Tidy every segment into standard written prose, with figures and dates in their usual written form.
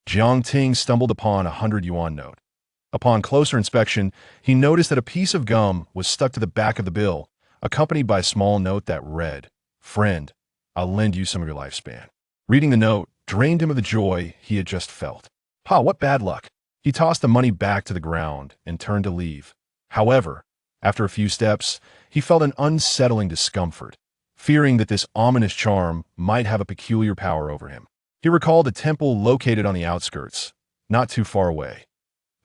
Jiang Ting stumbled upon a 100 yuan note. Upon closer inspection, he noticed that a piece of gum was stuck to the back of the bill, accompanied by a small note that read, "Friend, I'll lend you some of your lifespan." Reading the note drained him of the joy he had just felt. Ha, what bad luck! He tossed the money back to the ground and turned to leave. However, after a few steps, he felt an unsettling discomfort, fearing that this ominous charm might have a peculiar power over him. He recalled a temple located on the outskirts, not too far away.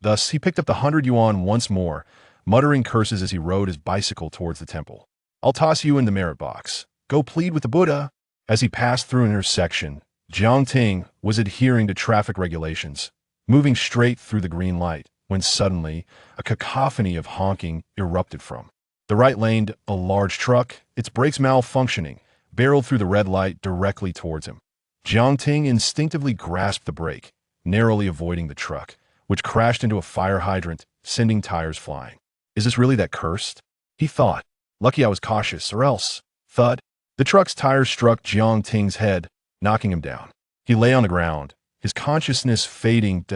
Thus, he picked up the 100 yuan once more, muttering curses as he rode his bicycle towards the temple. "I'll toss you in the merit box. Go plead with the Buddha." As he passed through an intersection, Jiang Ting was adhering to traffic regulations, moving straight through the green light, when suddenly a cacophony of honking erupted from the right lane. A large truck, its brakes malfunctioning, barreled through the red light directly towards him. Jiang Ting instinctively grasped the brake, narrowly avoiding the truck, which crashed into a fire hydrant, sending tires flying. "Is this really that cursed?" he thought. "Lucky I was cautious, or else." Thud. The truck's tires struck Jiang Ting's head, knocking him down. He lay on the ground, his consciousness fading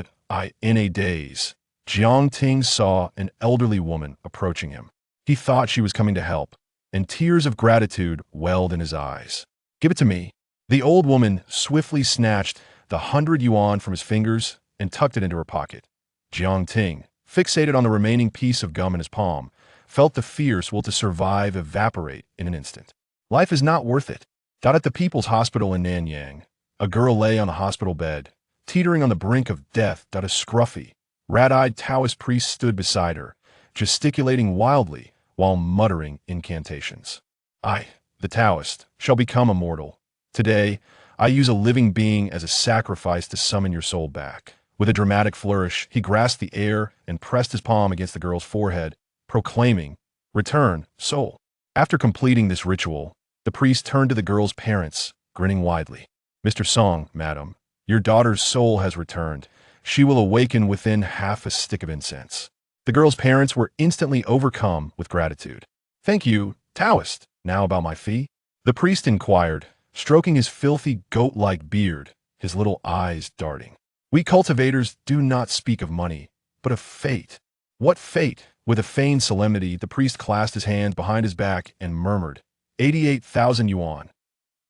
in a daze. Jiang Ting saw an elderly woman approaching him. He thought she was coming to help, and tears of gratitude welled in his eyes. "Give it to me." The old woman swiftly snatched the 100 yuan from his fingers and tucked it into her pocket. Jiang Ting, fixated on the remaining piece of gum in his palm, felt the fierce will to survive evaporate in an instant. Life is not worth it. At the People's Hospital in Nanyang, a girl lay on the hospital bed, teetering on the brink of death. A scruffy, rat-eyed Taoist priest stood beside her, gesticulating wildly while muttering incantations. "I, the Taoist, shall become immortal. Today, I use a living being as a sacrifice to summon your soul back." With a dramatic flourish, he grasped the air and pressed his palm against the girl's forehead, proclaiming, "Return, soul." After completing this ritual, the priest turned to the girl's parents, grinning widely. "Mr. Song, madam, your daughter's soul has returned. She will awaken within half a stick of incense." The girl's parents were instantly overcome with gratitude. "Thank you, Taoist. Now about my fee?" The priest inquired, stroking his filthy goat-like beard, his little eyes darting. "We cultivators do not speak of money, but of fate." "What fate?" With a feigned solemnity, the priest clasped his hands behind his back and murmured, 88,000 yuan.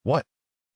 "What?"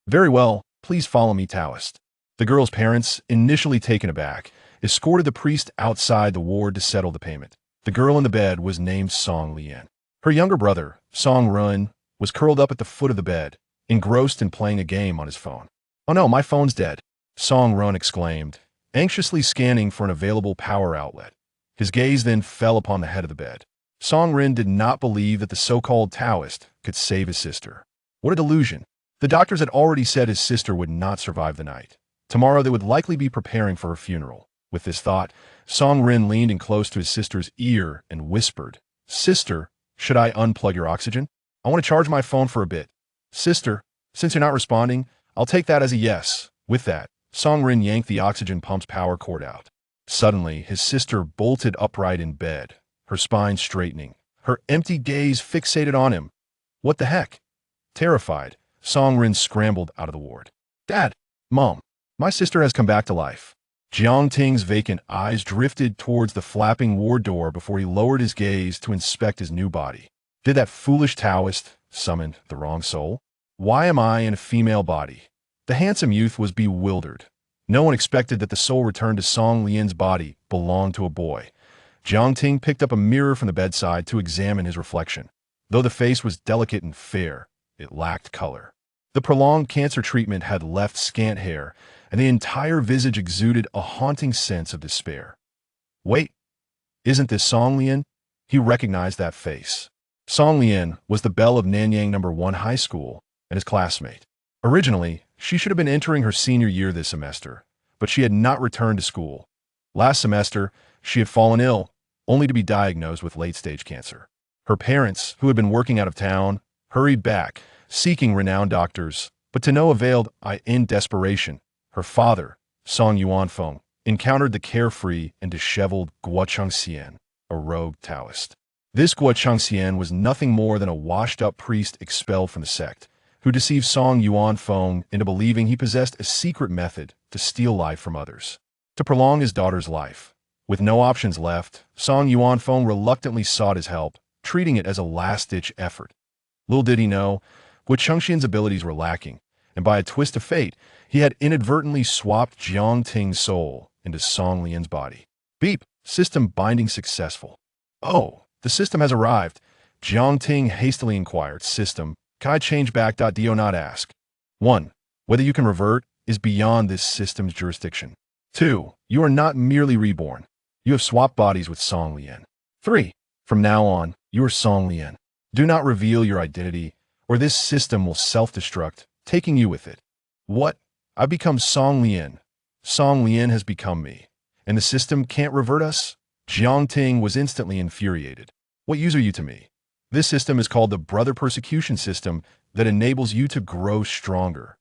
"Very well, please follow me, Taoist." The girl's parents, initially taken aback, escorted the priest outside the ward to settle the payment. The girl in the bed was named Song Lian. Her younger brother, Song Run, was curled up at the foot of the bed, engrossed in playing a game on his phone. "Oh no, my phone's dead," Song Run exclaimed, anxiously scanning for an available power outlet. His gaze then fell upon the head of the bed. Song Rin did not believe that the so-called Taoist could save his sister. What a delusion. The doctors had already said his sister would not survive the night. Tomorrow they would likely be preparing for her funeral. With this thought, Song Rin leaned in close to his sister's ear and whispered, "Sister, should I unplug your oxygen? I want to charge my phone for a bit." "Sister, since you're not responding, I'll take that as a yes." With that, Song Rin yanked the oxygen pump's power cord out. Suddenly, his sister bolted upright in bed, her spine straightening, her empty gaze fixated on him. "What the heck?" Terrified, Song Rin scrambled out of the ward. "Dad! Mom! My sister has come back to life." Jiang Ting's vacant eyes drifted towards the flapping ward door before he lowered his gaze to inspect his new body. Did that foolish Taoist summon the wrong soul? Why am I in a female body? The handsome youth was bewildered. No one expected that the soul returned to Song Lian's body belonged to a boy. Jiang Ting picked up a mirror from the bedside to examine his reflection. Though the face was delicate and fair, it lacked color. The prolonged cancer treatment had left scant hair, and the entire visage exuded a haunting sense of despair. Wait, isn't this Song Lian? He recognized that face. Song Lian was the Belle of Nanyang No. 1 High School and his classmate. Originally, she should have been entering her senior year this semester, but she had not returned to school. Last semester, she had fallen ill, only to be diagnosed with late-stage cancer. Her parents, who had been working out of town, hurried back, seeking renowned doctors, but to no avail. In desperation, her father, Song Yuanfeng, encountered the carefree and disheveled Guo Chengxian, a rogue Taoist. This Guo Chengxian was nothing more than a washed-up priest expelled from the sect, who deceived Song Yuanfeng into believing he possessed a secret method to steal life from others. to prolong his daughter's life. With no options left, Song Yuanfeng reluctantly sought his help, treating it as a last-ditch effort. Little did he know, what Chengxian's abilities were lacking, and by a twist of fate, he had inadvertently swapped Jiang Ting's soul into Song Lian's body. Beep! System binding successful. Oh, the system has arrived. Jiang Ting hastily inquired. System, can I change back? Do not ask. 1. Whether you can revert is beyond this system's jurisdiction. 2. You are not merely reborn. You have swapped bodies with Song Lian. 3. From now on, you are Song Lian. Do not reveal your identity, or this system will self-destruct, taking you with it. What? I've become Song Lian. Song Lian has become me. And the system can't revert us? Jiang Ting was instantly infuriated. What use are you to me? This system is called the Brother Persecution System that enables you to grow stronger.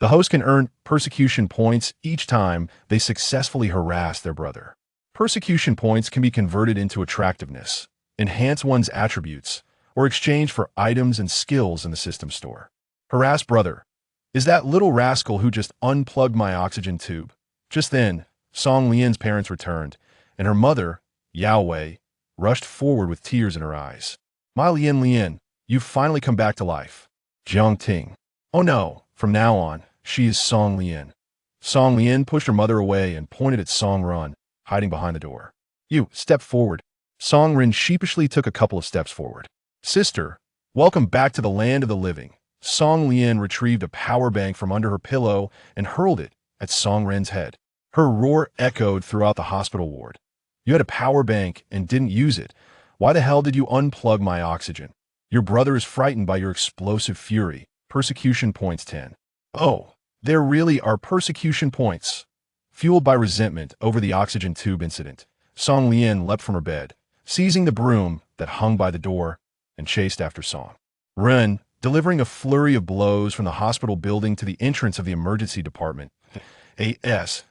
The host can earn persecution points each time they successfully harass their brother. Persecution points can be converted into attractiveness, enhance one's attributes, or exchange for items and skills in the system store. Harass brother. Is that little rascal who just unplugged my oxygen tube? Just then, Song Lian's parents returned, and her mother, Yao Wei, rushed forward with tears in her eyes. My Lian, you've finally come back to life. Jiang Ting. Oh no, from now on, she is Song Lian. Song Lian pushed her mother away and pointed at Song Run, hiding behind the door. You, step forward. Song Rin sheepishly took a couple of steps forward. Sister, welcome back to the land of the living. Song Lian retrieved a power bank from under her pillow and hurled it at Song Ren's head. Her roar echoed throughout the hospital ward. You had a power bank and didn't use it. Why the hell did you unplug my oxygen? Your brother is frightened by your explosive fury. Persecution points 10. Oh, there really are persecution points. Fueled by resentment over the oxygen tube incident, Song Lian leapt from her bed, seizing the broom that hung by the door, and chased after Song Ren, delivering a flurry of blows from the hospital building to the entrance of the emergency department.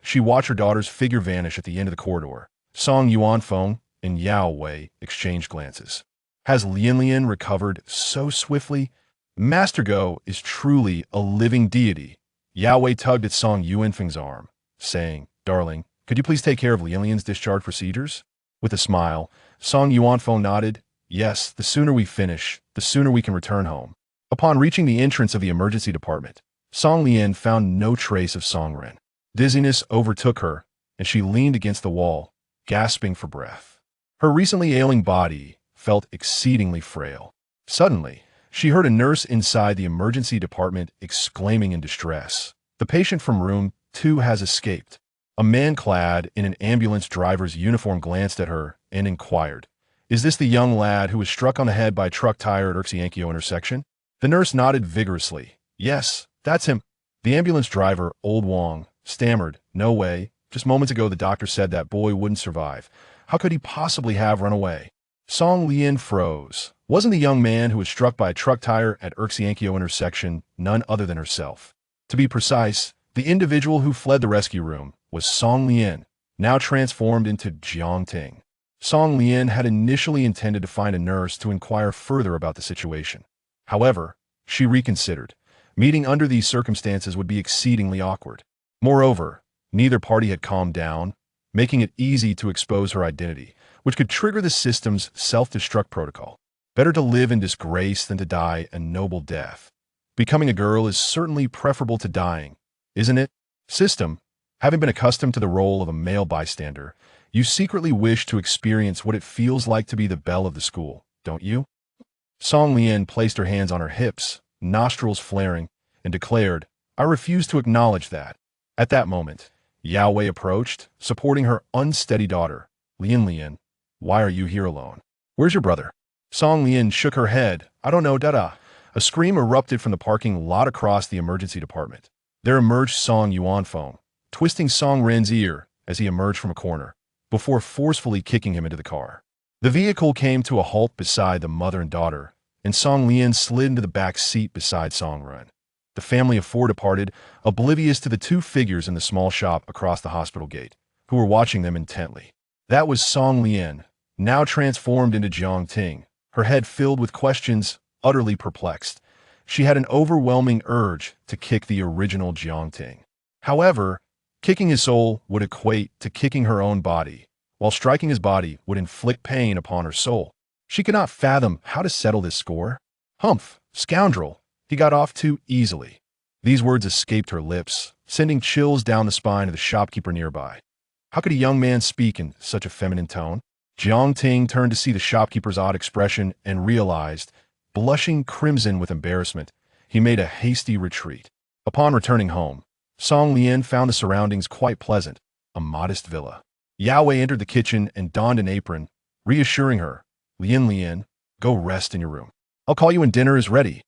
She watched her daughter's figure vanish at the end of the corridor. Song Yuanfeng and Yao Wei exchanged glances. Has Lian recovered so swiftly? Master Go is truly a living deity. Yao Wei tugged at Song Yuanfeng's arm, saying, Darling, could you please take care of Lian's discharge procedures? With a smile, Song Yuanfeng nodded. Yes, the sooner we finish, the sooner we can return home. Upon reaching the entrance of the emergency department, Song Lian found no trace of Song Ren. Dizziness overtook her, and she leaned against the wall, gasping for breath. Her recently ailing body felt exceedingly frail. Suddenly, she heard a nurse inside the emergency department exclaiming in distress. The patient from room 2 has escaped. A man clad in an ambulance driver's uniform glanced at her and inquired, Is this the young lad who was struck on the head by a truck tire at Urxiankyo intersection? The nurse nodded vigorously. Yes, that's him. The ambulance driver, Old Wong, stammered, No way. Just moments ago the doctor said that boy wouldn't survive. How could he possibly have run away? Song Lian froze. Wasn't the young man who was struck by a truck tire at Urxiankyo intersection none other than herself? To be precise, the individual who fled the rescue room was Song Lian, now transformed into Jiang Ting. Song Lian had initially intended to find a nurse to inquire further about the situation. However, she reconsidered. Meeting under these circumstances would be exceedingly awkward. Moreover, neither party had calmed down, making it easy to expose her identity, which could trigger the system's self-destruct protocol. Better to live in disgrace than to die a noble death. Becoming a girl is certainly preferable to dying, isn't it? System, having been accustomed to the role of a male bystander, you secretly wish to experience what it feels like to be the belle of the school, don't you? Song Lian placed her hands on her hips, nostrils flaring, and declared, I refuse to acknowledge that. At that moment, Yao Wei approached, supporting her unsteady daughter. Lian, why are you here alone? Where's your brother? Song Lian shook her head. I don't know, dada. A scream erupted from the parking lot across the emergency department. There emerged Song Yuanfeng, twisting Song Ren's ear as he emerged from a corner, before forcefully kicking him into the car. The vehicle came to a halt beside the mother and daughter, and Song Lian slid into the back seat beside Song Ren. The family of 4 departed, oblivious to the 2 figures in the small shop across the hospital gate, who were watching them intently. That was Song Lian, now transformed into Jiang Ting, her head filled with questions, utterly perplexed. She had an overwhelming urge to kick the original Jiang Ting. However, Kicking his soul would equate to kicking her own body, while striking his body would inflict pain upon her soul. She could not fathom how to settle this score. Humph, scoundrel, he got off too easily. These words escaped her lips, sending chills down the spine of the shopkeeper nearby. How could a young man speak in such a feminine tone? Jiang Ting turned to see the shopkeeper's odd expression and realized, blushing crimson with embarrassment, he made a hasty retreat. Upon returning home, Song Lian found the surroundings quite pleasant, a modest villa. Yao Wei entered the kitchen and donned an apron, reassuring her, Lian, go rest in your room. I'll call you when dinner is ready.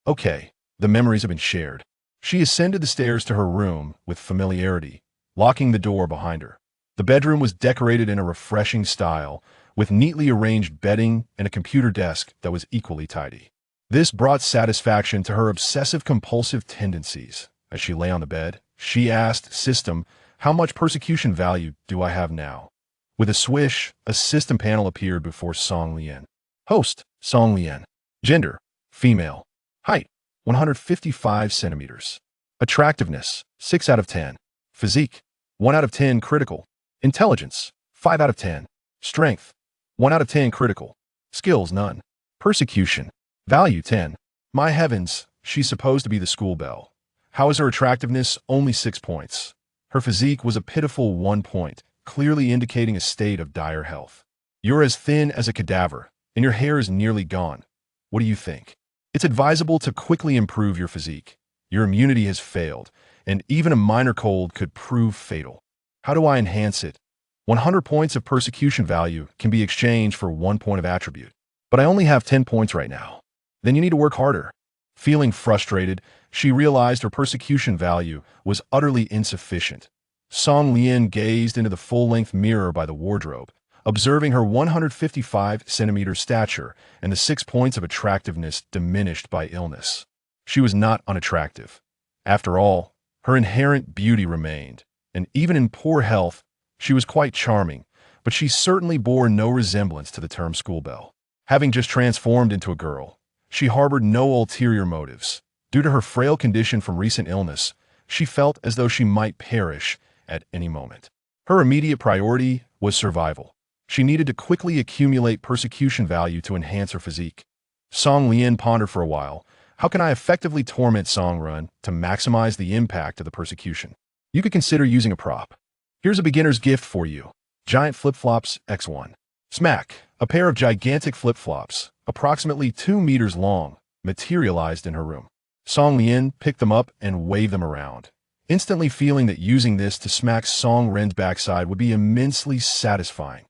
Okay, the memories have been shared. She ascended the stairs to her room with familiarity, locking the door behind her. The bedroom was decorated in a refreshing style, with neatly arranged bedding and a computer desk that was equally tidy. This brought satisfaction to her obsessive-compulsive tendencies. As she lay on the bed, she asked System, how much persecution value do I have now? With a swish, a system panel appeared before Song Lian. Host, Song Lian. Gender, female. Height, 155 centimeters. Attractiveness, 6 out of 10. Physique, 1 out of 10 critical. Intelligence, 5 out of 10. Strength, 1 out of 10 critical. Skills, none. Persecution, value 10. My heavens, she's supposed to be the school belle. How is her attractiveness only 6 points? Her physique was a pitiful 1 point, clearly indicating a state of dire health. You're as thin as a cadaver, and your hair is nearly gone. What do you think? It's advisable to quickly improve your physique. Your immunity has failed, and even a minor cold could prove fatal. How do I enhance it? 100 points of persecution value can be exchanged for 1 point of attribute. But I only have 10 points right now. Then you need to work harder. Feeling frustrated, she realized her persecution value was utterly insufficient. Song Lian gazed into the full-length mirror by the wardrobe, observing her 155-centimeter stature and the 6 points of attractiveness diminished by illness. She was not unattractive. After all, her inherent beauty remained, and even in poor health, she was quite charming, but she certainly bore no resemblance to the term schoolbelle. Having just transformed into a girl, she harbored no ulterior motives. Due to her frail condition from recent illness, she felt as though she might perish at any moment. Her immediate priority was survival. She needed to quickly accumulate persecution value to enhance her physique. Song Lian pondered for a while. How can I effectively torment Song Run to maximize the impact of the persecution? You could consider using a prop. Here's a beginner's gift for you. Giant flip-flops X1. Smack! A pair of gigantic flip-flops, approximately 2 meters long, materialized in her room. Song Lian picked them up and waved them around, instantly feeling that using this to smack Song Ren's backside would be immensely satisfying.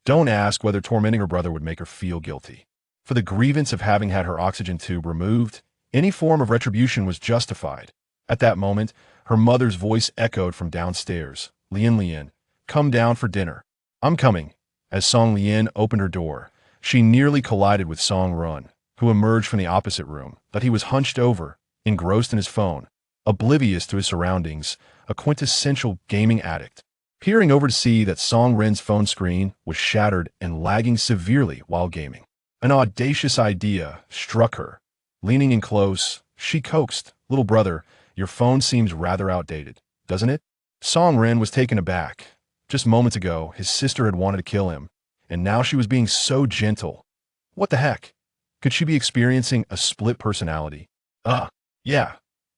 Don't ask whether tormenting her brother would make her feel guilty. For the grievance of having had her oxygen tube removed, any form of retribution was justified. At that moment, her mother's voice echoed from downstairs. Lian, come down for dinner. I'm coming. As Song Lian opened her door, she nearly collided with Song Run, who emerged from the opposite room, but he was hunched over, engrossed in his phone, oblivious to his surroundings, a quintessential gaming addict. Peering over to see that Song Ren's phone screen was shattered and lagging severely while gaming. An audacious idea struck her. Leaning in close, she coaxed, "Little brother, your phone seems rather outdated, doesn't it?" Song Ren was taken aback. Just moments ago, his sister had wanted to kill him, and now she was being so gentle. What the heck? Could she be experiencing a split personality? Yeah.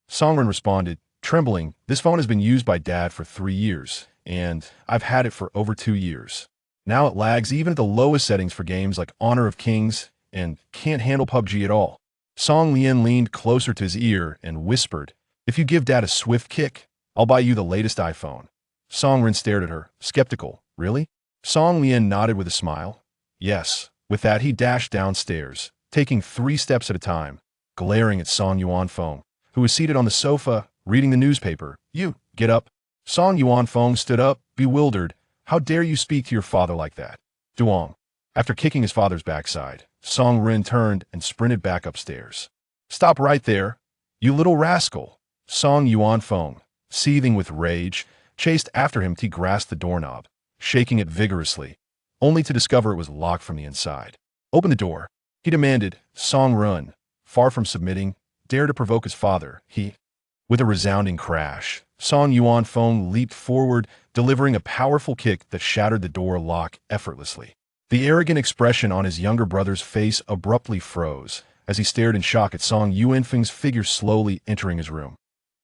Song Ren responded, trembling, "This phone has been used by Dad for 3 years, and I've had it for over 2 years. Now it lags even at the lowest settings for games like Honor of Kings and can't handle PUBG at all." Song Lian leaned closer to his ear and whispered, "If you give Dad a swift kick, I'll buy you the latest iPhone." Song Ren stared at her, skeptical. "Really?" Song Lian nodded with a smile. "Yes." With that, he dashed downstairs, taking 3 steps at a time, glaring at Song Yuanfeng, who was seated on the sofa, reading the newspaper. "You, get up." Song Yuanfeng stood up, bewildered. "How dare you speak to your father like that?" Duong. After kicking his father's backside, Song Ren turned and sprinted back upstairs. "Stop right there, you little rascal!" Song Yuanfeng, seething with rage, chased after him till he grasped the doorknob, shaking it vigorously, only to discover it was locked from the inside. "Open the door," he demanded. Song Run, far from submitting, dared to provoke his father. With a resounding crash, Song Yuan Feng leaped forward, delivering a powerful kick that shattered the door lock effortlessly. The arrogant expression on his younger brother's face abruptly froze as he stared in shock at Song Yuanfeng's figure slowly entering his room.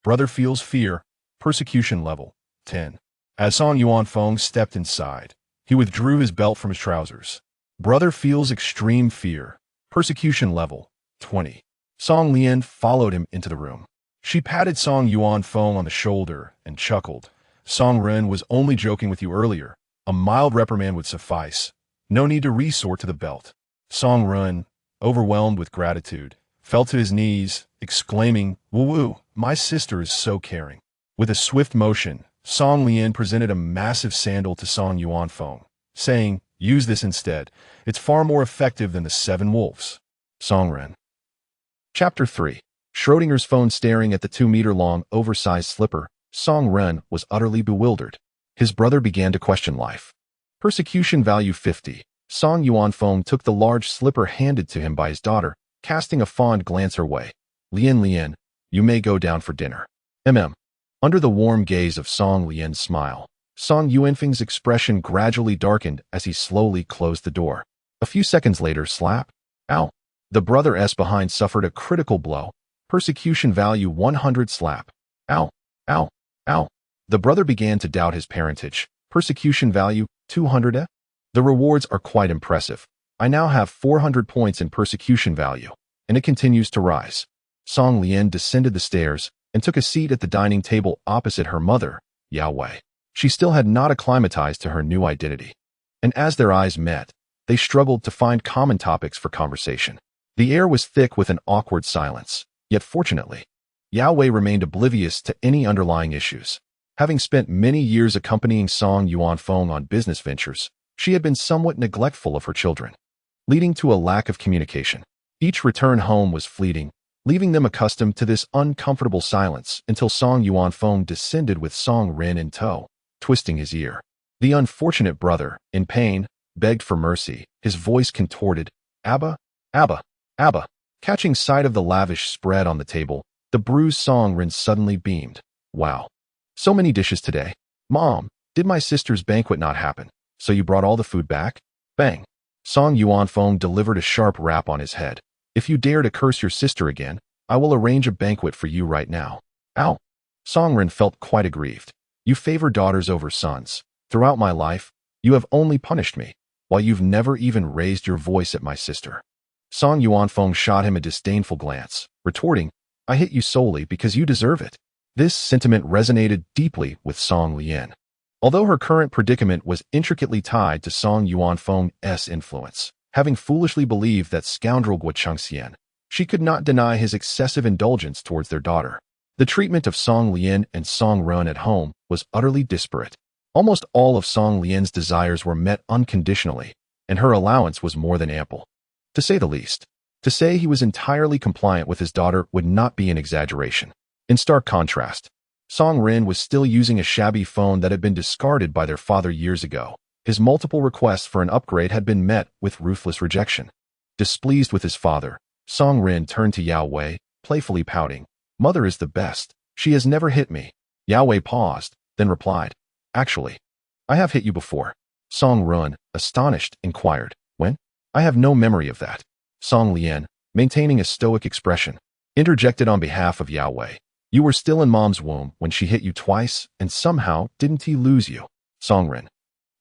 Brother feels fear, persecution level 10. As Song Yuanfeng stepped inside, he withdrew his belt from his trousers. Brother feels extreme fear, persecution level 20. Song Lian followed him into the room. She patted Song Yuanfeng on the shoulder and chuckled. Song Ren was only joking with you earlier. A mild reprimand would suffice. No need to resort to the belt. Song Ren, overwhelmed with gratitude, fell to his knees, exclaiming, "Woo-woo, my sister is so caring." With a swift motion, Song Lian presented a massive sandal to Song Yuanfeng, saying, "Use this instead. It's far more effective than the 7 wolves." Song Ren. Chapter 3. Schrodinger's phone. Staring at the 2-meter-long, oversized slipper, Song Ren was utterly bewildered. His brother began to question life. Persecution value 50. Song Yuanfeng took the large slipper handed to him by his daughter, casting a fond glance her way. Lian, you may go down for dinner. Under the warm gaze of Song Lian's smile, Song Yuanfeng's expression gradually darkened as he slowly closed the door. A few seconds later, slap. Ow. The brother behind suffered a critical blow. Persecution value 100. Slap. Ow. Ow. Ow. The brother began to doubt his parentage. Persecution value 200. The rewards are quite impressive. I now have 400 points in persecution value, and it continues to rise. Song Lian descended the stairs and took a seat at the dining table opposite her mother, Yao Wei. She still had not acclimatized to her new identity. And as their eyes met, they struggled to find common topics for conversation. The air was thick with an awkward silence, yet fortunately, Yao Wei remained oblivious to any underlying issues. Having spent many years accompanying Song Yuanfeng on business ventures, she had been somewhat neglectful of her children, leading to a lack of communication. Each return home was fleeting, leaving them accustomed to this uncomfortable silence until Song Yuanfeng descended with Song Ren in tow, twisting his ear. The unfortunate brother, in pain, begged for mercy, his voice contorted. "Abba, Abba, Abba." Catching sight of the lavish spread on the table, the bruised Song Ren suddenly beamed. "Wow. So many dishes today. Mom, did my sister's banquet not happen? So you brought all the food back?" Bang. Song Yuanfeng delivered a sharp rap on his head. "If you dare to curse your sister again, I will arrange a banquet for you right now." Ow. Song Ren felt quite aggrieved. "You favor daughters over sons. Throughout my life, you have only punished me, while you've never even raised your voice at my sister." Song Yuanfeng shot him a disdainful glance, retorting, "I hit you solely because you deserve it." This sentiment resonated deeply with Song Lian. Although her current predicament was intricately tied to Song Yuanfeng's influence, having foolishly believed that scoundrel Guo Chengxian, she could not deny his excessive indulgence towards their daughter. The treatment of Song Lian and Song Ren at home was utterly disparate. Almost all of Song Lian's desires were met unconditionally, and her allowance was more than ample, to say the least. To say he was entirely compliant with his daughter would not be an exaggeration. In stark contrast, Song Ren was still using a shabby phone that had been discarded by their father years ago. His multiple requests for an upgrade had been met with ruthless rejection. Displeased with his father, Song Ren turned to Yao Wei, playfully pouting. "Mother is the best. She has never hit me." Yao Wei paused, then replied, "Actually, I have hit you before." Song Ren, astonished, inquired, "When?" "I have no memory of that." Song Lian, maintaining a stoic expression, interjected on behalf of Yao Wei. "You were still in mom's womb when she hit you twice, and somehow didn't he lose you?" Song Ren.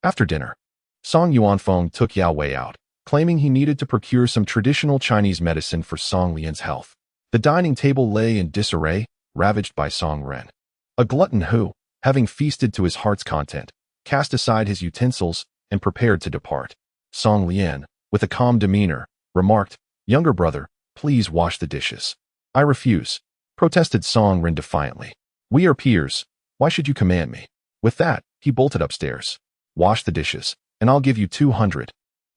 After dinner, Song Yuanfeng took Yao Wei out, claiming he needed to procure some traditional Chinese medicine for Song Lian's health. The dining table lay in disarray, ravaged by Song Ren. A glutton who, having feasted to his heart's content, cast aside his utensils and prepared to depart. Song Lian, with a calm demeanor, remarked, "Younger brother, please wash the dishes." "I refuse," protested Song Ren defiantly. "We are peers. Why should you command me?" With that, he bolted upstairs. "Wash the dishes, and I'll give you 200.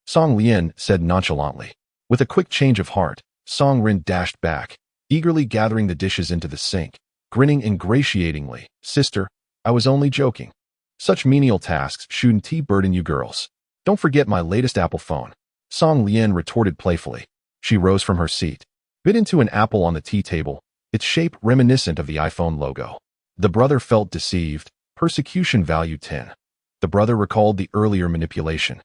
Song Lian said nonchalantly. With a quick change of heart, Song Ren dashed back, eagerly gathering the dishes into the sink, grinning ingratiatingly. "Sister, I was only joking. Such menial tasks shouldn't burden you girls. Don't forget my latest Apple phone." Song Lian retorted playfully. She rose from her seat, bit into an apple on the tea table, its shape reminiscent of the iPhone logo. The brother felt deceived. Persecution value 10. The brother recalled the earlier manipulation.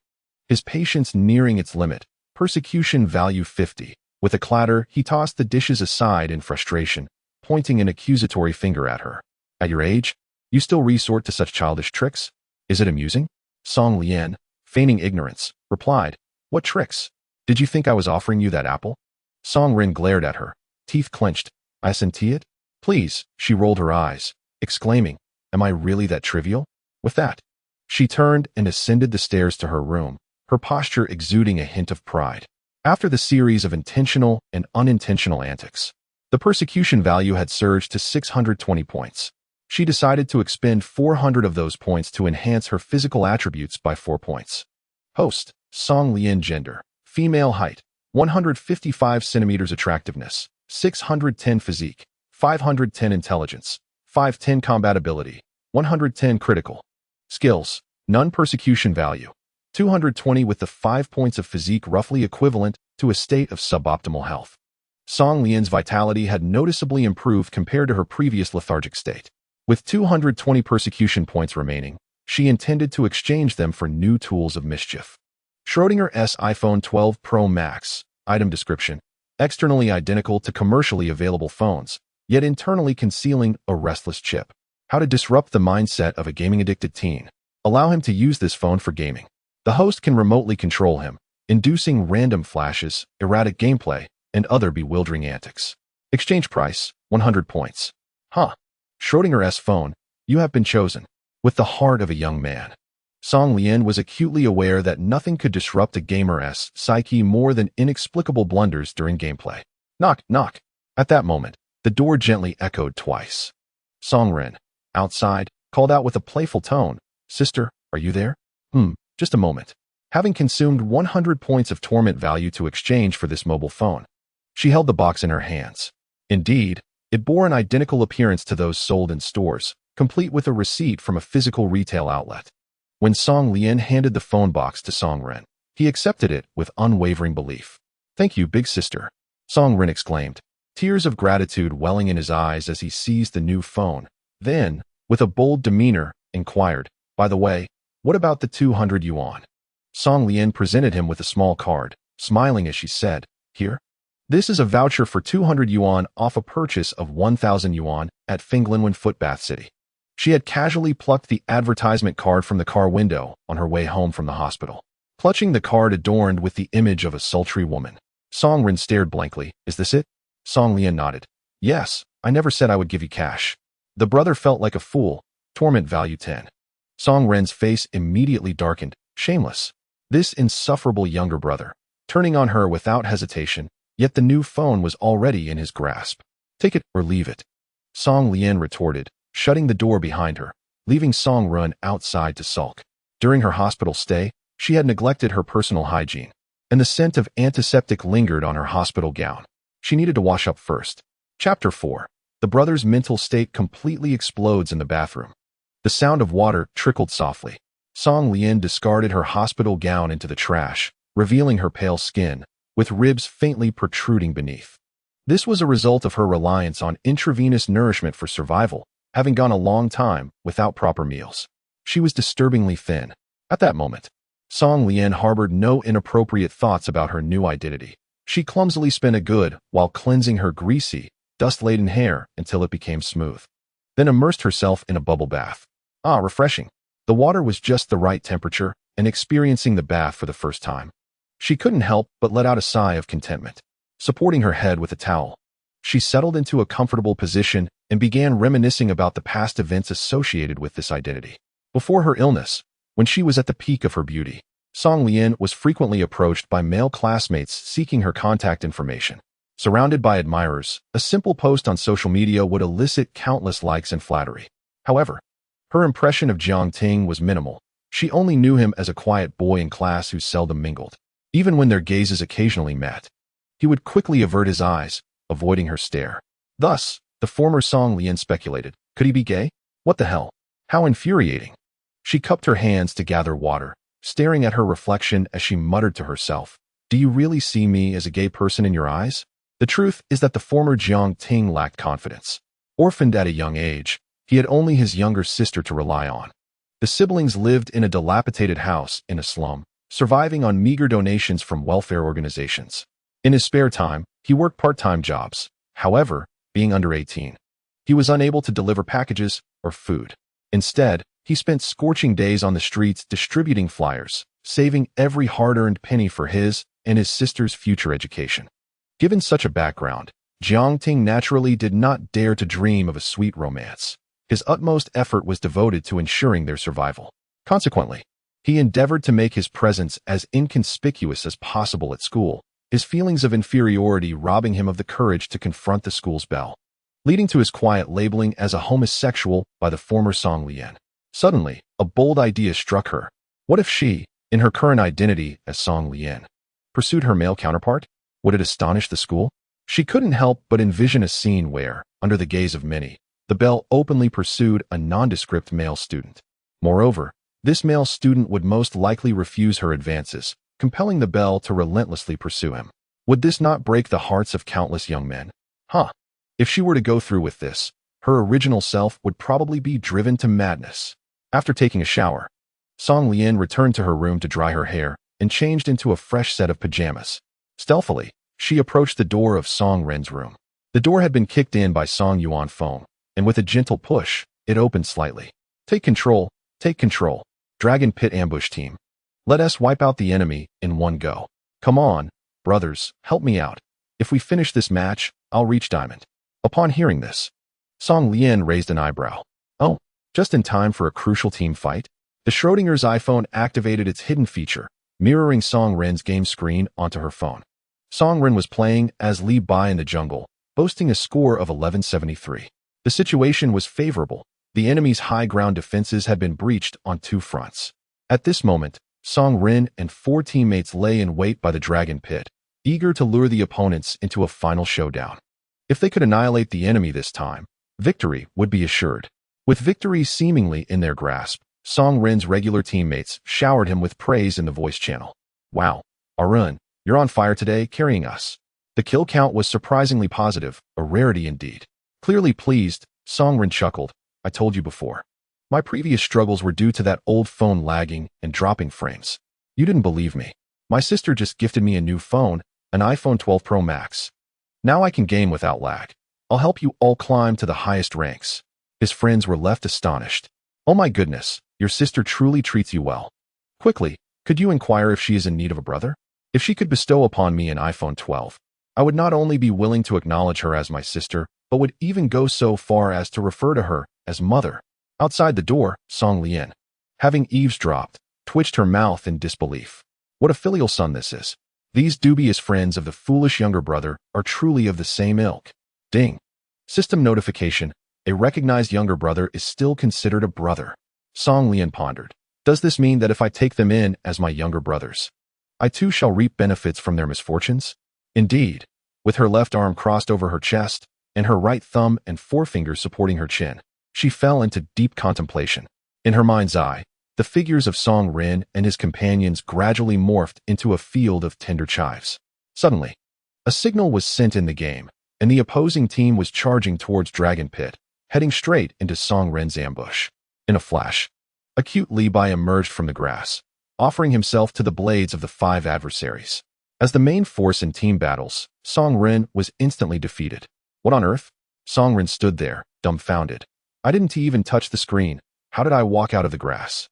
His patience nearing its limit. Persecution value 50. With a clatter, he tossed the dishes aside in frustration, pointing an accusatory finger at her. At your age, you still resort to such childish tricks? Is it amusing? Song Lian, feigning ignorance, replied, What tricks? Did you think I was offering you that apple? Song Ren glared at her, teeth clenched. I senti it? Please, she rolled her eyes, exclaiming, Am I really that trivial? With that, she turned and ascended the stairs to her room, her posture exuding a hint of pride. After the series of intentional and unintentional antics, the persecution value had surged to 620 points. She decided to expend 400 of those points to enhance her physical attributes by 4 points. Host, Song Lian gender, female height, 155 centimeters attractiveness, 610 physique, 510 intelligence, 510 combat ability, 110 critical. Skills, none persecution value, 220 with the 5 points of physique roughly equivalent to a state of suboptimal health. Song Lian's vitality had noticeably improved compared to her previous lethargic state. With 220 persecution points remaining, she intended to exchange them for new tools of mischief. Schrodinger's iPhone 12 Pro Max, item description, externally identical to commercially available phones, yet internally concealing a restless chip. How to disrupt the mindset of a gaming-addicted teen. Allow him to use this phone for gaming. The host can remotely control him, inducing random flashes, erratic gameplay, and other bewildering antics. Exchange price, 100 points. Huh. Schrodinger's phone, you have been chosen. With the heart of a young man. Song Lian was acutely aware that nothing could disrupt a gamer's psyche more than inexplicable blunders during gameplay. Knock, knock. At that moment, the door gently echoed twice. Song Ren, outside, called out with a playful tone, Sister, are you there? Just a moment. Having consumed 100 points of torment value to exchange for this mobile phone, she held the box in her hands. Indeed, it bore an identical appearance to those sold in stores, complete with a receipt from a physical retail outlet. When Song Lian handed the phone box to Song Ren, he accepted it with unwavering belief. Thank you, big sister, Song Ren exclaimed, tears of gratitude welling in his eyes as he seized the new phone. Then, with a bold demeanor, inquired, By the way, what about the 200 yuan? Song Lian presented him with a small card, smiling as she said, Here? This is a voucher for 200 yuan off a purchase of 1,000 yuan at Fenglinwen Footbath City. She had casually plucked the advertisement card from the car window on her way home from the hospital. Clutching the card adorned with the image of a sultry woman, Song Ren stared blankly. Is this it? Song Lian nodded. Yes, I never said I would give you cash. The brother felt like a fool. Torment value 10. Song Ren's face immediately darkened. Shameless. This insufferable younger brother, turning on her without hesitation, yet the new phone was already in his grasp. Take it or leave it. Song Lian retorted, shutting the door behind her, leaving Song Ren outside to sulk. During her hospital stay, she had neglected her personal hygiene, and the scent of antiseptic lingered on her hospital gown. She needed to wash up first. Chapter 4. The brother's mental state completely explodes in the bathroom. The sound of water trickled softly. Song Lian discarded her hospital gown into the trash, revealing her pale skin, with ribs faintly protruding beneath. This was a result of her reliance on intravenous nourishment for survival, having gone a long time without proper meals. She was disturbingly thin. At that moment, Song Lian harbored no inappropriate thoughts about her new identity. She clumsily spent a good while cleansing her greasy, dust-laden hair until it became smooth. Then immersed herself in a bubble bath. Ah, refreshing. The water was just the right temperature, and experiencing the bath for the first time, she couldn't help but let out a sigh of contentment. Supporting her head with a towel, she settled into a comfortable position and began reminiscing about the past events associated with this identity. Before her illness, when she was at the peak of her beauty, Song Lian was frequently approached by male classmates seeking her contact information. Surrounded by admirers, a simple post on social media would elicit countless likes and flattery. However, her impression of Jiang Ting was minimal. She only knew him as a quiet boy in class who seldom mingled. Even when their gazes occasionally met, he would quickly avert his eyes, avoiding her stare. Thus, the former Song Lian speculated, could he be gay? What the hell? How infuriating. She cupped her hands to gather water, staring at her reflection as she muttered to herself, Do you really see me as a gay person in your eyes? The truth is that the former Jiang Ting lacked confidence. Orphaned at a young age, He had only his younger sister to rely on. The siblings lived in a dilapidated house in a slum, surviving on meager donations from welfare organizations. In his spare time, he worked part-time jobs. However, being under 18, he was unable to deliver packages or food. Instead, he spent scorching days on the streets distributing flyers, saving every hard-earned penny for his and his sister's future education. Given such a background, Jiangting naturally did not dare to dream of a sweet romance. His utmost effort was devoted to ensuring their survival. Consequently, he endeavored to make his presence as inconspicuous as possible at school, his feelings of inferiority robbing him of the courage to confront the school's Belle, leading to his quiet labeling as a homosexual by the former Song Lian. Suddenly, a bold idea struck her. What if she, in her current identity as Song Lian, pursued her male counterpart? Would it astonish the school? She couldn't help but envision a scene where, under the gaze of many, the Belle openly pursued a nondescript male student. Moreover, this male student would most likely refuse her advances, compelling the Belle to relentlessly pursue him. Would this not break the hearts of countless young men? If she were to go through with this, her original self would probably be driven to madness. After taking a shower, Song Lian returned to her room to dry her hair and changed into a fresh set of pajamas. Stealthily, she approached the door of Song Ren's room. The door had been kicked in by Song Yuan phone, and with a gentle push, it opened slightly. Take control, Dragon Pit ambush team. Let us wipe out the enemy in one go. Come on, brothers, help me out. If we finish this match, I'll reach diamond. Upon hearing this, Song Lian raised an eyebrow. Oh, just in time for a crucial team fight? The Schrodinger's iPhone activated its hidden feature, mirroring Song Ren's game screen onto her phone. Song Ren was playing as Li Bai in the jungle, boasting a score of 1173. The situation was favorable. The enemy's high ground defenses had been breached on two fronts. At this moment, Song Ren and 4 teammates lay in wait by the Dragon Pit, eager to lure the opponents into a final showdown. If they could annihilate the enemy this time, victory would be assured. With victory seemingly in their grasp, Song Ren's regular teammates showered him with praise in the voice channel. Wow, Arun, you're on fire today, carrying us. The kill count was surprisingly positive, a rarity indeed. Clearly pleased, Song Ren chuckled. I told you before. My previous struggles were due to that old phone lagging and dropping frames. You didn't believe me. My sister just gifted me a new phone, an iPhone 12 Pro Max. Now I can game without lag. I'll help you all climb to the highest ranks. His friends were left astonished. Oh my goodness, your sister truly treats you well. Quickly, could you inquire if she is in need of a brother? If she could bestow upon me an iPhone 12, I would not only be willing to acknowledge her as my sister, but would even go so far as to refer to her as mother. Outside the door, Song Lian, having eavesdropped, twitched her mouth in disbelief. What a filial son this is. These dubious friends of the foolish younger brother are truly of the same ilk. Ding. System notification. A recognized younger brother is still considered a brother. Song Lian pondered. Does this mean that if I take them in as my younger brothers, I too shall reap benefits from their misfortunes? Indeed. With her left arm crossed over her chest, and her right thumb and forefinger supporting her chin, she fell into deep contemplation. In her mind's eye, the figures of Song Ren and his companions gradually morphed into a field of tender chives. Suddenly, a signal was sent in the game, and the opposing team was charging towards Dragon Pit, heading straight into Song Ren's ambush. In a flash, a cute Li Bai emerged from the grass, offering himself to the blades of the 5 adversaries. As the main force in team battles, Song Ren was instantly defeated. What on earth? Song Ren stood there, dumbfounded. I didn't even touch the screen. How did I walk out of the grass?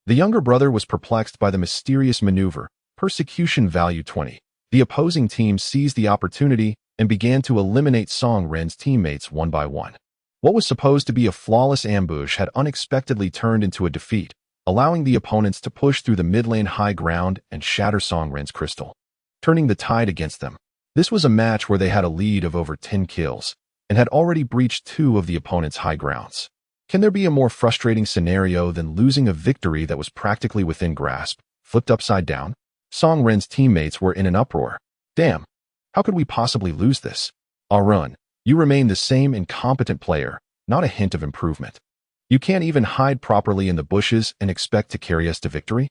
The younger brother was perplexed by the mysterious maneuver, persecution value 20. The opposing team seized the opportunity and began to eliminate Song Ren's teammates one by one. What was supposed to be a flawless ambush had unexpectedly turned into a defeat, allowing the opponents to push through the mid-lane high ground and shatter Song Ren's crystal, turning the tide against them. This was a match where they had a lead of over 10 kills and had already breached 2 of the opponent's high grounds. Can there be a more frustrating scenario than losing a victory that was practically within grasp, flipped upside down? Song Ren's teammates were in an uproar. Damn, how could we possibly lose this? Arun, you remain the same incompetent player, not a hint of improvement. You can't even hide properly in the bushes and expect to carry us to victory?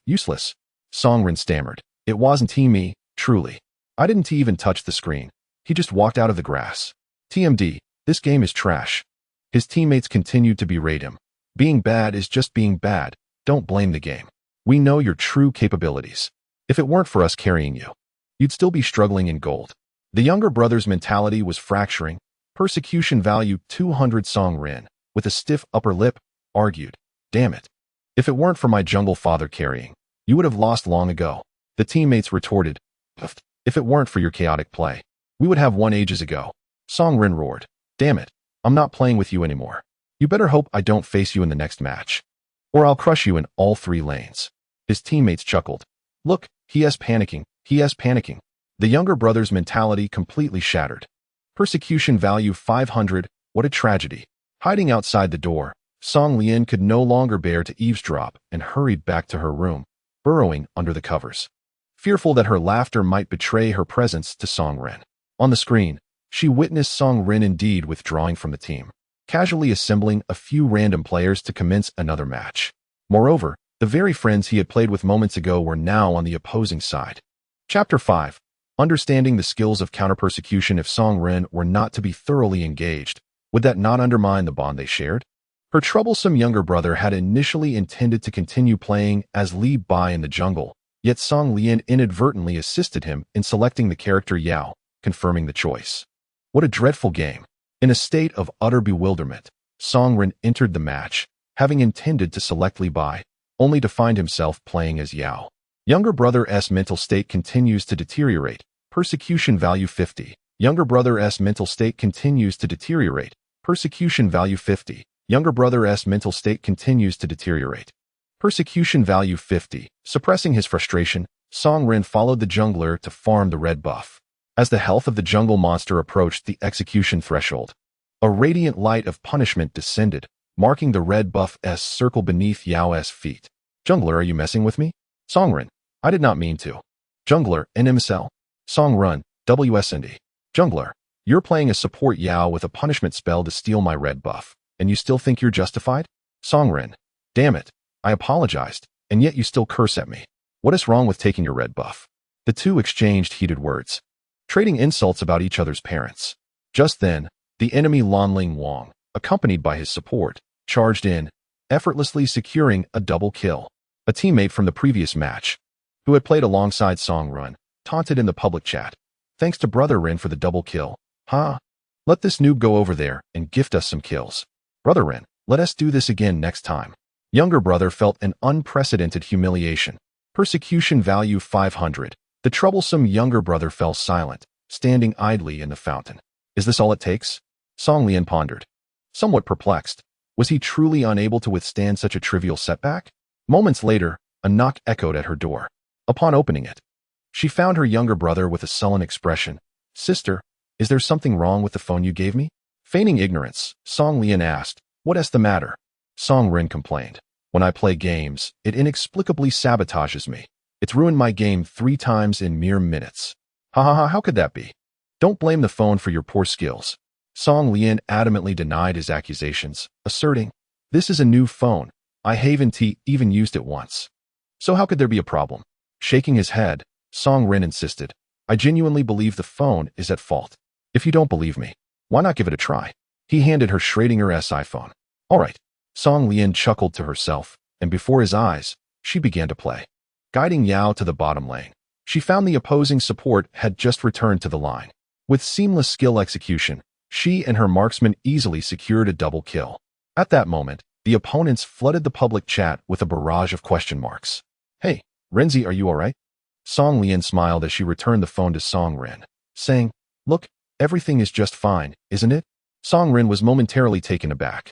Useless. Song Ren stammered. It wasn't me, truly. I didn't even touch the screen. He just walked out of the grass. TMD, this game is trash. His teammates continued to berate him. Being bad is just being bad. Don't blame the game. We know your true capabilities. If it weren't for us carrying you, you'd still be struggling in gold. The younger brother's mentality was fracturing. Persecution value 200. Song Rin, with a stiff upper lip, argued, "Damn it. If it weren't for my jungle father carrying, you would have lost long ago." The teammates retorted, "If it weren't for your chaotic play, we would have won ages ago." Song Rin roared, "Damn it. I'm not playing with you anymore. You better hope I don't face you in the next match, or I'll crush you in all 3 lanes." His teammates chuckled. "Look, he is panicking. He is panicking." The younger brother's mentality completely shattered. Persecution value 500. What a tragedy. Hiding outside the door, Song Lian could no longer bear to eavesdrop and hurried back to her room, burrowing under the covers, fearful that her laughter might betray her presence to Song Rin. On the screen, she witnessed Song Rin indeed withdrawing from the team, casually assembling a few random players to commence another match. Moreover, the very friends he had played with moments ago were now on the opposing side. Chapter 5. Understanding the skills of counter-persecution. If Song Rin were not to be thoroughly engaged, would that not undermine the bond they shared? Her troublesome younger brother had initially intended to continue playing as Li Bai in the jungle, yet Song Lian inadvertently assisted him in selecting the character Yao, confirming the choice. What a dreadful game. In a state of utter bewilderment, Song Rin entered the match, having intended to select Li Bai, only to find himself playing as Yao. Younger brother's mental state continues to deteriorate. Persecution value 50. Younger brother's mental state continues to deteriorate. Persecution value 50. Younger brother's mental state continues to deteriorate. Persecution value 50. Suppressing his frustration, Song Rin followed the jungler to farm the red buff. As the health of the jungle monster approached the execution threshold, a radiant light of punishment descended, marking the red buff's circle beneath Yao's feet. "Jungler, are you messing with me?" Song Rin, "I did not mean to." Jungler, NMSL. Song Rin, WSND. Jungler, "You're playing a support Yao with a punishment spell to steal my red buff, and you still think you're justified?" Song Rin, "Damn it. I apologized, and yet you still curse at me. What is wrong with taking your red buff?" The two exchanged heated words, trading insults about each other's parents. Just then, the enemy Lanling Wang, accompanied by his support, charged in, effortlessly securing a double kill. A teammate from the previous match, who had played alongside Song Rin, taunted in the public chat, "Thanks to Brother Rin for the double kill. Huh? Let this noob go over there and gift us some kills. Brother Rin, let us do this again next time." Younger brother felt an unprecedented humiliation. Persecution value 500. The troublesome younger brother fell silent, standing idly in the fountain. Is this all it takes? Song Lian pondered. Somewhat perplexed, was he truly unable to withstand such a trivial setback? Moments later, a knock echoed at her door. Upon opening it, she found her younger brother with a sullen expression. "Sister, is there something wrong with the phone you gave me?" Feigning ignorance, Song Lian asked, "What's the matter?" Song Rin complained, "When I play games, it inexplicably sabotages me. It's ruined my game 3 times in mere minutes." "Ha ha ha, how could that be?" "Don't blame the phone for your poor skills." Song Lian adamantly denied his accusations, asserting, "This is a new phone. I haven't even used it once. So how could there be a problem?" Shaking his head, Song Rin insisted, "I genuinely believe the phone is at fault. If you don't believe me, why not give it a try?" He handed her Schrodinger's iPhone. "All right." Song Lian chuckled to herself, and before his eyes, she began to play. Guiding Yao to the bottom lane, she found the opposing support had just returned to the line. With seamless skill execution, she and her marksman easily secured a double kill. At that moment, the opponents flooded the public chat with a barrage of question marks. "Hey, Renzi, are you alright?" Song Lian smiled as she returned the phone to Song Rin, saying, "Look, everything is just fine, isn't it?" Song Rin was momentarily taken aback.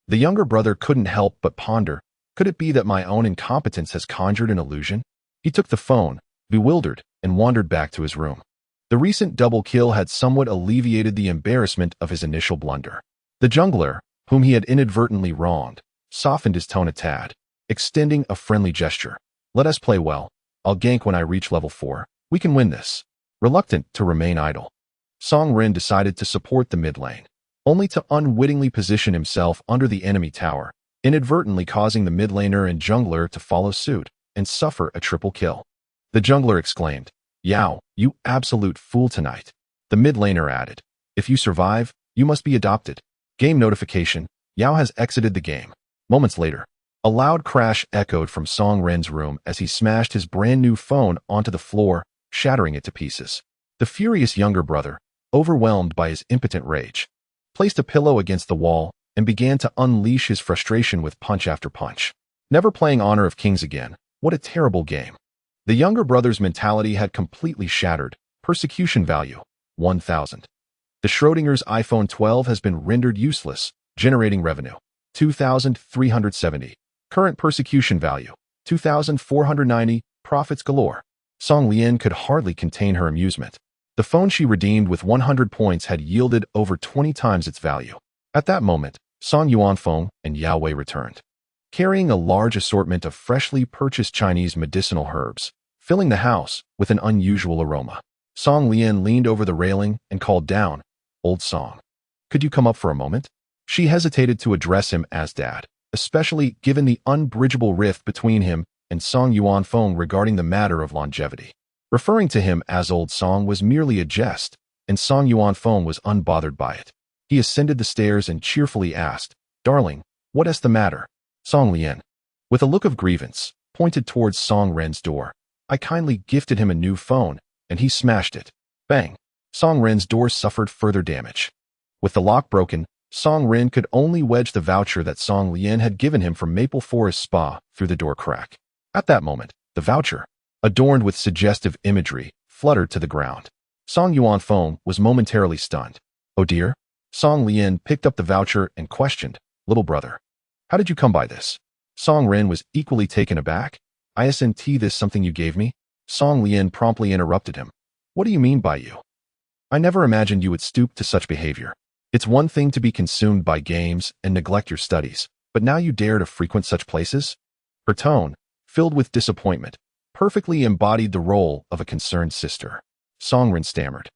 The younger brother couldn't help but ponder, could it be that my own incompetence has conjured an illusion? He took the phone, bewildered, and wandered back to his room. The recent double kill had somewhat alleviated the embarrassment of his initial blunder. The jungler, whom he had inadvertently wronged, softened his tone a tad, extending a friendly gesture. "Let us play well. I'll gank when I reach level 4. We can win this." Reluctant to remain idle, Song Rin decided to support the mid lane, only to unwittingly position himself under the enemy tower, inadvertently causing the mid laner and jungler to follow suit and suffer a triple kill. The jungler exclaimed, "Yao, you absolute fool tonight." The mid laner added, "If you survive, you must be adopted." Game notification. Yao has exited the game. Moments later, a loud crash echoed from Song Ren's room as he smashed his brand new phone onto the floor, shattering it to pieces. The furious younger brother, overwhelmed by his impotent rage, placed a pillow against the wall and began to unleash his frustration with punch after punch. Never playing Honor of Kings again. What a terrible game. The younger brother's mentality had completely shattered. Persecution value, 1,000. The Schrodinger's iPhone 12 has been rendered useless, generating revenue, 2,370. Current persecution value, 2,490, profits galore. Song Lian could hardly contain her amusement. The phone she redeemed with 100 points had yielded over 20 times its value. At that moment, Song Yuanfeng and Yao Wei returned, carrying a large assortment of freshly purchased Chinese medicinal herbs, filling the house with an unusual aroma. Song Lian leaned over the railing and called down, "Old Song, could you come up for a moment?" She hesitated to address him as Dad, especially given the unbridgeable rift between him and Song Yuanfeng regarding the matter of longevity. Referring to him as Old Song was merely a jest, and Song Yuanfeng was unbothered by it. He ascended the stairs and cheerfully asked, "Darling, what is the matter?" Song Lian, with a look of grievance, pointed towards Song Ren's door. "I kindly gifted him a new phone, and he smashed it." Bang! Song Ren's door suffered further damage. With the lock broken, Song Ren could only wedge the voucher that Song Lian had given him from Maple Forest Spa through the door crack. At that moment, the voucher, adorned with suggestive imagery, fluttered to the ground. Song Yuanfeng was momentarily stunned. "Oh dear?" Song Lian picked up the voucher and questioned, "Little brother, how did you come by this?" Song Ren was equally taken aback. "Isn't this something you gave me?" Song Lian promptly interrupted him. "What do you mean by you? I never imagined you would stoop to such behavior. It's one thing to be consumed by games and neglect your studies, but now you dare to frequent such places?" Her tone, filled with disappointment, perfectly embodied the role of a concerned sister. Song Ren stammered.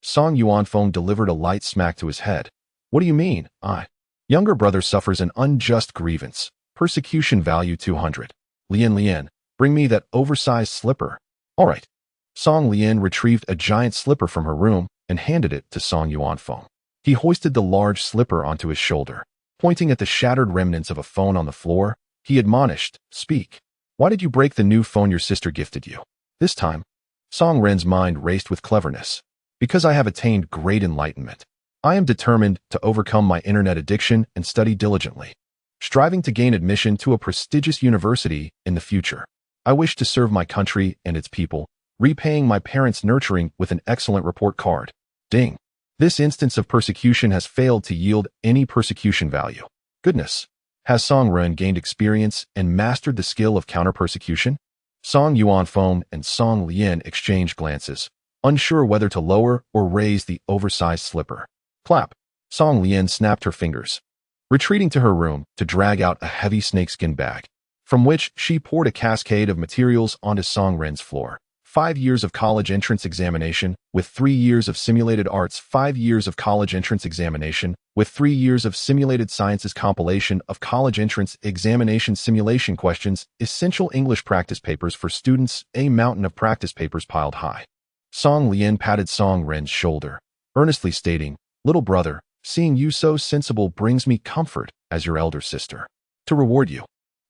Song Yuanfeng delivered a light smack to his head. "What do you mean, I?" "Younger brother suffers an unjust grievance. Persecution value 200. Lian, bring me that oversized slipper." "All right." Song Lian retrieved a giant slipper from her room and handed it to Song Yuanfeng. He hoisted the large slipper onto his shoulder. Pointing at the shattered remnants of a phone on the floor, he admonished, "Speak. Why did you break the new phone your sister gifted you?" This time, Song Ren's mind raced with cleverness. "Because I have attained great enlightenment. I am determined to overcome my internet addiction and study diligently, striving to gain admission to a prestigious university in the future. I wish to serve my country and its people, repaying my parents' nurturing with an excellent report card." Ding. This instance of persecution has failed to yield any persecution value. Goodness. Has Song Ren gained experience and mastered the skill of counter-persecution? Song Yuanfeng and Song Lian exchanged glances, unsure whether to lower or raise the oversized slipper. Clap. Song Lian snapped her fingers, retreating to her room to drag out a heavy snakeskin bag, from which she poured a cascade of materials onto Song Ren's floor. 5 years of college entrance examination with 3 years of simulated arts, 5 years of college entrance examination with 3 years of simulated sciences, compilation of college entrance examination simulation questions, essential English practice papers for students, a mountain of practice papers piled high. Song Lian patted Song Ren's shoulder, earnestly stating, "Little brother, seeing you so sensible brings me comfort as your elder sister. To reward you,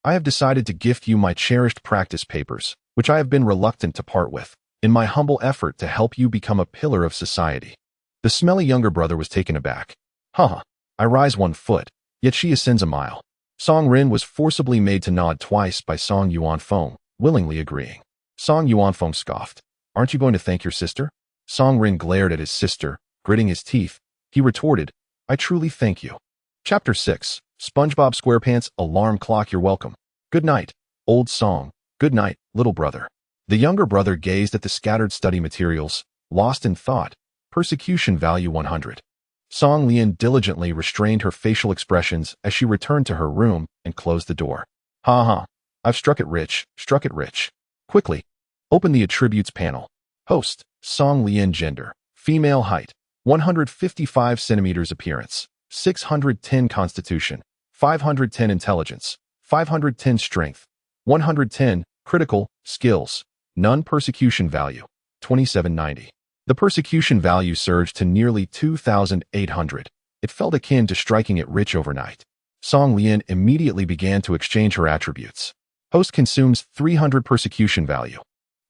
I have decided to gift you my cherished practice papers, which I have been reluctant to part with, in my humble effort to help you become a pillar of society." The smelly younger brother was taken aback. I rise 1 foot, yet she ascends a mile." Song Ren was forcibly made to nod twice by Song Yuanfeng, willingly agreeing. Song Yuanfeng scoffed. "Aren't you going to thank your sister?" Song Ren glared at his sister, gritting his teeth. He retorted, "I truly thank you." Chapter 6. SpongeBob SquarePants Alarm Clock. You're welcome. Good night, Old Song. Good night, little brother. The younger brother gazed at the scattered study materials, lost in thought. Persecution value 100. Song Lian diligently restrained her facial expressions as she returned to her room and closed the door. I've struck it rich, struck it rich. Quickly, open the attributes panel. Host, Song Lian. Gender, female. Height, 155 centimeters. Appearance, 610 constitution, 510 intelligence, 510 strength, 110 critical skills. None. Persecution value, 2790. The persecution value surged to nearly 2,800. It felt akin to striking it rich overnight. Song Lian immediately began to exchange her attributes. Host consumes 300 persecution value.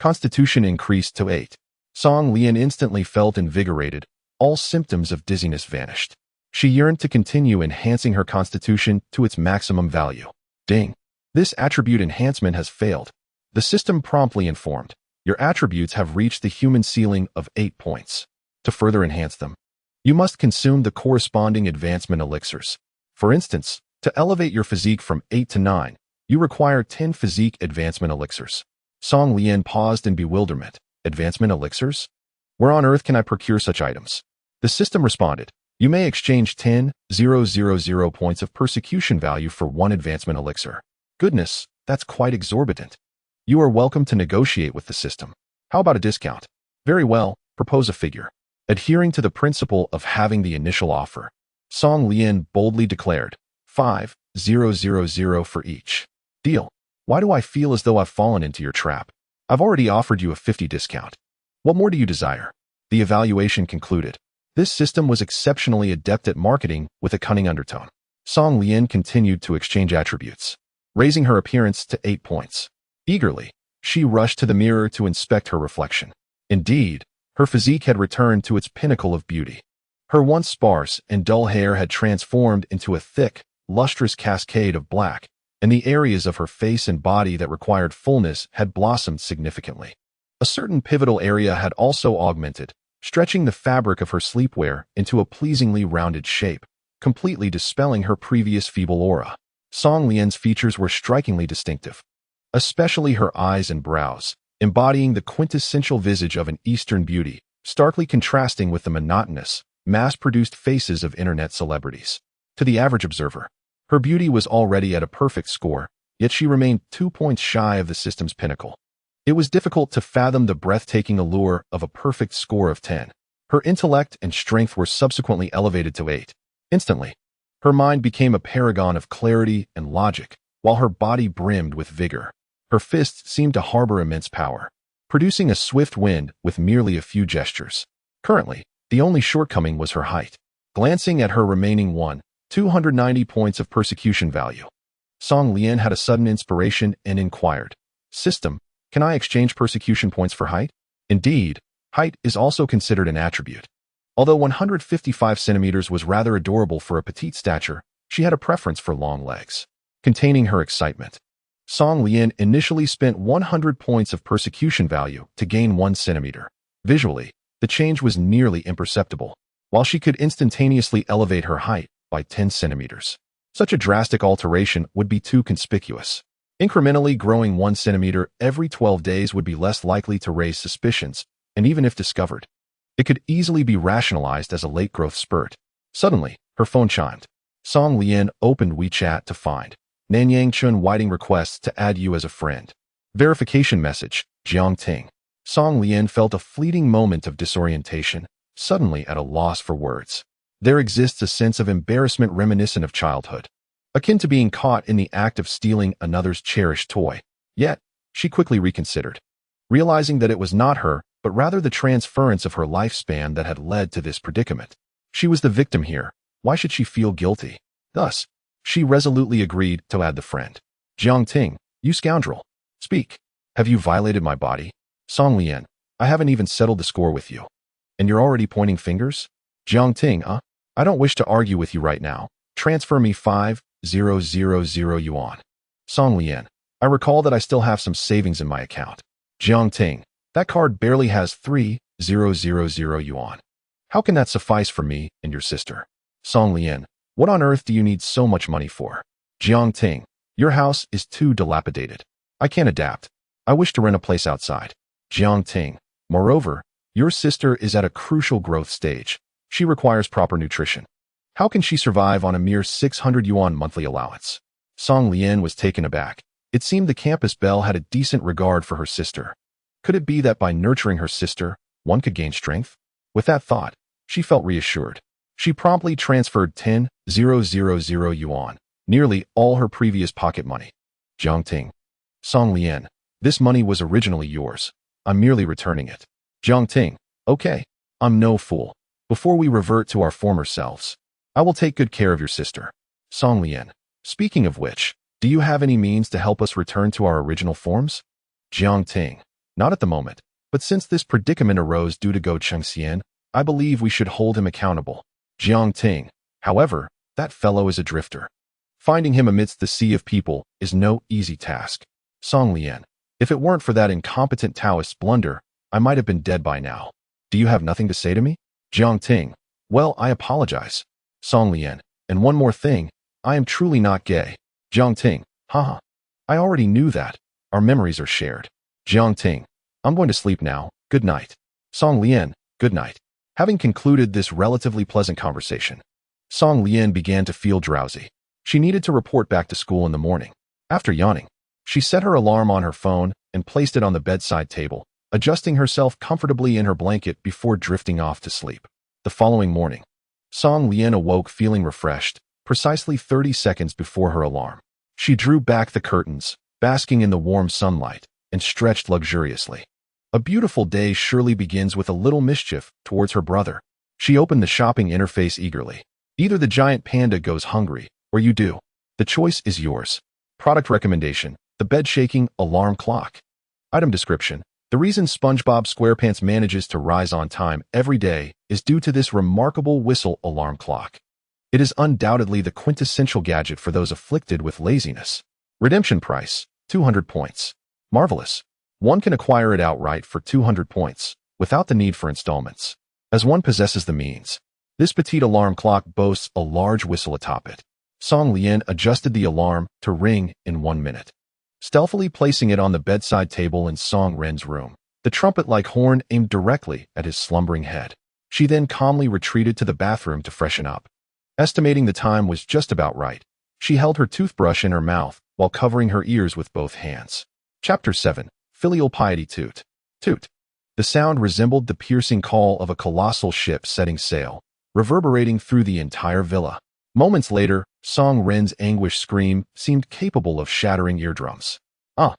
Constitution increased to 8. Song Lian instantly felt invigorated. All symptoms of dizziness vanished. She yearned to continue enhancing her constitution to its maximum value. Ding. This attribute enhancement has failed. The system promptly informed. Your attributes have reached the human ceiling of 8 points. To further enhance them, you must consume the corresponding advancement elixirs. For instance, to elevate your physique from 8 to 9, you require 10 physique advancement elixirs. Song Lian paused in bewilderment. Advancement elixirs? Where on earth can I procure such items? The system responded. You may exchange 10,000 points of persecution value for 1 advancement elixir. Goodness, that's quite exorbitant. You are welcome to negotiate with the system. How about a discount? Very well, propose a figure. Adhering to the principle of having the initial offer, Song Lian boldly declared, 5,000 for each. Deal. Why do I feel as though I've fallen into your trap? I've already offered you a 50 discount. What more do you desire? The evaluation concluded. This system was exceptionally adept at marketing with a cunning undertone. Song Lian continued to exchange attributes, raising her appearance to 8 points. Eagerly, she rushed to the mirror to inspect her reflection. Indeed, her physique had returned to its pinnacle of beauty. Her once sparse and dull hair had transformed into a thick, lustrous cascade of black, and the areas of her face and body that required fullness had blossomed significantly. A certain pivotal area had also augmented, stretching the fabric of her sleepwear into a pleasingly rounded shape, completely dispelling her previous feeble aura. Song Lian's features were strikingly distinctive, especially her eyes and brows, embodying the quintessential visage of an Eastern beauty, starkly contrasting with the monotonous, mass-produced faces of internet celebrities. To the average observer, her beauty was already at a perfect score, yet she remained 2 points shy of the system's pinnacle. It was difficult to fathom the breathtaking allure of a perfect score of 10. Her intellect and strength were subsequently elevated to 8. Instantly, her mind became a paragon of clarity and logic, while her body brimmed with vigor. Her fists seemed to harbor immense power, producing a swift wind with merely a few gestures. Currently, the only shortcoming was her height. Glancing at her remaining 290 points of persecution value, Song Lian had a sudden inspiration and inquired, System, can I exchange persecution points for height? Indeed, height is also considered an attribute. Although 155 centimeters was rather adorable for a petite stature, she had a preference for long legs. Containing her excitement, Song Lian initially spent 100 points of persecution value to gain 1 centimeter. Visually, the change was nearly imperceptible, while she could instantaneously elevate her height by 10 centimeters. Such a drastic alteration would be too conspicuous. Incrementally growing 1 centimeter every 12 days would be less likely to raise suspicions, and even if discovered, it could easily be rationalized as a late-growth spurt. Suddenly, her phone chimed. Song Lian opened WeChat to find Nanyang Chun Whiting requests to add you as a friend. Verification message, Jiang Ting. Song Lian felt a fleeting moment of disorientation, suddenly at a loss for words. There exists a sense of embarrassment reminiscent of childhood, akin to being caught in the act of stealing another's cherished toy. Yet, she quickly reconsidered, realizing that it was not her, but rather the transference of her lifespan that had led to this predicament. She was the victim here. Why should she feel guilty? Thus, she resolutely agreed to add the friend. Jiang Ting, you scoundrel. Speak. Have you violated my body? Song Lian, I haven't even settled the score with you. And you're already pointing fingers? Jiang Ting, I don't wish to argue with you right now. Transfer me 5,000 yuan. Song Lian, I recall that I still have some savings in my account. Jiang Ting, that card barely has 3,000 yuan. How can that suffice for me and your sister? Song Lian, what on earth do you need so much money for? Jiang Ting, your house is too dilapidated. I can't adapt. I wish to rent a place outside. Jiang Ting, moreover, your sister is at a crucial growth stage. She requires proper nutrition. How can she survive on a mere 600 yuan monthly allowance? Song Lian was taken aback. It seemed the campus Belle had a decent regard for her sister. Could it be that by nurturing her sister, one could gain strength? With that thought, she felt reassured. She promptly transferred 10,000 yuan, nearly all her previous pocket money. Jiang Ting, Song Lian, this money was originally yours. I'm merely returning it. Jiang Ting, okay, I'm no fool. Before we revert to our former selves, I will take good care of your sister. Song Lian. Speaking of which, do you have any means to help us return to our original forms? Jiang Ting. Not at the moment, but since this predicament arose due to Go Chengxian, I believe we should hold him accountable. Jiang Ting. However, that fellow is a drifter. Finding him amidst the sea of people is no easy task. Song Lian. If it weren't for that incompetent Taoist's blunder, I might have been dead by now. Do you have nothing to say to me? Jiang Ting. Well, I apologize. Song Lian. And one more thing, I am truly not gay. Jiang Ting. Haha. I already knew that. Our memories are shared. Jiang Ting. I'm going to sleep now. Good night. Song Lian. Good night. Having concluded this relatively pleasant conversation, Song Lian began to feel drowsy. She needed to report back to school in the morning. After yawning, she set her alarm on her phone and placed it on the bedside table, adjusting herself comfortably in her blanket before drifting off to sleep. The following morning, Song Lian awoke feeling refreshed, precisely 30 seconds before her alarm. She drew back the curtains, basking in the warm sunlight, and stretched luxuriously. A beautiful day surely begins with a little mischief towards her brother. She opened the shopping interface eagerly. Either the giant panda goes hungry, or you do. The choice is yours. Product recommendation: the bed-shaking alarm clock. Item description: the reason SpongeBob SquarePants manages to rise on time every day is due to this remarkable whistle alarm clock. It is undoubtedly the quintessential gadget for those afflicted with laziness. Redemption price: 200 points. Marvelous. One can acquire it outright for 200 points, without the need for installments, as one possesses the means. This petite alarm clock boasts a large whistle atop it. Song Lian adjusted the alarm to ring in 1 minute. Stealthily placing it on the bedside table in Song Ren's room, the trumpet-like horn aimed directly at his slumbering head. She then calmly retreated to the bathroom to freshen up. Estimating the time was just about right, she held her toothbrush in her mouth while covering her ears with both hands. Chapter 7. Filial Piety. Toot. Toot. The sound resembled the piercing call of a colossal ship setting sail, reverberating through the entire villa. Moments later, Song Ren's anguished scream seemed capable of shattering eardrums. Ah!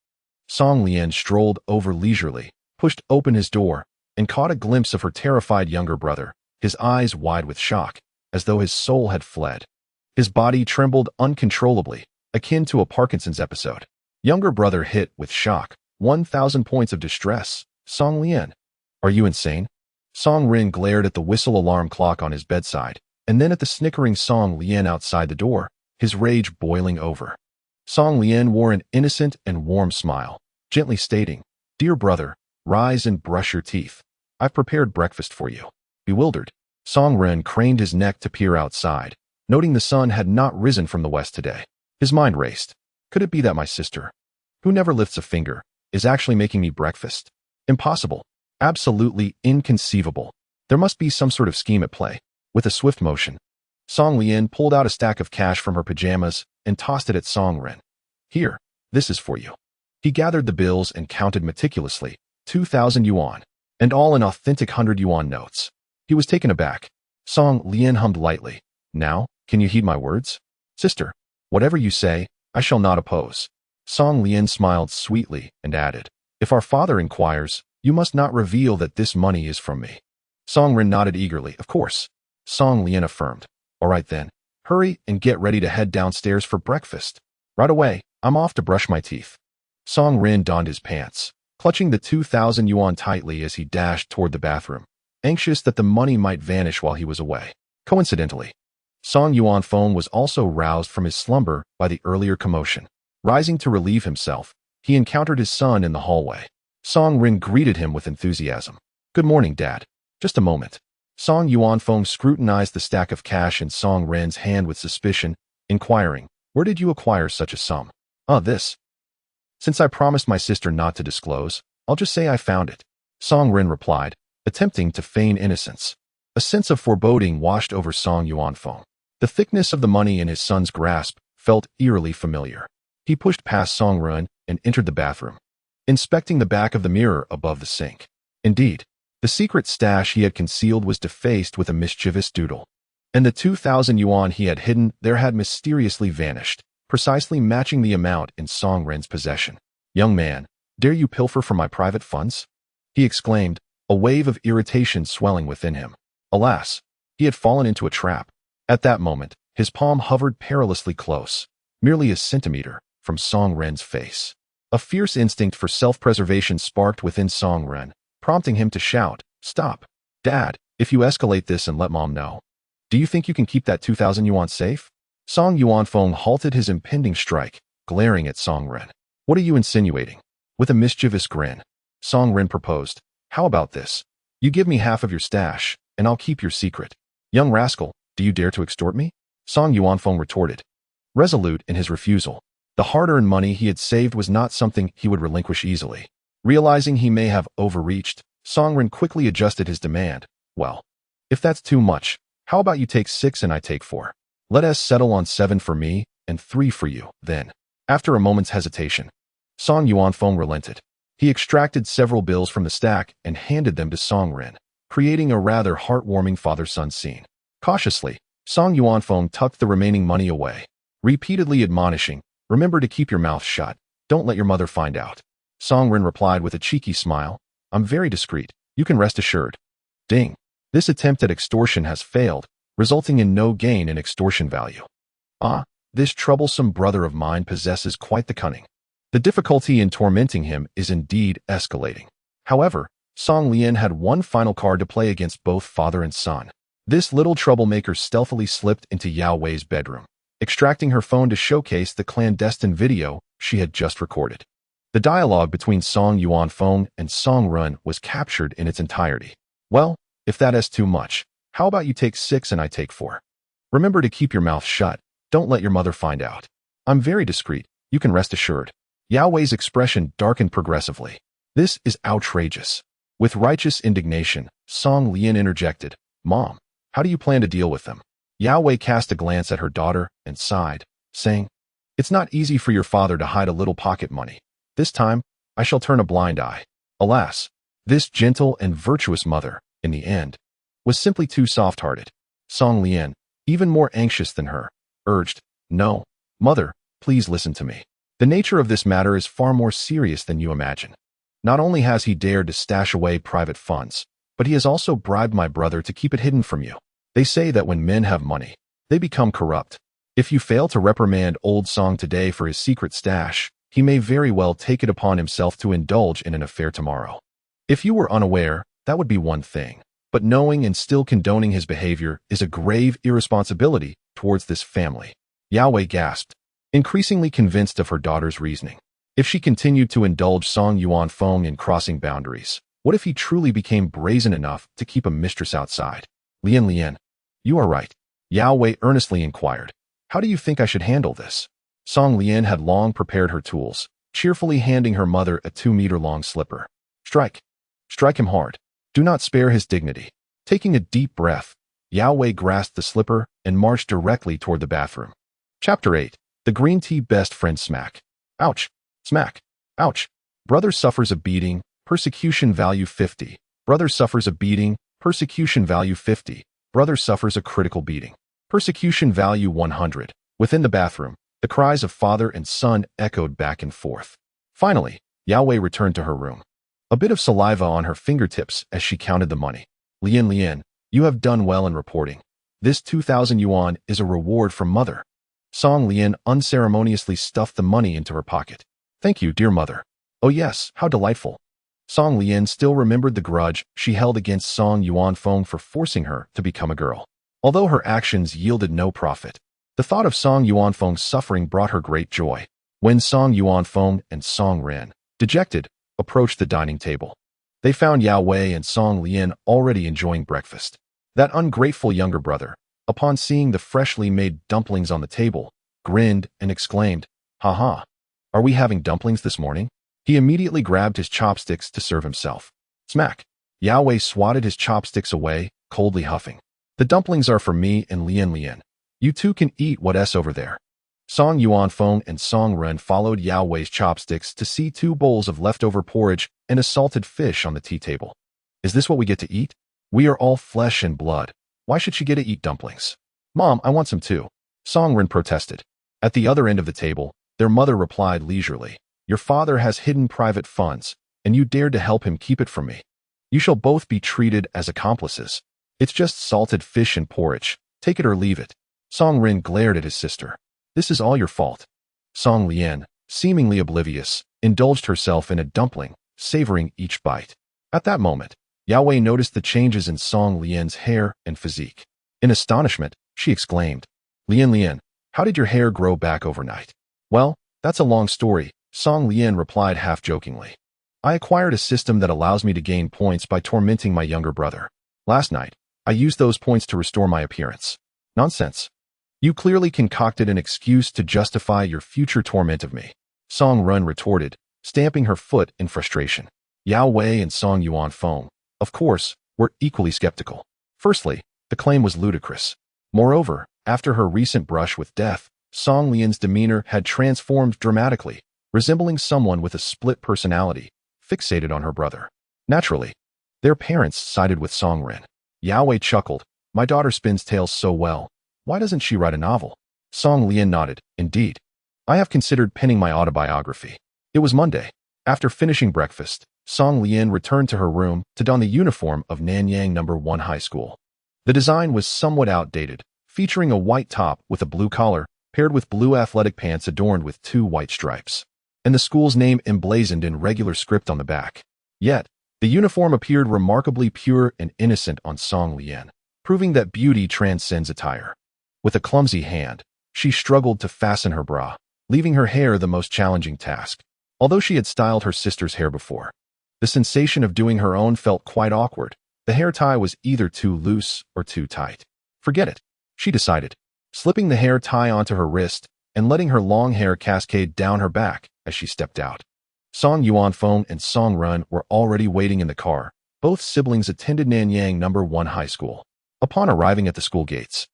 Song Lian strolled over leisurely, pushed open his door, and caught a glimpse of her terrified younger brother, his eyes wide with shock, as though his soul had fled. His body trembled uncontrollably, akin to a Parkinson's episode. Younger brother hit with shock. 1,000 points of distress. Song Lian. Are you insane? Song Ren glared at the whistle alarm clock on his bedside, and then at the snickering Song Lian outside the door, his rage boiling over. Song Lian wore an innocent and warm smile, gently stating, "Dear brother, rise and brush your teeth. I've prepared breakfast for you." Bewildered, Song Ren craned his neck to peer outside, noting the sun had not risen from the west today. His mind raced. Could it be that my sister, who never lifts a finger, is actually making me breakfast? Impossible. Absolutely inconceivable. There must be some sort of scheme at play. With a swift motion, Song Lian pulled out a stack of cash from her pajamas and tossed it at Song Ren. "Here, this is for you." He gathered the bills and counted meticulously, 2,000 yuan, and all in authentic 100 yuan notes. He was taken aback. Song Lian hummed lightly. "Now, can you heed my words? Sister, whatever you say, I shall not oppose." Song Lian smiled sweetly and added, "If our father inquires, you must not reveal that this money is from me." Song Ren nodded eagerly. "Of course." Song Lian affirmed. "All right then, hurry and get ready to head downstairs for breakfast." "Right away, I'm off to brush my teeth." Song Ren donned his pants, clutching the 2,000 yuan tightly as he dashed toward the bathroom, anxious that the money might vanish while he was away. Coincidentally, Song Yuanfeng was also roused from his slumber by the earlier commotion. Rising to relieve himself, he encountered his son in the hallway. Song Ren greeted him with enthusiasm. "Good morning, Dad." "Just a moment." Song Yuanfeng scrutinized the stack of cash in Song Ren's hand with suspicion, inquiring, "Where did you acquire such a sum?" This. Since I promised my sister not to disclose, I'll just say I found it," Song Ren replied, attempting to feign innocence. A sense of foreboding washed over Song Yuanfeng. The thickness of the money in his son's grasp felt eerily familiar. He pushed past Song Ren and entered the bathroom, inspecting the back of the mirror above the sink. Indeed, the secret stash he had concealed was defaced with a mischievous doodle, and the 2,000 yuan he had hidden there had mysteriously vanished, precisely matching the amount in Song Ren's possession. "Young man, dare you pilfer from my private funds?" he exclaimed, a wave of irritation swelling within him. Alas, he had fallen into a trap. At that moment, his palm hovered perilously close, merely a centimeter, from Song Ren's face. A fierce instinct for self-preservation sparked within Song Ren, prompting him to shout, "Stop! Dad, if you escalate this and let Mom know. Do you think you can keep that 2,000 yuan safe?" Song Yuanfeng halted his impending strike, glaring at Song Ren. "What are you insinuating?" With a mischievous grin, Song Ren proposed, "How about this? You give me half of your stash, and I'll keep your secret." "Young rascal, do you dare to extort me?" Song Yuanfeng retorted, resolute in his refusal. The hard-earned money he had saved was not something he would relinquish easily. Realizing he may have overreached, Song Ren quickly adjusted his demand. "Well, if that's too much, how about you take 6 and I take 4? Let us settle on 7 for me and 3 for you, then." After a moment's hesitation, Song Yuanfeng relented. He extracted several bills from the stack and handed them to Song Ren, creating a rather heartwarming father-son scene. Cautiously, Song Yuanfeng tucked the remaining money away, repeatedly admonishing, "Remember to keep your mouth shut. Don't let your mother find out." Song Ren replied with a cheeky smile, "I'm very discreet. You can rest assured." Ding. This attempt at extortion has failed, resulting in no gain in extortion value. This troublesome brother of mine possesses quite the cunning. The difficulty in tormenting him is indeed escalating. However, Song Lian had one final card to play against both father and son. This little troublemaker stealthily slipped into Yao Wei's bedroom, extracting her phone to showcase the clandestine video she had just recorded. The dialogue between Song Yuanfeng and Song Ren was captured in its entirety. "Well, if that is too much, how about you take 6 and I take 4? Remember to keep your mouth shut. Don't let your mother find out. I'm very discreet. You can rest assured." Yao Wei's expression darkened progressively. "This is outrageous." With righteous indignation, Song Lian interjected, "Mom, how do you plan to deal with them?" Yao Wei cast a glance at her daughter and sighed, saying, "It's not easy for your father to hide a little pocket money. This time, I shall turn a blind eye." Alas, this gentle and virtuous mother, in the end, was simply too soft-hearted. Song Lian, even more anxious than her, urged, "No, mother, please listen to me. The nature of this matter is far more serious than you imagine. Not only has he dared to stash away private funds, but he has also bribed my brother to keep it hidden from you. They say that when men have money, they become corrupt. If you fail to reprimand old Song today for his secret stash, he may very well take it upon himself to indulge in an affair tomorrow. If you were unaware, that would be one thing, but knowing and still condoning his behavior is a grave irresponsibility towards this family." Yao Wei gasped, increasingly convinced of her daughter's reasoning. If she continued to indulge Song Yuanfeng in crossing boundaries, what if he truly became brazen enough to keep a mistress outside? Lian, you are right." Yao Wei earnestly inquired, "How do you think I should handle this?" Song Lian had long prepared her tools, cheerfully handing her mother a 2-meter-long slipper. "Strike. Strike him hard. Do not spare his dignity." Taking a deep breath, Yao Wei grasped the slipper and marched directly toward the bathroom. Chapter 8. The Green Tea Best Friend Smack. Ouch. Smack. Ouch. Brother suffers a beating, persecution value 50. Brother suffers a beating, persecution value 50. Brother suffers a critical beating. Persecution value 100. Within the bathroom, the cries of father and son echoed back and forth. Finally, Yao Wei returned to her room, a bit of saliva on her fingertips as she counted the money. Lian, you have done well in reporting. This 2,000 yuan is a reward from mother." Song Lian unceremoniously stuffed the money into her pocket. "Thank you, dear mother." "Oh yes, how delightful." Song Lian still remembered the grudge she held against Song Yuanfeng for forcing her to become a girl. Although her actions yielded no profit, the thought of Song Yuanfeng's suffering brought her great joy. When Song Yuanfeng and Song Ren, dejected, approached the dining table, they found Yao Wei and Song Lian already enjoying breakfast. That ungrateful younger brother, upon seeing the freshly made dumplings on the table, grinned and exclaimed, "Ha! Are we having dumplings this morning?" He immediately grabbed his chopsticks to serve himself. Smack! Yao Wei swatted his chopsticks away, coldly huffing. "The dumplings are for me and Lian. You two can eat what's over there." Song Yuanfeng and Song Ren followed Yao Wei's chopsticks to see 2 bowls of leftover porridge and a salted fish on the tea table. "Is this what we get to eat? We are all flesh and blood. Why should she get to eat dumplings?" "Mom, I want some too," Song Ren protested. At the other end of the table, their mother replied leisurely, "Your father has hidden private funds, and you dared to help him keep it from me. You shall both be treated as accomplices. It's just salted fish and porridge. Take it or leave it. Song Rin glared at his sister. This is all your fault. Song Lian, seemingly oblivious, indulged herself in a dumpling, savoring each bite. At that moment, Yao Wei noticed the changes in Song Lian's hair and physique. In astonishment, she exclaimed, Lian, how did your hair grow back overnight? Well, that's a long story, Song Lian replied half-jokingly. I acquired a system that allows me to gain points by tormenting my younger brother. Last night, I used those points to restore my appearance. Nonsense. You clearly concocted an excuse to justify your future torment of me. Song Run retorted, stamping her foot in frustration. Yao Wei and Song Yuan Feng, of course, were equally skeptical. Firstly, the claim was ludicrous. Moreover, after her recent brush with death, Song Lian's demeanor had transformed dramatically, resembling someone with a split personality, fixated on her brother. Naturally, their parents sided with Song Rin. Yao Wei chuckled, my daughter spins tales so well. Why doesn't she write a novel? Song Lian nodded, indeed. I have considered penning my autobiography. It was Monday. After finishing breakfast, Song Lian returned to her room to don the uniform of Nanyang No. 1 High School. The design was somewhat outdated, featuring a white top with a blue collar, paired with blue athletic pants adorned with 2 white stripes, and the school's name emblazoned in regular script on the back. Yet, the uniform appeared remarkably pure and innocent on Song Lian, proving that beauty transcends attire. With a clumsy hand, she struggled to fasten her bra, leaving her hair the most challenging task. Although she had styled her sister's hair before, the sensation of doing her own felt quite awkward. The hair tie was either too loose or too tight. Forget it, she decided, slipping the hair tie onto her wrist and letting her long hair cascade down her back as she stepped out. Song Yuan Feng and Song Run were already waiting in the car. Both siblings attended Nanyang No. 1 High School. Upon arriving at the school gates,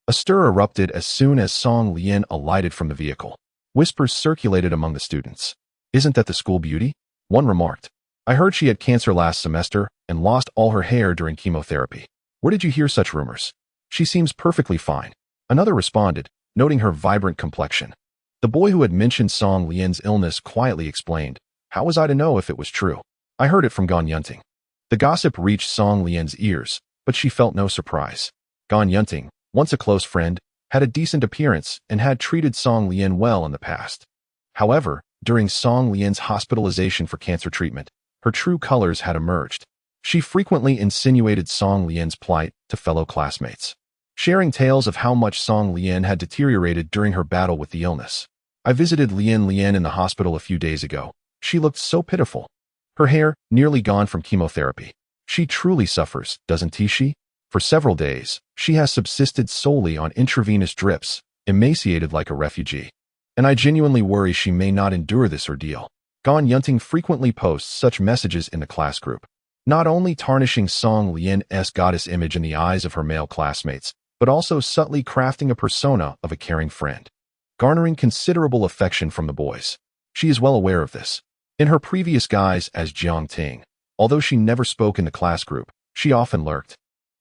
a stir erupted as soon as Song Lian alighted from the vehicle. Whispers circulated among the students. Isn't that the school beauty? One remarked. I heard she had cancer last semester and lost all her hair during chemotherapy. Where did you hear such rumors? She seems perfectly fine. Another responded, noting her vibrant complexion. The boy who had mentioned Song Lian's illness quietly explained, how was I to know if it was true? I heard it from Gan Yunting. The gossip reached Song Lian's ears, but she felt no surprise. Gan Yunting, once a close friend, had a decent appearance and had treated Song Lian well in the past. However, during Song Lian's hospitalization for cancer treatment, her true colors had emerged. She frequently insinuated Song Lian's plight to fellow classmates, sharing tales of how much Song Lian had deteriorated during her battle with the illness. I visited Lian in the hospital a few days ago. She looked so pitiful. Her hair nearly gone from chemotherapy. She truly suffers, doesn't she? For several days, she has subsisted solely on intravenous drips, emaciated like a refugee. And I genuinely worry she may not endure this ordeal. Gan Yunting frequently posts such messages in the class group, not only tarnishing Song Lian's goddess image in the eyes of her male classmates, but also subtly crafting a persona of a caring friend, garnering considerable affection from the boys. She is well aware of this. In her previous guise as Jiang Ting, although she never spoke in the class group, she often lurked,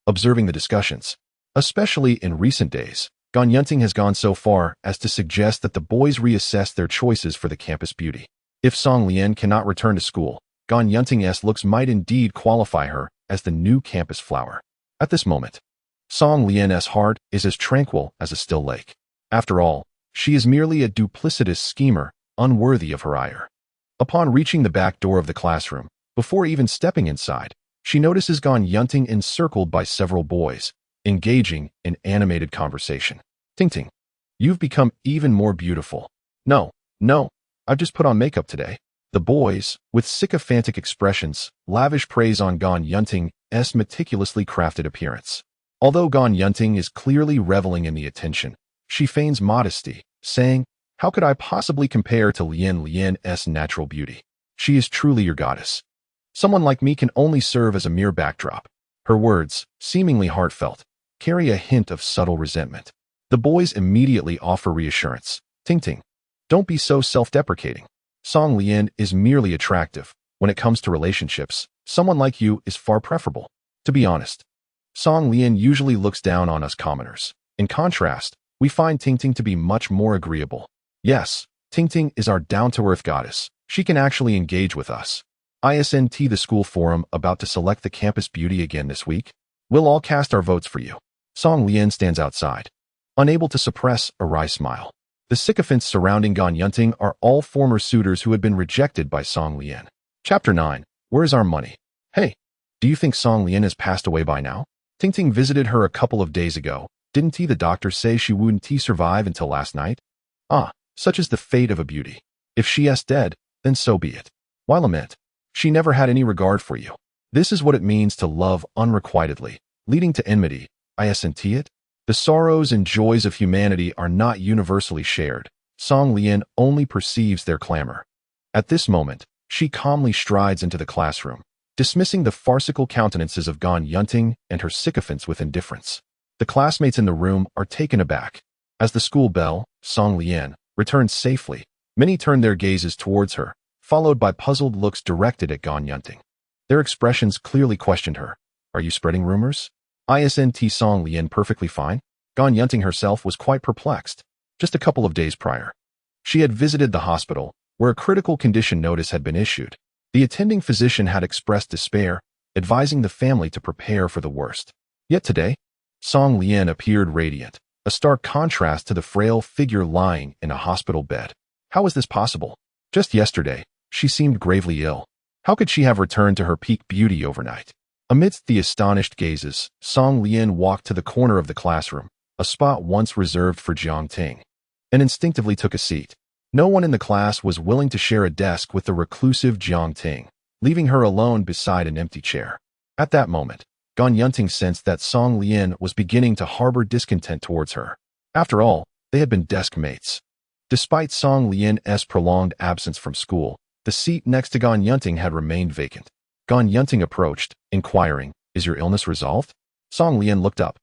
observing the discussions. Especially in recent days, Gan Yunting has gone so far as to suggest that the boys reassess their choices for the campus beauty. If Song Lian cannot return to school, Gan Yunting's looks might indeed qualify her as the new campus flower. At this moment, Song Lian's heart is as tranquil as a still lake. After all, she is merely a duplicitous schemer, unworthy of her ire. Upon reaching the back door of the classroom, before even stepping inside, she notices Gan Yunting encircled by several boys, engaging in animated conversation. Ting, you've become even more beautiful. No, I've just put on makeup today. The boys, with sycophantic expressions, lavish praise on Gan Yunting's meticulously crafted appearance. Although Gan Yunting is clearly reveling in the attention, she feigns modesty, saying, how could I possibly compare to Lian's natural beauty? She is truly your goddess. Someone like me can only serve as a mere backdrop. Her words, seemingly heartfelt, carry a hint of subtle resentment. The boys immediately offer reassurance. Ting, don't be so self-deprecating. Song Lian is merely attractive. When it comes to relationships, someone like you is far preferable. To be honest, Song Lian usually looks down on us commoners. In contrast, we find Ting to be much more agreeable. Yes, Ting is our down-to-earth goddess. She can actually engage with us. Isn't the school forum about to select the campus beauty again this week? We'll all cast our votes for you. Song Lian stands outside, unable to suppress a wry smile. The sycophants surrounding Gan Yunting are all former suitors who had been rejected by Song Lian. Chapter 9. Where is our money? Hey, do you think Song Lian has passed away by now? Ting Ting visited her a couple of days ago. Didn't the doctor say she wouldn't survive until last night? Ah, such is the fate of a beauty. If she is dead, then so be it. Why lament? She never had any regard for you. This is what it means to love unrequitedly, leading to enmity. Isn't it? The sorrows and joys of humanity are not universally shared. Song Lian only perceives their clamor. At this moment, she calmly strides into the classroom, dismissing the farcical countenances of Gan Yunting and her sycophants with indifference. The classmates in the room are taken aback. As the school bell, Song Lian, returns safely, many turn their gazes towards her, followed by puzzled looks directed at Gan Yunting. Their expressions clearly questioned her. Are you spreading rumors? Isn't Song Lian perfectly fine? Gan Yunting herself was quite perplexed. Just a couple of days prior, she had visited the hospital, where a critical condition notice had been issued. The attending physician had expressed despair, advising the family to prepare for the worst. Yet today, Song Lian appeared radiant, a stark contrast to the frail figure lying in a hospital bed. How was this possible? Just yesterday, she seemed gravely ill. How could she have returned to her peak beauty overnight? Amidst the astonished gazes, Song Lian walked to the corner of the classroom, a spot once reserved for Jiang Ting, and instinctively took a seat. No one in the class was willing to share a desk with the reclusive Jiang Ting, leaving her alone beside an empty chair. At that moment, Gan Yunting sensed that Song Lian was beginning to harbor discontent towards her. After all, they had been desk mates. Despite Song Lian's prolonged absence from school, the seat next to Gan Yunting had remained vacant. Gan Yunting approached, inquiring, "Is your illness resolved?" Song Lian looked up,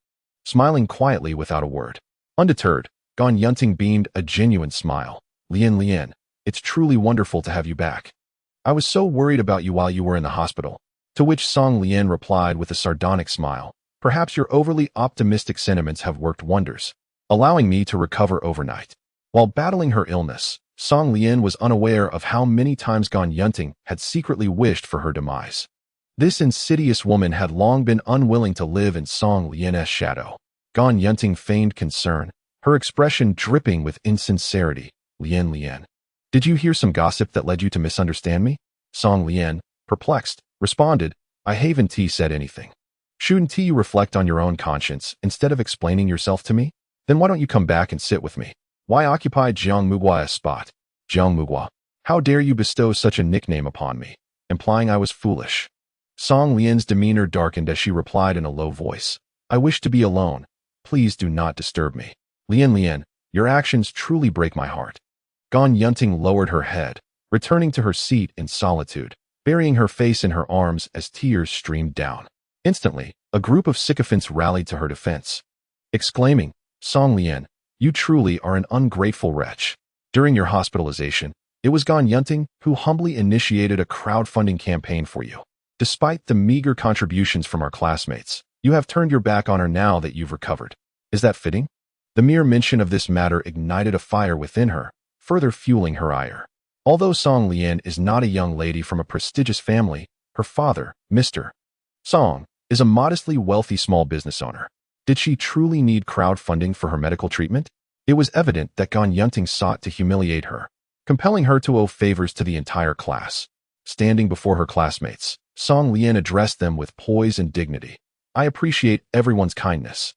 smiling quietly without a word. Undeterred, Gan Yunting beamed a genuine smile. Lian, it's truly wonderful to have you back. I was so worried about you while you were in the hospital." To which Song Lian replied with a sardonic smile, "Perhaps your overly optimistic sentiments have worked wonders, allowing me to recover overnight." While battling her illness, Song Lian was unaware of how many times Gan Yunting had secretly wished for her demise. This insidious woman had long been unwilling to live in Song Lian's shadow. Gan Yunting feigned concern, her expression dripping with insincerity. Lian, did you hear some gossip that led you to misunderstand me?" Song Lian, perplexed, responded, "I haven't said anything." "Shouldn't you reflect on your own conscience instead of explaining yourself to me? Then why don't you come back and sit with me? Why occupy Jiang Mugua's spot?" "Jiang Mugua, how dare you bestow such a nickname upon me, implying I was foolish?" Song Lian's demeanor darkened as she replied in a low voice, "I wish to be alone. Please do not disturb me." Lian, your actions truly break my heart." Gan Yunting lowered her head, returning to her seat in solitude, burying her face in her arms as tears streamed down. Instantly, a group of sycophants rallied to her defense, exclaiming, "Song Lian, you truly are an ungrateful wretch. During your hospitalization, it was Gan Yunting who humbly initiated a crowdfunding campaign for you. Despite the meager contributions from our classmates, you have turned your back on her now that you've recovered. Is that fitting?" The mere mention of this matter ignited a fire within her, further fueling her ire. Although Song Lian is not a young lady from a prestigious family, her father, Mr. Song, is a modestly wealthy small business owner. Did she truly need crowdfunding for her medical treatment? It was evident that Gan Yunting sought to humiliate her, compelling her to owe favors to the entire class. Standing before her classmates, Song Lian addressed them with poise and dignity. "I appreciate everyone's kindness,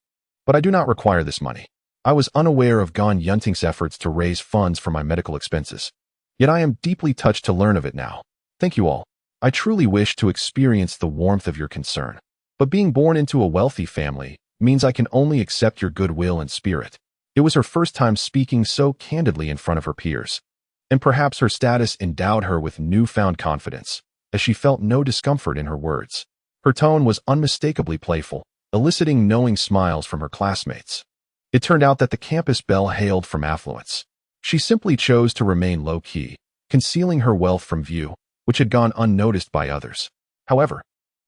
but I do not require this money. I was unaware of Gan Yunting's efforts to raise funds for my medical expenses. Yet I am deeply touched to learn of it now. Thank you all. I truly wish to experience the warmth of your concern. But being born into a wealthy family means I can only accept your goodwill and spirit." It was her first time speaking so candidly in front of her peers, and perhaps her status endowed her with newfound confidence, as she felt no discomfort in her words. Her tone was unmistakably playful, eliciting knowing smiles from her classmates. It turned out that the campus belle hailed from affluence. She simply chose to remain low-key, concealing her wealth from view, which had gone unnoticed by others. However,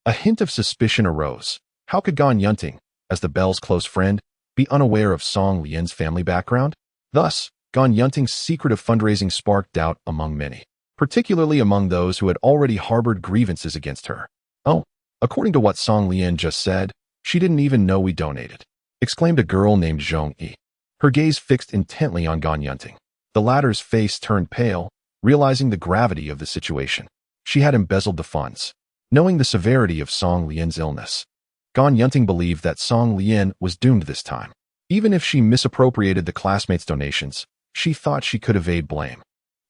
a hint of suspicion arose. How could Gan Yunting, as the belle's close friend, be unaware of Song Lian's family background? Thus, Gan Yunting's secretive fundraising sparked doubt among many, particularly among those who had already harbored grievances against her. "Oh, according to what Song Lian just said, she didn't even know we donated." exclaimed a girl named Zhong Yi, her gaze fixed intently on Gan Yunting. The latter's face turned pale, realizing the gravity of the situation. She had embezzled the funds. Knowing the severity of Song Lian's illness, Gan Yunting believed that Song Lian was doomed this time. Even if she misappropriated the classmates' donations, she thought she could evade blame,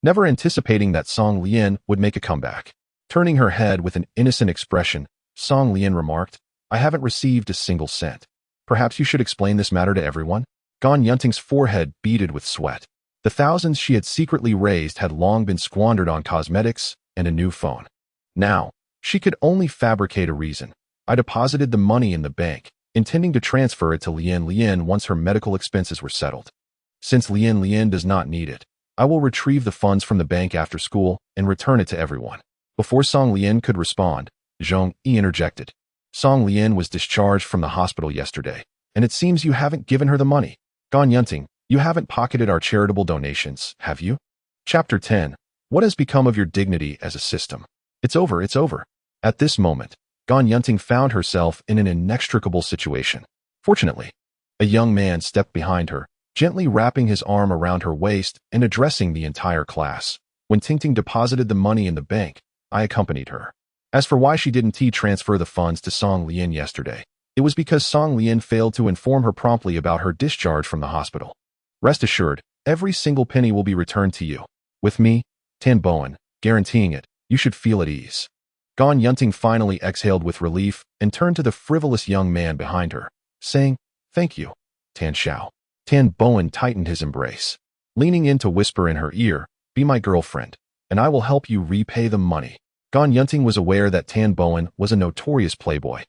never anticipating that Song Lian would make a comeback. Turning her head with an innocent expression, Song Lian remarked, "I haven't received a single cent. Perhaps you should explain this matter to everyone." Gan Yunting's forehead beaded with sweat. The thousands she had secretly raised had long been squandered on cosmetics and a new phone. Now, she could only fabricate a reason. "I deposited the money in the bank, intending to transfer it to Lian once her medical expenses were settled. Since Lian does not need it, I will retrieve the funds from the bank after school and return it to everyone." Before Song Lian could respond, Zhong Yi interjected. "Song Lian was discharged from the hospital yesterday, and it seems you haven't given her the money. Gan Yunting, you haven't pocketed our charitable donations, have you?" Chapter 10. What has become of your dignity as a system? It's over, it's over. At this moment, Gan Yunting found herself in an inextricable situation. Fortunately, a young man stepped behind her, gently wrapping his arm around her waist and addressing the entire class. When Tingting deposited the money in the bank, I accompanied her. As for why she didn't transfer the funds to Song Lian yesterday, it was because Song Lian failed to inform her promptly about her discharge from the hospital. Rest assured, every single penny will be returned to you. With me, Tan Bowen, guaranteeing it, you should feel at ease. Gan Yunting finally exhaled with relief and turned to the frivolous young man behind her, saying, "Thank you, Tan Xiao." Tan Bowen tightened his embrace, leaning in to whisper in her ear, "Be my girlfriend, and I will help you repay the money." Gan Yunting was aware that Tan Bowen was a notorious playboy.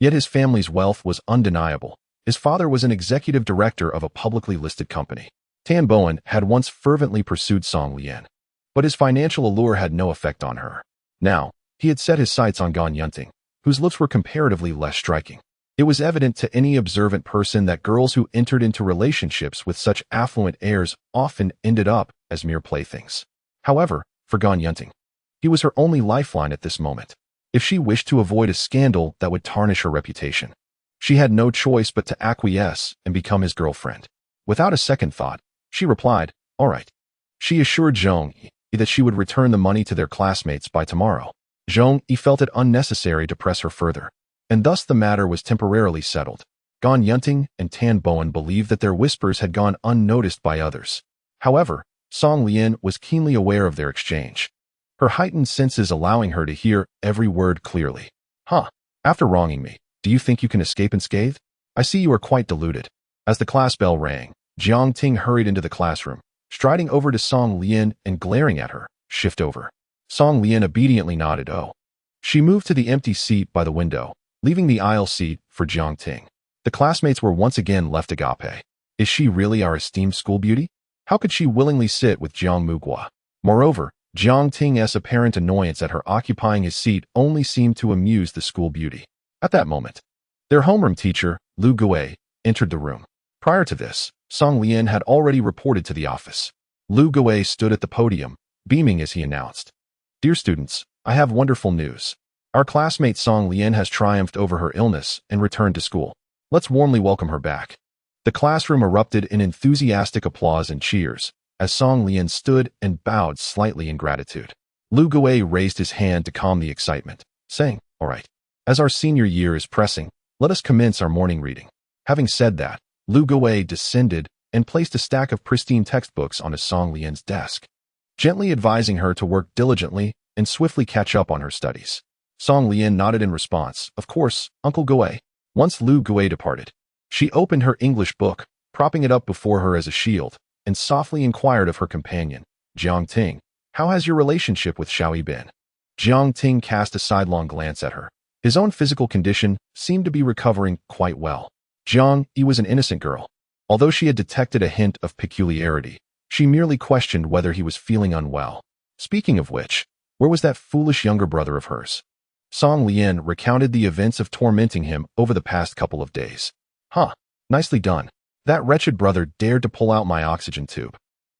Yet his family's wealth was undeniable. His father was an executive director of a publicly listed company. Tan Bowen had once fervently pursued Song Lian, but his financial allure had no effect on her. Now, he had set his sights on Gan Yunting, whose looks were comparatively less striking. It was evident to any observant person that girls who entered into relationships with such affluent heirs often ended up as mere playthings. However, for Gan Yunting, he was her only lifeline at this moment. If she wished to avoid a scandal that would tarnish her reputation, she had no choice but to acquiesce and become his girlfriend. Without a second thought, she replied, "All right." She assured Zhong Yi that she would return the money to their classmates by tomorrow. Zhong Yi felt it unnecessary to press her further, and thus the matter was temporarily settled. Gan Yunting and Tan Bowen believed that their whispers had gone unnoticed by others. However, Song Lian was keenly aware of their exchange, her heightened senses allowing her to hear every word clearly. "Huh, after wronging me, do you think you can escape unscathed? I see you are quite deluded." As the class bell rang, Jiang Ting hurried into the classroom, striding over to Song Lian and glaring at her. "Shift over." Song Lian obediently nodded. "Oh." She moved to the empty seat by the window, leaving the aisle seat for Jiang Ting. The classmates were once again left agape. Is she really our esteemed school beauty? How could she willingly sit with Jiang Mugua? Moreover, Jiang Ting's apparent annoyance at her occupying his seat only seemed to amuse the school beauty. At that moment, their homeroom teacher, Lu Gui, entered the room. Prior to this, Song Lian had already reported to the office. Lu Gui stood at the podium, beaming as he announced, "Dear students, I have wonderful news. Our classmate Song Lian has triumphed over her illness and returned to school. Let's warmly welcome her back." The classroom erupted in enthusiastic applause and cheers, as Song Lian stood and bowed slightly in gratitude. Lu Gui raised his hand to calm the excitement, saying, "All right, as our senior year is pressing, let us commence our morning reading." Having said that, Lu Gui descended and placed a stack of pristine textbooks on Song Lian's desk, gently advising her to work diligently and swiftly catch up on her studies. Song Lian nodded in response. "Of course, Uncle Gui." Once Lu Gui departed, she opened her English book, propping it up before her as a shield, and softly inquired of her companion, Jiang Ting, "How has your relationship with Xiaoyi been?" Jiang Ting cast a sidelong glance at her. His own physical condition seemed to be recovering quite well. Jiang Yi was an innocent girl. Although she had detected a hint of peculiarity, she merely questioned whether he was feeling unwell. Speaking of which, where was that foolish younger brother of hers? Song Lian recounted the events of tormenting him over the past couple of days. "Huh, nicely done. That wretched brother dared to pull out my oxygen tube.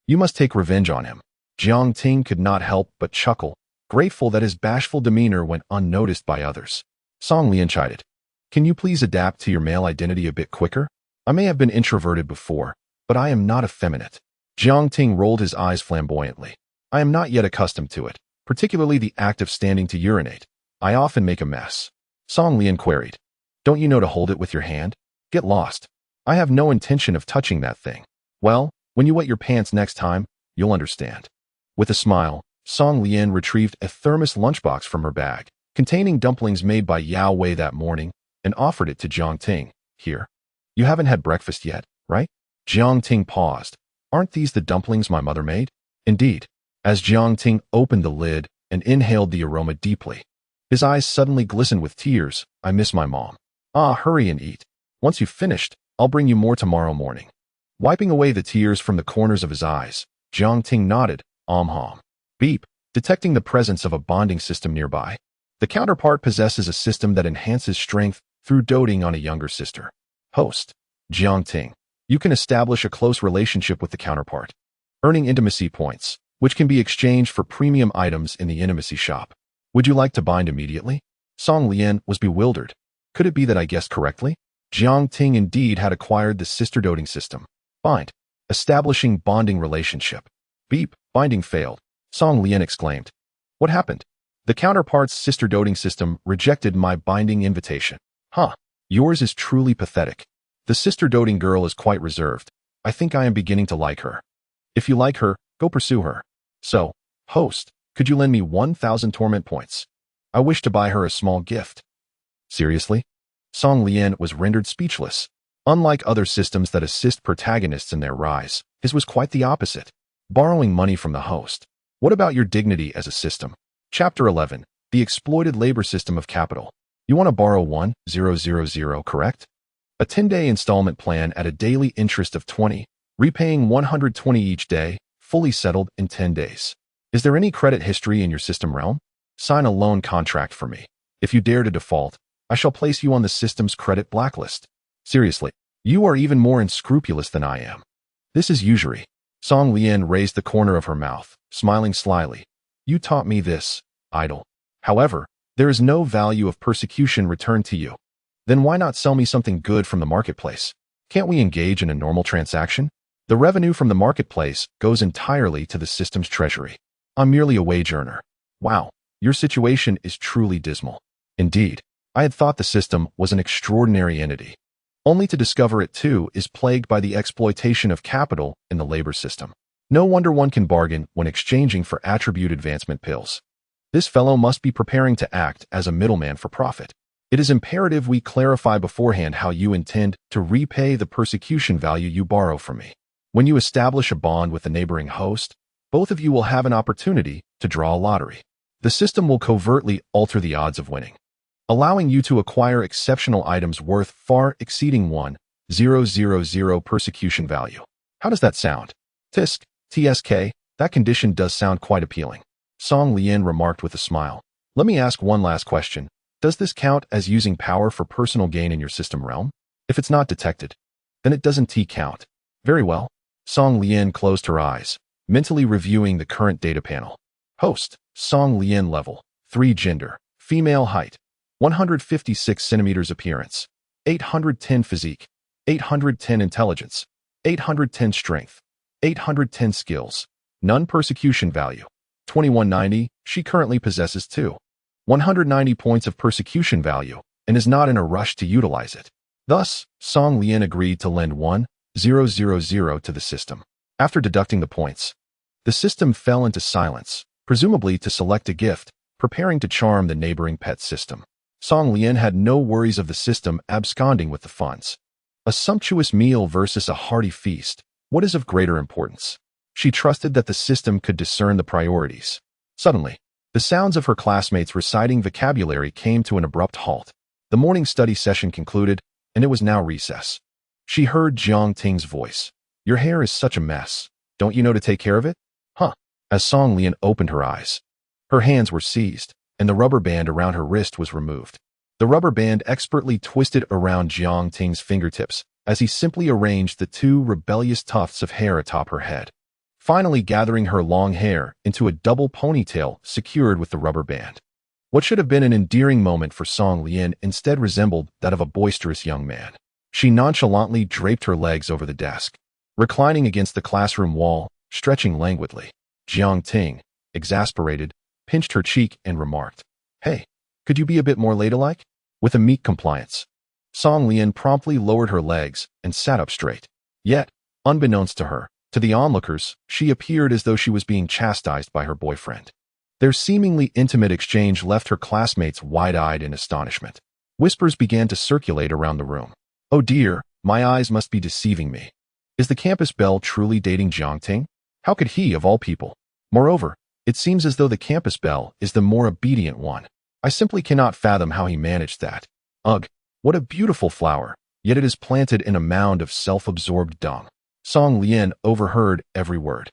You must take revenge on him." Jiang Ting could not help but chuckle, grateful that his bashful demeanor went unnoticed by others. Song Lian chided, "Can you please adapt to your male identity a bit quicker? I may have been introverted before, but I am not effeminate. Jiang Ting rolled his eyes flamboyantly. I am not yet accustomed to it, particularly the act of standing to urinate. I often make a mess. Song Lian queried. Don't you know to hold it with your hand? Get lost. I have no intention of touching that thing. Well, when you wet your pants next time, you'll understand. With a smile, Song Lian retrieved a thermos lunchbox from her bag, containing dumplings made by Yao Wei that morning, and offered it to Jiang Ting. Here. You haven't had breakfast yet, right? Jiang Ting paused. Aren't these the dumplings my mother made? Indeed. As Jiang Ting opened the lid and inhaled the aroma deeply, his eyes suddenly glistened with tears. I miss my mom. Ah, hurry and eat. Once you've finished, I'll bring you more tomorrow morning. Wiping away the tears from the corners of his eyes, Jiang Ting nodded. Hom. Beep. Detecting the presence of a bonding system nearby. The counterpart possesses a system that enhances strength through doting on a younger sister. Host. Jiang Ting. You can establish a close relationship with the counterpart, earning intimacy points, which can be exchanged for premium items in the intimacy shop. Would you like to bind immediately? Song Lian was bewildered. Could it be that I guessed correctly? Jiang Ting indeed had acquired the sister doting system. Bind. Establishing bonding relationship. Beep. Binding failed. Song Lian exclaimed. What happened? The counterpart's sister doting system rejected my binding invitation. Huh. Yours is truly pathetic. The sister doting girl is quite reserved. I think I am beginning to like her. If you like her, go pursue her. So, host, could you lend me 1,000 torment points? I wish to buy her a small gift. Seriously? Song Lian was rendered speechless. Unlike other systems that assist protagonists in their rise, his was quite the opposite. Borrowing money from the host. What about your dignity as a system? Chapter 11. The Exploited Labor System of Capital. You want to borrow 1,000, correct? A 10-day installment plan at a daily interest of 20, repaying 120 each day, fully settled in 10 days. Is there any credit history in your system realm? Sign a loan contract for me. If you dare to default, I shall place you on the system's credit blacklist. Seriously, you are even more unscrupulous than I am. This is usury. Song Lian raised the corner of her mouth, smiling slyly. You taught me this, idol. However, there is no value of persecution returned to you. Then why not sell me something good from the marketplace? Can't we engage in a normal transaction? The revenue from the marketplace goes entirely to the system's treasury. I'm merely a wage earner. Wow, your situation is truly dismal. Indeed, I had thought the system was an extraordinary entity, only to discover it too is plagued by the exploitation of capital in the labor system. No wonder one can bargain when exchanging for attribute advancement pills. This fellow must be preparing to act as a middleman for profit. It is imperative we clarify beforehand how you intend to repay the persecution value you borrow from me. When you establish a bond with the neighboring host, both of you will have an opportunity to draw a lottery. The system will covertly alter the odds of winning, allowing you to acquire exceptional items worth far exceeding 1,000 persecution value. How does that sound? TSK, that condition does sound quite appealing. Song Lian remarked with a smile. Let me ask one last question. Does this count as using power for personal gain in your system realm? If it's not detected, then it doesn't count. Very well. Song Lian closed her eyes, mentally reviewing the current data panel. Host, Song Lian level, 3 gender, female height, 156 centimeters appearance, 810 physique, 810 intelligence, 810 strength, 810 skills, none persecution value, 2190, she currently possesses 190 points of persecution value and is not in a rush to utilize it. Thus, Song Lian agreed to lend 1,000 to the system. After deducting the points, the system fell into silence, presumably to select a gift, preparing to charm the neighboring pet system. Song Lian had no worries of the system absconding with the funds. A sumptuous meal versus a hearty feast, what is of greater importance? She trusted that the system could discern the priorities. Suddenly, the sounds of her classmates reciting vocabulary came to an abrupt halt. The morning study session concluded, and it was now recess. She heard Jiang Ting's voice. Your hair is such a mess. Don't you know to take care of it? Huh. As Song Lian opened her eyes, her hands were seized, and the rubber band around her wrist was removed. The rubber band expertly twisted around Jiang Ting's fingertips as he simply arranged the 2 rebellious tufts of hair atop her head, finally gathering her long hair into a double ponytail secured with the rubber band. What should have been an endearing moment for Song Lian instead resembled that of a boisterous young man. She nonchalantly draped her legs over the desk, reclining against the classroom wall, stretching languidly. Jiang Ting, exasperated, pinched her cheek and remarked, "Hey, could you be a bit more ladylike?" With a meek compliance, Song Lian promptly lowered her legs and sat up straight. Yet, unbeknownst to her, to the onlookers, she appeared as though she was being chastised by her boyfriend. Their seemingly intimate exchange left her classmates wide-eyed in astonishment. Whispers began to circulate around the room. "Oh dear, my eyes must be deceiving me. Is the campus belle truly dating Jiang Ting? How could he, of all people? Moreover, it seems as though the campus belle is the more obedient one. I simply cannot fathom how he managed that. Ugh, what a beautiful flower, yet it is planted in a mound of self-absorbed dung." Song Lian overheard every word.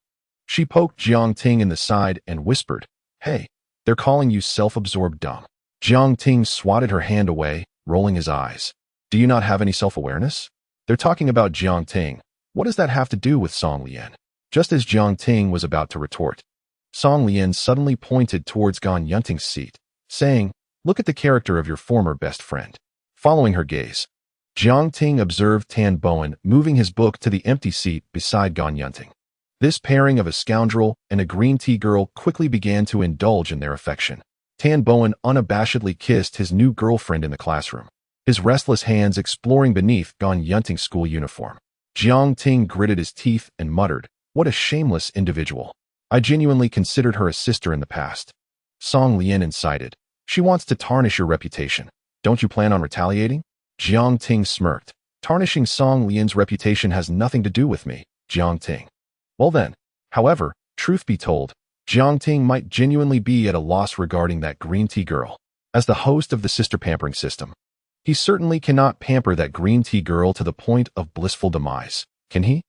She poked Jiang Ting in the side and whispered, "Hey, they're calling you self-absorbed dung." Jiang Ting swatted her hand away, rolling his eyes. "Do you not have any self-awareness? They're talking about Jiang Ting. What does that have to do with Song Lian?" Just as Jiang Ting was about to retort, Song Lian suddenly pointed towards Gan Yunting's seat, saying, "Look at the character of your former best friend." Following her gaze, Jiang Ting observed Tan Bowen moving his book to the empty seat beside Gan Yunting. This pairing of a scoundrel and a green tea girl quickly began to indulge in their affection. Tan Bowen unabashedly kissed his new girlfriend in the classroom, his restless hands exploring beneath Gan Yunting's school uniform. Jiang Ting gritted his teeth and muttered, "What a shameless individual. I genuinely considered her a sister in the past." Song Lian incited, "She wants to tarnish your reputation. Don't you plan on retaliating?" Jiang Ting smirked. "Tarnishing Song Lian's reputation has nothing to do with me, Jiang Ting." Well then, however, truth be told, Jiang Ting might genuinely be at a loss regarding that green tea girl. As the host of the sister pampering system, he certainly cannot pamper that green tea girl to the point of blissful demise, can he?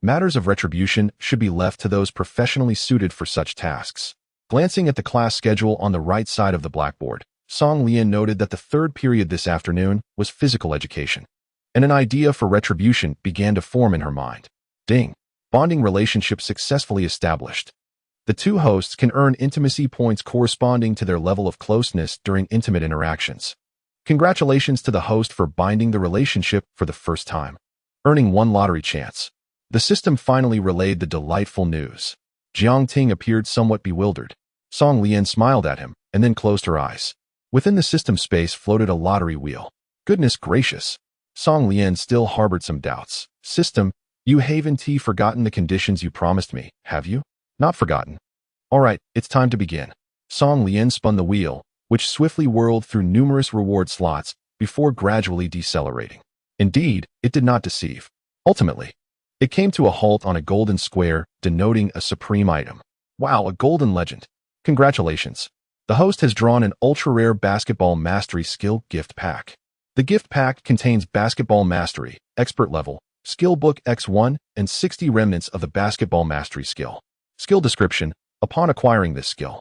Matters of retribution should be left to those professionally suited for such tasks. Glancing at the class schedule on the right side of the blackboard, Song Lian noted that the third period this afternoon was physical education, and an idea for retribution began to form in her mind. Ding! Bonding relationship successfully established. The two hosts can earn intimacy points corresponding to their level of closeness during intimate interactions. Congratulations to the host for binding the relationship for the first time. Earning one lottery chance. The system finally relayed the delightful news. Jiang Ting appeared somewhat bewildered. Song Lian smiled at him and then closed her eyes. Within the system space floated a lottery wheel. Goodness gracious! Song Lian still harbored some doubts. "System, you haven't forgotten the conditions you promised me, have you?" "Not forgotten." "All right, it's time to begin." Song Lian spun the wheel, which swiftly whirled through numerous reward slots before gradually decelerating. Indeed, it did not deceive. Ultimately, it came to a halt on a golden square denoting a supreme item. Wow, a golden legend. Congratulations. The host has drawn an ultra-rare basketball mastery skill gift pack. The gift pack contains basketball mastery, expert level, skill book X1, and 60 remnants of the basketball mastery skill. Skill description: upon acquiring this skill,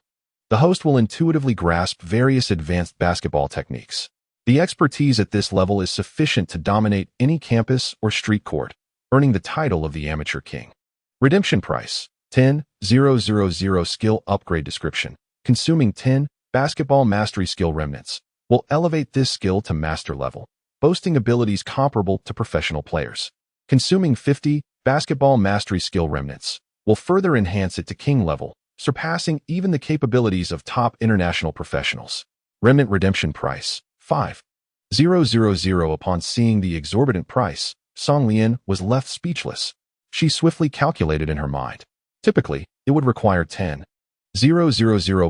the host will intuitively grasp various advanced basketball techniques. The expertise at this level is sufficient to dominate any campus or street court, earning the title of the amateur king. Redemption price: 10,000 skill upgrade description. Consuming 10 basketball mastery skill remnants will elevate this skill to master level, boasting abilities comparable to professional players. Consuming 50 basketball mastery skill remnants will further enhance it to king level, surpassing even the capabilities of top international professionals. Remnant redemption price: 5,000. Upon seeing the exorbitant price, Song Lian was left speechless. She swiftly calculated in her mind. Typically, it would require 10,000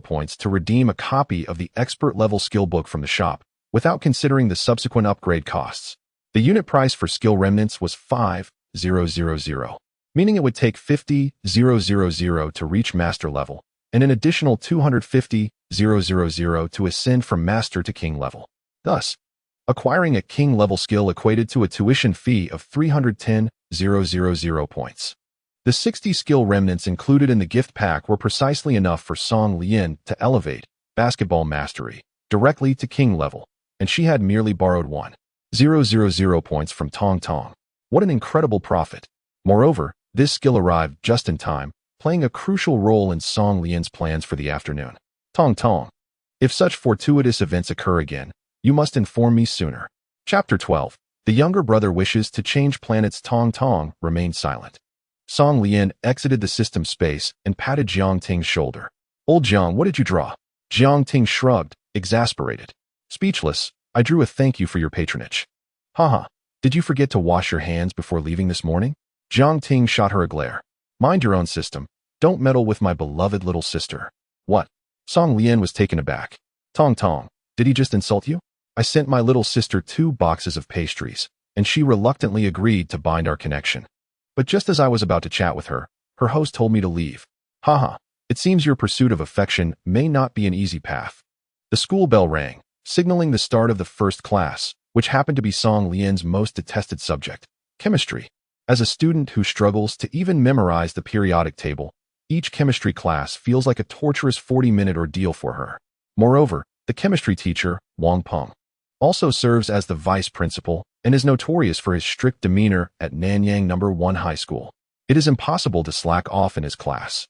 points to redeem a copy of the expert level skill book from the shop, without considering the subsequent upgrade costs. The unit price for skill remnants was 5,000, meaning it would take 50,000 to reach master level, and an additional 250,000 to ascend from master to king level. Thus, acquiring a king level skill equated to a tuition fee of 310,000 points. The 60 skill remnants included in the gift pack were precisely enough for Song Lian to elevate basketball mastery directly to king level, and she had merely borrowed 1,000 points from Tong Tong. What an incredible profit! Moreover, this skill arrived just in time, playing a crucial role in Song Lian's plans for the afternoon. Tong Tong, if such fortuitous events occur again, you must inform me sooner. Chapter 12. The younger brother wishes to change planets. Tong Tong remained silent. Song Lian exited the system space and patted Jiang Ting's shoulder. Old Jiang, what did you draw? Jiang Ting shrugged, exasperated. Speechless, I drew a thank you for your patronage. Haha, did you forget to wash your hands before leaving this morning? Jiang Ting shot her a glare. Mind your own system. Don't meddle with my beloved little sister. What? Song Lian was taken aback. Tong Tong, did he just insult you? I sent my little sister 2 boxes of pastries, and she reluctantly agreed to bind our connection. But just as I was about to chat with her, her host told me to leave. Haha, it seems your pursuit of affection may not be an easy path. The school bell rang, signaling the start of the first class, which happened to be Song Lian's most detested subject, chemistry. As a student who struggles to even memorize the periodic table, each chemistry class feels like a torturous 40-minute ordeal for her. Moreover, the chemistry teacher, Wang Peng, also serves as the vice principal and is notorious for his strict demeanor at Nanyang No. 1 High School. It is impossible to slack off in his class.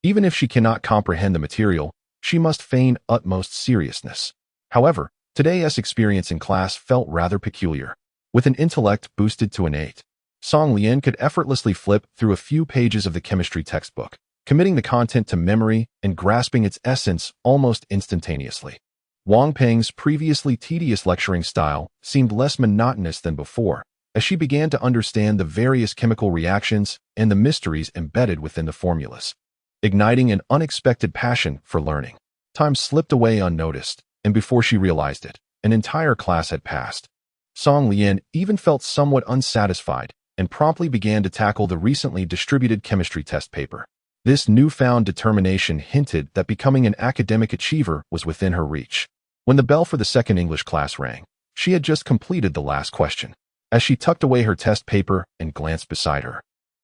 Even if she cannot comprehend the material, she must feign utmost seriousness. However, today's experience in class felt rather peculiar. With an intellect boosted to an 8, Song Lian could effortlessly flip through a few pages of the chemistry textbook, committing the content to memory and grasping its essence almost instantaneously. Wang Peng's previously tedious lecturing style seemed less monotonous than before, as she began to understand the various chemical reactions and the mysteries embedded within the formulas, igniting an unexpected passion for learning. Time slipped away unnoticed, and before she realized it, an entire class had passed. Song Lian even felt somewhat unsatisfied and promptly began to tackle the recently distributed chemistry test paper. This newfound determination hinted that becoming an academic achiever was within her reach. When the bell for the second English class rang, she had just completed the last question. As she tucked away her test paper and glanced beside her,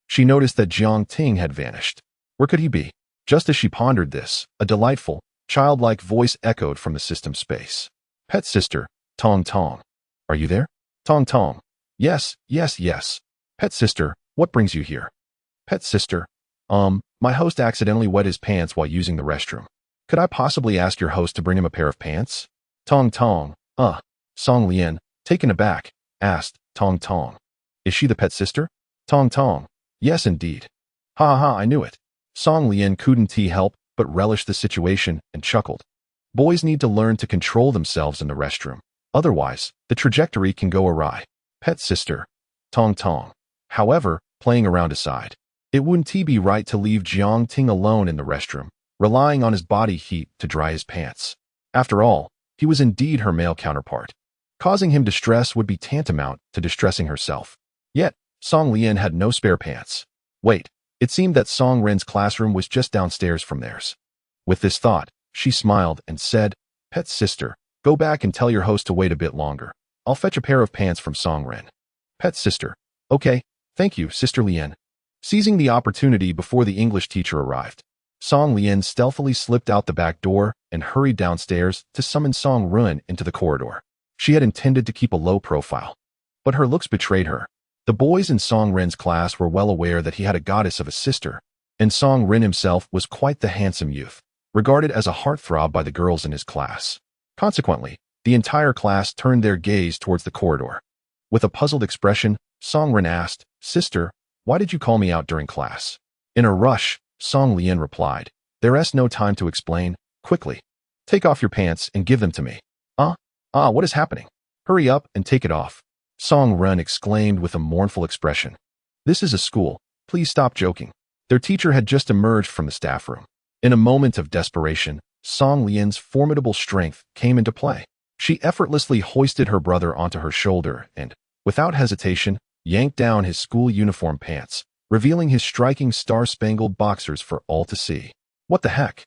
she noticed that Jiang Ting had vanished. Where could he be? Just as she pondered this, a delightful, childlike voice echoed from the system space. Pet sister, Tong Tong. Are you there? Tong Tong. Yes, yes, yes. Pet sister, what brings you here? Pet sister. My host accidentally wet his pants while using the restroom. Could I possibly ask your host to bring him a pair of pants? Tong Tong. Song Lian, taken aback, asked, Tong Tong. Is she the pet sister? Tong Tong. Yes, indeed. Ha ha, I knew it. Song Lian couldn't help but relish the situation and chuckled. Boys need to learn to control themselves in the restroom. Otherwise, the trajectory can go awry. Pet sister. Tong Tong. However, playing around aside, it wouldn't be right to leave Jiang Ting alone in the restroom, relying on his body heat to dry his pants. After all, he was indeed her male counterpart. Causing him distress would be tantamount to distressing herself. Yet, Song Lian had no spare pants. Wait, it seemed that Song Ren's classroom was just downstairs from theirs. With this thought, she smiled and said, Pet sister, go back and tell your host to wait a bit longer. I'll fetch a pair of pants from Song Ren. Pet sister. Okay, thank you, Sister Lian. Seizing the opportunity before the English teacher arrived, Song Lian stealthily slipped out the back door and hurried downstairs to summon Song Ren into the corridor. She had intended to keep a low profile, but her looks betrayed her. The boys in Song Ren's class were well aware that he had a goddess of a sister, and Song Ren himself was quite the handsome youth, regarded as a heartthrob by the girls in his class. Consequently, the entire class turned their gaze towards the corridor. With a puzzled expression, Song Ren asked, Sister, why did you call me out during class? In a rush, Song Lian replied, There's no time to explain. Quickly, take off your pants and give them to me. What is happening? Hurry up and take it off. Song Ren exclaimed with a mournful expression. This is a school. Please stop joking. Their teacher had just emerged from the staff room. In a moment of desperation, Song Lian's formidable strength came into play. She effortlessly hoisted her brother onto her shoulder and, without hesitation, yanked down his school uniform pants, revealing his striking star-spangled boxers for all to see. What the heck?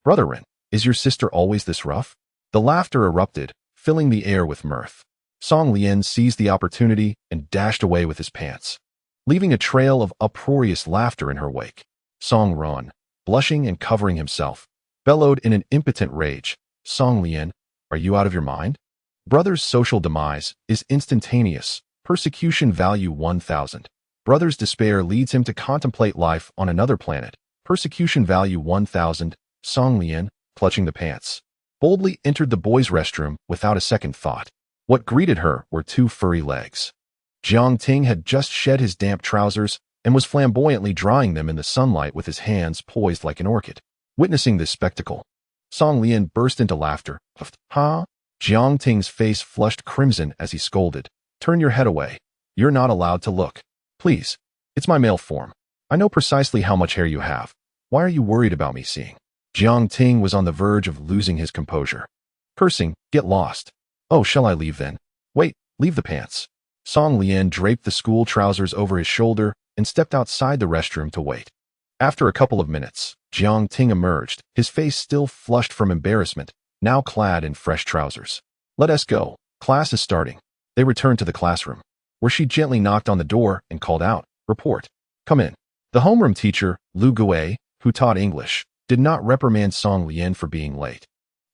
Brother Ren, is your sister always this rough? The laughter erupted, filling the air with mirth. Song Lian seized the opportunity and dashed away with his pants, leaving a trail of uproarious laughter in her wake. Song Ren, blushing and covering himself, bellowed in an impotent rage, Song Lian, are you out of your mind? Brother's social demise is instantaneous. Persecution value 1000. Brother's despair leads him to contemplate life on another planet. Persecution value 1000. Song Lian, clutching the pants, boldly entered the boys' restroom without a second thought. What greeted her were 2 furry legs. Jiang Ting had just shed his damp trousers and was flamboyantly drying them in the sunlight with his hands poised like an orchid. Witnessing this spectacle, Song Lian burst into laughter. Ha! Jiang Ting's face flushed crimson as he scolded. Turn your head away. You're not allowed to look. Please. It's my male form. I know precisely how much hair you have. Why are you worried about me seeing? Jiang Ting was on the verge of losing his composure. Cursing, get lost. Oh, shall I leave then? Wait, leave the pants. Song Lian draped the school trousers over his shoulder and stepped outside the restroom to wait. After a couple of minutes, Jiang Ting emerged, his face still flushed from embarrassment, now clad in fresh trousers. Let us go. Class is starting. They returned to the classroom, where she gently knocked on the door and called out, Report. Come in. The homeroom teacher, Lu Gui, who taught English, did not reprimand Song Lian for being late,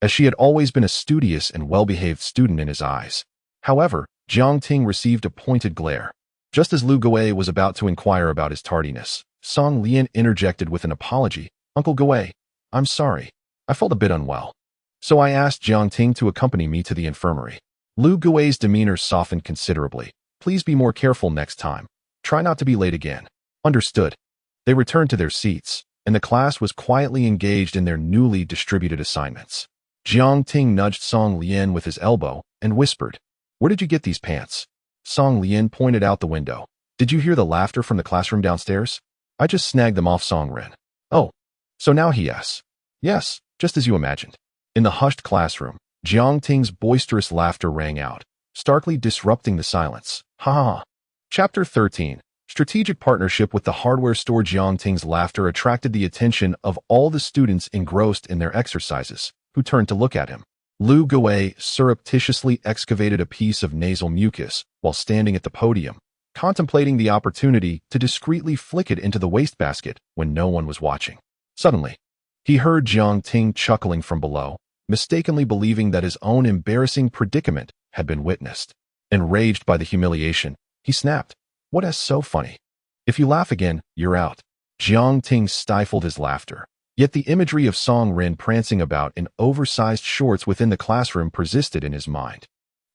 as she had always been a studious and well-behaved student in his eyes. However, Jiang Ting received a pointed glare. Just as Lu Gui was about to inquire about his tardiness, Song Lian interjected with an apology. Uncle Gui, I'm sorry. I felt a bit unwell. So I asked Jiang Ting to accompany me to the infirmary. Lu Gui's demeanor softened considerably. Please be more careful next time. Try not to be late again. Understood. They returned to their seats, and the class was quietly engaged in their newly distributed assignments. Jiang Ting nudged Song Lian with his elbow and whispered, Where did you get these pants? Song Lian pointed out the window. Did you hear the laughter from the classroom downstairs? I just snagged them off Song Ren. Oh, so now he asks. Yes, just as you imagined. In the hushed classroom, Jiang Ting's boisterous laughter rang out, starkly disrupting the silence. Ha ha ha. Chapter 13. Strategic partnership with the hardware store. Jiang Ting's laughter attracted the attention of all the students engrossed in their exercises, who turned to look at him. Lu Gui surreptitiously excavated a piece of nasal mucus while standing at the podium, contemplating the opportunity to discreetly flick it into the wastebasket when no one was watching. Suddenly, he heard Jiang Ting chuckling from below, mistakenly believing that his own embarrassing predicament had been witnessed. Enraged by the humiliation, he snapped, What is so funny? If you laugh again, you're out. Jiang Ting stifled his laughter. Yet the imagery of Song Ren prancing about in oversized shorts within the classroom persisted in his mind.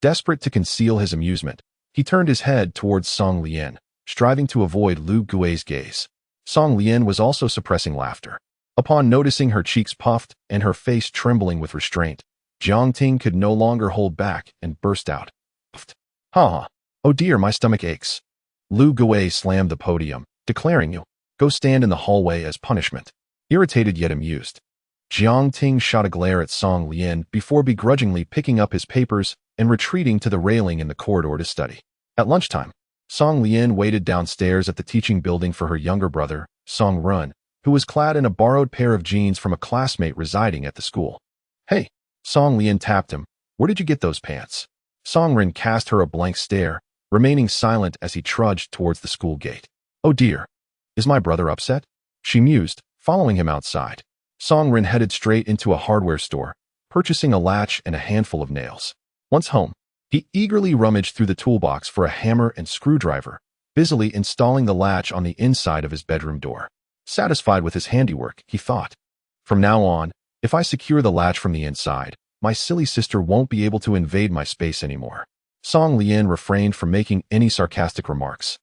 Desperate to conceal his amusement, he turned his head towards Song Lian, striving to avoid Lu Gui's gaze. Song Lian was also suppressing laughter. Upon noticing her cheeks puffed and her face trembling with restraint, Jiang Ting could no longer hold back and burst out. Puffed. Ha ha. Oh dear, my stomach aches. Lu Gui slammed the podium, declaring, You go stand in the hallway as punishment. Irritated yet amused, Jiang Ting shot a glare at Song Lian before begrudgingly picking up his papers and retreating to the railing in the corridor to study. At lunchtime, Song Lian waited downstairs at the teaching building for her younger brother, Song Run, who was clad in a borrowed pair of jeans from a classmate residing at the school. Hey, Song Lian tapped him. Where did you get those pants? Song Ren cast her a blank stare, remaining silent as he trudged towards the school gate. Oh dear. Is my brother upset? She mused, following him outside. Song Ren headed straight into a hardware store, purchasing a latch and a handful of nails. Once home, he eagerly rummaged through the toolbox for a hammer and screwdriver, busily installing the latch on the inside of his bedroom door. Satisfied with his handiwork, he thought, From now on, if I secure the latch from the inside, my silly sister won't be able to invade my space anymore. Song Lian refrained from making any sarcastic remarks,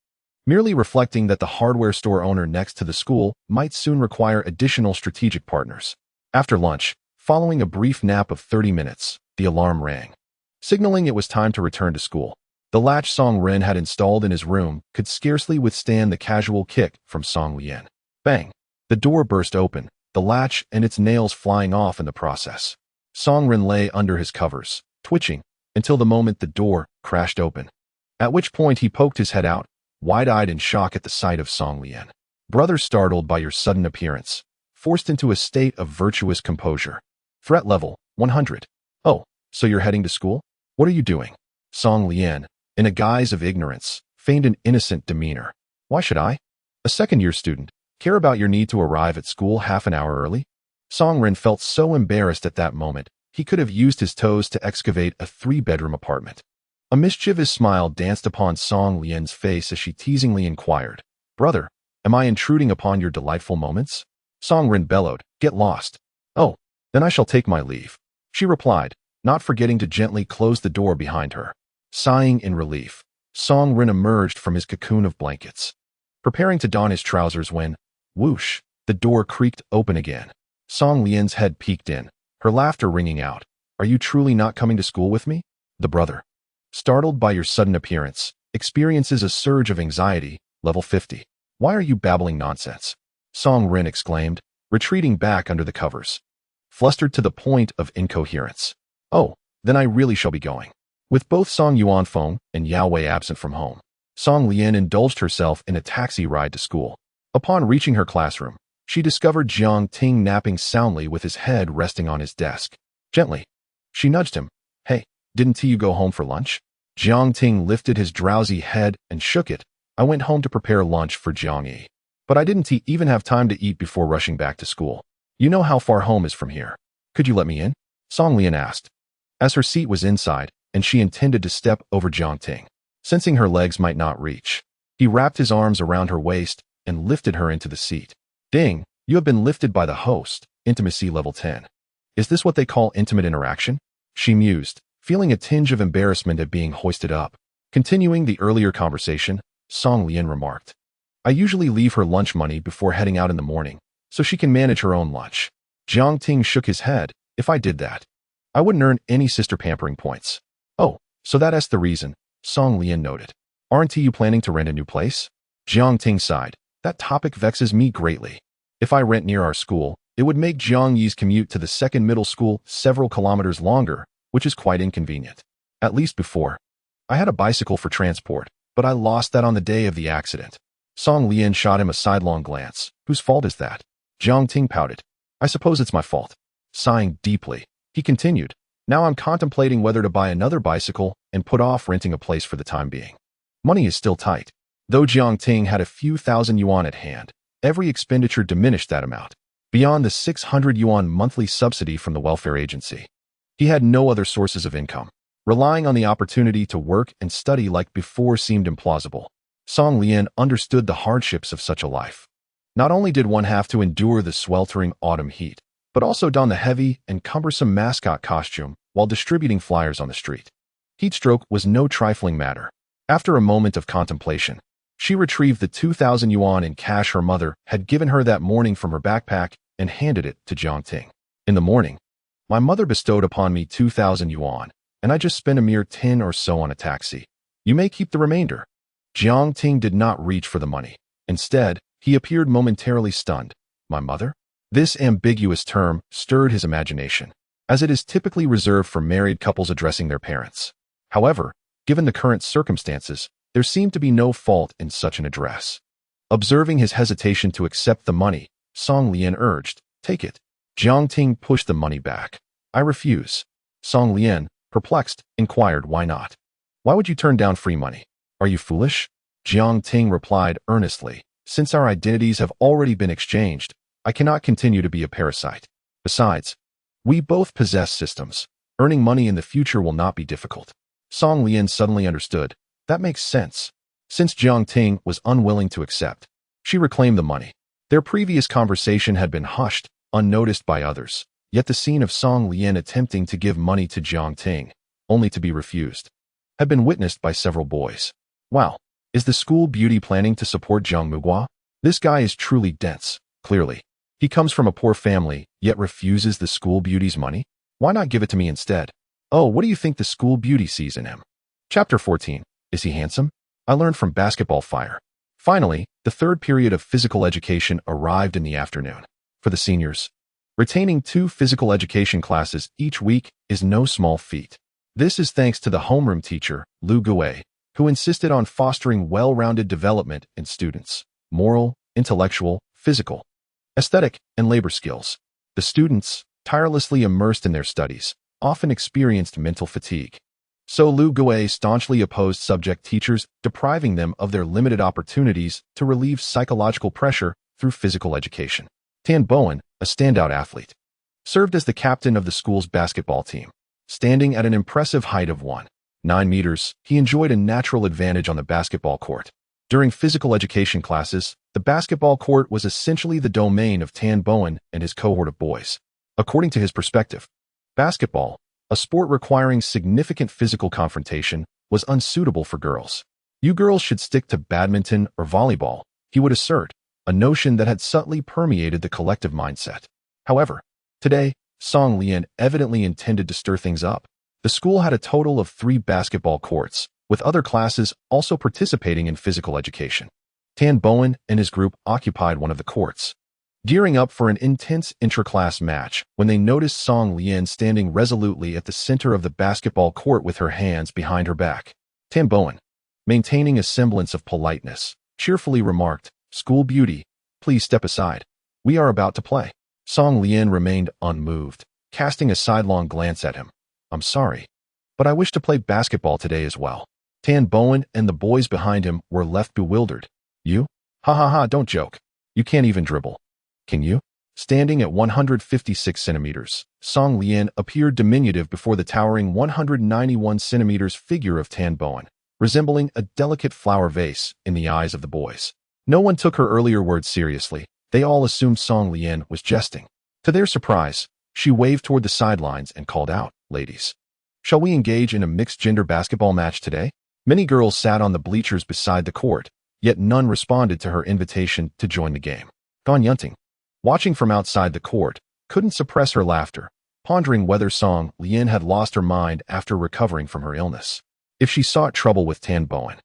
merely reflecting that the hardware store owner next to the school might soon require additional strategic partners. After lunch, following a brief nap of 30 minutes, the alarm rang, signaling it was time to return to school. The latch Song Ren had installed in his room could scarcely withstand the casual kick from Song Lian. Bang! The door burst open, the latch and its nails flying off in the process. Song Ren lay under his covers, twitching, until the moment the door crashed open, at which point he poked his head out, wide-eyed in shock at the sight of Song Lian. Brother, startled by your sudden appearance, forced into a state of virtuous composure. Threat level, 100. Oh, so you're heading to school? What are you doing? Song Lian, in a guise of ignorance, feigned an innocent demeanor. Why should I, a second-year student, care about your need to arrive at school half an hour early? Song Ren felt so embarrassed at that moment, he could have used his toes to excavate a 3-bedroom apartment. A mischievous smile danced upon Song Lian's face as she teasingly inquired, Brother, am I intruding upon your delightful moments? Song Ren bellowed, Get lost. Oh, then I shall take my leave, she replied, not forgetting to gently close the door behind her. Sighing in relief, Song Rin emerged from his cocoon of blankets, preparing to don his trousers when, whoosh, the door creaked open again. Song Lian's head peeked in, her laughter ringing out. Are you truly not coming to school with me? The brother, startled by your sudden appearance, experiences a surge of anxiety, level 50. Why are you babbling nonsense? Song Rin exclaimed, retreating back under the covers, flustered to the point of incoherence. Oh, then I really shall be going. With both Song Yuanfeng and Yao Wei absent from home, Song Lian indulged herself in a taxi ride to school. Upon reaching her classroom, she discovered Jiang Ting napping soundly with his head resting on his desk. Gently, she nudged him. Hey, didn't you go home for lunch? Jiang Ting lifted his drowsy head and shook it. I went home to prepare lunch for Jiang Yi. But I didn't even have time to eat before rushing back to school. You know how far home is from here. Could you let me in? Song Lian asked, as her seat was inside, and she intended to step over Jiang Ting. Sensing her legs might not reach, he wrapped his arms around her waist and lifted her into the seat. Ding, you have been lifted by the host, intimacy level 10. Is this what they call intimate interaction? She mused, feeling a tinge of embarrassment at being hoisted up. Continuing the earlier conversation, Song Lian remarked, I usually leave her lunch money before heading out in the morning, so she can manage her own lunch. Jiang Ting shook his head. If I did that, I wouldn't earn any sister pampering points. Oh, so that's the reason, Song Lian noted. Aren't you planning to rent a new place? Jiang Ting sighed. That topic vexes me greatly. If I rent near our school, it would make Jiang Yi's commute to the second middle school several kilometers longer, which is quite inconvenient. At least before, I had a bicycle for transport, but I lost that on the day of the accident. Song Lian shot him a sidelong glance. Whose fault is that? Jiang Ting pouted. I suppose it's my fault. Sighing deeply, he continued. Now I'm contemplating whether to buy another bicycle and put off renting a place for the time being. Money is still tight. Though Jiang Ting had a few thousand yuan at hand, every expenditure diminished that amount. Beyond the 600 yuan monthly subsidy from the welfare agency, he had no other sources of income. Relying on the opportunity to work and study like before seemed implausible. Song Lian understood the hardships of such a life. Not only did one have to endure the sweltering autumn heat, but also don the heavy and cumbersome mascot costume while distributing flyers on the street. Heatstroke was no trifling matter. After a moment of contemplation, she retrieved the 2,000 yuan in cash her mother had given her that morning from her backpack and handed it to Jiang Ting. In the morning, my mother bestowed upon me 2,000 yuan, and I just spent a mere 10 or so on a taxi. You may keep the remainder. Jiang Ting did not reach for the money. Instead, he appeared momentarily stunned. My mother? This ambiguous term stirred his imagination, as it is typically reserved for married couples addressing their parents. However, given the current circumstances, there seemed to be no fault in such an address. Observing his hesitation to accept the money, Song Lian urged, take it. Jiang Ting pushed the money back. I refuse. Song Lian, perplexed, inquired why not. Why would you turn down free money? Are you foolish? Jiang Ting replied earnestly. Since our identities have already been exchanged, I cannot continue to be a parasite. Besides, we both possess systems. Earning money in the future will not be difficult. Song Lian suddenly understood. That makes sense. Since Jiang Ting was unwilling to accept, she reclaimed the money. Their previous conversation had been hushed, unnoticed by others, yet the scene of Song Lian attempting to give money to Jiang Ting, only to be refused, had been witnessed by several boys. Wow, is the school beauty planning to support Jiang Mugua? This guy is truly dense, clearly. He comes from a poor family, yet refuses the school beauty's money? Why not give it to me instead? Oh, what do you think the school beauty sees in him? Chapter 14. Is he handsome? I learned from Basketball Fire. Finally, the third period of physical education arrived in the afternoon. For the seniors, retaining 2 physical education classes each week is no small feat. This is thanks to the homeroom teacher, Lu Gui, who insisted on fostering well-rounded development in students' moral, intellectual, physical, aesthetic, and labor skills. The students, tirelessly immersed in their studies, often experienced mental fatigue. So Lu Gui staunchly opposed subject teachers, depriving them of their limited opportunities to relieve psychological pressure through physical education. Tan Bowen, a standout athlete, served as the captain of the school's basketball team. Standing at an impressive height of 1.9 meters, he enjoyed a natural advantage on the basketball court. During physical education classes, the basketball court was essentially the domain of Tan Bowen and his cohort of boys. According to his perspective, basketball, a sport requiring significant physical confrontation, was unsuitable for girls. You girls should stick to badminton or volleyball, he would assert, a notion that had subtly permeated the collective mindset. However, today, Song Lian evidently intended to stir things up. The school had a total of 3 basketball courts, with other classes also participating in physical education. Tan Bowen and his group occupied one of the courts, gearing up for an intense intra-class match when they noticed Song Lian standing resolutely at the center of the basketball court with her hands behind her back. Tan Bowen, maintaining a semblance of politeness, cheerfully remarked, "School beauty, please step aside. We are about to play." Song Lian remained unmoved, casting a sidelong glance at him. "I'm sorry, but I wish to play basketball today as well." Tan Bowen and the boys behind him were left bewildered. "You? Ha ha ha, don't joke. You can't even dribble. Can you?" Standing at 156 centimeters, Song Lian appeared diminutive before the towering 191 centimeters figure of Tan Bowen, resembling a delicate flower vase in the eyes of the boys. No one took her earlier words seriously. They all assumed Song Lian was jesting. To their surprise, she waved toward the sidelines and called out, "Ladies, shall we engage in a mixed-gender basketball match today?" Many girls sat on the bleachers beside the court, yet none responded to her invitation to join the game. Gan Yunting, watching from outside the court, couldn't suppress her laughter, pondering whether Song Lian had lost her mind after recovering from her illness. If she sought trouble with Tan Bowen,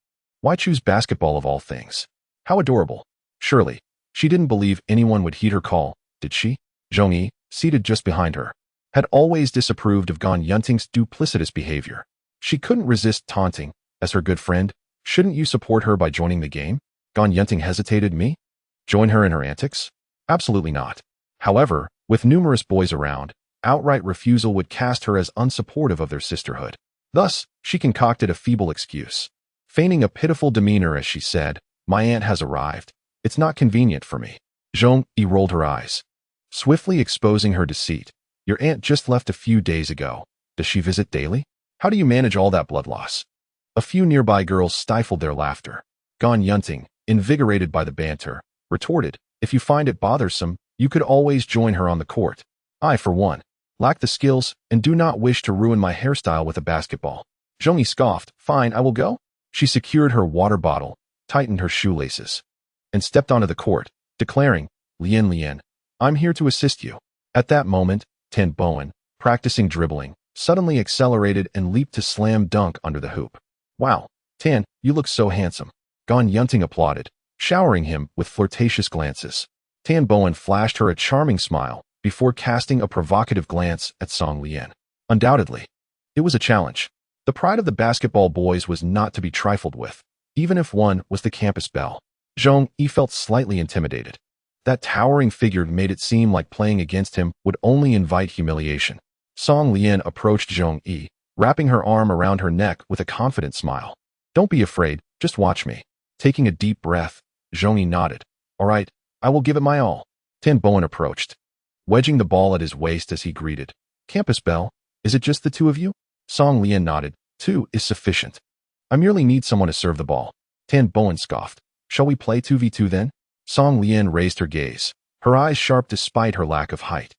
why choose basketball of all things? How adorable. Surely, she didn't believe anyone would heed her call, did she? Zhongyi, seated just behind her, had always disapproved of Gan Yunting's duplicitous behavior. She couldn't resist taunting, as her good friend, "Shouldn't you support her by joining the game?" Gan Yunting hesitated. "Me? Join her in her antics? Absolutely not." However, with numerous boys around, outright refusal would cast her as unsupportive of their sisterhood. Thus, she concocted a feeble excuse, feigning a pitiful demeanor as she said, "My aunt has arrived. It's not convenient for me." Zhongyi rolled her eyes, swiftly exposing her deceit. "Your aunt just left a few days ago. Does she visit daily? How do you manage all that blood loss?" A few nearby girls stifled their laughter. Gan Yunting, invigorated by the banter, retorted, "If you find it bothersome, you could always join her on the court. I, for one, lack the skills and do not wish to ruin my hairstyle with a basketball." Zhongyi scoffed. "Fine, I will go." She secured her water bottle, tightened her shoelaces, and stepped onto the court, declaring, Lian, I'm here to assist you." At that moment, Tan Bowen, practicing dribbling, suddenly accelerated and leaped to slam dunk under the hoop. "Wow, Tan, you look so handsome." Gan Yunting applauded, showering him with flirtatious glances. Tan Bowen flashed her a charming smile before casting a provocative glance at Song Lian. Undoubtedly, it was a challenge. The pride of the basketball boys was not to be trifled with, even if one was the campus belle. Zhongyi felt slightly intimidated. That towering figure made it seem like playing against him would only invite humiliation. Song Lian approached Zhongyi, wrapping her arm around her neck with a confident smile. "Don't be afraid, just watch me." Taking a deep breath, Zhongyi nodded. "All right, I will give it my all." Tan Bowen approached, wedging the ball at his waist as he greeted. "Campus belle, is it just the two of you?" Song Lian nodded. "Two is sufficient. I merely need someone to serve the ball." Tan Bowen scoffed. "Shall we play 2v2 then?" Song Lian raised her gaze, her eyes sharp despite her lack of height.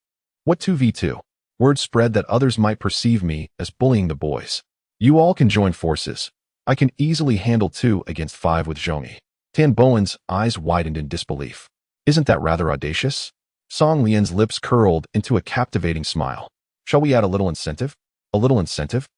"What 2v2? Word spread that others might perceive me as bullying the boys. You all can join forces. I can easily handle 2 against 5 with Zhongyi." Tan Bowen's eyes widened in disbelief. "Isn't that rather audacious?" Song Lian's lips curled into a captivating smile. "Shall we add a little incentive?" "A little incentive?"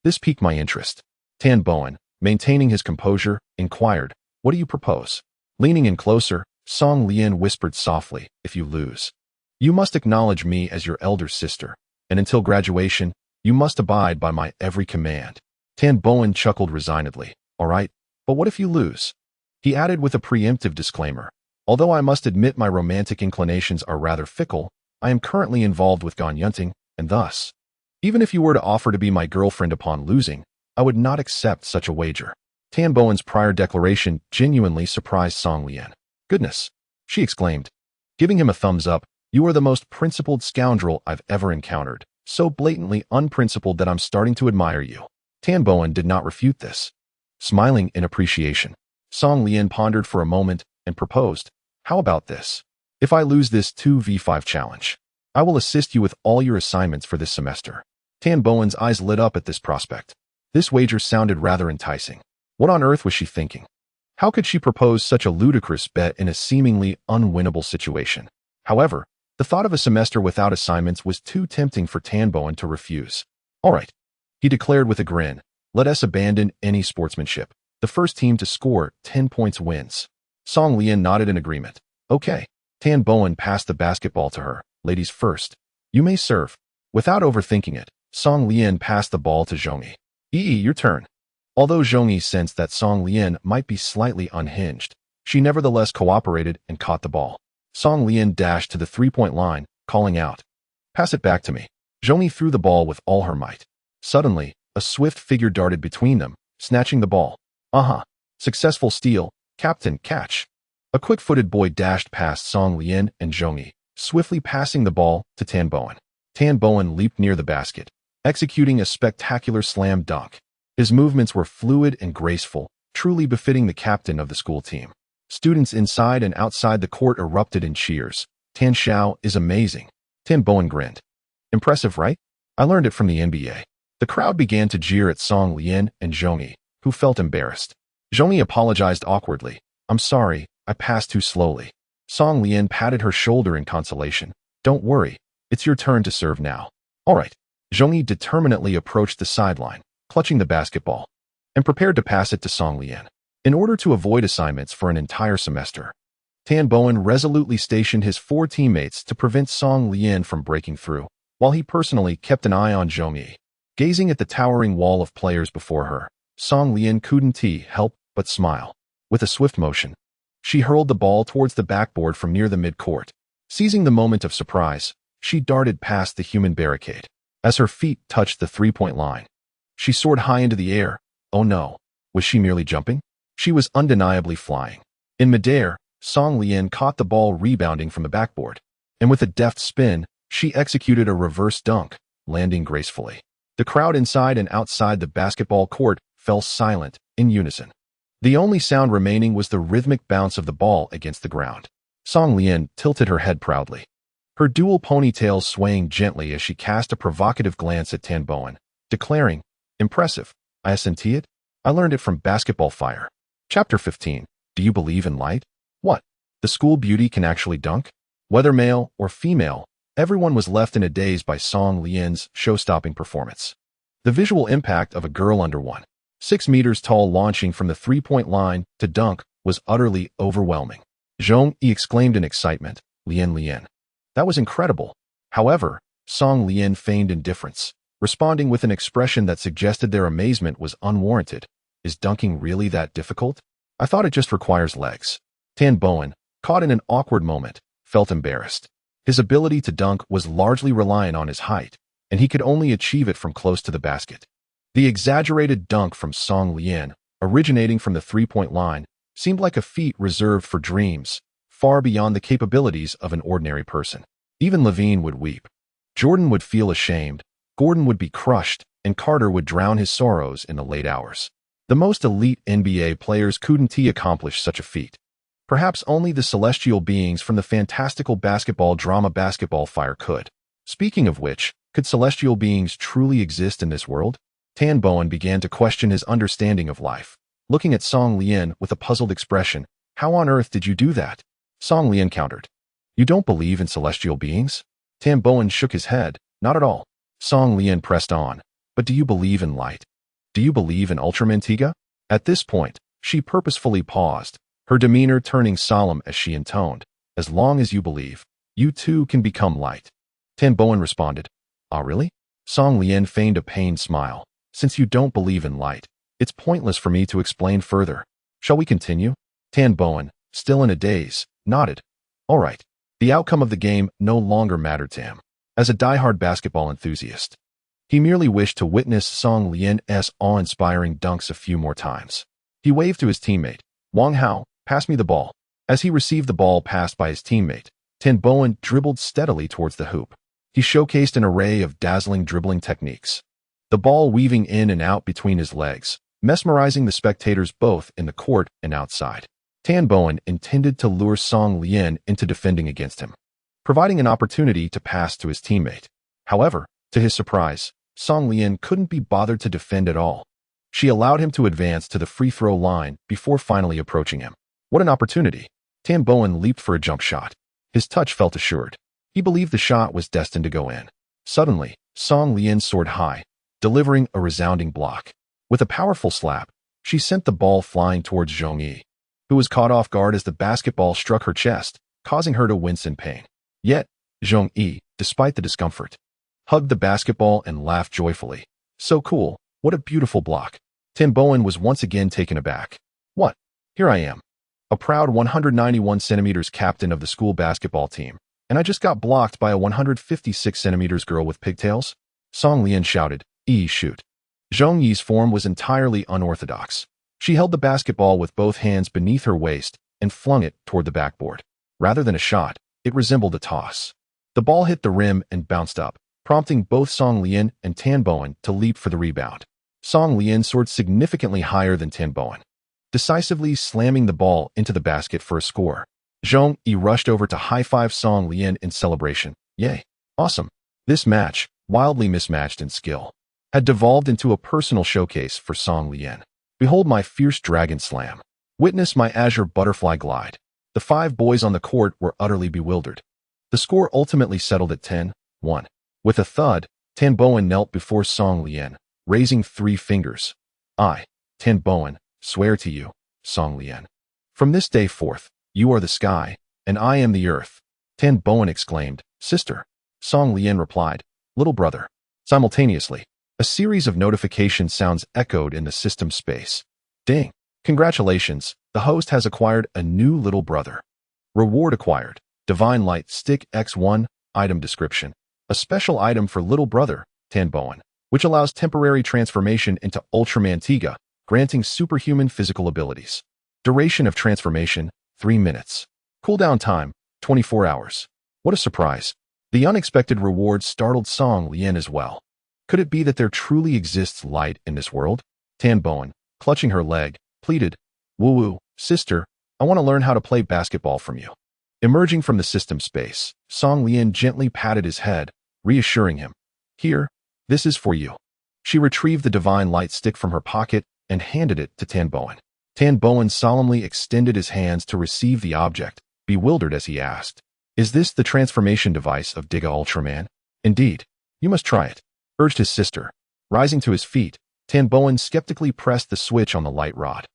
This piqued my interest. Tan Bowen, maintaining his composure, inquired, "What do you propose?" Leaning in closer, Song Lian whispered softly, "If you lose, you must acknowledge me as your elder sister, and until graduation, you must abide by my every command." Tan Bowen chuckled resignedly. "All right, but what if you lose?" He added with a preemptive disclaimer, "Although I must admit my romantic inclinations are rather fickle, I am currently involved with Gan Yunting, and thus, even if you were to offer to be my girlfriend upon losing, I would not accept such a wager." Tan Bowen's prior declaration genuinely surprised Song Lian. "Goodness," she exclaimed, giving him a thumbs up, "you are the most principled scoundrel I've ever encountered. So blatantly unprincipled that I'm starting to admire you." Tan Bowen did not refute this. Smiling in appreciation, Song Lian pondered for a moment and proposed, "How about this? If I lose this 2v5 challenge, I will assist you with all your assignments for this semester." Tan Bowen's eyes lit up at this prospect. This wager sounded rather enticing. What on earth was she thinking? How could she propose such a ludicrous bet in a seemingly unwinnable situation? However, the thought of a semester without assignments was too tempting for Tan Bowen to refuse. All right, he declared with a grin. Let us abandon any sportsmanship. The first team to score 10 points wins. Song Lian nodded in agreement. Okay. Tan Bowen passed the basketball to her. Ladies first. You may serve. Without overthinking it, Song Lian passed the ball to Zhongyi. Your turn. Although Zhongyi sensed that Song Lian might be slightly unhinged, she nevertheless cooperated and caught the ball. Song Lian dashed to the three-point line, calling out, "Pass it back to me." Zhongyi threw the ball with all her might. Suddenly, a swift figure darted between them, snatching the ball. Successful steal, captain, catch. A quick-footed boy dashed past Song Lian and Zhongyi, swiftly passing the ball to Tan Bowen. Tan Bowen leaped near the basket, executing a spectacular slam dunk. His movements were fluid and graceful, truly befitting the captain of the school team. Students inside and outside the court erupted in cheers. Tan Xiao is amazing. Tan Bowen grinned. Impressive, right? I learned it from the NBA. The crowd began to jeer at Song Lian and Zhongyi, who felt embarrassed. Zhongyi apologized awkwardly. I'm sorry, I passed too slowly. Song Lian patted her shoulder in consolation. Don't worry, it's your turn to serve now. All right. Zhongyi determinedly approached the sideline, clutching the basketball, and prepared to pass it to Song Lian. In order to avoid assignments for an entire semester, Tan Bowen resolutely stationed his 4 teammates to prevent Song Lian from breaking through, while he personally kept an eye on Zhongyi. Gazing at the towering wall of players before her, Song Lian couldn't help but smile. With a swift motion, she hurled the ball towards the backboard from near the midcourt. Seizing the moment of surprise, she darted past the human barricade. As her feet touched the three-point line, she soared high into the air. Oh no, was she merely jumping? She was undeniably flying. In midair, Song Lian caught the ball rebounding from the backboard, and with a deft spin, she executed a reverse dunk, landing gracefully. The crowd inside and outside the basketball court fell silent, in unison. The only sound remaining was the rhythmic bounce of the ball against the ground. Song Lian tilted her head proudly, her dual ponytails swaying gently as she cast a provocative glance at Tan Bowen, declaring, Impressive, I assent it. I learned it from Basketball Fire. Chapter 15. Do you believe in light? What? The school beauty can actually dunk? Whether male or female, everyone was left in a daze by Song Lian's show-stopping performance. The visual impact of a girl under 1.6 meters tall launching from the three-point line to dunk was utterly overwhelming. Zhongyi exclaimed in excitement, Lian. That was incredible. However, Song Lian feigned indifference, responding with an expression that suggested their amazement was unwarranted. Is dunking really that difficult? I thought it just requires legs. Tan Bowen, caught in an awkward moment, felt embarrassed. His ability to dunk was largely reliant on his height, and he could only achieve it from close to the basket. The exaggerated dunk from Song Lian, originating from the three-point line, seemed like a feat reserved for dreams, far beyond the capabilities of an ordinary person. Even Levine would weep. Jordan would feel ashamed, Gordon would be crushed, and Carter would drown his sorrows in the late hours. The most elite NBA players couldn't accomplish such a feat. Perhaps only the celestial beings from the fantastical basketball drama Basketball Fire could. Speaking of which, could celestial beings truly exist in this world? Tan Bowen began to question his understanding of life. Looking at Song Lian with a puzzled expression, how on earth did you do that? Song Lian countered. You don't believe in celestial beings? Tan Bowen shook his head. Not at all. Song Lian pressed on. But do you believe in light? Do you believe in Ultramantiga? At this point, she purposefully paused, her demeanor turning solemn as she intoned, as long as you believe, you too can become light. Tan Bowen responded, Ah, really? Song Lian feigned a pained smile. Since you don't believe in light, it's pointless for me to explain further. Shall we continue? Tan Bowen, still in a daze, nodded. All right. The outcome of the game no longer mattered to him. As a diehard basketball enthusiast, he merely wished to witness Song Lian's awe-inspiring dunks a few more times. He waved to his teammate, Wang Hao, pass me the ball. As he received the ball passed by his teammate, Tan Bowen dribbled steadily towards the hoop. He showcased an array of dazzling dribbling techniques, the ball weaving in and out between his legs, mesmerizing the spectators both in the court and outside. Tan Bowen intended to lure Song Lian into defending against him, providing an opportunity to pass to his teammate. However, to his surprise, Song Lian couldn't be bothered to defend at all. She allowed him to advance to the free throw line before finally approaching him. What an opportunity! Tan Bowen leaped for a jump shot. His touch felt assured. He believed the shot was destined to go in. Suddenly, Song Lian soared high, delivering a resounding block. With a powerful slap, she sent the ball flying towards Zhong Yi, who was caught off guard as the basketball struck her chest, causing her to wince in pain. Yet, Zhong Yi, despite the discomfort, hugged the basketball and laughed joyfully. So cool, what a beautiful block. Tan Bowen was once again taken aback. What? Here I am, a proud 191 centimeters captain of the school basketball team, and I just got blocked by a 156 centimeters girl with pigtails? Song Lian shouted, shoot. Zhong Yi's form was entirely unorthodox. She held the basketball with both hands beneath her waist and flung it toward the backboard. Rather than a shot, it resembled a toss. The ball hit the rim and bounced up, prompting both Song Lian and Tan Bowen to leap for the rebound. Song Lian soared significantly higher than Tan Bowen, decisively slamming the ball into the basket for a score. Zhong Yi rushed over to high-five Song Lian in celebration. Yay! Awesome! This match, wildly mismatched in skill, had devolved into a personal showcase for Song Lian. Behold my fierce dragon slam. Witness my azure butterfly glide. The 5 boys on the court were utterly bewildered. The score ultimately settled at 10-1. With a thud, Tan Bowen knelt before Song Lian, raising 3 fingers. I, Tan Bowen, swear to you, Song Lian. From this day forth, you are the sky, and I am the earth. Tan Bowen exclaimed, sister. Song Lian replied, little brother. Simultaneously, a series of notification sounds echoed in the system space. Ding! Congratulations, the host has acquired a new little brother. Reward acquired, Divine Light Stick X1, item description. A special item for little brother, Tan Bowen, which allows temporary transformation into Ultraman Tiga, granting superhuman physical abilities. Duration of transformation, 3 minutes. Cooldown time, 24 hours. What a surprise. The unexpected reward startled Song Lian as well. Could it be that there truly exists light in this world? Tan Bowen, clutching her leg, pleaded, woo-woo, sister, I want to learn how to play basketball from you. Emerging from the system space, Song Lian gently patted his head, reassuring him. Here, this is for you. She retrieved the Divine Light Stick from her pocket and handed it to Tan Bowen. Tan Bowen solemnly extended his hands to receive the object, bewildered as he asked, is this the transformation device of Diga Ultraman? Indeed. You must try it, urged his sister. Rising to his feet, Tan Bowen skeptically pressed the switch on the light rod.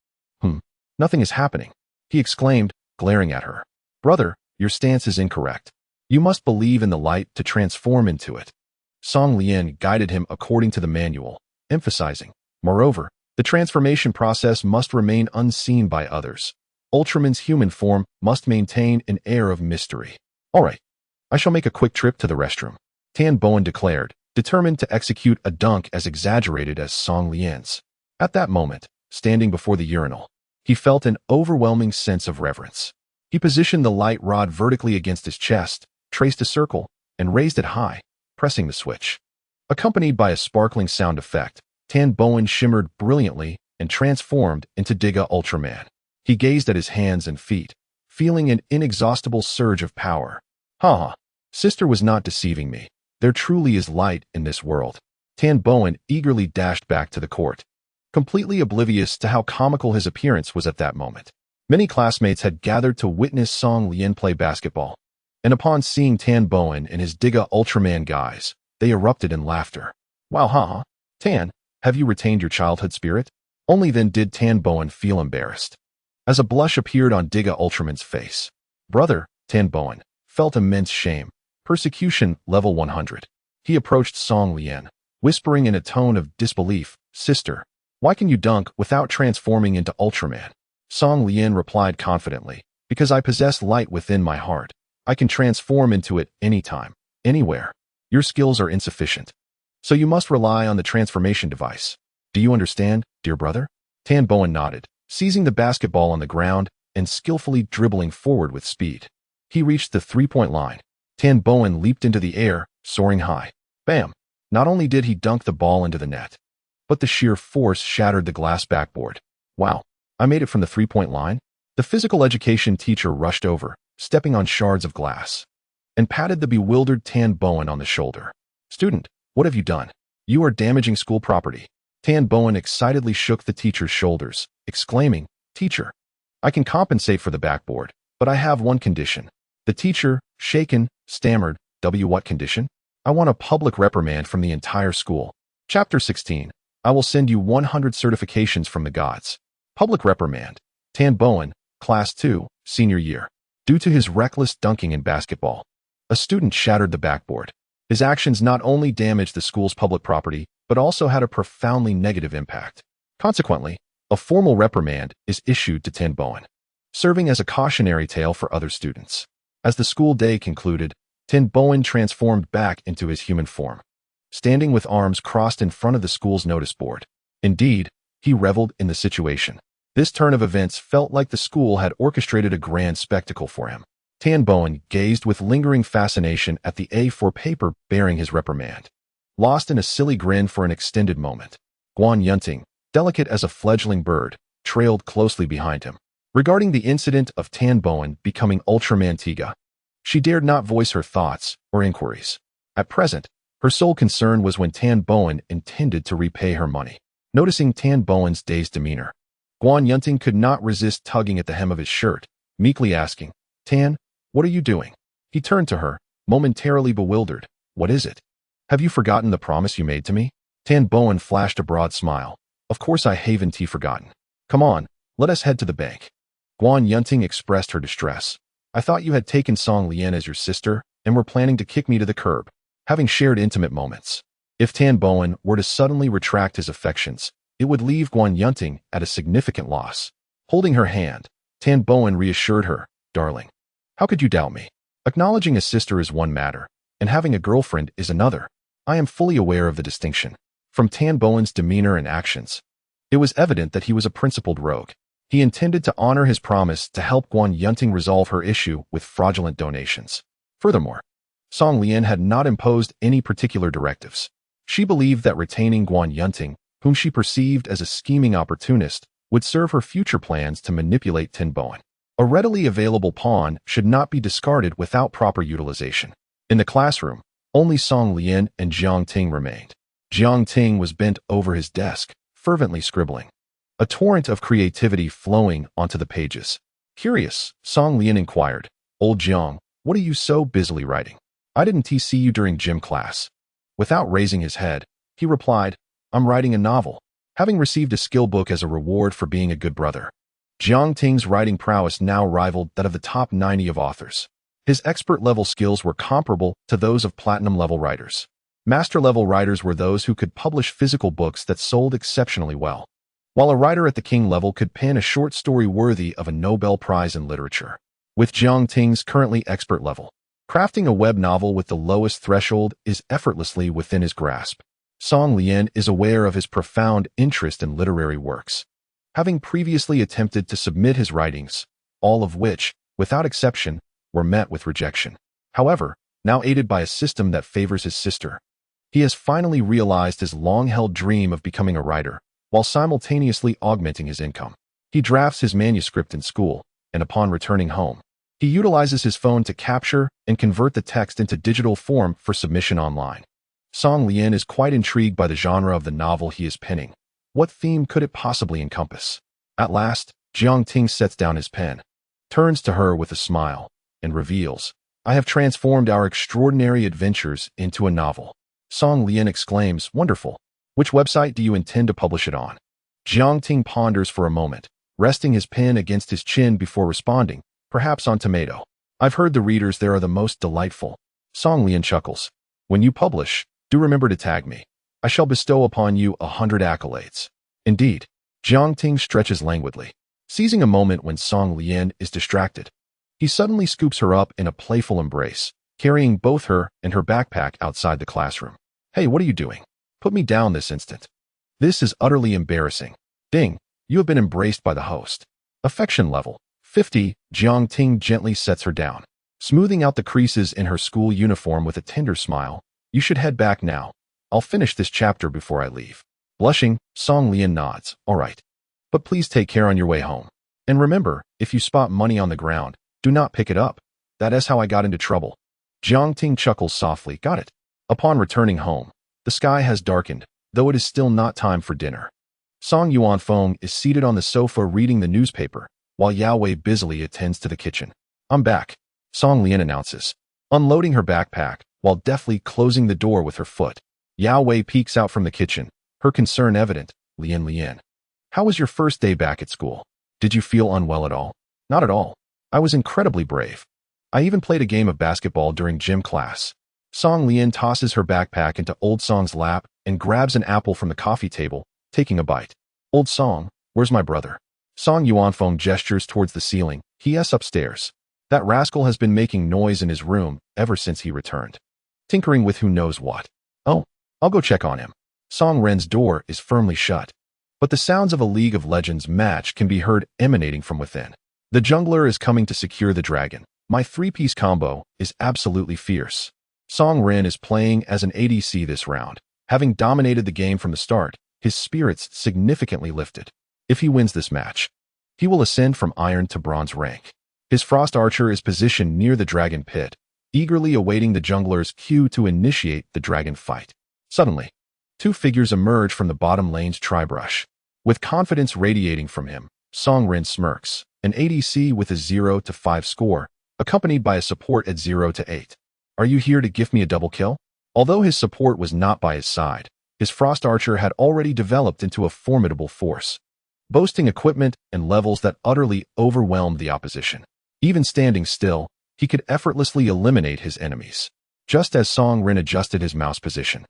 Nothing is happening, he exclaimed, glaring at her. Brother, your stance is incorrect. You must believe in the light to transform into it. Song Lian guided him according to the manual, emphasizing, moreover, the transformation process must remain unseen by others. Ultraman's human form must maintain an air of mystery. All right, I shall make a quick trip to the restroom, Tan Bowen declared, determined to execute a dunk as exaggerated as Song Lian's. At that moment, standing before the urinal, he felt an overwhelming sense of reverence. He positioned the light rod vertically against his chest, traced a circle, and raised it high, pressing the switch. Accompanied by a sparkling sound effect, Tan Bowen shimmered brilliantly and transformed into Diga Ultraman. He gazed at his hands and feet, feeling an inexhaustible surge of power. Sister was not deceiving me. There truly is light in this world. Tan Bowen eagerly dashed back to the court, completely oblivious to how comical his appearance was at that moment. Many classmates had gathered to witness Song Lian play basketball, and upon seeing Tan Bowen in his Diga Ultraman guise, they erupted in laughter. Wow, Tan, have you retained your childhood spirit? Only then did Tan Bowen feel embarrassed, as a blush appeared on Diga Ultraman's face. Brother, Tan Bowen, felt immense shame. Persecution level 100. He approached Song Lian, whispering in a tone of disbelief, sister, why can you dunk without transforming into Ultraman? Song Lian replied confidently, because I possess light within my heart. I can transform into it anytime, anywhere. Your skills are insufficient, so you must rely on the transformation device. Do you understand, dear brother? Tan Bowen nodded, seizing the basketball on the ground and skillfully dribbling forward with speed. He reached the three-point line. Tan Bowen leaped into the air, soaring high. Bam! Not only did he dunk the ball into the net, but the sheer force shattered the glass backboard. Wow, I made it from the three-point line? The physical education teacher rushed over, stepping on shards of glass, and patted the bewildered Tan Bowen on the shoulder. Student, what have you done? You are damaging school property. Tan Bowen excitedly shook the teacher's shoulders, exclaiming, "Teacher, I can compensate for the backboard, but I have one condition." The teacher, shaken, stammered, What condition?" "I want a public reprimand from the entire school." Chapter 16. I will send you 100 certifications from the gods. Public reprimand. Tan Bowen, Class 2, Senior Year. Due to his reckless dunking in basketball, a student shattered the backboard. His actions not only damaged the school's public property, but also had a profoundly negative impact. Consequently, a formal reprimand is issued to Tan Bowen, serving as a cautionary tale for other students. As the school day concluded, Tan Bowen transformed back into his human form, standing with arms crossed in front of the school's notice board. Indeed, he reveled in the situation. This turn of events felt like the school had orchestrated a grand spectacle for him. Tan Bowen gazed with lingering fascination at the A4 paper bearing his reprimand, lost in a silly grin for an extended moment. Guan Yunting, delicate as a fledgling bird, trailed closely behind him. Regarding the incident of Tan Bowen becoming Ultraman Tiga, she dared not voice her thoughts or inquiries. At present, her sole concern was when Tan Bowen intended to repay her money. Noticing Tan Bowen's dazed demeanor, Guan Yunting could not resist tugging at the hem of his shirt, meekly asking, "Tan, what are you doing?" He turned to her, momentarily bewildered. "What is it? Have you forgotten the promise you made to me?" Tan Bowen flashed a broad smile. "Of course I haven't forgotten. Come on, let us head to the bank." Guan Yunting expressed her distress. "I thought you had taken Song Lian as your sister and were planning to kick me to the curb, having shared intimate moments." If Tan Bowen were to suddenly retract his affections, it would leave Guan Yunting at a significant loss. Holding her hand, Tan Bowen reassured her, "Darling, how could you doubt me? Acknowledging a sister is one matter, and having a girlfriend is another. I am fully aware of the distinction." From Tan Bowen's demeanor and actions, it was evident that he was a principled rogue. He intended to honor his promise to help Guan Yunting resolve her issue with fraudulent donations. Furthermore, Song Lian had not imposed any particular directives. She believed that retaining Guan Yunting, whom she perceived as a scheming opportunist, would serve her future plans to manipulate Tan Bowen. A readily available pawn should not be discarded without proper utilization. In the classroom, only Song Lian and Jiang Ting remained. Jiang Ting was bent over his desk, fervently scribbling, a torrent of creativity flowing onto the pages. Curious, Song Lian inquired, "Old Jiang, what are you so busily writing? I didn't see you during gym class." Without raising his head, he replied, "I'm writing a novel, having received a skill book as a reward for being a good brother." Jiang Ting's writing prowess now rivaled that of the top 90 of authors. His expert-level skills were comparable to those of platinum-level writers. Master-level writers were those who could publish physical books that sold exceptionally well, while a writer at the king level could pen a short story worthy of a Nobel Prize in literature. With Jiang Ting's currently expert level, crafting a web novel with the lowest threshold is effortlessly within his grasp. Song Lian is aware of his profound interest in literary works, having previously attempted to submit his writings, all of which, without exception, were met with rejection. However, now aided by a system that favors his sister, he has finally realized his long-held dream of becoming a writer, while simultaneously augmenting his income. He drafts his manuscript in school, and upon returning home, he utilizes his phone to capture and convert the text into digital form for submission online. Song Lian is quite intrigued by the genre of the novel he is penning. What theme could it possibly encompass? At last, Jiang Ting sets down his pen, turns to her with a smile, and reveals, "I have transformed our extraordinary adventures into a novel." Song Lian exclaims, "Wonderful. Which website do you intend to publish it on?" Jiang Ting ponders for a moment, resting his pen against his chin before responding, "Perhaps on Tomato. I've heard the readers there are the most delightful." Song Lian chuckles, "When you publish, do remember to tag me. I shall bestow upon you 100 accolades." Indeed, Jiang Ting stretches languidly, seizing a moment when Song Lian is distracted. He suddenly scoops her up in a playful embrace, carrying both her and her backpack outside the classroom. "Hey, what are you doing? Put me down this instant. This is utterly embarrassing." Ding, you have been embraced by the host. Affection level 50, Jiang Ting gently sets her down, smoothing out the creases in her school uniform with a tender smile. "You should head back now. I'll finish this chapter before I leave." Blushing, Song Lian nods, "All right. But please take care on your way home. And remember, if you spot money on the ground, do not pick it up. That is how I got into trouble." Jiang Ting chuckles softly, "Got it." Upon returning home, the sky has darkened, though it is still not time for dinner. Song Yuanfeng is seated on the sofa reading the newspaper, while Yao Wei busily attends to the kitchen. I'm back, Song Lian announces, unloading her backpack while deftly closing the door with her foot. Yao Wei peeks out from the kitchen, her concern evident. Lian. How was your first day back at school? Did you feel unwell at all? Not at all. I was incredibly brave. I even played a game of basketball during gym class. Song Lian tosses her backpack into Old Song's lap and grabs an apple from the coffee table, taking a bite. Old Song, where's my brother? Song Yuanfeng gestures towards the ceiling. He's upstairs. That rascal has been making noise in his room ever since he returned. Tinkering with who knows what. Oh, I'll go check on him. Song Ren's door is firmly shut, but the sounds of a League of Legends match can be heard emanating from within. The jungler is coming to secure the dragon. My three-piece combo is absolutely fierce. Song Ren is playing as an ADC this round. Having dominated the game from the start, his spirits significantly lifted. If he wins this match, he will ascend from iron to bronze rank. His Frost Archer is positioned near the dragon pit, eagerly awaiting the jungler's cue to initiate the dragon fight. Suddenly, two figures emerge from the bottom lane's tri-brush. With confidence radiating from him, Song Ren smirks, an ADC with a 0 to 5 score, accompanied by a support at 0 to 8. Are you here to give me a double kill? Although his support was not by his side, his Frost Archer had already developed into a formidable force, boasting equipment and levels that utterly overwhelmed the opposition. Even standing still, he could effortlessly eliminate his enemies, just as Song Ren adjusted his mouse position.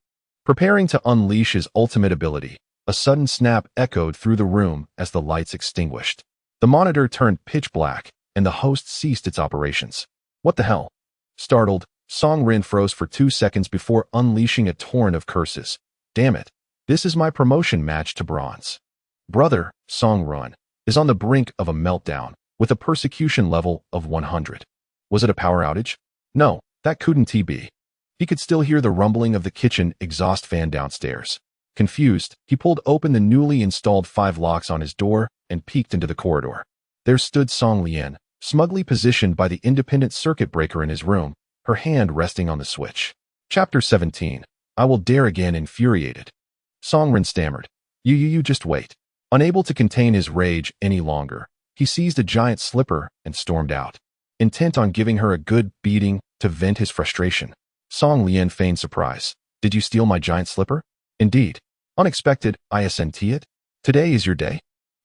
Preparing to unleash his ultimate ability, a sudden snap echoed through the room as the lights extinguished. The monitor turned pitch black, and the host ceased its operations. What the hell? Startled, Song Ren froze for 2 seconds before unleashing a torrent of curses. Damn it, this is my promotion match to bronze. Brother, Song Ren, is on the brink of a meltdown, with a persecution level of 100. Was it a power outage? No, that couldn't be. He could still hear the rumbling of the kitchen exhaust fan downstairs. Confused, he pulled open the newly installed 5 locks on his door and peeked into the corridor. There stood Song Lian, smugly positioned by the independent circuit breaker in his room, her hand resting on the switch. Chapter 17. I will dare again. Infuriated, Song Ren stammered. You just wait. Unable to contain his rage any longer, he seized a giant slipper and stormed out, intent on giving her a good beating to vent his frustration. Song Lian feigned surprise. Did you steal my giant slipper? Indeed. Unexpected, isn't it? Today is your day?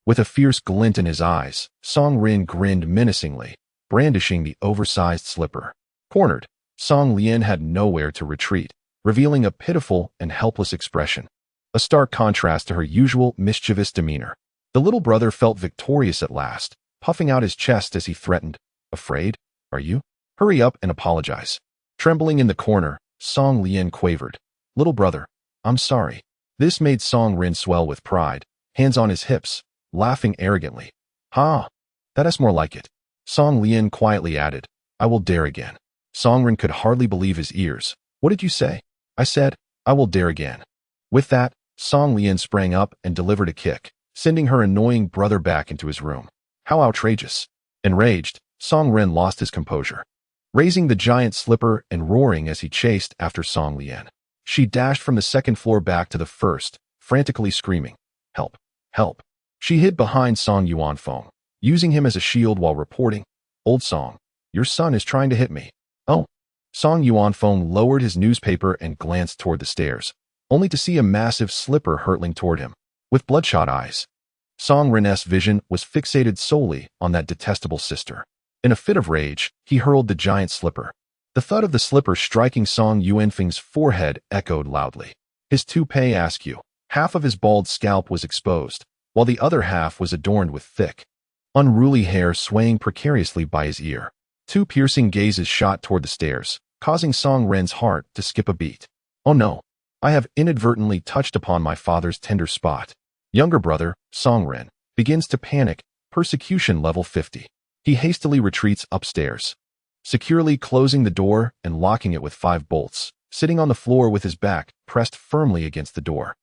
With a fierce glint in his eyes, Song Ren grinned menacingly, brandishing the oversized slipper. Cornered, Song Lian had nowhere to retreat, revealing a pitiful and helpless expression, a stark contrast to her usual mischievous demeanor. The little brother felt victorious at last, puffing out his chest as he threatened. Afraid, are you? Hurry up and apologize. Trembling in the corner, Song Lian quavered. Little brother, I'm sorry. This made Song Ren swell with pride, hands on his hips, laughing arrogantly. Ha! That is more like it. Song Lian quietly added, I will dare again. Song Ren could hardly believe his ears. What did you say? I said, I will dare again. With that, Song Lian sprang up and delivered a kick, sending her annoying brother back into his room. How outrageous. Enraged, Song Ren lost his composure, raising the giant slipper and roaring as he chased after Song Lian. She dashed from the second floor back to the first, frantically screaming, Help! Help! She hid behind Song Yuanfeng, using him as a shield while reporting, Old Song, your son is trying to hit me. Oh! Song Yuanfeng lowered his newspaper and glanced toward the stairs, only to see a massive slipper hurtling toward him, with bloodshot eyes. Song Ren's vision was fixated solely on that detestable sister. In a fit of rage, he hurled the giant slipper. The thud of the slipper striking Song Yuanfeng's forehead echoed loudly. His toupee askew, half of his bald scalp was exposed, while the other half was adorned with thick, unruly hair swaying precariously by his ear. 2 piercing gazes shot toward the stairs, causing Song Ren's heart to skip a beat. Oh no, I have inadvertently touched upon my father's tender spot. Younger brother, Song Ren, begins to panic, persecution level 50. He hastily retreats upstairs, securely closing the door and locking it with 5 bolts, sitting on the floor with his back pressed firmly against the door.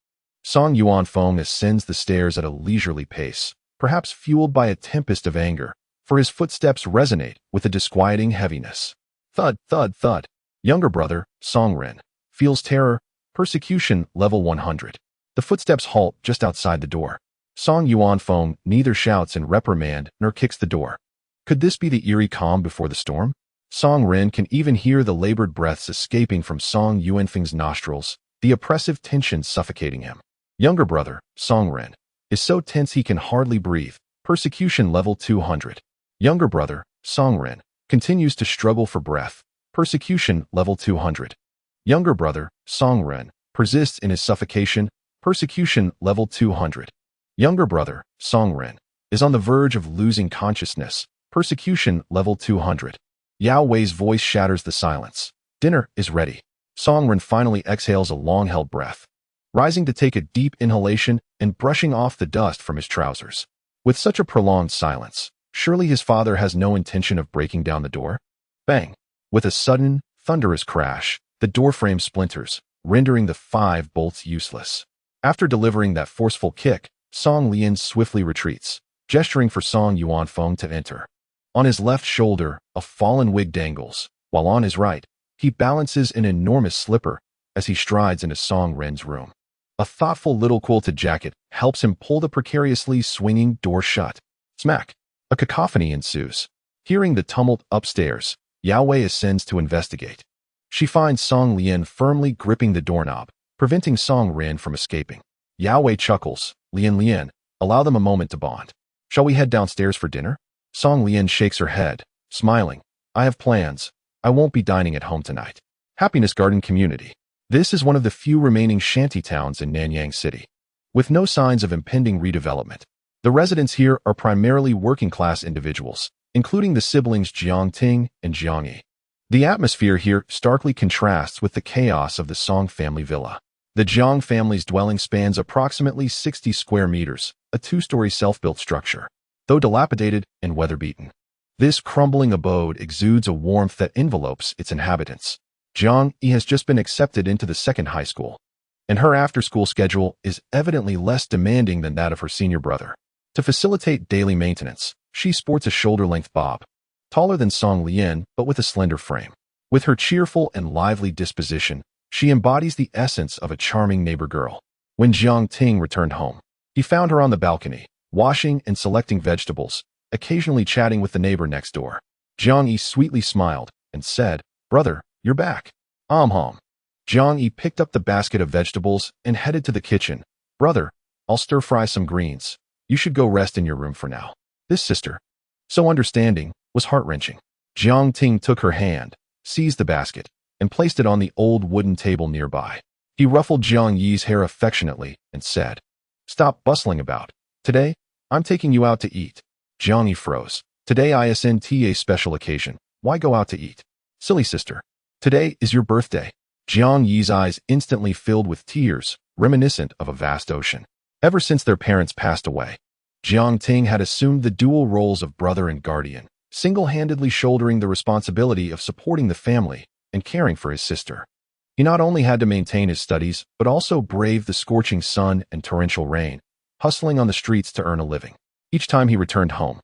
Song Yuanfeng ascends the stairs at a leisurely pace, perhaps fueled by a tempest of anger, for his footsteps resonate with a disquieting heaviness. Thud, thud, thud. Younger brother, Song Ren, feels terror, persecution level 100. The footsteps halt just outside the door. Song Yuanfeng neither shouts in reprimand nor kicks the door. Could this be the eerie calm before the storm? Song Ren can even hear the labored breaths escaping from Song Yuanfeng's nostrils, the oppressive tension suffocating him. Younger brother, Song Ren, is so tense he can hardly breathe. Persecution level 200. Younger brother, Song Ren, continues to struggle for breath. Persecution level 200. Younger brother, Song Ren, persists in his suffocation. Persecution level 200. Younger brother, Song Ren, is on the verge of losing consciousness. Persecution level 200. Yao Wei's voice shatters the silence. Dinner is ready. Song Ren finally exhales a long-held breath, rising to take a deep inhalation and brushing off the dust from his trousers. With such a prolonged silence, surely his father has no intention of breaking down the door? Bang! With a sudden, thunderous crash, the door frame splinters, rendering the 5 bolts useless. After delivering that forceful kick, Song Lian swiftly retreats, gesturing for Song Yuanfeng to enter. On his left shoulder, a fallen wig dangles, while on his right, he balances an enormous slipper as he strides into Song Ren's room. A thoughtful little quilted jacket helps him pull the precariously swinging door shut. Smack! A cacophony ensues. Hearing the tumult upstairs, Yao Wei ascends to investigate. She finds Song Lian firmly gripping the doorknob, preventing Song Ren from escaping. Yao Wei chuckles. Lian, allow them a moment to bond. Shall we head downstairs for dinner? Song Lian shakes her head, smiling. I have plans. I won't be dining at home tonight. Happiness Garden Community. This is one of the few remaining shanty towns in Nanyang City, with no signs of impending redevelopment. The residents here are primarily working-class individuals, including the siblings Jiang Ting and Jiang Yi. The atmosphere here starkly contrasts with the chaos of the Song family villa. The Jiang family's dwelling spans approximately 60 square meters, a 2-story self-built structure. Though dilapidated and weather-beaten, this crumbling abode exudes a warmth that envelopes its inhabitants. Jiang Yi has just been accepted into the 2nd high school, and her after-school schedule is evidently less demanding than that of her senior brother. To facilitate daily maintenance, she sports a shoulder-length bob, taller than Song Lian but with a slender frame. With her cheerful and lively disposition, she embodies the essence of a charming neighbor girl. When Jiang Ting returned home, he found her on the balcony, washing and selecting vegetables, occasionally chatting with the neighbor next door. Jiang Yi sweetly smiled and said, "Brother, you're back." Hom. Jiang Yi picked up the basket of vegetables and headed to the kitchen. "Brother, I'll stir-fry some greens. You should go rest in your room for now." This sister, so understanding, was heart-wrenching. Jiang Ting took her hand, seized the basket, and placed it on the old wooden table nearby. He ruffled Jiang Yi's hair affectionately and said, "Stop bustling about. Today, I'm taking you out to eat." Jiang Yi froze. "Today isn't a special occasion. Why go out to eat?" "Silly sister. Today is your birthday." Jiang Yi's eyes instantly filled with tears, reminiscent of a vast ocean. Ever since their parents passed away, Jiang Ting had assumed the dual roles of brother and guardian, single-handedly shouldering the responsibility of supporting the family and caring for his sister. He not only had to maintain his studies, but also brave the scorching sun and torrential rain, hustling on the streets to earn a living. Each time he returned home,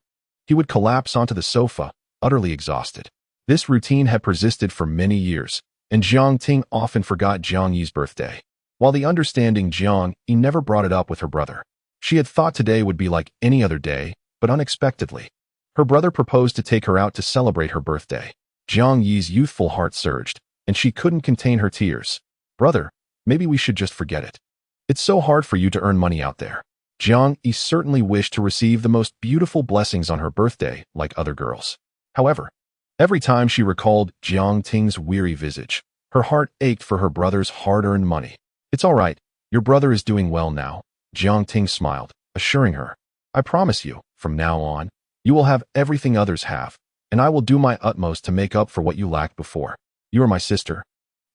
he would collapse onto the sofa, utterly exhausted. This routine had persisted for many years, and Jiang Ting often forgot Jiang Yi's birthday. While the understanding Jiang Yi never brought it up with her brother, she had thought today would be like any other day, but unexpectedly, her brother proposed to take her out to celebrate her birthday. Jiang Yi's youthful heart surged, and she couldn't contain her tears. "Brother, maybe we should just forget it. It's so hard for you to earn money out there." Jiang Yi certainly wished to receive the most beautiful blessings on her birthday like other girls. However, every time she recalled Jiang Ting's weary visage, her heart ached for her brother's hard-earned money. "It's all right. Your brother is doing well now," Jiang Ting smiled, assuring her. "I promise you, from now on, you will have everything others have, and I will do my utmost to make up for what you lacked before. You are my sister,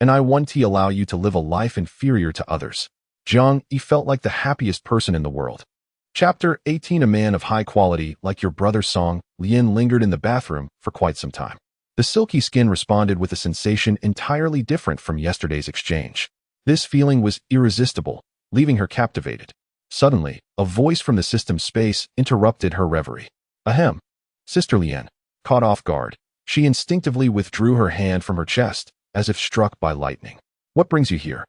and I won't allow you to live a life inferior to others." Jiang Yi felt like the happiest person in the world. Chapter 18. A man of high quality like your brother Song Lian lingered in the bathroom for quite some time. The silky skin responded with a sensation entirely different from yesterday's exchange. This feeling was irresistible, leaving her captivated. Suddenly, a voice from the system space interrupted her reverie. "Ahem." Sister Lian, caught off guard, she instinctively withdrew her hand from her chest, as if struck by lightning. "What brings you here?"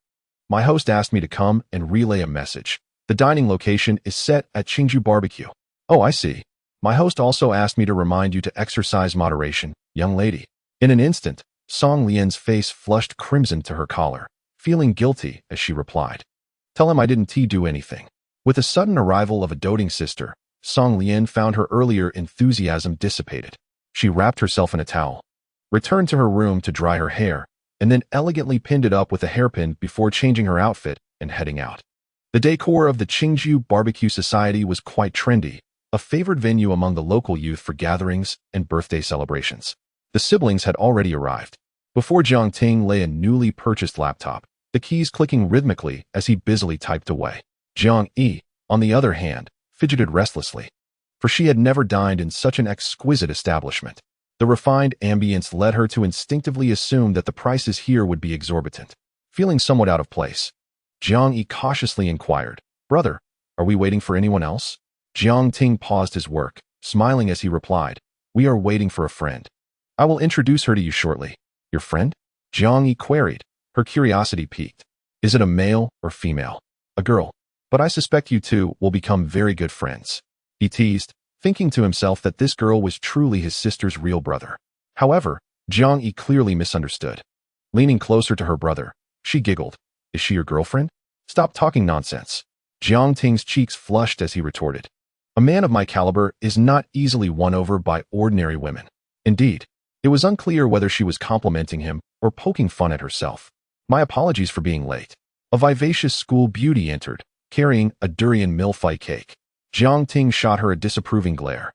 My host asked me to come and relay a message. The dining location is set at Qingju Barbecue. Oh, I see. My host also asked me to remind you to exercise moderation, young lady. In an instant, Song Lian's face flushed crimson to her collar, feeling guilty as she replied. Tell him I didn't do anything. With the sudden arrival of a doting sister, Song Lian found her earlier enthusiasm dissipated. She wrapped herself in a towel, returned to her room to dry her hair, and then elegantly pinned it up with a hairpin before changing her outfit and heading out. The decor of the Qingju Barbecue Society was quite trendy, a favored venue among the local youth for gatherings and birthday celebrations. The siblings had already arrived. Before Jiang Ting lay a newly purchased laptop, the keys clicking rhythmically as he busily typed away. Jiang Yi, on the other hand, fidgeted restlessly, for she had never dined in such an exquisite establishment. The refined ambience led her to instinctively assume that the prices here would be exorbitant. Feeling somewhat out of place, Jiang Yi cautiously inquired, "Brother, are we waiting for anyone else?" Jiang Ting paused his work, smiling as he replied, "We are waiting for a friend. I will introduce her to you shortly." "Your friend?" Jiang Yi queried, her curiosity piqued. "Is it a male or female?" "A girl. But I suspect you two will become very good friends," he teased, thinking to himself that this girl was truly his sister's real brother. However, Jiang Yi clearly misunderstood. Leaning closer to her brother, she giggled. "Is she your girlfriend?" "Stop talking nonsense." Jiang Ting's cheeks flushed as he retorted. "A man of my caliber is not easily won over by ordinary women." Indeed, it was unclear whether she was complimenting him or poking fun at herself. "My apologies for being late." A vivacious school beauty entered, carrying a durian millefeuille cake. Jiang Ting shot her a disapproving glare.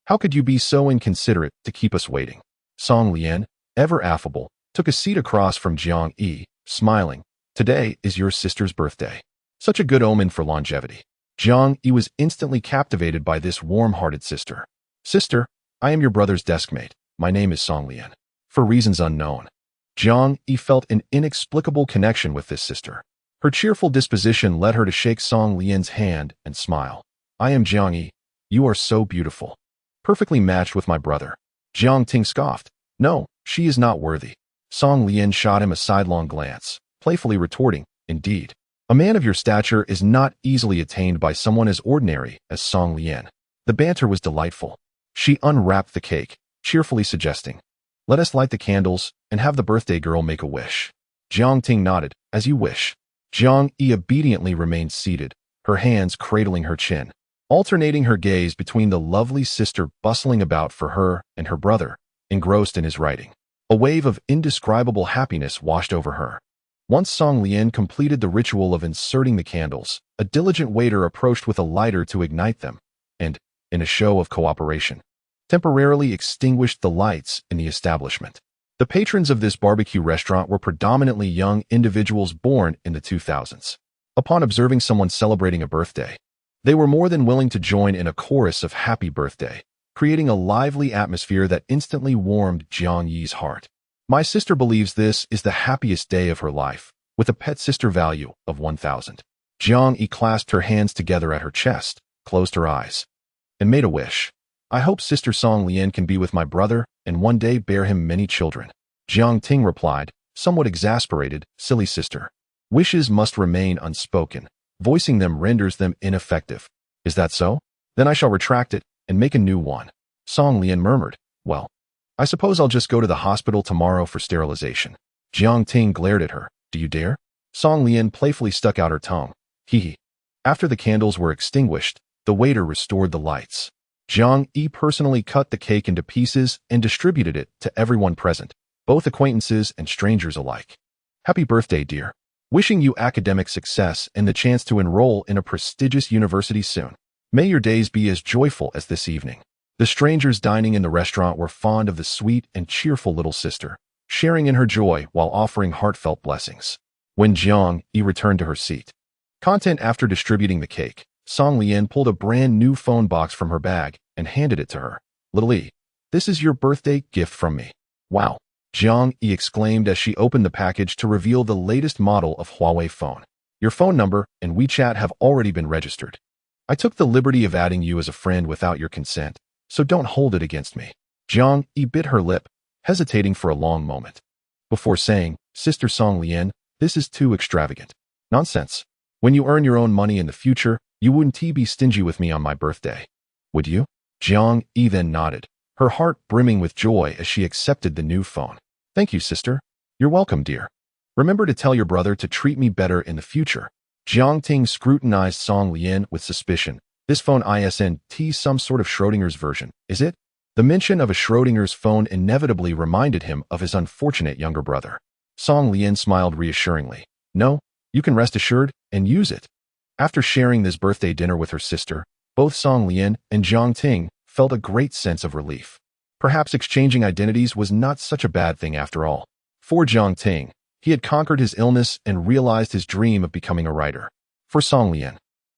"How could you be so inconsiderate to keep us waiting?" Song Lian, ever affable, took a seat across from Jiang Yi, smiling. "Today is your sister's birthday. Such a good omen for longevity." Jiang Yi was instantly captivated by this warm-hearted sister. "Sister, I am your brother's deskmate. My name is Song Lian." For reasons unknown, Jiang Yi felt an inexplicable connection with this sister. Her cheerful disposition led her to shake Song Lian's hand and smile. "I am Jiang Yi. You are so beautiful. Perfectly matched with my brother." Jiang Ting scoffed. "No, she is not worthy." Song Lian shot him a sidelong glance, playfully retorting, "Indeed, a man of your stature is not easily attained by someone as ordinary as Song Lian." The banter was delightful. She unwrapped the cake, cheerfully suggesting, "Let us light the candles and have the birthday girl make a wish." Jiang Ting nodded, "As you wish." Jiang Yi obediently remained seated, her hands cradling her chin, alternating her gaze between the lovely sister bustling about for her and her brother, engrossed in his writing. A wave of indescribable happiness washed over her. Once Song Lian completed the ritual of inserting the candles, a diligent waiter approached with a lighter to ignite them, and, in a show of cooperation, temporarily extinguished the lights in the establishment. The patrons of this barbecue restaurant were predominantly young individuals born in the 2000s. Upon observing someone celebrating a birthday, they were more than willing to join in a chorus of happy birthday, creating a lively atmosphere that instantly warmed Jiang Yi's heart. "My sister believes this is the happiest day of her life, with a pet sister value of 1,000. Jiang Yi clasped her hands together at her chest, closed her eyes, and made a wish. "I hope Sister Song Lian can be with my brother and one day bear him many children." Jiang Ting replied, somewhat exasperated, "Silly sister. Wishes must remain unspoken. Voicing them renders them ineffective." "Is that so? Then I shall retract it and make a new one." Song Lian murmured, "Well, I suppose I'll just go to the hospital tomorrow for sterilization." Jiang Ting glared at her. "Do you dare?" Song Lian playfully stuck out her tongue. Hee hee. After the candles were extinguished, the waiter restored the lights. Jiang Yi personally cut the cake into pieces and distributed it to everyone present, both acquaintances and strangers alike. "Happy birthday, dear. Wishing you academic success and the chance to enroll in a prestigious university soon. May your days be as joyful as this evening." The strangers dining in the restaurant were fond of the sweet and cheerful little sister, sharing in her joy while offering heartfelt blessings. When Jiang Yi returned to her seat, content after distributing the cake, Song Lian pulled a brand new phone box from her bag and handed it to her. "Little Yi, this is your birthday gift from me." "Wow," Jiang Yi exclaimed as she opened the package to reveal the latest model of Huawei phone. "Your phone number and WeChat have already been registered. I took the liberty of adding you as a friend without your consent, so don't hold it against me." Jiang Yi bit her lip, hesitating for a long moment, before saying, "Sister Song Lian, this is too extravagant. Nonsense. When you earn your own money in the future, you wouldn't be stingy with me on my birthday. Would you? Jiang Yi then nodded, her heart brimming with joy as she accepted the new phone. Thank you, sister. You're welcome, dear. Remember to tell your brother to treat me better in the future. Jiang Ting scrutinized Song Lian with suspicion. This phone isn't some sort of Schrodinger's version, is it? The mention of a Schrodinger's phone inevitably reminded him of his unfortunate younger brother. Song Lian smiled reassuringly. No, you can rest assured and use it. After sharing this birthday dinner with her sister, both Song Lian and Jiang Ting felt a great sense of relief. Perhaps exchanging identities was not such a bad thing after all. For Jiang Ting, he had conquered his illness and realized his dream of becoming a writer. For Song Lian,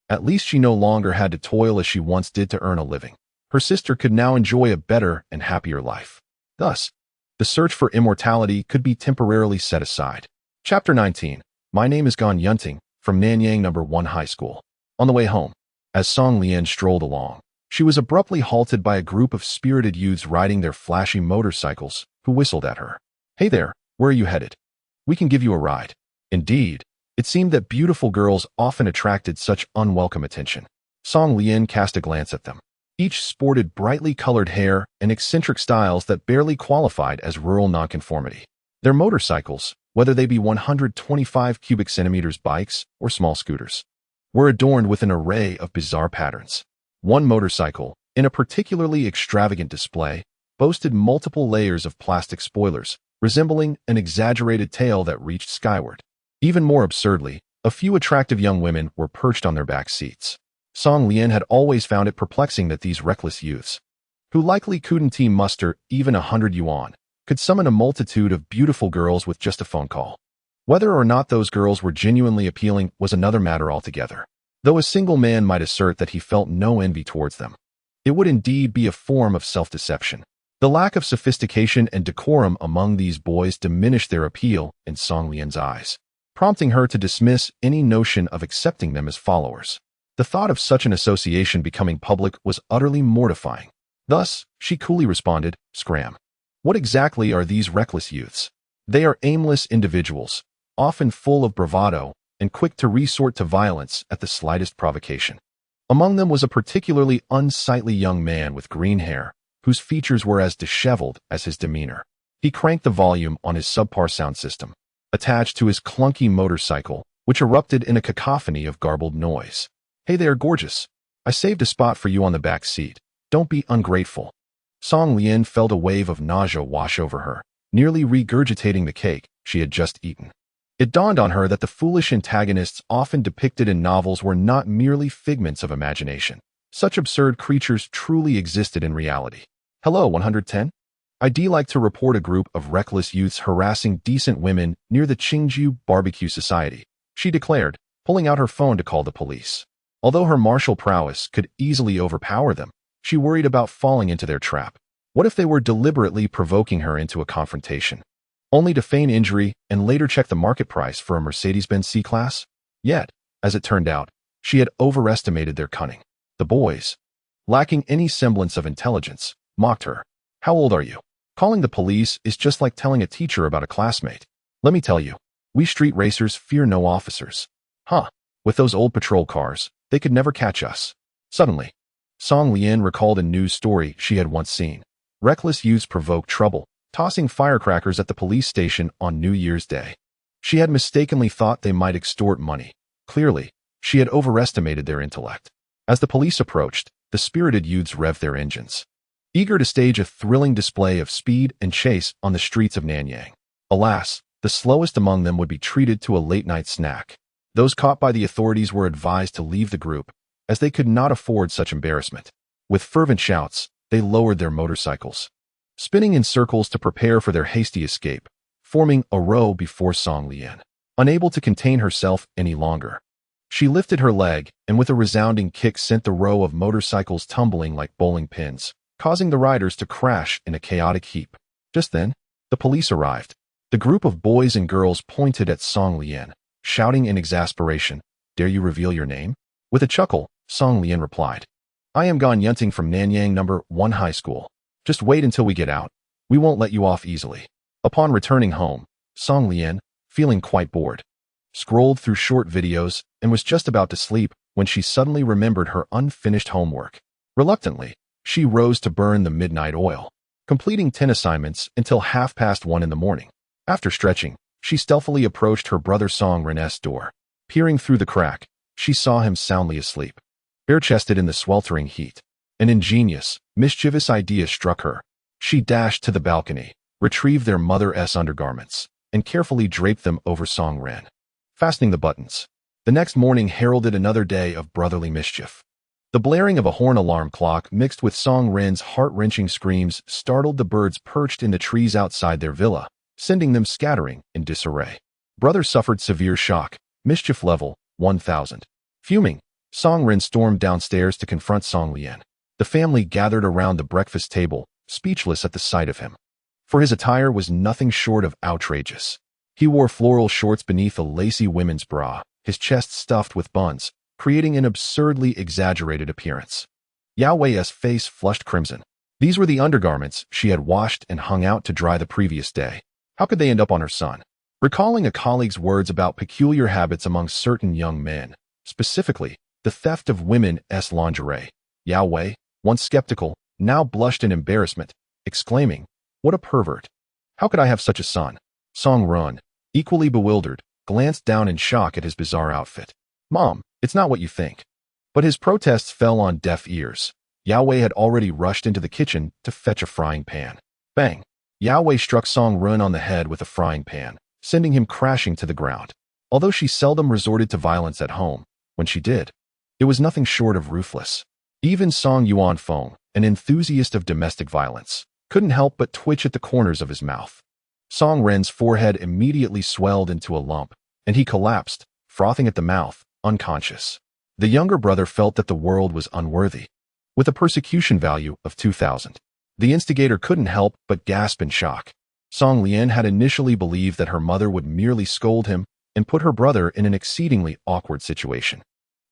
at least she no longer had to toil as she once did to earn a living. Her sister could now enjoy a better and happier life. Thus, the search for immortality could be temporarily set aside. Chapter 19. My name is Gan Yunting, from Nanyang No. 1 High School. On the way home, as Song Lian strolled along, she was abruptly halted by a group of spirited youths riding their flashy motorcycles, who whistled at her. Hey there, where are you headed? We can give you a ride. Indeed, it seemed that beautiful girls often attracted such unwelcome attention. Song Lian cast a glance at them. Each sported brightly colored hair and eccentric styles that barely qualified as rural nonconformity. Their motorcycles, whether they be 125 cubic centimeters bikes or small scooters, were adorned with an array of bizarre patterns. One motorcycle, in a particularly extravagant display, boasted multiple layers of plastic spoilers, resembling an exaggerated tail that reached skyward. Even more absurdly, a few attractive young women were perched on their back seats. Song Lian had always found it perplexing that these reckless youths, who likely couldn't muster even 100 yuan, could summon a multitude of beautiful girls with just a phone call. Whether or not those girls were genuinely appealing was another matter altogether. Though a single man might assert that he felt no envy towards them, it would indeed be a form of self-deception. The lack of sophistication and decorum among these boys diminished their appeal in Song Lian's eyes, prompting her to dismiss any notion of accepting them as followers. The thought of such an association becoming public was utterly mortifying. Thus, she coolly responded, "Scram. What exactly are these reckless youths? They are aimless individuals, often full of bravado and quick to resort to violence at the slightest provocation." Among them was a particularly unsightly young man with green hair, whose features were as disheveled as his demeanor. He cranked the volume on his subpar sound system, attached to his clunky motorcycle, which erupted in a cacophony of garbled noise. "Hey there, gorgeous. I saved a spot for you on the back seat. Don't be ungrateful." Song Lian felt a wave of nausea wash over her, nearly regurgitating the cake she had just eaten. It dawned on her that the foolish antagonists often depicted in novels were not merely figments of imagination. Such absurd creatures truly existed in reality. "Hello, 110? I'd like to report a group of reckless youths harassing decent women near the Qingju Barbecue Society," she declared, pulling out her phone to call the police. Although her martial prowess could easily overpower them, she worried about falling into their trap. What if they were deliberately provoking her into a confrontation, only to feign injury and later check the market price for a Mercedes-Benz C-Class? Yet, as it turned out, she had overestimated their cunning. The boys, lacking any semblance of intelligence, mocked her. "How old are you? Calling the police is just like telling a teacher about a classmate. Let me tell you, we street racers fear no officers. Huh, with those old patrol cars, they could never catch us." Suddenly, Song Lian recalled a news story she had once seen. Reckless youths provoked trouble, tossing firecrackers at the police station on New Year's Day. She had mistakenly thought they might extort money. Clearly, she had overestimated their intellect. As the police approached, the spirited youths revved their engines, eager to stage a thrilling display of speed and chase on the streets of Nanyang. Alas, the slowest among them would be treated to a late-night snack. Those caught by the authorities were advised to leave the group, as they could not afford such embarrassment. With fervent shouts, they lowered their motorcycles, spinning in circles to prepare for their hasty escape, forming a row before Song Lian. Unable to contain herself any longer, she lifted her leg and with a resounding kick sent the row of motorcycles tumbling like bowling pins, causing the riders to crash in a chaotic heap. Just then, the police arrived. The group of boys and girls pointed at Song Lian, shouting in exasperation, "Dare you reveal your name?" With a chuckle, Song Lian replied, "I am Gan Yunting from Nanyang No. 1 High School. Just wait until we get out. We won't let you off easily." Upon returning home, Song Lian, feeling quite bored, scrolled through short videos, and was just about to sleep when she suddenly remembered her unfinished homework. Reluctantly, she rose to burn the midnight oil, completing 10 assignments until 1:30 in the morning. After stretching, she stealthily approached her brother Song Ren's door. Peering through the crack, she saw him soundly asleep, bare-chested in the sweltering heat. An ingenious, mischievous idea struck her. She dashed to the balcony, retrieved their mother's undergarments, and carefully draped them over Song Ren, fastening the buttons. The next morning heralded another day of brotherly mischief. The blaring of a horn alarm clock mixed with Song Ren's heart-wrenching screams startled the birds perched in the trees outside their villa, sending them scattering in disarray. Brother suffered severe shock, mischief level 1000. Fuming, Song Ren stormed downstairs to confront Song Lian. The family gathered around the breakfast table, speechless at the sight of him. For his attire was nothing short of outrageous. He wore floral shorts beneath a lacy women's bra, his chest stuffed with buns, creating an absurdly exaggerated appearance. Yao Wei's face flushed crimson. These were the undergarments she had washed and hung out to dry the previous day. How could they end up on her son? Recalling a colleague's words about peculiar habits among certain young men, specifically the theft of women's lingerie, Yao Wei, once skeptical, now blushed in embarrassment, exclaiming, "What a pervert! How could I have such a son?" Song Ren, equally bewildered, glanced down in shock at his bizarre outfit. "Mom, it's not what you think." But his protests fell on deaf ears. Yao Wei had already rushed into the kitchen to fetch a frying pan. Bang! Yao Wei struck Song Ren on the head with a frying pan, sending him crashing to the ground. Although she seldom resorted to violence at home, when she did, it was nothing short of ruthless. Even Song Yuanfeng, an enthusiast of domestic violence, couldn't help but twitch at the corners of his mouth. Song Ren's forehead immediately swelled into a lump, and he collapsed, frothing at the mouth, unconscious. The younger brother felt that the world was unworthy. With a persecution value of 2000, the instigator couldn't help but gasp in shock. Song Lian had initially believed that her mother would merely scold him and put her brother in an exceedingly awkward situation.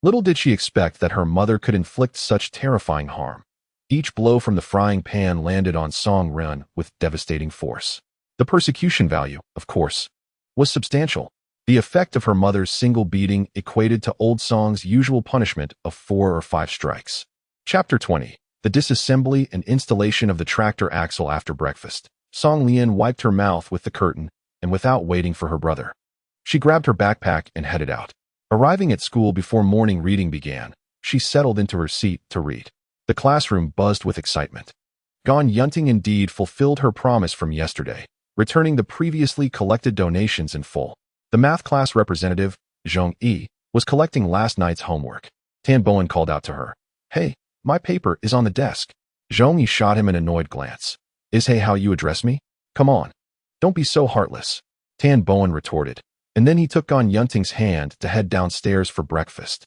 Little did she expect that her mother could inflict such terrifying harm. Each blow from the frying pan landed on Song Ren with devastating force. The persecution value, of course, was substantial. The effect of her mother's single beating equated to old Song's usual punishment of 4 or 5 strikes. Chapter 20. The disassembly and installation of the tractor axle after breakfast. Song Lian wiped her mouth with the curtain, and without waiting for her brother, she grabbed her backpack and headed out. Arriving at school before morning reading began, she settled into her seat to read. The classroom buzzed with excitement. Gone Yunting indeed fulfilled her promise from yesterday, returning the previously collected donations in full. The math class representative, Zhong Yi, was collecting last night's homework. Tan Bowen called out to her, "Hey, my paper is on the desk." Zhong Yi shot him an annoyed glance. "Is hey how you address me? Come on. Don't be so heartless," Tan Bowen retorted, and then he took Gone Yunting's hand to head downstairs for breakfast.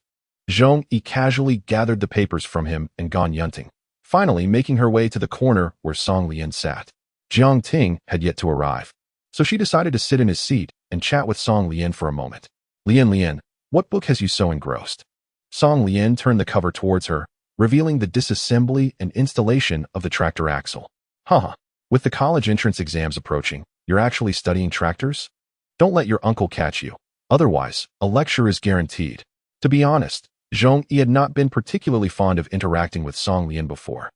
Zhong Yi casually gathered the papers from him and Gone Yunting, finally making her way to the corner where Song Lian sat. Jiang Ting had yet to arrive, so she decided to sit in his seat and chat with Song Lian for a moment. Lian, what book has you so engrossed?" Song Lian turned the cover towards her, revealing the disassembly and installation of the tractor axle. "Huh, with the college entrance exams approaching, you're actually studying tractors? Don't let your uncle catch you. Otherwise, a lecture is guaranteed." To be honest, Zhong Yi had not been particularly fond of interacting with Song Lian before.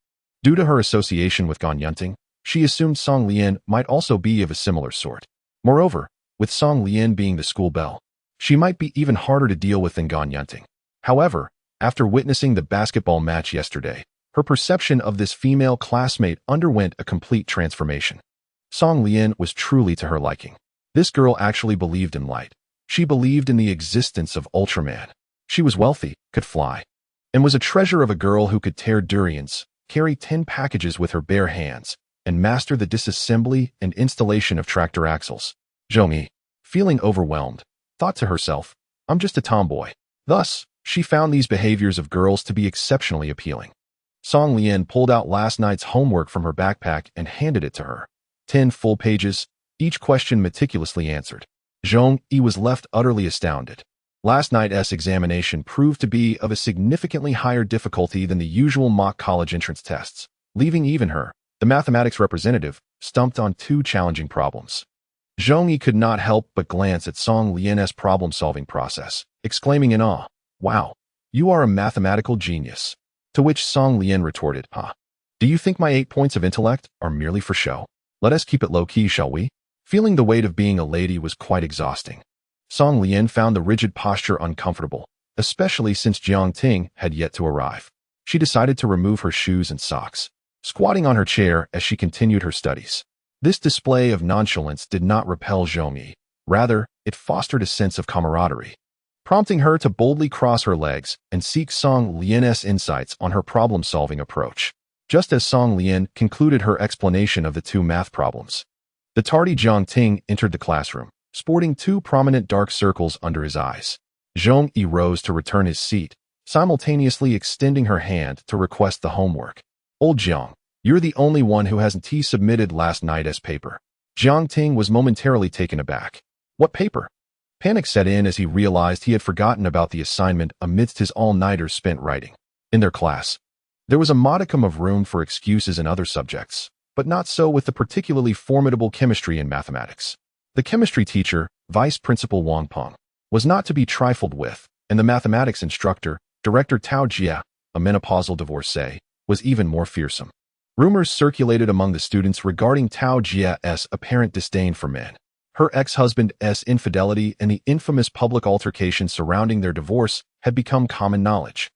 Due to her association with Gone Yunting, she assumed Song Lian might also be of a similar sort. Moreover, with Song Lian being the school belle, she might be even harder to deal with than Gone Yunting. However, after witnessing the basketball match yesterday, her perception of this female classmate underwent a complete transformation. Song Lian was truly to her liking. This girl actually believed in light. She believed in the existence of Ultraman. She was wealthy, could fly, and was a treasure of a girl who could tear durians, carry 10 packages with her bare hands, and master the disassembly and installation of tractor axles. Zhong Yi, feeling overwhelmed, thought to herself, "I'm just a tomboy." Thus, she found these behaviors of girls to be exceptionally appealing. Song Lian pulled out last night's homework from her backpack and handed it to her. 10 full pages, each question meticulously answered. Zhong Yi was left utterly astounded. Last night's examination proved to be of a significantly higher difficulty than the usual mock college entrance tests, leaving even her, the mathematics representative, stumped on 2 challenging problems. Zhong Yi could not help but glance at Song Lian's problem-solving process, exclaiming in awe, "Wow, you are a mathematical genius." To which Song Lian retorted, "Huh? Do you think my 8 points of intellect are merely for show? Let us keep it low-key, shall we?" Feeling the weight of being a lady was quite exhausting. Song Lian found the rigid posture uncomfortable, especially since Jiang Ting had yet to arrive. She decided to remove her shoes and socks, squatting on her chair as she continued her studies. This display of nonchalance did not repel Zhong Yi. Rather, it fostered a sense of camaraderie, prompting her to boldly cross her legs and seek Song Lian's insights on her problem-solving approach. Just as Song Lian concluded her explanation of the 2 math problems, the tardy Jiang Ting entered the classroom, sporting 2 prominent dark circles under his eyes. Zhong Yi rose to return his seat, simultaneously extending her hand to request the homework. "Old Jiang, you're the only one who hasn't submitted last night's paper." Jiang Ting was momentarily taken aback. "What paper?" Panic set in as he realized he had forgotten about the assignment amidst his all-nighters spent writing. In their class, there was a modicum of room for excuses in other subjects, but not so with the particularly formidable chemistry and mathematics. The chemistry teacher, Vice Principal Wang Peng, was not to be trifled with, and the mathematics instructor, Director Tao Jia, a menopausal divorcee, was even more fearsome. Rumors circulated among the students regarding Tao Jia's apparent disdain for men, her ex-husband's infidelity, and the infamous public altercation surrounding their divorce had become common knowledge.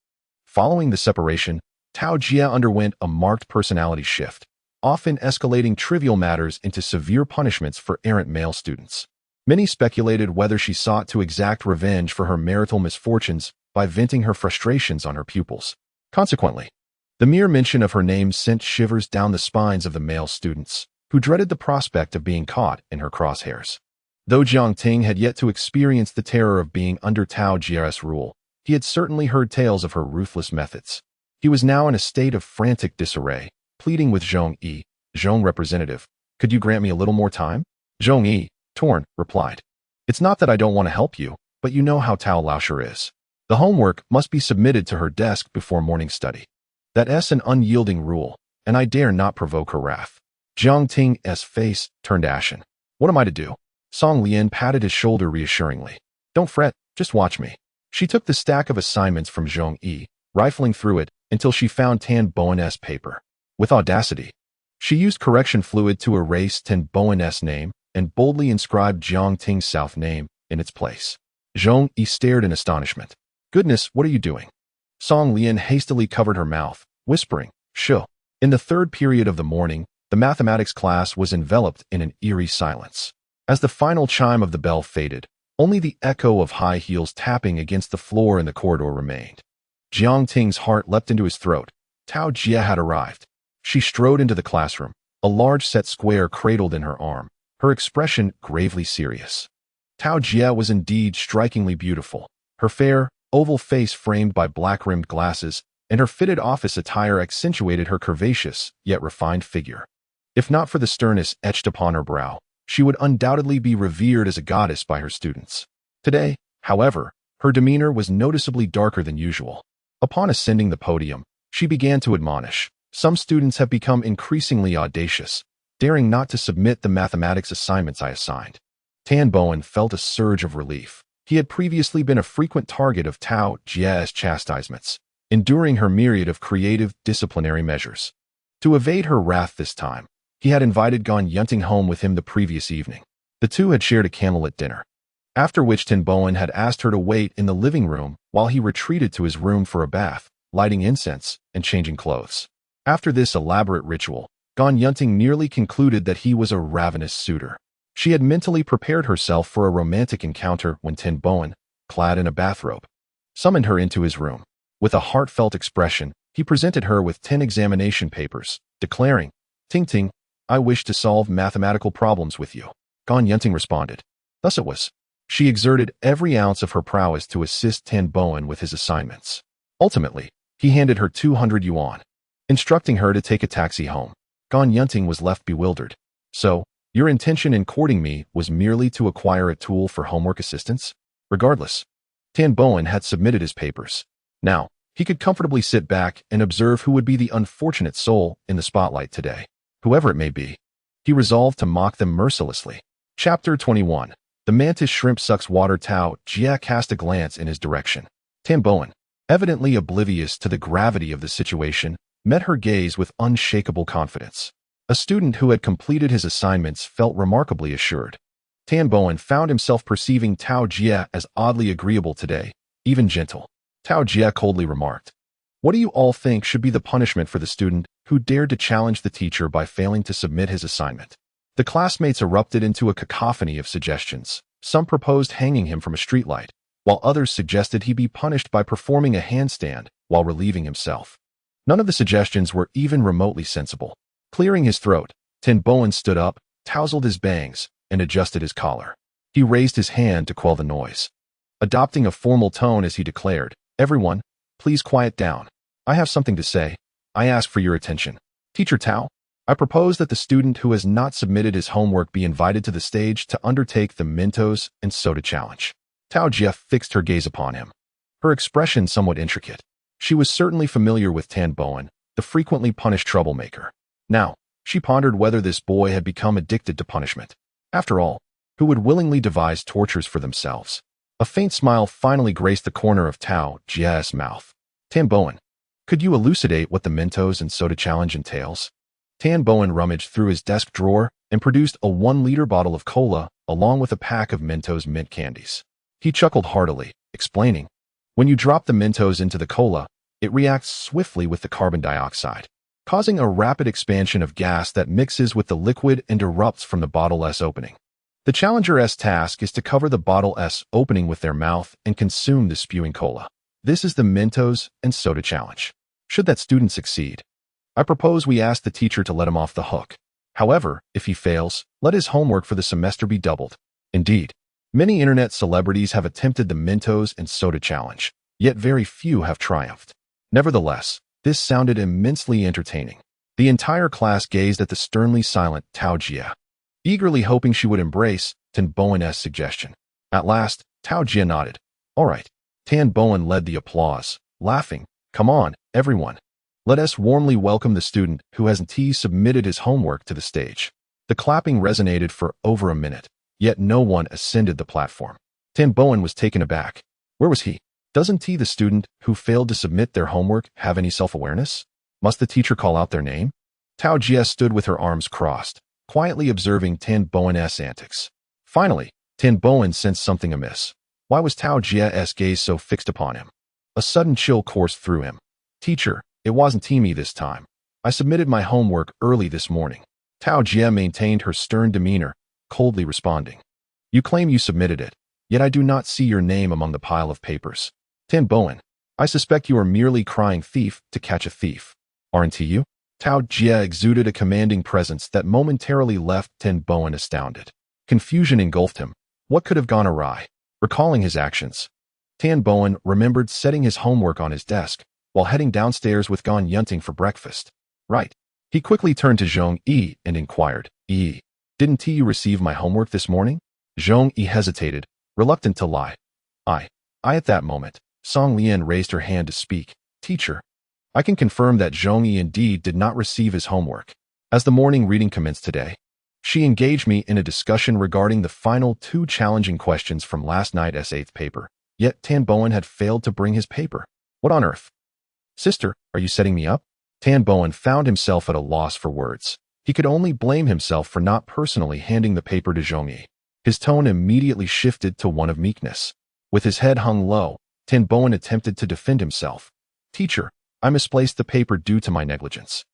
Following the separation, Tao Jia underwent a marked personality shift, often escalating trivial matters into severe punishments for errant male students. Many speculated whether she sought to exact revenge for her marital misfortunes by venting her frustrations on her pupils. Consequently, the mere mention of her name sent shivers down the spines of the male students, who dreaded the prospect of being caught in her crosshairs. Though Jiang Ting had yet to experience the terror of being under Tao Jia's rule, he had certainly heard tales of her ruthless methods. He was now in a state of frantic disarray, pleading with Zhong Yi. "Zhong representative, could you grant me a little more time?" Zhong Yi, torn, replied, "It's not that I don't want to help you, but you know how Tao Laoshi is. The homework must be submitted to her desk before morning study. That's an unyielding rule, and I dare not provoke her wrath." Jiang Ting's face turned ashen. "What am I to do?" Song Lian patted his shoulder reassuringly. "Don't fret, just watch me." She took the stack of assignments from Zhong Yi, rifling through it until she found Tan Bowen's paper. With audacity, she used correction fluid to erase Tan Bowen's name and boldly inscribed Jiang Ting's South name in its place. Zhong Yi stared in astonishment. "Goodness, what are you doing?" Song Lian hastily covered her mouth, whispering, "Shoo." In the 3rd period of the morning, the mathematics class was enveloped in an eerie silence. As the final chime of the bell faded, only the echo of high heels tapping against the floor in the corridor remained. Jiang Ting's heart leapt into his throat. Tao Jia had arrived. She strode into the classroom, a large set square cradled in her arm, her expression gravely serious. Tao Jia was indeed strikingly beautiful, her fair, oval face framed by black-rimmed glasses, and her fitted office attire accentuated her curvaceous, yet refined figure. If not for the sternness etched upon her brow, she would undoubtedly be revered as a goddess by her students. Today, however, her demeanor was noticeably darker than usual. Upon ascending the podium, she began to admonish. "Some students have become increasingly audacious, daring not to submit the mathematics assignments I assigned." Tan Bowen felt a surge of relief. He had previously been a frequent target of Tao Jia's chastisements, enduring her myriad of creative disciplinary measures. To evade her wrath this time, he had invited Gan Yunting home with him the previous evening. The two had shared a candlelit dinner, after which Tan Bowen had asked her to wait in the living room while he retreated to his room for a bath, lighting incense, and changing clothes. After this elaborate ritual, Gan Yunting nearly concluded that he was a ravenous suitor. She had mentally prepared herself for a romantic encounter when Tan Bowen, clad in a bathrobe, summoned her into his room. With a heartfelt expression, he presented her with 10 examination papers, declaring, "Ting Ting, I wish to solve mathematical problems with you." Gan Yunting responded. Thus it was. She exerted every ounce of her prowess to assist Tan Bowen with his assignments. Ultimately, he handed her 200 yuan, instructing her to take a taxi home. Gan Yunting was left bewildered. "So, your intention in courting me was merely to acquire a tool for homework assistance?" Regardless, Tan Bowen had submitted his papers. Now, he could comfortably sit back and observe who would be the unfortunate soul in the spotlight today. Whoever it may be, he resolved to mock them mercilessly. Chapter 21. The mantis shrimp sucks water. Tao Jia cast a glance in his direction. Tan Bowen, evidently oblivious to the gravity of the situation, met her gaze with unshakable confidence. A student who had completed his assignments felt remarkably assured. Tan Bowen found himself perceiving Tao Jia as oddly agreeable today, even gentle. Tao Jia coldly remarked, "What do you all think should be the punishment for the student who dared to challenge the teacher by failing to submit his assignment?" The classmates erupted into a cacophony of suggestions. Some proposed hanging him from a streetlight, while others suggested he be punished by performing a handstand while relieving himself. None of the suggestions were even remotely sensible. Clearing his throat, Tan Bowen stood up, tousled his bangs, and adjusted his collar. He raised his hand to quell the noise. Adopting a formal tone as he declared, "Everyone, please quiet down. I have something to say. I ask for your attention. Teacher Tao, I propose that the student who has not submitted his homework be invited to the stage to undertake the Mentos and Soda Challenge." Tao Jia fixed her gaze upon him, her expression somewhat intricate. She was certainly familiar with Tan Bowen, the frequently punished troublemaker. Now, she pondered whether this boy had become addicted to punishment. After all, who would willingly devise tortures for themselves? A faint smile finally graced the corner of Tao Jia's mouth. "Tan Bowen, could you elucidate what the Mentos and Soda Challenge entails?" Tan Bowen rummaged through his desk drawer and produced a 1-liter bottle of cola along with a pack of Mentos mint candies. He chuckled heartily, explaining, "When you drop the Mentos into the cola, it reacts swiftly with the carbon dioxide, causing a rapid expansion of gas that mixes with the liquid and erupts from the bottle's opening. The challenger's task is to cover the bottle's opening with their mouth and consume the spewing cola. This is the Mentos and Soda Challenge. Should that student succeed, I propose we ask the teacher to let him off the hook. However, if he fails, let his homework for the semester be doubled." Indeed, many internet celebrities have attempted the Mentos and Soda Challenge, yet very few have triumphed. Nevertheless, this sounded immensely entertaining. The entire class gazed at the sternly silent Tao Jia, eagerly hoping she would embrace Tan Bowen's suggestion. At last, Tao Jia nodded. "All right." Tan Bowen led the applause, laughing, "Come on, everyone. Let us warmly welcome the student who hasn't submitted his homework to the stage." The clapping resonated for over a minute, yet no one ascended the platform. Tan Bowen was taken aback. Where was he? Doesn't the student who failed to submit their homework have any self-awareness? Must the teacher call out their name? Tao Jia stood with her arms crossed, quietly observing Tan Bowen's antics. Finally, Tan Bowen sensed something amiss. Why was Tao Jia's gaze so fixed upon him? A sudden chill coursed through him. "Teacher, it wasn't me this time. I submitted my homework early this morning." Tao Jia maintained her stern demeanor, coldly responding, "You claim you submitted it, yet I do not see your name among the pile of papers. Tan Bowen, I suspect you are merely crying thief to catch a thief. Aren't you?" Tao Jia exuded a commanding presence that momentarily left Tan Bowen astounded. Confusion engulfed him. What could have gone awry? Recalling his actions, Tan Bowen remembered setting his homework on his desk while heading downstairs with Gong Yunting for breakfast. Right. He quickly turned to Zhong Yi and inquired, "Didn't you receive my homework this morning?" Zhong Yi hesitated, reluctant to lie. I at that moment, Song Lian raised her hand to speak. "Teacher, I can confirm that Zhong Yi indeed did not receive his homework. As the morning reading commenced today, she engaged me in a discussion regarding the final 2 challenging questions from last night's 8th paper, yet Tan Bowen had failed to bring his paper. What on earth? Sister, are you setting me up?" Tan Bowen found himself at a loss for words. He could only blame himself for not personally handing the paper to Zhong Yi. His tone immediately shifted to one of meekness. With his head hung low, Tan Bowen attempted to defend himself. "Teacher, I misplaced the paper due to my negligence.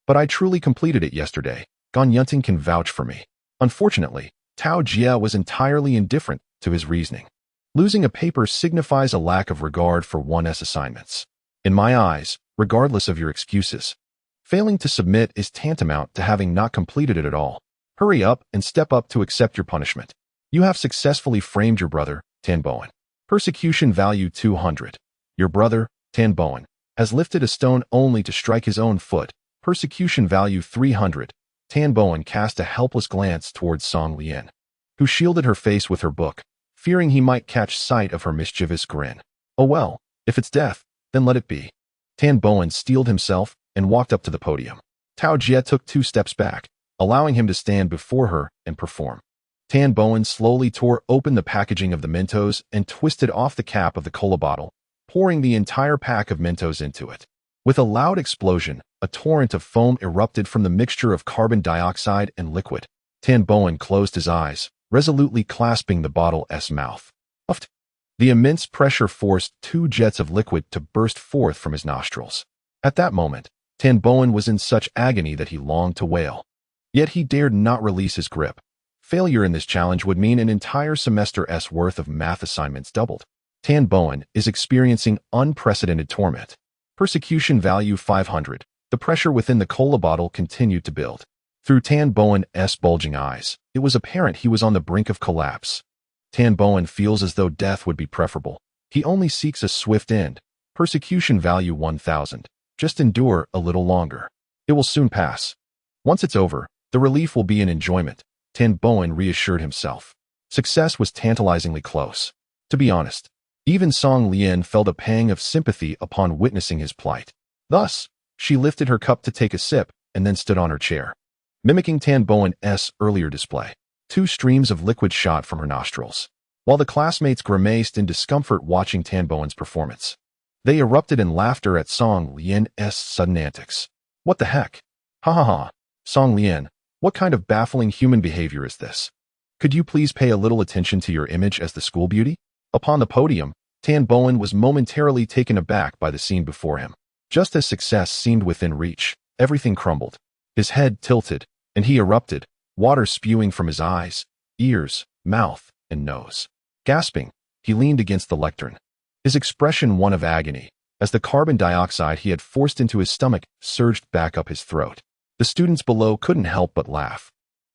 But I truly completed it yesterday. Gong Yunting can vouch for me." Unfortunately, Tao Jia was entirely indifferent to his reasoning. Losing a paper signifies a lack of regard for one's assignments. In my eyes, regardless of your excuses, failing to submit is tantamount to having not completed it at all. Hurry up and step up to accept your punishment. You have successfully framed your brother, Tan Bowen. Persecution value 200. Your brother, Tan Bowen, has lifted a stone only to strike his own foot. Persecution value 300. Tan Bowen cast a helpless glance towards Song Lian, who shielded her face with her book, fearing he might catch sight of her mischievous grin. "Oh well, if it's death, then let it be." Tan Bowen steeled himself and walked up to the podium. Tao Jia took 2 steps back, allowing him to stand before her and perform. Tan Bowen slowly tore open the packaging of the Mentos and twisted off the cap of the cola bottle, pouring the entire pack of Mentos into it. With a loud explosion, a torrent of foam erupted from the mixture of carbon dioxide and liquid. Tan Bowen closed his eyes, resolutely clasping the bottle's mouth. Puffed. The immense pressure forced 2 jets of liquid to burst forth from his nostrils. At that moment, Tan Bowen was in such agony that he longed to wail. Yet he dared not release his grip. Failure in this challenge would mean an entire semester's worth of math assignments doubled. Tan Bowen is experiencing unprecedented torment. Persecution value 500. The pressure within the cola bottle continued to build. Through Tan Bowen's bulging eyes, it was apparent he was on the brink of collapse. Tan Bowen feels as though death would be preferable. He only seeks a swift end. Persecution value 1000. Just endure a little longer. It will soon pass. Once it's over, the relief will be an enjoyment, Tan Bowen reassured himself. Success was tantalizingly close. To be honest, even Song Lian felt a pang of sympathy upon witnessing his plight. Thus, she lifted her cup to take a sip and then stood on her chair. Mimicking Tan Bowen's earlier display, 2 streams of liquid shot from her nostrils. While the classmates grimaced in discomfort watching Tan Bowen's performance, they erupted in laughter at Song Lian's sudden antics. What the heck? Ha ha ha. Song Lian, what kind of baffling human behavior is this? Could you please pay a little attention to your image as the school beauty? Upon the podium, Tan Bowen was momentarily taken aback by the scene before him. Just as success seemed within reach, everything crumbled. His head tilted, and he erupted, water spewing from his eyes, ears, mouth, and nose. Gasping, he leaned against the lectern, his expression one of agony, as the carbon dioxide he had forced into his stomach surged back up his throat. The students below couldn't help but laugh.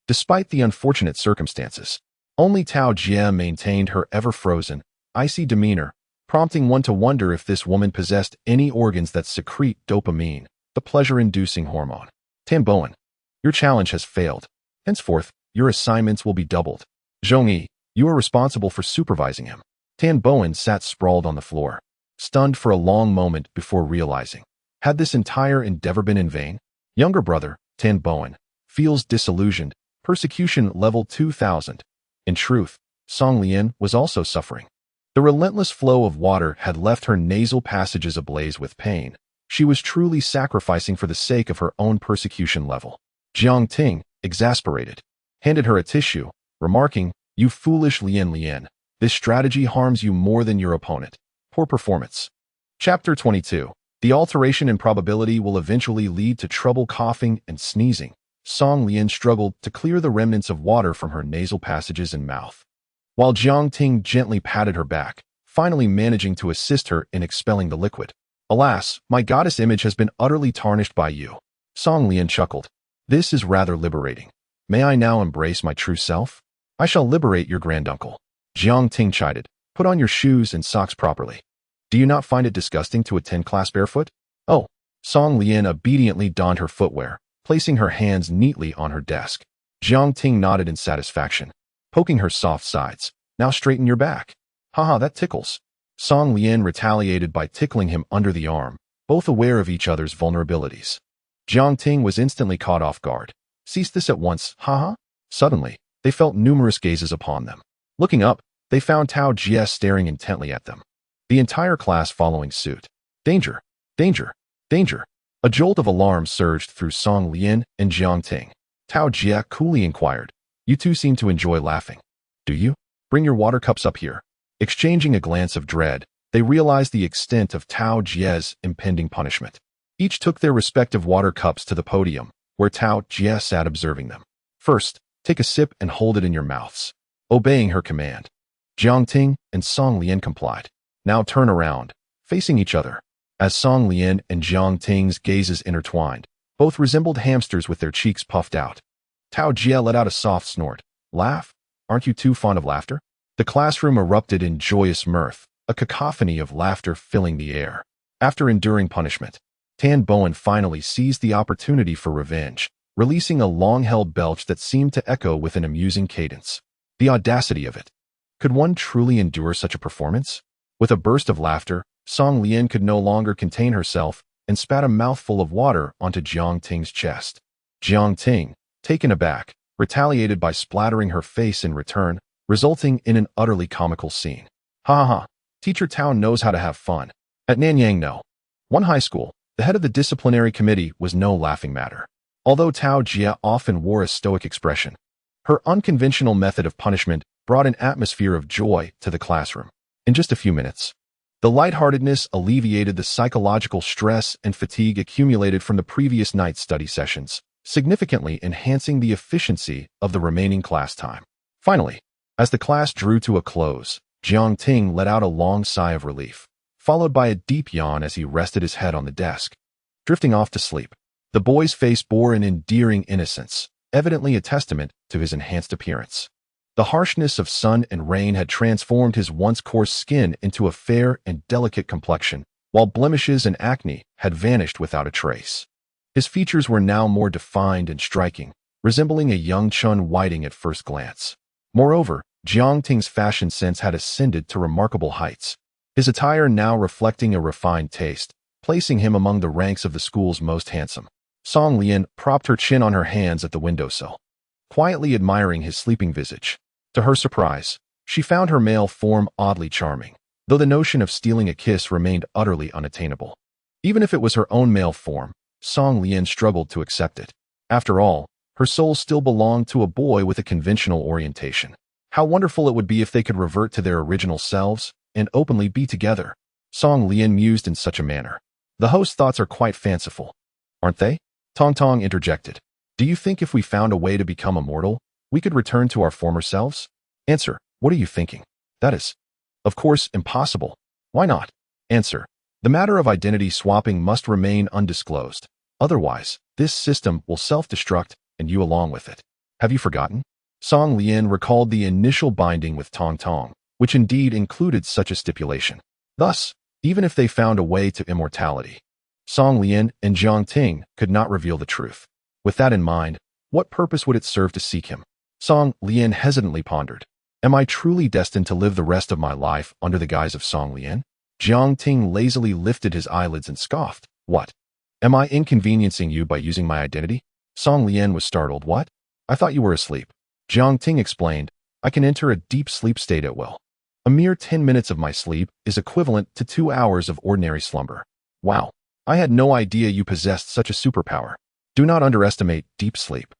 Despite the unfortunate circumstances, only Tao Jie maintained her ever-frozen, icy demeanor, prompting one to wonder if this woman possessed any organs that secrete dopamine, the pleasure-inducing hormone. Tan Bowen, your challenge has failed. Henceforth, your assignments will be doubled. Zhongyi, you are responsible for supervising him. Tan Bowen sat sprawled on the floor, stunned for a long moment before realizing. Had this entire endeavor been in vain? Younger brother, Tan Bowen, feels disillusioned, persecution level 2000. In truth, Song Lian was also suffering. The relentless flow of water had left her nasal passages ablaze with pain. She was truly sacrificing for the sake of her own persecution level. Jiang Ting, exasperated, handed her a tissue, remarking, "You foolish Lian, this strategy harms you more than your opponent. Poor performance." Chapter 22. The alteration in probability will eventually lead to trouble coughing and sneezing. Song Lian struggled to clear the remnants of water from her nasal passages and mouth, while Jiang Ting gently patted her back, finally managing to assist her in expelling the liquid. "Alas, my goddess image has been utterly tarnished by you." Song Lian chuckled. "This is rather liberating. May I now embrace my true self? I shall liberate your granduncle." Jiang Ting chided. "Put on your shoes and socks properly. Do you not find it disgusting to attend class barefoot?" "Oh." Song Lian obediently donned her footwear, placing her hands neatly on her desk. Jiang Ting nodded in satisfaction, poking her soft sides. "Now straighten your back." "Haha, that tickles." Song Lian retaliated by tickling him under the arm, both aware of each other's vulnerabilities. Jiang Ting was instantly caught off guard. "Cease this at once, haha." Suddenly, they felt numerous gazes upon them. Looking up, they found Tao Jie staring intently at them. The entire class following suit. "Danger! Danger! Danger!" A jolt of alarm surged through Song Lian and Jiang Ting. Tao Jie coolly inquired, "You two seem to enjoy laughing. Do you? Bring your water cups up here." Exchanging a glance of dread, they realized the extent of Tao Jie's impending punishment. Each took their respective water cups to the podium, where Tao Jie sat observing them. "First, take a sip and hold it in your mouths." Obeying her command, Jiang Ting and Song Lian complied. "Now turn around, facing each other." As Song Lian and Jiang Ting's gazes intertwined, both resembled hamsters with their cheeks puffed out. Tao Jie let out a soft snort. "Laugh? Aren't you too fond of laughter?" The classroom erupted in joyous mirth, a cacophony of laughter filling the air. After enduring punishment, Tan Bowen finally seized the opportunity for revenge, releasing a long-held belch that seemed to echo with an amusing cadence. The audacity of it. Could one truly endure such a performance? With a burst of laughter, Song Lian could no longer contain herself and spat a mouthful of water onto Jiang Ting's chest. Jiang Ting, taken aback, retaliated by splattering her face in return, resulting in an utterly comical scene. Ha ha ha. Teacher Tao knows how to have fun. At Nanyang No. 1 high school, the head of the disciplinary committee was no laughing matter. Although Tao Jia often wore a stoic expression, her unconventional method of punishment brought an atmosphere of joy to the classroom. In just a few minutes, the lightheartedness alleviated the psychological stress and fatigue accumulated from the previous night's study sessions, significantly enhancing the efficiency of the remaining class time. Finally, as the class drew to a close, Jiang Ting let out a long sigh of relief, followed by a deep yawn as he rested his head on the desk. Drifting off to sleep, the boy's face bore an endearing innocence, evidently a testament to his enhanced appearance. The harshness of sun and rain had transformed his once coarse skin into a fair and delicate complexion, while blemishes and acne had vanished without a trace. His features were now more defined and striking, resembling a young Chun Whiting at first glance. Moreover, Jiang Ting's fashion sense had ascended to remarkable heights, his attire now reflecting a refined taste, placing him among the ranks of the school's most handsome. Song Lian propped her chin on her hands at the windowsill, quietly admiring his sleeping visage. To her surprise, she found her male form oddly charming, though the notion of stealing a kiss remained utterly unattainable. Even if it was her own male form, Song Lian struggled to accept it. After all, her soul still belonged to a boy with a conventional orientation. How wonderful it would be if they could revert to their original selves and openly be together. Song Lian mused in such a manner. The host's thoughts are quite fanciful, aren't they? Tong Tong interjected. Do you think if we found a way to become immortal, we could return to our former selves? Answer. What are you thinking? That is, of course, impossible. Why not? Answer. The matter of identity swapping must remain undisclosed. Otherwise, this system will self-destruct and you along with it. Have you forgotten? Song Lian recalled the initial binding with Tong Tong, which indeed included such a stipulation. Thus, even if they found a way to immortality, Song Lian and Jiang Ting could not reveal the truth. With that in mind, what purpose would it serve to seek him? Song Lian hesitantly pondered. Am I truly destined to live the rest of my life under the guise of Song Lian? Jiang Ting lazily lifted his eyelids and scoffed. What? Am I inconveniencing you by using my identity? Song Lian was startled. What? I thought you were asleep. Jiang Ting explained. I can enter a deep sleep state at will. A mere 10 minutes of my sleep is equivalent to 2 hours of ordinary slumber. Wow. I had no idea you possessed such a superpower. Do not underestimate deep sleep.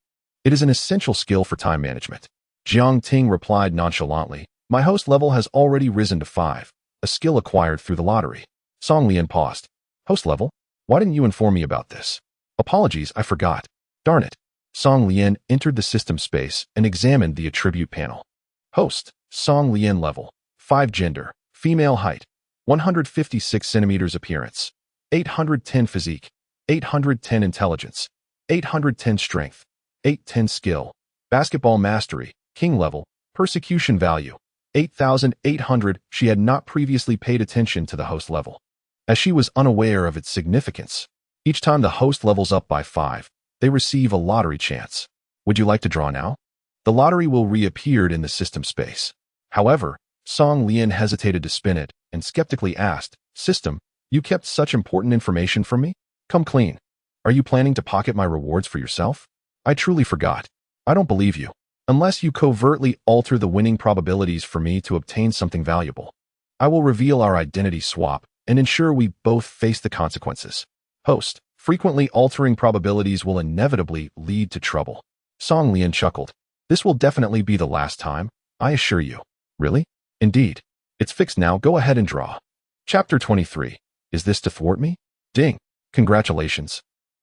It is an essential skill for time management. Jiang Ting replied nonchalantly. My host level has already risen to 5, a skill acquired through the lottery. Song Lian paused. Host level? Why didn't you inform me about this? Apologies, I forgot. Darn it. Song Lian entered the system space and examined the attribute panel. Host, Song Lian level, 5 gender, female height, 156 centimeters appearance, 810 physique, 810 intelligence, 810 strength, 810 skill, basketball mastery, king level, persecution value, 8,800. She had not previously paid attention to the host level, as she was unaware of its significance. Each time the host levels up by 5, they receive a lottery chance. Would you like to draw now? The lottery will reappear in the system space. However, Song Lian hesitated to spin it and skeptically asked, System, you kept such important information from me? Come clean. Are you planning to pocket my rewards for yourself? I truly forgot. I don't believe you. Unless you covertly alter the winning probabilities for me to obtain something valuable. I will reveal our identity swap and ensure we both face the consequences. Host, frequently altering probabilities will inevitably lead to trouble. Song Lian chuckled. This will definitely be the last time, I assure you. Really? Indeed. It's fixed now. Go ahead and draw. Chapter 23. Is this to thwart me? Ding. Congratulations.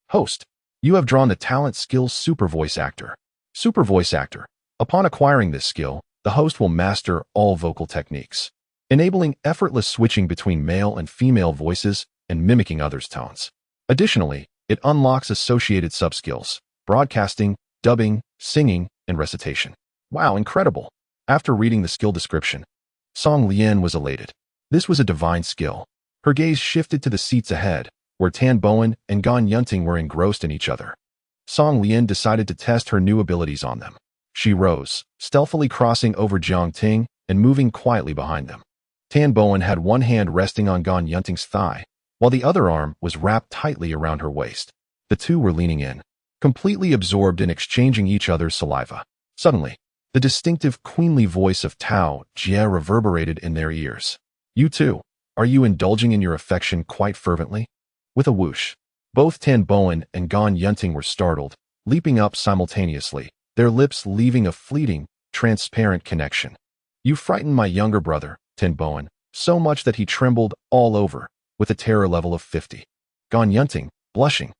Host, you have drawn the talent skill Super Voice Actor. Super Voice Actor. Upon acquiring this skill, the host will master all vocal techniques, enabling effortless switching between male and female voices and mimicking others' tones. Additionally, it unlocks associated subskills, broadcasting, dubbing, singing, and recitation. Wow, incredible. After reading the skill description, Song Lian was elated. This was a divine skill. Her gaze shifted to the seats ahead, where Tan Bowen and Gan Yunting were engrossed in each other. Song Lian decided to test her new abilities on them. She rose, stealthily crossing over Jiang Ting and moving quietly behind them. Tan Bowen had one hand resting on Gan Yunting's thigh, while the other arm was wrapped tightly around her waist. The two were leaning in, completely absorbed in exchanging each other's saliva. Suddenly, the distinctive queenly voice of Tao Jie reverberated in their ears. You too, are you indulging in your affection quite fervently? With a whoosh, both Tan Bowen and Gan Yunting were startled, leaping up simultaneously, their lips leaving a fleeting, transparent connection. You frightened my younger brother, Tan Bowen, so much that he trembled all over, with a terror level of 50. Gan Yunting, blushing,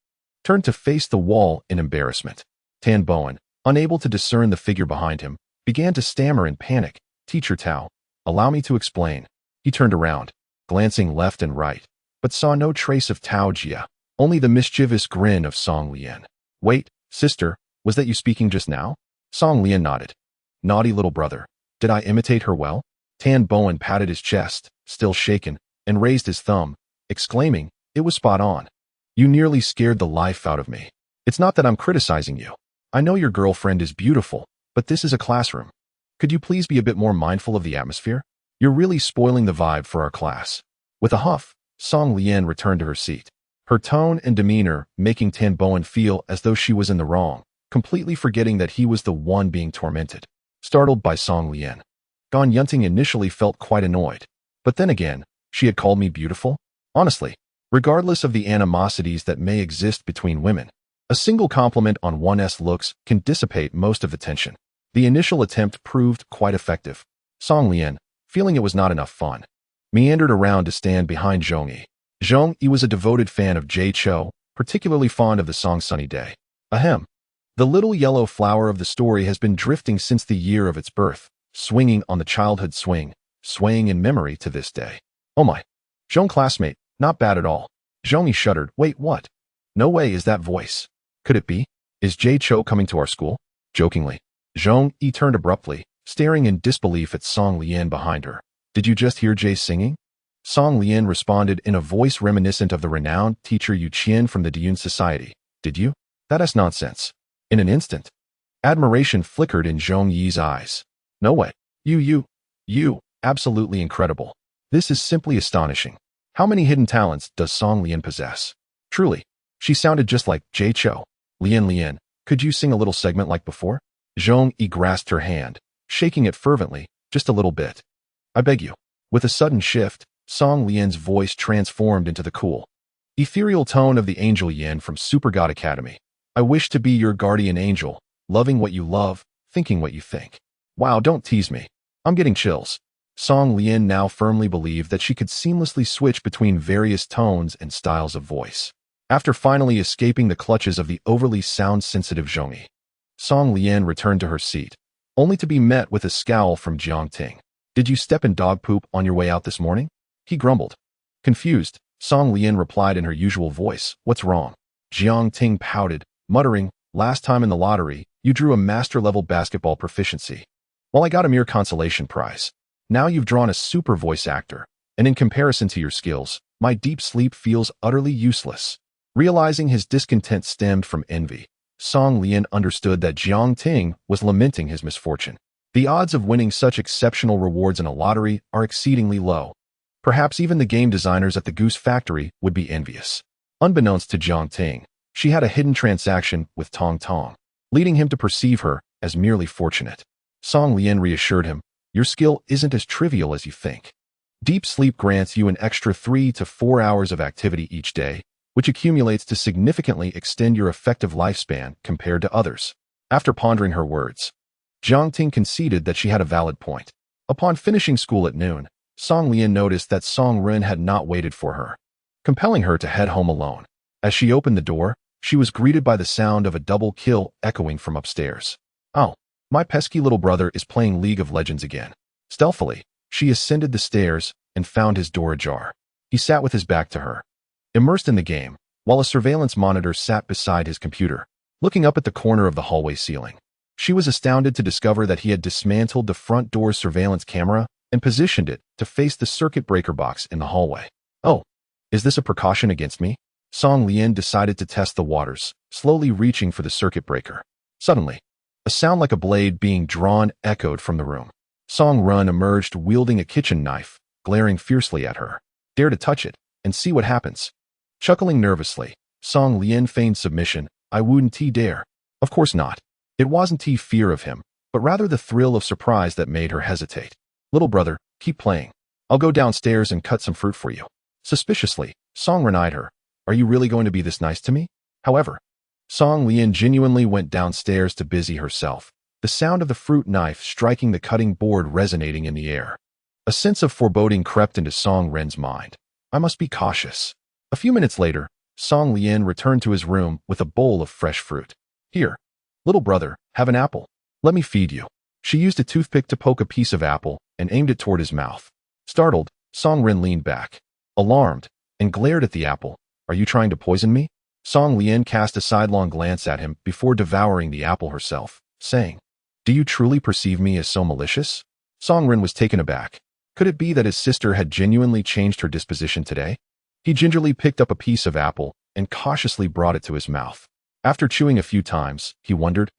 turned to face the wall in embarrassment. Tan Bowen, unable to discern the figure behind him, began to stammer in panic. Teacher Tao, allow me to explain. He turned around, glancing left and right, but saw no trace of Tao Jia, only the mischievous grin of Song Lian. Wait, sister, was that you speaking just now? Song Lian nodded. Naughty little brother, did I imitate her well? Tan Bowen patted his chest, still shaken, and raised his thumb, exclaiming, it was spot on. You nearly scared the life out of me. It's not that I'm criticizing you. I know your girlfriend is beautiful, but this is a classroom. Could you please be a bit more mindful of the atmosphere? You're really spoiling the vibe for our class. With a huff, Song Lian returned to her seat, her tone and demeanor making Tan Bowen feel as though she was in the wrong, completely forgetting that he was the one being tormented. Startled by Song Lian, Gan Yunting initially felt quite annoyed, but then again, she had called me beautiful? Honestly, regardless of the animosities that may exist between women, a single compliment on one's looks can dissipate most of the tension. The initial attempt proved quite effective. Song Lian, feeling it was not enough fun, meandered around to stand behind Zhong Yi. Zhong Yi was a devoted fan of Jay Chou, particularly fond of the song Sunny Day. Ahem. The little yellow flower of the story has been drifting since the year of its birth, swinging on the childhood swing, swaying in memory to this day. Oh my. Zhong classmate, not bad at all. Zhong Yi shuddered. Wait, what? No way is that voice. Could it be? Is Jay Chou coming to our school? Jokingly, Zhong Yi turned abruptly, staring in disbelief at Song Lian behind her. Did you just hear Jay singing? Song Lian responded in a voice reminiscent of the renowned teacher Yu Qian from the Diyun Society. Did you? That is nonsense. In an instant, admiration flickered in Zhong Yi's eyes. No way. You, absolutely incredible. This is simply astonishing. How many hidden talents does Song Lian possess? Truly, she sounded just like Jay Chou. Lian, could you sing a little segment like before? Zhong Yi grasped her hand, shaking it fervently, just a little bit. I beg you. With a sudden shift, Song Lian's voice transformed into the cool, ethereal tone of the angel Yin from Super God Academy. I wish to be your guardian angel, loving what you love, thinking what you think. Wow, don't tease me. I'm getting chills. Song Lian now firmly believed that she could seamlessly switch between various tones and styles of voice. After finally escaping the clutches of the overly sound-sensitive Zhong Yi, Song Lian returned to her seat, only to be met with a scowl from Jiang Ting. Did you step in dog poop on your way out this morning? He grumbled. Confused, Song Lian replied in her usual voice, what's wrong? Jiang Ting pouted, muttering, last time in the lottery, you drew a master-level basketball proficiency. Well, I got a mere consolation prize. Now you've drawn a super voice actor, and in comparison to your skills, my deep sleep feels utterly useless. Realizing his discontent stemmed from envy, Song Lian understood that Jiang Ting was lamenting his misfortune. The odds of winning such exceptional rewards in a lottery are exceedingly low. Perhaps even the game designers at the Goose Factory would be envious. Unbeknownst to Jiang Ting, she had a hidden transaction with Tong Tong, leading him to perceive her as merely fortunate. Song Lian reassured him, your skill isn't as trivial as you think. Deep sleep grants you an extra 3 to 4 hours of activity each day, which accumulates to significantly extend your effective lifespan compared to others. After pondering her words, Jiang Ting conceded that she had a valid point. Upon finishing school at noon, Song Lian noticed that Song Ren had not waited for her, compelling her to head home alone. As she opened the door, she was greeted by the sound of a double kill echoing from upstairs. Oh, my pesky little brother is playing League of Legends again. Stealthily, she ascended the stairs and found his door ajar. He sat with his back to her, immersed in the game, while a surveillance monitor sat beside his computer, looking up at the corner of the hallway ceiling. She was astounded to discover that he had dismantled the front door's surveillance camera and positioned it to face the circuit breaker box in the hallway. Oh, is this a precaution against me? Song Lian decided to test the waters, slowly reaching for the circuit breaker. Suddenly, a sound like a blade being drawn echoed from the room. Song Run emerged wielding a kitchen knife, glaring fiercely at her. Dare to touch it, and see what happens. Chuckling nervously, Song Lian feigned submission. I wouldn't dare. Of course not. It wasn't fear of him, but rather the thrill of surprise that made her hesitate. Little brother, keep playing. I'll go downstairs and cut some fruit for you. Suspiciously, Song Ren eyed her. Are you really going to be this nice to me? However, Song Lian genuinely went downstairs to busy herself, the sound of the fruit knife striking the cutting board resonating in the air. A sense of foreboding crept into Song Ren's mind. I must be cautious. A few minutes later, Song Lian returned to his room with a bowl of fresh fruit. Here, little brother, have an apple. Let me feed you. She used a toothpick to poke a piece of apple and aimed it toward his mouth. Startled, Song Ren leaned back, alarmed, and glared at the apple. Are you trying to poison me? Song Lian cast a sidelong glance at him before devouring the apple herself, saying, Do you truly perceive me as so malicious? Song Ren was taken aback. Could it be that his sister had genuinely changed her disposition today? He gingerly picked up a piece of apple and cautiously brought it to his mouth. After chewing a few times, he wondered,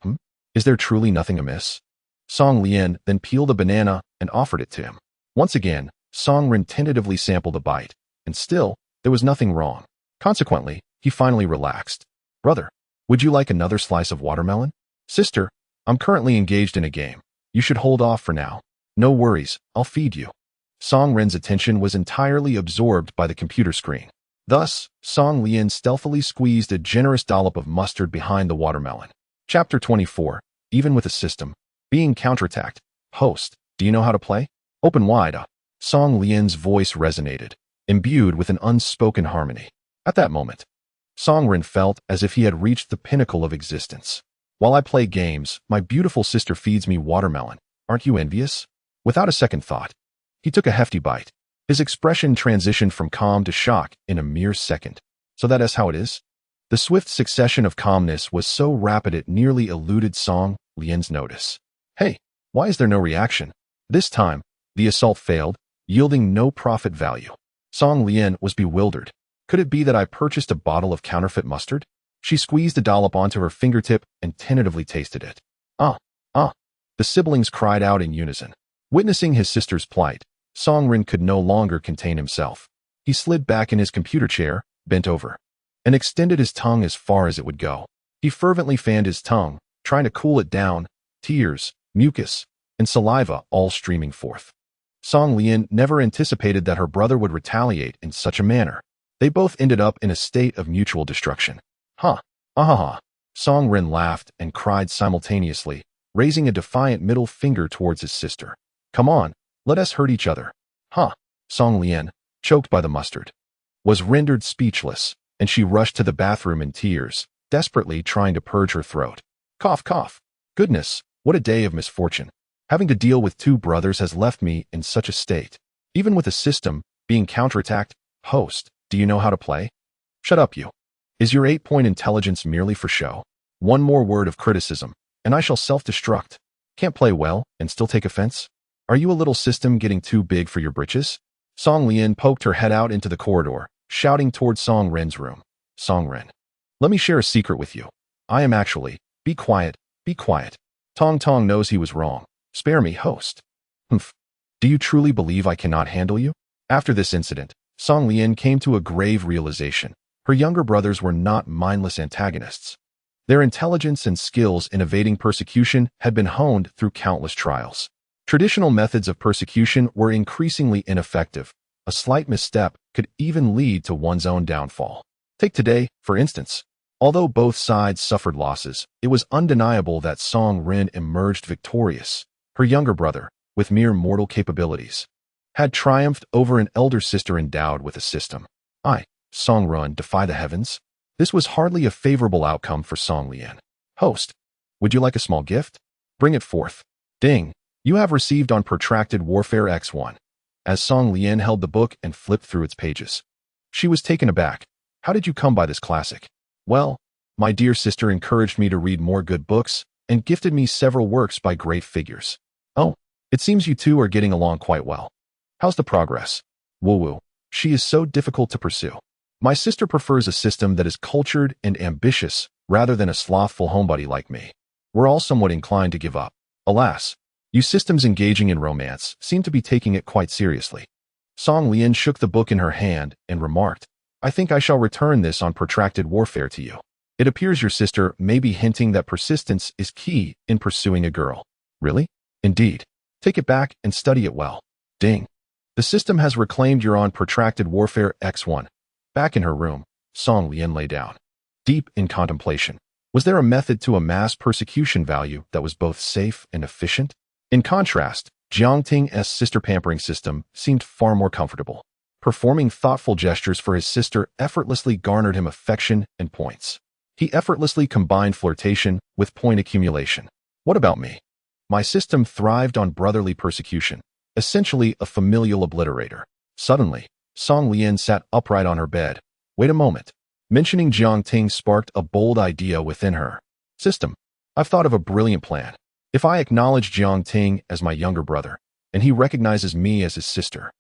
Is there truly nothing amiss? Song Lian then peeled a banana and offered it to him. Once again, Song Ren tentatively sampled a bite, and still, there was nothing wrong. Consequently, he finally relaxed. Brother, would you like another slice of watermelon? Sister, I'm currently engaged in a game. You should hold off for now. No worries, I'll feed you. Song Ren's attention was entirely absorbed by the computer screen. Thus, Song Lian stealthily squeezed a generous dollop of mustard behind the watermelon. Chapter 24. Even with a system. Being counterattacked. Host, do you know how to play? Open wide. Song Lian's voice resonated, imbued with an unspoken harmony. At that moment, Song Ren felt as if he had reached the pinnacle of existence. While I play games, my beautiful sister feeds me watermelon. Aren't you envious? Without a second thought, he took a hefty bite. His expression transitioned from calm to shock in a mere second. So that is how it is? The swift succession of calmness was so rapid it nearly eluded Song Lian's notice. Hey, why is there no reaction? This time, the assault failed, yielding no profit value. Song Lian was bewildered. Could it be that I purchased a bottle of counterfeit mustard? She squeezed a dollop onto her fingertip and tentatively tasted it. The siblings cried out in unison. Witnessing his sister's plight, Song Ren could no longer contain himself. He slid back in his computer chair, bent over, and extended his tongue as far as it would go. He fervently fanned his tongue, trying to cool it down, tears, mucus, and saliva all streaming forth. Song Lian never anticipated that her brother would retaliate in such a manner. They both ended up in a state of mutual destruction. Song Ren laughed and cried simultaneously, raising a defiant middle finger towards his sister. Come on, let us hurt each other. Song Lian, choked by the mustard, was rendered speechless, and she rushed to the bathroom in tears, desperately trying to purge her throat. Cough, cough. Goodness, what a day of misfortune. Having to deal with two brothers has left me in such a state. Even with a system being counterattacked. Host, do you know how to play? Shut up, you. Is your 8-point intelligence merely for show? One more word of criticism, and I shall self-destruct. Can't play well and still take offense? Are you a little system getting too big for your britches? Song Lian poked her head out into the corridor, shouting towards Song Ren's room. Song Ren, let me share a secret with you. I am actually, be quiet, be quiet. Tong Tong knows he was wrong. Spare me, host. Do you truly believe I cannot handle you? After this incident, Song Lian came to a grave realization. Her younger brothers were not mindless antagonists. Their intelligence and skills in evading persecution had been honed through countless trials. Traditional methods of persecution were increasingly ineffective. A slight misstep could even lead to one's own downfall. Take today, for instance. Although both sides suffered losses, it was undeniable that Song Ren emerged victorious. Her younger brother, with mere mortal capabilities, had triumphed over an elder sister endowed with a system. Song Ren, defy the heavens? This was hardly a favorable outcome for Song Lian. Host, would you like a small gift? Bring it forth. Ding. You have received on Protracted Warfare X1. As Song Lian held the book and flipped through its pages, she was taken aback. How did you come by this classic? Well, my dear sister encouraged me to read more good books and gifted me several works by great figures. Oh, it seems you two are getting along quite well. How's the progress? Woo-woo. She is so difficult to pursue. My sister prefers a system that is cultured and ambitious rather than a slothful homebody like me. We're all somewhat inclined to give up. Alas, you systems engaging in romance seem to be taking it quite seriously. Song Lian shook the book in her hand and remarked, I think I shall return this on Protracted Warfare to you. It appears your sister may be hinting that persistence is key in pursuing a girl. Really? Indeed. Take it back and study it well. Ding. The system has reclaimed you're on protracted warfare X1. Back in her room, Song Lian lay down, deep in contemplation. Was there a method to amass persecution value that was both safe and efficient? In contrast, Jiang Ting's sister pampering system seemed far more comfortable. Performing thoughtful gestures for his sister effortlessly garnered him affection and points. He effortlessly combined flirtation with point accumulation. What about me? My system thrived on brotherly persecution, essentially a familial obliterator. Suddenly, Song Lian sat upright on her bed. Wait a moment. Mentioning Jiang Ting sparked a bold idea within her. System, I've thought of a brilliant plan. If I acknowledge Jiang Ting as my younger brother, and he recognizes me as his sister,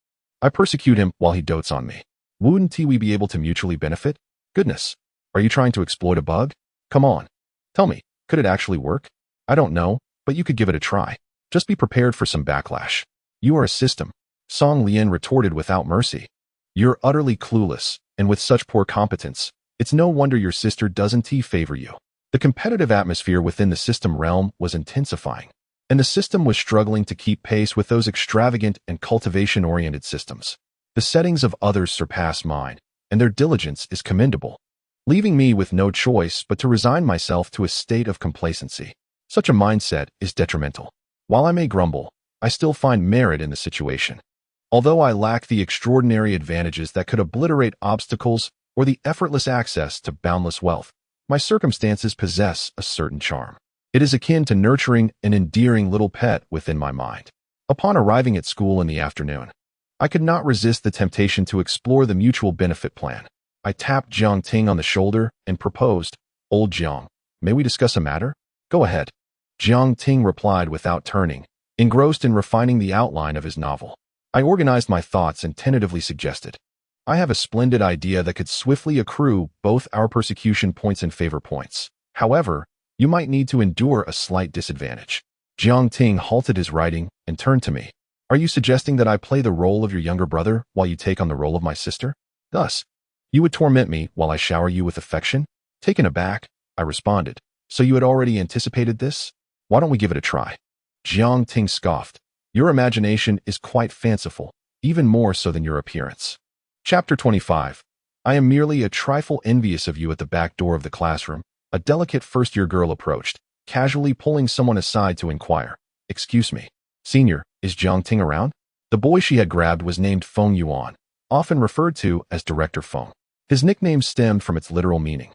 I persecute him while he dotes on me. Wouldn't we be able to mutually benefit? Goodness, are you trying to exploit a bug? Come on. Tell me, could it actually work? I don't know, but you could give it a try. Just be prepared for some backlash. You are a system, Song Lian retorted without mercy. You're utterly clueless, and with such poor competence, it's no wonder your sister doesn't favor you. The competitive atmosphere within the system realm was intensifying, and the system was struggling to keep pace with those extravagant and cultivation-oriented systems. The settings of others surpass mine, and their diligence is commendable, leaving me with no choice but to resign myself to a state of complacency. Such a mindset is detrimental. While I may grumble, I still find merit in the situation. Although I lack the extraordinary advantages that could obliterate obstacles or the effortless access to boundless wealth, my circumstances possess a certain charm. It is akin to nurturing an endearing little pet within my mind. Upon arriving at school in the afternoon, I could not resist the temptation to explore the mutual benefit plan. I tapped Jiang Ting on the shoulder and proposed, "Old Jiang, may we discuss a matter?" "Go ahead." Jiang Ting replied without turning, engrossed in refining the outline of his novel. I organized my thoughts and tentatively suggested, "I have a splendid idea that could swiftly accrue both our persecution points and favor points. However, you might need to endure a slight disadvantage." Jiang Ting halted his writing and turned to me. "Are you suggesting that I play the role of your younger brother while you take on the role of my sister? Thus, you would torment me while I shower you with affection?" Taken aback, I responded, "So you had already anticipated this? Why don't we give it a try?" Jiang Ting scoffed. "Your imagination is quite fanciful, even more so than your appearance." Chapter 25. I am merely a trifle envious of you. At the back door of the classroom, a delicate first-year girl approached, casually pulling someone aside to inquire, "Excuse me, Senior, is Jiang Ting around?" The boy she had grabbed was named Feng Yuan, often referred to as Director Feng. His nickname stemmed from its literal meaning.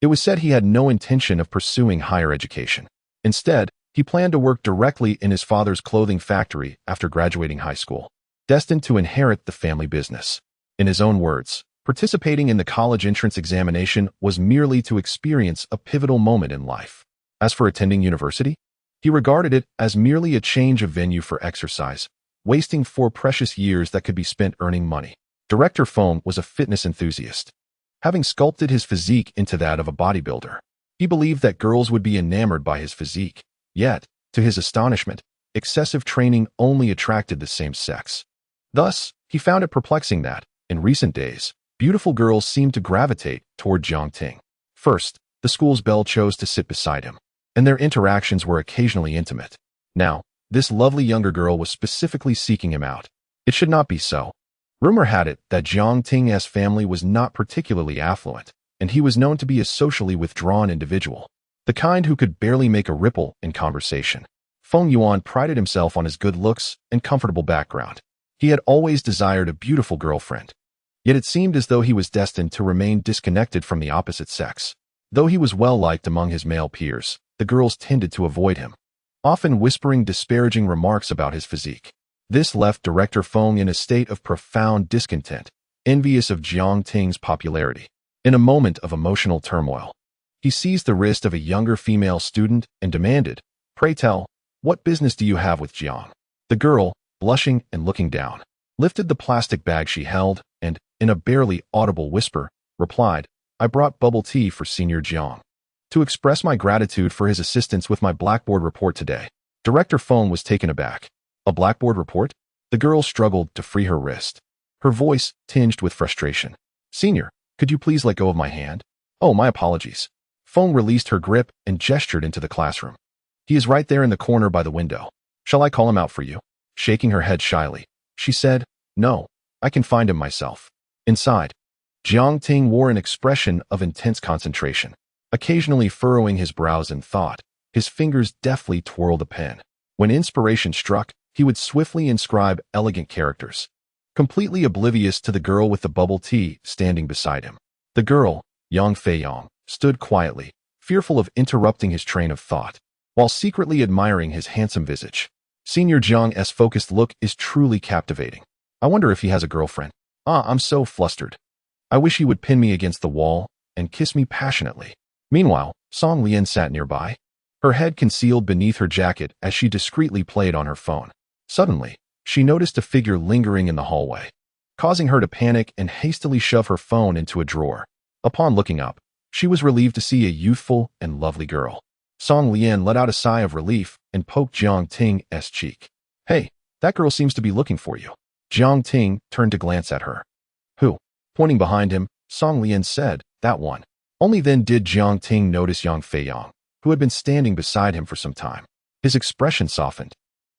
It was said he had no intention of pursuing higher education. Instead, he planned to work directly in his father's clothing factory after graduating high school, destined to inherit the family business. In his own words, participating in the college entrance examination was merely to experience a pivotal moment in life. As for attending university, he regarded it as merely a change of venue for exercise, wasting 4 precious years that could be spent earning money. Director Feng was a fitness enthusiast. Having sculpted his physique into that of a bodybuilder, he believed that girls would be enamored by his physique. Yet, to his astonishment, excessive training only attracted the same sex. Thus, he found it perplexing that, in recent days, beautiful girls seemed to gravitate toward Jiang Ting. First, the school's Belle chose to sit beside him, and their interactions were occasionally intimate. Now, this lovely younger girl was specifically seeking him out. It should not be so. Rumor had it that Jiang Ting's family was not particularly affluent, and he was known to be a socially withdrawn individual, the kind who could barely make a ripple in conversation. Feng Yuan prided himself on his good looks and comfortable background. He had always desired a beautiful girlfriend. Yet it seemed as though he was destined to remain disconnected from the opposite sex. Though he was well-liked among his male peers, the girls tended to avoid him, often whispering disparaging remarks about his physique. This left Director Feng in a state of profound discontent, envious of Jiang Ting's popularity. In a moment of emotional turmoil, he seized the wrist of a younger female student and demanded, "Pray tell, what business do you have with Jiang?" The girl, blushing and looking down, lifted the plastic bag she held and, in a barely audible whisper, replied, "I brought bubble tea for Senior Jiang to express my gratitude for his assistance with my Blackboard report today." Director Feng was taken aback. "A Blackboard report?" The girl struggled to free her wrist, her voice tinged with frustration. "Senior, could you please let go of my hand?" "Oh, my apologies." Feng released her grip and gestured into the classroom. He is right there in the corner by the window. Shall I call him out for you? Shaking her head shyly, she said, No, I can find him myself. Inside, Jiang Ting wore an expression of intense concentration, occasionally furrowing his brows in thought. His fingers deftly twirled a pen. When inspiration struck, he would swiftly inscribe elegant characters, completely oblivious to the girl with the bubble tea standing beside him. The girl, Yang Feiyong, stood quietly, fearful of interrupting his train of thought, while secretly admiring his handsome visage. Senior Jiang's focused look is truly captivating. I wonder if he has a girlfriend. I'm so flustered. I wish he would pin me against the wall and kiss me passionately. Meanwhile, Song Lian sat nearby, her head concealed beneath her jacket as she discreetly played on her phone. Suddenly, she noticed a figure lingering in the hallway, causing her to panic and hastily shove her phone into a drawer. Upon looking up, she was relieved to see a youthful and lovely girl. Song Lian let out a sigh of relief and poked Jiang Ting's cheek. Hey, that girl seems to be looking for you. Jiang Ting turned to glance at her. Who? Pointing behind him, Song Lian said, That one. Only then did Jiang Ting notice Yang Feiyong, who had been standing beside him for some time. His expression softened,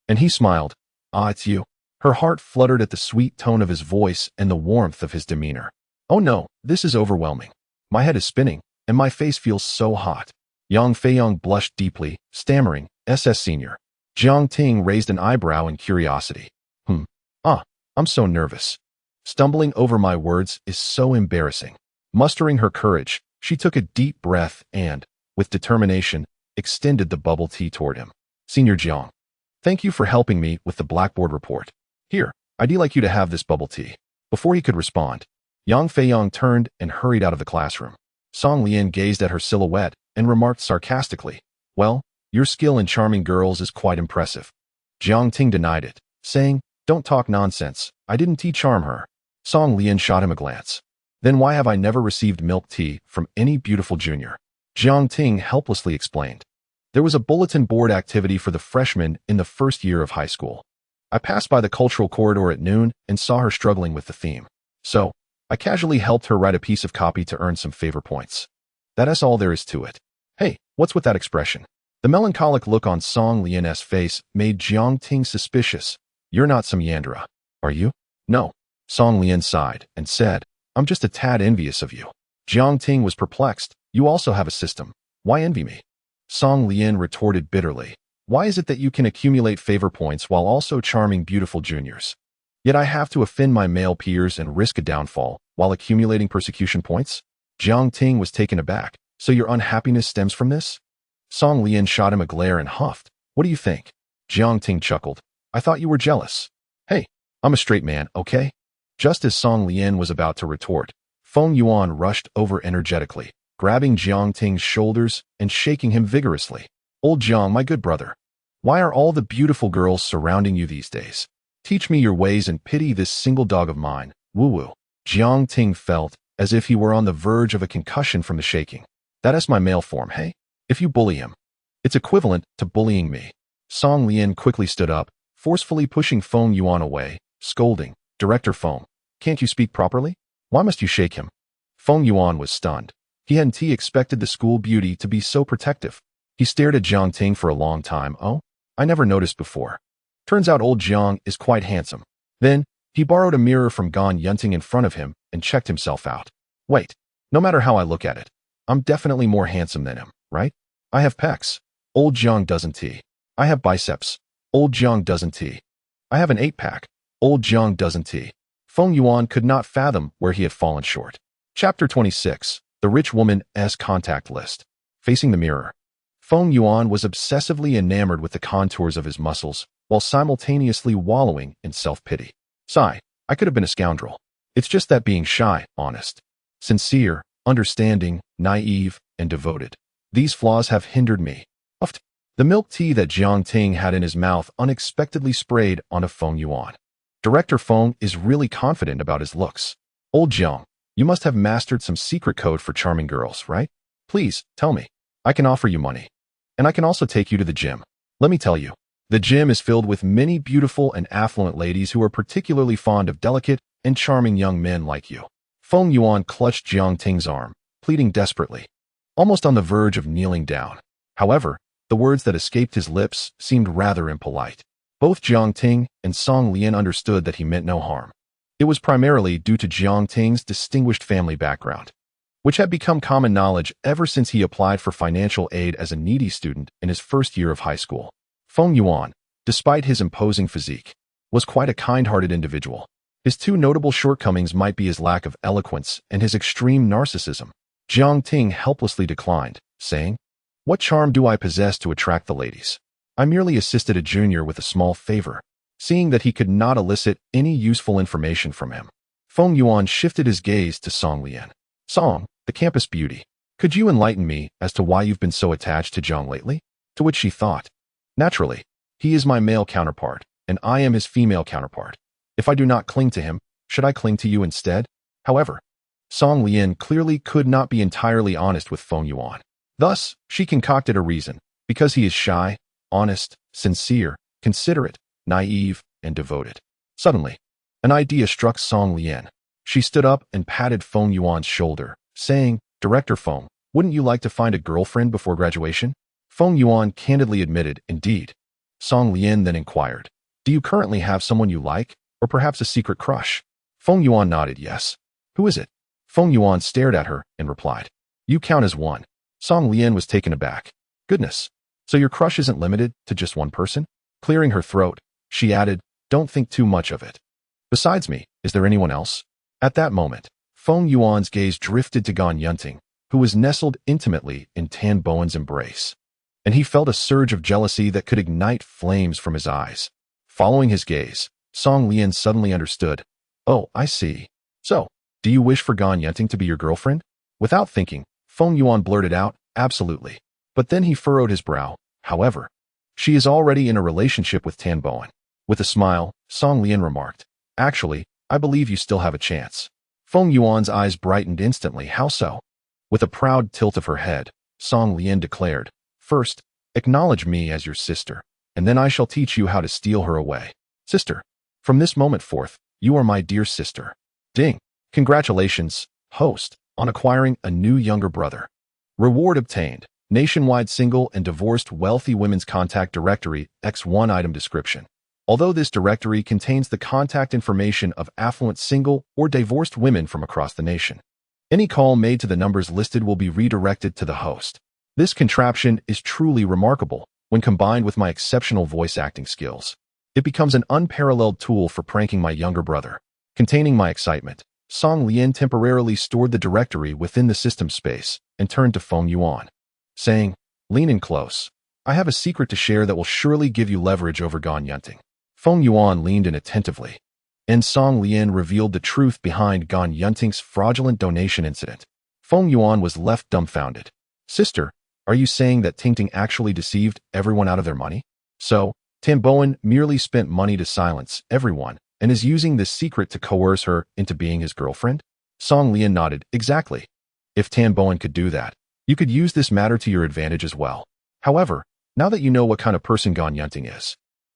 and he smiled. It's you. Her heart fluttered at the sweet tone of his voice and the warmth of his demeanor. Oh no, this is overwhelming. My head is spinning, and my face feels so hot. Yang Feiyong blushed deeply, stammering, SS Senior. Jiang Ting raised an eyebrow in curiosity. I'm so nervous. Stumbling over my words is so embarrassing. Mustering her courage, she took a deep breath and, with determination, extended the bubble tea toward him. Senior Jiang, thank you for helping me with the Blackboard report. Here, I'd like you to have this bubble tea. Before he could respond, Yang Feiyong turned and hurried out of the classroom. Song Lian gazed at her silhouette and remarked sarcastically, Well, your skill in charming girls is quite impressive. Jiang Ting denied it, saying, Don't talk nonsense. I didn't charm her. Song Lian shot him a glance. Then why have I never received milk tea from any beautiful junior? Jiang Ting helplessly explained. There was a bulletin board activity for the freshmen in the first year of high school. I passed by the cultural corridor at noon and saw her struggling with the theme. So, I casually helped her write a piece of copy to earn some favor points. That's all there is to it. Hey, what's with that expression? The melancholic look on Song Lian's face made Jiang Ting suspicious. You're not some Yandra, are you? No. Song Lian sighed and said, I'm just a tad envious of you. Jiang Ting was perplexed. You also have a system. Why envy me? Song Lian retorted bitterly. Why is it that you can accumulate favor points while also charming beautiful juniors? Yet I have to offend my male peers and risk a downfall while accumulating persecution points? Jiang Ting was taken aback. So your unhappiness stems from this? Song Lian shot him a glare and huffed. What do you think? Jiang Ting chuckled. I thought you were jealous. Hey, I'm a straight man, okay? Just as Song Lian was about to retort, Feng Yuan rushed over energetically, grabbing Jiang Ting's shoulders and shaking him vigorously. Old Jiang, my good brother, why are all the beautiful girls surrounding you these days? Teach me your ways and pity this single dog of mine. Woo-woo. Jiang Ting felt as if he were on the verge of a concussion from the shaking. That is my male form, hey? If you bully him, it's equivalent to bullying me. Song Lian quickly stood up, forcefully pushing Feng Yuan away, scolding, Director Feng, can't you speak properly? Why must you shake him? Feng Yuan was stunned. He hadn't expected the school beauty to be so protective. He stared at Jiang Ting for a long time. Oh, I never noticed before. Turns out old Jiang is quite handsome. Then, he borrowed a mirror from Gan Yunting in front of him and checked himself out. Wait, no matter how I look at it, I'm definitely more handsome than him, right? I have pecs. Old Jiang doesn't. I have biceps. Old Jiang doesn't. I have an 8-pack. Old Jiang doesn't. Feng Yuan could not fathom where he had fallen short. Chapter 26. The Rich Woman's Contact List. Facing the mirror. Feng Yuan was obsessively enamored with the contours of his muscles, while simultaneously wallowing in self-pity. Sigh, I could have been a scoundrel. It's just that being shy, honest, sincere, understanding, naive, and devoted. These flaws have hindered me. Uffed. The milk tea that Jiang Ting had in his mouth unexpectedly sprayed onto Feng Yuan. Director Feng is really confident about his looks. Old Jiang, you must have mastered some secret code for charming girls, right? Please, tell me. I can offer you money. And I can also take you to the gym. Let me tell you, the gym is filled with many beautiful and affluent ladies who are particularly fond of delicate and charming young men like you. Feng Yuan clutched Jiang Ting's arm, pleading desperately, almost on the verge of kneeling down. However, The words that escaped his lips seemed rather impolite. Both Jiang Ting and Song Lian understood that he meant no harm. It was primarily due to Jiang Ting's distinguished family background, which had become common knowledge ever since he applied for financial aid as a needy student in his first year of high school. Feng Yuan, despite his imposing physique, was quite a kind-hearted individual. His two notable shortcomings might be his lack of eloquence and his extreme narcissism. Jiang Ting helplessly declined, saying, "What charm do I possess to attract the ladies? I merely assisted a junior with a small favor." Seeing that he could not elicit any useful information from him, Feng Yuan shifted his gaze to Song Lian. "Song, the campus beauty, could you enlighten me as to why you've been so attached to Jiang lately?" To which she thought, "Naturally, he is my male counterpart, and I am his female counterpart. If I do not cling to him, should I cling to you instead?" However, Song Lian clearly could not be entirely honest with Feng Yuan. Thus, she concocted a reason, because he is shy, honest, sincere, considerate, naive, and devoted. Suddenly, an idea struck Song Lian. She stood up and patted Feng Yuan's shoulder, saying, "Director Feng, wouldn't you like to find a girlfriend before graduation?" Feng Yuan candidly admitted, "Indeed." Song Lian then inquired, "Do you currently have someone you like, or perhaps a secret crush?" Feng Yuan nodded yes. "Who is it?" Feng Yuan stared at her and replied, "You count as one." Song Lian was taken aback. "Goodness, so your crush isn't limited to just one person?" Clearing her throat, she added, "Don't think too much of it. Besides me, is there anyone else?" At that moment, Feng Yuan's gaze drifted to Gan Yunting, who was nestled intimately in Tan Bowen's embrace, and he felt a surge of jealousy that could ignite flames from his eyes. Following his gaze, Song Lian suddenly understood. "Oh, I see. So, do you wish for Gan Yunting to be your girlfriend?" Without thinking, Feng Yuan blurted out, "Absolutely." But then he furrowed his brow. "However, she is already in a relationship with Tan Bowen." With a smile, Song Lian remarked, "Actually, I believe you still have a chance." Feng Yuan's eyes brightened instantly. "How so?" With a proud tilt of her head, Song Lian declared, "First, acknowledge me as your sister, and then I shall teach you how to steal her away." "Sister, from this moment forth, you are my dear sister." Ding! Congratulations, host, on acquiring a new younger brother. Reward obtained. Nationwide single and divorced wealthy women's contact directory X1 item description. Although this directory contains the contact information of affluent single or divorced women from across the nation, any call made to the numbers listed will be redirected to the host. This contraption is truly remarkable. When combined with my exceptional voice acting skills, it becomes an unparalleled tool for pranking my younger brother. Containing my excitement, Song Lian temporarily stored the directory within the system space and turned to Feng Yuan, saying, "Lean in close. I have a secret to share that will surely give you leverage over Gan Yunting." Feng Yuan leaned in attentively, and Song Lian revealed the truth behind Gan Yunting's fraudulent donation incident. Feng Yuan was left dumbfounded. "Sister, are you saying that Ting actually deceived everyone out of their money? So, Tan Bowen merely spent money to silence everyone and is using this secret to coerce her into being his girlfriend?" Song Lian nodded, "Exactly. If Tan Bowen could do that, you could use this matter to your advantage as well. However, now that you know what kind of person Gan Yunting is,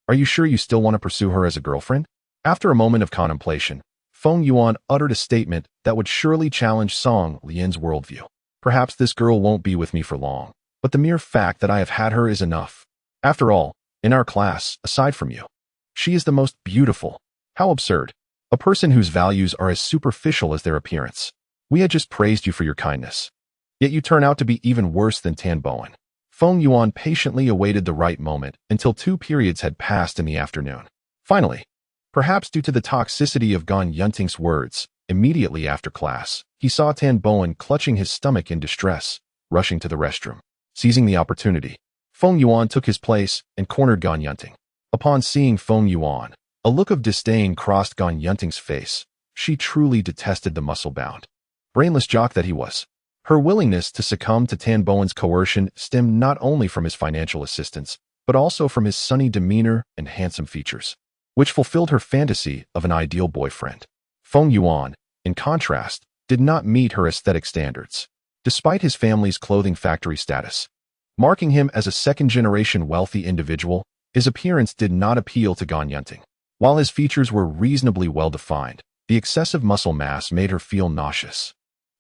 are you sure you still want to pursue her as a girlfriend?" After a moment of contemplation, Feng Yuan uttered a statement that would surely challenge Song Lian's worldview. "Perhaps this girl won't be with me for long, but the mere fact that I have had her is enough. After all, in our class, aside from you, she is the most beautiful." How absurd. A person whose values are as superficial as their appearance. We had just praised you for your kindness, yet you turn out to be even worse than Tan Bowen. Feng Yuan patiently awaited the right moment until 2 periods had passed in the afternoon. Finally, perhaps due to the toxicity of Gan Yunting's words, immediately after class, he saw Tan Bowen clutching his stomach in distress, rushing to the restroom. Seizing the opportunity, Feng Yuan took his place and cornered Gan Yunting. Upon seeing Feng Yuan, a look of disdain crossed Gan Yunting's face. She truly detested the muscle-bound, brainless jock that he was. Her willingness to succumb to Tan Bowen's coercion stemmed not only from his financial assistance, but also from his sunny demeanor and handsome features, which fulfilled her fantasy of an ideal boyfriend. Feng Yuan, in contrast, did not meet her aesthetic standards. Despite his family's clothing factory status, marking him as a second-generation wealthy individual, his appearance did not appeal to Gan Yunting. While his features were reasonably well-defined, the excessive muscle mass made her feel nauseous,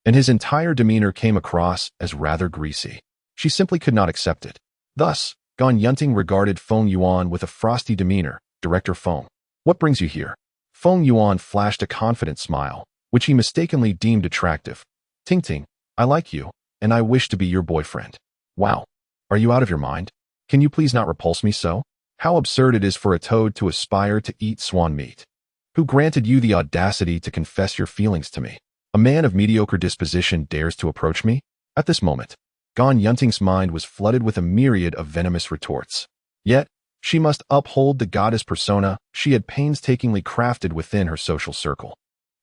and his entire demeanor came across as rather greasy. She simply could not accept it. Thus, Gan Yunting regarded Feng Yuan with a frosty demeanor. Director Feng, what brings you here? Feng Yuan flashed a confident smile, which he mistakenly deemed attractive. Ting Ting, I like you, and I wish to be your boyfriend. Wow. Are you out of your mind? Can you please not repulse me so? How absurd it is for a toad to aspire to eat swan meat. Who granted you the audacity to confess your feelings to me? A man of mediocre disposition dares to approach me? At this moment, Gan Yunting's mind was flooded with a myriad of venomous retorts. Yet, she must uphold the goddess persona she had painstakingly crafted within her social circle.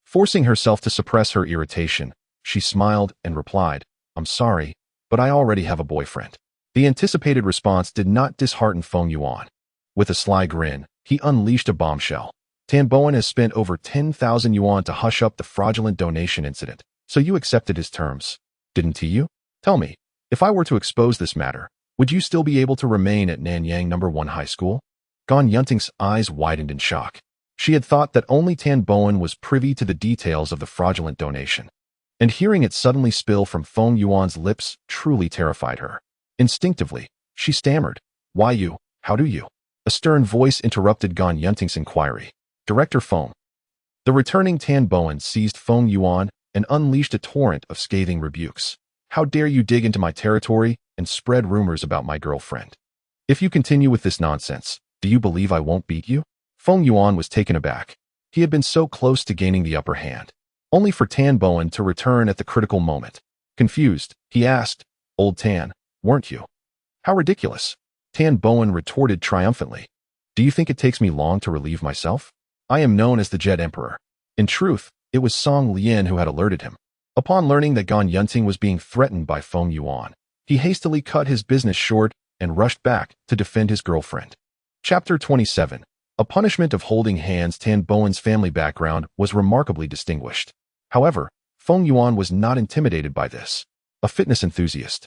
Forcing herself to suppress her irritation, she smiled and replied, I'm sorry, but I already have a boyfriend. The anticipated response did not dishearten Feng Yuan. With a sly grin, he unleashed a bombshell. Tan Bowen has spent over 10,000 yuan to hush up the fraudulent donation incident, so you accepted his terms, didn't he? Tell me, if I were to expose this matter, would you still be able to remain at Nanyang No. 1 High School? Gan Yunting's eyes widened in shock. She had thought that only Tan Bowen was privy to the details of the fraudulent donation, and hearing it suddenly spill from Feng Yuan's lips truly terrified her. Instinctively, she stammered, Why you? How do you? A stern voice interrupted Gan Yunting's inquiry. Director Feng. The returning Tan Bowen seized Feng Yuan and unleashed a torrent of scathing rebukes. How dare you dig into my territory and spread rumors about my girlfriend? If you continue with this nonsense, do you believe I won't beat you? Feng Yuan was taken aback. He had been so close to gaining the upper hand, only for Tan Bowen to return at the critical moment. Confused, he asked, Old Tan, weren't you? How ridiculous. Tan Bowen retorted triumphantly. Do you think it takes me long to relieve myself? I am known as the Jet Emperor. In truth, it was Song Lian who had alerted him. Upon learning that Gan Yunting was being threatened by Feng Yuan, he hastily cut his business short and rushed back to defend his girlfriend. Chapter 27. A punishment of holding hands. Tan Bowen's family background was remarkably distinguished. However, Feng Yuan was not intimidated by this. A fitness enthusiast,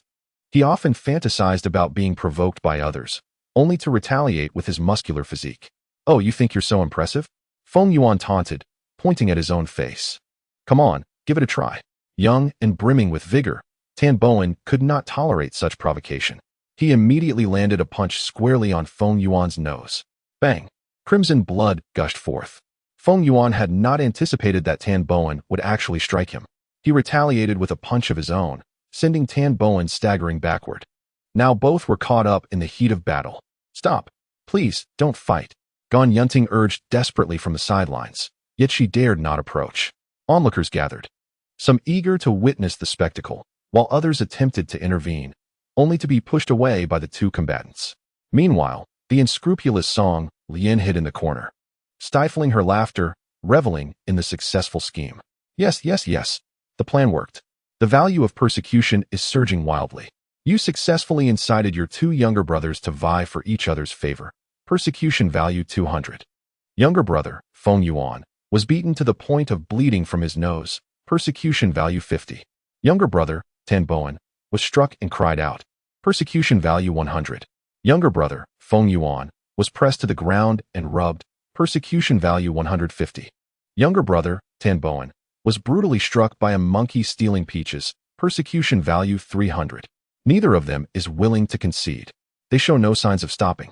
he often fantasized about being provoked by others, only to retaliate with his muscular physique. Oh, you think you're so impressive? Feng Yuan taunted, pointing at his own face. Come on, give it a try. Young and brimming with vigor, Tan Bowen could not tolerate such provocation. He immediately landed a punch squarely on Feng Yuan's nose. Bang! Crimson blood gushed forth. Feng Yuan had not anticipated that Tan Bowen would actually strike him. He retaliated with a punch of his own, sending Tan Bowen staggering backward. Now both were caught up in the heat of battle. Stop! Please, don't fight. Gan Yunting urged desperately from the sidelines, yet she dared not approach. Onlookers gathered, some eager to witness the spectacle, while others attempted to intervene, only to be pushed away by the two combatants. Meanwhile, the unscrupulous Song Lian hid in the corner, stifling her laughter, reveling in the successful scheme. Yes, the plan worked. The value of persecution is surging wildly. You successfully incited your two younger brothers to vie for each other's favor. Persecution value 200. Younger brother, Feng Yuan, was beaten to the point of bleeding from his nose. Persecution value 50. Younger brother, Tan Bowen, was struck and cried out. Persecution value 100. Younger brother, Feng Yuan, was pressed to the ground and rubbed. Persecution value 150. Younger brother, Tan Bowen, was brutally struck by a monkey stealing peaches. Persecution value 300. Neither of them is willing to concede. They show no signs of stopping.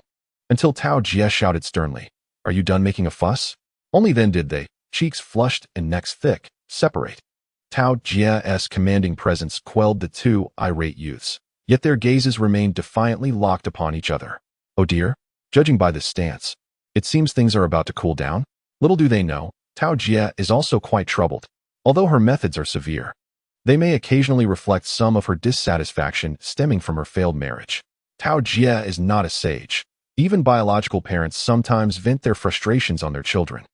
Until Tao Jie shouted sternly, Are you done making a fuss? Only then did they, cheeks flushed and necks thick, separate. Tao Jie's commanding presence quelled the two irate youths, yet their gazes remained defiantly locked upon each other. Oh dear, judging by this stance, it seems things are about to cool down. Little do they know, Tao Jie is also quite troubled. Although her methods are severe, they may occasionally reflect some of her dissatisfaction stemming from her failed marriage. Tao Jie is not a sage. Even biological parents sometimes vent their frustrations on their children,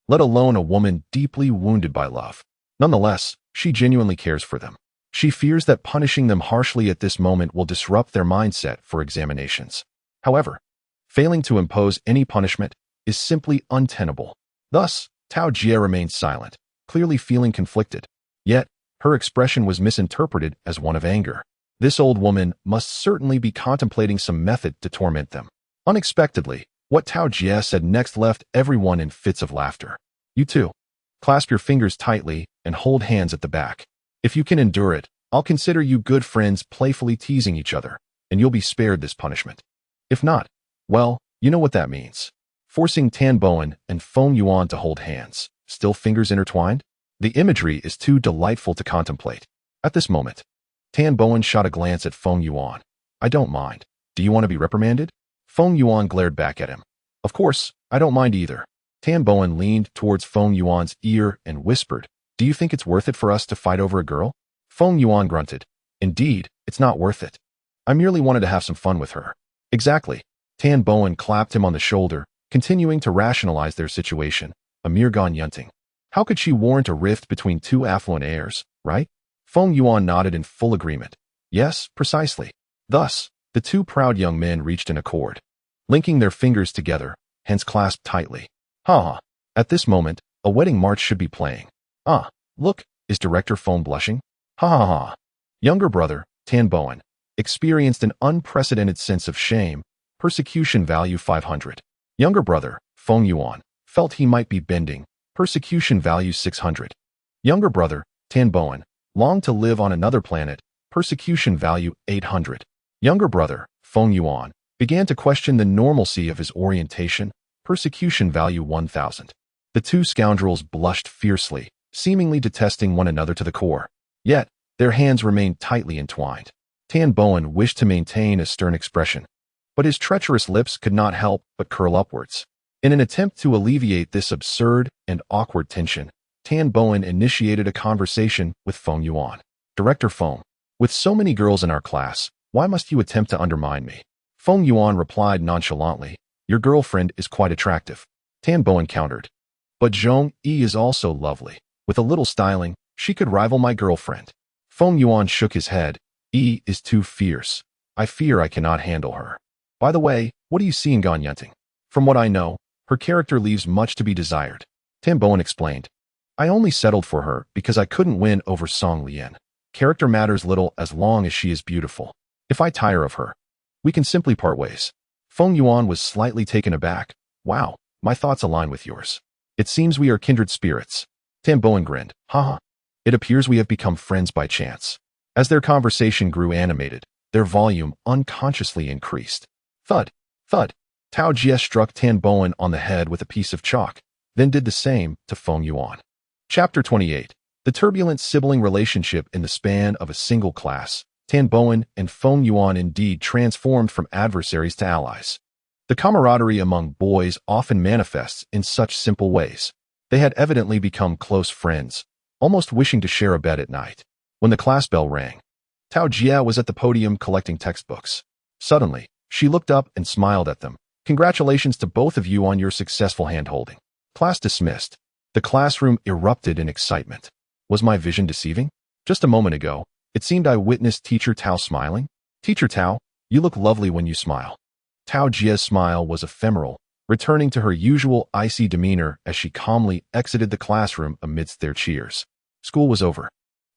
let alone a woman deeply wounded by love. Nonetheless, she genuinely cares for them. She fears that punishing them harshly at this moment will disrupt their mindset for examinations. However, failing to impose any punishment is simply untenable. Thus, Tao Jie remained silent, clearly feeling conflicted. Yet, her expression was misinterpreted as one of anger. This old woman must certainly be contemplating some method to torment them. Unexpectedly, what Tao Jie said next left everyone in fits of laughter. You two, clasp your fingers tightly and hold hands at the back. If you can endure it, I'll consider you good friends playfully teasing each other, and you'll be spared this punishment. If not, well, you know what that means. Forcing Tan Bowen and Feng Yuan to hold hands, still fingers intertwined? The imagery is too delightful to contemplate. At this moment, Tan Bowen shot a glance at Feng Yuan. I don't mind. Do you want to be reprimanded? Feng Yuan glared back at him. Of course, I don't mind either. Tan Bowen leaned towards Feng Yuan's ear and whispered, do you think it's worth it for us to fight over a girl? Feng Yuan grunted. Indeed, it's not worth it. I merely wanted to have some fun with her. Exactly. Tan Bowen clapped him on the shoulder, continuing to rationalize their situation. A mere yunting. How could she warrant a rift between two affluent heirs, right? Feng Yuan nodded in full agreement. Yes, precisely. Thus, the two proud young men reached an accord, linking their fingers together, hands clasped tightly. Ha! At this moment, a wedding march should be playing. Ah, look, is Director Feng blushing? Ha ha ha. Younger brother, Tan Bowen, experienced an unprecedented sense of shame, persecution value 500. Younger brother, Feng Yuan, felt he might be bending, persecution value 600. Younger brother, Tan Bowen, longed to live on another planet, persecution value 800. Younger brother, Feng Yuan, began to question the normalcy of his orientation, persecution value 1000. The two scoundrels blushed fiercely, seemingly detesting one another to the core. Yet, their hands remained tightly entwined. Tan Bowen wished to maintain a stern expression, but his treacherous lips could not help but curl upwards. In an attempt to alleviate this absurd and awkward tension, Tan Bowen initiated a conversation with Feng Yuan. Director Feng, with so many girls in our class, why must you attempt to undermine me? Feng Yuan replied nonchalantly, your girlfriend is quite attractive. Tan Bowen countered. But Zhong Yi is also lovely. With a little styling, she could rival my girlfriend. Feng Yuan shook his head. Yi is too fierce. I fear I cannot handle her. By the way, what do you see in Ganyunting? From what I know, her character leaves much to be desired. Tan Bowen explained. I only settled for her because I couldn't win over Song Lian. Character matters little as long as she is beautiful. If I tire of her, we can simply part ways. Feng Yuan was slightly taken aback. Wow, my thoughts align with yours. It seems we are kindred spirits. Tan Bowen grinned. Haha. It appears we have become friends by chance. As their conversation grew animated, their volume unconsciously increased. Thud, thud. Tao Jie struck Tan Bowen on the head with a piece of chalk, then did the same to Feng Yuan. Chapter 28. The turbulent sibling relationship in the span of a single class. Tan Bowen and Feng Yuan indeed transformed from adversaries to allies. The camaraderie among boys often manifests in such simple ways. They had evidently become close friends, almost wishing to share a bed at night. When the class bell rang, Tao Jie was at the podium collecting textbooks. Suddenly, she looked up and smiled at them. Congratulations to both of you on your successful hand-holding. Class dismissed. The classroom erupted in excitement. Was my vision deceiving? Just a moment ago, it seemed I witnessed Teacher Tao smiling. Teacher Tao, you look lovely when you smile. Tao Jie's smile was ephemeral, returning to her usual icy demeanor as she calmly exited the classroom amidst their cheers. School was over.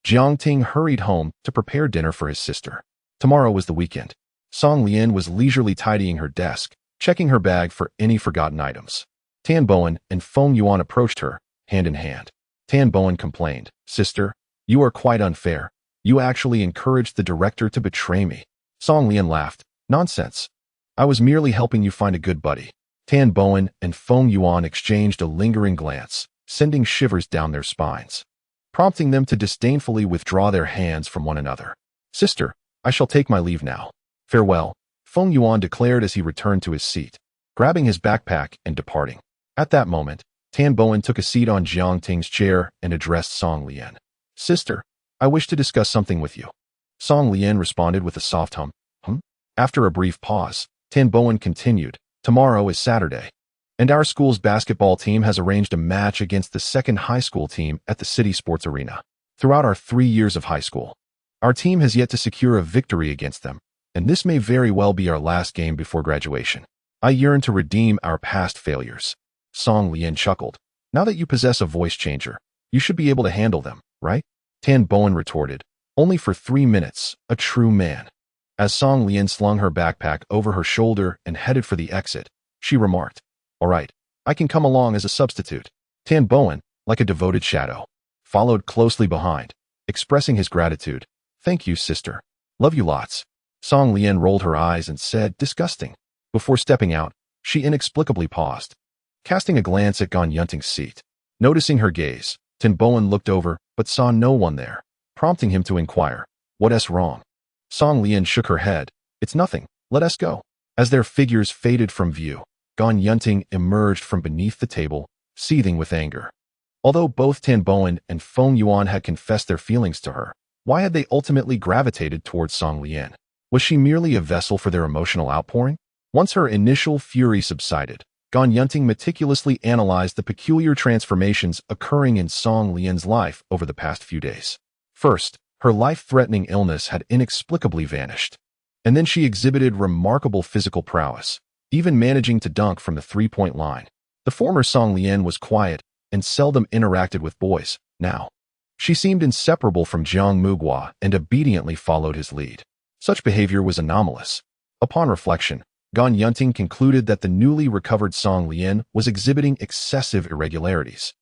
Jiang Ting hurried home to prepare dinner for his sister. Tomorrow was the weekend. Song Lian was leisurely tidying her desk, checking her bag for any forgotten items. Tan Bowen and Feng Yuan approached her, hand in hand. Tan Bowen complained, Sister, you are quite unfair. You actually encouraged the director to betray me. Song Lian laughed. Nonsense. I was merely helping you find a good buddy. Tan Bowen and Feng Yuan exchanged a lingering glance, sending shivers down their spines, prompting them to disdainfully withdraw their hands from one another. Sister, I shall take my leave now. Farewell, Feng Yuan declared as he returned to his seat, grabbing his backpack and departing. At that moment, Tan Bowen took a seat on Jiang Ting's chair and addressed Song Lian. Sister, I wish to discuss something with you. Song Lian responded with a soft hum. After a brief pause, Tan Bowen continued, tomorrow is Saturday, and our school's basketball team has arranged a match against the second high school team at the city sports arena. Throughout our 3 years of high school, our team has yet to secure a victory against them, and this may very well be our last game before graduation. I yearn to redeem our past failures. Song Lian chuckled. Now that you possess a voice changer, you should be able to handle them, right? Tan Bowen retorted. Only for 3 minutes, a true man. As Song Lian slung her backpack over her shoulder and headed for the exit, she remarked, all right, I can come along as a substitute. Tan Bowen, like a devoted shadow, followed closely behind, expressing his gratitude. Thank you, sister. Love you lots. Song Lian rolled her eyes and said, disgusting. Before stepping out, she inexplicably paused, casting a glance at Gan Yunting's seat. Noticing her gaze, Tin Bowen looked over but saw no one there, prompting him to inquire, "What's wrong?" Song Lian shook her head. "It's nothing. Let us go." As their figures faded from view, Gan Yunting emerged from beneath the table, seething with anger. Although both Tin Bowen and Feng Yuan had confessed their feelings to her, why had they ultimately gravitated towards Song Lian? Was she merely a vessel for their emotional outpouring? Once her initial fury subsided, Gan Yunting meticulously analyzed the peculiar transformations occurring in Song Lian's life over the past few days. First, her life-threatening illness had inexplicably vanished. And then she exhibited remarkable physical prowess, even managing to dunk from the three-point line. The former Song Lian was quiet and seldom interacted with boys. Now, she seemed inseparable from Jiang Mugua and obediently followed his lead. Such behavior was anomalous. Upon reflection, Gan Yunting concluded that the newly recovered Song Lian was exhibiting excessive irregularities,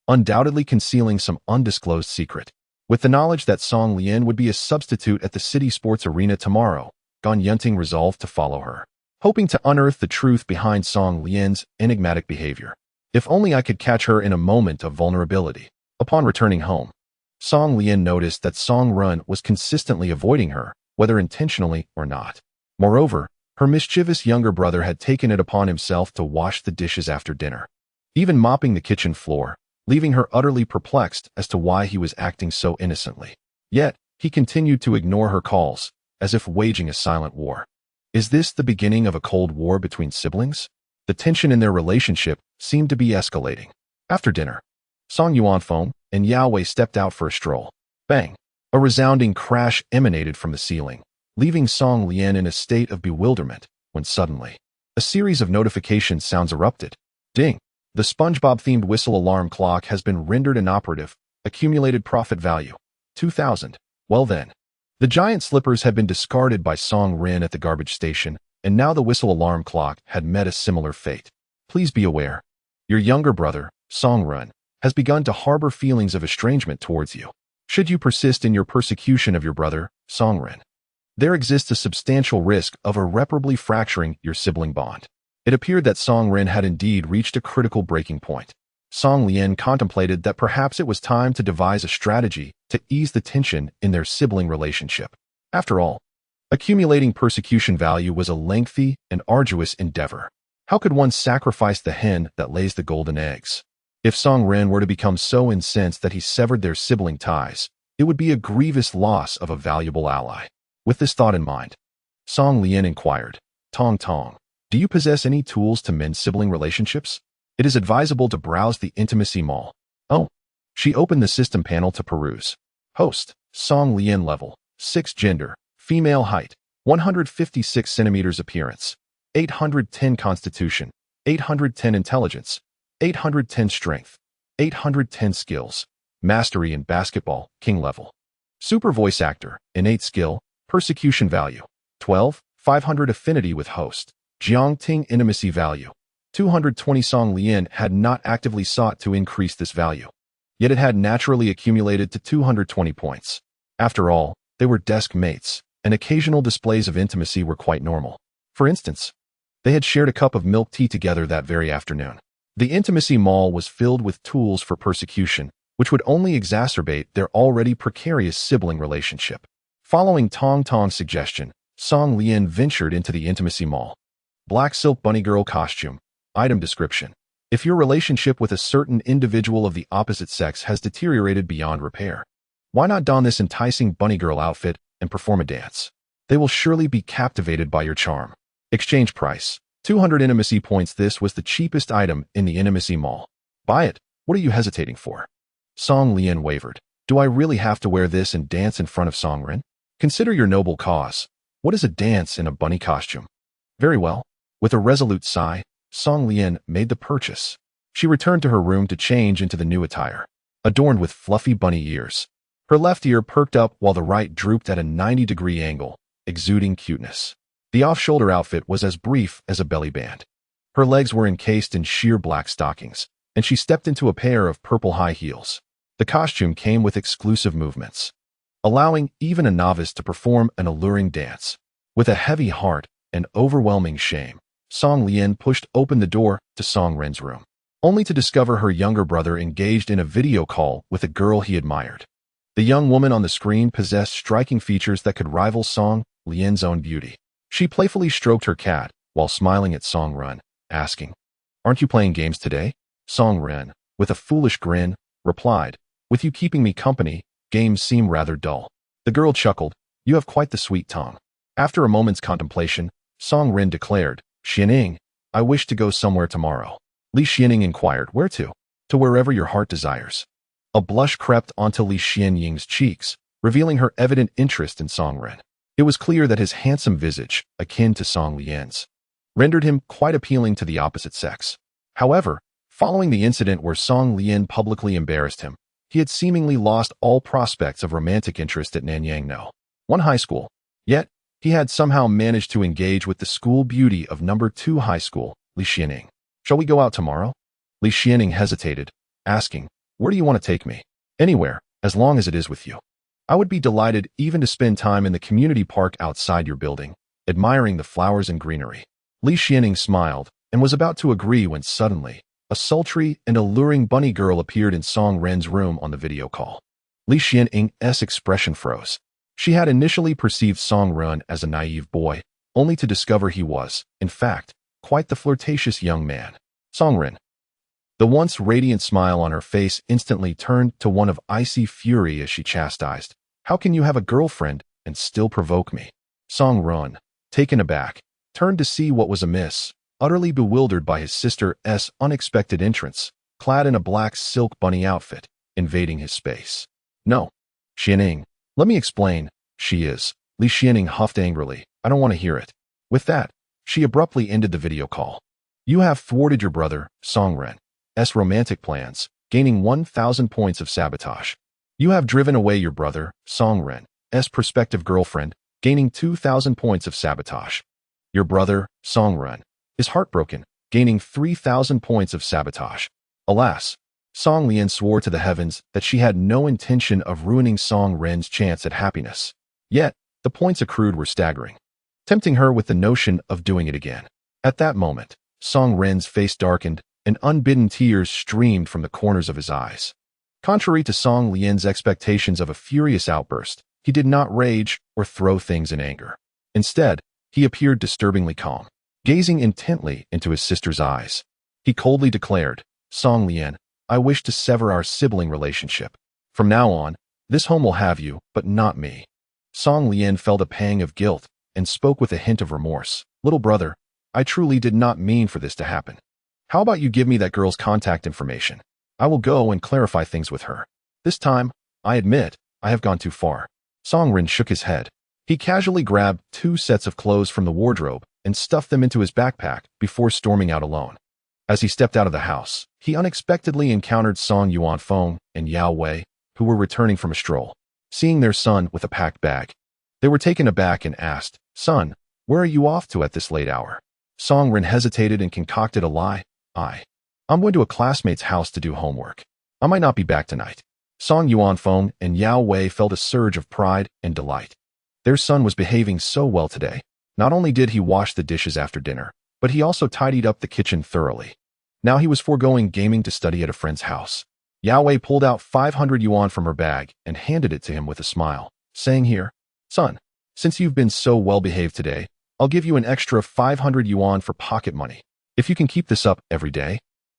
undoubtedly concealing some undisclosed secret. With the knowledge that Song Lian would be a substitute at the city sports arena tomorrow, Gan Yunting resolved to follow her, hoping to unearth the truth behind Song Lian's enigmatic behavior. If only I could catch her in a moment of vulnerability. Upon returning home, Song Lian noticed that Song Run was consistently avoiding her, whether intentionally or not. Moreover, her mischievous younger brother had taken it upon himself to wash the dishes after dinner, even mopping the kitchen floor, leaving her utterly perplexed as to why he was acting so innocently. Yet, he continued to ignore her calls, as if waging a silent war. Is this the beginning of a cold war between siblings? The tension in their relationship seemed to be escalating. After dinner, Song Yuanfeng and Yao Wei stepped out for a stroll. Bang! A resounding crash emanated from the ceiling, leaving Song Lian in a state of bewilderment, when suddenly, a series of notification sounds erupted. Ding! The SpongeBob-themed whistle alarm clock has been rendered inoperative. Accumulated profit value, 2,000. Well then. The giant slippers had been discarded by Song Rin at the garbage station, and now the whistle alarm clock had met a similar fate. Please be aware. Your younger brother, Song Rin, has begun to harbor feelings of estrangement towards you. Should you persist in your persecution of your brother, Song Rin, there exists a substantial risk of irreparably fracturing your sibling bond. It appeared that Song Rin had indeed reached a critical breaking point. Song Lian contemplated that perhaps it was time to devise a strategy to ease the tension in their sibling relationship. After all, accumulating persecution value was a lengthy and arduous endeavor. How could one sacrifice the hen that lays the golden eggs? If Song Rin were to become so incensed that he severed their sibling ties, it would be a grievous loss of a valuable ally. With this thought in mind, Song Lian inquired, "Tong Tong, do you possess any tools to mend sibling relationships? It is advisable to browse the Intimacy Mall." Oh. She opened the system panel to peruse. Host, Song Lian level, 6 gender, female height, 156 centimeters appearance, 810 constitution, 810 intelligence, 810 strength, 810 skills, mastery in basketball, king level. Super voice actor, innate skill, persecution value, 12, 500 affinity with host, Jiang Ting intimacy value, 220. Song Lian had not actively sought to increase this value, yet it had naturally accumulated to 220 points. After all, they were desk mates, and occasional displays of intimacy were quite normal. For instance, they had shared a cup of milk tea together that very afternoon. The Intimacy Mall was filled with tools for persecution, which would only exacerbate their already precarious sibling relationship. Following Tong Tong's suggestion, Song Lian ventured into the Intimacy Mall. Black silk bunny girl costume. Item description. If your relationship with a certain individual of the opposite sex has deteriorated beyond repair, why not don this enticing bunny girl outfit and perform a dance? They will surely be captivated by your charm. Exchange price, 200 intimacy points. This was the cheapest item in the Intimacy Mall. Buy it. What are you hesitating for? Song Lian wavered. Do I really have to wear this and dance in front of Song Rin? Consider your noble cause. What is a dance in a bunny costume? Very well. With a resolute sigh, Song Lian made the purchase. She returned to her room to change into the new attire, adorned with fluffy bunny ears. Her left ear perked up while the right drooped at a 90-degree angle, exuding cuteness. The off-shoulder outfit was as brief as a belly band. Her legs were encased in sheer black stockings, and she stepped into a pair of purple high heels. The costume came with exclusive movements, allowing even a novice to perform an alluring dance. With a heavy heart and overwhelming shame, Song Lian pushed open the door to Song Ren's room, only to discover her younger brother engaged in a video call with a girl he admired. The young woman on the screen possessed striking features that could rival Song Lian's own beauty. She playfully stroked her cat while smiling at Song Ren, asking, "Aren't you playing games today?" Song Ren, with a foolish grin, replied, "With you keeping me company, games seem rather dull." The girl chuckled, "You have quite the sweet tongue." After a moment's contemplation, Song Ren declared, "Xianing, I wish to go somewhere tomorrow." Li Xianing inquired, "Where to?" "To wherever your heart desires." A blush crept onto Li Xianying's cheeks, revealing her evident interest in Song Ren. It was clear that his handsome visage, akin to Song Lian's, rendered him quite appealing to the opposite sex. However, following the incident where Song Lian publicly embarrassed him, he had seemingly lost all prospects of romantic interest at Nanyang No. 1 high school. Yet, he had somehow managed to engage with the school beauty of No. 2 high school, Li Xianing. "Shall we go out tomorrow?" Li Xianing hesitated, asking, "Where do you want to take me?" "Anywhere, as long as it is with you. I would be delighted even to spend time in the community park outside your building, admiring the flowers and greenery." Li Xianing smiled and was about to agree when suddenly, a sultry and alluring bunny girl appeared in Song Ren's room on the video call. Li Xianing's expression froze. She had initially perceived Song Ren as a naive boy, only to discover he was, in fact, quite the flirtatious young man. "Song Ren." The once radiant smile on her face instantly turned to one of icy fury as she chastised, "How can you have a girlfriend and still provoke me?" Song Ren, taken aback, turned to see what was amiss, utterly bewildered by his sister's unexpected entrance, clad in a black silk bunny outfit, invading his space. "No. Xianing, let me explain. She is." Li Xianing huffed angrily, "I don't want to hear it." With that, she abruptly ended the video call. "You have thwarted your brother, Song Ren's romantic plans, gaining 1,000 points of sabotage. You have driven away your brother, Song Ren's prospective girlfriend, gaining 2,000 points of sabotage. Your brother, Song Ren, is heartbroken, gaining 3,000 points of sabotage." Alas, Song Lian swore to the heavens that she had no intention of ruining Song Ren's chance at happiness. Yet, the points accrued were staggering, tempting her with the notion of doing it again. At that moment, Song Ren's face darkened, and unbidden tears streamed from the corners of his eyes. Contrary to Song Lian's expectations of a furious outburst, he did not rage or throw things in anger. Instead, he appeared disturbingly calm. Gazing intently into his sister's eyes, he coldly declared, "Song Lian, I wish to sever our sibling relationship. From now on, this home will have you, but not me." Song Lian felt a pang of guilt and spoke with a hint of remorse. "Little brother, I truly did not mean for this to happen. How about you give me that girl's contact information? I will go and clarify things with her. This time, I admit, I have gone too far." Song Ren shook his head. He casually grabbed 2 sets of clothes from the wardrobe and stuffed them into his backpack before storming out alone. As he stepped out of the house, he unexpectedly encountered Song Yuanfeng and Yao Wei, who were returning from a stroll. Seeing their son with a packed bag, they were taken aback and asked, "Son, where are you off to at this late hour?" Song Ren hesitated and concocted a lie. I'm going to a classmate's house to do homework. I might not be back tonight." Song Yuanfeng and Yao Wei felt a surge of pride and delight. Their son was behaving so well today. Not only did he wash the dishes after dinner, but he also tidied up the kitchen thoroughly. Now he was foregoing gaming to study at a friend's house. Yao Wei pulled out 500 yuan from her bag and handed it to him with a smile, saying, "Here, son, since you've been so well behaved today, I'll give you an extra 500 yuan for pocket money. If you can keep this up every day,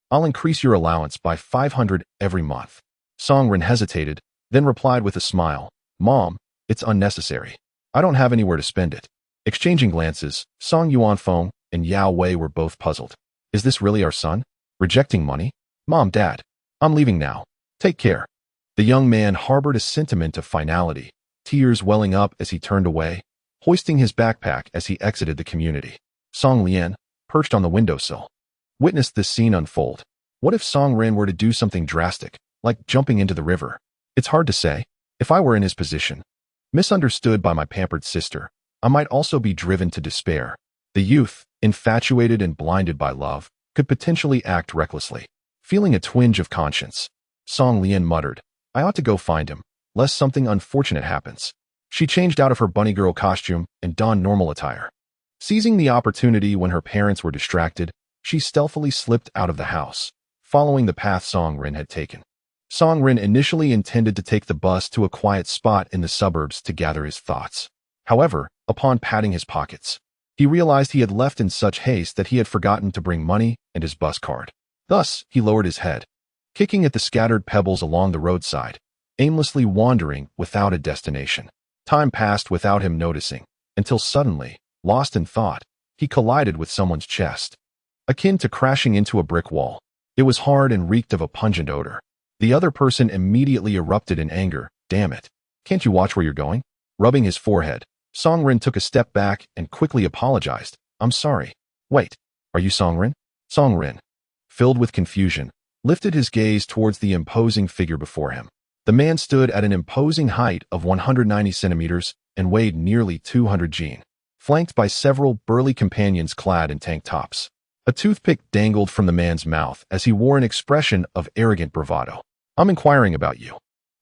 I'll increase your allowance by 500 every month." Song Ren hesitated, then replied with a smile, "Mom, it's unnecessary. I don't have anywhere to spend it." Exchanging glances, Song Yuanfeng and Yao Wei were both puzzled. Is this really our son? Rejecting money? "Mom, Dad, I'm leaving now. Take care." The young man harbored a sentiment of finality, tears welling up as he turned away, hoisting his backpack as he exited the community. Song Lian, perched on the windowsill, witnessed this scene unfold. What if Song Ren were to do something drastic, like jumping into the river? It's hard to say. If I were in his position, misunderstood by my pampered sister, I might also be driven to despair. The youth, infatuated and blinded by love, could potentially act recklessly. Feeling a twinge of conscience, Song Lian muttered, "I ought to go find him, lest something unfortunate happens." She changed out of her bunny girl costume and donned normal attire. Seizing the opportunity when her parents were distracted, she stealthily slipped out of the house, following the path Song Rin had taken. Song Rin initially intended to take the bus to a quiet spot in the suburbs to gather his thoughts. However, upon patting his pockets, he realized he had left in such haste that he had forgotten to bring money and his bus card. Thus, he lowered his head, kicking at the scattered pebbles along the roadside, aimlessly wandering without a destination. Time passed without him noticing, until suddenly, lost in thought, he collided with someone's chest. Akin to crashing into a brick wall, it was hard and reeked of a pungent odor. The other person immediately erupted in anger. "Damn it. Can't you watch where you're going?" Rubbing his forehead, Song Rin took a step back and quickly apologized. "I'm sorry." "Wait, are you Song Rin?" Song Rin, filled with confusion, lifted his gaze towards the imposing figure before him. The man stood at an imposing height of 190 centimeters and weighed nearly 200 jin, flanked by several burly companions clad in tank tops. A toothpick dangled from the man's mouth as he wore an expression of arrogant bravado. "I'm inquiring about you.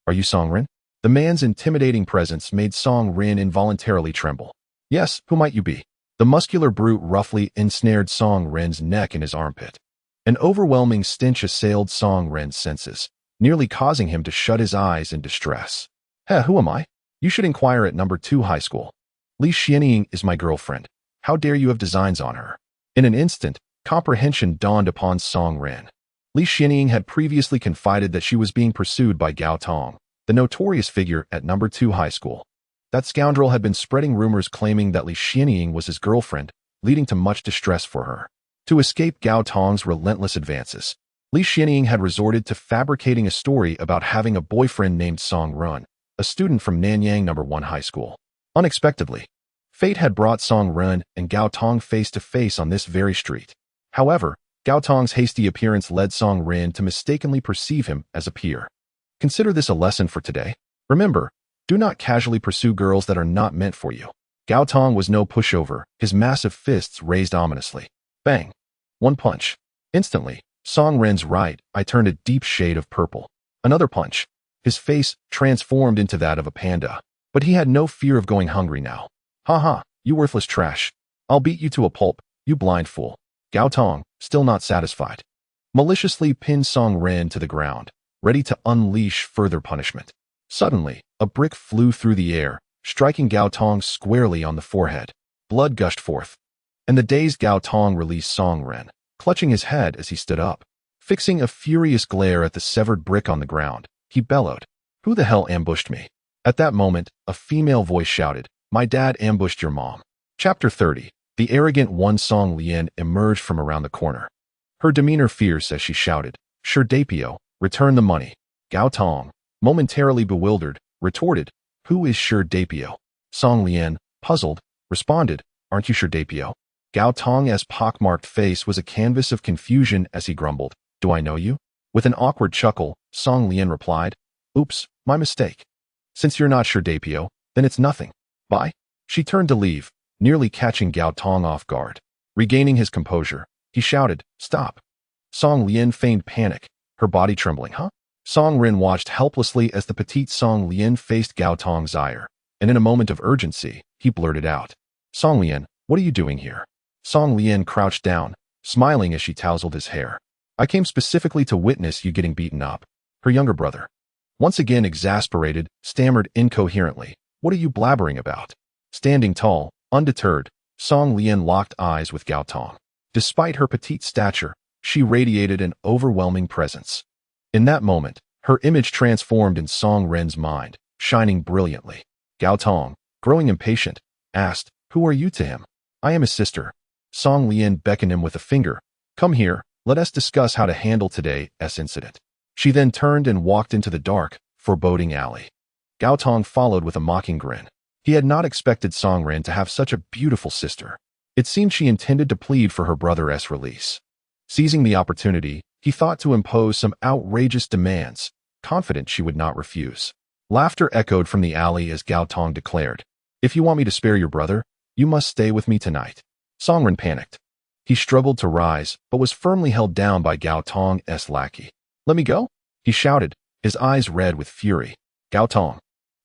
Are you Song Rin?" The man's intimidating presence made Song Rin involuntarily tremble. "Yes, who might you be?" The muscular brute roughly ensnared Song Rin's neck in his armpit. An overwhelming stench assailed Song Rin's senses, nearly causing him to shut his eyes in distress. Who am I? You should inquire at number 2 high school. Li Xianying is my girlfriend. How dare you have designs on her?" In an instant, comprehension dawned upon Song Rin. Li Xianying had previously confided that she was being pursued by Gao Tong, the notorious figure at number 2 high school. That scoundrel had been spreading rumors claiming that Li Xianying was his girlfriend, leading to much distress for her. To escape Gao Tong's relentless advances, Li Xianying had resorted to fabricating a story about having a boyfriend named Song Rin, a student from Nanyang number 1 high school. Unexpectedly, fate had brought Song Rin and Gao Tong face to face on this very street. However, Gao Tong's hasty appearance led Song Rin to mistakenly perceive him as a peer. Consider this a lesson for today. Remember, do not casually pursue girls that are not meant for you. Gao Tong was no pushover, his massive fists raised ominously. Bang! One punch. Instantly, Song Rin's right eye turned a deep shade of purple. Another punch. His face transformed into that of a panda. But he had no fear of going hungry now. "Ha ha, you worthless trash. I'll beat you to a pulp, you blind fool." Gao Tong, still not satisfied, maliciously pinned Song Rin to the ground, ready to unleash further punishment. Suddenly, a brick flew through the air, striking Gao Tong squarely on the forehead. Blood gushed forth, and the dazed Gao Tong released Song Rin, clutching his head as he stood up. Fixing a furious glare at the severed brick on the ground, he bellowed, "Who the hell ambushed me?" At that moment, a female voice shouted, "My dad ambushed your mom." Chapter 30. The arrogant one Song Lian emerged from around the corner. Her demeanor fierce as she shouted, "Sure Dapio, return the money." Gao Tong, momentarily bewildered, retorted, "Who is Sure Dapio?" Song Lian, puzzled, responded, "Aren't you Sure Dapio?" Gao Tong's pockmarked face was a canvas of confusion as he grumbled, "Do I know you?" With an awkward chuckle, Song Lian replied, "Oops, my mistake. Since you're not Sure Dapio, then it's nothing. Bye." She turned to leave, nearly catching Gao Tong off guard. Regaining his composure, he shouted, "Stop." Song Lian feigned panic, her body trembling. "Huh?" Song Rin watched helplessly as the petite Song Lian faced Gao Tong's ire, and in a moment of urgency, he blurted out, "Song Lian, what are you doing here?" Song Lian crouched down, smiling as she tousled his hair. "I came specifically to witness you getting beaten up." Her younger brother, once again exasperated, stammered incoherently, "What are you blabbering about?" Standing tall, undeterred, Song Lian locked eyes with Gao Tong. Despite her petite stature, she radiated an overwhelming presence. In that moment, her image transformed in Song Rin's mind, shining brilliantly. Gao Tong, growing impatient, asked, "Who are you to him?" "I am his sister." Song Lian beckoned him with a finger. "Come here, let us discuss how to handle today's incident." She then turned and walked into the dark, foreboding alley. Gao Tong followed with a mocking grin. He had not expected Song Rin to have such a beautiful sister. It seemed she intended to plead for her brother's release. Seizing the opportunity, he thought to impose some outrageous demands, confident she would not refuse. Laughter echoed from the alley as Gao Tong declared, "If you want me to spare your brother, you must stay with me tonight." Song Rin panicked. He struggled to rise, but was firmly held down by Gao Tong's lackey. "Let me go?" he shouted, his eyes red with fury. "Gao Tong,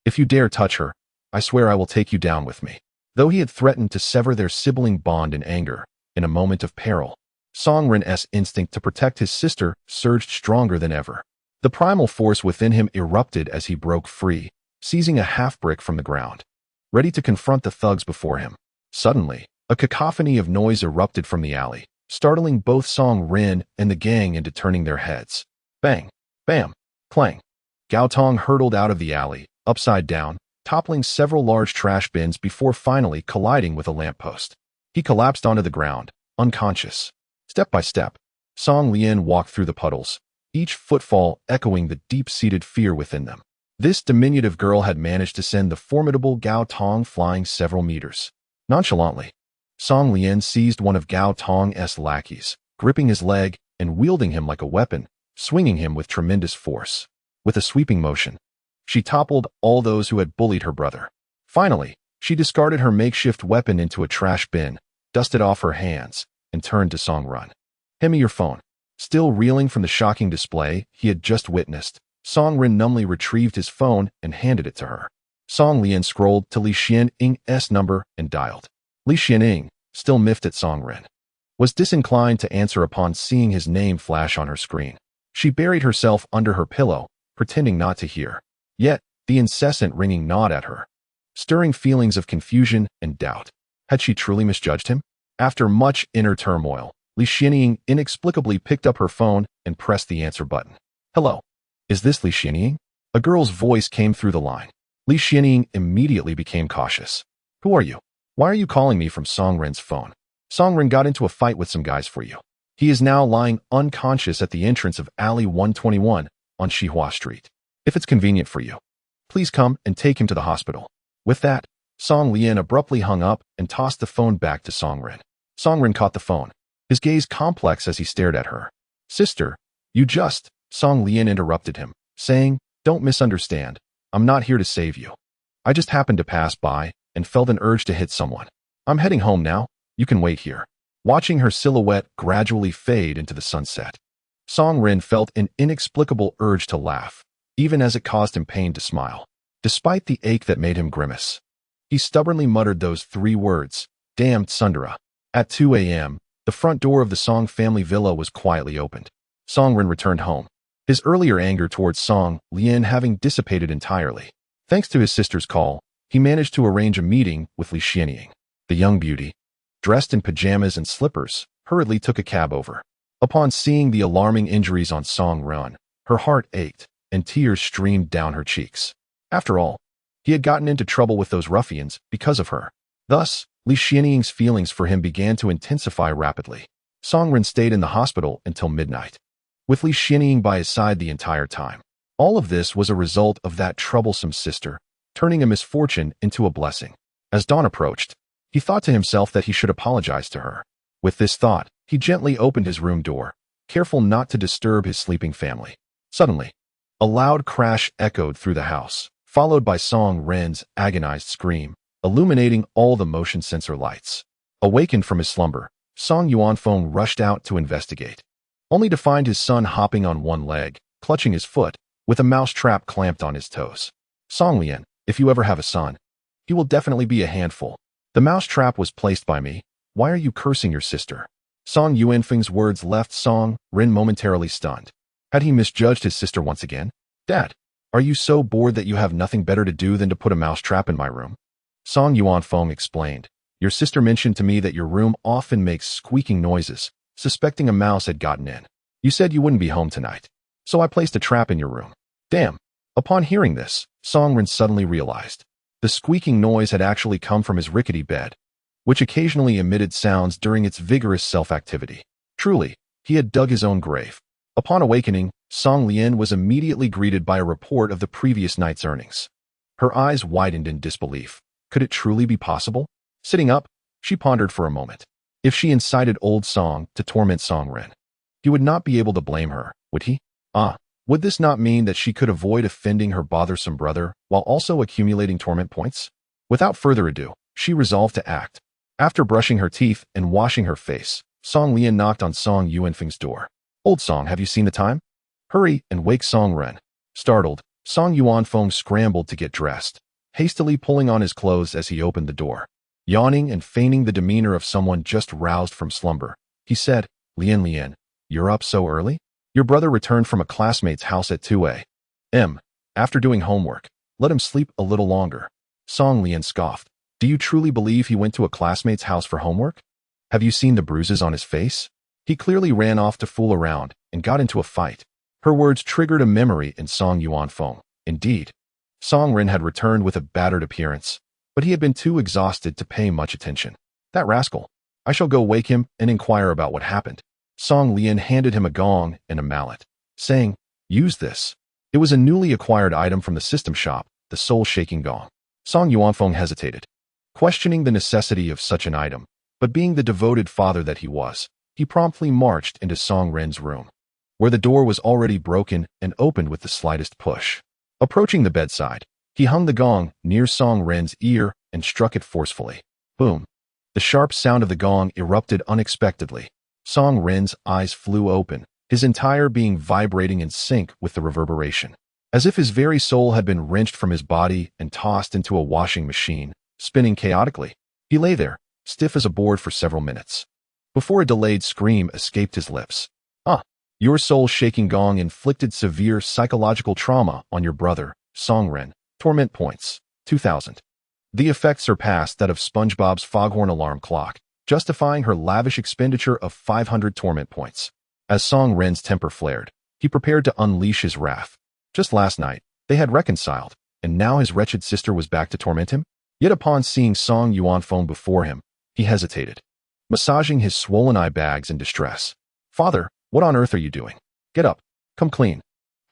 if you dare touch her, I swear I will take you down with me." Though he had threatened to sever their sibling bond in anger, in a moment of peril, Song Ren's instinct to protect his sister surged stronger than ever. The primal force within him erupted as he broke free, seizing a half-brick from the ground, ready to confront the thugs before him. Suddenly, a cacophony of noise erupted from the alley, startling both Song Ren and the gang into turning their heads. Bang! Bam! Clang! Gao Tong hurtled out of the alley, upside down, toppling several large trash bins before finally colliding with a lamppost. He collapsed onto the ground, unconscious. Step by step, Song Lian walked through the puddles, each footfall echoing the deep-seated fear within them. This diminutive girl had managed to send the formidable Gao Tong flying several meters. Nonchalantly, Song Lian seized one of Gao Tong's lackeys, gripping his leg and wielding him like a weapon, swinging him with tremendous force. With a sweeping motion, she toppled all those who had bullied her brother. Finally, she discarded her makeshift weapon into a trash bin, dusted off her hands, and turned to Song Ren. "Hand me your phone." Still reeling from the shocking display he had just witnessed, Song Ren numbly retrieved his phone and handed it to her. Song Lian scrolled to Li Xianing's number and dialed. Li Xianing, still miffed at Song Ren, was disinclined to answer upon seeing his name flash on her screen. She buried herself under her pillow, pretending not to hear. Yet, the incessant ringing gnawed at her, stirring feelings of confusion and doubt. Had she truly misjudged him? After much inner turmoil, Li Xianing inexplicably picked up her phone and pressed the answer button. "Hello. Is this Li Xianing?" A girl's voice came through the line. Li Xianing immediately became cautious. "Who are you? Why are you calling me from Song Ren's phone? Song Ren got into a fight with some guys for you. He is now lying unconscious at the entrance of Alley 121 on Xihua Street. If it's convenient for you, please come and take him to the hospital." With that, Song Lian abruptly hung up and tossed the phone back to Song Ren. Song Ren caught the phone, his gaze complex as he stared at her. "Sister, you just..." Song Lian interrupted him, saying, "Don't misunderstand. I'm not here to save you. I just happened to pass by and felt an urge to hit someone. I'm heading home now. You can wait here." Watching her silhouette gradually fade into the sunset, Song Ren felt an inexplicable urge to laugh, even as it caused him pain to smile. Despite the ache that made him grimace, he stubbornly muttered those 3 words, "Damned Sundara." At 2 a.m., the front door of the Song family villa was quietly opened. Song Ren returned home, his earlier anger towards Song Lian having dissipated entirely. Thanks to his sister's call, he managed to arrange a meeting with Li Xianing. The young beauty, dressed in pajamas and slippers, hurriedly took a cab over. Upon seeing the alarming injuries on Song Ren, her heart ached, and tears streamed down her cheeks. After all, he had gotten into trouble with those ruffians because of her. Thus, Li Xianing's feelings for him began to intensify rapidly. Song Ren stayed in the hospital until midnight, with Li Xianing by his side the entire time. All of this was a result of that troublesome sister, turning a misfortune into a blessing. As dawn approached, he thought to himself that he should apologize to her. With this thought, he gently opened his room door, careful not to disturb his sleeping family. Suddenly, a loud crash echoed through the house, followed by Song Ren's agonized scream, illuminating all the motion sensor lights. Awakened from his slumber, Song Yuanfeng rushed out to investigate, only to find his son hopping on one leg, clutching his foot, with a mouse trap clamped on his toes. "Song Lian, if you ever have a son, he will definitely be a handful. The mouse trap was placed by me. Why are you cursing your sister?" Song Yuanfeng's words left Song Ren momentarily stunned. Had he misjudged his sister once again? "Dad, are you so bored that you have nothing better to do than to put a mouse trap in my room?" Song Yuanfeng explained. "Your sister mentioned to me that your room often makes squeaking noises, suspecting a mouse had gotten in. You said you wouldn't be home tonight, so I placed a trap in your room." Damn! Upon hearing this, Song Ren suddenly realized the squeaking noise had actually come from his rickety bed, which occasionally emitted sounds during its vigorous self-activity. Truly, he had dug his own grave. Upon awakening, Song Lian was immediately greeted by a report of the previous night's earnings. Her eyes widened in disbelief. Could it truly be possible? Sitting up, she pondered for a moment. If she incited old Song to torment Song Ren, he would not be able to blame her, would he? Would this not mean that she could avoid offending her bothersome brother while also accumulating torment points? Without further ado, she resolved to act. After brushing her teeth and washing her face, Song Lian knocked on Song Yuanfeng's door. "Old Song, have you seen the time? Hurry and wake Song Ren." Startled, Song Yuanfeng scrambled to get dressed, hastily pulling on his clothes as he opened the door. Yawning and feigning the demeanor of someone just roused from slumber, he said, Lian, you're up so early? Your brother returned from a classmate's house at 2 a.m. after doing homework. Let him sleep a little longer. Song Lian scoffed. Do you truly believe he went to a classmate's house for homework? Have you seen the bruises on his face? He clearly ran off to fool around and got into a fight. Her words triggered a memory in Song Yuanfeng. Indeed, Song Ren had returned with a battered appearance, but he had been too exhausted to pay much attention. That rascal. I shall go wake him and inquire about what happened. Song Lian handed him a gong and a mallet, saying, use this. It was a newly acquired item from the system shop, the soul-shaking gong. Song Yuanfeng hesitated, questioning the necessity of such an item, but being the devoted father that he was, he promptly marched into Song Ren's room, where the door was already broken and opened with the slightest push. Approaching the bedside, he hung the gong near Song Ren's ear and struck it forcefully. Boom! The sharp sound of the gong erupted unexpectedly. Song Ren's eyes flew open, his entire being vibrating in sync with the reverberation. As if his very soul had been wrenched from his body and tossed into a washing machine, spinning chaotically. He lay there, stiff as a board for several minutes, before a delayed scream escaped his lips. Your soul-shaking gong inflicted severe psychological trauma on your brother, Song Ren. Torment points, 2,000. The effect surpassed that of SpongeBob's foghorn alarm clock, justifying her lavish expenditure of 500 torment points. As Song Ren's temper flared, he prepared to unleash his wrath. Just last night, they had reconciled, and now his wretched sister was back to torment him? Yet upon seeing Song Yuanfeng before him, he hesitated, massaging his swollen eye bags in distress. Father, what on earth are you doing? Get up. Come clean.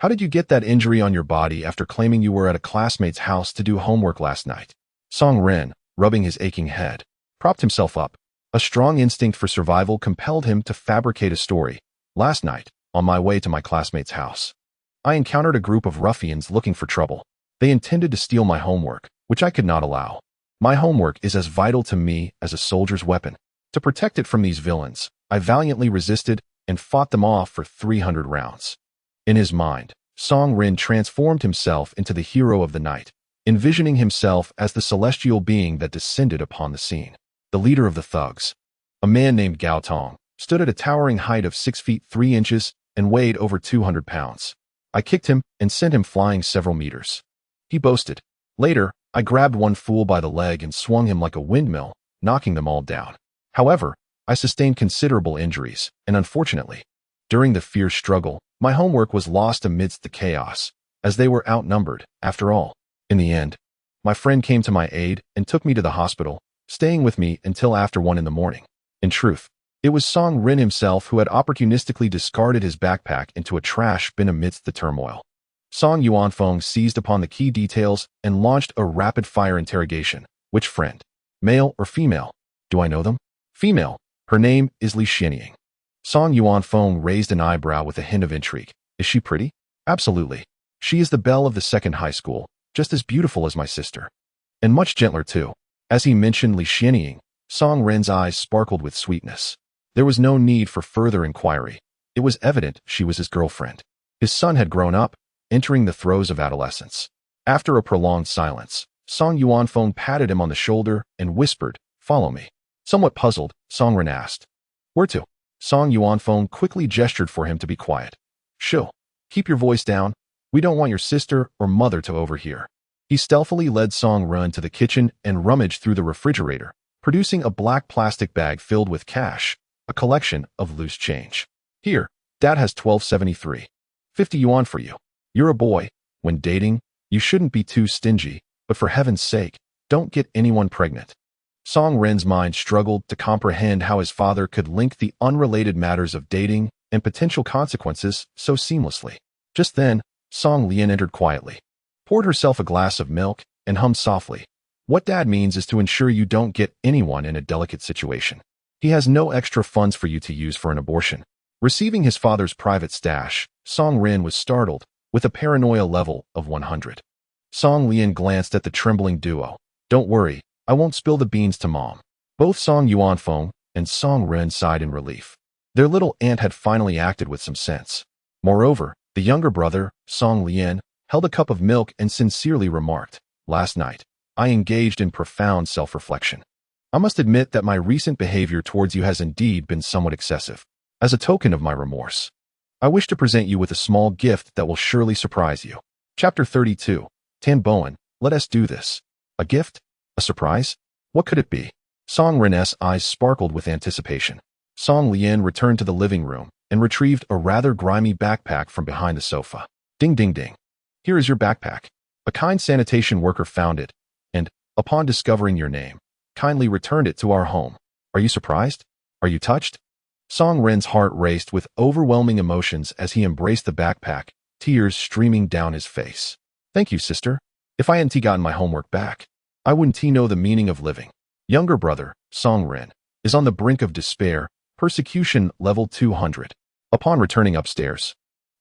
How did you get that injury on your body after claiming you were at a classmate's house to do homework last night? Song Ren, rubbing his aching head, propped himself up. A strong instinct for survival compelled him to fabricate a story. Last night, on my way to my classmate's house, I encountered a group of ruffians looking for trouble. They intended to steal my homework, which I could not allow. My homework is as vital to me as a soldier's weapon. To protect it from these villains, I valiantly resisted and fought them off for 300 rounds. In his mind, Song Ren transformed himself into the hero of the night, envisioning himself as the celestial being that descended upon the scene. The leader of the thugs, a man named Gao Tong, stood at a towering height of 6 feet 3 inches and weighed over 200 pounds. I kicked him and sent him flying several meters. He boasted. Later, I grabbed one fool by the leg and swung him like a windmill, knocking them all down. However, I sustained considerable injuries, and unfortunately, during the fierce struggle, my homework was lost amidst the chaos, as they were outnumbered, after all. In the end, my friend came to my aid and took me to the hospital, staying with me until after 1 a.m. In truth, it was Song Ren himself who had opportunistically discarded his backpack into a trash bin amidst the turmoil. Song Yuanfeng seized upon the key details and launched a rapid-fire interrogation. Which friend? Male or female? Do I know them? Female. Her name is Li Xianying. Song Yuanfeng raised an eyebrow with a hint of intrigue. Is she pretty? Absolutely. She is the belle of the second high school, just as beautiful as my sister. And much gentler too. As he mentioned Li Xianying, Song Ren's eyes sparkled with sweetness. There was no need for further inquiry. It was evident she was his girlfriend. His son had grown up, entering the throes of adolescence. After a prolonged silence, Song Yuanfeng patted him on the shoulder and whispered, "Follow me." Somewhat puzzled, Song Ren asked, "Where to?" Song Yuanfeng quickly gestured for him to be quiet. "Shoo, keep your voice down. We don't want your sister or mother to overhear." He stealthily led Song Ren to the kitchen and rummaged through the refrigerator, producing a black plastic bag filled with cash, a collection of loose change. "Here, Dad has 1273. 50 yuan for you. You're a boy. When dating, you shouldn't be too stingy, but for heaven's sake, don't get anyone pregnant." Song Ren's mind struggled to comprehend how his father could link the unrelated matters of dating and potential consequences so seamlessly. Just then, Song Lian entered quietly, poured herself a glass of milk, and hummed softly. "What Dad means is to ensure you don't get anyone in a delicate situation. He has no extra funds for you to use for an abortion." Receiving his father's private stash, Song Ren was startled, with a paranoia level of 100. Song Lian glanced at the trembling duo. "Don't worry, I won't spill the beans to Mom." Both Song Yuanfeng and Song Ren sighed in relief. Their little aunt had finally acted with some sense. Moreover, the younger brother, Song Lian, held a cup of milk and sincerely remarked, "Last night, I engaged in profound self-reflection. I must admit that my recent behavior towards you has indeed been somewhat excessive. As a token of my remorse, I wish to present you with a small gift that will surely surprise you. Chapter 32. Tan Bowen, let us do this. A gift? A surprise? What could it be? Song Ren's eyes sparkled with anticipation. Song Lian returned to the living room and retrieved a rather grimy backpack from behind the sofa. Ding ding ding. Here is your backpack. A kind sanitation worker found it, and, upon discovering your name, kindly returned it to our home. Are you surprised? Are you touched? Song Ren's heart raced with overwhelming emotions as he embraced the backpack, tears streaming down his face. Thank you, sister. If I hadn't gotten my homework back, I wouldn't know the meaning of living. Younger brother, Song Ren, is on the brink of despair, persecution level 200. Upon returning upstairs,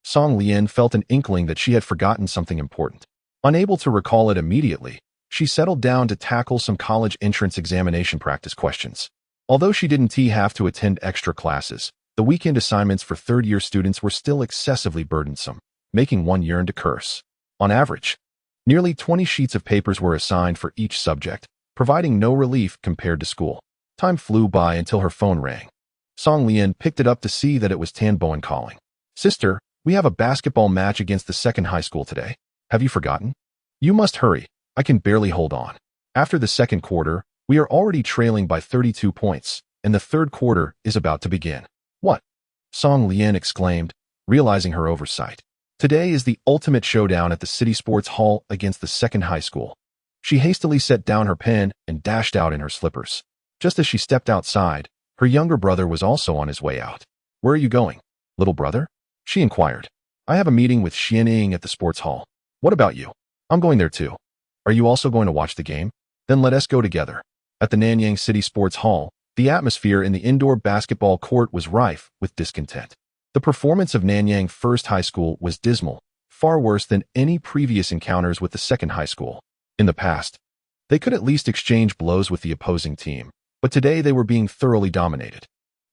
Song Lian felt an inkling that she had forgotten something important. Unable to recall it immediately, she settled down to tackle some college entrance examination practice questions. Although she didn't have to attend extra classes, the weekend assignments for third-year students were still excessively burdensome, making one yearn to curse. On average, nearly 20 sheets of papers were assigned for each subject, providing no relief compared to school. Time flew by until her phone rang. Song Lian picked it up to see that it was Tan Bowen calling. Sister, we have a basketball match against the second high school today. Have you forgotten? You must hurry. I can barely hold on. After the second quarter, we are already trailing by 32 points, and the third quarter is about to begin. What? Song Lian exclaimed, realizing her oversight. Today is the ultimate showdown at the City Sports Hall against the second high school. She hastily set down her pen and dashed out in her slippers. Just as she stepped outside, her younger brother was also on his way out. Where are you going, little brother? She inquired. I have a meeting with Xianying at the sports hall. What about you? I'm going there too. Are you also going to watch the game? Then let us go together. At the Nanyang City Sports Hall, the atmosphere in the indoor basketball court was rife with discontent. The performance of Nanyang First High School was dismal, far worse than any previous encounters with the second high school. In the past, they could at least exchange blows with the opposing team, but today they were being thoroughly dominated.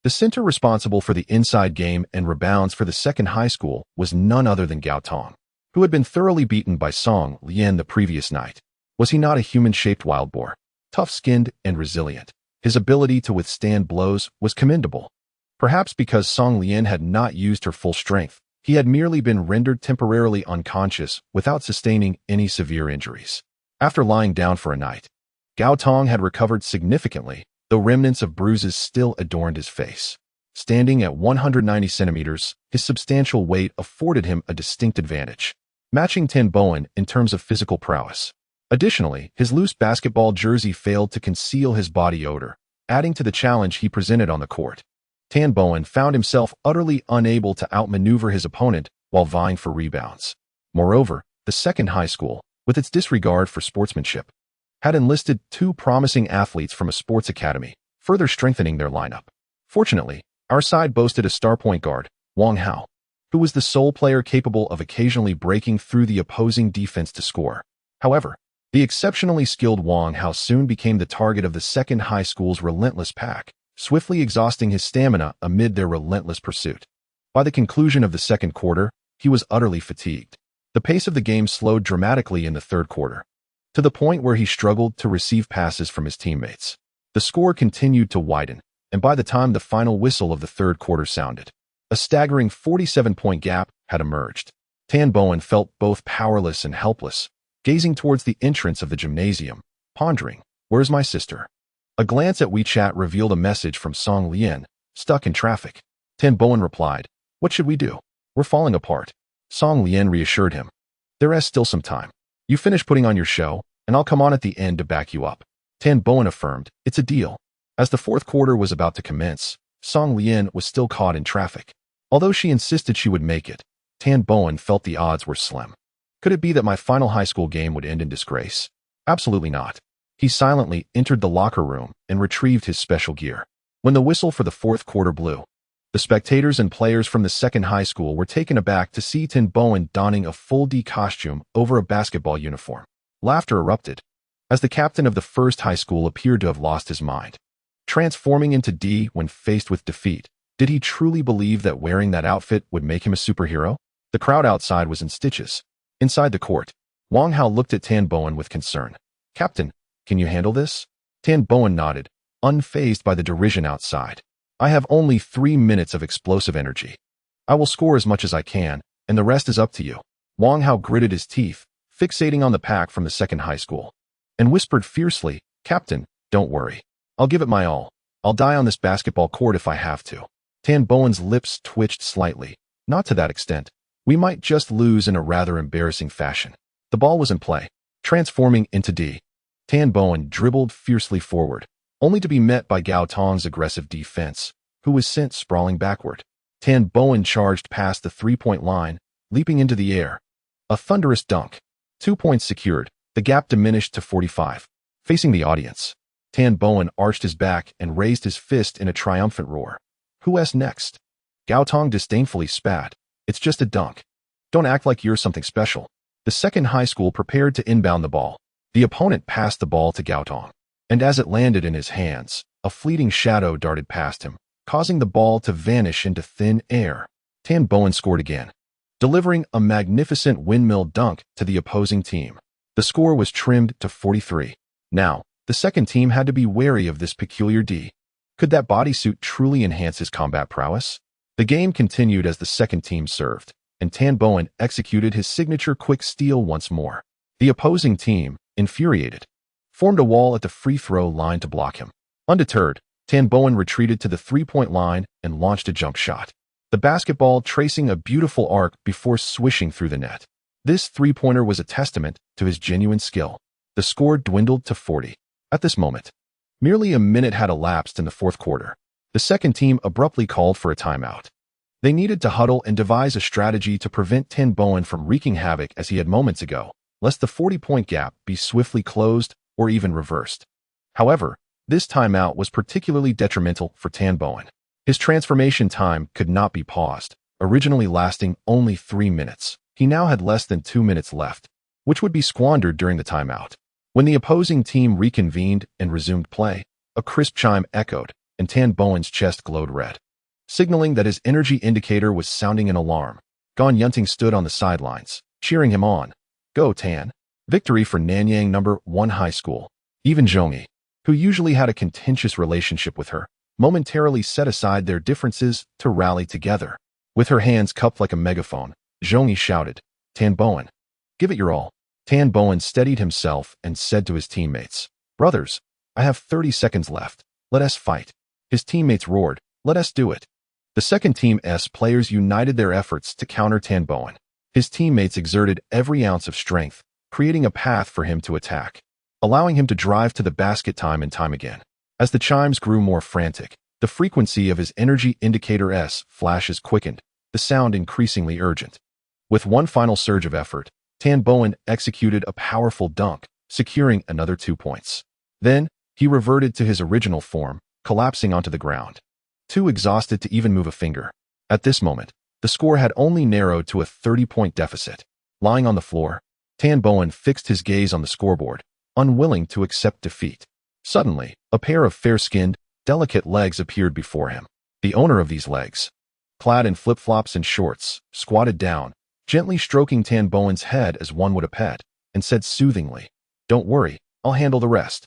The center responsible for the inside game and rebounds for the second high school was none other than Gao Tong, who had been thoroughly beaten by Song Lian the previous night. Was he not a human-shaped wild boar? Tough-skinned and resilient, his ability to withstand blows was commendable. Perhaps because Song Lian had not used her full strength, he had merely been rendered temporarily unconscious without sustaining any severe injuries. After lying down for a night, Gao Tong had recovered significantly, though remnants of bruises still adorned his face. Standing at 190 centimeters, his substantial weight afforded him a distinct advantage, matching Tan Bowen in terms of physical prowess. Additionally, his loose basketball jersey failed to conceal his body odor, adding to the challenge he presented on the court. Tan Bowen found himself utterly unable to outmaneuver his opponent while vying for rebounds. Moreover, the second high school, with its disregard for sportsmanship, had enlisted two promising athletes from a sports academy, further strengthening their lineup. Fortunately, our side boasted a star point guard, Wang Hao, who was the sole player capable of occasionally breaking through the opposing defense to score. However, the exceptionally skilled Wang Hao soon became the target of the second high school's relentless pack, swiftly exhausting his stamina amid their relentless pursuit. By the conclusion of the second quarter, he was utterly fatigued. The pace of the game slowed dramatically in the third quarter, to the point where he struggled to receive passes from his teammates. The score continued to widen, and by the time the final whistle of the third quarter sounded, a staggering 47-point gap had emerged. Tan Bowen felt both powerless and helpless, gazing towards the entrance of the gymnasium, pondering, where's my sister? A glance at WeChat revealed a message from Song Lian, stuck in traffic. Tan Bowen replied, what should we do? We're falling apart. Song Lian reassured him. There is still some time. You finish putting on your show, and I'll come on at the end to back you up. Tan Bowen affirmed, it's a deal. As the fourth quarter was about to commence, Song Lian was still caught in traffic. Although she insisted she would make it, Tan Bowen felt the odds were slim. Could it be that my final high school game would end in disgrace? Absolutely not. He silently entered the locker room and retrieved his special gear. When the whistle for the fourth quarter blew, the spectators and players from the second high school were taken aback to see Tan Bowen donning a full D costume over a basketball uniform. Laughter erupted, as the captain of the first high school appeared to have lost his mind. Transforming into D when faced with defeat, did he truly believe that wearing that outfit would make him a superhero? The crowd outside was in stitches. Inside the court, Wang Hao looked at Tan Bowen with concern. Captain, can you handle this? Tan Bowen nodded, unfazed by the derision outside. I have only 3 minutes of explosive energy. I will score as much as I can, and the rest is up to you. Wang Hao gritted his teeth, fixating on the pack from the second high school, and whispered fiercely, "Captain, don't worry. I'll give it my all. I'll die on this basketball court if I have to." Tan Bowen's lips twitched slightly. "Not to that extent. We might just lose in a rather embarrassing fashion." The ball was in play, transforming into D. Tan Bowen dribbled fiercely forward, only to be met by Gao Tong's aggressive defense, who was sent sprawling backward. Tan Bowen charged past the three-point line, leaping into the air. A thunderous dunk. 2 points secured, the gap diminished to 45. Facing the audience, Tan Bowen arched his back and raised his fist in a triumphant roar. "Who's next?" Gao Tong disdainfully spat. "It's just a dunk. Don't act like you're something special." The second high school prepared to inbound the ball. The opponent passed the ball to Gao Tong, and as it landed in his hands, a fleeting shadow darted past him, causing the ball to vanish into thin air. Tan Bowen scored again, delivering a magnificent windmill dunk to the opposing team. The score was trimmed to 43. Now, the second team had to be wary of this peculiar D. Could that bodysuit truly enhance his combat prowess? The game continued as the second team served, and Tan Bowen executed his signature quick steal once more. The opposing team, infuriated, formed a wall at the free throw line to block him. Undeterred, Tan Bowen retreated to the three-point line and launched a jump shot, the basketball tracing a beautiful arc before swishing through the net. This three-pointer was a testament to his genuine skill. The score dwindled to 40. At this moment, merely a minute had elapsed in the fourth quarter. The second team abruptly called for a timeout. They needed to huddle and devise a strategy to prevent Tan Bowen from wreaking havoc as he had moments ago, lest the 40-point gap be swiftly closed or even reversed. However, this timeout was particularly detrimental for Tan Bowen. His transformation time could not be paused, originally lasting only 3 minutes. He now had less than 2 minutes left, which would be squandered during the timeout. When the opposing team reconvened and resumed play, a crisp chime echoed, and Tan Bowen's chest glowed red, signaling that his energy indicator was sounding an alarm. Gan Yunting stood on the sidelines, cheering him on. "Go, Tan." Victory for Nanyang No. 1 High School. Even Zhongyi, who usually had a contentious relationship with her, momentarily set aside their differences to rally together. With her hands cupped like a megaphone, Zhongyi shouted, "Tan Bowen, give it your all." Tan Bowen steadied himself and said to his teammates, "Brothers, I have 30 seconds left. Let us fight." His teammates roared, "Let us do it." The second team's players united their efforts to counter Tan Bowen. His teammates exerted every ounce of strength, creating a path for him to attack, allowing him to drive to the basket time and time again. As the chimes grew more frantic, the frequency of his energy indicator's flashes quickened, the sound increasingly urgent. With one final surge of effort, Tan Bowen executed a powerful dunk, securing another 2 points. Then, he reverted to his original form, collapsing onto the ground, too exhausted to even move a finger. At this moment, the score had only narrowed to a 30-point deficit. Lying on the floor, Tan Bowen fixed his gaze on the scoreboard, unwilling to accept defeat. Suddenly, a pair of fair-skinned, delicate legs appeared before him. The owner of these legs, clad in flip-flops and shorts, squatted down, gently stroking Tan Bowen's head as one would a pet, and said soothingly, "Don't worry, I'll handle the rest."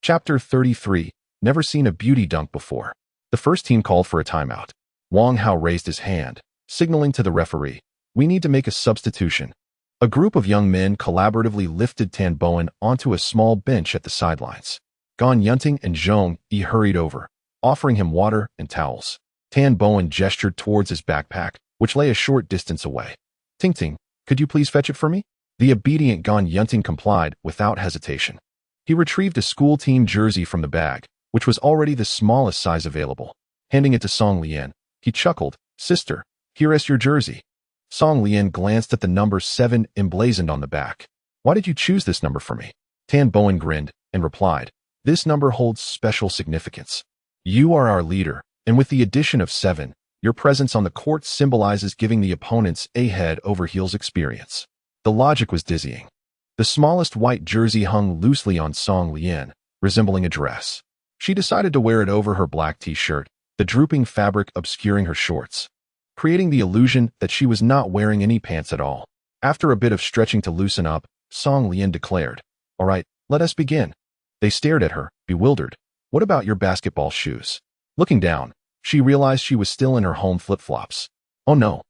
Chapter 33. Never seen a beauty dunk before. The first team called for a timeout. Wang Hao raised his hand, signaling to the referee, "We need to make a substitution." A group of young men collaboratively lifted Tan Bowen onto a small bench at the sidelines. Gan Yunting and Zhong Yi hurried over, offering him water and towels. Tan Bowen gestured towards his backpack, which lay a short distance away. "Ting Ting, could you please fetch it for me?" The obedient Gan Yunting complied without hesitation. He retrieved a school team jersey from the bag, which was already the smallest size available. Handing it to Song Lian, he chuckled, "Sister, here is your jersey." Song Lian glanced at the number 7 emblazoned on the back. "Why did you choose this number for me?" Tan Bowen grinned and replied, "This number holds special significance. You are our leader, and with the addition of 7, your presence on the court symbolizes giving the opponents a head-over-heels experience." The logic was dizzying. The smallest white jersey hung loosely on Song Lian, resembling a dress. She decided to wear it over her black t-shirt, the drooping fabric obscuring her shorts, creating the illusion that she was not wearing any pants at all. After a bit of stretching to loosen up, Song Lian declared, "All right, let us begin." They stared at her, bewildered. What about your basketball shoes? Looking down, she realized she was still in her home flip-flops. Oh no.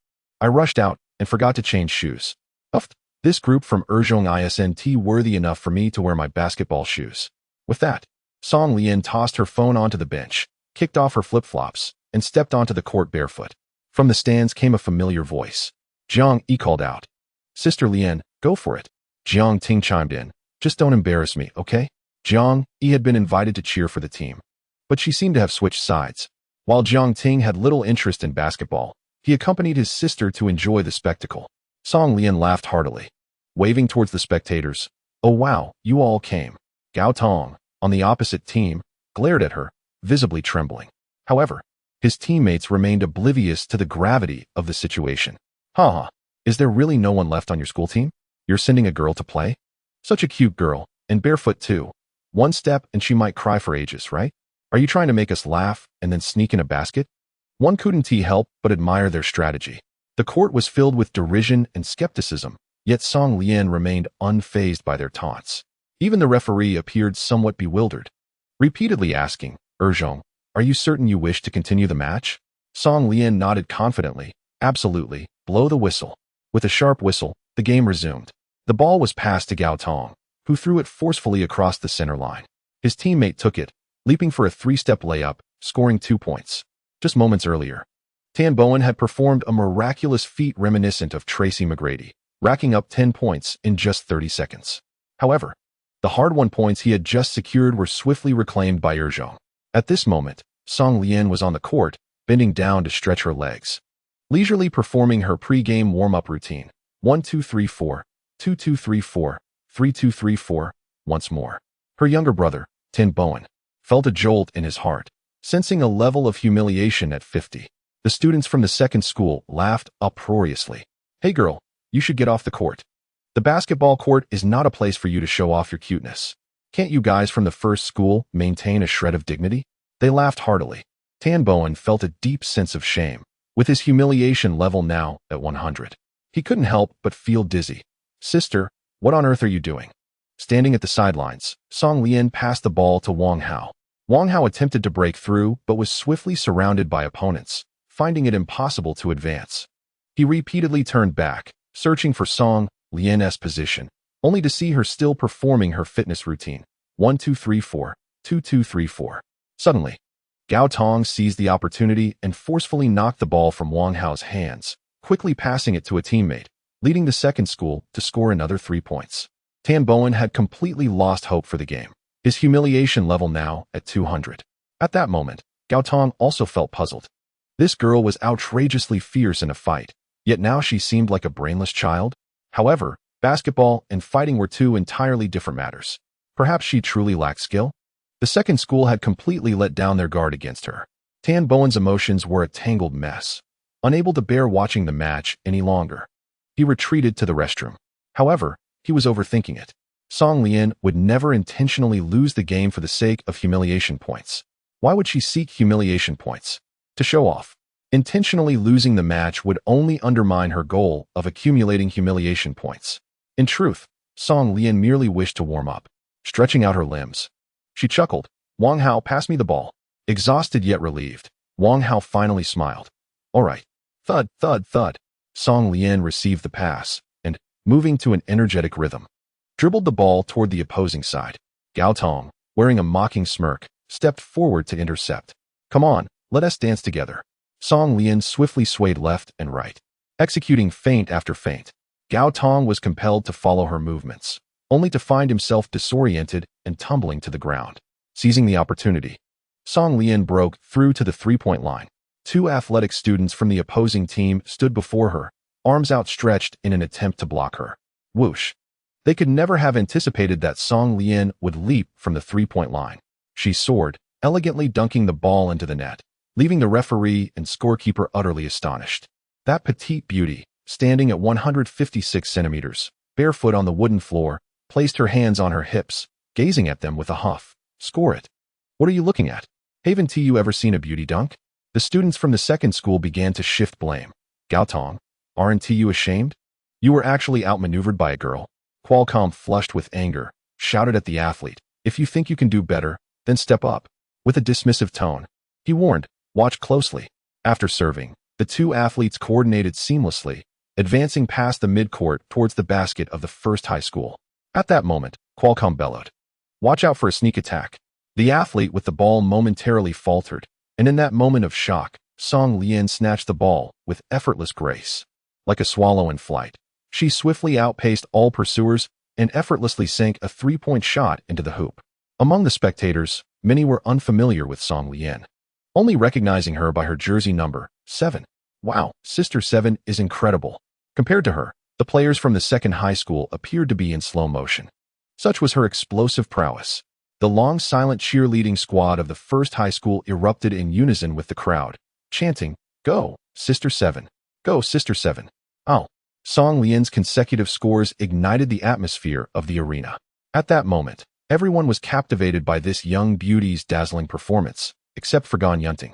I rushed out and forgot to change shoes. Uff, this group from Urjong isn't worthy enough for me to wear my basketball shoes. With that, Song Lian tossed her phone onto the bench, kicked off her flip-flops, and stepped onto the court barefoot. From the stands came a familiar voice. Jiang Yi called out. Sister Lian, go for it. Jiang Ting chimed in. Just don't embarrass me, okay? Jiang Yi had been invited to cheer for the team, but she seemed to have switched sides. While Jiang Ting had little interest in basketball, he accompanied his sister to enjoy the spectacle. Song Lian laughed heartily, waving towards the spectators. Oh wow, you all came. Gao Tong, on the opposite team, glared at her, visibly trembling. However, his teammates remained oblivious to the gravity of the situation. Haha, is there really no one left on your school team? You're sending a girl to play? Such a cute girl, and barefoot too. One step and she might cry for ages, right? Are you trying to make us laugh and then sneak in a basket? One couldn't help but admire their strategy. The court was filled with derision and skepticism, yet Song Lian remained unfazed by their taunts. Even the referee appeared somewhat bewildered, repeatedly asking, Urjong, are you certain you wish to continue the match? Song Lian nodded confidently. Absolutely, blow the whistle. With a sharp whistle, the game resumed. The ball was passed to Gao Tong, who threw it forcefully across the center line. His teammate took it, leaping for a three-step layup, scoring 2 points. Just moments earlier, Tan Bowen had performed a miraculous feat reminiscent of Tracy McGrady, racking up 10 points in just 30 seconds. However, the hard-won points he had just secured were swiftly reclaimed by Urjong. At this moment, Song Lian was on the court, bending down to stretch her legs, leisurely performing her pre-game warm-up routine. 1-2-3-4, 2-2-3-4, 3-2-3-4, once more. Her younger brother, Tan Bowen, felt a jolt in his heart, sensing a level of humiliation at 50. The students from the second school laughed uproariously. Hey girl, you should get off the court. The basketball court is not a place for you to show off your cuteness. Can't you guys from the first school maintain a shred of dignity? They laughed heartily. Tan Bowen felt a deep sense of shame, with his humiliation level now at 100. He couldn't help but feel dizzy. Sister, what on earth are you doing? Standing at the sidelines, Song Lian passed the ball to Wang Hao. Wang Hao attempted to break through but was swiftly surrounded by opponents, finding it impossible to advance. He repeatedly turned back, searching for Song Lian's position, only to see her still performing her fitness routine. 1-2-3-4, 2-2-3-4. Suddenly, Gao Tong seized the opportunity and forcefully knocked the ball from Wang Hao's hands, quickly passing it to a teammate, leading the second school to score another 3 points. Tan Bowen had completely lost hope for the game, his humiliation level now at 200. At that moment, Gao Tong also felt puzzled. This girl was outrageously fierce in a fight, yet now she seemed like a brainless child. However, basketball and fighting were two entirely different matters. Perhaps she truly lacked skill? The second school had completely let down their guard against her. Tan Bowen's emotions were a tangled mess. Unable to bear watching the match any longer, he retreated to the restroom. However, he was overthinking it. Song Lian would never intentionally lose the game for the sake of humiliation points. Why would she seek humiliation points? To show off. Intentionally losing the match would only undermine her goal of accumulating humiliation points. In truth, Song Lian merely wished to warm up, stretching out her limbs. She chuckled. Wang Hao, pass me the ball. Exhausted yet relieved, Wang Hao finally smiled. All right. Thud, thud, thud. Song Lian received the pass, and, moving to an energetic rhythm, dribbled the ball toward the opposing side. Gao Tong, wearing a mocking smirk, stepped forward to intercept. Come on, let us dance together. Song Lian swiftly swayed left and right, executing feint after feint. Gao Tong was compelled to follow her movements, only to find himself disoriented and tumbling to the ground. Seizing the opportunity, Song Lian broke through to the three-point line. 2 athletic students from the opposing team stood before her, arms outstretched in an attempt to block her. Whoosh! They could never have anticipated that Song Lian would leap from the three-point line. She soared, elegantly dunking the ball into the net, leaving the referee and scorekeeper utterly astonished. That petite beauty, standing at 156 centimeters, barefoot on the wooden floor, placed her hands on her hips, gazing at them with a huff. Score it. What are you looking at? Haven't you ever seen a beauty dunk? The students from the second school began to shift blame. Gao Tong, aren't you ashamed? You were actually outmaneuvered by a girl. Qualcomm, flushed with anger, shouted at the athlete. If you think you can do better, then step up. With a dismissive tone, he warned, "Watch closely." After serving, the two athletes coordinated seamlessly, advancing past the midcourt towards the basket of the first high school. At that moment, Qualcomm bellowed, "Watch out for a sneak attack." The athlete with the ball momentarily faltered, and in that moment of shock, Song Lian snatched the ball with effortless grace. Like a swallow in flight, she swiftly outpaced all pursuers and effortlessly sank a three-point shot into the hoop. Among the spectators, many were unfamiliar with Song Lian, only recognizing her by her jersey number, 7. Wow, Sister 7 is incredible. Compared to her, the players from the second high school appeared to be in slow motion. Such was her explosive prowess. The long silent cheerleading squad of the first high school erupted in unison with the crowd, chanting, "Go, Sister 7! Go, Sister 7! Oh!" Song Lian's consecutive scores ignited the atmosphere of the arena. At that moment, everyone was captivated by this young beauty's dazzling performance, except for Gan Yunting,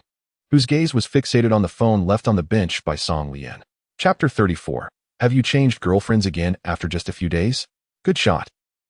whose gaze was fixated on the phone left on the bench by Song Lian. Chapter 34. Have you changed girlfriends again after just a few days? Good shot.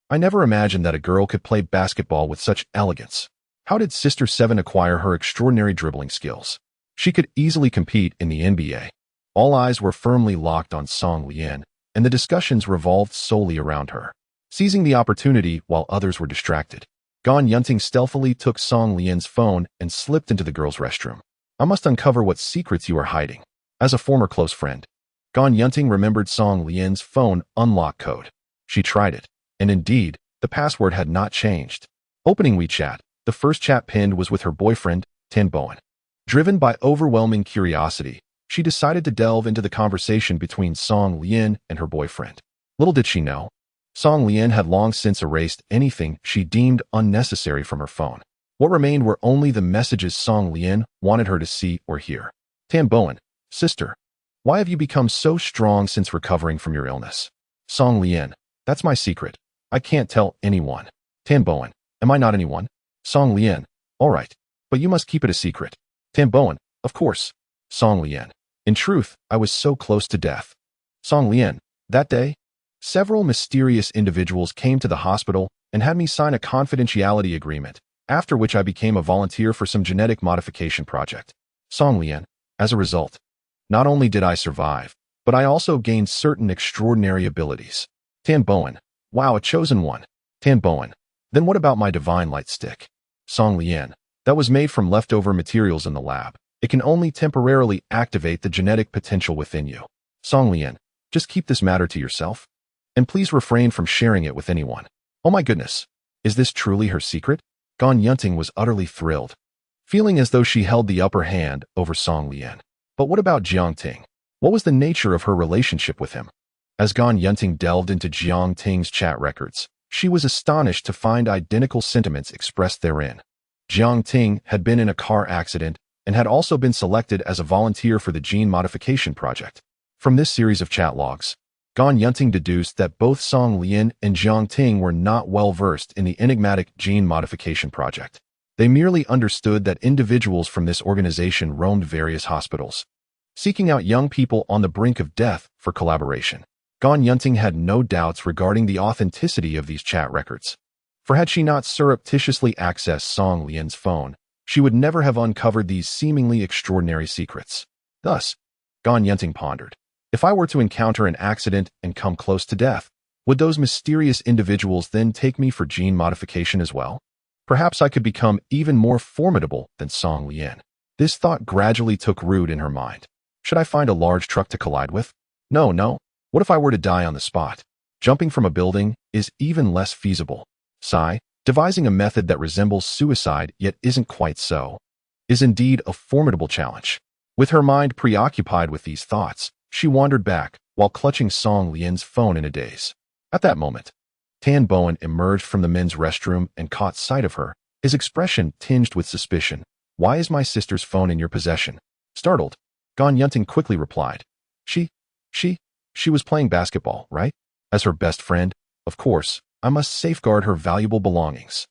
I never imagined that a girl could play basketball with such elegance. How did Sister 7 acquire her extraordinary dribbling skills? She could easily compete in the NBA. All eyes were firmly locked on Song Lian, and the discussions revolved solely around her. Seizing the opportunity while others were distracted, Gan Yunting stealthily took Song Lian's phone and slipped into the girls' restroom. I must uncover what secrets you are hiding. As a former close friend, Gan Yunting remembered Song Lian's phone unlock code. She tried it, and indeed, the password had not changed. Opening WeChat, the first chat pinned was with her boyfriend, Tan Bowen. Driven by overwhelming curiosity, she decided to delve into the conversation between Song Lian and her boyfriend. Little did she know, Song Lian had long since erased anything she deemed unnecessary from her phone. What remained were only the messages Song Lian wanted her to see or hear. Tan Bowen, sister, why have you become so strong since recovering from your illness? Song Lian, that's my secret. I can't tell anyone. Tan Bowen, am I not anyone? Song Lian, all right, but you must keep it a secret. Tan Bowen, of course. Song Lian, in truth, I was so close to death. Song Lian, that day, several mysterious individuals came to the hospital and had me sign a confidentiality agreement, after which I became a volunteer for some genetic modification project. Song Lian, as a result, not only did I survive, but I also gained certain extraordinary abilities. Tan Bowen, wow, a chosen one. Tan Bowen, then what about my divine light stick? Song Lian, that was made from leftover materials in the lab. It can only temporarily activate the genetic potential within you. Song Lian, just keep this matter to yourself. And please refrain from sharing it with anyone. Oh my goodness, is this truly her secret? Gan Yunting was utterly thrilled, feeling as though she held the upper hand over Song Lian. But what about Jiang Ting? What was the nature of her relationship with him? As Gan Yunting delved into Jiang Ting's chat records, she was astonished to find identical sentiments expressed therein. Jiang Ting had been in a car accident and had also been selected as a volunteer for the gene modification project. From this series of chat logs, Gan Yunting deduced that both Song Lian and Jiang Ting were not well versed in the enigmatic gene modification project. They merely understood that individuals from this organization roamed various hospitals, seeking out young people on the brink of death for collaboration. Gan Yunting had no doubts regarding the authenticity of these chat records, for had she not surreptitiously accessed Song Lian's phone, she would never have uncovered these seemingly extraordinary secrets. Thus, Gan Yunting pondered, if I were to encounter an accident and come close to death, would those mysterious individuals then take me for gene modification as well? Perhaps I could become even more formidable than Song Lian. This thought gradually took root in her mind. Should I find a large truck to collide with? No. What if I were to die on the spot? Jumping from a building is even less feasible. Sigh, devising a method that resembles suicide yet isn't quite so, is indeed a formidable challenge. With her mind preoccupied with these thoughts, she wandered back while clutching Song Lian's phone in a daze. At that moment, Tan Bowen emerged from the men's restroom and caught sight of her, his expression tinged with suspicion. Why is my sister's phone in your possession? Startled, Gan Yunting quickly replied. She was playing basketball, right? As her best friend, of course, I must safeguard her valuable belongings.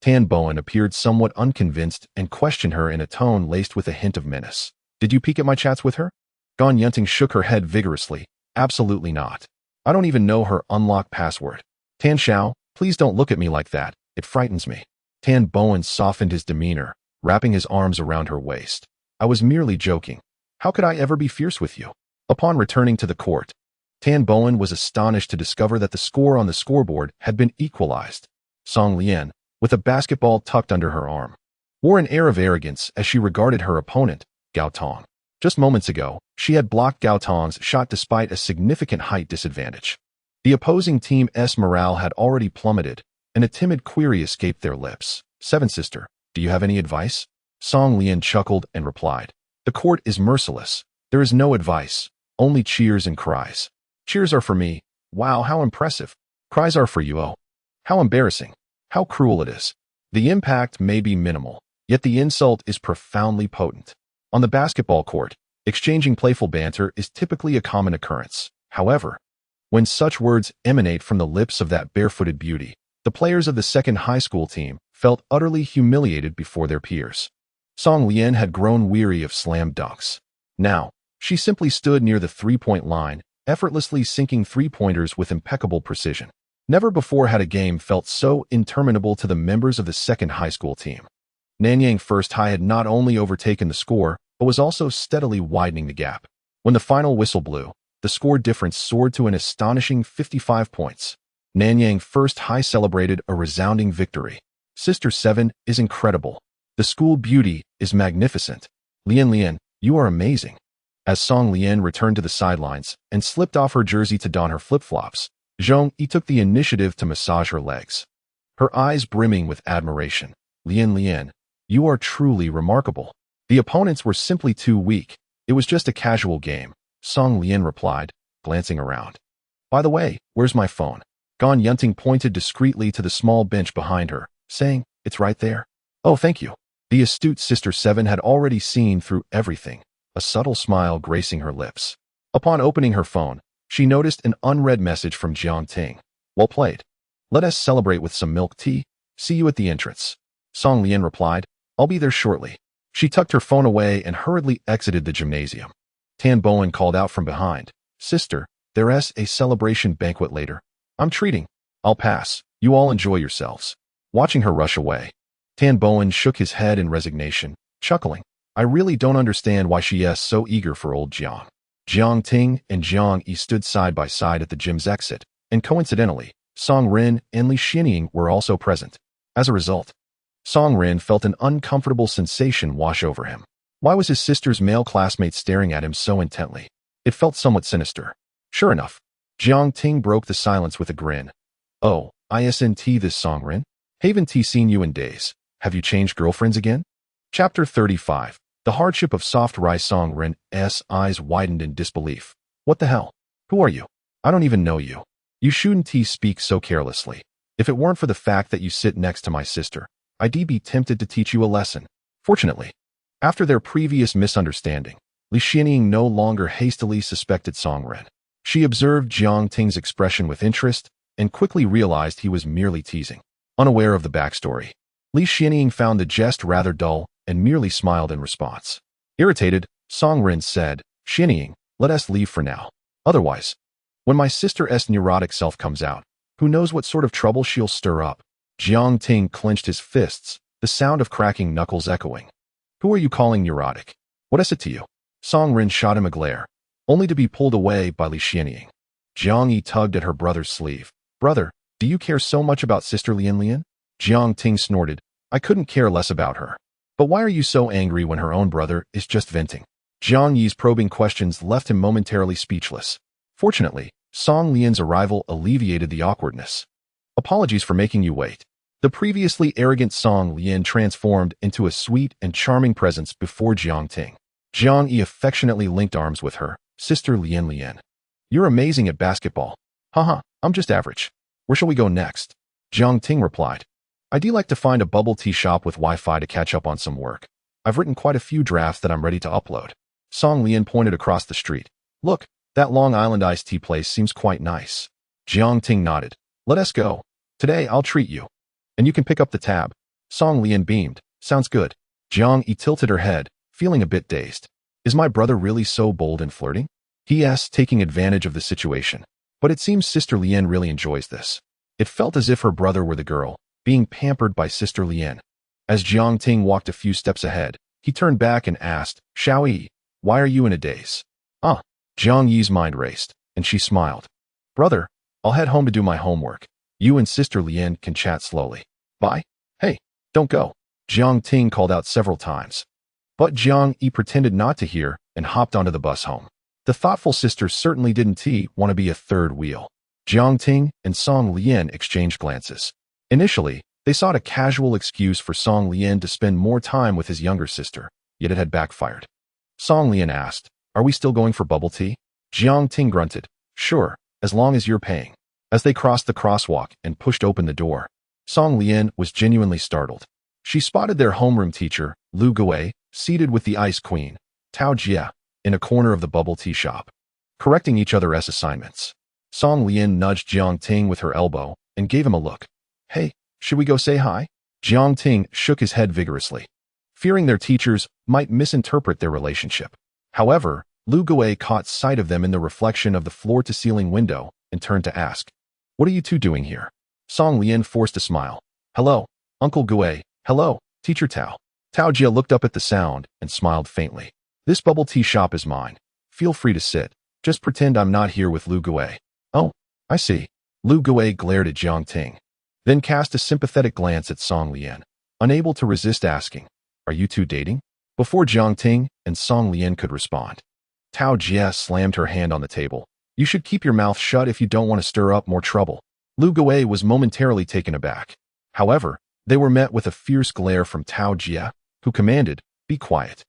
Tan Bowen appeared somewhat unconvinced and questioned her in a tone laced with a hint of menace. Did you peek at my chats with her? Gan Yunting shook her head vigorously. Absolutely not. I don't even know her unlock password. Tan Xiao, please don't look at me like that. It frightens me. Tan Bowen softened his demeanor, wrapping his arms around her waist. I was merely joking. How could I ever be fierce with you? Upon returning to the court, Tan Bowen was astonished to discover that the score on the scoreboard had been equalized. Song Lian, with a basketball tucked under her arm, wore an air of arrogance as she regarded her opponent, Gao Tong. Just moments ago, she had blocked Gao Tong's shot despite a significant height disadvantage. The opposing team's morale had already plummeted, and a timid query escaped their lips. Seven sister, do you have any advice? Song Lian chuckled and replied, the court is merciless. There is no advice, only cheers and cries. Cheers are for me. Wow, how impressive. Cries are for you. Oh, how embarrassing. How cruel it is. The impact may be minimal, yet the insult is profoundly potent. On the basketball court, exchanging playful banter is typically a common occurrence. However, when such words emanate from the lips of that barefooted beauty, the players of the second high school team felt utterly humiliated before their peers. Song Lian had grown weary of slam dunks. Now, she simply stood near the three-point line, effortlessly sinking three-pointers with impeccable precision. Never before had a game felt so interminable to the members of the second high school team. Nanyang First High had not only overtaken the score, but was also steadily widening the gap. When the final whistle blew, the score difference soared to an astonishing 55 points. Nanyang First High celebrated a resounding victory. Sister 7 is incredible. The school beauty is magnificent. Lian, you are amazing. As Song Lian returned to the sidelines and slipped off her jersey to don her flip-flops, Zhong Yi took the initiative to massage her legs, her eyes brimming with admiration. Lian, you are truly remarkable. The opponents were simply too weak. It was just a casual game, Song Lian replied, glancing around. By the way, where's my phone? Gan Yunting pointed discreetly to the small bench behind her, saying, it's right there. Oh, thank you. The astute Sister 7 had already seen through everything, a subtle smile gracing her lips. Upon opening her phone, she noticed an unread message from Jiang Ting. Well played. Let us celebrate with some milk tea. See you at the entrance. Song Lian replied, I'll be there shortly. She tucked her phone away and hurriedly exited the gymnasium. Tan Bowen called out from behind, Sister, there's a celebration banquet later. I'm treating. I'll pass. You all enjoy yourselves. Watching her rush away, Tan Bowen shook his head in resignation, chuckling. I really don't understand why she is so eager for old Jiang. Jiang Ting and Jiang Yi stood side by side at the gym's exit, and coincidentally, Song Rin and Li Xianying were also present. As a result, Song Rin felt an uncomfortable sensation wash over him. Why was his sister's male classmate staring at him so intently? It felt somewhat sinister. Sure enough, Jiang Ting broke the silence with a grin. Oh, isn't this Song Rin? Haven't seen you in days. Have you changed girlfriends again? Chapter 35. The hardship of soft rice. Song Rin's eyes widened in disbelief. What the hell? Who are you? I don't even know you. You shouldn't speak so carelessly. If it weren't for the fact that you sit next to my sister, I'd be tempted to teach you a lesson. Fortunately, after their previous misunderstanding, Li Xianying no longer hastily suspected Song Rin. She observed Jiang Ting's expression with interest and quickly realized he was merely teasing. Unaware of the backstory, Li Xianying found the jest rather dull and merely smiled in response. Irritated, Song Rin said, Xianying, let us leave for now. Otherwise, when my sister's neurotic self comes out, who knows what sort of trouble she'll stir up. Jiang Ting clenched his fists, the sound of cracking knuckles echoing. Who are you calling neurotic? What is it to you? Song Rin shot him a glare, only to be pulled away by Li Xianying. Jiang Yi tugged at her brother's sleeve. Brother, do you care so much about Sister Lian? Jiang Ting snorted. I couldn't care less about her. But why are you so angry when her own brother is just venting? Jiang Yi's probing questions left him momentarily speechless. Fortunately, Song Lian's arrival alleviated the awkwardness. Apologies for making you wait. The previously arrogant Song Lian transformed into a sweet and charming presence before Jiang Ting. Jiang Yi affectionately linked arms with her. Sister Lian. You're amazing at basketball. Haha, I'm just average. Where shall we go next? Jiang Ting replied. I'd like to find a bubble tea shop with Wi-Fi to catch up on some work. I've written quite a few drafts that I'm ready to upload. Song Lian pointed across the street. Look, that Long Island iced tea place seems quite nice. Jiang Ting nodded. Let us go. Today I'll treat you. And you can pick up the tab. Song Lian beamed. Sounds good. Jiang Yi tilted her head, feeling a bit dazed. Is my brother really so bold and flirting? He asked, taking advantage of the situation. But it seems Sister Lian really enjoys this. It felt as if her brother were the girl, being pampered by Sister Lian. As Jiang Ting walked a few steps ahead, he turned back and asked, Xiao Yi, why are you in a daze? Ah, Jiang Yi's mind raced, and she smiled. Brother, I'll head home to do my homework. You and Sister Lian can chat slowly. Bye. Hey, don't go. Jiang Ting called out several times. But Jiang Yi pretended not to hear and hopped onto the bus home. The thoughtful sister certainly didn't want to be a third wheel. Jiang Ting and Song Lian exchanged glances. Initially, they sought a casual excuse for Song Lian to spend more time with his younger sister, yet it had backfired. Song Lian asked, Are we still going for bubble tea? Jiang Ting grunted, Sure, as long as you're paying. As they crossed the crosswalk and pushed open the door, Song Lian was genuinely startled. She spotted their homeroom teacher, Lu Gui, seated with the Ice Queen, Tao Jia, in a corner of the bubble tea shop, correcting each other's assignments. Song Lian nudged Jiang Ting with her elbow and gave him a look. Hey, should we go say hi? Jiang Ting shook his head vigorously, fearing their teachers might misinterpret their relationship. However, Lu Gui caught sight of them in the reflection of the floor-to-ceiling window and turned to ask, What are you two doing here? Song Lian forced a smile. Hello, Uncle Gui. Hello, Teacher Tao. Tao Jia looked up at the sound and smiled faintly. This bubble tea shop is mine. Feel free to sit. Just pretend I'm not here with Lu Gui. Oh, I see. Lu Gui glared at Jiang Ting, then cast a sympathetic glance at Song Lian, unable to resist asking, Are you two dating? Before Jiang Ting and Song Lian could respond, Tao Jia slammed her hand on the table. You should keep your mouth shut if you don't want to stir up more trouble. Lu Gui was momentarily taken aback. However, they were met with a fierce glare from Tao Jia, who commanded, Be quiet.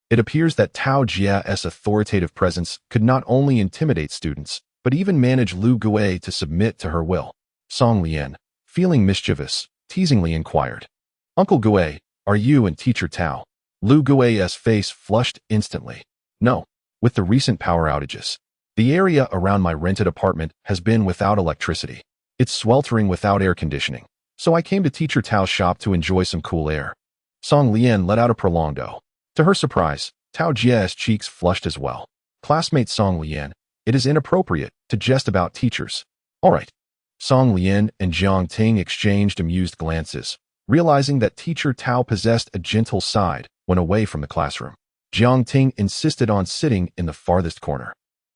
It appears that Tao Jia's authoritative presence could not only intimidate students, but even manage Lu Gui to submit to her will. Song Lian, feeling mischievous, teasingly inquired, Uncle Gui, are you and Teacher Tao? Lu Gui's face flushed instantly. No, with the recent power outages, the area around my rented apartment has been without electricity. It's sweltering without air conditioning, so I came to Teacher Tao's shop to enjoy some cool air. Song Lian let out a prolonged oh. To her surprise, Tao Jia's cheeks flushed as well. Classmate Song Lian, it is inappropriate to jest about teachers. All right. Song Lian and Jiang Ting exchanged amused glances, realizing that Teacher Tao possessed a gentle side when away from the classroom. Jiang Ting insisted on sitting in the farthest corner,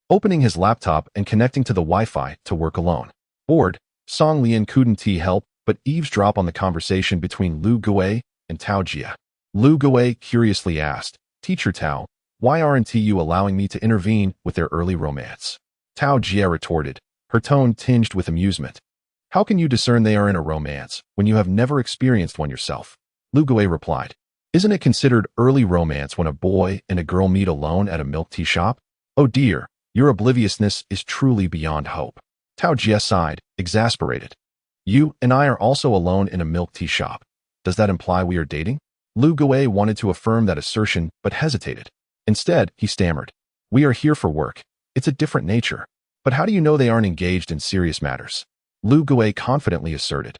opening his laptop and connecting to the Wi-Fi to work alone. Bored, Song Lian couldn't help but eavesdrop on the conversation between Lu Gui and Tao Jia. Lu Gui curiously asked, Teacher Tao, why aren't you allowing me to intervene with their early romance? Tao Jia retorted, her tone tinged with amusement. How can you discern they are in a romance when you have never experienced one yourself? Lu Gui replied, Isn't it considered early romance when a boy and a girl meet alone at a milk tea shop? Oh dear, your obliviousness is truly beyond hope. Tao Jia sighed, exasperated. You and I are also alone in a milk tea shop. Does that imply we are dating? Lu Gui wanted to affirm that assertion, but hesitated. Instead, he stammered, We are here for work. It's a different nature. But how do you know they aren't engaged in serious matters? Lu Gui confidently asserted,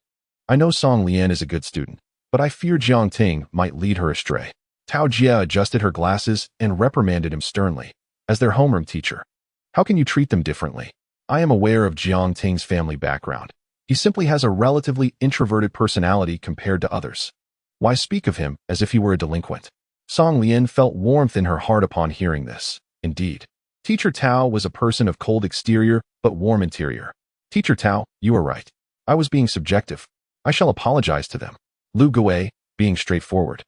I know Song Lian is a good student, but I fear Jiang Ting might lead her astray. Tao Jia adjusted her glasses and reprimanded him sternly. As their homeroom teacher, how can you treat them differently? I am aware of Jiang Ting's family background. He simply has a relatively introverted personality compared to others. Why speak of him as if he were a delinquent? Song Lian felt warmth in her heart upon hearing this. Indeed, Teacher Tao was a person of cold exterior but warm interior. Teacher Tao, you are right. I was being subjective. I shall apologize to them. Lu Gui, being straightforward,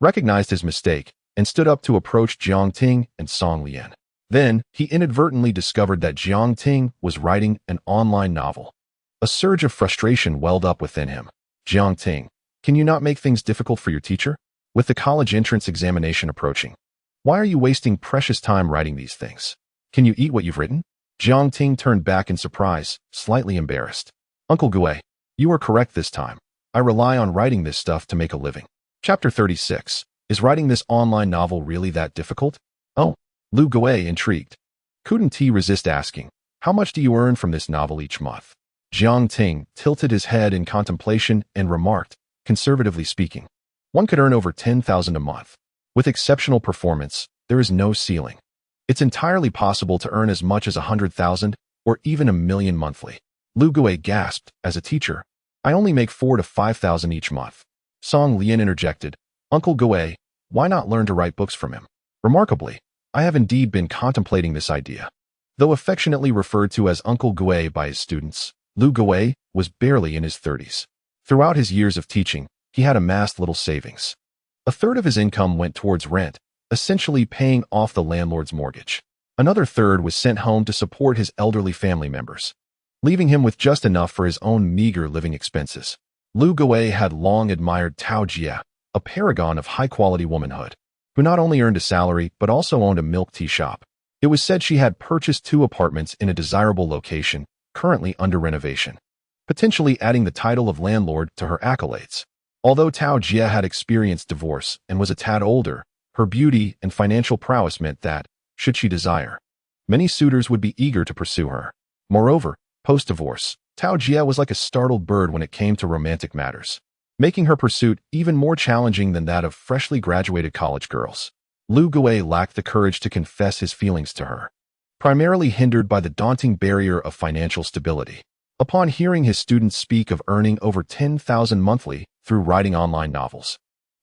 recognized his mistake and stood up to approach Jiang Ting and Song Lian. Then, he inadvertently discovered that Jiang Ting was writing an online novel. A surge of frustration welled up within him. Jiang Ting, can you not make things difficult for your teacher? With the college entrance examination approaching, why are you wasting precious time writing these things? Can you eat what you've written? Jiang Ting turned back in surprise, slightly embarrassed. Uncle Gui, you are correct this time. I rely on writing this stuff to make a living. Chapter 36. Is writing this online novel really that difficult? Oh, Lu Gui, intrigued, couldn't he resist asking, How much do you earn from this novel each month? Jiang Ting tilted his head in contemplation and remarked, Conservatively speaking, one could earn over 10,000 a month. With exceptional performance, there is no ceiling. It's entirely possible to earn as much as 100,000 or even 1,000,000 monthly. Lu Gui gasped, as a teacher, I only make 4,000 to 5,000 each month. Song Lian interjected, Uncle Gui, why not learn to write books from him? Remarkably, I have indeed been contemplating this idea. Though affectionately referred to as Uncle Gui by his students, Lu Gui was barely in his 30s. Throughout his years of teaching, he had amassed little savings. A third of his income went towards rent, essentially paying off the landlord's mortgage. Another third was sent home to support his elderly family members, leaving him with just enough for his own meager living expenses. Lu Gui had long admired Tao Jia, a paragon of high-quality womanhood, who not only earned a salary but also owned a milk tea shop. It was said she had purchased 2 apartments in a desirable location, currently under renovation, potentially adding the title of landlord to her accolades. Although Tao Jia had experienced divorce and was a tad older, her beauty and financial prowess meant that, should she desire, many suitors would be eager to pursue her. Moreover, post-divorce, Tao Jia was like a startled bird when it came to romantic matters, making her pursuit even more challenging than that of freshly graduated college girls. Lu Gui lacked the courage to confess his feelings to her, primarily hindered by the daunting barrier of financial stability. Upon hearing his students speak of earning over 10,000 monthly through writing online novels,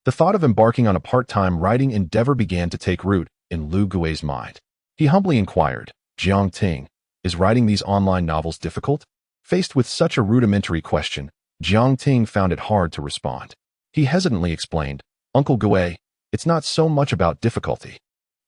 the thought of embarking on a part-time writing endeavor began to take root in Lu Gui's mind. He humbly inquired, Jiang Ting, is writing these online novels difficult? Faced with such a rudimentary question, Jiang Ting found it hard to respond. He hesitantly explained, Uncle Gui, it's not so much about difficulty.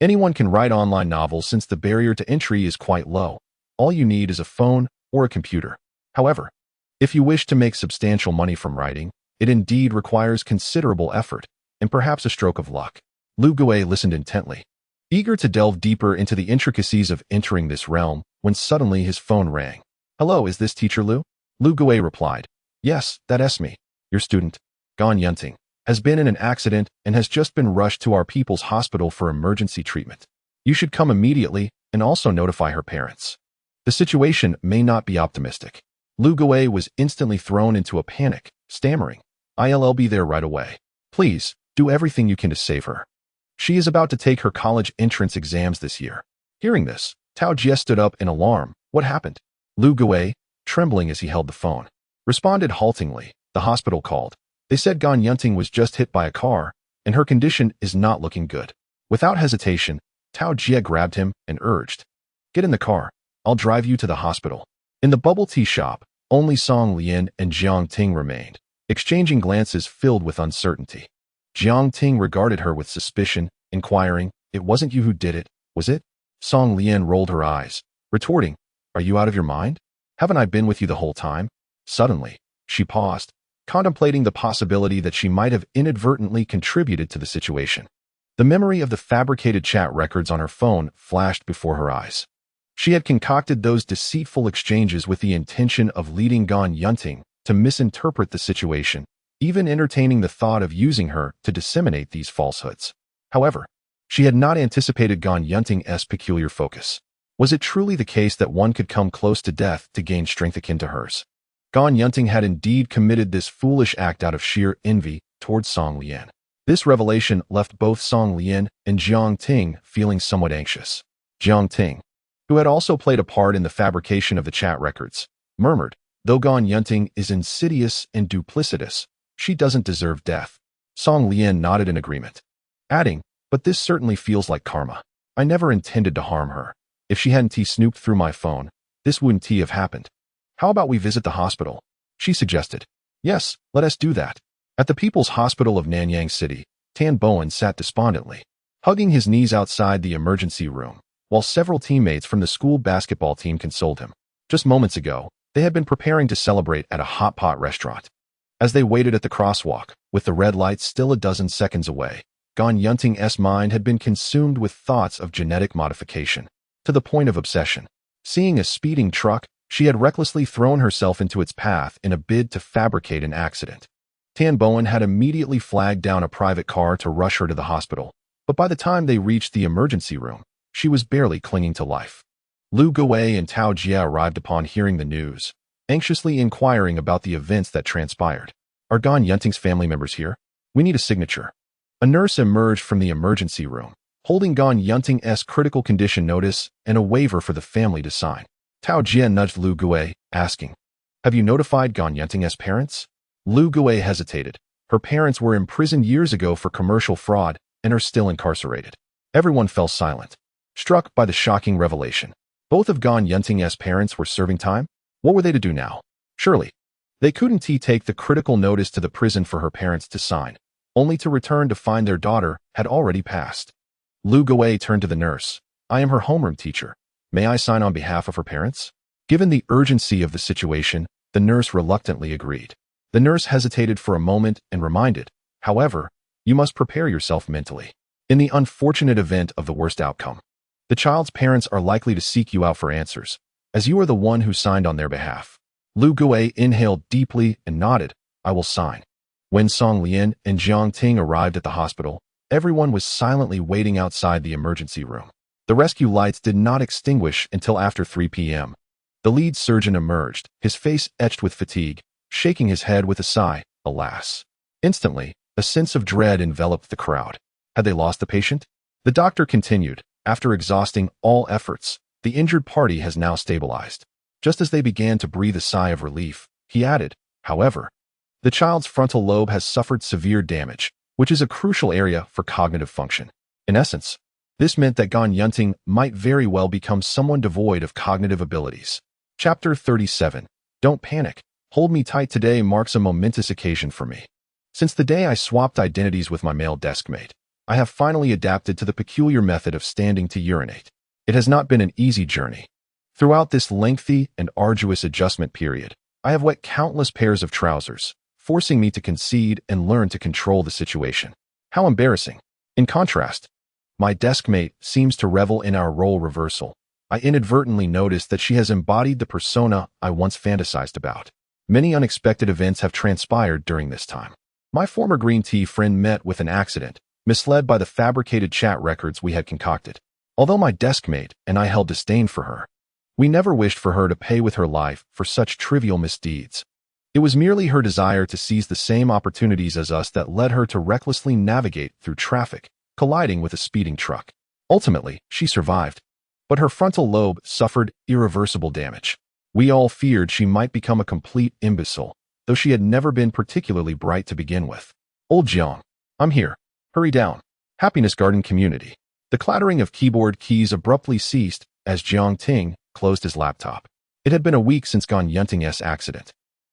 Anyone can write online novels since the barrier to entry is quite low. All you need is a phone or a computer. However, if you wish to make substantial money from writing, it indeed requires considerable effort and perhaps a stroke of luck. Lu Gui listened intently, eager to delve deeper into the intricacies of entering this realm, when suddenly his phone rang. Hello, is this Teacher Lu? Lu Gui replied, Yes, that's me. Your student, Gan Yunting, has been in an accident and has just been rushed to our people's hospital for emergency treatment. You should come immediately and also notify her parents. The situation may not be optimistic. Lu Gui was instantly thrown into a panic, stammering, I'll be there right away. Please, do everything you can to save her. She is about to take her college entrance exams this year. Hearing this, Tao Jia stood up in alarm. What happened? Lu Gui, trembling as he held the phone, responded haltingly. The hospital called. They said Gan Yunting was just hit by a car, and her condition is not looking good. Without hesitation, Tao Jia grabbed him and urged, Get in the car. I'll drive you to the hospital. In the bubble tea shop, only Song Lian and Jiang Ting remained, exchanging glances filled with uncertainty. Jiang Ting regarded her with suspicion, inquiring, It wasn't you who did it, was it? Song Lian rolled her eyes, retorting, Are you out of your mind? Haven't I been with you the whole time? Suddenly, she paused, contemplating the possibility that she might have inadvertently contributed to the situation. The memory of the fabricated chat records on her phone flashed before her eyes. She had concocted those deceitful exchanges with the intention of leading Gan Yunting to misinterpret the situation, even entertaining the thought of using her to disseminate these falsehoods. However, she had not anticipated Gan Yunting's peculiar focus. Was it truly the case that one could come close to death to gain strength akin to hers? Gan Yunting had indeed committed this foolish act out of sheer envy towards Song Lian. This revelation left both Song Lian and Jiang Ting feeling somewhat anxious. Jiang Ting, who had also played a part in the fabrication of the chat records, murmured, Though Gan Yunting is insidious and duplicitous, she doesn't deserve death. Song Lian nodded in agreement, adding, But this certainly feels like karma. I never intended to harm her. If she hadn't snooped through my phone, this wouldn't have happened. How about we visit the hospital? She suggested. Yes, let us do that. At the People's Hospital of Nanyang City, Tan Bowen sat despondently, hugging his knees outside the emergency room, while several teammates from the school basketball team consoled him. Just moments ago, they had been preparing to celebrate at a hot pot restaurant. As they waited at the crosswalk, with the red lights still a dozen seconds away, Gan Yunting's mind had been consumed with thoughts of genetic modification, to the point of obsession. Seeing a speeding truck, she had recklessly thrown herself into its path in a bid to fabricate an accident. Tan Bowen had immediately flagged down a private car to rush her to the hospital, but by the time they reached the emergency room, she was barely clinging to life. Lu Gui and Tao Jia arrived upon hearing the news, anxiously inquiring about the events that transpired. Are Gan Yunting's family members here? We need a signature. A nurse emerged from the emergency room, holding Gan Yunting's critical condition notice and a waiver for the family to sign. Tao Jia nudged Lu Gui, asking, Have you notified Gan Yunting's parents? Lu Gui hesitated, Her parents were imprisoned years ago for commercial fraud and are still incarcerated. Everyone fell silent, struck by the shocking revelation. Both of Gan Yunting's parents were serving time. What were they to do now? Surely, they couldn't take the critical notice to the prison for her parents to sign, only to return to find their daughter had already passed. Lu Guo turned to the nurse. I am her homeroom teacher. May I sign on behalf of her parents? Given the urgency of the situation, the nurse reluctantly agreed. The nurse hesitated for a moment and reminded, however, you must prepare yourself mentally. In the unfortunate event of the worst outcome, the child's parents are likely to seek you out for answers, as you are the one who signed on their behalf. Lu Guo inhaled deeply and nodded, I will sign. When Song Lian and Jiang Ting arrived at the hospital, everyone was silently waiting outside the emergency room. The rescue lights did not extinguish until after 3 p.m. The lead surgeon emerged, his face etched with fatigue, shaking his head with a sigh, alas. Instantly, a sense of dread enveloped the crowd. Had they lost the patient? The doctor continued, after exhausting all efforts, the injured party has now stabilized. Just as they began to breathe a sigh of relief, he added, however, the child's frontal lobe has suffered severe damage, which is a crucial area for cognitive function. In essence, this meant that Gan Yunting might very well become someone devoid of cognitive abilities. Chapter 37. Don't panic. Hold me tight today marks a momentous occasion for me. Since the day I swapped identities with my male deskmate, I have finally adapted to the peculiar method of standing to urinate. It has not been an easy journey. Throughout this lengthy and arduous adjustment period, I have wet countless pairs of trousers, forcing me to concede and learn to control the situation. How embarrassing. In contrast, my deskmate seems to revel in our role reversal. I inadvertently noticed that she has embodied the persona I once fantasized about. Many unexpected events have transpired during this time. My former green tea friend met with an accident, misled by the fabricated chat records we had concocted. Although my deskmate and I held disdain for her, we never wished for her to pay with her life for such trivial misdeeds. It was merely her desire to seize the same opportunities as us that led her to recklessly navigate through traffic, colliding with a speeding truck. Ultimately, she survived, but her frontal lobe suffered irreversible damage. We all feared she might become a complete imbecile, though she had never been particularly bright to begin with. Old Jiang, I'm here. Hurry down. Happiness Garden Community. The clattering of keyboard keys abruptly ceased as Jiang Ting closed his laptop. It had been a week since Gan Yunting's accident.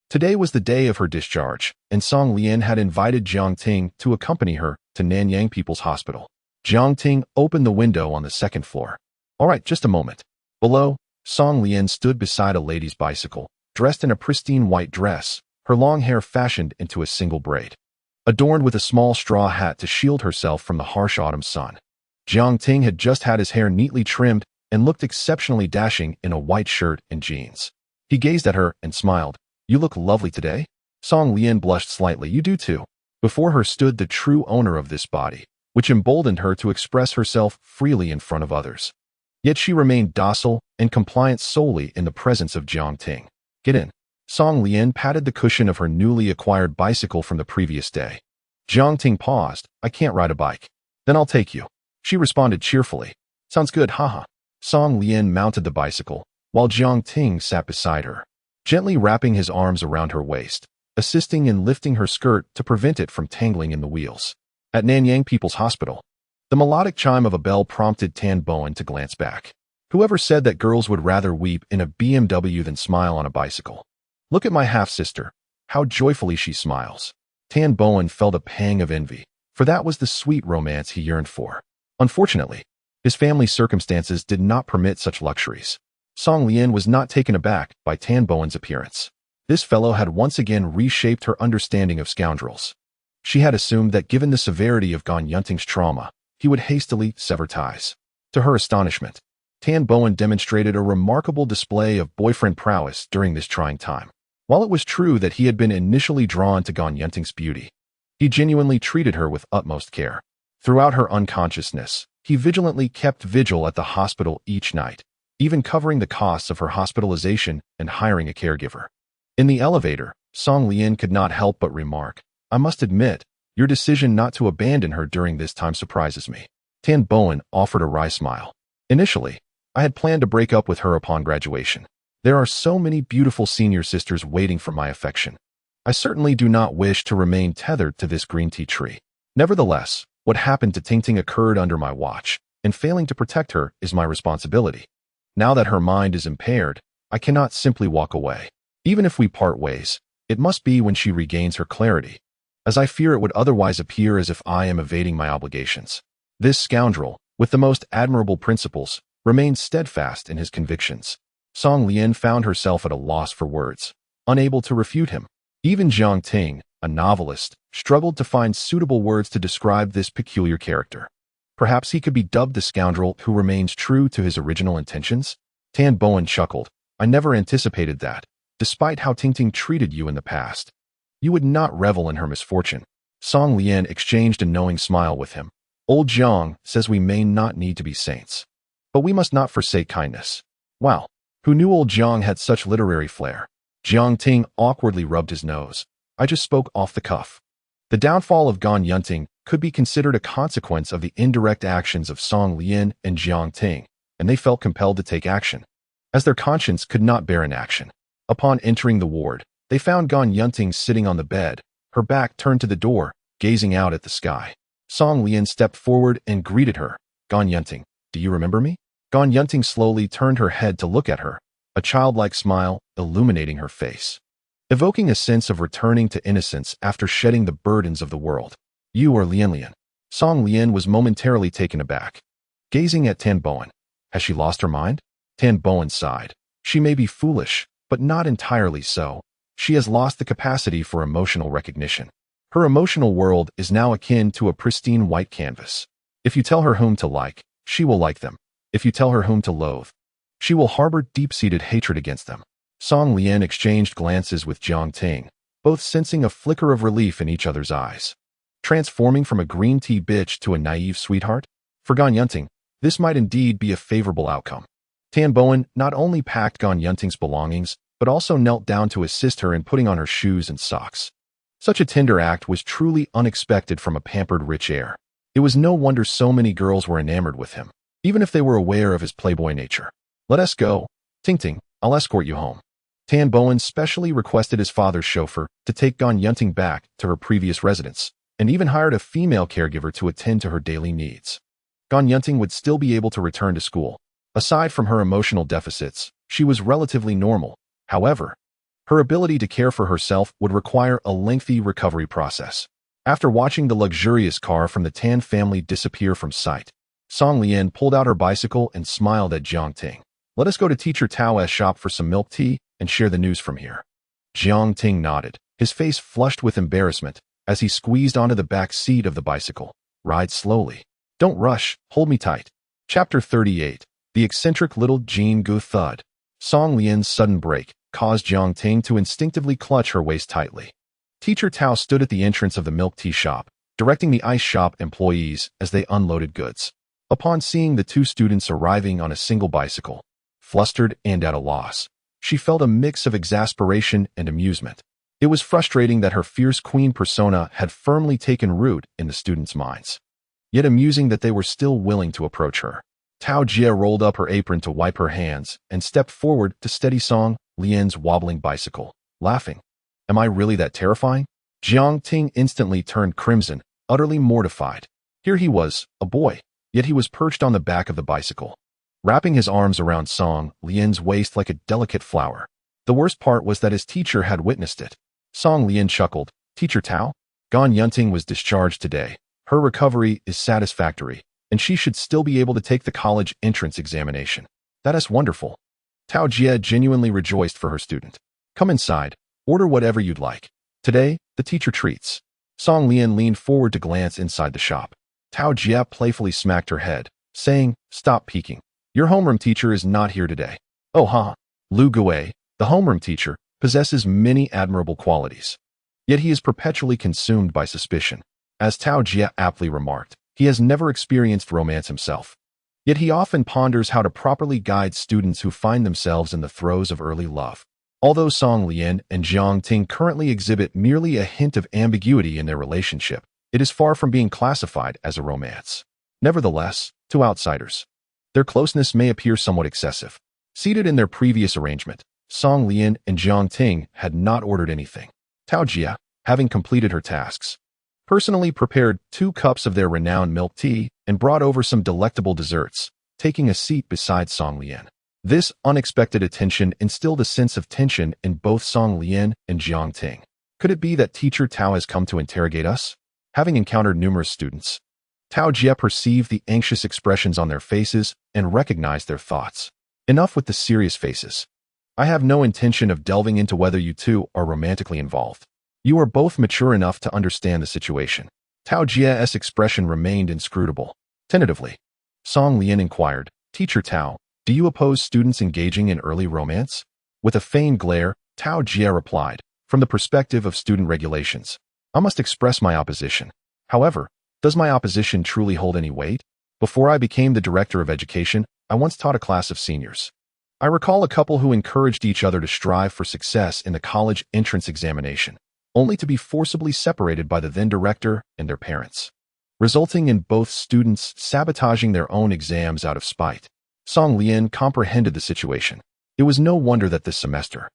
Today was the day of her discharge, and Song Lian had invited Jiang Ting to accompany her to Nanyang People's Hospital. Jiang Ting opened the window on the second floor. All right, just a moment. Below, Song Lian stood beside a lady's bicycle, dressed in a pristine white dress, her long hair fashioned into a single braid, adorned with a small straw hat to shield herself from the harsh autumn sun. Jiang Ting had just had his hair neatly trimmed and looked exceptionally dashing in a white shirt and jeans. He gazed at her and smiled. You look lovely today. Song Lian blushed slightly. You do too. Before her stood the true owner of this body, which emboldened her to express herself freely in front of others. Yet she remained docile and compliant solely in the presence of Jiang Ting. Get in. Song Lian patted the cushion of her newly acquired bicycle from the previous day. Jiang Ting paused. I can't ride a bike. Then I'll take you. She responded cheerfully. Sounds good, haha. Song Lian mounted the bicycle, while Jiang Ting sat beside her, gently wrapping his arms around her waist, assisting in lifting her skirt to prevent it from tangling in the wheels. At Nanyang People's Hospital, the melodic chime of a bell prompted Tan Bowen to glance back. Whoever said that girls would rather weep in a BMW than smile on a bicycle? Look at my half-sister. How joyfully she smiles. Tan Bowen felt a pang of envy, for that was the sweet romance he yearned for. Unfortunately, his family circumstances did not permit such luxuries. Song Lian was not taken aback by Tan Bowen's appearance. This fellow had once again reshaped her understanding of scoundrels. She had assumed that given the severity of Gan Yunting's trauma, he would hastily sever ties. To her astonishment, Tan Bowen demonstrated a remarkable display of boyfriend prowess during this trying time. While it was true that he had been initially drawn to Gan Yunting's beauty, he genuinely treated her with utmost care. Throughout her unconsciousness, he vigilantly kept vigil at the hospital each night, even covering the costs of her hospitalization and hiring a caregiver. In the elevator, Song Lian could not help but remark, I must admit, your decision not to abandon her during this time surprises me. Tan Bowen offered a wry smile. Initially, I had planned to break up with her upon graduation. There are so many beautiful senior sisters waiting for my affection. I certainly do not wish to remain tethered to this green tea tree. Nevertheless, what happened to Ting Ting occurred under my watch, and failing to protect her is my responsibility. Now that her mind is impaired, I cannot simply walk away. Even if we part ways, it must be when she regains her clarity, as I fear it would otherwise appear as if I am evading my obligations. This scoundrel, with the most admirable principles, remained steadfast in his convictions. Song Lian found herself at a loss for words, unable to refute him. Even Jiang Ting, a novelist, struggled to find suitable words to describe this peculiar character. Perhaps he could be dubbed the scoundrel who remains true to his original intentions? Tan Bowen chuckled. I never anticipated that, despite how Ting Ting treated you in the past. You would not revel in her misfortune. Song Lian exchanged a knowing smile with him. Old Jiang says we may not need to be saints, but we must not forsake kindness. Wow, who knew old Jiang had such literary flair? Jiang Ting awkwardly rubbed his nose. I just spoke off the cuff. The downfall of Gan Yunting could be considered a consequence of the indirect actions of Song Lian and Jiang Ting, and they felt compelled to take action, as their conscience could not bear inaction. Upon entering the ward, they found Gan Yunting sitting on the bed, her back turned to the door, gazing out at the sky. Song Lian stepped forward and greeted her. Gan Yunting, do you remember me? Gan Yunting slowly turned her head to look at her, a childlike smile illuminating her face, evoking a sense of returning to innocence after shedding the burdens of the world. You are Lian Lian. Song Lian was momentarily taken aback, gazing at Tan Bowen. Has she lost her mind? Tan Bowen sighed. She may be foolish, but not entirely so. She has lost the capacity for emotional recognition. Her emotional world is now akin to a pristine white canvas. If you tell her whom to like, she will like them. If you tell her whom to loathe, she will harbor deep-seated hatred against them. Song Lian exchanged glances with Jiang Ting, both sensing a flicker of relief in each other's eyes. Transforming from a green tea bitch to a naive sweetheart? For Gan Yunting, this might indeed be a favorable outcome. Tan Bowen not only packed Gan Yunting's belongings, but also knelt down to assist her in putting on her shoes and socks. Such a tender act was truly unexpected from a pampered rich heir. It was no wonder so many girls were enamored with him, even if they were aware of his playboy nature. Let us go. Ting Ting, I'll escort you home. Tan Bowen specially requested his father's chauffeur to take Gan Yunting back to her previous residence, and even hired a female caregiver to attend to her daily needs. Gan Yunting would still be able to return to school. Aside from her emotional deficits, she was relatively normal. However, her ability to care for herself would require a lengthy recovery process. After watching the luxurious car from the Tan family disappear from sight, Song Lian pulled out her bicycle and smiled at Jiang Ting. Let us go to Teacher Tao's shop for some milk tea and share the news from here. Jiang Ting nodded, his face flushed with embarrassment, as he squeezed onto the back seat of the bicycle. Ride slowly. Don't rush, hold me tight. Chapter 38. The eccentric little Jean Gu thud. Song Lian's sudden break caused Jiang Ting to instinctively clutch her waist tightly. Teacher Tao stood at the entrance of the milk tea shop, directing the ice shop employees as they unloaded goods. Upon seeing the two students arriving on a single bicycle, flustered and at a loss, she felt a mix of exasperation and amusement. It was frustrating that her fierce queen persona had firmly taken root in the students' minds, yet amusing that they were still willing to approach her. Tao Jia rolled up her apron to wipe her hands and stepped forward to steady Song Lian's wobbling bicycle, laughing. Am I really that terrifying? Jiang Ting instantly turned crimson, utterly mortified. Here he was, a boy, yet he was perched on the back of the bicycle, wrapping his arms around Song Lian's waist like a delicate flower. The worst part was that his teacher had witnessed it. Song Lian chuckled. Teacher Tao? Gan Yunting was discharged today. Her recovery is satisfactory, and she should still be able to take the college entrance examination. That is wonderful. Tao Jia genuinely rejoiced for her student. Come inside. Order whatever you'd like. Today, the teacher treats. Song Lian leaned forward to glance inside the shop. Tao Jia playfully smacked her head, saying, Stop peeking. Your homeroom teacher is not here today. Oh ha. Lu Gui, the homeroom teacher, possesses many admirable qualities. Yet he is perpetually consumed by suspicion. As Tao Jia aptly remarked, he has never experienced romance himself. Yet he often ponders how to properly guide students who find themselves in the throes of early love. Although Song Lian and Jiang Ting currently exhibit merely a hint of ambiguity in their relationship, it is far from being classified as a romance. Nevertheless, to outsiders, their closeness may appear somewhat excessive. Seated in their previous arrangement, Song Lian and Jiang Ting had not ordered anything. Tao Jia, having completed her tasks, personally prepared 2 cups of their renowned milk tea and brought over some delectable desserts, taking a seat beside Song Lian. This unexpected attention instilled a sense of tension in both Song Lian and Jiang Ting. Could it be that teacher Tao has come to interrogate us? Having encountered numerous students, Tao Jia perceived the anxious expressions on their faces and recognized their thoughts. Enough with the serious faces. I have no intention of delving into whether you two are romantically involved. You are both mature enough to understand the situation. Tao Jia's expression remained inscrutable. Tentatively, Song Lian inquired, Teacher Tao, do you oppose students engaging in early romance? With a feigned glare, Tao Jia replied, from the perspective of student regulations, I must express my opposition. However, does my opposition truly hold any weight? Before I became the director of education, I once taught a class of seniors. I recall a couple who encouraged each other to strive for success in the college entrance examination, only to be forcibly separated by the then director and their parents, resulting in both students sabotaging their own exams out of spite. Song Lian comprehended the situation. It was no wonder that this semester,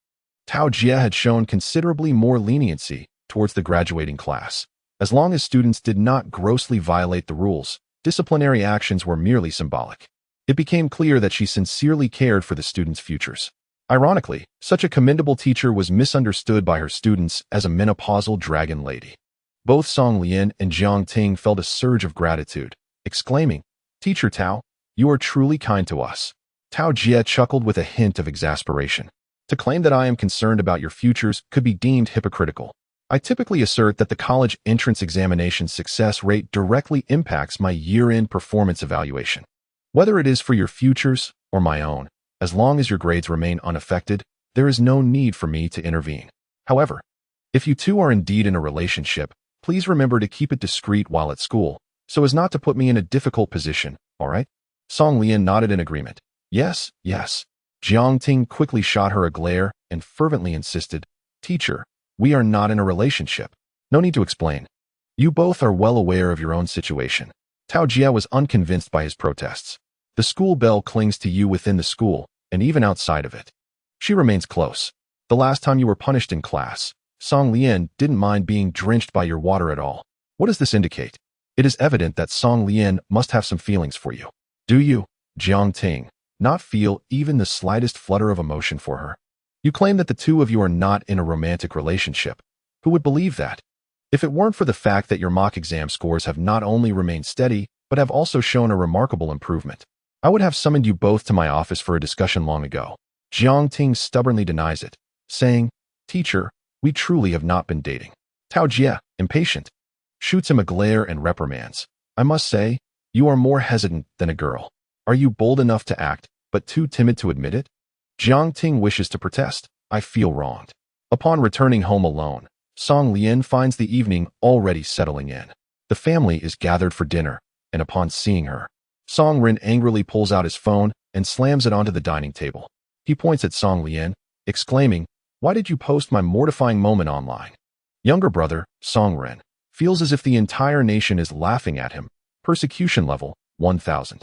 Tao Jia had shown considerably more leniency towards the graduating class. As long as students did not grossly violate the rules, disciplinary actions were merely symbolic. It became clear that she sincerely cared for the students' futures. Ironically, such a commendable teacher was misunderstood by her students as a menopausal dragon lady. Both Song Lian and Jiang Ting felt a surge of gratitude, exclaiming, Teacher Tao, you are truly kind to us. Tao Jia chuckled with a hint of exasperation. To claim that I am concerned about your futures could be deemed hypocritical. I typically assert that the college entrance examination success rate directly impacts my year-end performance evaluation. Whether it is for your futures or my own, as long as your grades remain unaffected, there is no need for me to intervene. However, if you two are indeed in a relationship, please remember to keep it discreet while at school, so as not to put me in a difficult position, all right? Song Lian nodded in agreement. Yes, yes. Jiang Ting quickly shot her a glare and fervently insisted, Teacher, we are not in a relationship. No need to explain. You both are well aware of your own situation. Tao Jia was unconvinced by his protests. The school bell clings to you within the school, and even outside of it. She remains close. The last time you were punished in class, Song Lian didn't mind being drenched by your water at all. What does this indicate? It is evident that Song Lian must have some feelings for you. Do you, Jiang Ting, not feel even the slightest flutter of emotion for her? You claim that the two of you are not in a romantic relationship. Who would believe that? If it weren't for the fact that your mock exam scores have not only remained steady, but have also shown a remarkable improvement, I would have summoned you both to my office for a discussion long ago. Jiang Ting stubbornly denies it, saying, Teacher, we truly have not been dating. Tao Jia, impatient, shoots him a glare and reprimands. I must say, you are more hesitant than a girl. Are you bold enough to act, but too timid to admit it? Jiang Ting wishes to protest. I feel wronged. Upon returning home alone, Song Lian finds the evening already settling in. The family is gathered for dinner, and upon seeing her, Song Ren angrily pulls out his phone and slams it onto the dining table. He points at Song Lian, exclaiming, Why did you post my mortifying moment online? Younger brother, Song Ren, feels as if the entire nation is laughing at him. Persecution level, 1000.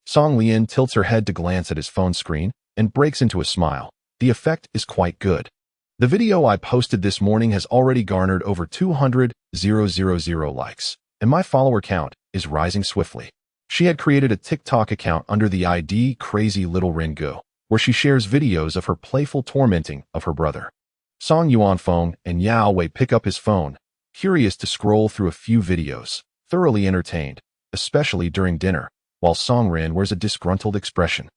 Song Lian tilts her head to glance at his phone screen and breaks into a smile. The effect is quite good. The video I posted this morning has already garnered over 200,000 likes, and my follower count is rising swiftly. She had created a TikTok account under the ID Crazy Little Ringu, where she shares videos of her playful tormenting of her brother. Song Yuanfeng and Yao Wei pick up his phone, curious to scroll through a few videos, thoroughly entertained, especially during dinner, while Song Ren wears a disgruntled expression.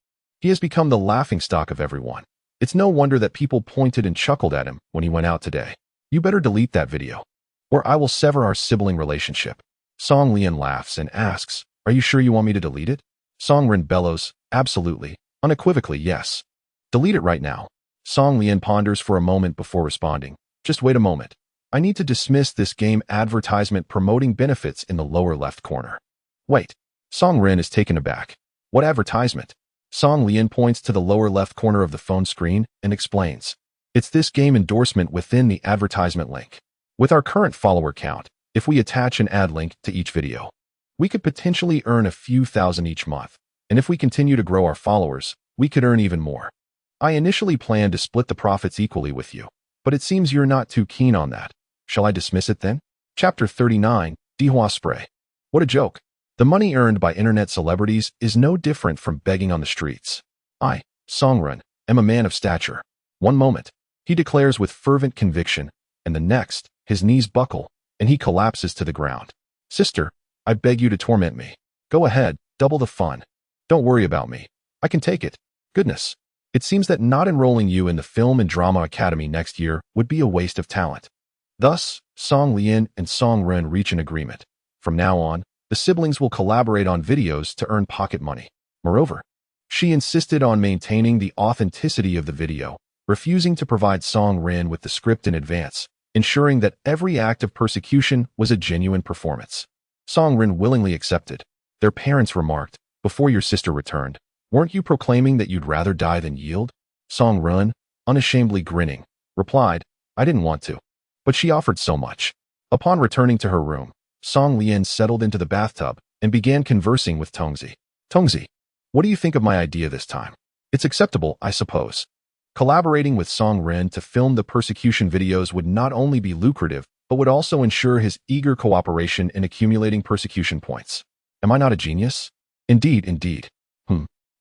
He has become the laughingstock of everyone. It's no wonder that people pointed and chuckled at him when he went out today. You better delete that video, or I will sever our sibling relationship. Song Lian laughs and asks, Are you sure you want me to delete it? Song Ren bellows, Absolutely, unequivocally yes. Delete it right now. Song Lian ponders for a moment before responding. Just wait a moment. I need to dismiss this game advertisement promoting benefits in the lower left corner. Wait. Song Ren is taken aback. What advertisement? Song Lian points to the lower left corner of the phone screen and explains. It's this game endorsement within the advertisement link. With our current follower count, if we attach an ad link to each video, we could potentially earn a few thousand each month. And if we continue to grow our followers, we could earn even more. I initially planned to split the profits equally with you, But it seems you're not too keen on that. Shall I dismiss it then? Chapter 39, Dihua Spray. What a joke. The money earned by internet celebrities is no different from begging on the streets. I, Songrun, am a man of stature. One moment, he declares with fervent conviction, and the next, his knees buckle, and he collapses to the ground. Sister, I beg you to torment me. Go ahead, double the fun. Don't worry about me. I can take it. Goodness. It seems that not enrolling you in the Film and Drama Academy next year would be a waste of talent. Thus, Song Lian and Song Ren reach an agreement. From now on, the siblings will collaborate on videos to earn pocket money. Moreover, she insisted on maintaining the authenticity of the video, refusing to provide Song Ren with the script in advance, ensuring that every act of persecution was a genuine performance. Song Ren willingly accepted. Their parents remarked, before your sister returned, weren't you proclaiming that you'd rather die than yield? Song Ren, unashamedly grinning, replied, I didn't want to. But she offered so much. Upon returning to her room, Song Lian settled into the bathtub and began conversing with Tongzi. Tongzi, what do you think of my idea this time? It's acceptable, I suppose. Collaborating with Song Ren to film the persecution videos would not only be lucrative, but would also ensure his eager cooperation in accumulating persecution points. Am I not a genius? Indeed, indeed.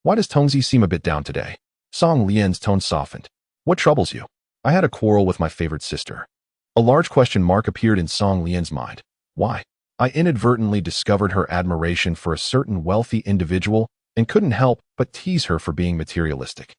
Why does Tongzi seem a bit down today? Song Lian's tone softened. What troubles you? I had a quarrel with my favorite sister. A large question mark appeared in Song Lian's mind. Why? I inadvertently discovered her admiration for a certain wealthy individual and couldn't help but tease her for being materialistic.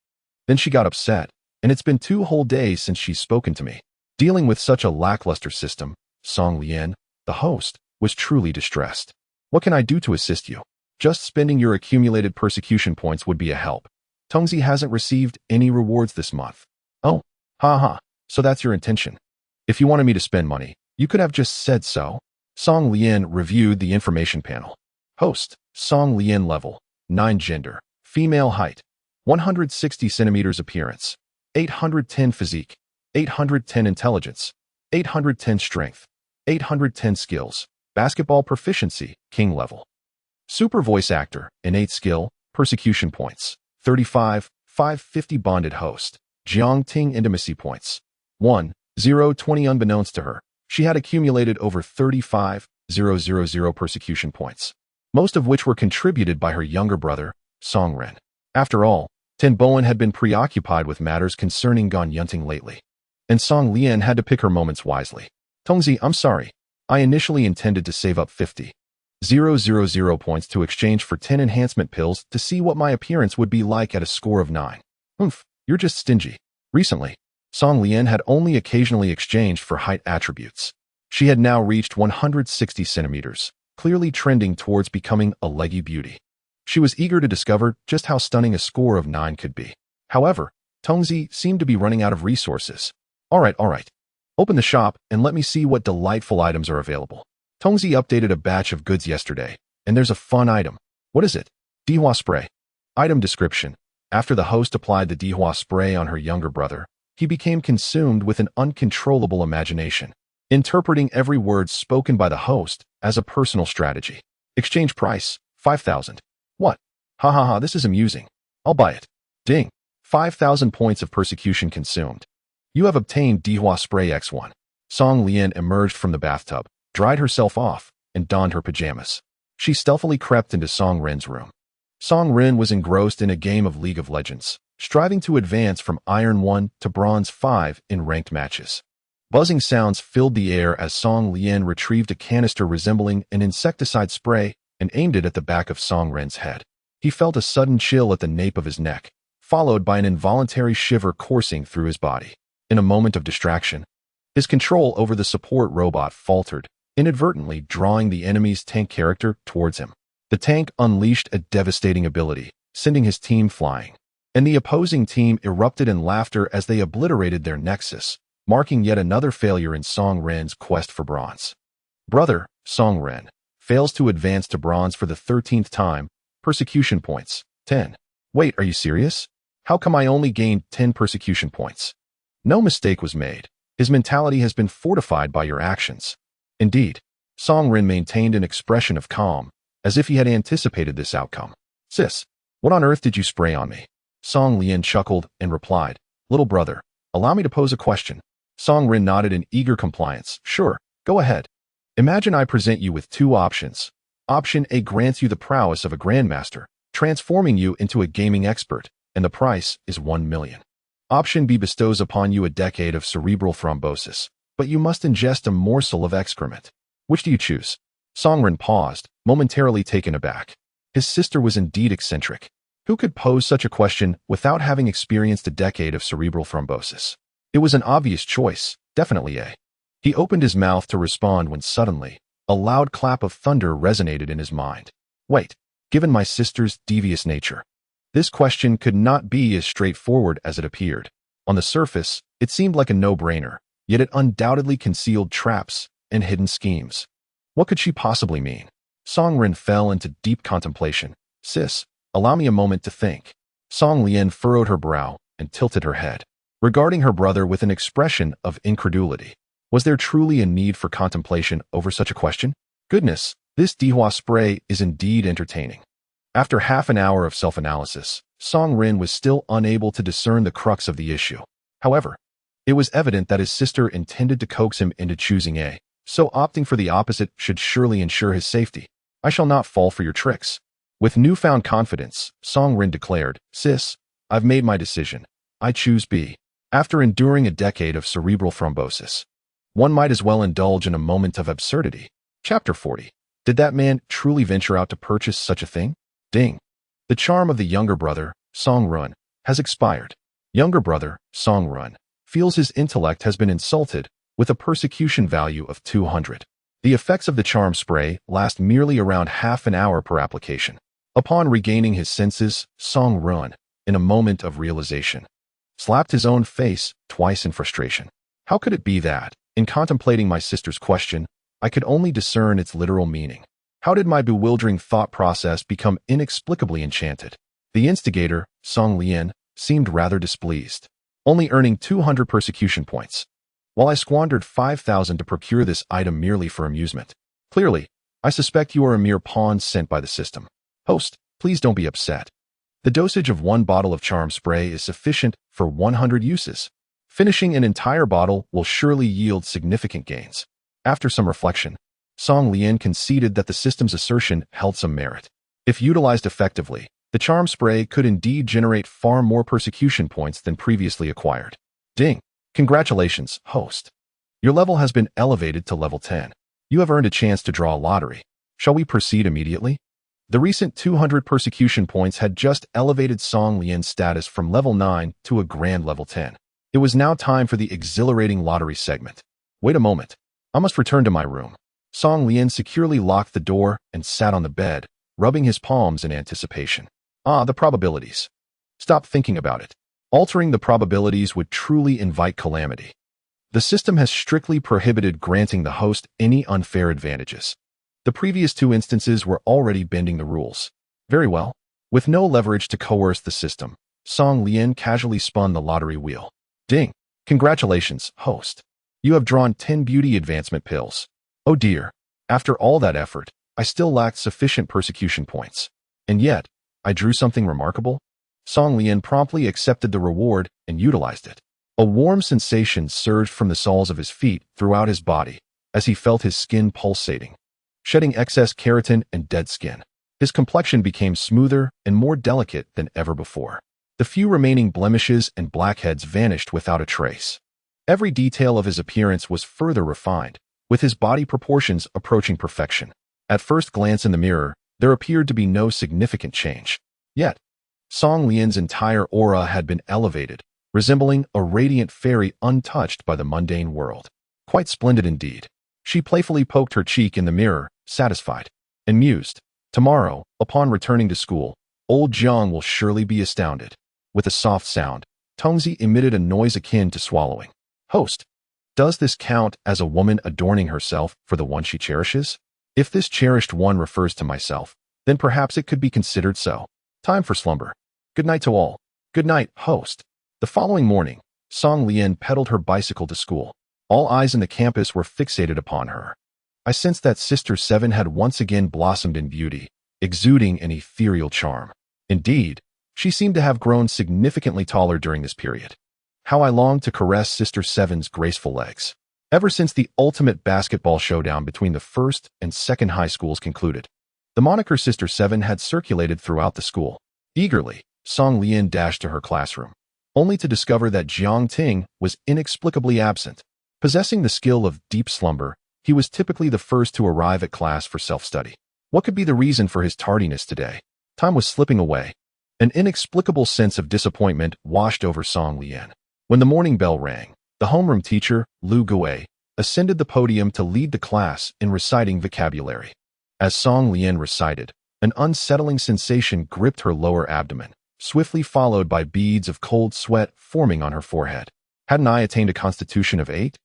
Then she got upset, and it's been 2 whole days since she's spoken to me. Dealing with such a lackluster system, Song Lian, the host, was truly distressed. What can I do to assist you? Just spending your accumulated persecution points would be a help. Tongzi hasn't received any rewards this month. Oh, haha, so that's your intention. If you wanted me to spend money, you could have just said so. Song Lian reviewed the information panel. Host, Song Lian level, 9 gender, female height, 160 centimeters appearance, 810 physique, 810 intelligence, 810 strength, 810 skills, basketball proficiency, king level. Super voice actor, innate skill, persecution points, 35, 550 bonded host, Jiang Ting intimacy points, 1, 0, 20 unbeknownst to her. She had accumulated over 35,000 persecution points, most of which were contributed by her younger brother, Song Ren. After all, Ten Bowen had been preoccupied with matters concerning Gan Yunting lately, and Song Lian had to pick her moments wisely. Tongzi, I'm sorry. I initially intended to save up 50,000 points to exchange for 10 enhancement pills to see what my appearance would be like at a score of 9. You're just stingy. Recently, Song Lian had only occasionally exchanged for height attributes. She had now reached 160 centimeters, clearly trending towards becoming a leggy beauty. She was eager to discover just how stunning a score of 9 could be. However, Tongzi seemed to be running out of resources. All right. Open the shop and let me see what delightful items are available. Tongzi updated a batch of goods yesterday, and there's a fun item. What is it? Dihua spray. Item description. After the host applied the Dihua spray on her younger brother, he became consumed with an uncontrollable imagination, interpreting every word spoken by the host as a personal strategy. Exchange price, 5,000. What? Ha, this is amusing. I'll buy it. Ding. 5,000 points of persecution consumed. You have obtained Dihua Spray X1. Song Lian emerged from the bathtub, dried herself off, and donned her pajamas. She stealthily crept into Song Ren's room. Song Ren was engrossed in a game of League of Legends, striving to advance from Iron 1 to Bronze 5 in ranked matches. Buzzing sounds filled the air as Song Lian retrieved a canister resembling an insecticide spray and aimed it at the back of Song Ren's head. He felt a sudden chill at the nape of his neck, followed by an involuntary shiver coursing through his body. In a moment of distraction, his control over the support robot faltered, inadvertently drawing the enemy's tank character towards him. The tank unleashed a devastating ability, sending his team flying, and the opposing team erupted in laughter as they obliterated their nexus, marking yet another failure in Song Ren's quest for bronze. Brother, Song Ren, fails to advance to bronze for the 13th time, persecution points, 10. Wait, are you serious? How come I only gained 10 persecution points? No mistake was made. His mentality has been fortified by your actions. Indeed, Song Ren maintained an expression of calm, as if he had anticipated this outcome. Sis, what on earth did you spray on me? Song Lian chuckled and replied, Little brother, allow me to pose a question. Song Rin nodded in eager compliance. Sure, go ahead. Imagine I present you with two options. Option A grants you the prowess of a grandmaster, transforming you into a gaming expert, and the price is 1 million. Option B bestows upon you a decade of cerebral thrombosis, but you must ingest a morsel of excrement. Which do you choose? Song Rin paused, momentarily taken aback. His sister was indeed eccentric. Who could pose such a question without having experienced a decade of cerebral thrombosis? It was an obvious choice, definitely A. He opened his mouth to respond when suddenly, a loud clap of thunder resonated in his mind. Wait, given my sister's devious nature, this question could not be as straightforward as it appeared. On the surface, it seemed like a no-brainer, yet it undoubtedly concealed traps and hidden schemes. What could she possibly mean? Song Rin fell into deep contemplation. Sis, allow me a moment to think. Song Lian furrowed her brow and tilted her head, regarding her brother with an expression of incredulity. Was there truly a need for contemplation over such a question? Goodness, this Dihua spray is indeed entertaining. After half an hour of self-analysis, Song Rin was still unable to discern the crux of the issue. However, it was evident that his sister intended to coax him into choosing A, so opting for the opposite should surely ensure his safety. I shall not fall for your tricks. With newfound confidence, Song Rin declared, Sis, I've made my decision. I choose B. After enduring a decade of cerebral thrombosis, one might as well indulge in a moment of absurdity. Chapter 40. Did that man truly venture out to purchase such a thing? Ding. The charm of the younger brother, Song Run, has expired. Younger brother, Song Run, feels his intellect has been insulted with a persecution value of 200. The effects of the charm spray last merely around half an hour per application. Upon regaining his senses, Song Run, in a moment of realization, slapped his own face twice in frustration. How could it be that, in contemplating my sister's question, I could only discern its literal meaning? How did my bewildering thought process become inexplicably enchanted? The instigator, Song Lian, seemed rather displeased, only earning 200 persecution points, while I squandered 5,000 to procure this item merely for amusement. Clearly, I suspect you are a mere pawn sent by the system. Host, please don't be upset. The dosage of 1 bottle of charm spray is sufficient for 100 uses. Finishing an entire bottle will surely yield significant gains. After some reflection, Song Lian conceded that the system's assertion held some merit. If utilized effectively, the charm spray could indeed generate far more persecution points than previously acquired. Ding! Congratulations, host. Your level has been elevated to level 10. You have earned a chance to draw a lottery. Shall we proceed immediately? The recent 200 persecution points had just elevated Song Lian's status from level 9 to a grand level 10. It was now time for the exhilarating lottery segment. Wait a moment. I must return to my room. Song Lian securely locked the door and sat on the bed, rubbing his palms in anticipation. The probabilities. Stop thinking about it. Altering the probabilities would truly invite calamity. The system has strictly prohibited granting the host any unfair advantages. The previous 2 instances were already bending the rules. Very well. With no leverage to coerce the system, Song Lian casually spun the lottery wheel. Ding! Congratulations, host. You have drawn 10 beauty advancement pills. Oh dear. After all that effort, I still lacked sufficient persecution points. And yet, I drew something remarkable. Song Lian promptly accepted the reward and utilized it. A warm sensation surged from the soles of his feet throughout his body as he felt his skin pulsating, shedding excess keratin and dead skin. His complexion became smoother and more delicate than ever before. The few remaining blemishes and blackheads vanished without a trace. Every detail of his appearance was further refined, with his body proportions approaching perfection. At first glance in the mirror, there appeared to be no significant change. Yet, Song Lian's entire aura had been elevated, resembling a radiant fairy untouched by the mundane world. Quite splendid indeed. She playfully poked her cheek in the mirror, satisfied, and mused. Tomorrow, upon returning to school, old Jiang will surely be astounded. With a soft sound, Tongzi emitted a noise akin to swallowing. Host, does this count as a woman adorning herself for the one she cherishes? If this cherished one refers to myself, then perhaps it could be considered so. Time for slumber. Good night to all. Good night, host. The following morning, Song Lian pedaled her bicycle to school. All eyes in the campus were fixated upon her. I sensed that Sister Seven had once again blossomed in beauty, exuding an ethereal charm. Indeed, she seemed to have grown significantly taller during this period. How I longed to caress Sister Seven's graceful legs. Ever since the ultimate basketball showdown between the first and second high schools concluded, the moniker Sister Seven had circulated throughout the school. Eagerly, Song Lian dashed to her classroom, only to discover that Jiang Ting was inexplicably absent. Possessing the skill of deep slumber, he was typically the first to arrive at class for self-study. What could be the reason for his tardiness today? Time was slipping away. An inexplicable sense of disappointment washed over Song Lian. When the morning bell rang, the homeroom teacher, Lu Gui, ascended the podium to lead the class in reciting vocabulary. As Song Lian recited, an unsettling sensation gripped her lower abdomen, swiftly followed by beads of cold sweat forming on her forehead. Hadn't I attained a constitution of 8?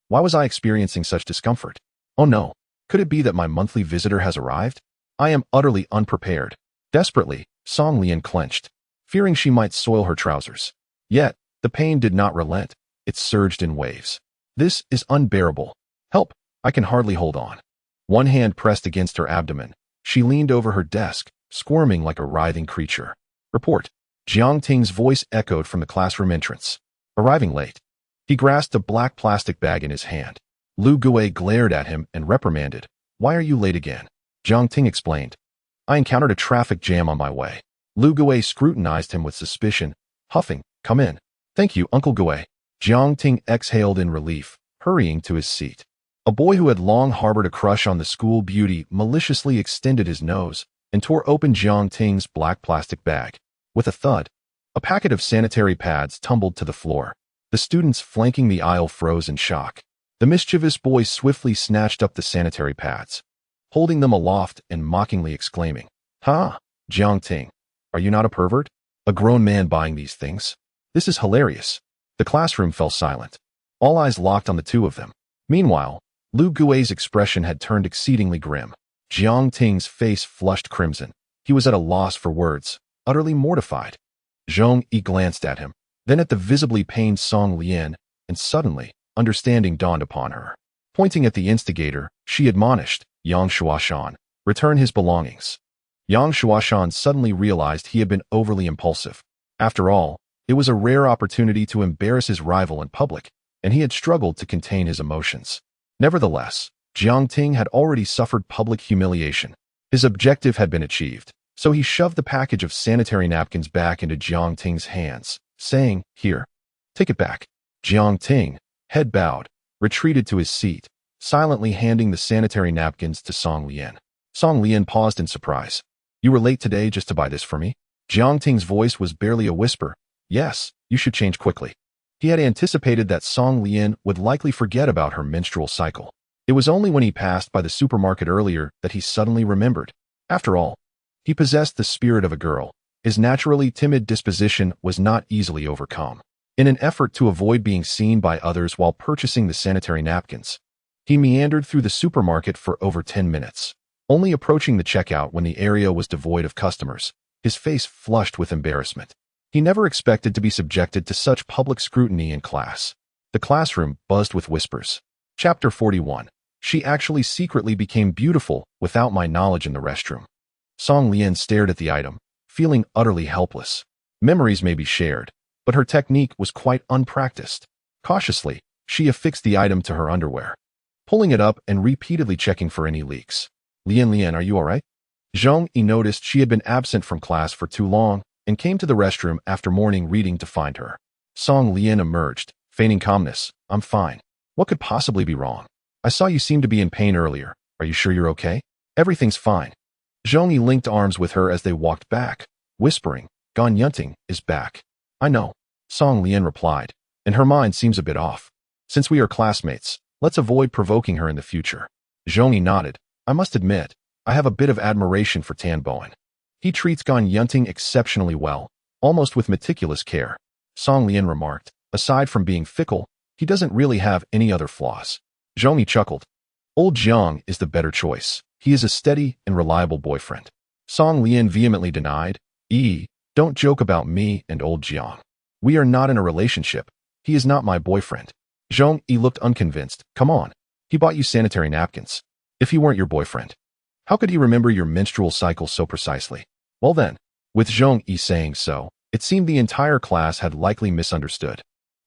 Why was I experiencing such discomfort? Oh no, could it be that my monthly visitor has arrived? I am utterly unprepared. Desperately, Song Lian clenched, fearing she might soil her trousers. Yet, the pain did not relent. It surged in waves. This is unbearable. Help, I can hardly hold on. One hand pressed against her abdomen. She leaned over her desk, squirming like a writhing creature. Report. Jiang Ting's voice echoed from the classroom entrance. Arriving late. He grasped a black plastic bag in his hand. Lu Gui glared at him and reprimanded. Why are you late again? Jiang Ting explained. I encountered a traffic jam on my way. Lu Gui scrutinized him with suspicion, huffing, Come in. Thank you, Uncle Gui. Jiang Ting exhaled in relief, hurrying to his seat. A boy who had long harbored a crush on the school beauty maliciously extended his nose and tore open Jiang Ting's black plastic bag. With a thud, a packet of sanitary pads tumbled to the floor. The students flanking the aisle froze in shock. The mischievous boy swiftly snatched up the sanitary pads, holding them aloft and mockingly exclaiming, Ha! Jiang Ting, are you not a pervert? A grown man buying these things? This is hilarious. The classroom fell silent. All eyes locked on the two of them. Meanwhile, Lu Gui's expression had turned exceedingly grim. Jiang Ting's face flushed crimson. He was at a loss for words, utterly mortified. Zhong Yi glanced at him, then at the visibly pained Song Lian, and suddenly, understanding dawned upon her. Pointing at the instigator, she admonished, Yang Shuashan, return his belongings. Yang Shuashan suddenly realized he had been overly impulsive. After all, it was a rare opportunity to embarrass his rival in public, and he had struggled to contain his emotions. Nevertheless, Jiang Ting had already suffered public humiliation. His objective had been achieved, so he shoved the package of sanitary napkins back into Jiang Ting's hands, saying, Here, take it back. Jiang Ting, head bowed, retreated to his seat, silently handing the sanitary napkins to Song Lian. Song Lian paused in surprise. You were late today just to buy this for me? Jiang Ting's voice was barely a whisper. Yes, you should change quickly. He had anticipated that Song Lian would likely forget about her menstrual cycle. It was only when he passed by the supermarket earlier that he suddenly remembered. After all, he possessed the spirit of a girl. His naturally timid disposition was not easily overcome. In an effort to avoid being seen by others while purchasing the sanitary napkins, he meandered through the supermarket for over 10 minutes, only approaching the checkout when the area was devoid of customers, his face flushed with embarrassment. He never expected to be subjected to such public scrutiny in class. The classroom buzzed with whispers. Chapter 41. She actually secretly became beautiful without my knowledge in the restroom. Song Lian stared at the item, feeling utterly helpless. Memories may be shared, but her technique was quite unpracticed. Cautiously, she affixed the item to her underwear, pulling it up and repeatedly checking for any leaks. Lian, are you all right? Zhong Yi noticed she had been absent from class for too long and came to the restroom after morning reading to find her. Song Lian emerged, feigning calmness. I'm fine. What could possibly be wrong? I saw you seem to be in pain earlier. Are you sure you're okay? Everything's fine. Zhong Yi linked arms with her as they walked back, whispering, Gan Yunting is back. I know, Song Lian replied, and her mind seems a bit off. Since we are classmates, let's avoid provoking her in the future. Zhong Yi nodded. I must admit, I have a bit of admiration for Tan Bowen. He treats Gan Yunting exceptionally well, almost with meticulous care. Song Lian remarked, aside from being fickle, he doesn't really have any other flaws. Zhong Yi chuckled. Old Jiang is the better choice. He is a steady and reliable boyfriend. Song Lian vehemently denied. Don't joke about me and old Jiang. We are not in a relationship. He is not my boyfriend. Zhong Yi looked unconvinced. Come on. He bought you sanitary napkins. If he weren't your boyfriend, how could he remember your menstrual cycle so precisely? Well then, with Zhong Yi saying so, it seemed the entire class had likely misunderstood.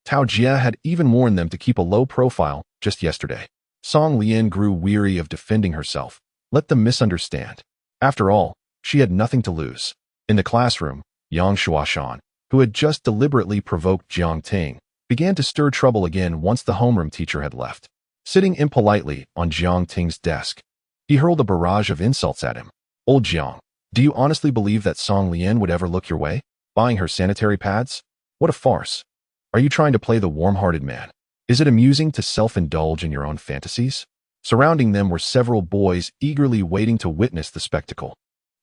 Tao Jie had even warned them to keep a low profile just yesterday. Song Lian grew weary of defending herself. Let them misunderstand. After all, she had nothing to lose. In the classroom, Yang Shuashan, who had just deliberately provoked Jiang Ting, began to stir trouble again once the homeroom teacher had left. Sitting impolitely on Jiang Ting's desk, he hurled a barrage of insults at him. Old Jiang, do you honestly believe that Song Lian would ever look your way? Buying her sanitary pads? What a farce. Are you trying to play the warm-hearted man? Is it amusing to self-indulge in your own fantasies? Surrounding them were several boys eagerly waiting to witness the spectacle,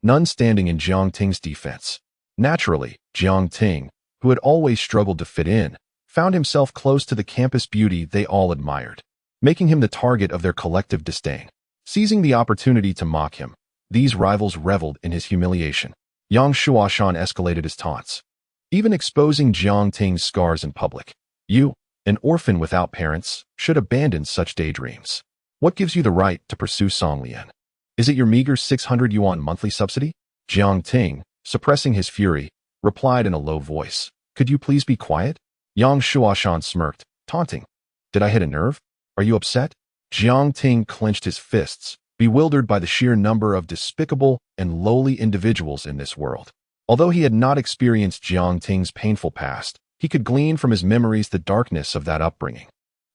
none standing in Jiang Ting's defense. Naturally, Jiang Ting, who had always struggled to fit in, found himself close to the campus beauty they all admired, making him the target of their collective disdain. Seizing the opportunity to mock him, these rivals reveled in his humiliation. Yang Shuashan escalated his taunts, even exposing Jiang Ting's scars in public. You, an orphan without parents, should abandon such daydreams. What gives you the right to pursue Song Lian? Is it your meager 600 yuan monthly subsidy? Jiang Ting, suppressing his fury, replied in a low voice. Could you please be quiet? Yang Shuashan smirked, taunting. Did I hit a nerve? Are you upset? Jiang Ting clenched his fists, bewildered by the sheer number of despicable and lowly individuals in this world. Although he had not experienced Jiang Ting's painful past, he could glean from his memories the darkness of that upbringing.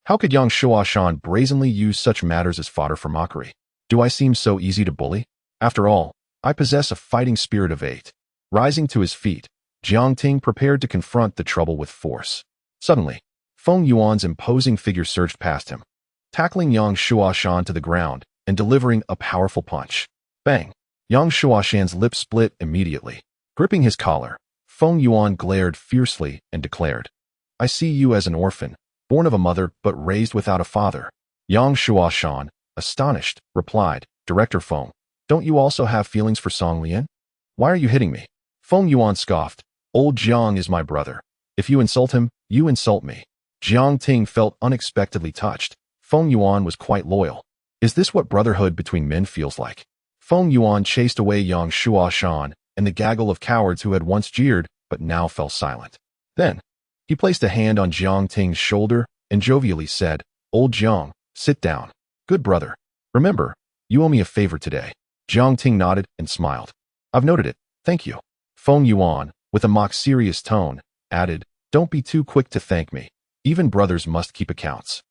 How could Yang Shuashan brazenly use such matters as fodder for mockery? Do I seem so easy to bully? After all, I possess a fighting spirit of 8. Rising to his feet, Jiang Ting prepared to confront the trouble with force. Suddenly, Feng Yuan's imposing figure surged past him, tackling Yang Shuashan to the ground and delivering a powerful punch. Bang! Yang Shuashan's lip split immediately. Gripping his collar, Feng Yuan glared fiercely and declared, I see you as an orphan, born of a mother but raised without a father. Yang Shuashan, astonished, replied, Director Feng, don't you also have feelings for Song Lian? Why are you hitting me? Feng Yuan scoffed, Old Jiang is my brother. If you insult him, you insult me. Jiang Ting felt unexpectedly touched. Feng Yuan was quite loyal. Is this what brotherhood between men feels like? Feng Yuan chased away Yang Shuashan and the gaggle of cowards who had once jeered but now fell silent. Then, he placed a hand on Jiang Ting's shoulder and jovially said, Old Jiang, sit down. Good brother. Remember, you owe me a favor today. Jiang Ting nodded and smiled. I've noted it, thank you. Feng Yuan, with a mock-serious tone, added, Don't be too quick to thank me. Even brothers must keep accounts.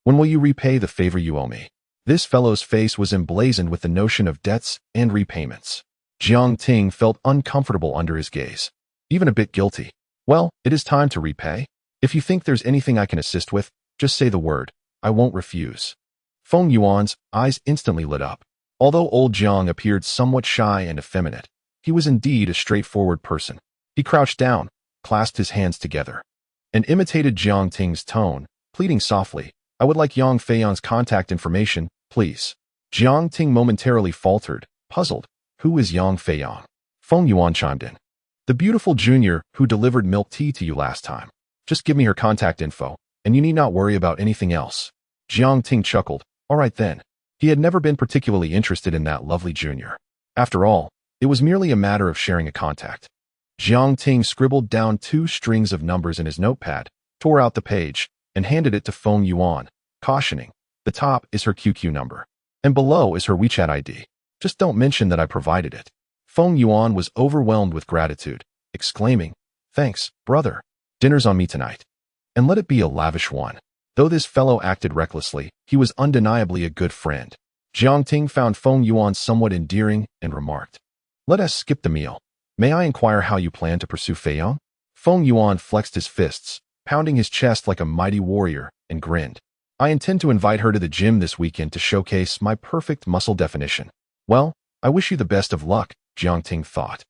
When will you repay the favor you owe me? This fellow's face was emblazoned with the notion of debts and repayments. Jiang Ting felt uncomfortable under his gaze, even a bit guilty. Well, it is time to repay. If you think there's anything I can assist with, just say the word. I won't refuse. Feng Yuan's eyes instantly lit up. Although old Jiang appeared somewhat shy and effeminate, he was indeed a straightforward person. He crouched down, clasped his hands together, and imitated Jiang Ting's tone, pleading softly, I would like Yang Feiyang's contact information, please. Jiang Ting momentarily faltered, puzzled. Who is Yang Feiyang? Feng Yuan chimed in. The beautiful junior who delivered milk tea to you last time. Just give me her contact info, and you need not worry about anything else. Jiang Ting chuckled. All right then. He had never been particularly interested in that lovely junior. After all, it was merely a matter of sharing a contact. Jiang Ting scribbled down 2 strings of numbers in his notepad, tore out the page, and handed it to Feng Yuan, cautioning, the top is her QQ number, and below is her WeChat ID. Just don't mention that I provided it. Feng Yuan was overwhelmed with gratitude, exclaiming, Thanks, brother. Dinner's on me tonight. And let it be a lavish one. Though this fellow acted recklessly, he was undeniably a good friend. Jiang Ting found Feng Yuan somewhat endearing and remarked, Let us skip the meal. May I inquire how you plan to pursue Feiyang? Feng Yuan flexed his fists, pounding his chest like a mighty warrior, and grinned. I intend to invite her to the gym this weekend to showcase my perfect muscle definition. Well, I wish you the best of luck, Jiang Ting thought,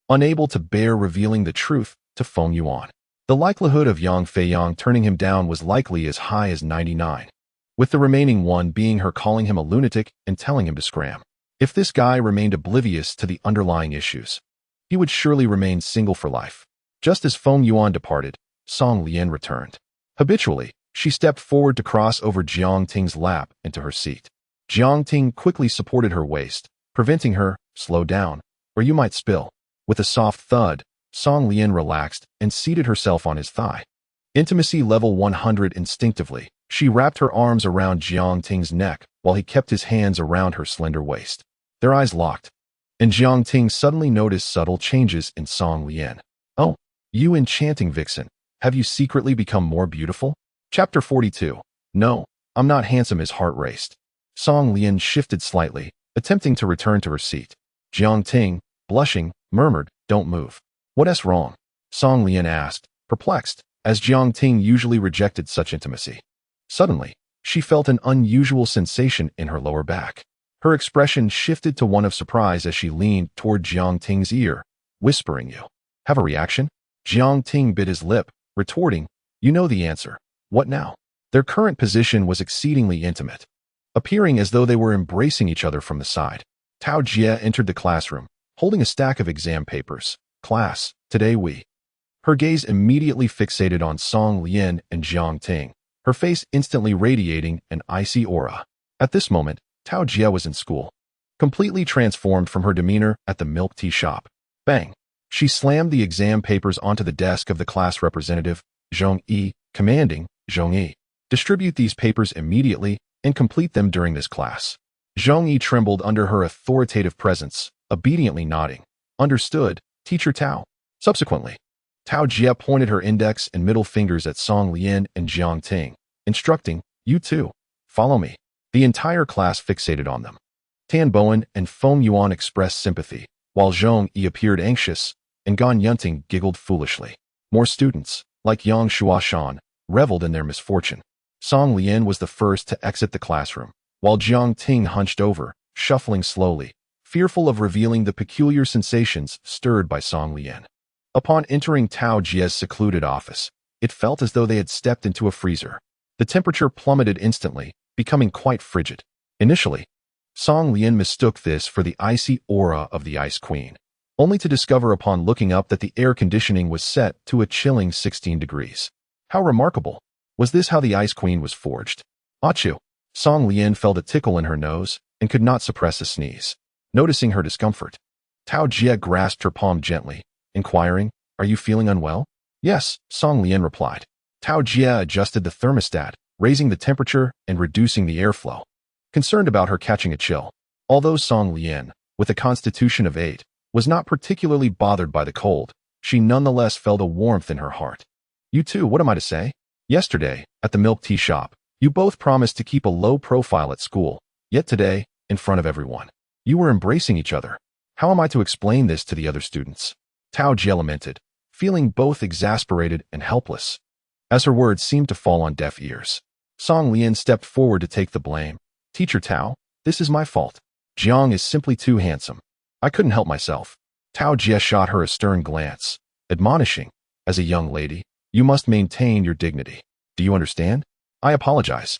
unable to bear revealing the truth to Feng Yuan. The likelihood of Yang Feiyang turning him down was likely as high as 99, with the remaining one being her calling him a lunatic and telling him to scram. If this guy remained oblivious to the underlying issues, he would surely remain single for life. Just as Feng Yuan departed, Song Lian returned. Habitually, she stepped forward to cross over Jiang Ting's lap into her seat. Jiang Ting quickly supported her waist, preventing her, slow down, or you might spill. With a soft thud, Song Lian relaxed and seated herself on his thigh. Intimacy level 100 instinctively. She wrapped her arms around Jiang Ting's neck while he kept his hands around her slender waist. Their eyes locked, and Jiang Ting suddenly noticed subtle changes in Song Lian. Oh, you enchanting vixen, have you secretly become more beautiful? Chapter 42. No, I'm not handsome. His heart raced. Song Lian shifted slightly, attempting to return to her seat. Jiang Ting, blushing, murmured, "Don't move." "What's wrong?" Song Lian asked, perplexed, as Jiang Ting usually rejected such intimacy. Suddenly, she felt an unusual sensation in her lower back. Her expression shifted to one of surprise as she leaned toward Jiang Ting's ear, whispering, "You have a reaction?" Jiang Ting bit his lip, retorting, "You know the answer. What now?" Their current position was exceedingly intimate, appearing as though they were embracing each other from the side. Tao Jie entered the classroom, holding a stack of exam papers. "Class, today we..." Her gaze immediately fixated on Song Lian and Jiang Ting, her face instantly radiating an icy aura. At this moment, Tao Jie was in school, completely transformed from her demeanor at the milk tea shop. Bang! She slammed the exam papers onto the desk of the class representative, Zhong Yi, commanding, "Zhong Yi, distribute these papers immediately and complete them during this class." Zhong Yi trembled under her authoritative presence, obediently nodding. "Understood, Teacher Tao." Subsequently, Tao Jie pointed her index and middle fingers at Song Lian and Jiang Ting, instructing, "You two, follow me." The entire class fixated on them. Tan Bowen and Feng Yuan expressed sympathy, while Zhong Yi appeared anxious, and Gan Yunting giggled foolishly. More students, like Yang Shuashan, reveled in their misfortune. Song Lian was the first to exit the classroom, while Jiang Ting hunched over, shuffling slowly, fearful of revealing the peculiar sensations stirred by Song Lian. Upon entering Tao Jie's secluded office, it felt as though they had stepped into a freezer. The temperature plummeted instantly, becoming quite frigid. Initially, Song Lian mistook this for the icy aura of the Ice Queen, only to discover upon looking up that the air conditioning was set to a chilling 16 degrees. How remarkable! Was this how the Ice Queen was forged? Achoo! Song Lian felt a tickle in her nose and could not suppress a sneeze. Noticing her discomfort, Tao Jie grasped her palm gently, inquiring, "Are you feeling unwell?" "Yes," Song Lian replied. Tao Jie adjusted the thermostat, raising the temperature and reducing the airflow, concerned about her catching a chill. Although Song Lian, with a constitution of 8, was not particularly bothered by the cold, she nonetheless felt a warmth in her heart. "You two, what am I to say? Yesterday, at the milk tea shop, you both promised to keep a low profile at school, yet today, in front of everyone, you were embracing each other. How am I to explain this to the other students?" Tao Jie lamented, feeling both exasperated and helpless, as her words seemed to fall on deaf ears. Song Lian stepped forward to take the blame. "Teacher Tao, this is my fault. Jiang is simply too handsome. I couldn't help myself." Tao Jie shot her a stern glance, admonishing, "As a young lady, you must maintain your dignity. Do you understand? I apologize.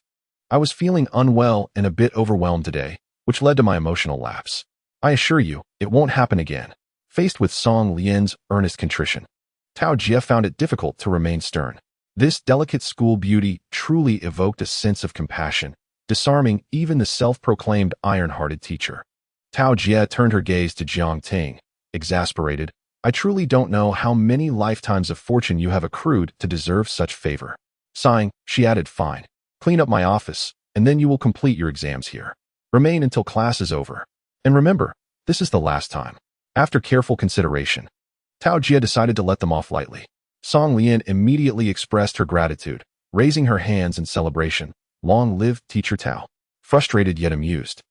I was feeling unwell and a bit overwhelmed today, which led to my emotional lapse. I assure you, it won't happen again." Faced with Song Lian's earnest contrition, Tao Jie found it difficult to remain stern. This delicate school beauty truly evoked a sense of compassion, disarming even the self-proclaimed iron-hearted teacher. Tao Jie turned her gaze to Jiang Ting, exasperated. "I truly don't know how many lifetimes of fortune you have accrued to deserve such favor." Sighing, she added, "Fine. Clean up my office, and then you will complete your exams here. Remain until class is over. And remember, this is the last time." After careful consideration, Tao Jie decided to let them off lightly. Song Lian immediately expressed her gratitude, raising her hands in celebration. "Long live Teacher Tao." Frustrated yet amused,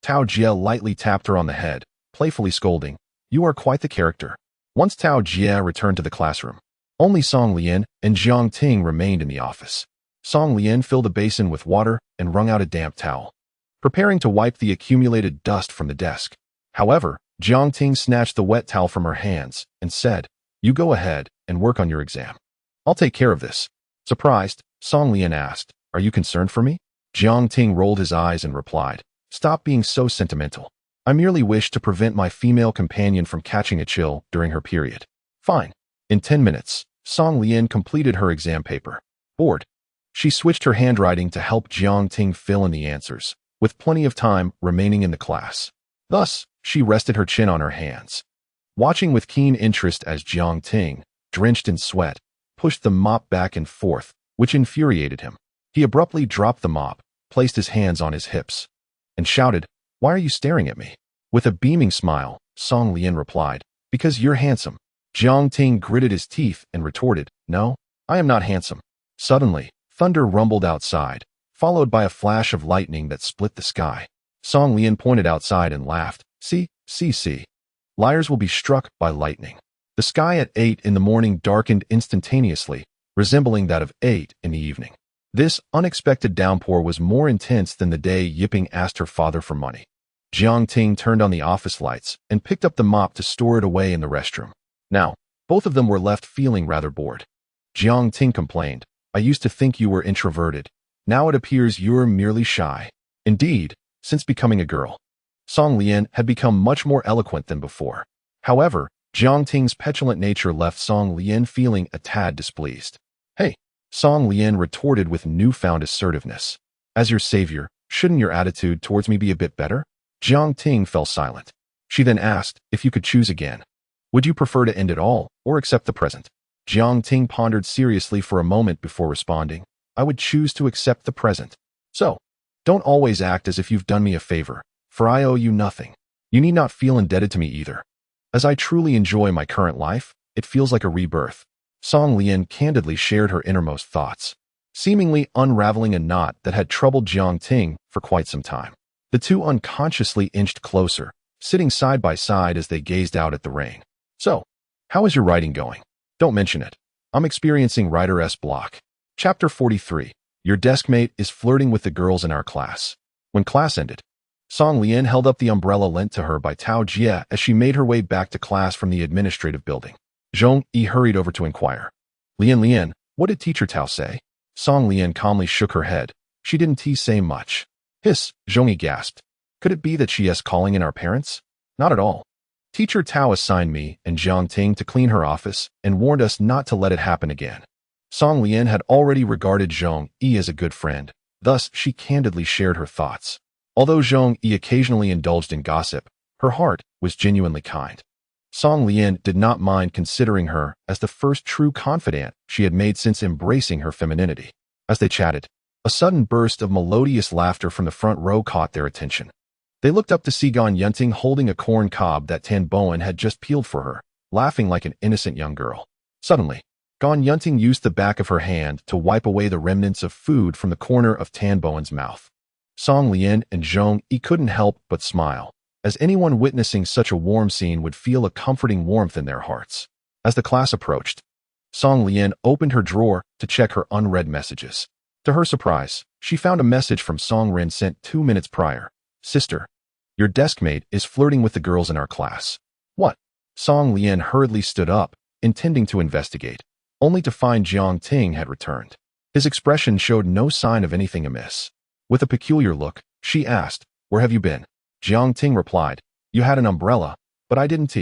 Tao Jie lightly tapped her on the head, playfully scolding, "You are quite the character." Once Tao Jie returned to the classroom, only Song Lian and Jiang Ting remained in the office. Song Lian filled a basin with water and wrung out a damp towel, preparing to wipe the accumulated dust from the desk. However, Jiang Ting snatched the wet towel from her hands and said, "You go ahead and work on your exam. I'll take care of this." Surprised, Song Lian asked, "Are you concerned for me?" Jiang Ting rolled his eyes and replied, "Stop being so sentimental. I merely wish to prevent my female companion from catching a chill during her period." "Fine." In 10 minutes, Song Lian completed her exam paper. Bored, she switched her handwriting to help Jiang Ting fill in the answers, with plenty of time remaining in the class. Thus, she rested her chin on her hands, watching with keen interest as Jiang Ting, drenched in sweat, pushed the mop back and forth, which infuriated him. He abruptly dropped the mop, placed his hands on his hips, and shouted, "Why are you staring at me?" With a beaming smile, Song Lian replied, "Because you're handsome." Jiang Ting gritted his teeth and retorted, "No, I am not handsome." Suddenly, thunder rumbled outside, followed by a flash of lightning that split the sky. Song Lian pointed outside and laughed, "See, see, see. Liars will be struck by lightning." The sky at 8 in the morning darkened instantaneously, resembling that of 8 in the evening. This unexpected downpour was more intense than the day Yiping asked her father for money. Jiang Ting turned on the office lights and picked up the mop to store it away in the restroom. Now, both of them were left feeling rather bored. Jiang Ting complained, "I used to think you were introverted. Now it appears you're merely shy." Indeed, since becoming a girl, Song Lian had become much more eloquent than before. However, Jiang Ting's petulant nature left Song Lian feeling a tad displeased. "Hey," Song Lian retorted with newfound assertiveness. "As your savior, shouldn't your attitude towards me be a bit better?" Jiang Ting fell silent. She then asked, "If you could choose again, would you prefer to end it all or accept the present?" Jiang Ting pondered seriously for a moment before responding, "I would choose to accept the present. So, don't always act as if you've done me a favor, for I owe you nothing. You need not feel indebted to me either. As I truly enjoy my current life, it feels like a rebirth." Song Lian candidly shared her innermost thoughts, seemingly unraveling a knot that had troubled Jiang Ting for quite some time. The two unconsciously inched closer, sitting side by side as they gazed out at the rain. "So, how is your writing going? Don't mention it. I'm experiencing writer's block." Chapter 43. Your deskmate is flirting with the girls in our class. When class ended, Song Lian held up the umbrella lent to her by Tao Jie as she made her way back to class from the administrative building. Zhong Yi hurried over to inquire. Lian, what did teacher Tao say?" Song Lian calmly shook her head. "She didn't say much." "Hiss," Zhong Yi gasped. "Could it be that she is calling in our parents?" "Not at all. Teacher Tao assigned me and Jiang Ting to clean her office and warned us not to let it happen again." Song Lian had already regarded Zhong Yi as a good friend, thus she candidly shared her thoughts. Although Zhong Yi occasionally indulged in gossip, her heart was genuinely kind. Song Lian did not mind considering her as the first true confidant she had made since embracing her femininity. As they chatted, a sudden burst of melodious laughter from the front row caught their attention. They looked up to see Gan Yunting holding a corn cob that Tan Bowen had just peeled for her, laughing like an innocent young girl. Suddenly, Gan Yunting used the back of her hand to wipe away the remnants of food from the corner of Tan Bowen's mouth. Song Lian and Zhong Yi couldn't help but smile, as anyone witnessing such a warm scene would feel a comforting warmth in their hearts. As the class approached, Song Lian opened her drawer to check her unread messages. To her surprise, she found a message from Song Ren sent 2 minutes prior. "Sister, your deskmate is flirting with the girls in our class." "What?" Song Lian hurriedly stood up, intending to investigate, only to find Jiang Ting had returned. His expression showed no sign of anything amiss. With a peculiar look, she asked, "Where have you been?" Jiang Ting replied, "You had an umbrella, but I didn't.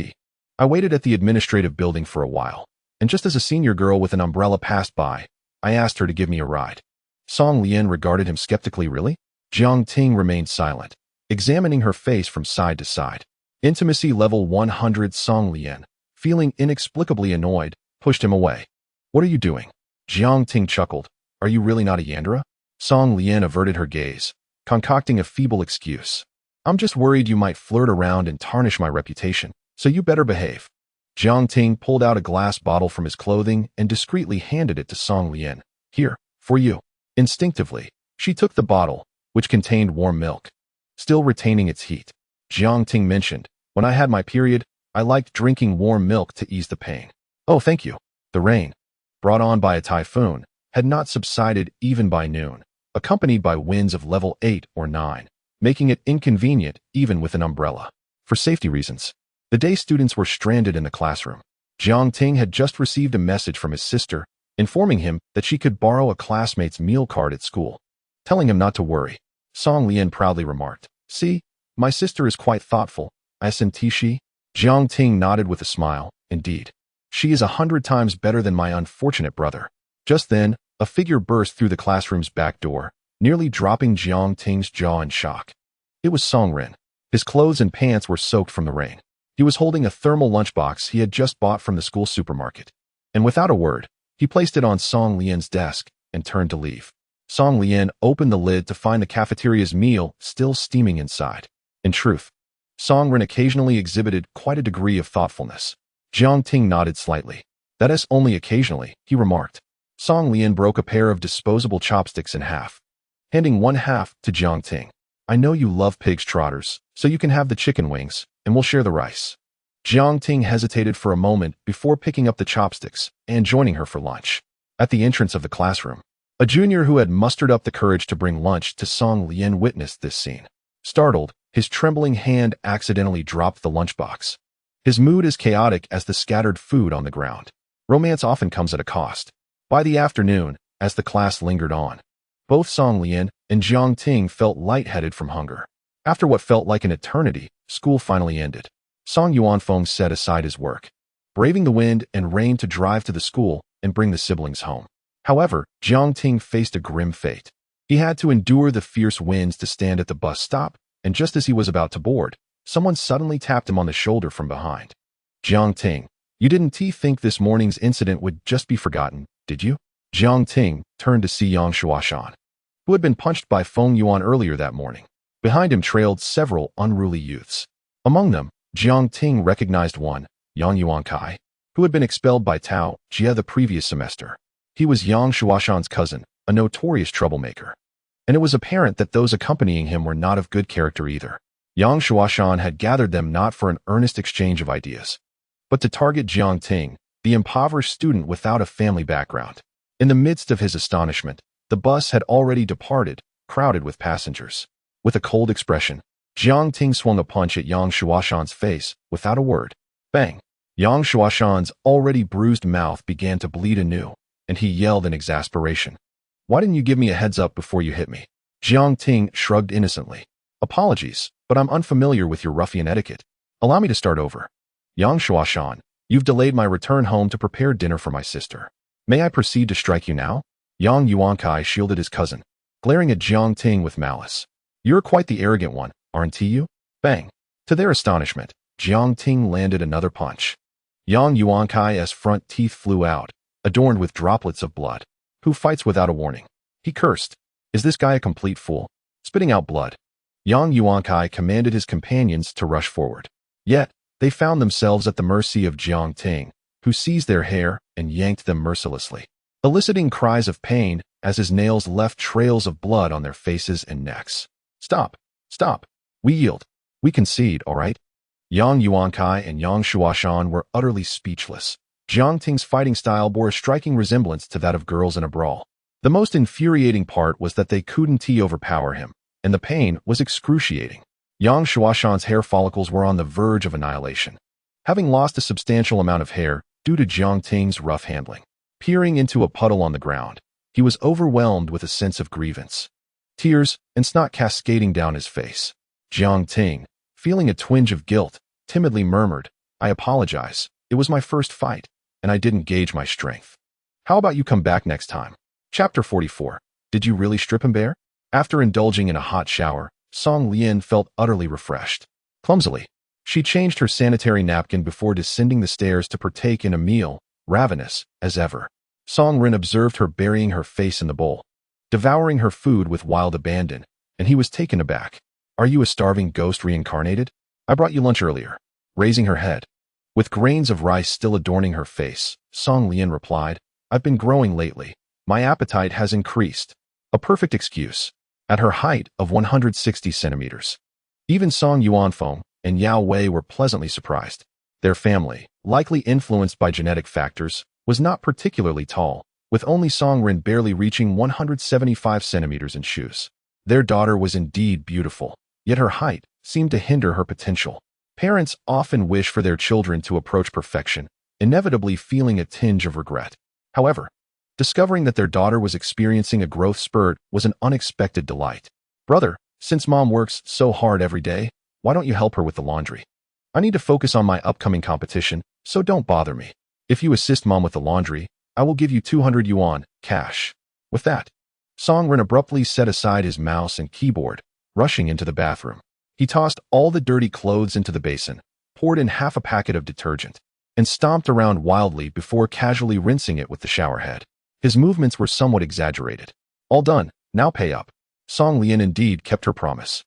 I waited at the administrative building for a while, and just as a senior girl with an umbrella passed by, I asked her to give me a ride." Song Lian regarded him skeptically. "Really?" Jiang Ting remained silent, examining her face from side to side. Intimacy level 100. Song Lian, feeling inexplicably annoyed, pushed him away. "What are you doing?" Jiang Ting chuckled. "Are you really not a Yandra?" Song Lian averted her gaze, concocting a feeble excuse. "I'm just worried you might flirt around and tarnish my reputation, so you better behave." Jiang Ting pulled out a glass bottle from his clothing and discreetly handed it to Song Lian. "Here, for you." Instinctively, she took the bottle, which contained warm milk, still retaining its heat. Jiang Ting mentioned, "When I had my period, I liked drinking warm milk to ease the pain." "Oh, thank you." The rain, brought on by a typhoon, had not subsided even by noon, accompanied by winds of level 8 or 9. Making it inconvenient even with an umbrella. For safety reasons, the day students were stranded in the classroom. Jiang Ting had just received a message from his sister, informing him that she could borrow a classmate's meal card at school. Telling him not to worry, Song Lian proudly remarked, "See, my sister is quite thoughtful, isn't she?" Jiang Ting nodded with a smile. "Indeed, she is 100 times better than my unfortunate brother." Just then, a figure burst through the classroom's back door, nearly dropping Jiang Ting's jaw in shock. It was Song Ren. His clothes and pants were soaked from the rain. He was holding a thermal lunchbox he had just bought from the school supermarket. And without a word, He placed it on Song Lian's desk and turned to leave. Song Lian opened the lid to find the cafeteria's meal still steaming inside. In truth, Song Ren occasionally exhibited quite a degree of thoughtfulness. Jiang Ting nodded slightly. That is only occasionally, he remarked. Song Lian broke a pair of disposable chopsticks in half, handing one half to Jiang Ting. I know you love pig's trotters, so you can have the chicken wings, and we'll share the rice. Jiang Ting hesitated for a moment before picking up the chopsticks and joining her for lunch. At the entrance of the classroom, a junior who had mustered up the courage to bring lunch to Song Lian witnessed this scene. Startled, his trembling hand accidentally dropped the lunchbox. His mood is chaotic as the scattered food on the ground. Romance often comes at a cost. By the afternoon, as the class lingered on, both Song Lian and Jiang Ting felt lightheaded from hunger. After what felt like an eternity, school finally ended. Song Yuanfeng set aside his work, braving the wind and rain to drive to the school and bring the siblings home. However, Jiang Ting faced a grim fate. He had to endure the fierce winds to stand at the bus stop, and just as he was about to board, someone suddenly tapped him on the shoulder from behind. Jiang Ting, you didn't think this morning's incident would just be forgotten, did you? Jiang Ting turned to see Yang Shuashan, who had been punched by Feng Yuan earlier that morning. Behind him trailed several unruly youths. Among them, Jiang Ting recognized one, Yang Yuankai, who had been expelled by Tao Jie the previous semester. He was Yang Shuashan's cousin, a notorious troublemaker. And it was apparent that those accompanying him were not of good character either. Yang Shuashan had gathered them not for an earnest exchange of ideas, but to target Jiang Ting, the impoverished student without a family background. In the midst of his astonishment, the bus had already departed, crowded with passengers. With a cold expression, Jiang Ting swung a punch at Yang Shuashan's face without a word. Bang! Yang Shuashan's already bruised mouth began to bleed anew, and he yelled in exasperation. Why didn't you give me a heads up before you hit me? Jiang Ting shrugged innocently. Apologies, but I'm unfamiliar with your ruffian etiquette. Allow me to start over. Yang Shuashan, you've delayed my return home to prepare dinner for my sister. May I proceed to strike you now? Yang Yuankai shielded his cousin, glaring at Jiang Ting with malice. You're quite the arrogant one, aren't you? Bang! To their astonishment, Jiang Ting landed another punch. Yang Yuankai's front teeth flew out, adorned with droplets of blood. Who fights without a warning? He cursed. Is this guy a complete fool? Spitting out blood, Yang Yuankai commanded his companions to rush forward. Yet, they found themselves at the mercy of Jiang Ting, who seized their hair and yanked them mercilessly, eliciting cries of pain as his nails left trails of blood on their faces and necks. Stop! Stop! We yield. We concede, all right? Yang Yuankai and Yang Shuashan were utterly speechless. Jiang Ting's fighting style bore a striking resemblance to that of girls in a brawl. The most infuriating part was that they couldn't overpower him, and the pain was excruciating. Yang Shuashan's hair follicles were on the verge of annihilation, having lost a substantial amount of hair due to Jiang Ting's rough handling. Peering into a puddle on the ground, he was overwhelmed with a sense of grievance. Tears and snot cascading down his face. Jiang Ting, feeling a twinge of guilt, timidly murmured, I apologize. It was my first fight, and I didn't gauge my strength. How about you come back next time? Chapter 44. Did you really strip him bare? After indulging in a hot shower, Song Lian felt utterly refreshed. Clumsily, she changed her sanitary napkin before descending the stairs to partake in a meal, ravenous as ever. Song Ren observed her burying her face in the bowl, devouring her food with wild abandon, and he was taken aback. Are you a starving ghost reincarnated? I brought you lunch earlier. Raising her head, with grains of rice still adorning her face, Song Lian replied, I've been growing lately. My appetite has increased. A perfect excuse. At her height of 160 centimeters. Even Song Yuanfeng and Yao Wei were pleasantly surprised. Their family, likely influenced by genetic factors, was not particularly tall, with only Song Ren barely reaching 175 centimeters in shoes. Their daughter was indeed beautiful, yet her height seemed to hinder her potential. Parents often wish for their children to approach perfection, inevitably feeling a tinge of regret. However, discovering that their daughter was experiencing a growth spurt was an unexpected delight. Brother, since mom works so hard every day, why don't you help her with the laundry? I need to focus on my upcoming competition, so don't bother me. If you assist mom with the laundry, I will give you 200 yuan, cash. With that, Song Ren abruptly set aside his mouse and keyboard, rushing into the bathroom. He tossed all the dirty clothes into the basin, poured in half a packet of detergent, and stomped around wildly before casually rinsing it with the shower head. His movements were somewhat exaggerated. All done, now pay up. Song Lian indeed kept her promise.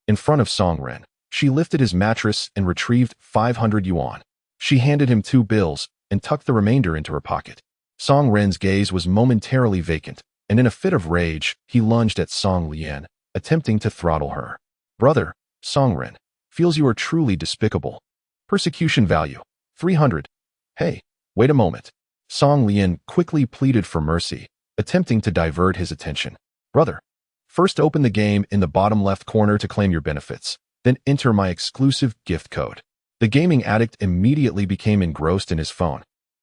In front of Song Ren, she lifted his mattress and retrieved 500 yuan. She handed him 2 bills and tucked the remainder into her pocket. Song Ren's gaze was momentarily vacant, and in a fit of rage, he lunged at Song Lian, attempting to throttle her. Brother, Song Ren, feels you are truly despicable. Persecution value, 300. Hey, wait a moment. Song Lian quickly pleaded for mercy, attempting to divert his attention. Brother, first open the game in the bottom left corner to claim your benefits, then enter my exclusive gift code. The gaming addict immediately became engrossed in his phone,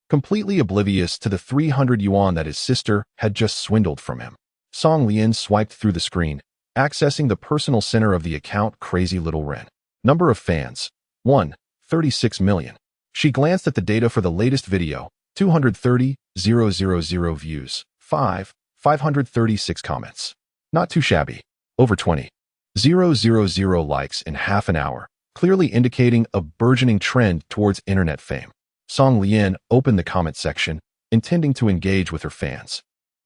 completely oblivious to the 300 yuan that his sister had just swindled from him. Song Lian swiped through the screen, accessing the personal center of the account Crazy Little Ren. Number of fans, 1, 36 million. She glanced at the data for the latest video, 230,000 views, 536 comments. Not too shabby. Over 20,000 likes in half an hour, clearly indicating a burgeoning trend towards internet fame. Song Lian opened the comment section, intending to engage with her fans.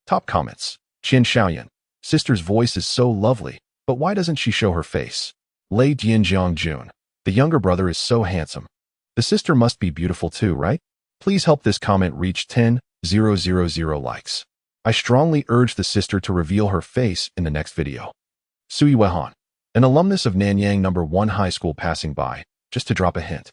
Top comments. Qian Xiaoyan. Sister's voice is so lovely, but why doesn't she show her face? Lei Jianjiang Jun. The younger brother is so handsome. The sister must be beautiful too, right? Please help this comment reach 10,000 likes. I strongly urge the sister to reveal her face in the next video. Sui Wehan. An alumnus of Nanyang No. 1 High School passing by, just to drop a hint.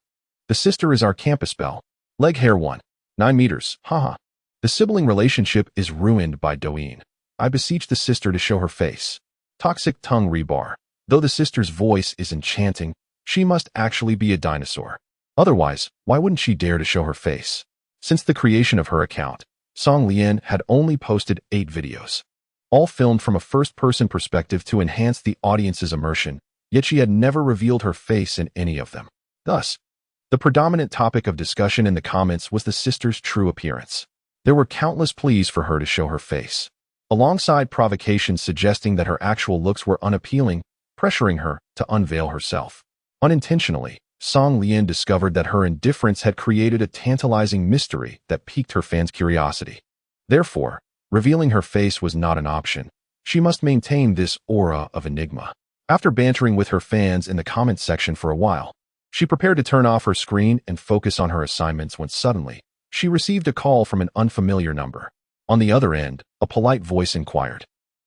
The sister is our campus belle. Leg hair 1. 9 meters, haha. The sibling relationship is ruined by Douyin. I beseech the sister to show her face. Toxic tongue rebar. Though the sister's voice is enchanting, she must actually be a dinosaur. Otherwise, why wouldn't she dare to show her face? Since the creation of her account, Song Lian had only posted 8 videos, all filmed from a first-person perspective to enhance the audience's immersion, yet she had never revealed her face in any of them. Thus, the predominant topic of discussion in the comments was the sister's true appearance. There were countless pleas for her to show her face, alongside provocations suggesting that her actual looks were unappealing, pressuring her to unveil herself. Unintentionally, Song Lian discovered that her indifference had created a tantalizing mystery that piqued her fans' curiosity. Therefore, revealing her face was not an option. She must maintain this aura of enigma. After bantering with her fans in the comments section for a while, she prepared to turn off her screen and focus on her assignments when suddenly, she received a call from an unfamiliar number. On the other end, a polite voice inquired.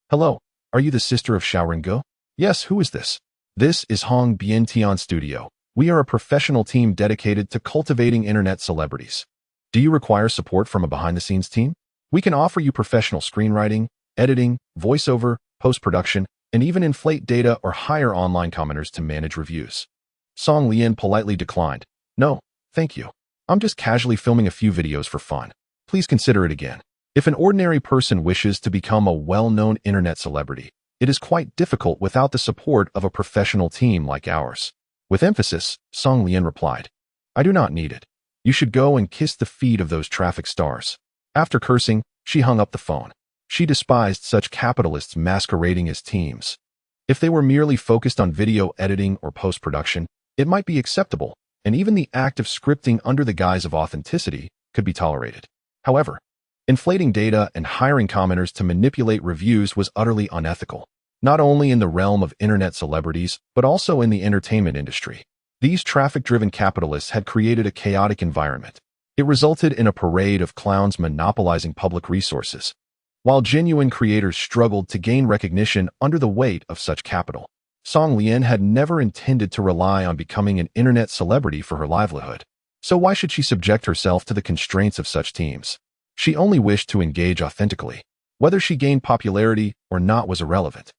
Hello, are you the sister of Xiaorengo? Yes, who is this? This is Hong Biantian Studio. We are a professional team dedicated to cultivating internet celebrities. Do you require support from a behind-the-scenes team? We can offer you professional screenwriting, editing, voiceover, post-production, and even inflate data or hire online commenters to manage reviews. Song Lian politely declined. No, thank you. I'm just casually filming a few videos for fun. Please consider it again. If an ordinary person wishes to become a well-known internet celebrity, it is quite difficult without the support of a professional team like ours. With emphasis, Song Lian replied, I do not need it. You should go and kiss the feet of those traffic stars. After cursing, she hung up the phone. She despised such capitalists masquerading as teams. If they were merely focused on video editing or post-production, it might be acceptable, and even the act of scripting under the guise of authenticity could be tolerated. However, inflating data and hiring commenters to manipulate reviews was utterly unethical, not only in the realm of internet celebrities, but also in the entertainment industry. These traffic-driven capitalists had created a chaotic environment. It resulted in a parade of clowns monopolizing public resources, while genuine creators struggled to gain recognition under the weight of such capital. Song Lian had never intended to rely on becoming an internet celebrity for her livelihood. So why should she subject herself to the constraints of such teams? She only wished to engage authentically. Whether she gained popularity or not was irrelevant.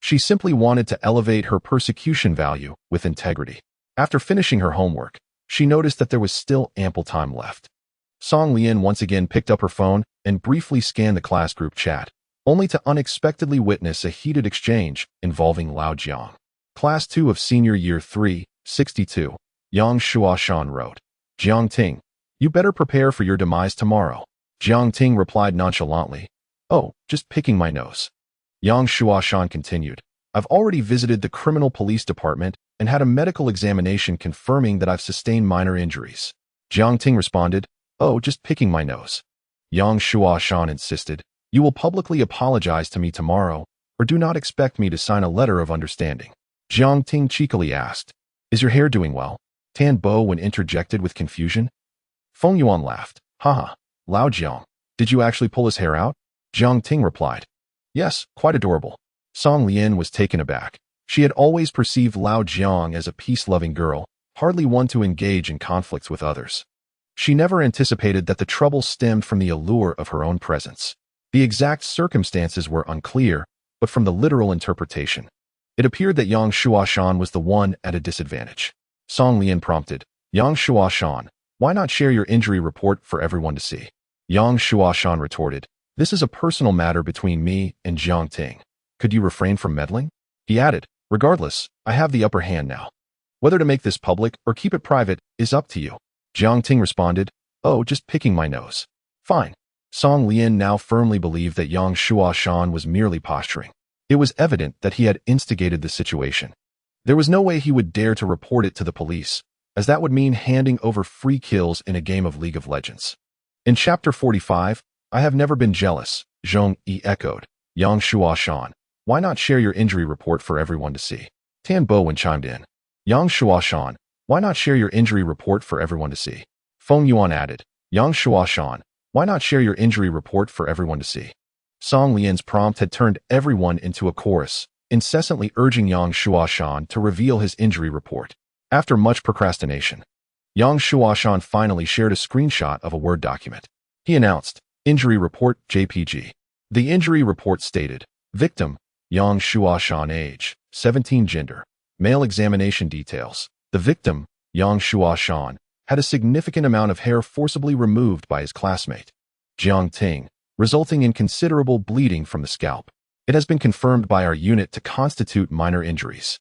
She simply wanted to elevate her persecution value with integrity. After finishing her homework, she noticed that there was still ample time left. Song Lian once again picked up her phone and briefly scanned the class group chat, only to unexpectedly witness a heated exchange involving Lao Jiang. Class 2 of Senior Year 3, 62, Yang Shuashan wrote, Jiang Ting, you better prepare for your demise tomorrow. Jiang Ting replied nonchalantly, oh, just picking my nose. Yang Shuashan continued, I've already visited the criminal police department and had a medical examination confirming that I've sustained minor injuries. Jiang Ting responded, "Oh, just picking my nose." Yang Shuashan insisted, "You will publicly apologize to me tomorrow, or do not expect me to sign a letter of understanding." Jiang Ting cheekily asked, "Is your hair doing well?" Tan Bo interjected with confusion. Feng Yuan laughed. "Haha, Lao Jiang, did you actually pull his hair out?" Jiang Ting replied, "Yes, quite adorable." Song Lian was taken aback. She had always perceived Lao Jiang as a peace-loving girl, hardly one to engage in conflicts with others. She never anticipated that the trouble stemmed from the allure of her own presence. The exact circumstances were unclear, but from the literal interpretation, it appeared that Yang Shuashan was the one at a disadvantage. Song Lian prompted, "Yang Shuashan, why not share your injury report for everyone to see?" Yang Shuashan retorted, "This is a personal matter between me and Jiang Ting. Could you refrain from meddling?" He added, "Regardless, I have the upper hand now. Whether to make this public or keep it private is up to you." Jiang Ting responded, "Oh, just picking my nose." "Fine." Song Lian now firmly believed that Yang Shuashan was merely posturing. It was evident that he had instigated the situation. There was no way he would dare to report it to the police, as that would mean handing over free kills in a game of League of Legends. In Chapter 45, "I have never been jealous," Zhong Yi echoed. "Yang Shuashan, why not share your injury report for everyone to see?" Tan Bo chimed in. "Yang Shuashan, why not share your injury report for everyone to see?" Feng Yuan added, "Yang Shuashan, why not share your injury report for everyone to see?" Song Lian's prompt had turned everyone into a chorus, incessantly urging Yang Shuashan to reveal his injury report. After much procrastination, Yang Shuashan finally shared a screenshot of a Word document. He announced, "Injury Report JPG." The injury report stated, "Victim, Yang Shuashan, age, 17, gender, male, examination details. The victim, Yang Shuashan, had a significant amount of hair forcibly removed by his classmate, Jiang Ting, resulting in considerable bleeding from the scalp. It has been confirmed by our unit to constitute minor injuries."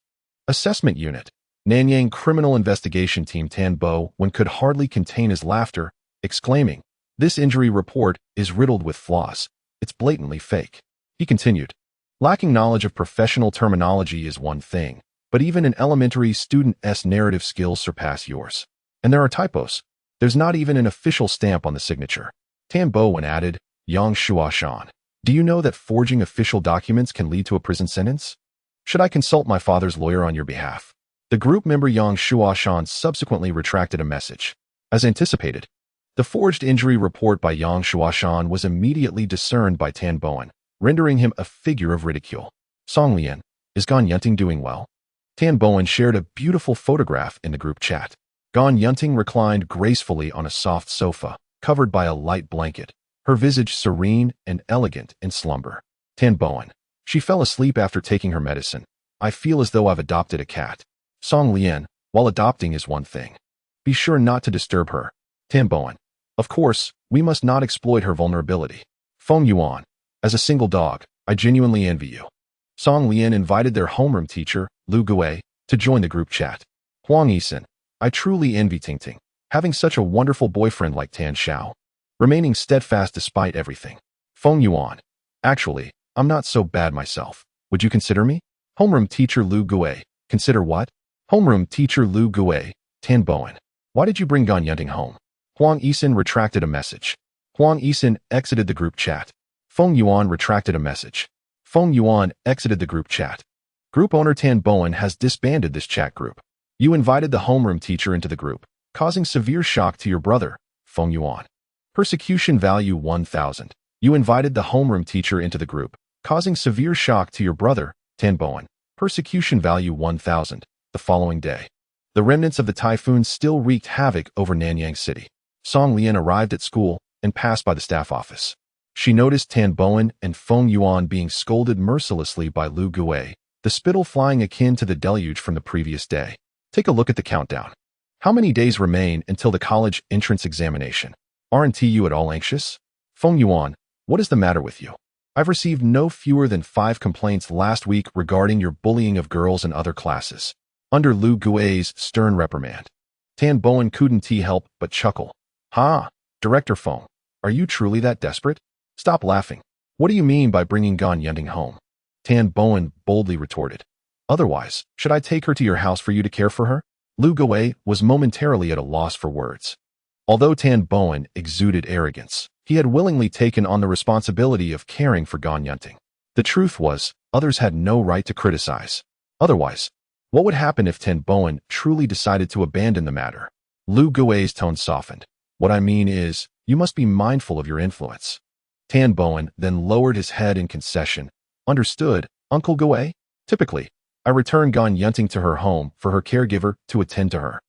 Assessment Unit. Nanyang Criminal Investigation Team Tan Bo could hardly contain his laughter, exclaiming, "This injury report is riddled with flaws. It's blatantly fake." He continued, "Lacking knowledge of professional terminology is one thing, but even an elementary student's narrative skills surpass yours. And there are typos. There's not even an official stamp on the signature." Tan Bo added, "Yang Shuashan, do you know that forging official documents can lead to a prison sentence? Should I consult my father's lawyer on your behalf?" The group member Yang Shuashan subsequently retracted a message. As anticipated, the forged injury report by Yang Shuashan was immediately discerned by Tan Bo, rendering him a figure of ridicule. "Song Lian, is Gan Yunting doing well?" Tan Bo shared a beautiful photograph in the group chat. Gan Yunting reclined gracefully on a soft sofa, covered by a light blanket, her visage serene and elegant in slumber. Tan Bo, "She fell asleep after taking her medicine. I feel as though I've adopted a cat." Song Lian, "While adopting is one thing. Be sure not to disturb her." Tan Bo, "Of course, we must not exploit her vulnerability." Feng Yuan, "As a single dog, I genuinely envy you." Song Lian invited their homeroom teacher, Lu Gui, to join the group chat. Huang Yisan, "I truly envy Tingting, having such a wonderful boyfriend like Tan Xiao, remaining steadfast despite everything." Feng Yuan, "Actually, I'm not so bad myself. Would you consider me?" Homeroom teacher Lu Gui, "Consider what?" Homeroom teacher Lu Gui, Tan Bo, "Why did you bring Gan Yunting home?" Huang Yisan retracted a message. Huang Yisan exited the group chat. Feng Yuan retracted a message. Feng Yuan exited the group chat. Group owner Tan Bo has disbanded this chat group. "You invited the homeroom teacher into the group, causing severe shock to your brother." Feng Yuan. Persecution value 1000. "You invited the homeroom teacher into the group, causing severe shock to your brother." Tan Bo. Persecution value 1000. The following day, the remnants of the typhoon still wreaked havoc over Nanyang City. Song Lian arrived at school and passed by the staff office. She noticed Tan Bo and Feng Yuan being scolded mercilessly by Lu Gui, the spittle flying akin to the deluge from the previous day. Take a look at the countdown. How many days remain until the college entrance examination? Aren't you at all anxious? Feng Yuan, what is the matter with you? I've received no fewer than 5 complaints last week regarding your bullying of girls in other classes. Under Lu Gui's stern reprimand, Tan Bo couldn't help but chuckle. "Ha, Director Feng, are you truly that desperate? Stop laughing. What do you mean by bringing Gan Yunting home?" Tan Bo boldly retorted. "Otherwise, should I take her to your house for you to care for her?" Lu Gui was momentarily at a loss for words. Although Tan Bowen exuded arrogance, he had willingly taken on the responsibility of caring for Gan Yunting. The truth was, others had no right to criticize. Otherwise, what would happen if Tan Bowen truly decided to abandon the matter? Lu Gui's tone softened. What I mean is, you must be mindful of your influence. Tan Bowen then lowered his head in concession. Understood, Uncle Gui? Typically, I return Gan Yunting to her home for her caregiver to attend to her.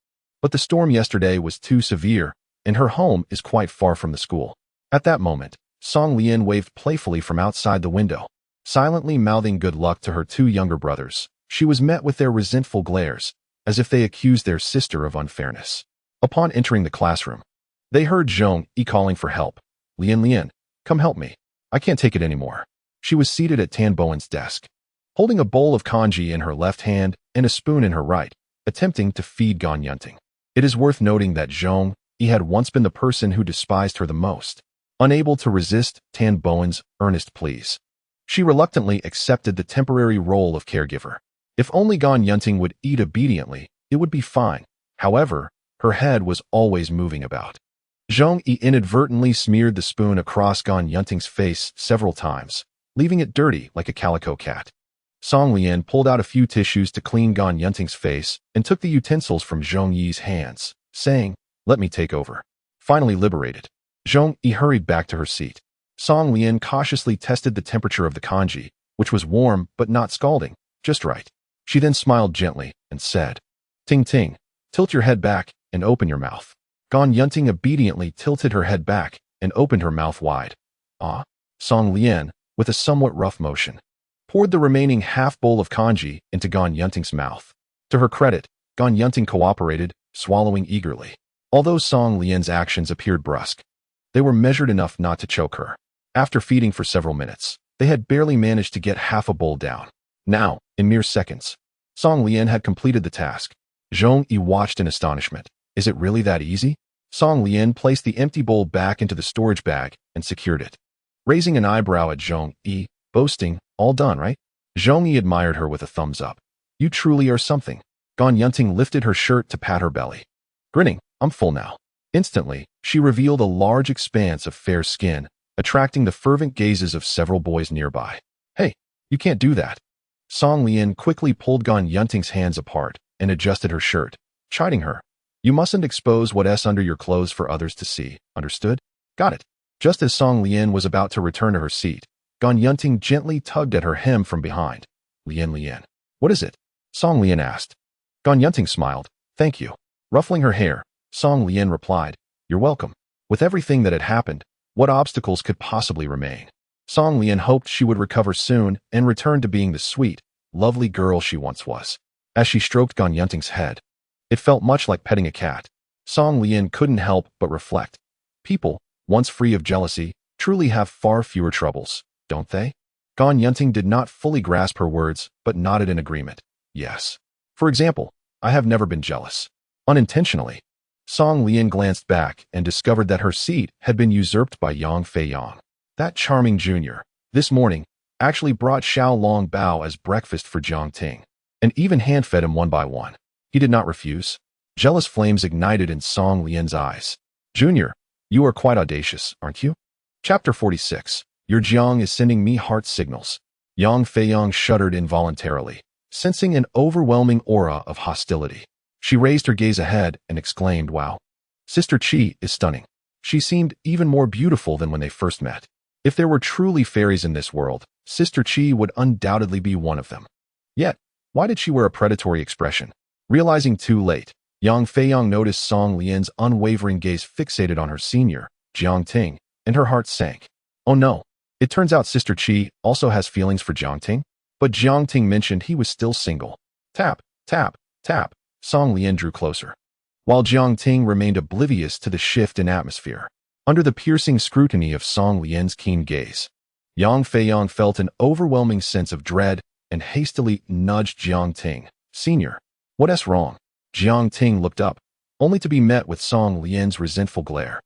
But the storm yesterday was too severe, and her home is quite far from the school. At that moment, Song Lian waved playfully from outside the window, silently mouthing good luck to her two younger brothers. She was met with their resentful glares, as if they accused their sister of unfairness. Upon entering the classroom, they heard Zhong Yi calling for help. Lian, come help me. I can't take it anymore. She was seated at Tan Bowen's desk, holding a bowl of congee in her left hand and a spoon in her right, attempting to feed Gan Yunting. It is worth noting that Zhong Yi had once been the person who despised her the most. Unable to resist Tan Bowen's earnest pleas, she reluctantly accepted the temporary role of caregiver. If only Gan Yunting would eat obediently, it would be fine. However, her head was always moving about. Zhong Yi inadvertently smeared the spoon across Gan Yunting's face several times, leaving it dirty like a calico cat. Song Lian pulled out a few tissues to clean Gan Yunting's face and took the utensils from Zhong Yi's hands, saying, "Let me take over." Finally liberated, Zhong Yi hurried back to her seat. Song Lian cautiously tested the temperature of the congee, which was warm but not scalding, just right. She then smiled gently and said, "Ting Ting, tilt your head back and open your mouth." Gan Yunting obediently tilted her head back and opened her mouth wide. "Ah?" Song Lian, with a somewhat rough motion, poured the remaining half bowl of congee into Gan Yunting's mouth. To her credit, Gan Yunting cooperated, swallowing eagerly. Although Song Lian's actions appeared brusque, they were measured enough not to choke her. After feeding for several minutes, they had barely managed to get half a bowl down. Now, in mere seconds, Song Lian had completed the task. Zhong Yi watched in astonishment. Is it really that easy? Song Lian placed the empty bowl back into the storage bag and secured it, raising an eyebrow at Zhong Yi, boasting, "All done, right?" Zhong Yi admired her with a thumbs up. "You truly are something." Gan Yunting lifted her shirt to pat her belly. Grinning, "I'm full now." Instantly, she revealed a large expanse of fair skin, attracting the fervent gazes of several boys nearby. "Hey, you can't do that." Song Lian quickly pulled Gan Yunting's hands apart and adjusted her shirt, chiding her. "You mustn't expose what's under your clothes for others to see, understood? Got it." Just as Song Lian was about to return to her seat, Gan Yunting gently tugged at her hem from behind. Lian. "What is it?" Song Lian asked. Gan Yunting smiled. "Thank you." Ruffling her hair, Song Lian replied, "You're welcome." With everything that had happened, what obstacles could possibly remain? Song Lian hoped she would recover soon and return to being the sweet, lovely girl she once was. As she stroked Gan Yunting's head, it felt much like petting a cat. Song Lian couldn't help but reflect. People, once free of jealousy, truly have far fewer troubles, don't they? Gan Yunting did not fully grasp her words, but nodded in agreement. Yes. For example, I have never been jealous. Unintentionally. Song Lian glanced back and discovered that her seat had been usurped by Yang Feiyang. That charming junior, this morning, actually brought Xiao Long Bao as breakfast for Jiang Ting, and even hand-fed him one by one. He did not refuse. Jealous flames ignited in Song Lian's eyes. "Junior, you are quite audacious, aren't you?" Chapter 46. Your Jiang is sending me heart signals. Yang Feiyang shuddered involuntarily, sensing an overwhelming aura of hostility. She raised her gaze ahead and exclaimed, "Wow. Sister Qi is stunning." She seemed even more beautiful than when they first met. If there were truly fairies in this world, Sister Qi would undoubtedly be one of them. Yet, why did she wear a predatory expression? Realizing too late, Yang Feiyang noticed Song Lian's unwavering gaze fixated on her senior, Jiang Ting, and her heart sank. Oh no, it turns out Sister Qi also has feelings for Jiang Ting? But Jiang Ting mentioned he was still single. Tap, tap, tap, Song Lian drew closer, while Jiang Ting remained oblivious to the shift in atmosphere. Under the piercing scrutiny of Song Lian's keen gaze, Yang Feiyang felt an overwhelming sense of dread and hastily nudged Jiang Ting. "Senior, what's wrong?" Jiang Ting looked up, only to be met with Song Lian's resentful glare.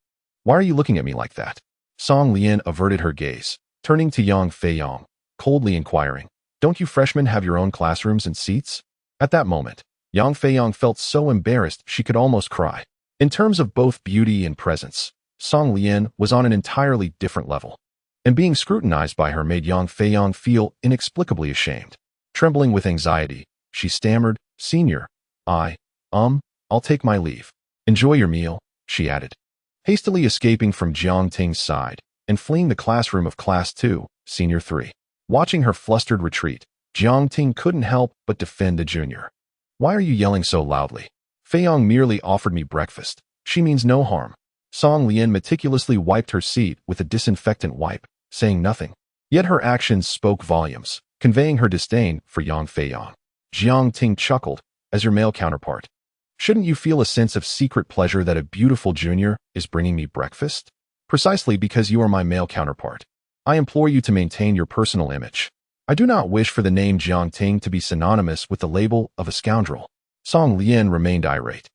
"Why are you looking at me like that?" Song Lian averted her gaze, turning to Yang Feiyang, coldly inquiring, "Don't you freshmen have your own classrooms and seats?" At that moment, Yang Feiyang felt so embarrassed she could almost cry. In terms of both beauty and presence, Song Lian was on an entirely different level, and being scrutinized by her made Yang Feiyang feel inexplicably ashamed. Trembling with anxiety, she stammered, "Senior, I'll take my leave. Enjoy your meal," she added. Hastily escaping from Jiang Ting's side and fleeing the classroom of Class 2, Senior 3. Watching her flustered retreat, Jiang Ting couldn't help but defend the junior. "Why are you yelling so loudly? Feiyang merely offered me breakfast. She means no harm." Song Lian meticulously wiped her seat with a disinfectant wipe, saying nothing. Yet her actions spoke volumes, conveying her disdain for Yang Feiyang. Jiang Ting chuckled, "As your male counterpart, shouldn't you feel a sense of secret pleasure that a beautiful junior is bringing me breakfast? Precisely because you are my male counterpart, I implore you to maintain your personal image. I do not wish for the name Jiang Ting to be synonymous with the label of a scoundrel." Song Lian remained irate.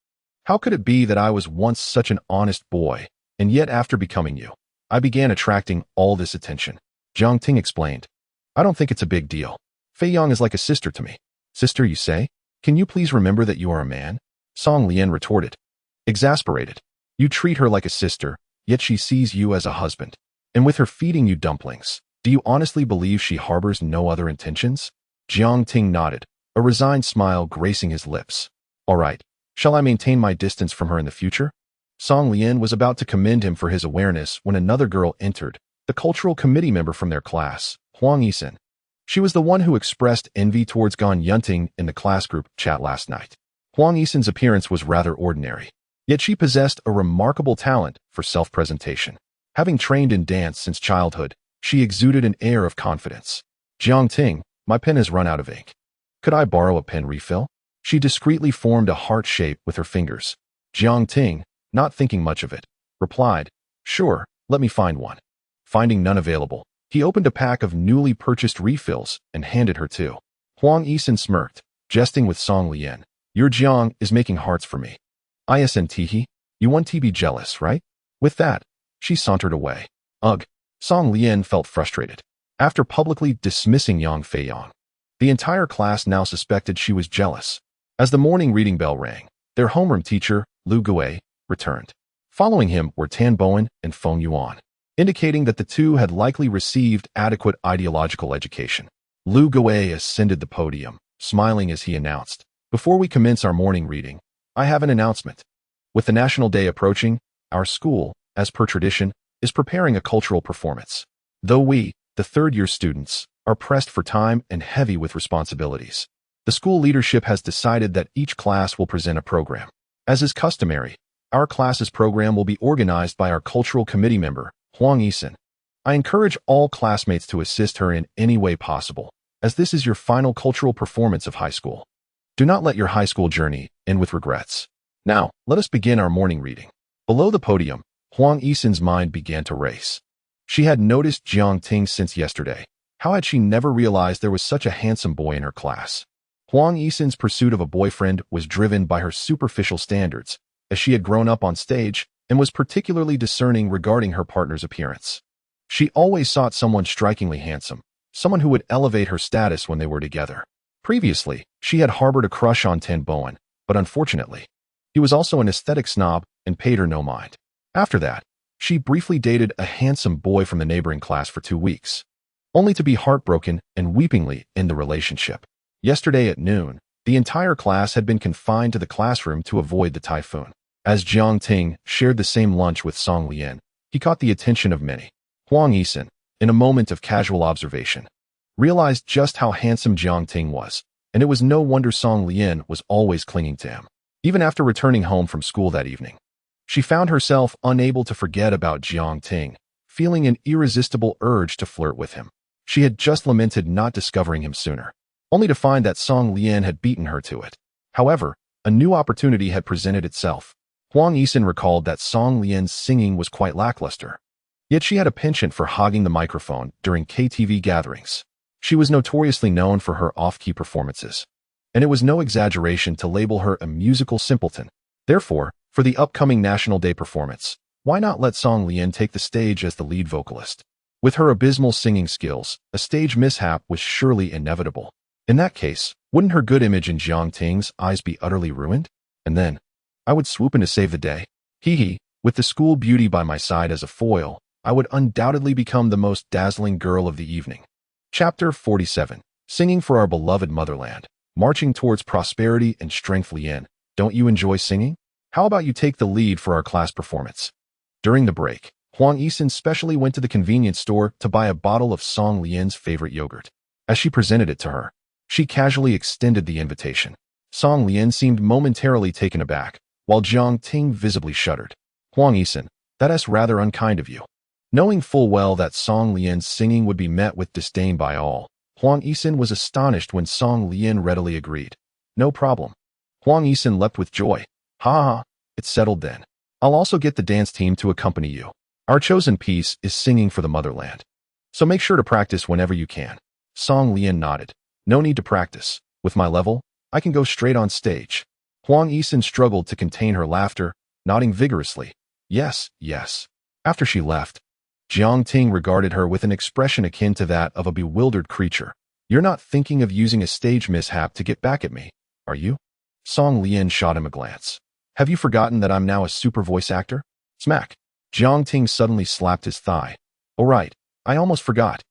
"How could it be that I was once such an honest boy, and yet after becoming you, I began attracting all this attention?" Jiang Ting explained. "I don't think it's a big deal. Feiyang is like a sister to me." "Sister, you say? Can you please remember that you are a man?" Song Lian retorted, exasperated. "You treat her like a sister, yet she sees you as a husband. And with her feeding you dumplings, do you honestly believe she harbors no other intentions?" Jiang Ting nodded, a resigned smile gracing his lips. "All right, shall I maintain my distance from her in the future?" Song Lian was about to commend him for his awareness when another girl entered, the cultural committee member from their class, Huang Yisin. She was the one who expressed envy towards Gan Yunting in the class group chat last night. Huang Yisin's appearance was rather ordinary, yet she possessed a remarkable talent for self-presentation. Having trained in dance since childhood, she exuded an air of confidence. "Jiang Ting, my pen has run out of ink. Could I borrow a pen refill?" She discreetly formed a heart shape with her fingers. Jiang Ting, not thinking much of it, replied, "Sure, let me find one." Finding none available, he opened a pack of newly purchased refills and handed her two. Huang Yisin smirked, jesting with Song Lian. "Your Jiang is making hearts for me. Isn't you want to be jealous, right?" With that, she sauntered away. Ugh. Song Lian felt frustrated. After publicly dismissing Yang Feiyang, the entire class now suspected she was jealous. As the morning reading bell rang, their homeroom teacher, Lu Gui, returned. Following him were Tan Bowen and Feng Yuan, indicating that the two had likely received adequate ideological education. Lu Gui ascended the podium, smiling as he announced, "Before we commence our morning reading, I have an announcement. With the National Day approaching, our school, as per tradition, is preparing a cultural performance. Though we, the third-year students, are pressed for time and heavy with responsibilities, the school leadership has decided that each class will present a program. As is customary, our class's program will be organized by our cultural committee member, Huang Yisin. I encourage all classmates to assist her in any way possible, as this is your final cultural performance of high school. Do not let your high school journey end with regrets. Now, let us begin our morning reading." Below the podium, Huang Yisin's mind began to race. She had noticed Jiang Ting since yesterday. How had she never realized there was such a handsome boy in her class? Huang Yisin's pursuit of a boyfriend was driven by her superficial standards, as she had grown up on stage and was particularly discerning regarding her partner's appearance. She always sought someone strikingly handsome, someone who would elevate her status when they were together. Previously, she had harbored a crush on Tan Bowen, but unfortunately, he was also an aesthetic snob and paid her no mind. After that, she briefly dated a handsome boy from the neighboring class for 2 weeks, only to be heartbroken and weepingly end the relationship. Yesterday at noon, the entire class had been confined to the classroom to avoid the typhoon. As Jiang Ting shared the same lunch with Song Lian, he caught the attention of many. Huang Yisin, in a moment of casual observation, realized just how handsome Jiang Ting was, and it was no wonder Song Lian was always clinging to him. Even after returning home from school that evening, she found herself unable to forget about Jiang Ting, feeling an irresistible urge to flirt with him. She had just lamented not discovering him sooner, only to find that Song Lian had beaten her to it. However, a new opportunity had presented itself. Huang Yisin recalled that Song Lian's singing was quite lackluster, yet she had a penchant for hogging the microphone during KTV gatherings. She was notoriously known for her off-key performances, and it was no exaggeration to label her a musical simpleton. Therefore, for the upcoming National Day performance, why not let Song Lian take the stage as the lead vocalist? With her abysmal singing skills, a stage mishap was surely inevitable. In that case, wouldn't her good image in Jiang Ting's eyes be utterly ruined? And then, I would swoop in to save the day. Hee hee, with the school beauty by my side as a foil, I would undoubtedly become the most dazzling girl of the evening. Chapter 47. Singing for our beloved motherland. Marching towards prosperity and strength. Lian, don't you enjoy singing? How about you take the lead for our class performance? During the break, Huang Yisun specially went to the convenience store to buy a bottle of Song Lian's favorite yogurt. As she presented it to her, she casually extended the invitation. Song Lian seemed momentarily taken aback, while Jiang Ting visibly shuddered. Huang Yisun, that's rather unkind of you. Knowing full well that Song Lian's singing would be met with disdain by all, Huang Yisun was astonished when Song Lian readily agreed. No problem. Huang Yisun leapt with joy. Ha ha, it's settled then. I'll also get the dance team to accompany you. Our chosen piece is singing for the motherland. So make sure to practice whenever you can. Song Lian nodded. No need to practice. With my level, I can go straight on stage. Huang Yisun struggled to contain her laughter, nodding vigorously. Yes, yes. After she left, Jiang Ting regarded her with an expression akin to that of a bewildered creature. You're not thinking of using a stage mishap to get back at me, are you? Song Lian shot him a glance. Have you forgotten that I'm now a super voice actor? Smack. Jiang Ting suddenly slapped his thigh. Oh right, I almost forgot.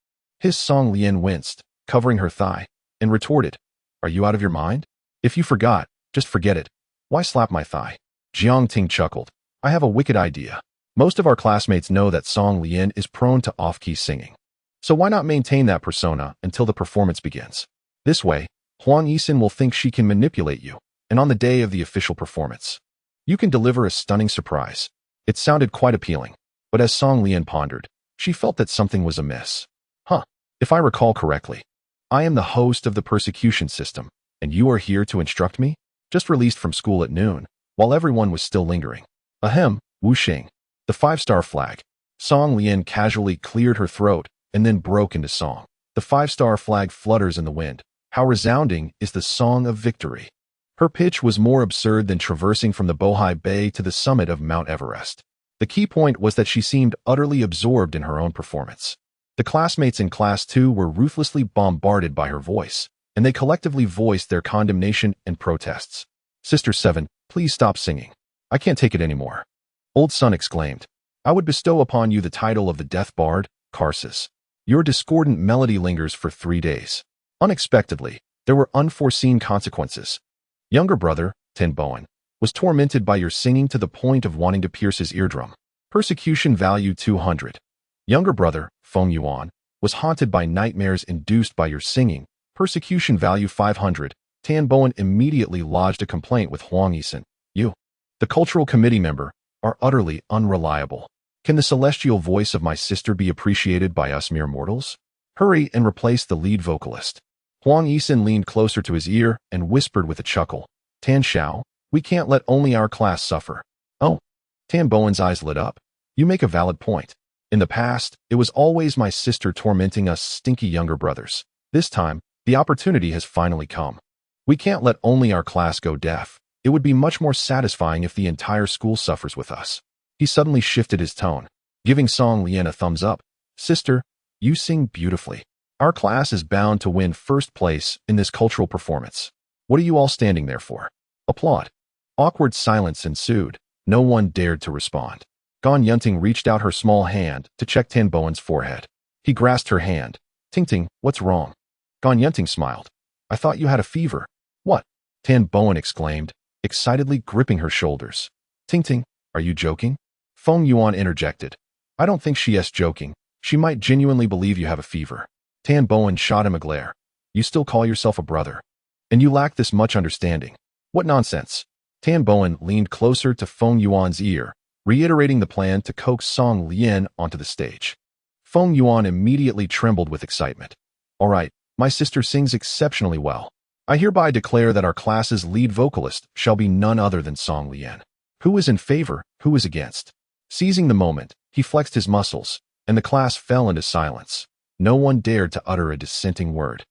His Song Lian winced, covering her thigh, and retorted. Are you out of your mind? If you forgot, just forget it. Why slap my thigh? Jiang Ting chuckled. I have a wicked idea. Most of our classmates know that Song Lian is prone to off-key singing. So why not maintain that persona until the performance begins? This way, Huang Yisun will think she can manipulate you, and on the day of the official performance, you can deliver a stunning surprise. It sounded quite appealing, but as Song Lian pondered, she felt that something was amiss. If I recall correctly, I am the host of the persecution system, and you are here to instruct me? Just released from school at noon, while everyone was still lingering. Ahem, Wu Xing. The 5-star flag. Song Lian casually cleared her throat and then broke into song. The 5-star flag flutters in the wind. How resounding is the song of victory. Her pitch was more absurd than traversing from the Bohai Bay to the summit of Mount Everest. The key point was that she seemed utterly absorbed in her own performance. The classmates in Class 2 were ruthlessly bombarded by her voice, and they collectively voiced their condemnation and protests. Sister 7, please stop singing. I can't take it anymore. Old Sun exclaimed. I would bestow upon you the title of the Death Bard, Karsus. Your discordant melody lingers for 3 days. Unexpectedly, there were unforeseen consequences. Younger brother, Ten Bowen, was tormented by your singing to the point of wanting to pierce his eardrum. Persecution value 200. Younger brother, Feng Yuan, was haunted by nightmares induced by your singing. Persecution value 500. Tan Bowen immediately lodged a complaint with Huang Yisun. You, the cultural committee member, are utterly unreliable. Can the celestial voice of my sister be appreciated by us mere mortals? Hurry and replace the lead vocalist. Huang Yisun leaned closer to his ear and whispered with a chuckle. Tan Xiao, we can't let only our class suffer. Oh. Tan Bowen's eyes lit up. You make a valid point. In the past, it was always my sister tormenting us stinky younger brothers. This time, the opportunity has finally come. We can't let only our class go deaf. It would be much more satisfying if the entire school suffers with us. He suddenly shifted his tone, giving Song Lian a thumbs up. Sister, you sing beautifully. Our class is bound to win first place in this cultural performance. What are you all standing there for? Applaud. Awkward silence ensued. No one dared to respond. Gan Yunting reached out her small hand to check Tan Bowen's forehead. He grasped her hand. Ting Ting, what's wrong? Gan Yunting smiled. I thought you had a fever. What? Tan Bowen exclaimed, excitedly gripping her shoulders. Ting Ting, are you joking? Feng Yuan interjected. I don't think she is joking. She might genuinely believe you have a fever. Tan Bowen shot him a glare. You still call yourself a brother. And you lack this much understanding. What nonsense. Tan Bowen leaned closer to Feng Yuan's ear, reiterating the plan to coax Song Lian onto the stage. Feng Yuan immediately trembled with excitement. All right, my sister sings exceptionally well. I hereby declare that our class's lead vocalist shall be none other than Song Lian. Who is in favor, who is against? Seizing the moment, he flexed his muscles, and the class fell into silence. No one dared to utter a dissenting word.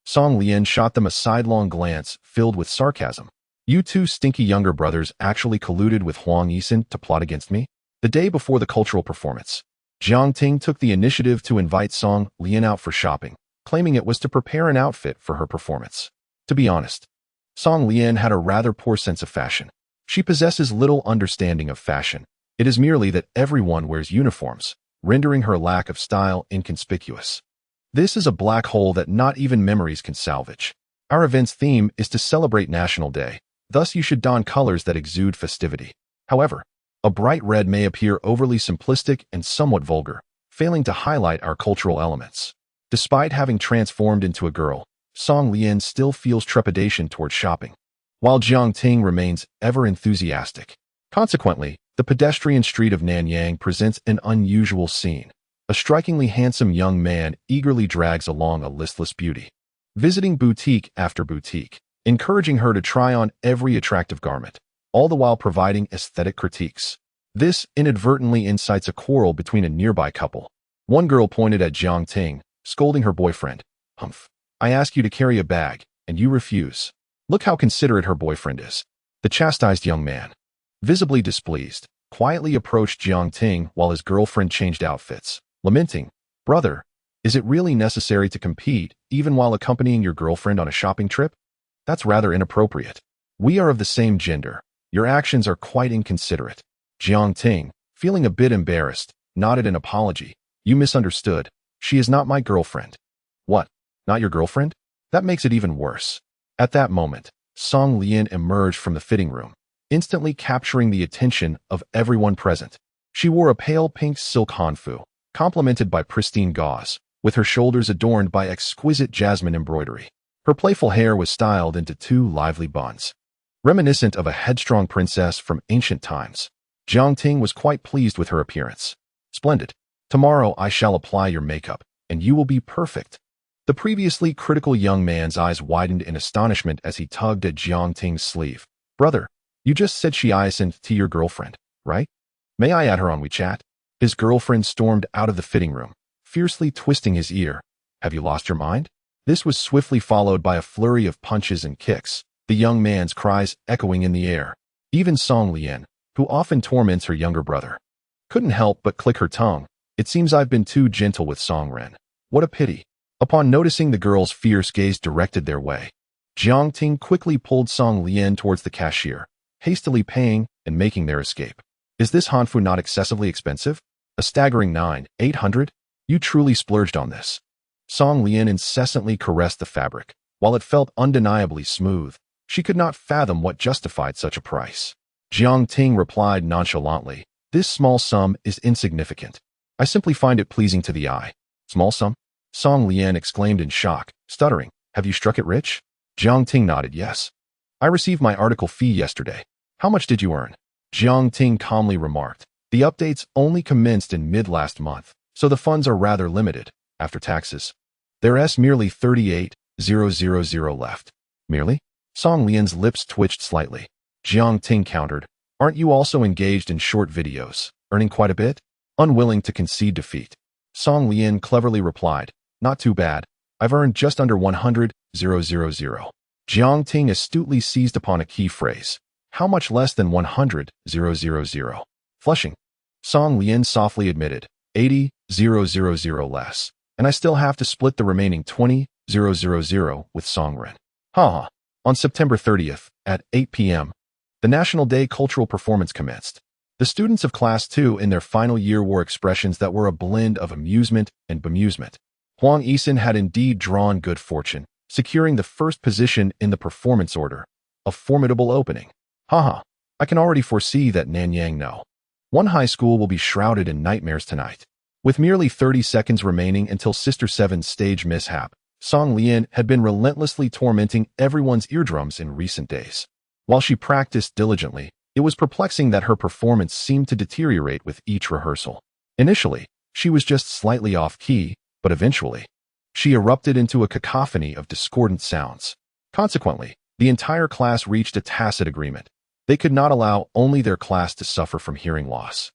Song Lian shot them a sidelong glance filled with sarcasm. You two stinky younger brothers actually colluded with Huang Yisun to plot against me? The day before the cultural performance, Jiang Ting took the initiative to invite Song Lian out for shopping, claiming it was to prepare an outfit for her performance. To be honest, Song Lian had a rather poor sense of fashion. She possesses little understanding of fashion. It is merely that everyone wears uniforms, rendering her lack of style inconspicuous. This is a black hole that not even memories can salvage. Our event's theme is to celebrate National Day, thus you should don colors that exude festivity. However, a bright red may appear overly simplistic and somewhat vulgar, failing to highlight our cultural elements. Despite having transformed into a girl, Song Lian still feels trepidation towards shopping, while Jiang Ting remains ever enthusiastic. Consequently, the pedestrian street of Nanyang presents an unusual scene. A strikingly handsome young man eagerly drags along a listless beauty, visiting boutique after boutique, encouraging her to try on every attractive garment, all the while providing aesthetic critiques. This inadvertently incites a quarrel between a nearby couple. One girl pointed at Jiang Ting, scolding her boyfriend. "Humph, I ask you to carry a bag, and you refuse. Look how considerate her boyfriend is." The chastised young man, visibly displeased, quietly approached Jiang Ting while his girlfriend changed outfits, lamenting, "Brother, is it really necessary to compete even while accompanying your girlfriend on a shopping trip? That's rather inappropriate. We are of the same gender. Your actions are quite inconsiderate." Jiang Ting, feeling a bit embarrassed, nodded an apology. "You misunderstood. She is not my girlfriend." "What? Not your girlfriend? That makes it even worse." At that moment, Song Lian emerged from the fitting room, instantly capturing the attention of everyone present. She wore a pale pink silk hanfu, complemented by pristine gauze, with her shoulders adorned by exquisite jasmine embroidery. Her playful hair was styled into two lively buns, reminiscent of a headstrong princess from ancient times. Jiang Ting was quite pleased with her appearance. "Splendid. Tomorrow I shall apply your makeup, and you will be perfect." The previously critical young man's eyes widened in astonishment as he tugged at Jiang Ting's sleeve. "Brother, you just said she isn't to your girlfriend, right? May I add her on WeChat?" His girlfriend stormed out of the fitting room, fiercely twisting his ear. "Have you lost your mind?" This was swiftly followed by a flurry of punches and kicks, the young man's cries echoing in the air. Even Song Lian, who often torments her younger brother, couldn't help but click her tongue. "It seems I've been too gentle with Song Ren. What a pity." Upon noticing the girl's fierce gaze directed their way, Jiang Ting quickly pulled Song Lian towards the cashier, hastily paying and making their escape. "Is this hanfu not excessively expensive? A staggering 9,800? You truly splurged on this." Song Lian incessantly caressed the fabric. While it felt undeniably smooth, she could not fathom what justified such a price. Jiang Ting replied nonchalantly, "This small sum is insignificant. I simply find it pleasing to the eye." "Small sum?" Song Lian exclaimed in shock, stuttering. "Have you struck it rich?" Jiang Ting nodded yes. "I received my article fee yesterday. How much did you earn?" Jiang Ting calmly remarked. "The updates only commenced in mid-last month, so the funds are rather limited. After taxes, there's merely 38,000 left." "Merely?" Song Lian's lips twitched slightly. Jiang Ting countered, "Aren't you also engaged in short videos, earning quite a bit?" Unwilling to concede defeat, Song Lian cleverly replied, "Not too bad. I've earned just under 100,000. Jiang Ting astutely seized upon a key phrase. "How much less than 100,000? Flushing. Song Lian softly admitted, 80,000 less, and I still have to split the remaining 20,000 with Song Ren. Ha. On September 30th, at 8 p.m., the National Day cultural performance commenced. The students of Class 2 in their final year wore expressions that were a blend of amusement and bemusement. Huang Yisan had indeed drawn good fortune, securing the first position in the performance order. A formidable opening. Haha, I can already foresee that Nanyang No. 1 high school will be shrouded in nightmares tonight. With merely 30 seconds remaining until Sister Seven's stage mishap, Song Lian had been relentlessly tormenting everyone's eardrums in recent days. While she practiced diligently, it was perplexing that her performance seemed to deteriorate with each rehearsal. Initially, she was just slightly off-key, but eventually, she erupted into a cacophony of discordant sounds. Consequently, the entire class reached a tacit agreement. They could not allow only their class to suffer from hearing loss.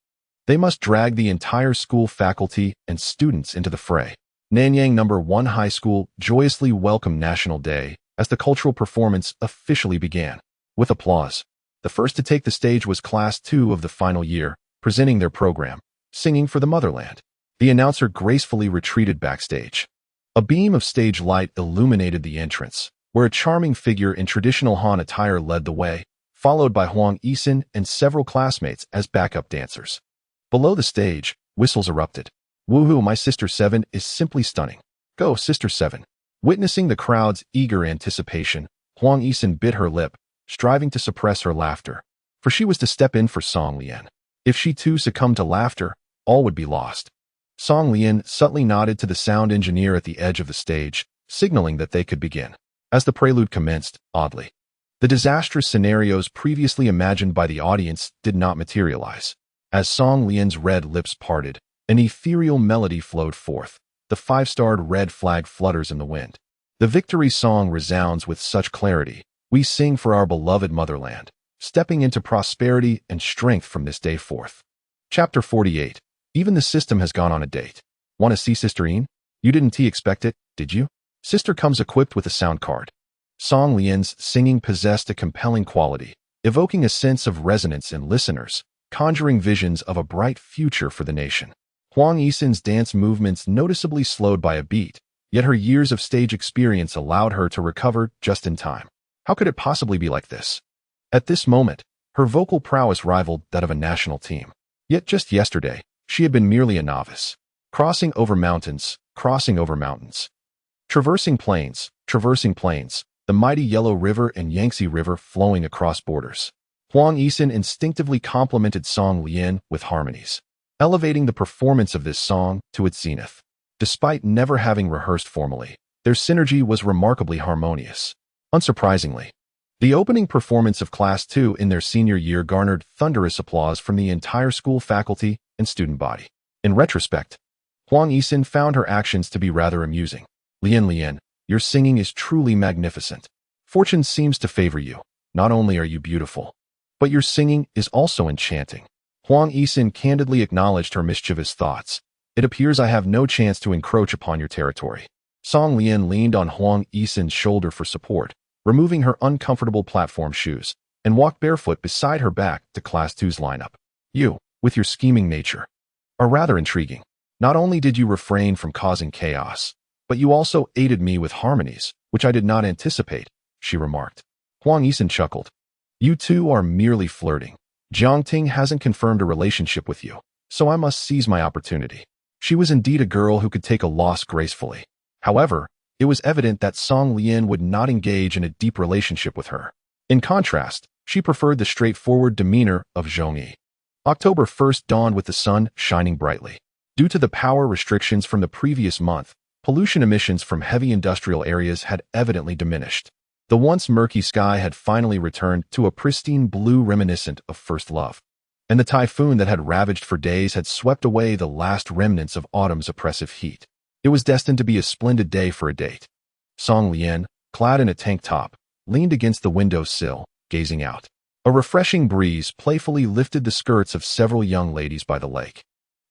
They must drag the entire school faculty and students into the fray. Nanyang No. 1 High School joyously welcomed National Day as the cultural performance officially began. With applause, the first to take the stage was Class 2 of the final year, presenting their program, Singing for the Motherland. The announcer gracefully retreated backstage. A beam of stage light illuminated the entrance, where a charming figure in traditional Han attire led the way, followed by Huang Yisun and several classmates as backup dancers. Below the stage, whistles erupted. Woohoo, my Sister 7 is simply stunning. Go, Sister 7. Witnessing the crowd's eager anticipation, Huang Yisun bit her lip, striving to suppress her laughter, for she was to step in for Song Lian. If she too succumbed to laughter, all would be lost. Song Lian subtly nodded to the sound engineer at the edge of the stage, signaling that they could begin. As the prelude commenced, oddly, the disastrous scenarios previously imagined by the audience did not materialize. As Song Lian's red lips parted, an ethereal melody flowed forth. The five-starred red flag flutters in the wind. The victory song resounds with such clarity. We sing for our beloved motherland, stepping into prosperity and strength from this day forth. Chapter 48. Even the system has gone on a date. Want to see Sister Ian? You didn't expect it, did you? Sister comes equipped with a sound card. Song Lian's singing possessed a compelling quality, evoking a sense of resonance in listeners, conjuring visions of a bright future for the nation. Huang Yisun's dance movements noticeably slowed by a beat, yet her years of stage experience allowed her to recover just in time. How could it possibly be like this? At this moment, her vocal prowess rivaled that of a national team. Yet just yesterday, she had been merely a novice. Crossing over mountains, traversing plains, the mighty Yellow River and Yangtze River flowing across borders. Huang Yisun instinctively complimented Song Lian with harmonies, elevating the performance of this song to its zenith. Despite never having rehearsed formally, their synergy was remarkably harmonious. Unsurprisingly, the opening performance of Class 2 in their senior year garnered thunderous applause from the entire school faculty and student body. In retrospect, Huang Yisun found her actions to be rather amusing. Lian, your singing is truly magnificent. Fortune seems to favor you. Not only are you beautiful, but your singing is also enchanting. Huang Yisun candidly acknowledged her mischievous thoughts. It appears I have no chance to encroach upon your territory. Song Lian leaned on Huang Yisun's shoulder for support, removing her uncomfortable platform shoes, and walked barefoot beside her back to Class 2's lineup. You, with your scheming nature, are rather intriguing. Not only did you refrain from causing chaos, but you also aided me with harmonies, which I did not anticipate, she remarked. Huang Yisun chuckled. You two are merely flirting. Jiang Ting hasn't confirmed a relationship with you, so I must seize my opportunity. She was indeed a girl who could take a loss gracefully. However, it was evident that Song Lian would not engage in a deep relationship with her. In contrast, she preferred the straightforward demeanor of Zhongyi. October 1st dawned with the sun shining brightly. Due to the power restrictions from the previous month, pollution emissions from heavy industrial areas had evidently diminished. The once murky sky had finally returned to a pristine blue reminiscent of first love, and the typhoon that had ravaged for days had swept away the last remnants of autumn's oppressive heat. It was destined to be a splendid day for a date. Song Lian, clad in a tank top, leaned against the window sill, gazing out. A refreshing breeze playfully lifted the skirts of several young ladies by the lake,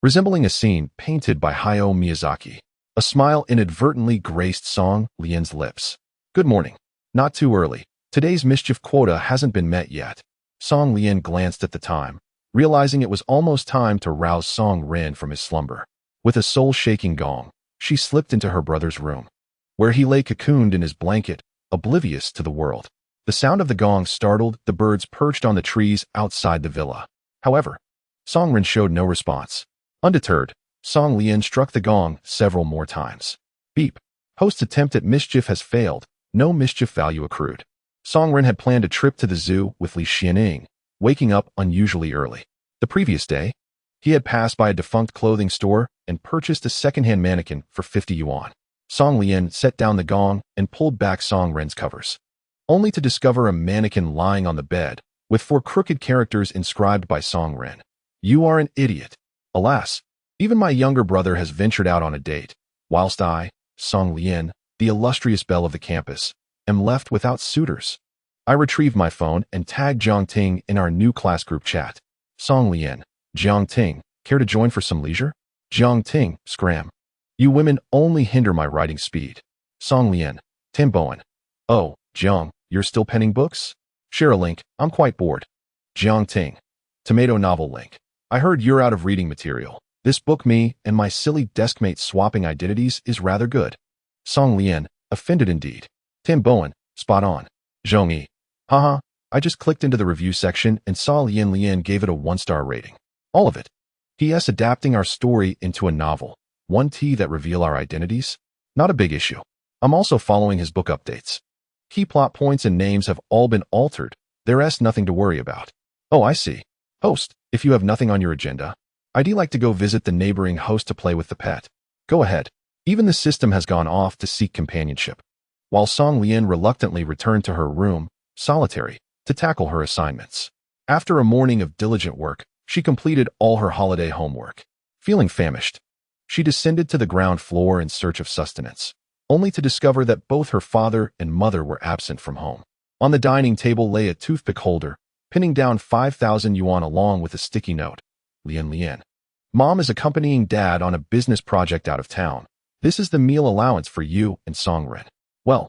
resembling a scene painted by Hayao Miyazaki. A smile inadvertently graced Song Lian's lips. Good morning. Not too early. Today's mischief quota hasn't been met yet. Song Lian glanced at the time, realizing it was almost time to rouse Song Ren from his slumber. With a soul-shaking gong, she slipped into her brother's room, where he lay cocooned in his blanket, oblivious to the world. The sound of the gong startled the birds perched on the trees outside the villa. However, Song Ren showed no response. Undeterred, Song Lian struck the gong several more times. Beep. Host's attempt at mischief has failed. No mischief value accrued. Song Ren had planned a trip to the zoo with Li Xianing, waking up unusually early. The previous day, he had passed by a defunct clothing store and purchased a second-hand mannequin for 50 yuan. Song Lian set down the gong and pulled back Song Ren's covers, only to discover a mannequin lying on the bed, with 4 crooked characters inscribed by Song Ren. You are an idiot. Alas, even my younger brother has ventured out on a date, whilst I, Song Lian, the illustrious belle of the campus, am left without suitors. I retrieved my phone and tagged Jiang Ting in our new class group chat. Song Lian, Jiang Ting, care to join for some leisure? Jiang Ting, scram. You women only hinder my writing speed. Song Lian, Tim Bowen. Oh, Jiang, you're still penning books? Share a link, I'm quite bored. Jiang Ting, tomato novel link. I heard you're out of reading material. This book me and my silly deskmate swapping identities is rather good. Song Lian, offended indeed. Tim Bowen, spot on. Zhongyi, haha, I just clicked into the review section and saw Lian gave it a 1-star rating. All of it. P.S. Adapting our story into a novel. 1T that reveal our identities? Not a big issue. I'm also following his book updates. Key plot points and names have all been altered. There's nothing to worry about. Oh, I see. Host, if you have nothing on your agenda, I'd like to go visit the neighboring host to play with the pet. Go ahead. Even the system has gone off to seek companionship. While Song Lian reluctantly returned to her room, solitary, to tackle her assignments. After a morning of diligent work, she completed all her holiday homework. Feeling famished, she descended to the ground floor in search of sustenance, only to discover that both her father and mother were absent from home. On the dining table lay a toothpick holder, pinning down 5,000 yuan along with a sticky note. Lian. Mom is accompanying Dad on a business project out of town. This is the meal allowance for you and Songren. Well,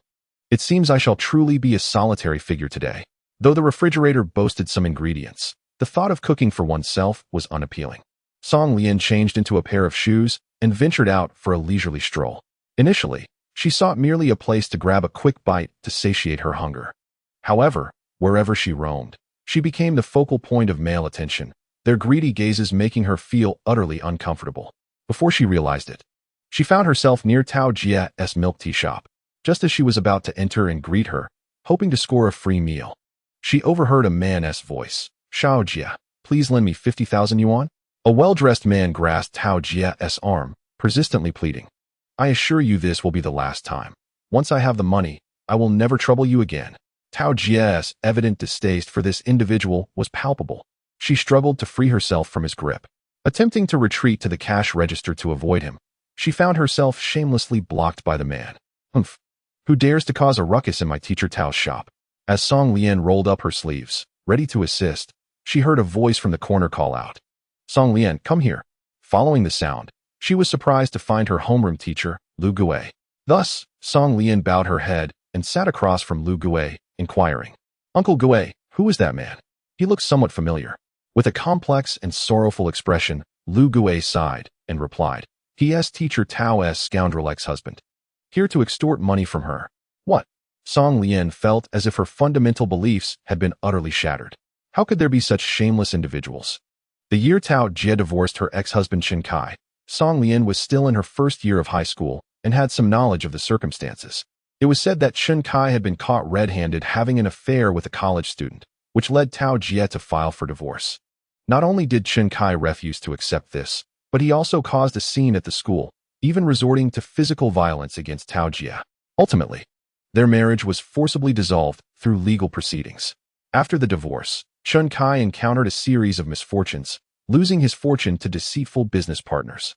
it seems I shall truly be a solitary figure today. Though the refrigerator boasted some ingredients, the thought of cooking for oneself was unappealing. Song Lian changed into a pair of shoes and ventured out for a leisurely stroll. Initially, she sought merely a place to grab a quick bite to satiate her hunger. However, wherever she roamed, she became the focal point of male attention, their greedy gazes making her feel utterly uncomfortable. Before she realized it, she found herself near Tao Jia's milk tea shop. Just as she was about to enter and greet her, hoping to score a free meal, she overheard a man's voice. Xiao Jia, please lend me 50,000 yuan? A well-dressed man grasped Tao Jia's arm, persistently pleading. I assure you this will be the last time. Once I have the money, I will never trouble you again. Tao Jia's evident distaste for this individual was palpable. She struggled to free herself from his grip. Attempting to retreat to the cash register to avoid him, she found herself shamelessly blocked by the man. Humph. Who dares to cause a ruckus in my teacher Tao's shop? As Song Lian rolled up her sleeves, ready to assist, she heard a voice from the corner call out. Song Lian, come here. Following the sound, she was surprised to find her homeroom teacher, Lu Gui. Thus, Song Lian bowed her head and sat across from Lu Gui, inquiring. Uncle Gui, who is that man? He looks somewhat familiar. With a complex and sorrowful expression, Lu Gui sighed and replied. He is teacher Tao's scoundrel ex-husband. Here to extort money from her. What? Song Lian felt as if her fundamental beliefs had been utterly shattered. How could there be such shameless individuals? The year Tao Jie divorced her ex-husband Chen Kai, Song Lian was still in her first year of high school and had some knowledge of the circumstances. It was said that Chen Kai had been caught red-handed having an affair with a college student, which led Tao Jie to file for divorce. Not only did Chen Kai refuse to accept this, but he also caused a scene at the school, even resorting to physical violence against Tao Jie. Ultimately, their marriage was forcibly dissolved through legal proceedings. After the divorce, Chen Kai encountered a series of misfortunes, losing his fortune to deceitful business partners.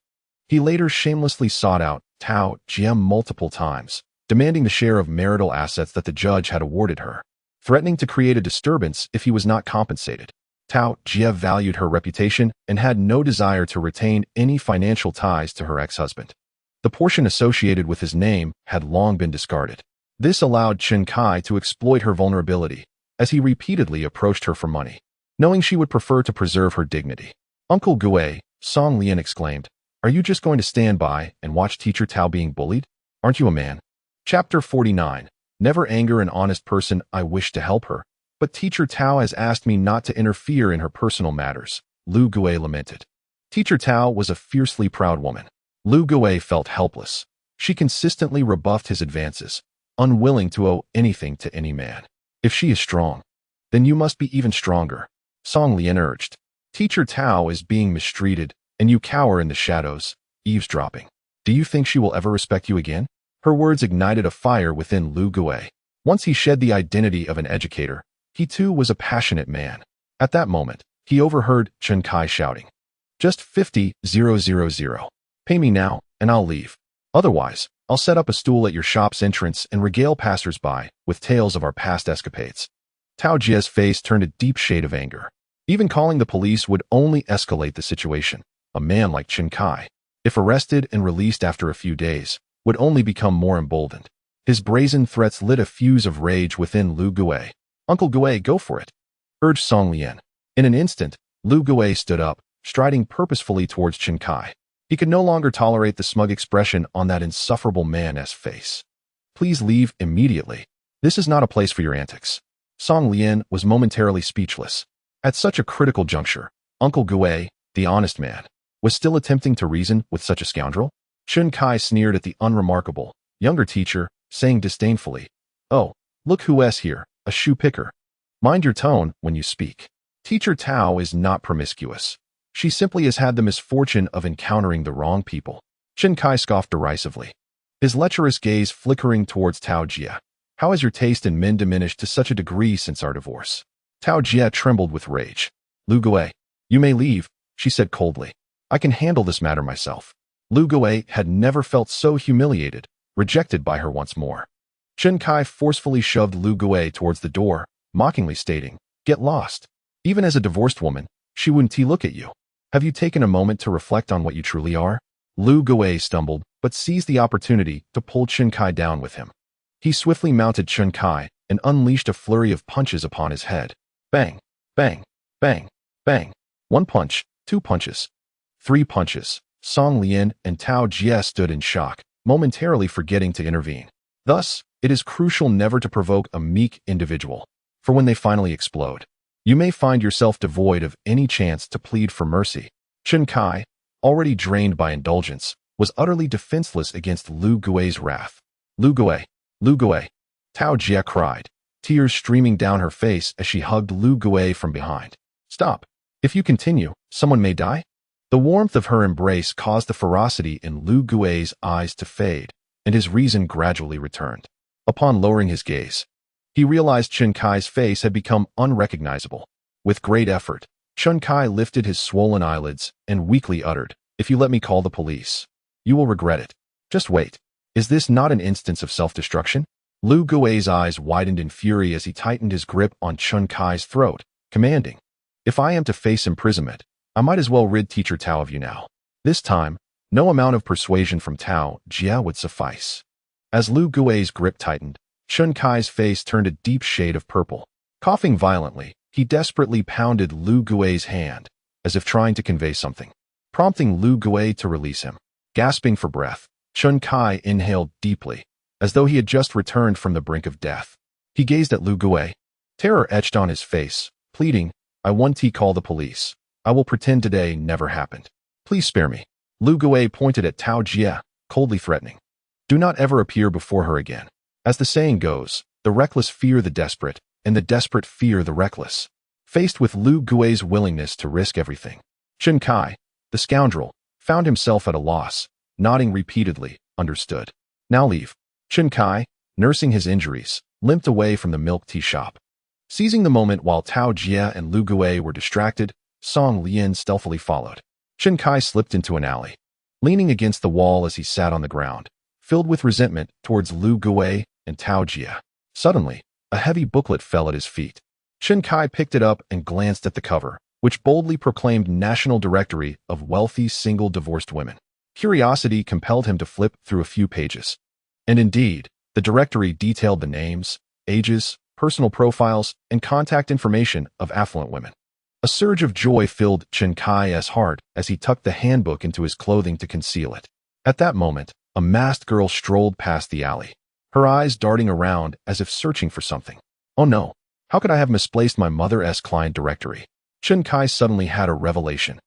He later shamelessly sought out Tao Jie multiple times, demanding the share of marital assets that the judge had awarded her, threatening to create a disturbance if he was not compensated. Tao Jie valued her reputation and had no desire to retain any financial ties to her ex-husband. The portion associated with his name had long been discarded. This allowed Chen Kai to exploit her vulnerability, as he repeatedly approached her for money, knowing she would prefer to preserve her dignity. Uncle Gui, Song Lian exclaimed, are you just going to stand by and watch teacher Tao being bullied? Aren't you a man? Chapter 49. Never anger an honest person. I wish to help her, but teacher Tao has asked me not to interfere in her personal matters, Lu Gui lamented. Teacher Tao was a fiercely proud woman. Lu Gui felt helpless. She consistently rebuffed his advances, unwilling to owe anything to any man. If she is strong, then you must be even stronger, Song Lian urged. Teacher Tao is being mistreated, and you cower in the shadows, eavesdropping. Do you think she will ever respect you again? Her words ignited a fire within Lu Gui. Once he shed the identity of an educator, he too was a passionate man. At that moment, he overheard Chen Kai shouting, just 50,000. Pay me now, and I'll leave. Otherwise, I'll set up a stool at your shop's entrance and regale passers-by with tales of our past escapades. Tao Jie's face turned a deep shade of anger. Even calling the police would only escalate the situation. A man like Chen Kai, if arrested and released after a few days, would only become more emboldened. His brazen threats lit a fuse of rage within Lu Gui. Uncle Gui, go for it, urged Song Lian. In an instant, Lu Gui stood up, striding purposefully towards Chen Kai. He could no longer tolerate the smug expression on that insufferable man's face. Please leave immediately. This is not a place for your antics. Song Lian was momentarily speechless. At such a critical juncture, Uncle Gue, the honest man, was still attempting to reason with such a scoundrel? Chun Kai sneered at the unremarkable, younger teacher, saying disdainfully, "Oh, look who's here, a shoe picker. Mind your tone when you speak. Teacher Tao is not promiscuous. She simply has had the misfortune of encountering the wrong people." Chun Kai scoffed derisively, his lecherous gaze flickering towards Tao Jia. "How has your taste in men diminished to such a degree since our divorce?" Tao Jia trembled with rage. "Lu Gue, you may leave," she said coldly. "I can handle this matter myself." Lu Gue had never felt so humiliated, rejected by her once more. Chun Kai forcefully shoved Lu Gue towards the door, mockingly stating, "Get lost. Even as a divorced woman, she wouldn't look at you. Have you taken a moment to reflect on what you truly are?" Lu Gue stumbled, but seized the opportunity to pull Chun Kai down with him. He swiftly mounted Chun Kai and unleashed a flurry of punches upon his head. Bang, bang, bang, bang. 1 punch, 2 punches, 3 punches. Song Lian and Tao Jia stood in shock, momentarily forgetting to intervene. Thus, it is crucial never to provoke a meek individual, for when they finally explode, you may find yourself devoid of any chance to plead for mercy. Chun Kai, already drained by indulgence, was utterly defenseless against Lu Gue's wrath. "Lu Gue, Lu Gue," Tao Jia cried, tears streaming down her face as she hugged Lu Gue from behind. "Stop. If you continue, someone may die." The warmth of her embrace caused the ferocity in Lu Gue's eyes to fade, and his reason gradually returned. Upon lowering his gaze, he realized Chun Kai's face had become unrecognizable. With great effort, Chun Kai lifted his swollen eyelids and weakly uttered, "If you let me call the police, you will regret it. Just wait. Is this not an instance of self-destruction?" Lu Gue's eyes widened in fury as he tightened his grip on Chun Kai's throat, commanding, "If I am to face imprisonment, I might as well rid Teacher Tao of you now." This time, no amount of persuasion from Tao Jia would suffice. As Lu Gue's grip tightened, Chun Kai's face turned a deep shade of purple. Coughing violently, he desperately pounded Lu Gue's hand, as if trying to convey something, prompting Lu Gue to release him. Gasping for breath, Chun Kai inhaled deeply, as though he had just returned from the brink of death. He gazed at Lu Gue, terror etched on his face, pleading, "I want to call the police. I will pretend today never happened. Please spare me." Lu Gue pointed at Tao Jia, coldly threatening, "Do not ever appear before her again." As the saying goes, the reckless fear the desperate, and the desperate fear the reckless. Faced with Lu Gue's willingness to risk everything, Chun Kai, the scoundrel, found himself at a loss, nodding repeatedly, "Understood. Now leave." Chun Kai, nursing his injuries, limped away from the milk tea shop. Seizing the moment while Tao Jia and Lu Gue were distracted, Song Lian stealthily followed. Chun Kai slipped into an alley, leaning against the wall as he sat on the ground, filled with resentment towards Lu Gue and Tao Jia. Suddenly, a heavy booklet fell at his feet. Chun Kai picked it up and glanced at the cover, which boldly proclaimed National Directory of Wealthy Single Divorced Women. Curiosity compelled him to flip through a few pages. And indeed, the directory detailed the names, ages, personal profiles, and contact information of affluent women. A surge of joy filled Chun Kai's heart as he tucked the handbook into his clothing to conceal it. At that moment, a masked girl strolled past the alley, her eyes darting around as if searching for something. "Oh no, how could I have misplaced my mother's client directory?" Chun Kai suddenly had a revelation.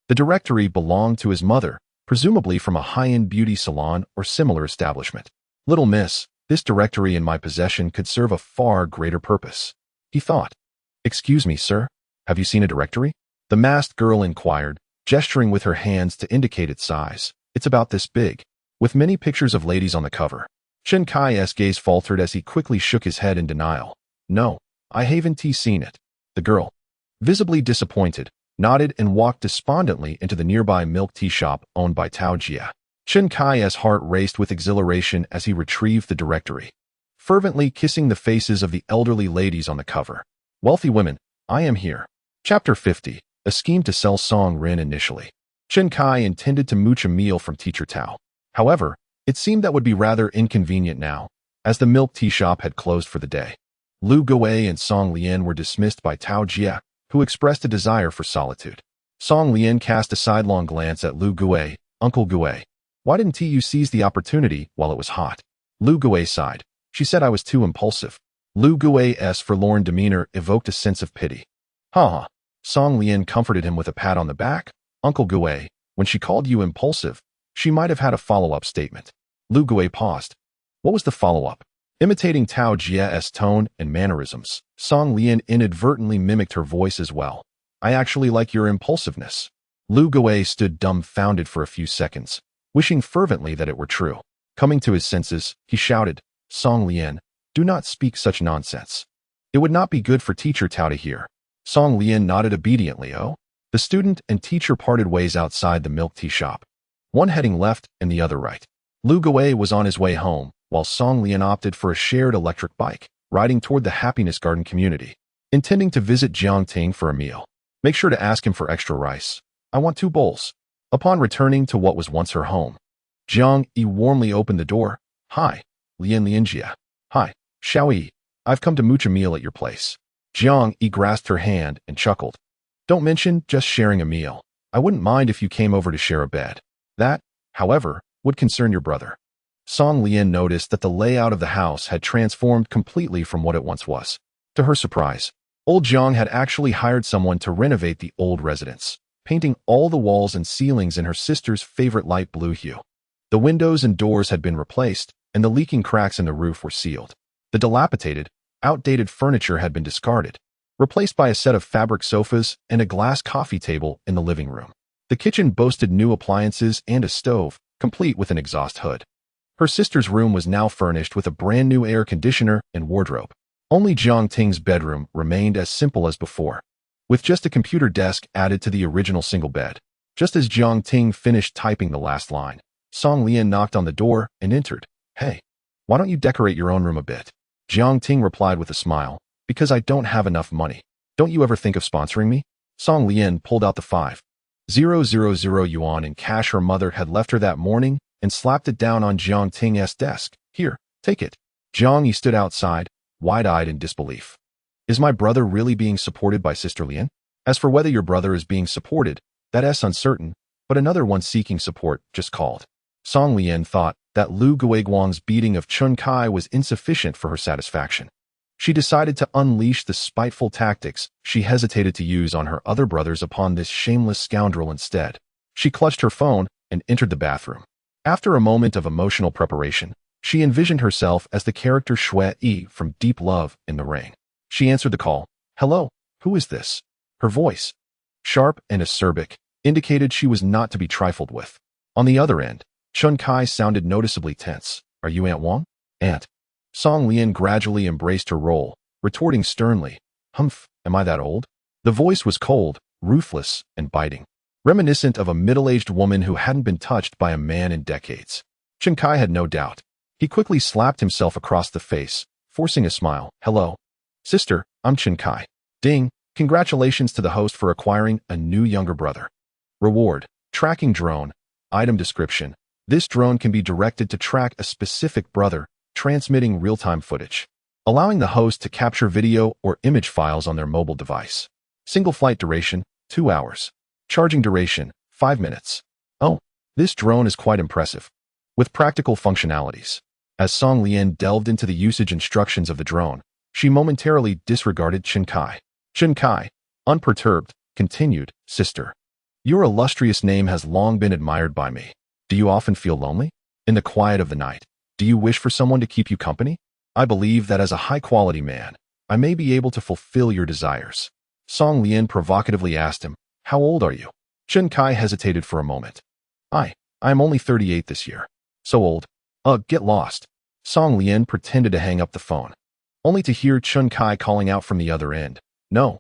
The directory belonged to his mother, presumably from a high-end beauty salon or similar establishment. "Little miss, this directory in my possession could serve a far greater purpose," he thought. "Excuse me, sir, have you seen a directory?" The masked girl inquired, gesturing with her hands to indicate its size. "It's about this big, with many pictures of ladies on the cover." Chun Kai's gaze faltered as he quickly shook his head in denial. "No, I haven't seen it." The girl, visibly disappointed, nodded and walked despondently into the nearby milk tea shop owned by Tao Jia. Chun Kai's heart raced with exhilaration as he retrieved the directory, fervently kissing the faces of the elderly ladies on the cover. "Wealthy women, I am here." Chapter 50, a scheme to sell Song Rin initially. Chun Kai intended to mooch a meal from Teacher Tao. However, it seemed that would be rather inconvenient now, as the milk tea shop had closed for the day. Lu Gue and Song Lian were dismissed by Tao Jia, who expressed a desire for solitude. Song Lian cast a sidelong glance at Lu Gue. "Uncle Gue, why didn't you seize the opportunity while it was hot?" Lu Gue sighed. "She said I was too impulsive." Lu Gui's forlorn demeanor evoked a sense of pity. Ha! Song Lian comforted him with a pat on the back. Uncle Gui, when she called you impulsive, she might have had a follow-up statement. Lu Gui paused. What was the follow-up? Imitating Tao Jie's tone and mannerisms, Song Lian inadvertently mimicked her voice as well. I actually like your impulsiveness. Lu Gui stood dumbfounded for a few seconds, wishing fervently that it were true. Coming to his senses, he shouted, Song Lian, do not speak such nonsense. It would not be good for teacher Tao to hear. Song Lian nodded obediently. Oh. The student and teacher parted ways outside the milk tea shop, one heading left and the other right. Lu Gui was on his way home, while Song Lian opted for a shared electric bike, riding toward the Happiness Garden community, intending to visit Jiang Ting for a meal. Make sure to ask him for extra rice. I want 2 bowls. Upon returning to what was once her home, Jiang Yi warmly opened the door. Hi, Lianjia. Hi, Xiao Yi. I've come to mooch a meal at your place. Jiang Yi grasped her hand and chuckled. Don't mention just sharing a meal. I wouldn't mind if you came over to share a bed. That, however, would concern your brother. Song Lian noticed that the layout of the house had transformed completely from what it once was. To her surprise, old Jiang had actually hired someone to renovate the old residence, painting all the walls and ceilings in her sister's favorite light blue hue. The windows and doors had been replaced, and the leaking cracks in the roof were sealed. The dilapidated, outdated furniture had been discarded, replaced by a set of fabric sofas and a glass coffee table in the living room. The kitchen boasted new appliances and a stove, complete with an exhaust hood. Her sister's room was now furnished with a brand new air conditioner and wardrobe. Only Jiang Ting's bedroom remained as simple as before, with just a computer desk added to the original single bed. Just as Jiang Ting finished typing the last line, Song Lian knocked on the door and entered. Hey, why don't you decorate your own room a bit? Jiang Ting replied with a smile. Because I don't have enough money. Don't you ever think of sponsoring me? Song Lian pulled out the 5,000 yuan in cash her mother had left her that morning and slapped it down on Jiang Ting's desk. Here, take it. Jiang Yi stood outside, wide-eyed in disbelief. Is my brother really being supported by Sister Lian? As for whether your brother is being supported, that's uncertain, but another one seeking support just called. Song Lian thought that Lu Guiguang's beating of Chun Kai was insufficient for her satisfaction. She decided to unleash the spiteful tactics she hesitated to use on her other brothers upon this shameless scoundrel instead. She clutched her phone and entered the bathroom. After a moment of emotional preparation, she envisioned herself as the character Shui Yi from Deep Love in the Ring. She answered the call. Hello, who is this? Her voice, sharp and acerbic, indicated she was not to be trifled with. On the other end, Chun Kai sounded noticeably tense. Are you Aunt Wang? Aunt. Song Lian gradually embraced her role, retorting sternly, Humph, am I that old? The voice was cold, ruthless, and biting, reminiscent of a middle-aged woman who hadn't been touched by a man in decades. Chun Kai had no doubt. He quickly slapped himself across the face, forcing a smile. Hello. Sister, I'm Chun Kai. Ding, congratulations to the host for acquiring a new younger brother. Reward, tracking drone. Item description. This drone can be directed to track a specific brother, transmitting real-time footage, allowing the host to capture video or image files on their mobile device. Single flight duration, 2 hours. Charging duration, 5 minutes. Oh, this drone is quite impressive, with practical functionalities. As Song Lian delved into the usage instructions of the drone, she momentarily disregarded Chun Kai. Chun Kai, unperturbed, continued, Sister, your illustrious name has long been admired by me. Do you often feel lonely? In the quiet of the night, do you wish for someone to keep you company? I believe that as a high-quality man, I may be able to fulfill your desires. Song Lian provocatively asked him, How old are you? Chun Kai hesitated for a moment. I am only 38 this year. So old. Get lost. Song Lian pretended to hang up the phone, only to hear Chun Kai calling out from the other end. No,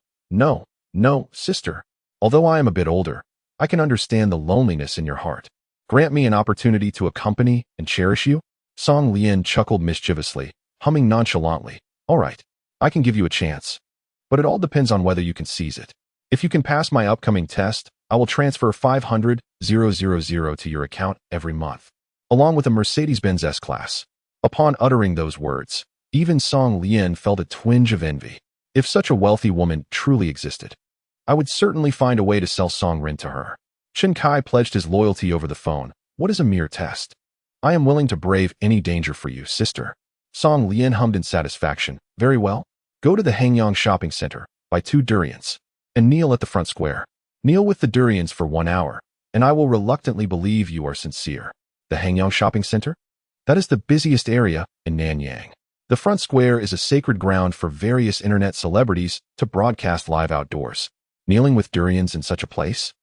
sister. Although I am a bit older, I can understand the loneliness in your heart. Grant me an opportunity to accompany and cherish you? Song Lian chuckled mischievously, humming nonchalantly. All right, I can give you a chance. But it all depends on whether you can seize it. If you can pass my upcoming test, I will transfer 500,000 to your account every month, along with a Mercedes-Benz S-Class. Upon uttering those words, even Song Lian felt a twinge of envy. If such a wealthy woman truly existed, I would certainly find a way to sell Song Rin to her. Chun Kai pledged his loyalty over the phone. What is a mere test? I am willing to brave any danger for you, sister. Song Lian hummed in satisfaction. Very well. Go to the Hangyang Shopping Center, buy 2 durians, and kneel at the front square. Kneel with the durians for 1 hour, and I will reluctantly believe you are sincere. The Hangyang Shopping Center? That is the busiest area in Nanyang. The front square is a sacred ground for various internet celebrities to broadcast live outdoors. Kneeling with durians in such a place?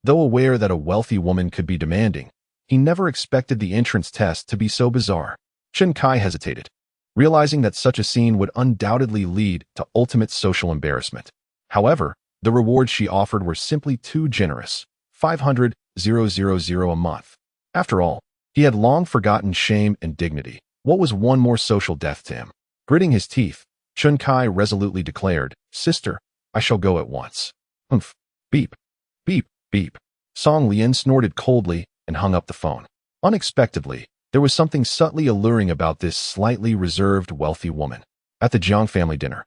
Though aware that a wealthy woman could be demanding, he never expected the entrance test to be so bizarre. Chen Kai hesitated, realizing that such a scene would undoubtedly lead to ultimate social embarrassment. However, the rewards she offered were simply too generous, 500,000 a month. After all, he had long forgotten shame and dignity. What was one more social death to him? Gritting his teeth, Chen Kai resolutely declared, "Sister, I shall go at once." Humph. Beep. Beep. Beep. Song Lian snorted coldly and hung up the phone. Unexpectedly, there was something subtly alluring about this slightly reserved, wealthy woman. At the Jiang family dinner,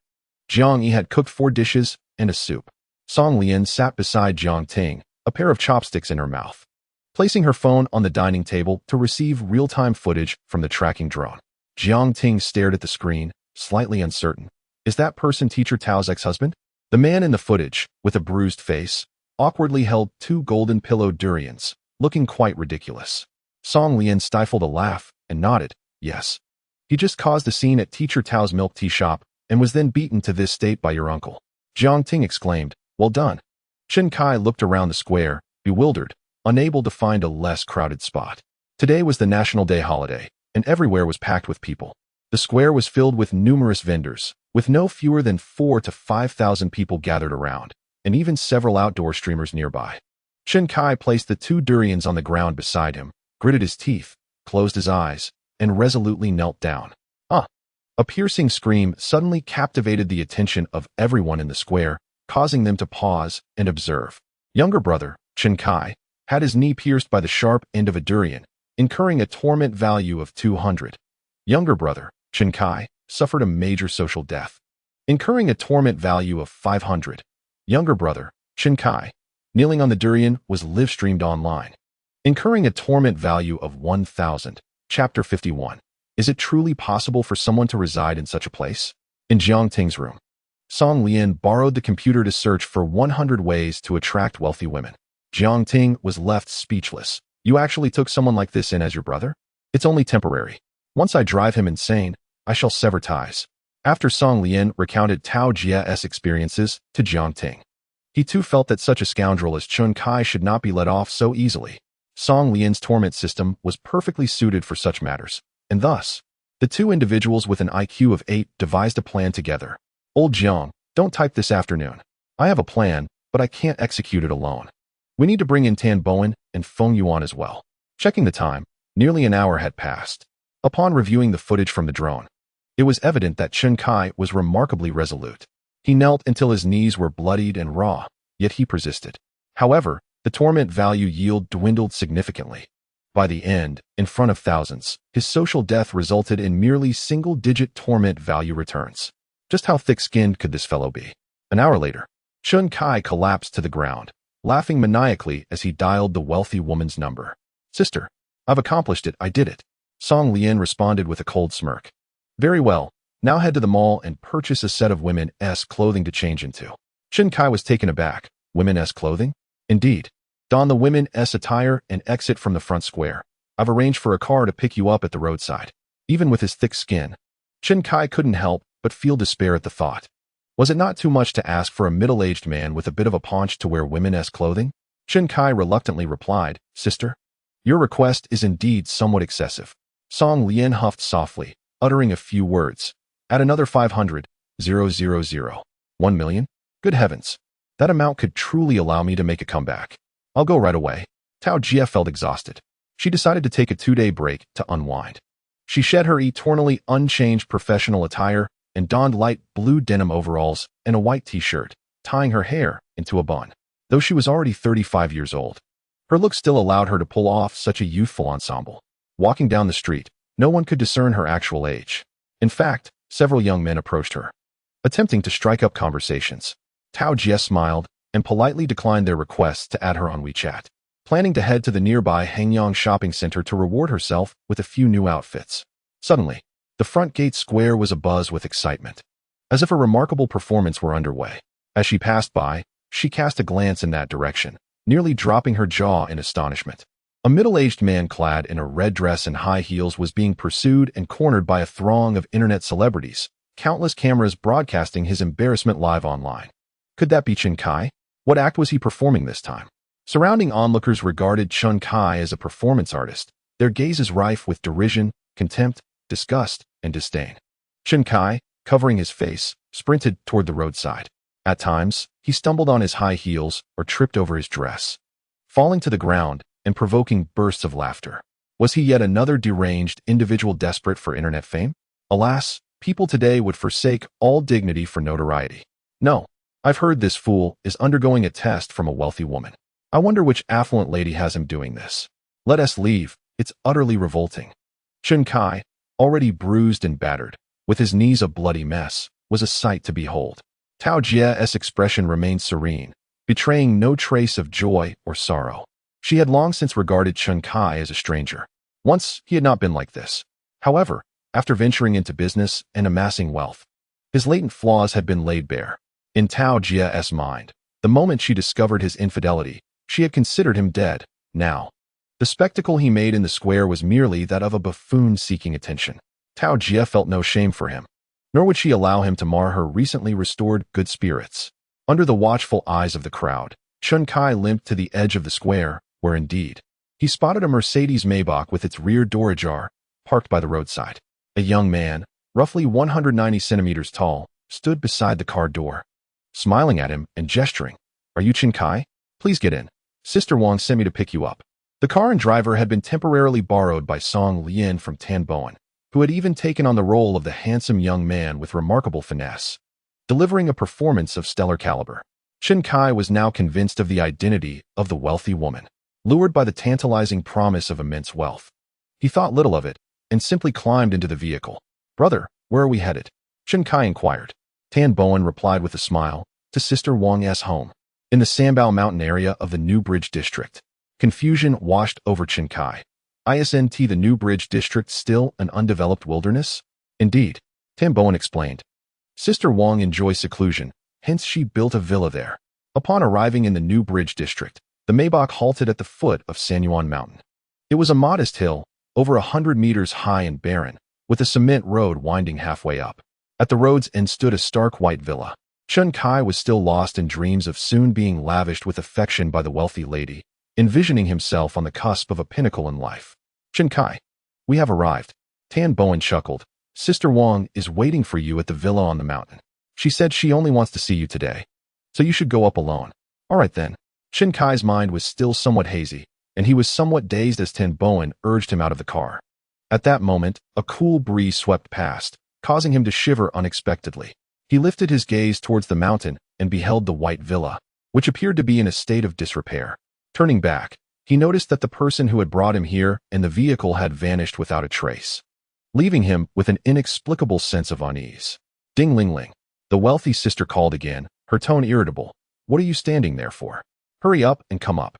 Jiang Yi had cooked 4 dishes and a soup. Song Lian sat beside Jiang Ting, a pair of chopsticks in her mouth, placing her phone on the dining table to receive real-time footage from the tracking drone. Jiang Ting stared at the screen, slightly uncertain. Is that person Teacher Tao's ex-husband? The man in the footage, with a bruised face, awkwardly held 2 golden pillow durians, looking quite ridiculous. Song Lian stifled a laugh and nodded, yes. He just caused a scene at Teacher Tao's milk tea shop and was then beaten to this state by your uncle. Jiang Ting exclaimed, well done. Chen Kai looked around the square, bewildered, unable to find a less crowded spot. Today was the National Day holiday, and everywhere was packed with people. The square was filled with numerous vendors, with no fewer than 4,000 to 5,000 people gathered around, and even several outdoor streamers nearby. Chen Kai placed the 2 durians on the ground beside him, gritted his teeth, closed his eyes, and resolutely knelt down. A piercing scream suddenly captivated the attention of everyone in the square, causing them to pause and observe. Younger brother, Chen Kai, had his knee pierced by the sharp end of a durian, incurring a torment value of 200. Younger brother, Chen Kai, suffered a major social death, incurring a torment value of 500. Younger brother, Chen Kai, kneeling on the durian, was live-streamed online, incurring a torment value of 1,000. Chapter 51. Is it truly possible for someone to reside in such a place? In Jiang Ting's room, Song Lian borrowed the computer to search for 100 ways to attract wealthy women. Jiang Ting was left speechless. You actually took someone like this in as your brother? It's only temporary. Once I drive him insane, I shall sever ties. After Song Lian recounted Tao Jie's experiences to Jiang Ting, he too felt that such a scoundrel as Chen Kai should not be let off so easily. Song Lian's torment system was perfectly suited for such matters, and thus, the 2 individuals with an IQ of 8 devised a plan together. Old Jiang, don't type this afternoon. I have a plan, but I can't execute it alone. We need to bring in Tan Bowen and Feng Yuan as well. Checking the time, nearly an hour had passed. Upon reviewing the footage from the drone, it was evident that Chen Kai was remarkably resolute. He knelt until his knees were bloodied and raw, yet he persisted. However, the torment value yield dwindled significantly. By the end, in front of thousands, his social death resulted in merely single-digit torment value returns. Just how thick-skinned could this fellow be? An hour later, Chen Kai collapsed to the ground, laughing maniacally as he dialed the wealthy woman's number. Sister, I've accomplished it, I did it. Song Lian responded with a cold smirk. Very well, now head to the mall and purchase a set of women's clothing to change into. Chen Kai was taken aback. Women's clothing? Indeed. Don the women's attire and exit from the front square. I've arranged for a car to pick you up at the roadside. Even with his thick skin, Chen Kai couldn't help but feel despair at the thought. Was it not too much to ask for a middle-aged man with a bit of a paunch to wear women's clothing? Chen Kai reluctantly replied, Sister, your request is indeed somewhat excessive. Song Lian huffed softly, uttering a few words. Add another 500, 000. 1 million? Good heavens. That amount could truly allow me to make a comeback. I'll go right away. Tao Jie felt exhausted. She decided to take a 2-day break to unwind. She shed her eternally unchanged professional attire and donned light blue denim overalls and a white t-shirt, tying her hair into a bun. Though she was already 35 years old, her look still allowed her to pull off such a youthful ensemble. Walking down the street, no one could discern her actual age. In fact, several young men approached her, attempting to strike up conversations. Tao Jie smiled and politely declined their requests to add her on WeChat, planning to head to the nearby Hangyang Shopping Center to reward herself with a few new outfits. Suddenly, the front gate square was abuzz with excitement. as if a remarkable performance were underway. As she passed by, she cast a glance in that direction, nearly dropping her jaw in astonishment. A middle-aged man clad in a red dress and high heels was being pursued and cornered by a throng of internet celebrities, countless cameras broadcasting his embarrassment live online. Could that be Chen Kai? What act was he performing this time? Surrounding onlookers regarded Chen Kai as a performance artist, their gazes rife with derision, contempt, disgust, and disdain. Chen Kai, covering his face, sprinted toward the roadside. At times, he stumbled on his high heels or tripped over his dress, falling to the ground and provoking bursts of laughter. Was he yet another deranged individual desperate for internet fame? Alas, people today would forsake all dignity for notoriety. No, I've heard this fool is undergoing a test from a wealthy woman. I wonder which affluent lady has him doing this. Let us leave, it's utterly revolting. Chen Kai, already bruised and battered, with his knees a bloody mess, was a sight to behold. Tao Jie's expression remained serene, betraying no trace of joy or sorrow. She had long since regarded Chen Kai as a stranger. Once, he had not been like this. However, after venturing into business and amassing wealth, his latent flaws had been laid bare. In Tao Jie's mind, the moment she discovered his infidelity, she had considered him dead. Now, the spectacle he made in the square was merely that of a buffoon seeking attention. Tao Jie felt no shame for him, nor would she allow him to mar her recently restored good spirits. Under the watchful eyes of the crowd, Chen Kai limped to the edge of the square, where indeed, he spotted a Mercedes Maybach with its rear door ajar, parked by the roadside. A young man, roughly 190 centimeters tall, stood beside the car door, smiling at him and gesturing. "Are you Chen Kai? Please get in. Sister Wang sent me to pick you up." The car and driver had been temporarily borrowed by Song Lian from Tan Bowen, who had even taken on the role of the handsome young man with remarkable finesse, delivering a performance of stellar caliber. Chen Kai was now convinced of the identity of the wealthy woman, lured by the tantalizing promise of immense wealth. He thought little of it and simply climbed into the vehicle. "Brother, where are we headed?" Chen Kai inquired. Tan Bowen replied with a smile, "To Sister Wang's home, in the Sambao Mountain area of the New Bridge District." Confusion washed over Chen Kai. Isn't the New Bridge District still an undeveloped wilderness? Indeed, Tan Bowen explained. Sister Wang enjoys seclusion, hence she built a villa there. Upon arriving in the New Bridge District, the Maybach halted at the foot of Sanyuan Mountain. It was a modest hill, over 100 meters high and barren, with a cement road winding halfway up. At the road's end stood a stark white villa. Chen Kai was still lost in dreams of soon being lavished with affection by the wealthy lady, envisioning himself on the cusp of a pinnacle in life. "Chen Kai, we have arrived." Tan Bowen chuckled. "Sister Wang is waiting for you at the villa on the mountain. She said she only wants to see you today, so you should go up alone." "All right then." Chen Kai's mind was still somewhat hazy, and he was somewhat dazed as Tan Bowen urged him out of the car. At that moment, a cool breeze swept past, causing him to shiver unexpectedly. He lifted his gaze towards the mountain and beheld the white villa, which appeared to be in a state of disrepair. Turning back, he noticed that the person who had brought him here and the vehicle had vanished without a trace, leaving him with an inexplicable sense of unease. "Ding ling ling." The wealthy sister called again, her tone irritable. "What are you standing there for? Hurry up and come up."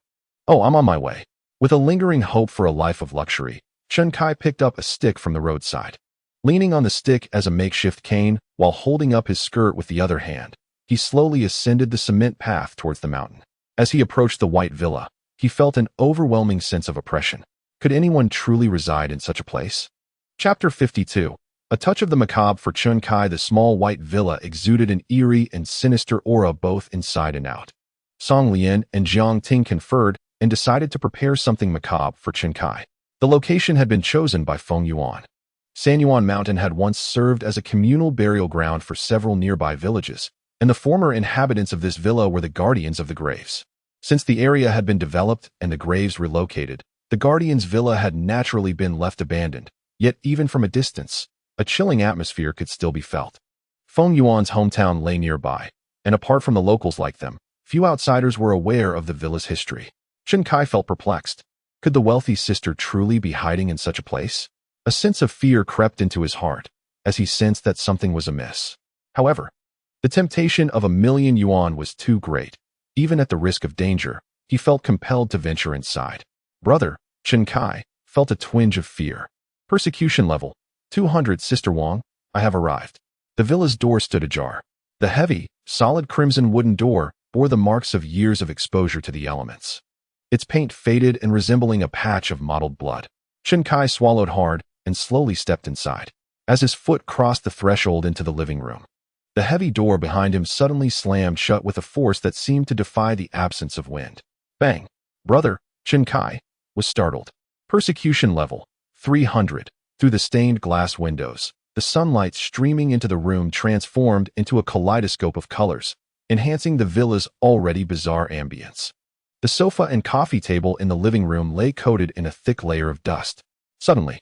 "Oh, I'm on my way." With a lingering hope for a life of luxury, Chen Kai picked up a stick from the roadside. Leaning on the stick as a makeshift cane, while holding up his skirt with the other hand, he slowly ascended the cement path towards the mountain. As he approached the white villa, he felt an overwhelming sense of oppression. Could anyone truly reside in such a place? Chapter 52. A touch of the macabre for Chen Kai. The small white villa exuded an eerie and sinister aura both inside and out. Song Lian and Jiang Ting conferred and decided to prepare something macabre for Chen Kai. The location had been chosen by Feng Yuan. Sanyuan Mountain had once served as a communal burial ground for several nearby villages, and the former inhabitants of this villa were the guardians of the graves. Since the area had been developed and the graves relocated, the guardians' villa had naturally been left abandoned, yet even from a distance, a chilling atmosphere could still be felt. Feng Yuan's hometown lay nearby, and apart from the locals like them, few outsiders were aware of the villa's history. Chen Kai felt perplexed. Could the wealthy sister truly be hiding in such a place? A sense of fear crept into his heart, as he sensed that something was amiss. However, the temptation of 1,000,000 yuan was too great. Even at the risk of danger, he felt compelled to venture inside. Brother, Chen Kai, felt a twinge of fear. Persecution level 200. Sister Wang, I have arrived. The villa's door stood ajar. The heavy, solid crimson wooden door bore the marks of years of exposure to the elements. Its paint faded and resembling a patch of mottled blood. Chen Kai swallowed hard and slowly stepped inside. As his foot crossed the threshold into the living room, the heavy door behind him suddenly slammed shut with a force that seemed to defy the absence of wind. Bang! Brother, Chen Kai was startled. Persecution level 300. Through the stained glass windows, the sunlight streaming into the room transformed into a kaleidoscope of colors, enhancing the villa's already bizarre ambience. The sofa and coffee table in the living room lay coated in a thick layer of dust. Suddenly,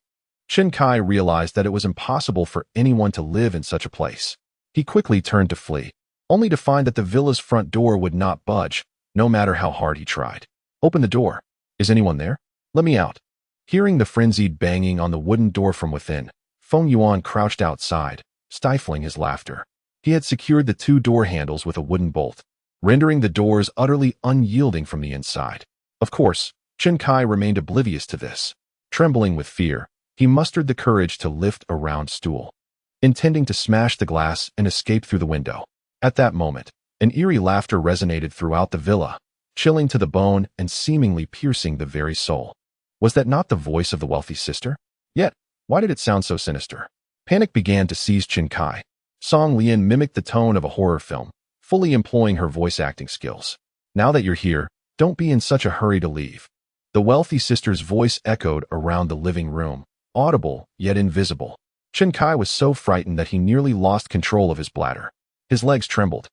Chen Kai realized that it was impossible for anyone to live in such a place. He quickly turned to flee, only to find that the villa's front door would not budge, no matter how hard he tried. Open the door. Is anyone there? Let me out. Hearing the frenzied banging on the wooden door from within, Feng Yuan crouched outside, stifling his laughter. He had secured the two door handles with a wooden bolt, rendering the doors utterly unyielding from the inside. Of course, Chen Kai remained oblivious to this. Trembling with fear, he mustered the courage to lift a round stool, intending to smash the glass and escape through the window. At that moment, an eerie laughter resonated throughout the villa, chilling to the bone and seemingly piercing the very soul. Was that not the voice of the wealthy sister? Yet, why did it sound so sinister? Panic began to seize Chen Kai. Song Lian mimicked the tone of a horror film, fully employing her voice acting skills. Now that you're here, don't be in such a hurry to leave. The wealthy sister's voice echoed around the living room, audible yet invisible. Chen Kai was so frightened that he nearly lost control of his bladder. His legs trembled,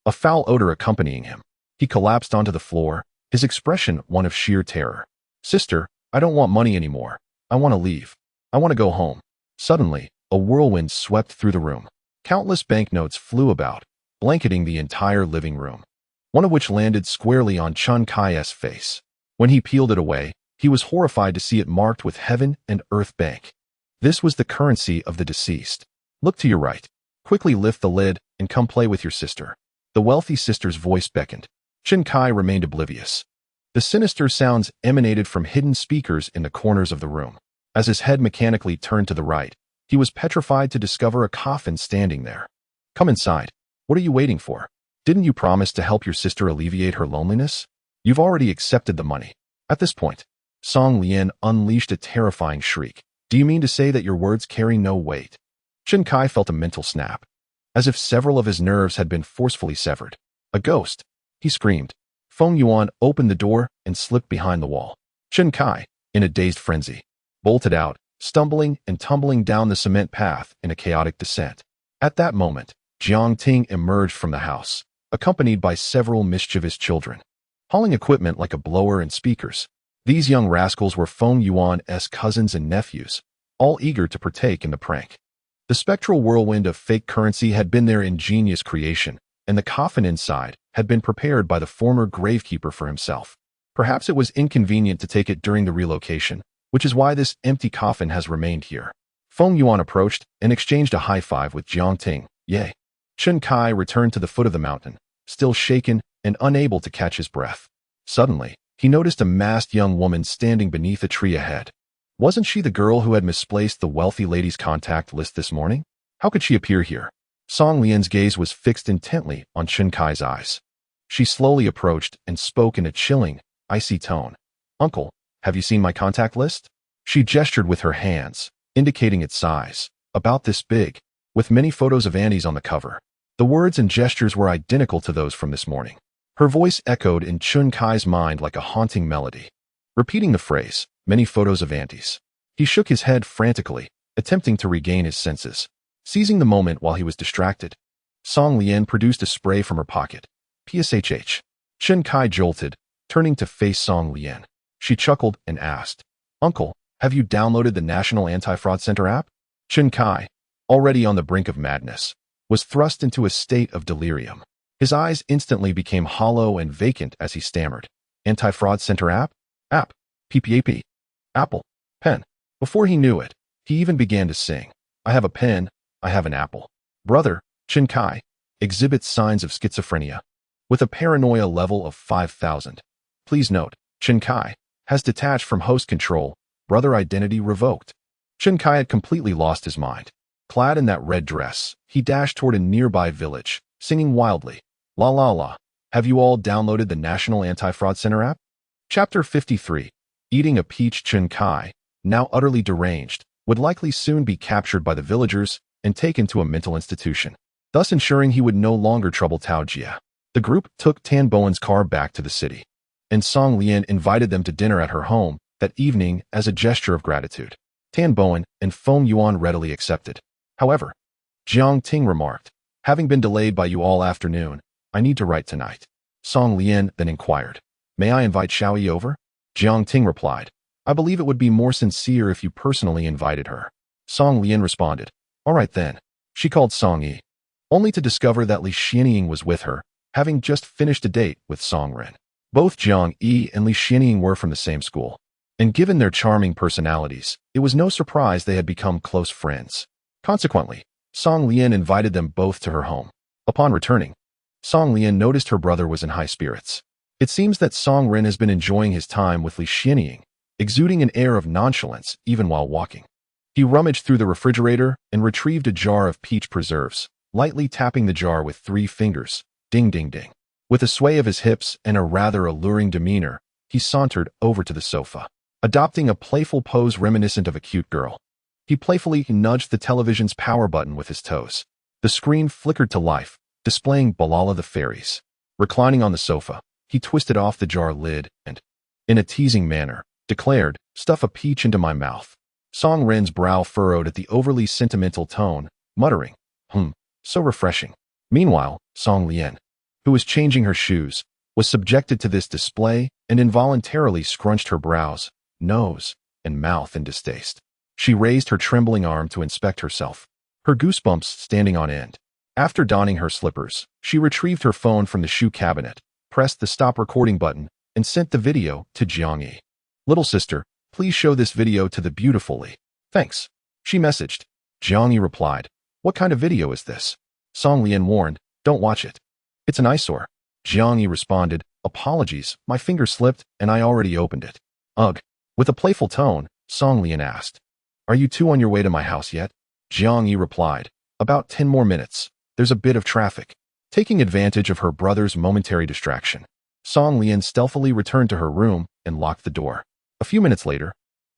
a foul odor accompanying him. He collapsed onto the floor, his expression one of sheer terror. Sister, I don't want money anymore. I want to leave. I want to go home. Suddenly, a whirlwind swept through the room. Countless banknotes flew about, blanketing the entire living room, one of which landed squarely on Chen Kai's face. When he peeled it away, he was horrified to see it marked with Heaven and Earth Bank. This was the currency of the deceased. Look to your right. Quickly lift the lid and come play with your sister. The wealthy sister's voice beckoned. Chen Kai remained oblivious. The sinister sounds emanated from hidden speakers in the corners of the room. As his head mechanically turned to the right, he was petrified to discover a coffin standing there. Come inside. What are you waiting for? Didn't you promise to help your sister alleviate her loneliness? You've already accepted the money. At this point, Song Lian unleashed a terrifying shriek. Do you mean to say that your words carry no weight? Chen Kai felt a mental snap, as if several of his nerves had been forcefully severed. A ghost! He screamed. Feng Yuan opened the door and slipped behind the wall. Chen Kai, in a dazed frenzy, bolted out, stumbling and tumbling down the cement path in a chaotic descent. At that moment, Jiang Ting emerged from the house, accompanied by several mischievous children, hauling equipment like a blower and speakers. These young rascals were Feng Yuan's cousins and nephews, all eager to partake in the prank. The spectral whirlwind of fake currency had been their ingenious creation, and the coffin inside had been prepared by the former gravekeeper for himself. Perhaps it was inconvenient to take it during the relocation, which is why this empty coffin has remained here. Feng Yuan approached and exchanged a high five with Jiang Ting. Yay! Chen Kai returned to the foot of the mountain, still shaken and unable to catch his breath. Suddenly, he noticed a masked young woman standing beneath a tree ahead. Wasn't she the girl who had misplaced the wealthy lady's contact list this morning? How could she appear here? Song Lian's gaze was fixed intently on Chen Kai's eyes. She slowly approached and spoke in a chilling, icy tone. Uncle, have you seen my contact list? She gestured with her hands, indicating its size, about this big, with many photos of aunties on the cover. The words and gestures were identical to those from this morning. Her voice echoed in Chen Kai's mind like a haunting melody, repeating the phrase, many photos of aunties. He shook his head frantically, attempting to regain his senses. Seizing the moment while he was distracted, Song Lian produced a spray from her pocket. PSHH. Chen Kai jolted, turning to face Song Lian. She chuckled and asked, Uncle, have you downloaded the National Anti-Fraud Center app? Chen Kai, already on the brink of madness, was thrust into a state of delirium. His eyes instantly became hollow and vacant as he stammered. Anti-Fraud Center app? App. PPAP. Apple. Pen. Before he knew it, he even began to sing. I have a pen. I have an apple. Brother, Chen Kai, exhibits signs of schizophrenia, with a paranoia level of 5,000. Please note, Chen Kai has detached from host control, brother identity revoked. Chen Kai had completely lost his mind. Clad in that red dress, he dashed toward a nearby village, singing wildly, "La la la. Have you all downloaded the National Anti-Fraud Center app?" Chapter 53. Eating a peach Chun Kai, now utterly deranged, would likely soon be captured by the villagers and taken to a mental institution, thus ensuring he would no longer trouble Tao Jia. The group took Tan Bowen's car back to the city, and Song Lian invited them to dinner at her home that evening as a gesture of gratitude. Tan Bowen and Feng Yuan readily accepted. However, Jiang Ting remarked, "Having been delayed by you all afternoon, I need to write tonight." Song Lian then inquired, "May I invite Xiaoyi over?" Jiang Ting replied, "I believe it would be more sincere if you personally invited her." Song Lian responded, "All right then." She called Song Yi, only to discover that Li Xianying was with her, having just finished a date with Song Ren. Both Jiang Yi and Li Xianying were from the same school, and given their charming personalities, it was no surprise they had become close friends. Consequently, Song Lian invited them both to her home. Upon returning, Song Lian noticed her brother was in high spirits. It seems that Song Ren has been enjoying his time with Li Xianying, exuding an air of nonchalance even while walking. He rummaged through the refrigerator and retrieved a jar of peach preserves, lightly tapping the jar with 3 fingers. Ding ding ding. With a sway of his hips and a rather alluring demeanor, he sauntered over to the sofa, adopting a playful pose reminiscent of a cute girl. He playfully nudged the television's power button with his toes. The screen flickered to life, displaying Balala the fairies. Reclining on the sofa, he twisted off the jar lid and, in a teasing manner, declared, "Stuff a peach into my mouth." Song Ren's brow furrowed at the overly sentimental tone, muttering, so refreshing." Meanwhile, Song Lian, who was changing her shoes, was subjected to this display and involuntarily scrunched her brows, nose, and mouth in distaste. She raised her trembling arm to inspect herself, her goosebumps standing on end. After donning her slippers, she retrieved her phone from the shoe cabinet, pressed the stop recording button, and sent the video to Jiang Yi. "Little sister, please show this video to the beautiful Li." "Thanks," she messaged. Jiang Yi replied, "What kind of video is this?" Song Lian warned, "Don't watch it. It's an eyesore." Jiang Yi responded, "Apologies, my finger slipped and I already opened it." "Ugh." With a playful tone, Song Lian asked, "Are you two on your way to my house yet?" Jiang Yi replied, "About 10 more minutes. There's a bit of traffic." Taking advantage of her brother's momentary distraction, Song Lian stealthily returned to her room and locked the door. A few minutes later,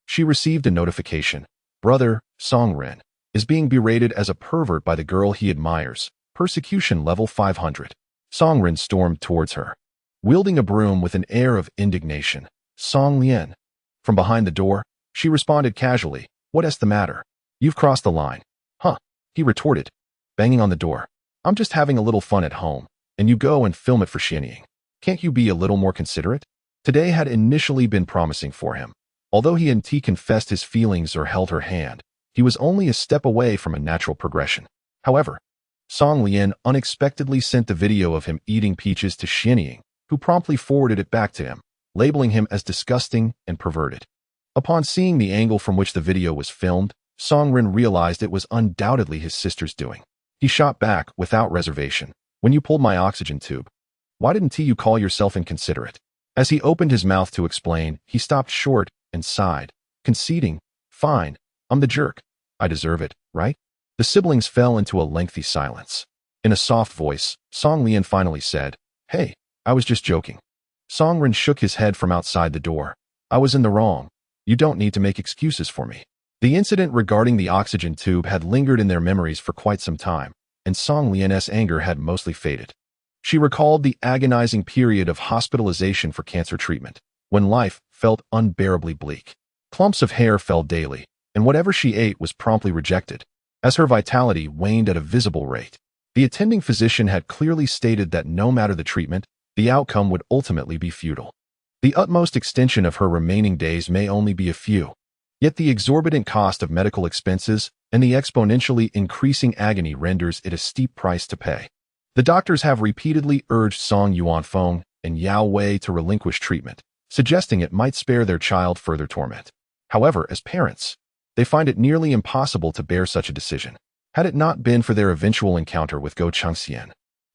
she received a notification. Brother, Song Ren, is being berated as a pervert by the girl he admires. Persecution level 500. Song Ren stormed towards her, wielding a broom with an air of indignation. "Song Lian." From behind the door, she responded casually, "What's the matter? You've crossed the line." "Huh," he retorted, banging on the door. "I'm just having a little fun at home, and you go and film it for Xianying. Can't you be a little more considerate?" Today had initially been promising for him. Although he and T confessed his feelings or held her hand, he was only a step away from a natural progression. However, Song Lian unexpectedly sent the video of him eating peaches to Xianying, who promptly forwarded it back to him, labeling him as disgusting and perverted. Upon seeing the angle from which the video was filmed, Song Ren realized it was undoubtedly his sister's doing. He shot back without reservation, "When you pulled my oxygen tube, why didn't you call yourself inconsiderate?" As he opened his mouth to explain, he stopped short and sighed, conceding, "Fine, I'm the jerk. I deserve it, right?" The siblings fell into a lengthy silence. In a soft voice, Song Lian finally said, "Hey, I was just joking." Song Ren shook his head from outside the door. "I was in the wrong. You don't need to make excuses for me." The incident regarding the oxygen tube had lingered in their memories for quite some time, and Song Lian's anger had mostly faded. She recalled the agonizing period of hospitalization for cancer treatment, when life felt unbearably bleak. Clumps of hair fell daily, and whatever she ate was promptly rejected, as her vitality waned at a visible rate. The attending physician had clearly stated that no matter the treatment, the outcome would ultimately be futile. The utmost extension of her remaining days may only be a few, yet the exorbitant cost of medical expenses and the exponentially increasing agony renders it a steep price to pay. The doctors have repeatedly urged Song Yuanfeng and Yao Wei to relinquish treatment, suggesting it might spare their child further torment. However, as parents, they find it nearly impossible to bear such a decision. Had it not been for their eventual encounter with Go Changxian,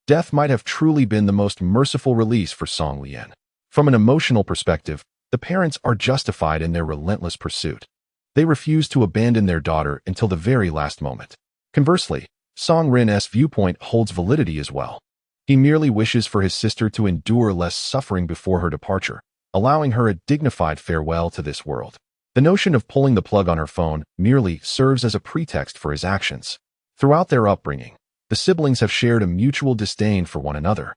death might have truly been the most merciful release for Song Lian. From an emotional perspective, the parents are justified in their relentless pursuit. They refuse to abandon their daughter until the very last moment. Conversely, Song Rin's viewpoint holds validity as well. He merely wishes for his sister to endure less suffering before her departure, allowing her a dignified farewell to this world. The notion of pulling the plug on her phone merely serves as a pretext for his actions. Throughout their upbringing, the siblings have shared a mutual disdain for one another,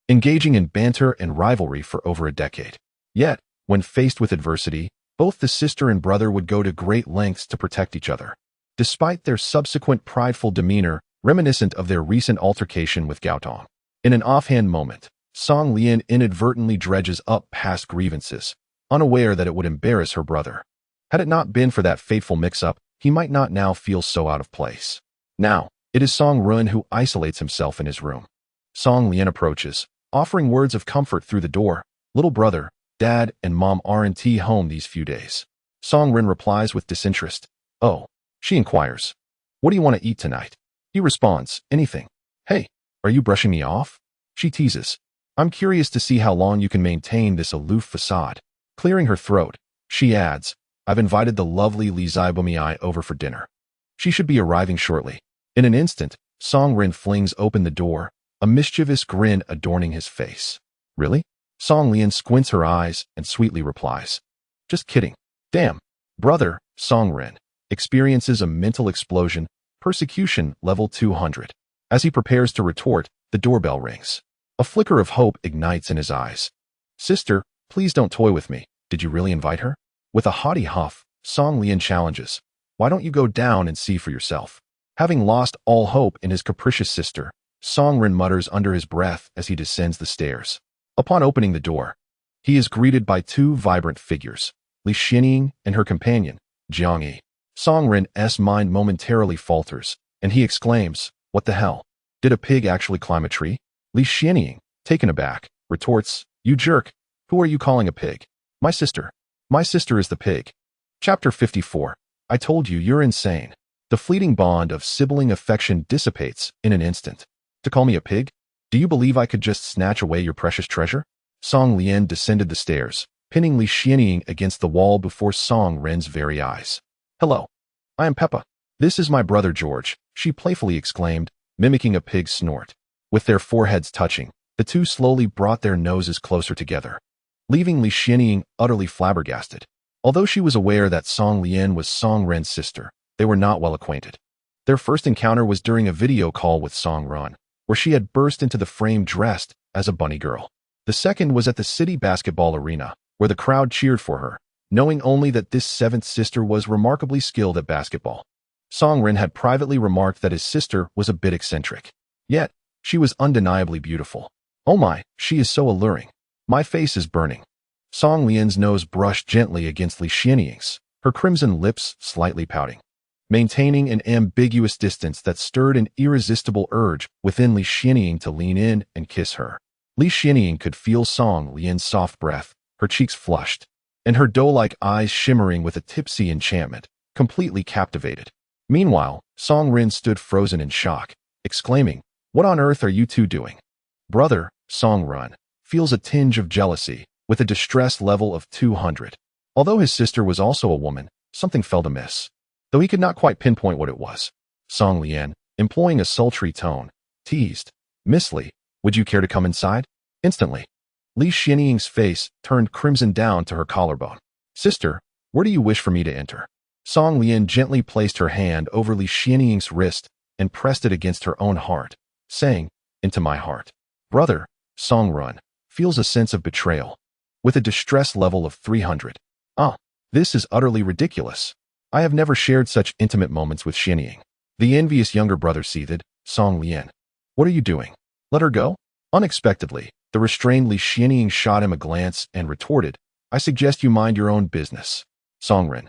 engaging in banter and rivalry for over a decade. Yet, when faced with adversity, both the sister and brother would go to great lengths to protect each other. Despite their subsequent prideful demeanor, reminiscent of their recent altercation with Gaotong. In an offhand moment, Song Lian inadvertently dredges up past grievances, unaware that it would embarrass her brother. Had it not been for that fateful mix-up, he might not now feel so out of place. Now, it is Song Rin who isolates himself in his room. Song Lian approaches, offering words of comfort through the door. Little brother, dad, and mom aren't home these few days. Song Rin replies with disinterest. Oh. She inquires. What do you want to eat tonight? He responds, anything. Hey, are you brushing me off? She teases. I'm curious to see how long you can maintain this aloof facade. Clearing her throat, she adds, I've invited the lovely Li Zaibomiai over for dinner. She should be arriving shortly. In an instant, Song Rin flings open the door, a mischievous grin adorning his face. Really? Song Lian squints her eyes and sweetly replies. Just kidding. Damn. Brother, Song Rin experiences a mental explosion, persecution level 200. As he prepares to retort, the doorbell rings. A flicker of hope ignites in his eyes. Sister, please don't toy with me. Did you really invite her? With a haughty huff, Song Lian challenges. Why don't you go down and see for yourself? Having lost all hope in his capricious sister, Song Rin mutters under his breath as he descends the stairs. Upon opening the door, he is greeted by two vibrant figures, Li Xianying and her companion, Jiang Yi. Song Rin's mind momentarily falters, and he exclaims, what the hell? Did a pig actually climb a tree? Li Xianying, taken aback, retorts, you jerk, who are you calling a pig? My sister. My sister is the pig. Chapter 54. I told you you're insane. The fleeting bond of sibling affection dissipates in an instant. To call me a pig? Do you believe I could just snatch away your precious treasure? Song Lian descended the stairs, pinning Li Xianying against the wall before Song Rin's very eyes. Hello. I am Peppa. This is my brother George, she playfully exclaimed, mimicking a pig's snort. With their foreheads touching, the two slowly brought their noses closer together, leaving Li Xianying utterly flabbergasted. Although she was aware that Song Lian was Song Rin's sister, they were not well acquainted. Their first encounter was during a video call with Song Rin, where she had burst into the frame dressed as a bunny girl. The second was at the city basketball arena, where the crowd cheered for her, knowing only that this seventh sister was remarkably skilled at basketball. Song Rin had privately remarked that his sister was a bit eccentric. Yet, she was undeniably beautiful. Oh my, she is so alluring. My face is burning. Song Lian's nose brushed gently against Li Xianying's, her crimson lips slightly pouting, maintaining an ambiguous distance that stirred an irresistible urge within Li Xianying to lean in and kiss her. Li Xianying could feel Song Lian's soft breath, her cheeks flushed, and her doe-like eyes shimmering with a tipsy enchantment, completely captivated. Meanwhile, Song Rin stood frozen in shock, exclaiming, what on earth are you two doing? Brother, Song Rin, feels a tinge of jealousy, with a distress level of 200. Although his sister was also a woman, something felt amiss. Though he could not quite pinpoint what it was. Song Lian, employing a sultry tone, teased, Miss Li, would you care to come inside? Instantly, Li Xianying's face turned crimson down to her collarbone. Sister, where do you wish for me to enter? Song Lian gently placed her hand over Li Xianying's wrist and pressed it against her own heart, saying, into my heart. Brother, Song Rin, feels a sense of betrayal, with a distress level of 300. This is utterly ridiculous. I have never shared such intimate moments with Xianying. The envious younger brother seethed, Song Lian. What are you doing? Let her go? Unexpectedly, the restrained Li Xianying shot him a glance and retorted, I suggest you mind your own business. Song Rin.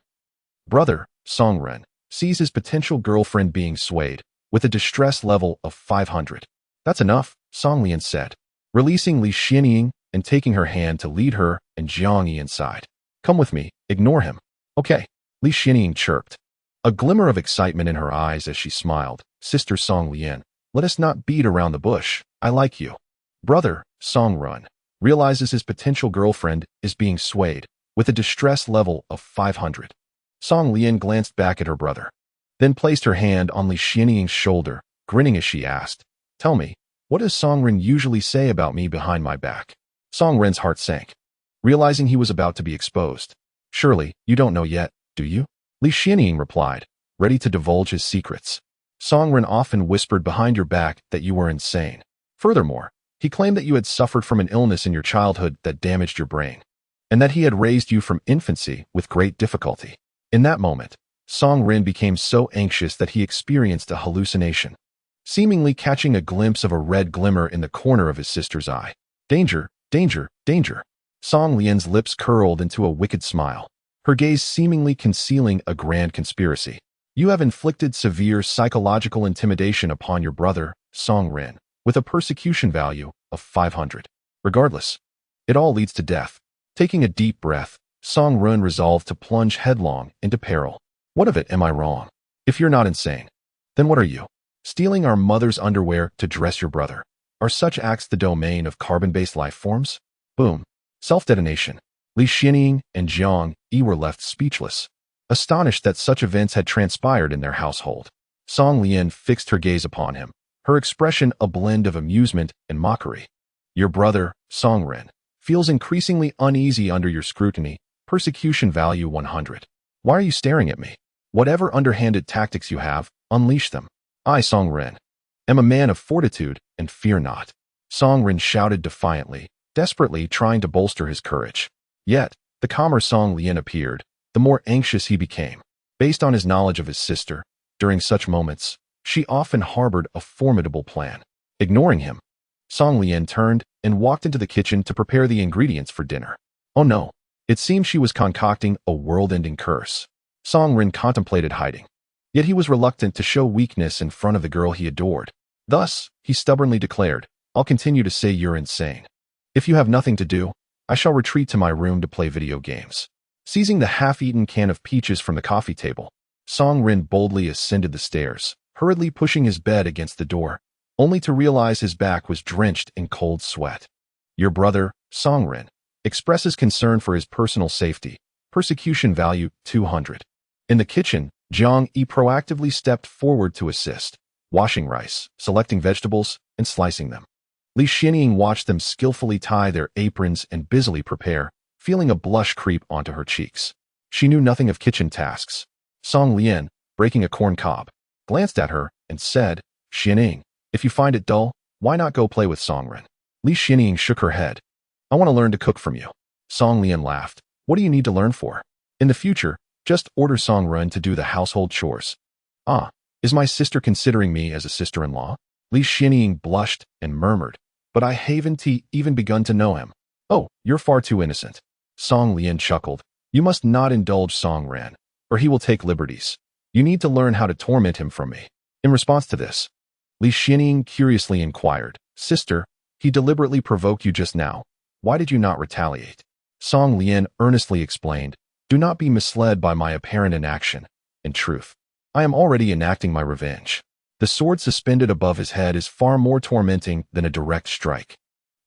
Brother, Song Rin, sees his potential girlfriend being swayed, with a distress level of 500. That's enough, Song Lian said, releasing Li Xianying and taking her hand to lead her and Jiang Yi inside. Come with me, ignore him. Okay, Li Xianying chirped, a glimmer of excitement in her eyes as she smiled. Sister Song Lian, let us not beat around the bush, I like you. Brother, Song Rin, realizes his potential girlfriend is being swayed, with a distress level of 500. Song Lian glanced back at her brother. then placed her hand on Li Xianying's shoulder, grinning as she asked, "Tell me, what does Songren usually say about me behind my back?" Songren's heart sank, realizing he was about to be exposed. "Surely, you don't know yet, do you?" Li Xianying replied, ready to divulge his secrets. "Songren often whispered behind your back that you were insane. Furthermore, he claimed that you had suffered from an illness in your childhood that damaged your brain, and that he had raised you from infancy with great difficulty." In that moment, Songren became so anxious that he experienced a hallucination, seemingly catching a glimpse of a red glimmer in the corner of his sister's eye. "Danger, danger, danger." Song Lian's lips curled into a wicked smile, her gaze seemingly concealing a grand conspiracy. "You have inflicted severe psychological intimidation upon your brother, Song Ren, with a persecution value of 500. Regardless, it all leads to death." Taking a deep breath, Song Ren resolved to plunge headlong into peril. "What of it am I wrong? If you're not insane, then what are you? Stealing our mother's underwear to dress your brother. Are such acts the domain of carbon-based life forms?" Boom. Self-detonation. Li Xianying and Jiang Yi were left speechless, astonished that such events had transpired in their household. Song Lian fixed her gaze upon him, her expression a blend of amusement and mockery. "Your brother, Song Ren, feels increasingly uneasy under your scrutiny. Persecution value 100. Why are you staring at me? Whatever underhanded tactics you have, unleash them. I, Song Ren, am a man of fortitude and fear not." Song Ren shouted defiantly, desperately trying to bolster his courage. Yet, the calmer Song Lian appeared, the more anxious he became. Based on his knowledge of his sister, during such moments, she often harbored a formidable plan. Ignoring him, Song Lian turned and walked into the kitchen to prepare the ingredients for dinner. Oh no, it seemed she was concocting a world-ending curse. Song Ren contemplated hiding, yet he was reluctant to show weakness in front of the girl he adored. Thus, he stubbornly declared, "I'll continue to say you're insane. If you have nothing to do, I shall retreat to my room to play video games." Seizing the half-eaten can of peaches from the coffee table, Song Ren boldly ascended the stairs, hurriedly pushing his bed against the door, only to realize his back was drenched in cold sweat. "Your brother, Song Ren, expresses concern for his personal safety. Persecution value 200. In the kitchen, Jiang Yi proactively stepped forward to assist, washing rice, selecting vegetables, and slicing them. Li Xianying watched them skillfully tie their aprons and busily prepare, feeling a blush creep onto her cheeks. She knew nothing of kitchen tasks. Song Lian, breaking a corn cob, glanced at her and said, "Xianying, if you find it dull, why not go play with Songren?" Li Xianying shook her head. "I want to learn to cook from you." Song Lian laughed. "What do you need to learn for? In the future, just order Songren to do the household chores." "Ah, is my sister considering me as a sister-in-law?" Li Xianying blushed and murmured, "But I haven't even begun to know him." "Oh, you're far too innocent." Song Lian chuckled. "You must not indulge Song Ren, or he will take liberties. You need to learn how to torment him from me." In response to this, Li Xianying curiously inquired, "Sister, he deliberately provoked you just now. Why did you not retaliate?" Song Lian earnestly explained, "Do not be misled by my apparent inaction. In truth, I am already enacting my revenge. The sword suspended above his head is far more tormenting than a direct strike.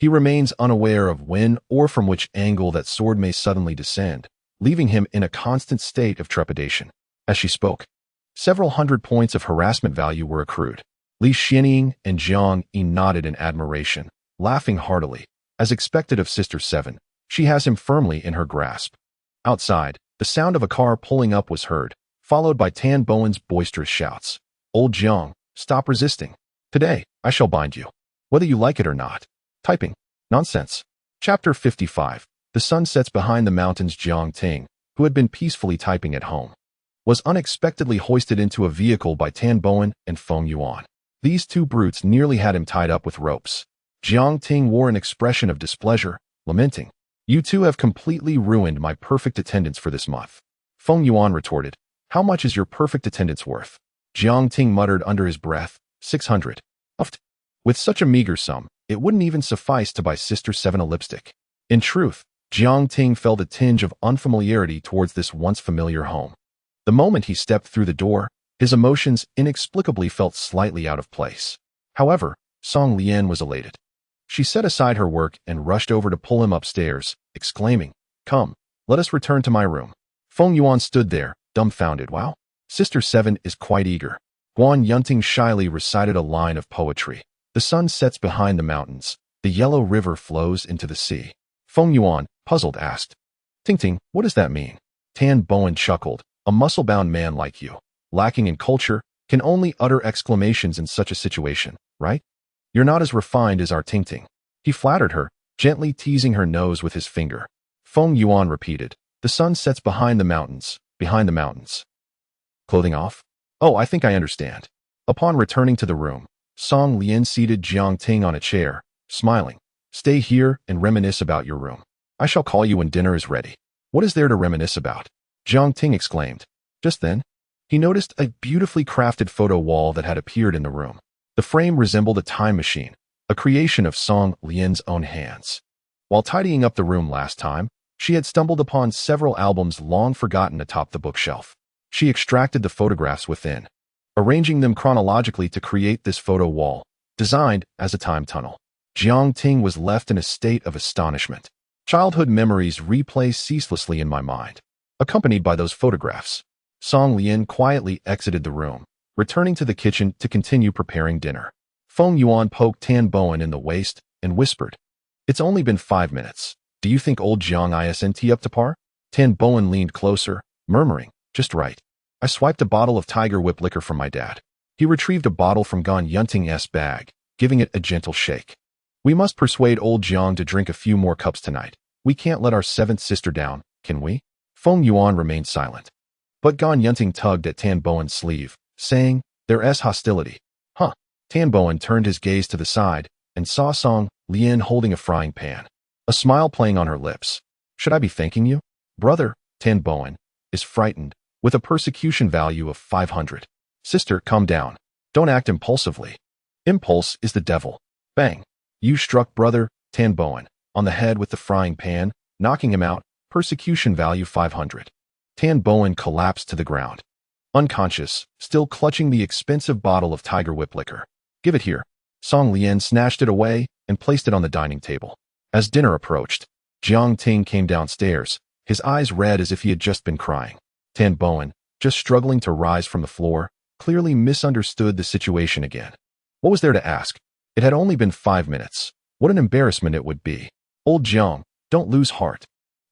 He remains unaware of when or from which angle that sword may suddenly descend, leaving him in a constant state of trepidation." As she spoke, several hundred points of harassment value were accrued. Li Xianying and Jiang Yi nodded in admiration, laughing heartily. As expected of Sister Seven, she has him firmly in her grasp. Outside, the sound of a car pulling up was heard, followed by Tan Bowen's boisterous shouts. "Old Jiang, stop resisting. Today, I shall bind you, whether you like it or not." Typing. Nonsense. Chapter 55. The sun sets behind the mountains. Jiang Ting, who had been peacefully typing at home, was unexpectedly hoisted into a vehicle by Tan Bowen and Feng Yuan. These two brutes nearly had him tied up with ropes. Jiang Ting wore an expression of displeasure, lamenting, "You two have completely ruined my perfect attendance for this month." Feng Yuan retorted, "How much is your perfect attendance worth?" Jiang Ting muttered under his breath, 600. Uft. With such a meager sum, it wouldn't even suffice to buy Sister Seven a lipstick. In truth, Jiang Ting felt a tinge of unfamiliarity towards this once familiar home. The moment he stepped through the door, his emotions inexplicably felt slightly out of place. However, Song Lian was elated. She set aside her work and rushed over to pull him upstairs, exclaiming, "Come, let us return to my room." Feng Yuan stood there, dumbfounded. "Wow, Sister 7 is quite eager. Guan Yunting shyly recited a line of poetry. The sun sets behind the mountains. The yellow river flows into the sea. Feng Yuan, puzzled, asked, Ting, what does that mean? Tan Bowen chuckled. A muscle-bound man like you, lacking in culture, can only utter exclamations in such a situation, right? You're not as refined as our Ting. He flattered her, gently teasing her nose with his finger. Feng Yuan repeated, the sun sets behind the mountains, behind the mountains. Clothing off? Oh, I think I understand. Upon returning to the room, Song Lian seated Jiang Ting on a chair, smiling. Stay here and reminisce about your room. I shall call you when dinner is ready. What is there to reminisce about? Jiang Ting exclaimed. Just then, he noticed a beautifully crafted photo wall that had appeared in the room. The frame resembled a time machine, a creation of Song Lian's own hands. While tidying up the room last time, she had stumbled upon several albums long forgotten atop the bookshelf. She extracted the photographs within, arranging them chronologically to create this photo wall, designed as a time tunnel. Jiang Ting was left in a state of astonishment. Childhood memories replay ceaselessly in my mind, accompanied by those photographs. Song Lian quietly exited the room, returning to the kitchen to continue preparing dinner. Feng Yuan poked Tan Bowen in the waist and whispered, It's only been 5 minutes. Do you think old Jiang isn't up to par? Tan Bowen leaned closer, murmuring, Just right. I swiped a bottle of Tiger Whip liquor from my dad. He retrieved a bottle from Gan Yunting's bag, giving it a gentle shake. We must persuade old Jiang to drink a few more cups tonight. We can't let our 7th sister down, can we? Feng Yuan remained silent. But Gan Yunting tugged at Tan Bowen's sleeve, saying, There's hostility. Huh. Tan Bowen turned his gaze to the side and saw Song Lian holding a frying pan, a smile playing on her lips. Should I be thanking you? Brother, Tan Bowen, is frightened, with a persecution value of 500. Sister, calm down. Don't act impulsively. Impulse is the devil. Bang. You struck brother, Tan Bowen, on the head with the frying pan, knocking him out, persecution value 500. Tan Bowen collapsed to the ground, unconscious, still clutching the expensive bottle of Tiger Whip liquor. Give it here. Song Lian snatched it away and placed it on the dining table. As dinner approached, Jiang Ting came downstairs, his eyes red as if he had just been crying. Tan Bowen, just struggling to rise from the floor, clearly misunderstood the situation again. What was there to ask? It had only been 5 minutes. What an embarrassment it would be. Old Jiang, don't lose heart.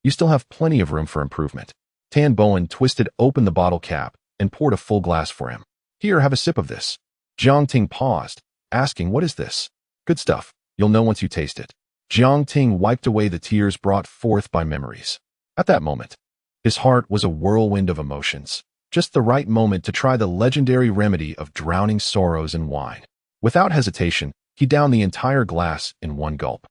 You still have plenty of room for improvement. Tan Bowen twisted open the bottle cap and poured a full glass for him. Here, have a sip of this. Jiang Ting paused, asking, What is this? Good stuff. You'll know once you taste it. Jiang Ting wiped away the tears brought forth by memories. At that moment, his heart was a whirlwind of emotions, just the right moment to try the legendary remedy of drowning sorrows in wine. Without hesitation, he downed the entire glass in one gulp.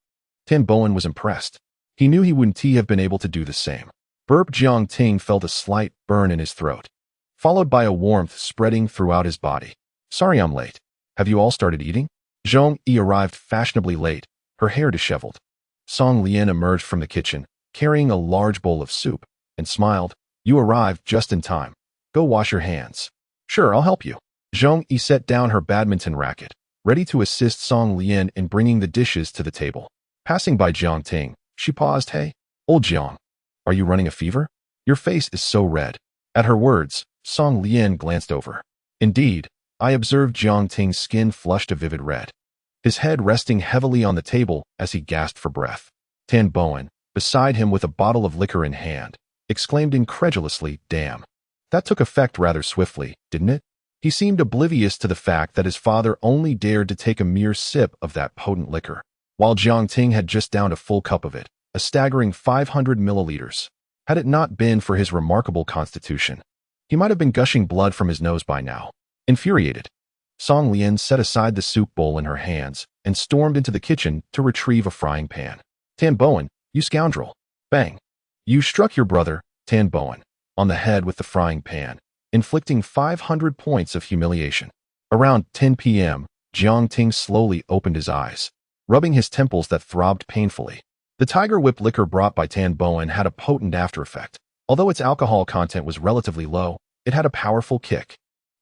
Tan Bowen was impressed. He knew he wouldn't have been able to do the same. Burp Jiang Ting felt a slight burn in his throat, followed by a warmth spreading throughout his body. Sorry I'm late. Have you all started eating? Zhong Yi arrived fashionably late, her hair disheveled. Song Lian emerged from the kitchen, carrying a large bowl of soup, and smiled. You arrived just in time. Go wash your hands. Sure, I'll help you. Zhong Yi set down her badminton racket, ready to assist Song Lian in bringing the dishes to the table. Passing by Jiang Ting, she paused. Hey, old Jiang, are you running a fever? Your face is so red. At her words, Song Lian glanced over. Indeed, I observed Jiang Ting's skin flushed a vivid red, his head resting heavily on the table as he gasped for breath. Tan Bowen, beside him with a bottle of liquor in hand, exclaimed incredulously, Damn. That took effect rather swiftly, didn't it? He seemed oblivious to the fact that his father only dared to take a mere sip of that potent liquor, while Jiang Ting had just downed a full cup of it, a staggering 500 milliliters. Had it not been for his remarkable constitution, he might have been gushing blood from his nose by now. Infuriated, Song Lian set aside the soup bowl in her hands and stormed into the kitchen to retrieve a frying pan. Tan Bowen, you scoundrel. Bang. You struck your brother, Tan Bowen, on the head with the frying pan, inflicting 500 points of humiliation. Around 10 p.m., Jiang Ting slowly opened his eyes, rubbing his temples that throbbed painfully. The Tiger Whip liquor brought by Tan Bowen had a potent after effect. Although its alcohol content was relatively low, it had a powerful kick.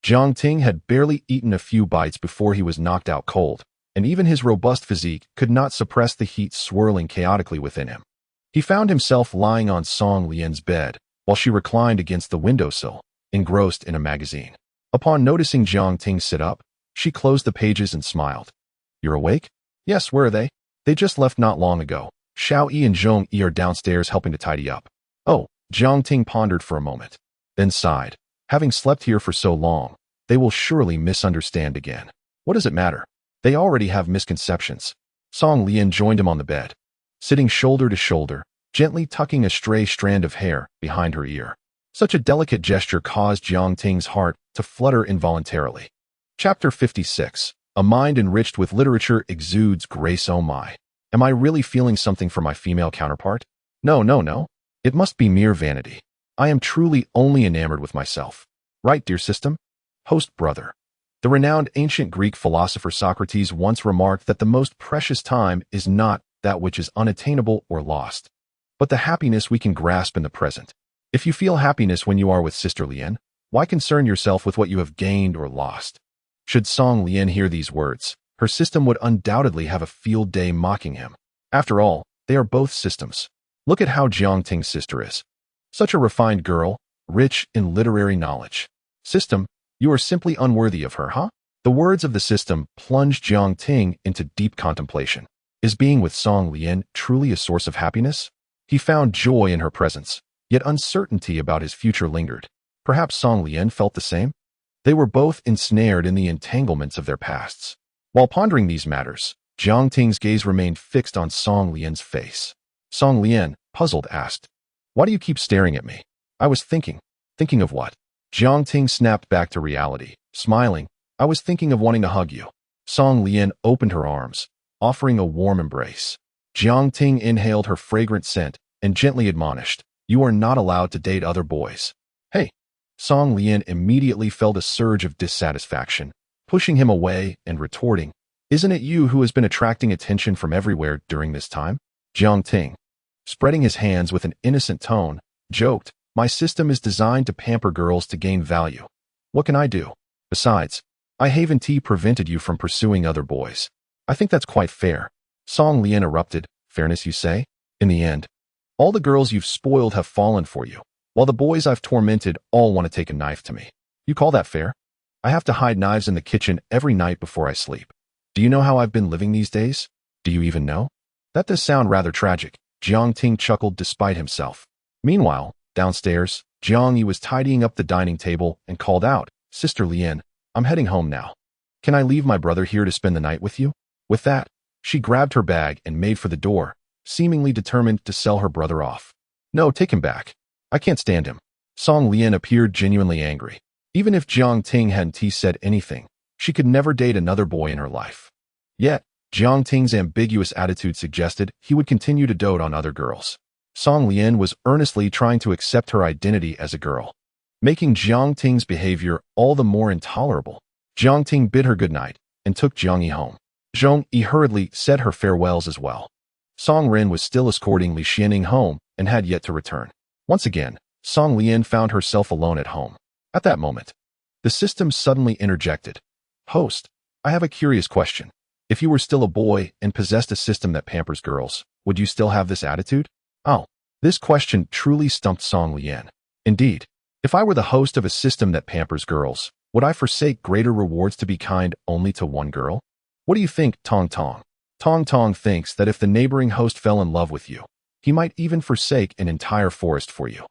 Jiang Ting had barely eaten a few bites before he was knocked out cold, and even his robust physique could not suppress the heat swirling chaotically within him. He found himself lying on Song Lian's bed, while she reclined against the windowsill, engrossed in a magazine. Upon noticing Jiang Ting sit up, she closed the pages and smiled. You're awake? Yes, where are they? They just left not long ago. Xiao Yi and Zhong Yi are downstairs helping to tidy up. Oh, Jiang Ting pondered for a moment, then sighed. Having slept here for so long, they will surely misunderstand again. What does it matter? They already have misconceptions. Song Lian joined him on the bed, sitting shoulder to shoulder, gently tucking a stray strand of hair behind her ear. Such a delicate gesture caused Jiang Ting's heart to flutter involuntarily. Chapter 56. A mind enriched with literature exudes grace. Oh my. Am I really feeling something for my female counterpart? No. It must be mere vanity. I am truly only enamored with myself. Right, dear system? Host brother. The renowned ancient Greek philosopher Socrates once remarked that the most precious time is not that which is unattainable or lost, but the happiness we can grasp in the present. If you feel happiness when you are with Sister Lian, why concern yourself with what you have gained or lost? Should Song Lian hear these words, her system would undoubtedly have a field day mocking him. After all, they are both systems. Look at how Jiang Ting's sister is. Such a refined girl, rich in literary knowledge. System, you are simply unworthy of her, huh? The words of the system plunged Jiang Ting into deep contemplation. Is being with Song Lian truly a source of happiness? He found joy in her presence, yet uncertainty about his future lingered. Perhaps Song Lian felt the same? They were both ensnared in the entanglements of their pasts. While pondering these matters, Jiang Ting's gaze remained fixed on Song Lian's face. Song Lian, puzzled, asked, "Why do you keep staring at me?" "I was thinking." "Thinking of what?" Jiang Ting snapped back to reality, smiling. "I was thinking of wanting to hug you." Song Lian opened her arms, offering a warm embrace. Jiang Ting inhaled her fragrant scent and gently admonished, "You are not allowed to date other boys." "Hey!" Song Lian immediately felt a surge of dissatisfaction, pushing him away and retorting, "Isn't it you who has been attracting attention from everywhere during this time?" Jiang Ting, spreading his hands with an innocent tone, joked, "My system is designed to pamper girls to gain value. What can I do? Besides, I haven't prevented you from pursuing other boys. I think that's quite fair." Song Lian erupted, "Fairness, you say? In the end, all the girls you've spoiled have fallen for you, while the boys I've tormented all want to take a knife to me. You call that fair? I have to hide knives in the kitchen every night before I sleep. Do you know how I've been living these days? Do you even know?" "That does sound rather tragic," Jiang Ting chuckled despite himself. Meanwhile, downstairs, Jiang Yi was tidying up the dining table and called out, "Sister Lian, I'm heading home now. Can I leave my brother here to spend the night with you?" With that, she grabbed her bag and made for the door, seemingly determined to sell her brother off. "No, take him back. I can't stand him." Song Lian appeared genuinely angry. Even if Jiang Ting hadn't said anything, she could never date another boy in her life. Yet, Jiang Ting's ambiguous attitude suggested he would continue to dote on other girls. Song Lian was earnestly trying to accept her identity as a girl, making Jiang Ting's behavior all the more intolerable. Jiang Ting bid her good night and took Zhong Yi home. Zhong Yi hurriedly said her farewells as well. Song Ren was still escorting Li Xianing home and had yet to return. Once again, Song Lian found herself alone at home. At that moment, the system suddenly interjected. "Host, I have a curious question. If you were still a boy and possessed a system that pampers girls, would you still have this attitude?" Oh, this question truly stumped Song Lian. Indeed, if I were the host of a system that pampers girls, would I forsake greater rewards to be kind only to one girl? What do you think, Tong Tong? Tong Tong thinks that if the neighboring host fell in love with you, he might even forsake an entire forest for you.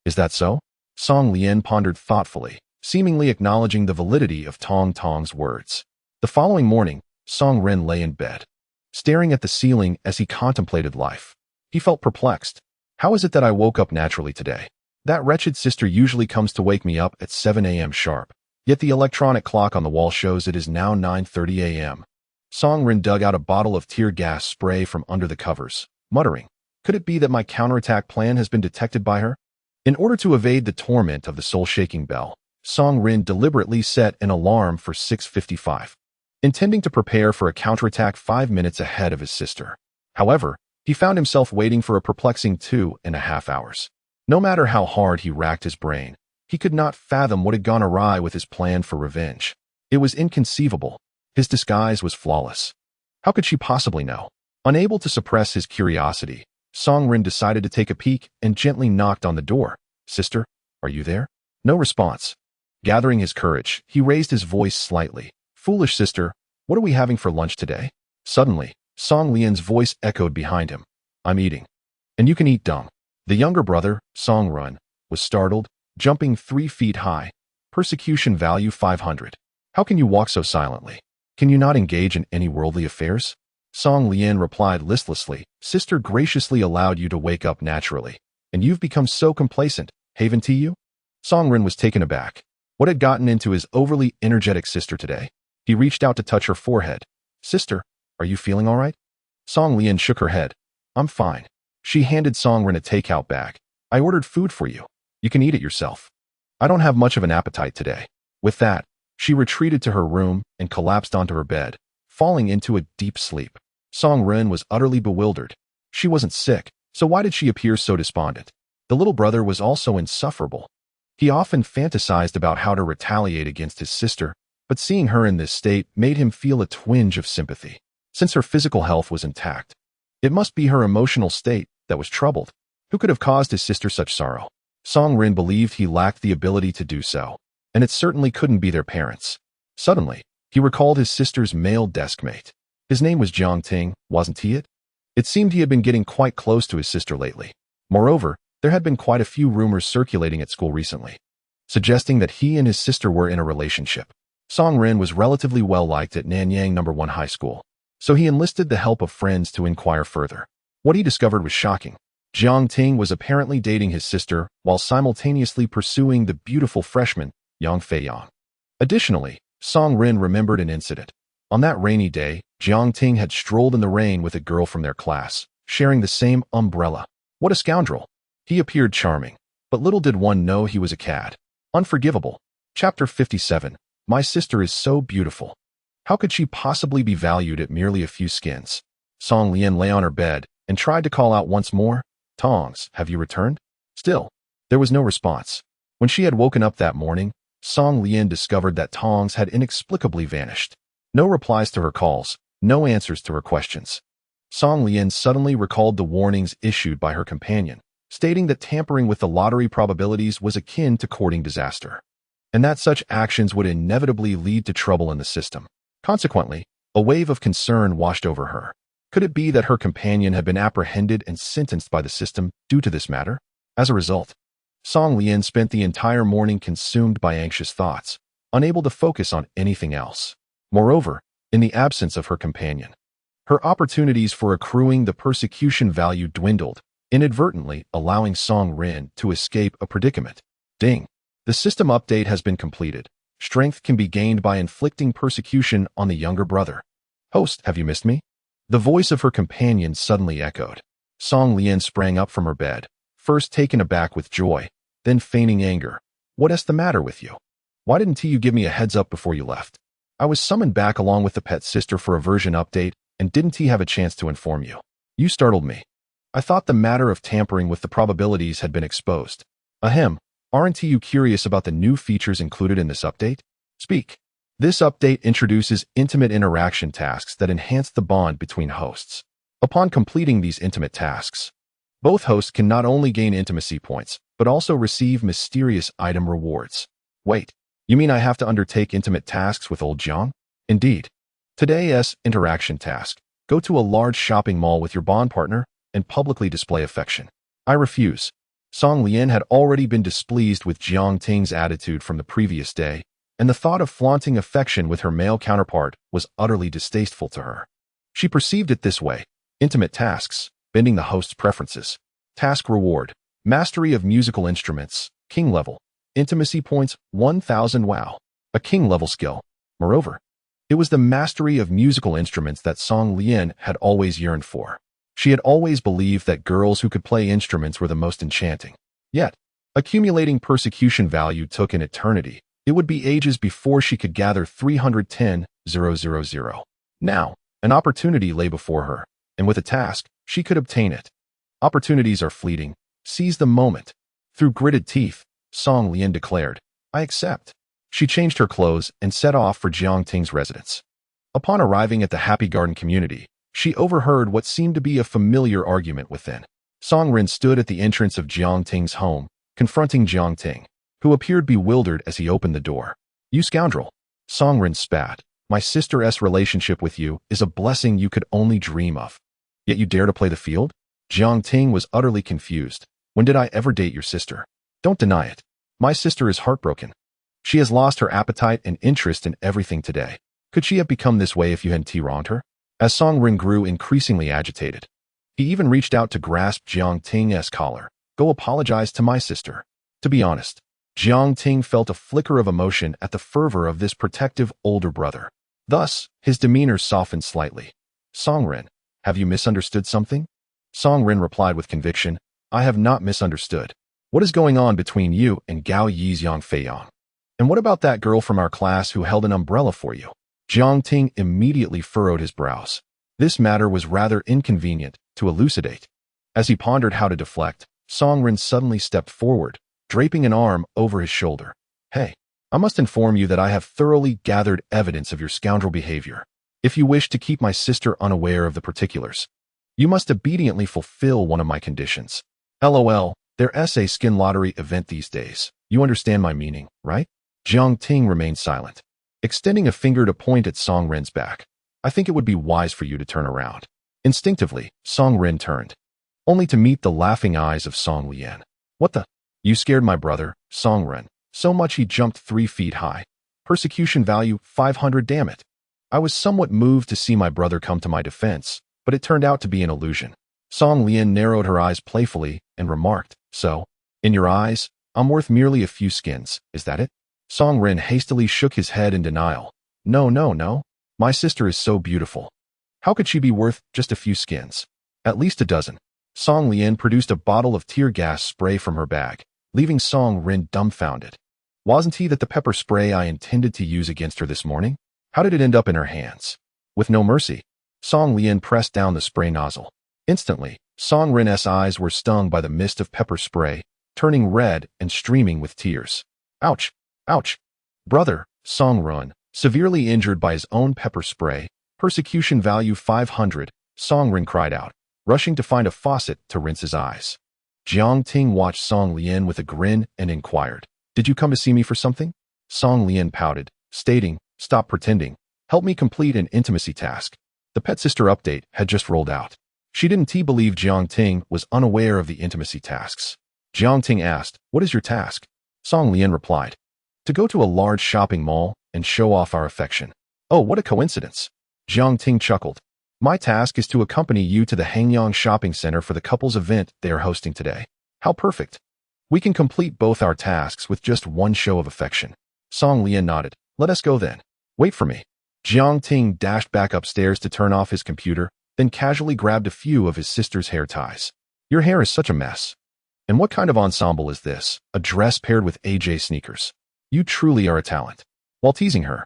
Is that so? Song Lian pondered thoughtfully, seemingly acknowledging the validity of Tong Tong's words. The following morning, Song Ren lay in bed, staring at the ceiling as he contemplated life. He felt perplexed. How is it that I woke up naturally today? That wretched sister usually comes to wake me up at 7 a.m. sharp, yet the electronic clock on the wall shows it is now 9:30 a.m. Song Ren dug out a bottle of tear gas spray from under the covers, muttering, "Could it be that my counterattack plan has been detected by her?" In order to evade the torment of the soul-shaking Belle, Song Ren deliberately set an alarm for 6:55, intending to prepare for a counterattack 5 minutes ahead of his sister. However, he found himself waiting for a perplexing 2.5 hours. No matter how hard he racked his brain, he could not fathom what had gone awry with his plan for revenge. It was inconceivable. His disguise was flawless. How could she possibly know? Unable to suppress his curiosity, Song Ren decided to take a peek and gently knocked on the door. "Sister, are you there?" No response. Gathering his courage, he raised his voice slightly. Foolish sister, what are we having for lunch today? Suddenly, Song Lian's voice echoed behind him. I'm eating. And you can eat dung. The younger brother, Song Run, was startled, jumping 3 feet high. Persecution value 500. How can you walk so silently? Can you not engage in any worldly affairs? Song Lian replied listlessly, Sister graciously allowed you to wake up naturally, and you've become so complacent, haven't you? Song Rin was taken aback. What had gotten into his overly energetic sister today? He reached out to touch her forehead. Sister, are you feeling all right? Song Lian shook her head. I'm fine. She handed Song Rin a takeout bag. I ordered food for you. You can eat it yourself. I don't have much of an appetite today. With that, she retreated to her room and collapsed onto her bed, falling into a deep sleep. Song Rin was utterly bewildered. She wasn't sick, so why did she appear so despondent? The little brother was also insufferable. He often fantasized about how to retaliate against his sister, but seeing her in this state made him feel a twinge of sympathy. Since her physical health was intact, it must be her emotional state that was troubled. Who could have caused his sister such sorrow? Song Rin believed he lacked the ability to do so, and it certainly couldn't be their parents. Suddenly, he recalled his sister's male deskmate. His name was Jiang Ting, wasn't he it? It seemed he had been getting quite close to his sister lately. Moreover, there had been quite a few rumors circulating at school recently, suggesting that he and his sister were in a relationship. Song Rin was relatively well liked at Nanyang No. 1 High School, so he enlisted the help of friends to inquire further. What he discovered was shocking. Jiang Ting was apparently dating his sister while simultaneously pursuing the beautiful freshman, Yang Feiyang. Additionally, Song Rin remembered an incident. On that rainy day, Jiang Ting had strolled in the rain with a girl from their class, sharing the same umbrella. What a scoundrel! He appeared charming, but little did one know he was a cad. Unforgivable. Chapter 57. My sister is so beautiful. How could she possibly be valued at merely a few skins? Song Lian lay on her bed and tried to call out once more, Tongs, have you returned? Still, there was no response. When she had woken up that morning, Song Lian discovered that Tongs had inexplicably vanished. No replies to her calls, no answers to her questions. Song Lian suddenly recalled the warnings issued by her companion, stating that tampering with the lottery probabilities was akin to courting disaster, and that such actions would inevitably lead to trouble in the system. Consequently, a wave of concern washed over her. Could it be that her companion had been apprehended and sentenced by the system due to this matter? As a result, Song Lian spent the entire morning consumed by anxious thoughts, unable to focus on anything else. Moreover, in the absence of her companion, her opportunities for accruing the persecution value dwindled, inadvertently allowing Song Rin to escape a predicament. Ding! The system update has been completed. Strength can be gained by inflicting persecution on the younger brother. Host, have you missed me? The voice of her companion suddenly echoed. Song Lian sprang up from her bed, first taken aback with joy, then feigning anger. What is the matter with you? Why didn't you give me a heads up before you left? I was summoned back along with the pet sister for a version update, and didn't he have a chance to inform you? You startled me. I thought the matter of tampering with the probabilities had been exposed. Ahem, aren't you curious about the new features included in this update? Speak. This update introduces intimate interaction tasks that enhance the bond between hosts. Upon completing these intimate tasks, both hosts can not only gain intimacy points, but also receive mysterious item rewards. Wait, you mean I have to undertake intimate tasks with old Jiang? Indeed. Today's interaction task. Go to a large shopping mall with your bond partner and publicly display affection. I refuse. Song Lian had already been displeased with Jiang Ting's attitude from the previous day, and the thought of flaunting affection with her male counterpart was utterly distasteful to her. She perceived it this way. Intimate tasks, bending the host's preferences. Task reward, mastery of musical instruments, king level. Intimacy points, 1000 wow. A king level skill. Moreover, it was the mastery of musical instruments that Song Lian had always yearned for. She had always believed that girls who could play instruments were the most enchanting. Yet, accumulating persecution value took an eternity. It would be ages before she could gather 310,000. Now, an opportunity lay before her, and with a task, she could obtain it. Opportunities are fleeting. Seize the moment. Through gritted teeth, Song Lian declared, I accept. She changed her clothes and set off for Jiang Ting's residence. Upon arriving at the Happy Garden community, she overheard what seemed to be a familiar argument within. Song Rin stood at the entrance of Jiang Ting's home, confronting Jiang Ting. who appeared bewildered as he opened the door. "You scoundrel!" Songren spat. "My sister's relationship with you is a blessing you could only dream of. Yet you dare to play the field?" Jiang Ting was utterly confused. "When did I ever date your sister? Don't deny it. My sister is heartbroken. She has lost her appetite and interest in everything today. Could she have become this way if you hadn't wronged her?" As Songren grew increasingly agitated, he even reached out to grasp Jiang Ting's collar. "Go apologize to my sister." To be honest, Jiang Ting felt a flicker of emotion at the fervor of this protective older brother. Thus, his demeanor softened slightly. "Songren, have you misunderstood something?" Songren replied with conviction, "I have not misunderstood. What is going on between you and Gao Yi's Yang Feiyang? And what about that girl from our class who held an umbrella for you?" Jiang Ting immediately furrowed his brows. This matter was rather inconvenient to elucidate. As he pondered how to deflect, Songren suddenly stepped forward, draping an arm over his shoulder. "Hey, I must inform you that I have thoroughly gathered evidence of your scoundrel behavior. If you wish to keep my sister unaware of the particulars, you must obediently fulfill one of my conditions. LOL, there's a skin lottery event these days. You understand my meaning, right?" Jiang Ting remained silent, extending a finger to point at Songren's back. "I think it would be wise for you to turn around." Instinctively, Songren turned, only to meet the laughing eyes of Song Lian. "What the? You scared my brother, Songren, so much he jumped 3 feet high. Persecution value 500, damn it. I was somewhat moved to see my brother come to my defense, but it turned out to be an illusion." Song Lian narrowed her eyes playfully and remarked, "So, in your eyes, I'm worth merely a few skins, is that it?" Songren hastily shook his head in denial. No. My sister is so beautiful. How could she be worth just a few skins? At least a dozen." Song Lian produced a bottle of tear gas spray from her bag, leaving Songren dumbfounded. "Wasn't he that the pepper spray I intended to use against her this morning? How did it end up in her hands?" With no mercy, Song Lian pressed down the spray nozzle. Instantly, Songren's eyes were stung by the mist of pepper spray, turning red and streaming with tears. "Ouch! Ouch! Brother," Songren, severely injured by his own pepper spray, persecution value 500, Songren cried out, rushing to find a faucet to rinse his eyes. Jiang Ting watched Song Lian with a grin and inquired, "Did you come to see me for something?" Song Lian pouted, stating, "Stop pretending. Help me complete an intimacy task." The pet sister update had just rolled out. She didn't believe Jiang Ting was unaware of the intimacy tasks. Jiang Ting asked, "What is your task?" Song Lian replied, "To go to a large shopping mall and show off our affection." "Oh, what a coincidence." Jiang Ting chuckled. "My task is to accompany you to the Hangyang Shopping Center for the couples event they are hosting today. How perfect. We can complete both our tasks with just one show of affection." Song Lian nodded. "Let us go then. Wait for me." Jiang Ting dashed back upstairs to turn off his computer, then casually grabbed a few of his sister's hair ties. "Your hair is such a mess. And what kind of ensemble is this? A dress paired with AJ sneakers. You truly are a talent." While teasing her,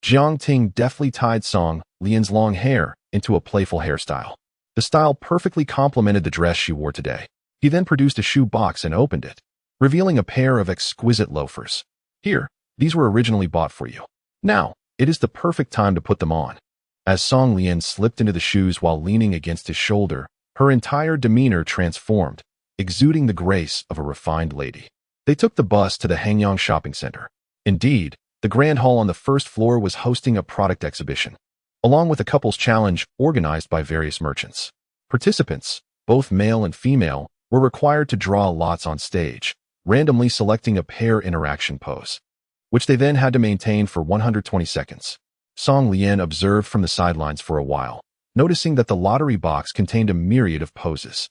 Jiang Ting deftly tied Song Lian's long hair into a playful hairstyle. The style perfectly complemented the dress she wore today. He then produced a shoe box and opened it, revealing a pair of exquisite loafers. "Here, these were originally bought for you. Now, it is the perfect time to put them on." As Song Lian slipped into the shoes while leaning against his shoulder, her entire demeanor transformed, exuding the grace of a refined lady. They took the bus to the Hangyang Shopping Center. Indeed, the grand hall on the first floor was hosting a product exhibition, along with a couples challenge organized by various merchants. Participants, both male and female, were required to draw lots on stage, randomly selecting a pair interaction pose, which they then had to maintain for 120 seconds. Song Lian observed from the sidelines for a while, noticing that the lottery box contained a myriad of poses.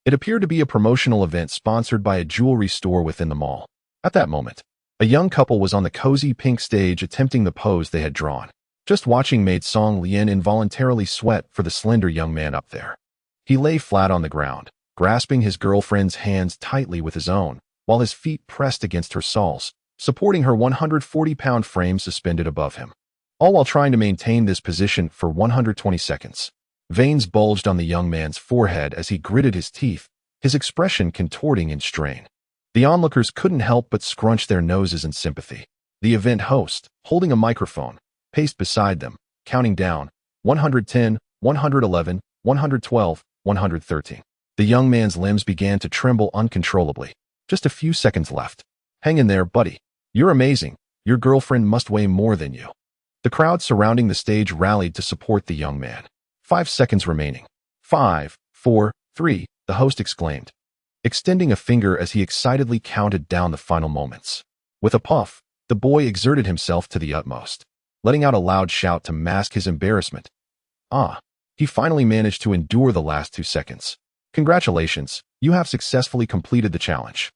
It appeared to be a promotional event sponsored by a jewelry store within the mall. At that moment, a young couple was on the cozy pink stage attempting the pose they had drawn. Just watching made Song Lian involuntarily sweat for the slender young man up there. He lay flat on the ground, grasping his girlfriend's hands tightly with his own, while his feet pressed against her soles, supporting her 140-pound frame suspended above him, all while trying to maintain this position for 120 seconds. Veins bulged on the young man's forehead as he gritted his teeth, his expression contorting in strain. The onlookers couldn't help but scrunch their noses in sympathy. The event host, holding a microphone, paced beside them, counting down, 110, 111, 112, 113. The young man's limbs began to tremble uncontrollably. Just a few seconds left. Hang in there, buddy. You're amazing. Your girlfriend must weigh more than you. The crowd surrounding the stage rallied to support the young man. 5 seconds remaining. 5, 4, 3, the host exclaimed, extending a finger as he excitedly counted down the final moments. With a puff, the boy exerted himself to the utmost, letting out a loud shout to mask his embarrassment. He finally managed to endure the last 2 seconds. Congratulations, you have successfully completed the challenge.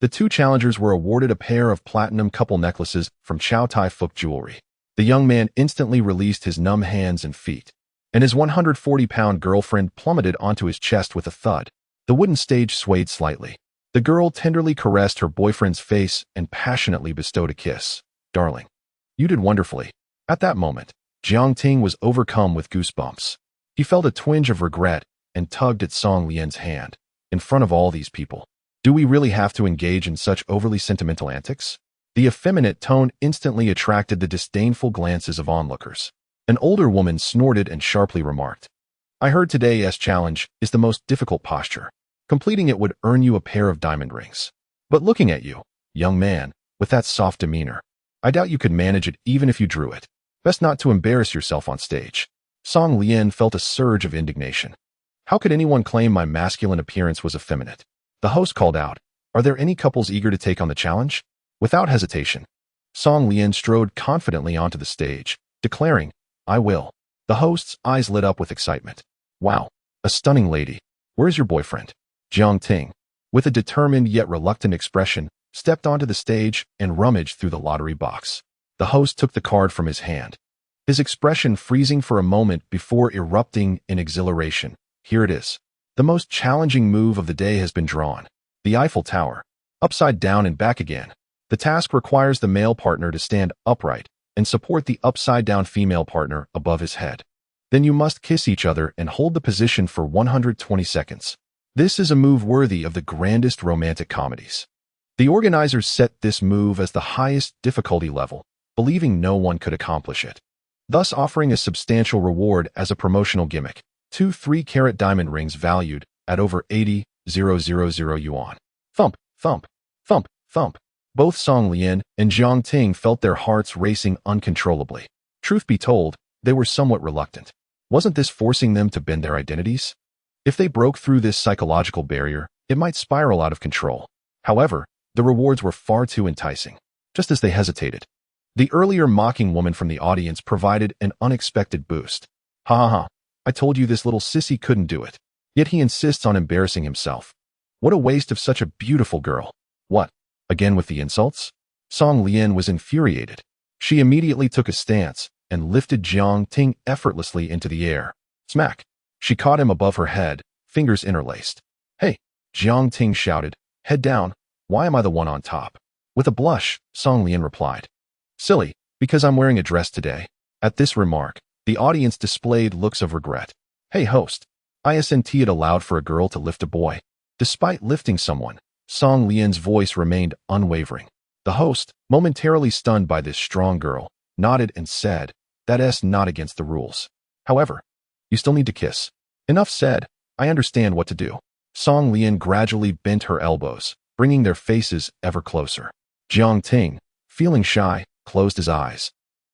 The 2 challengers were awarded a pair of platinum couple necklaces from Chow Tai Fook Jewelry. The young man instantly released his numb hands and feet, and his 140-pound girlfriend plummeted onto his chest with a thud. The wooden stage swayed slightly. The girl tenderly caressed her boyfriend's face and passionately bestowed a kiss. Darling, you did wonderfully. At that moment, Jiang Ting was overcome with goosebumps. He felt a twinge of regret and tugged at Song Lian's hand. In front of all these people, do we really have to engage in such overly sentimental antics? The effeminate tone instantly attracted the disdainful glances of onlookers. An older woman snorted and sharply remarked, I heard today's challenge is the most difficult posture. Completing it would earn you a pair of diamond rings. But looking at you, young man, with that soft demeanor, I doubt you could manage it even if you drew it. Best not to embarrass yourself on stage. Song Lian felt a surge of indignation. How could anyone claim my masculine appearance was effeminate? The host called out, Are there any couples eager to take on the challenge? Without hesitation, Song Lian strode confidently onto the stage, declaring, I will. The host's eyes lit up with excitement. Wow, a stunning lady. Where's your boyfriend? Jiang Ting, with a determined yet reluctant expression, stepped onto the stage and rummaged through the lottery box. The host took the card from his hand, his expression freezing for a moment before erupting in exhilaration. Here it is. The most challenging move of the day has been drawn. The Eiffel Tower. Upside down and back again. The task requires the male partner to stand upright and support the upside-down female partner above his head. Then you must kiss each other and hold the position for 120 seconds. This is a move worthy of the grandest romantic comedies. The organizers set this move as the highest difficulty level, believing no one could accomplish it, thus offering a substantial reward as a promotional gimmick. 2 3-carat diamond rings valued at over 80,000 yuan. Thump, thump, thump, thump. Both Song Lian and Jiang Ting felt their hearts racing uncontrollably. Truth be told, they were somewhat reluctant. Wasn't this forcing them to bend their identities? If they broke through this psychological barrier, it might spiral out of control. However, the rewards were far too enticing. Just as they hesitated, the earlier mocking woman from the audience provided an unexpected boost. Ha ha ha, I told you this little sissy couldn't do it. Yet he insists on embarrassing himself. What a waste of such a beautiful girl. What? Again with the insults? Song Lian was infuriated. She immediately took a stance and lifted Jiang Ting effortlessly into the air. Smack! She caught him above her head, fingers interlaced. Hey! Jiang Ting shouted, head down. Why am I the one on top? With a blush, Song Lian replied. Silly, because I'm wearing a dress today. At this remark, the audience displayed looks of regret. Hey host, isn't it allowed for a girl to lift a boy? Despite lifting someone, Song Lian's voice remained unwavering. The host, momentarily stunned by this strong girl, nodded and said, That's not against the rules. However, you still need to kiss. Enough said, I understand what to do. Song Lian gradually bent her elbows, bringing their faces ever closer. Jiang Ting, feeling shy, closed his eyes,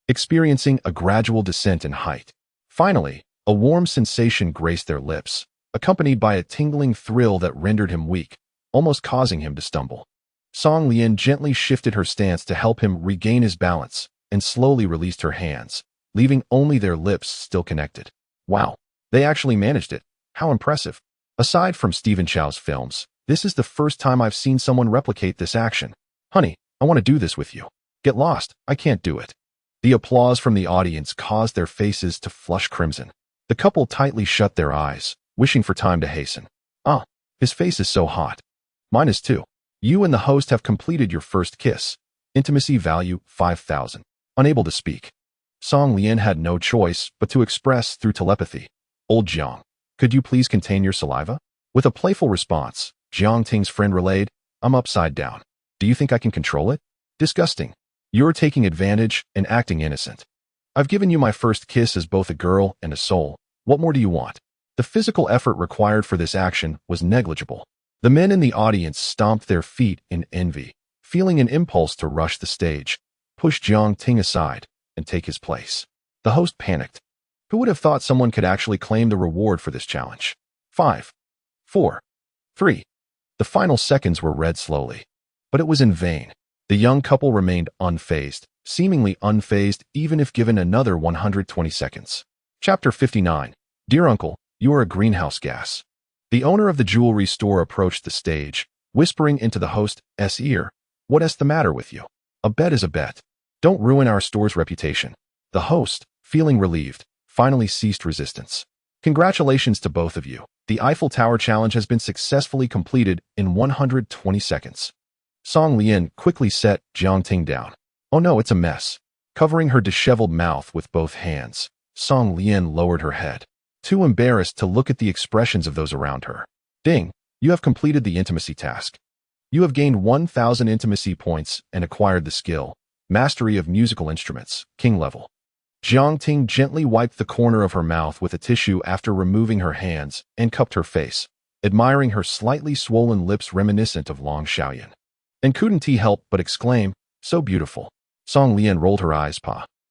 experiencing a gradual descent in height. Finally, a warm sensation graced their lips, accompanied by a tingling thrill that rendered him weak, almost causing him to stumble. Song Lian gently shifted her stance to help him regain his balance and slowly released her hands, leaving only their lips still connected. Wow, they actually managed it. How impressive. Aside from Stephen Chow's films, this is the first time I've seen someone replicate this action. Honey, I want to do this with you. Get lost, I can't do it. The applause from the audience caused their faces to flush crimson. The couple tightly shut their eyes, wishing for time to hasten. His face is so hot. Mine is too. You and the host have completed your first kiss. Intimacy value 5,000. Unable to speak, Song Lian had no choice but to express through telepathy. Old Jiang, could you please contain your saliva? With a playful response, Jiang Ting's friend relayed, I'm upside down. Do you think I can control it? Disgusting. You're taking advantage and acting innocent. I've given you my first kiss as both a girl and a soul. What more do you want? The physical effort required for this action was negligible. The men in the audience stomped their feet in envy, feeling an impulse to rush the stage, pushed Jiang Ting aside and take his place. The host panicked. Who would have thought someone could actually claim the reward for this challenge? 5, 4, 3. The final seconds were read slowly. But it was in vain. The young couple remained unfazed, seemingly unfazed even if given another 120 seconds. Chapter 59. Dear Uncle, you are a greenhouse gas. The owner of the jewelry store approached the stage, whispering into the host's ear, "What's the matter with you? A bet is a bet. Don't ruin our store's reputation." The host, feeling relieved, finally ceased resistance. Congratulations to both of you. The Eiffel Tower challenge has been successfully completed in 120 seconds. Song Lian quickly set Jiang Ting down. Oh no, it's a mess. Covering her disheveled mouth with both hands, Song Lian lowered her head, too embarrassed to look at the expressions of those around her. Ding, you have completed the intimacy task. You have gained 1,000 intimacy points and acquired the skill, Mastery of Musical Instruments, King level. Jiang Ting gently wiped the corner of her mouth with a tissue after removing her hands and cupped her face, admiring her slightly swollen lips reminiscent of Long Xiaoyan. And couldn't he help but exclaim, "So beautiful." Song Lian rolled her eyes.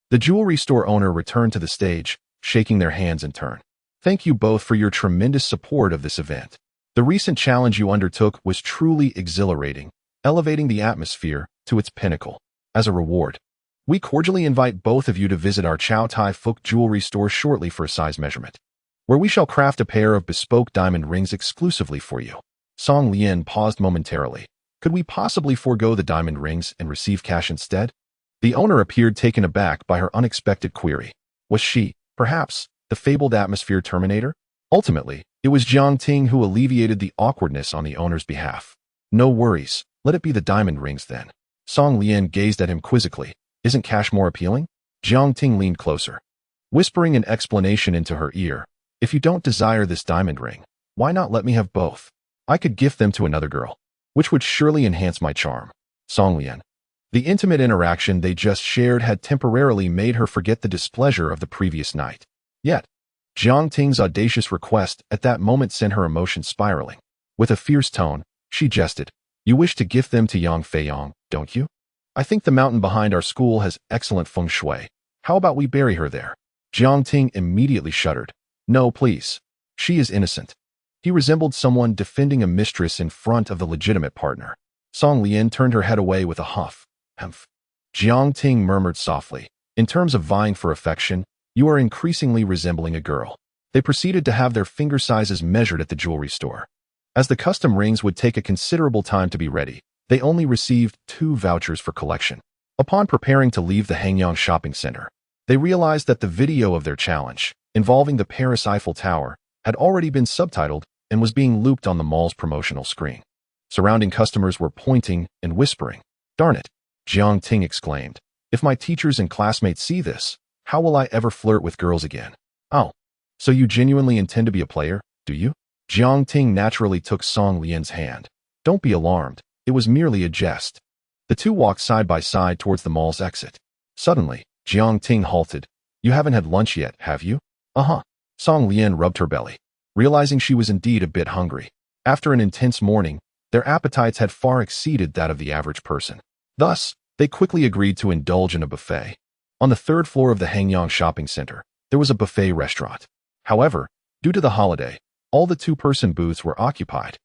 The jewelry store owner returned to the stage, shaking their hands in turn. Thank you both for your tremendous support of this event. The recent challenge you undertook was truly exhilarating, elevating the atmosphere to its pinnacle. As a reward, we cordially invite both of you to visit our Chow Tai Fook jewelry store shortly for a size measurement, where we shall craft a pair of bespoke diamond rings exclusively for you. Song Lian paused momentarily. Could we possibly forego the diamond rings and receive cash instead? The owner appeared taken aback by her unexpected query. Was she, perhaps, the fabled atmosphere terminator? Ultimately, it was Jiang Ting who alleviated the awkwardness on the owner's behalf. No worries, let it be the diamond rings then. Song Lian gazed at him quizzically. Isn't cash more appealing? Jiang Ting leaned closer, whispering an explanation into her ear. If you don't desire this diamond ring, why not let me have both? I could gift them to another girl, which would surely enhance my charm. Song Lian. The intimate interaction they just shared had temporarily made her forget the displeasure of the previous night. Yet, Jiang Ting's audacious request at that moment sent her emotions spiraling. With a fierce tone, she jested, "You wish to gift them to Yang Feiyang, don't you? I think the mountain behind our school has excellent feng shui. How about we bury her there?" Jiang Ting immediately shuddered. No, please. She is innocent. He resembled someone defending a mistress in front of the legitimate partner. Song Lian turned her head away with a huff. Humph. Jiang Ting murmured softly, "In terms of vying for affection, you are increasingly resembling a girl." They proceeded to have their finger sizes measured at the jewelry store. As the custom rings would take a considerable time to be ready, they only received 2 vouchers for collection. Upon preparing to leave the Hangyang shopping center, they realized that the video of their challenge, involving the Paris Eiffel Tower, had already been subtitled and was being looped on the mall's promotional screen. Surrounding customers were pointing and whispering. "Darn it," Jiang Ting exclaimed. "If my teachers and classmates see this, how will I ever flirt with girls again?" "Oh, so you genuinely intend to be a player, do you?" Jiang Ting naturally took Song Lian's hand. "Don't be alarmed, it was merely a jest." The two walked side by side towards the mall's exit. Suddenly, Jiang Ting halted. "You haven't had lunch yet, have you?" "Uh-huh." Song Lian rubbed her belly, realizing she was indeed a bit hungry. After an intense morning, their appetites had far exceeded that of the average person. Thus, they quickly agreed to indulge in a buffet. On the 3rd floor of the Hangyang shopping center, there was a buffet restaurant. However, due to the holiday, all the 2-person booths were occupied,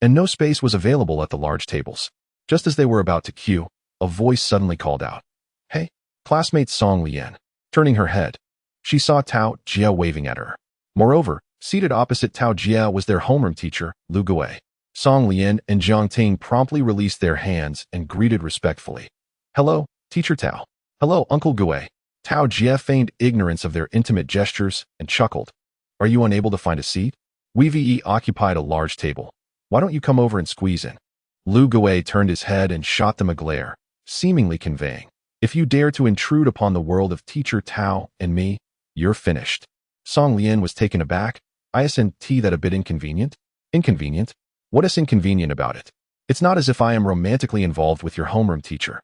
and no space was available at the large tables. Just as they were about to queue, a voice suddenly called out, "Hey, classmate Song Lian." Turning her head, she saw Tao Jia waving at her. Moreover, seated opposite Tao Jia was their homeroom teacher, Lu Gui. Song Lian and Jiang Ting promptly released their hands and greeted respectfully. "Hello, Teacher Tao." "Hello, Uncle Gui." Tao Jia feigned ignorance of their intimate gestures and chuckled. "Are you unable to find a seat? We occupied a large table. Why don't you come over and squeeze in?" Lu Gui turned his head and shot them a glare, seemingly conveying, "If you dare to intrude upon the world of Teacher Tao and me, you're finished." Song Lian was taken aback. "Isn't that a bit inconvenient?" "Inconvenient? What is inconvenient about it? It's not as if I am romantically involved with your homeroom teacher."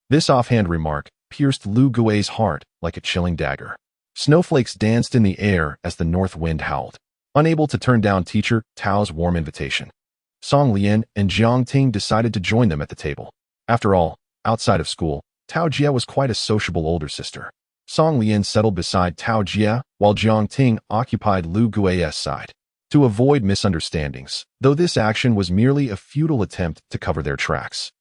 This offhand remark pierced Lu Gui's heart like a chilling dagger. Snowflakes danced in the air as the north wind howled, unable to turn down Teacher Tao's warm invitation. Song Lian and Jiang Ting decided to join them at the table. After all, outside of school, Tao Jie was quite a sociable older sister. Song Lian settled beside Tao Jie, while Jiang Ting occupied Lu Gui's side. To avoid misunderstandings, though this action was merely a futile attempt to cover their tracks.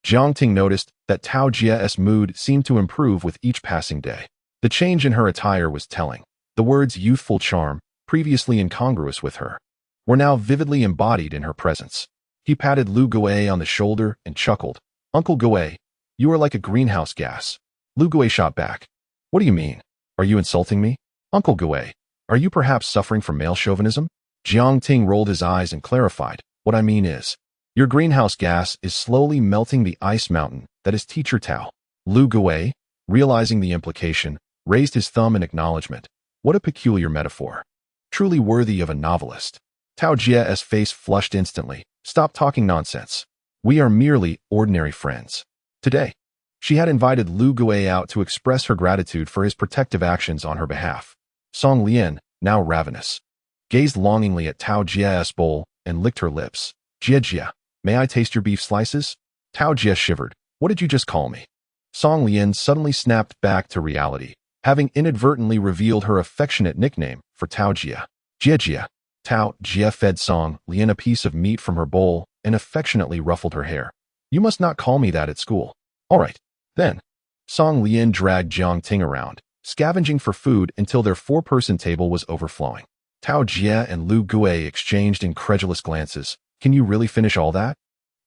Jiang Ting noticed that Tao Jie's mood seemed to improve with each passing day. The change in her attire was telling. The words youthful charm, previously incongruous with her, were now vividly embodied in her presence. He patted Lu Gui on the shoulder and chuckled. Uncle Gui, you are like a greenhouse gas. Lu Gui shot back. What do you mean? Are you insulting me? Uncle Gui, are you perhaps suffering from male chauvinism? Jiang Ting rolled his eyes and clarified. What I mean is, your greenhouse gas is slowly melting the ice mountain that is Teacher Tao. Lu Gui, realizing the implication, raised his thumb in acknowledgement. What a peculiar metaphor. Truly worthy of a novelist. Tao Jie's face flushed instantly. Stop talking nonsense. We are merely ordinary friends. Today, she had invited Lu Gui out to express her gratitude for his protective actions on her behalf. Song Lian, now ravenous, gazed longingly at Tao Jie's bowl and licked her lips. Jie, may I taste your beef slices? Tao Jie shivered. What did you just call me? Song Lian suddenly snapped back to reality, having inadvertently revealed her affectionate nickname for Tao Jie. Jie. Tao Jie fed Song Lian a piece of meat from her bowl and affectionately ruffled her hair. You must not call me that at school. All right, then. Song Lian dragged Jiang Ting around, scavenging for food until their four-person table was overflowing. Tao Jie and Lu Gui exchanged incredulous glances. Can you really finish all that?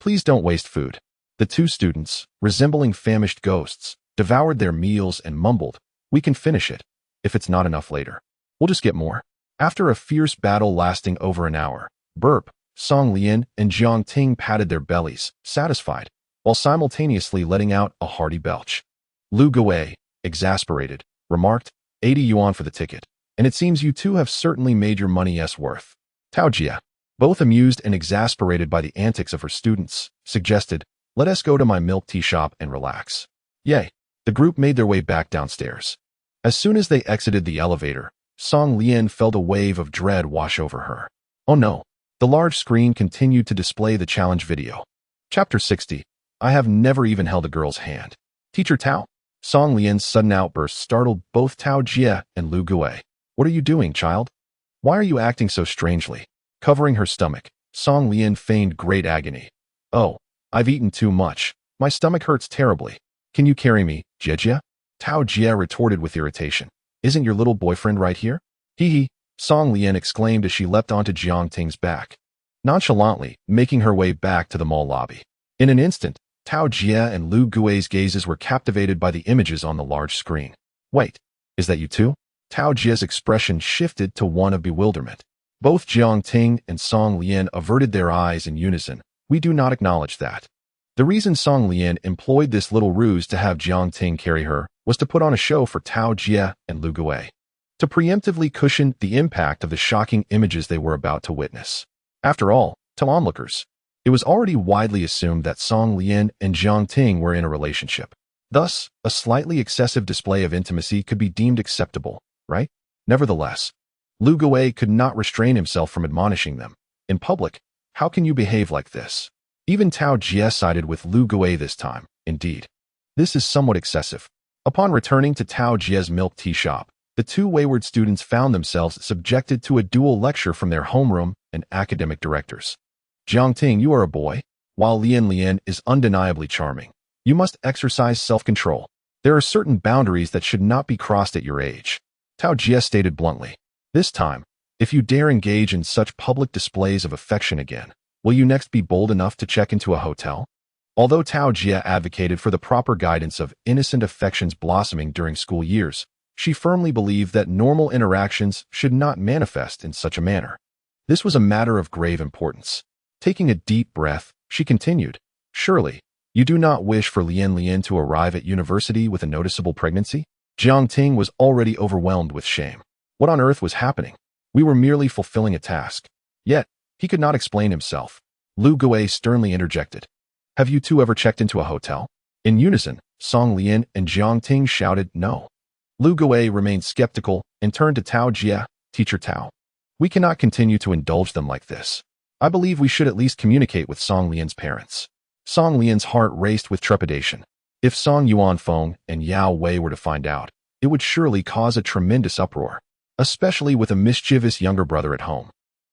Please don't waste food. The two students, resembling famished ghosts, devoured their meals and mumbled, we can finish it, if it's not enough later. We'll just get more. After a fierce battle lasting over an hour, Song Lian and Jiang Ting patted their bellies, satisfied, while simultaneously letting out a hearty belch. Lu Gui, exasperated, remarked, 80 yuan for the ticket, and it seems you two have certainly made your money's worth. Tao Jie, both amused and exasperated by the antics of her students, suggested, let us go to my milk tea shop and relax. Yay! The group made their way back downstairs. As soon as they exited the elevator, Song Lian felt a wave of dread wash over her. Oh no! The large screen continued to display the challenge video. Chapter 60. I have never even held a girl's hand. Teacher Tao? Song Lian's sudden outburst startled both Tao Jie and Lu Gui. What are you doing, child? Why are you acting so strangely? Covering her stomach, Song Lian feigned great agony. Oh, I've eaten too much. My stomach hurts terribly. Can you carry me, Jie? Tao Jie retorted with irritation. Isn't your little boyfriend right here? Hee, Song Lian exclaimed as she leapt onto Jiang Ting's back, nonchalantly making her way back to the mall lobby. In an instant, Tao Jie and Lu Gui's gazes were captivated by the images on the large screen. Wait, is that you too? Tao Jie's expression shifted to one of bewilderment. Both Jiang Ting and Song Lian averted their eyes in unison. We do not acknowledge that. The reason Song Lian employed this little ruse to have Jiang Ting carry her was to put on a show for Tao Jie and Lu Gui, to preemptively cushion the impact of the shocking images they were about to witness. After all, to onlookers, it was already widely assumed that Song Lian and Jiang Ting were in a relationship. Thus, a slightly excessive display of intimacy could be deemed acceptable, right? Nevertheless, Lu Gui could not restrain himself from admonishing them. In public, how can you behave like this? Even Tao Jie sided with Lu Gui this time. Indeed, this is somewhat excessive. Upon returning to Tao Jie's milk tea shop, the two wayward students found themselves subjected to a dual lecture from their homeroom and academic directors. Jiang Ting, you are a boy, while Lian is undeniably charming. You must exercise self-control. There are certain boundaries that should not be crossed at your age. Tao Jie stated bluntly. This time, if you dare engage in such public displays of affection again, will you next be bold enough to check into a hotel? Although Tao Jie advocated for the proper guidance of innocent affections blossoming during school years, she firmly believed that normal interactions should not manifest in such a manner. This was a matter of grave importance. Taking a deep breath, she continued, surely, you do not wish for Lian to arrive at university with a noticeable pregnancy? Jiang Ting was already overwhelmed with shame. What on earth was happening? We were merely fulfilling a task. Yet, he could not explain himself. Lu Gui sternly interjected. Have you two ever checked into a hotel? In unison, Song Lian and Jiang Ting shouted no. Lu Gui remained skeptical and turned to Tao Jie, Teacher Tao. We cannot continue to indulge them like this. I believe we should at least communicate with Song Lian's parents. Song Lian's heart raced with trepidation. If Song Yuanfeng and Yao Wei were to find out, it would surely cause a tremendous uproar, especially with a mischievous younger brother at home.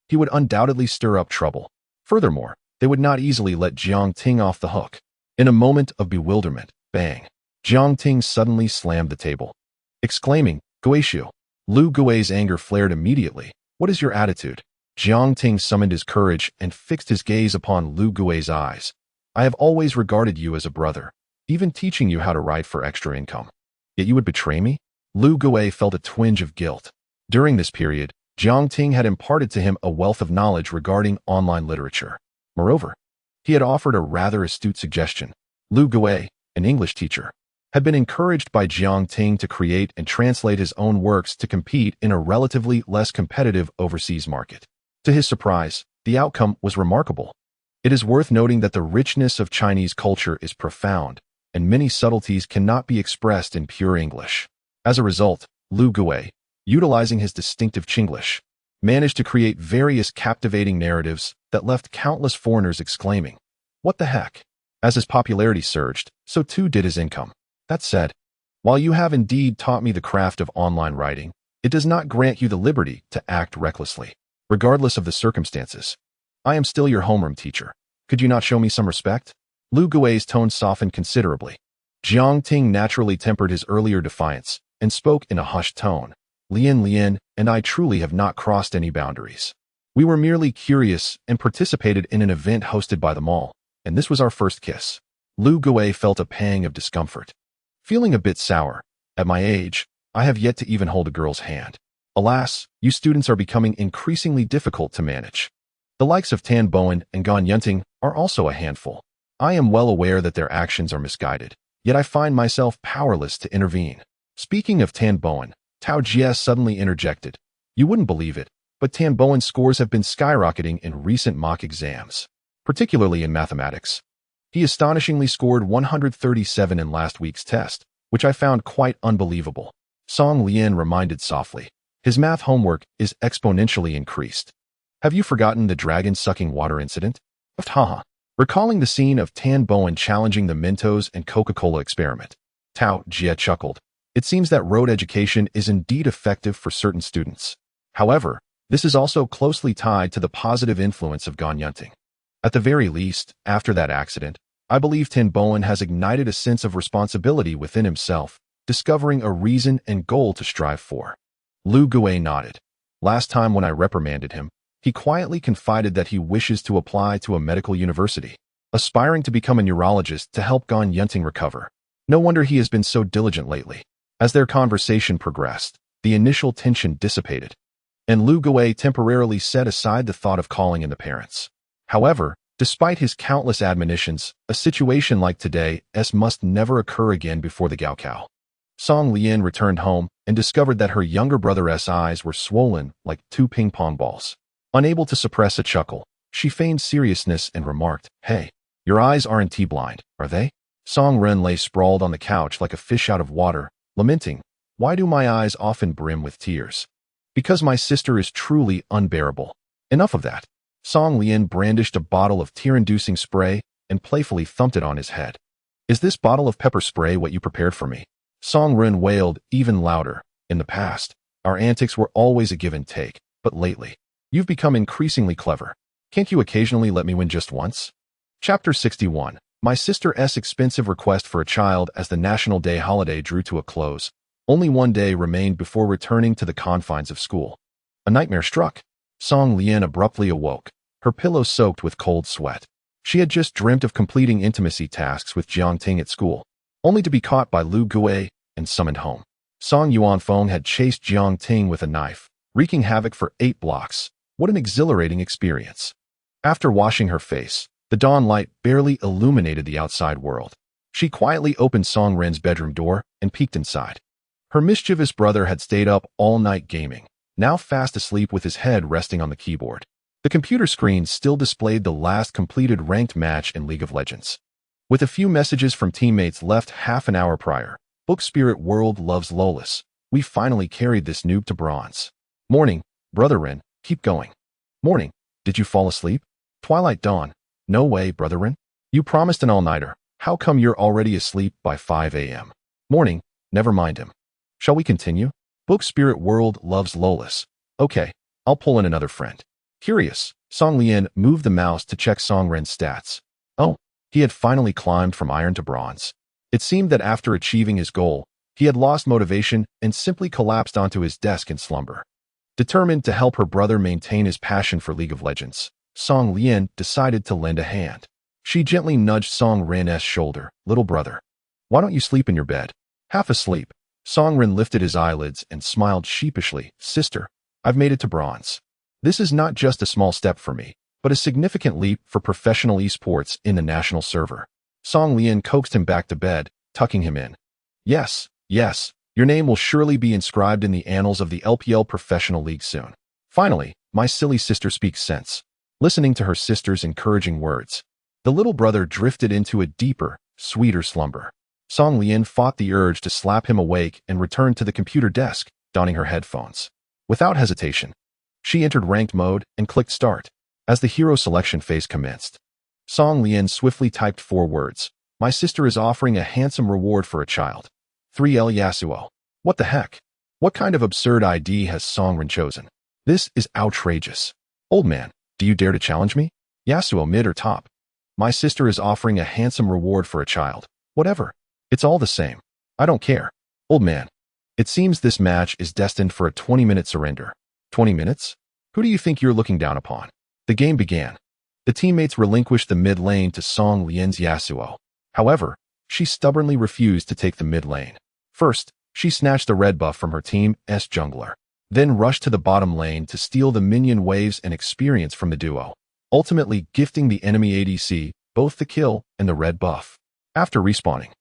He would undoubtedly stir up trouble. Furthermore, they would not easily let Jiang Ting off the hook. In a moment of bewilderment, bang! Jiang Ting suddenly slammed the table, exclaiming, "Guishu!" Lu Gui's anger flared immediately. "What is your attitude?" Jiang Ting summoned his courage and fixed his gaze upon Lu Gui's eyes. "I have always regarded you as a brother, even teaching you how to write for extra income. Yet you would betray me?" Lu Gui felt a twinge of guilt. During this period, Jiang Ting had imparted to him a wealth of knowledge regarding online literature. Moreover, he had offered a rather astute suggestion. Lu Gui, an English teacher, had been encouraged by Jiang Ting to create and translate his own works to compete in a relatively less competitive overseas market. To his surprise, the outcome was remarkable. It is worth noting that the richness of Chinese culture is profound, and many subtleties cannot be expressed in pure English. As a result, Lu Gui, utilizing his distinctive Chinglish, managed to create various captivating narratives that left countless foreigners exclaiming, "What the heck?" As his popularity surged, so too did his income. That said, while you have indeed taught me the craft of online writing, it does not grant you the liberty to act recklessly. Regardless of the circumstances, I am still your homeroom teacher. Could you not show me some respect? Lu Gui's tone softened considerably. Jiang Ting naturally tempered his earlier defiance and spoke in a hushed tone. Lian and I truly have not crossed any boundaries. We were merely curious and participated in an event hosted by the mall, and this was our first kiss. Lu Gui felt a pang of discomfort. Feeling a bit sour, at my age, I have yet to even hold a girl's hand. Alas, you students are becoming increasingly difficult to manage. The likes of Tan Bowen and Gan Yunting are also a handful. I am well aware that their actions are misguided, yet I find myself powerless to intervene. Speaking of Tan Bowen, Tao Jie suddenly interjected. You wouldn't believe it, but Tan Bowen's scores have been skyrocketing in recent mock exams, particularly in mathematics. He astonishingly scored 137 in last week's test, which I found quite unbelievable. Song Lian reminded softly. His math homework is exponentially increased. Have you forgotten the dragon-sucking water incident? Haha. Recalling the scene of Tan Bowen challenging the Mentos and Coca-Cola experiment, Tao Jie chuckled. It seems that road education is indeed effective for certain students. However, this is also closely tied to the positive influence of Gan Yunting. At the very least, after that accident, I believe Tan Bowen has ignited a sense of responsibility within himself, discovering a reason and goal to strive for. Lu Gui nodded. Last time when I reprimanded him, he quietly confided that he wishes to apply to a medical university, aspiring to become a neurologist to help Gan Yunting recover. No wonder he has been so diligent lately. As their conversation progressed, the initial tension dissipated, and Lu Gui temporarily set aside the thought of calling in the parents. However, despite his countless admonitions, a situation like today's must never occur again before the Gaokao. Song Lian returned home and discovered that her younger brother's eyes were swollen like two ping-pong balls. Unable to suppress a chuckle, she feigned seriousness and remarked, "Hey, your eyes aren't blind, are they?" Song Ren lay sprawled on the couch like a fish out of water, lamenting, "Why do my eyes often brim with tears? Because my sister is truly unbearable. Enough of that." Song Lian brandished a bottle of tear-inducing spray and playfully thumped it on his head. "Is this bottle of pepper spray what you prepared for me?" Song Ren wailed even louder. "In the past, our antics were always a give and take, but lately, you've become increasingly clever. Can't you occasionally let me win just once?" Chapter 61. My sister's expensive request for a child. As the National Day holiday drew to a close, only one day remained before returning to the confines of school. A nightmare struck. Song Lian abruptly awoke, her pillow soaked with cold sweat. She had just dreamt of completing intimacy tasks with Jiang Ting at school, only to be caught by Lu Gui and summoned home. Song Yuanfeng had chased Jiang Ting with a knife, wreaking havoc for 8 blocks. What an exhilarating experience. After washing her face, the dawn light barely illuminated the outside world. She quietly opened Song Ren's bedroom door and peeked inside. Her mischievous brother had stayed up all night gaming, now fast asleep with his head resting on the keyboard. The computer screen still displayed the last completed ranked match in League of Legends. With a few messages from teammates left half an hour prior, Book Spirit World loves Lolis. We finally carried this noob to bronze. Morning, Brother Ren, keep going. Morning, did you fall asleep? Twilight dawn. No way, Brother Ren. You promised an all-nighter. How come you're already asleep by 5 a.m.? Morning, never mind him. Shall we continue? Book Spirit World loves Lolis. Okay, I'll pull in another friend. Curious, Song Lian moved the mouse to check Song Ren's stats. Oh, he had finally climbed from iron to bronze. It seemed that after achieving his goal, he had lost motivation and simply collapsed onto his desk in slumber. Determined to help her brother maintain his passion for League of Legends, Song Lian decided to lend a hand. She gently nudged Song Ren's shoulder. Little brother, why don't you sleep in your bed? Half asleep, Song Ren lifted his eyelids and smiled sheepishly. Sister, I've made it to bronze. This is not just a small step for me, but a significant leap for professional esports in the national server. Song Lian coaxed him back to bed, tucking him in. Yes, your name will surely be inscribed in the annals of the LPL Professional League soon. Finally, my silly sister speaks sense. Listening to her sister's encouraging words, the little brother drifted into a deeper, sweeter slumber. Song Lian fought the urge to slap him awake and returned to the computer desk, donning her headphones. Without hesitation, she entered ranked mode and clicked start. As the hero selection phase commenced, Song Lian swiftly typed 4 words. My sister is offering a handsome reward for a child. 3L Yasuo. What the heck? What kind of absurd ID has Song Ren chosen? This is outrageous. Old man, do you dare to challenge me? Yasuo mid or top? My sister is offering a handsome reward for a child. Whatever. It's all the same. I don't care. Old man, it seems this match is destined for a 20-minute surrender. 20 minutes? Who do you think you're looking down upon? The game began. The teammates relinquished the mid lane to Song Lian's Yasuo. However, she stubbornly refused to take the mid lane. First, she snatched the red buff from her team's jungler, then rushed to the bottom lane to steal the minion waves and experience from the duo, ultimately gifting the enemy ADC both the kill and the red buff. After respawning,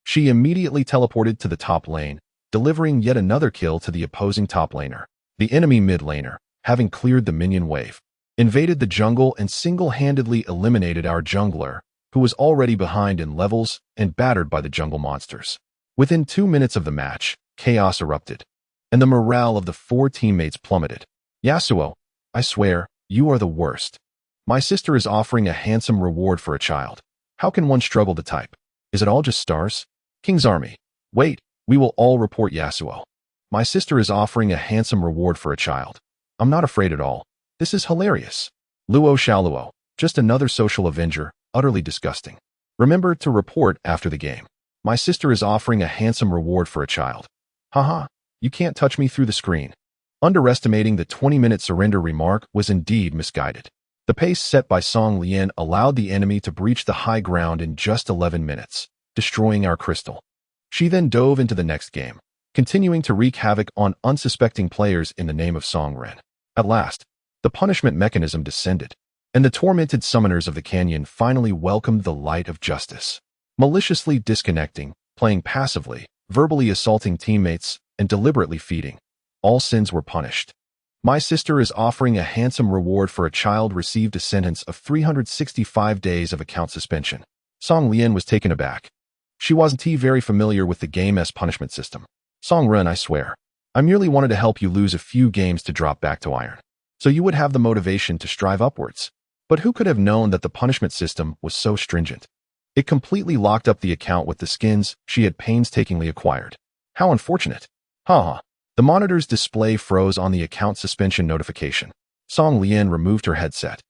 she immediately teleported to the top lane, delivering yet another kill to the opposing top laner. The enemy mid laner, having cleared the minion wave, invaded the jungle and single-handedly eliminated our jungler, who was already behind in levels and battered by the jungle monsters. Within 2 minutes of the match, chaos erupted, and the morale of the 4 teammates plummeted. Yasuo, I swear, you are the worst. My sister is offering a handsome reward for a child. How can one struggle to type? Is it all just stars? King's Army. Wait, we will all report Yasuo. My sister is offering a handsome reward for a child. I'm not afraid at all. This is hilarious. Luo Xiaoluo, just another social avenger, utterly disgusting. Remember to report after the game. My sister is offering a handsome reward for a child. Haha, you can't touch me through the screen. Underestimating the 20-minute surrender remark was indeed misguided. The pace set by Song Lian allowed the enemy to breach the high ground in just 11 minutes, destroying our crystal. She then dove into the next game, continuing to wreak havoc on unsuspecting players in the name of Song Ren. At last, the punishment mechanism descended, and the tormented summoners of the canyon finally welcomed the light of justice. Maliciously disconnecting, playing passively, verbally assaulting teammates, and deliberately feeding, all sins were punished. My sister is offering a handsome reward for a child received a sentence of 365 days of account suspension. Song Lian was taken aback. She wasn't very familiar with the game's punishment system. Song Ren, I swear, I merely wanted to help you lose a few games to drop back to iron, so you would have the motivation to strive upwards. But who could have known that the punishment system was so stringent? It completely locked up the account with the skins she had painstakingly acquired. How unfortunate. Haha. The monitor's display froze on the account suspension notification. Song Lian removed her headset,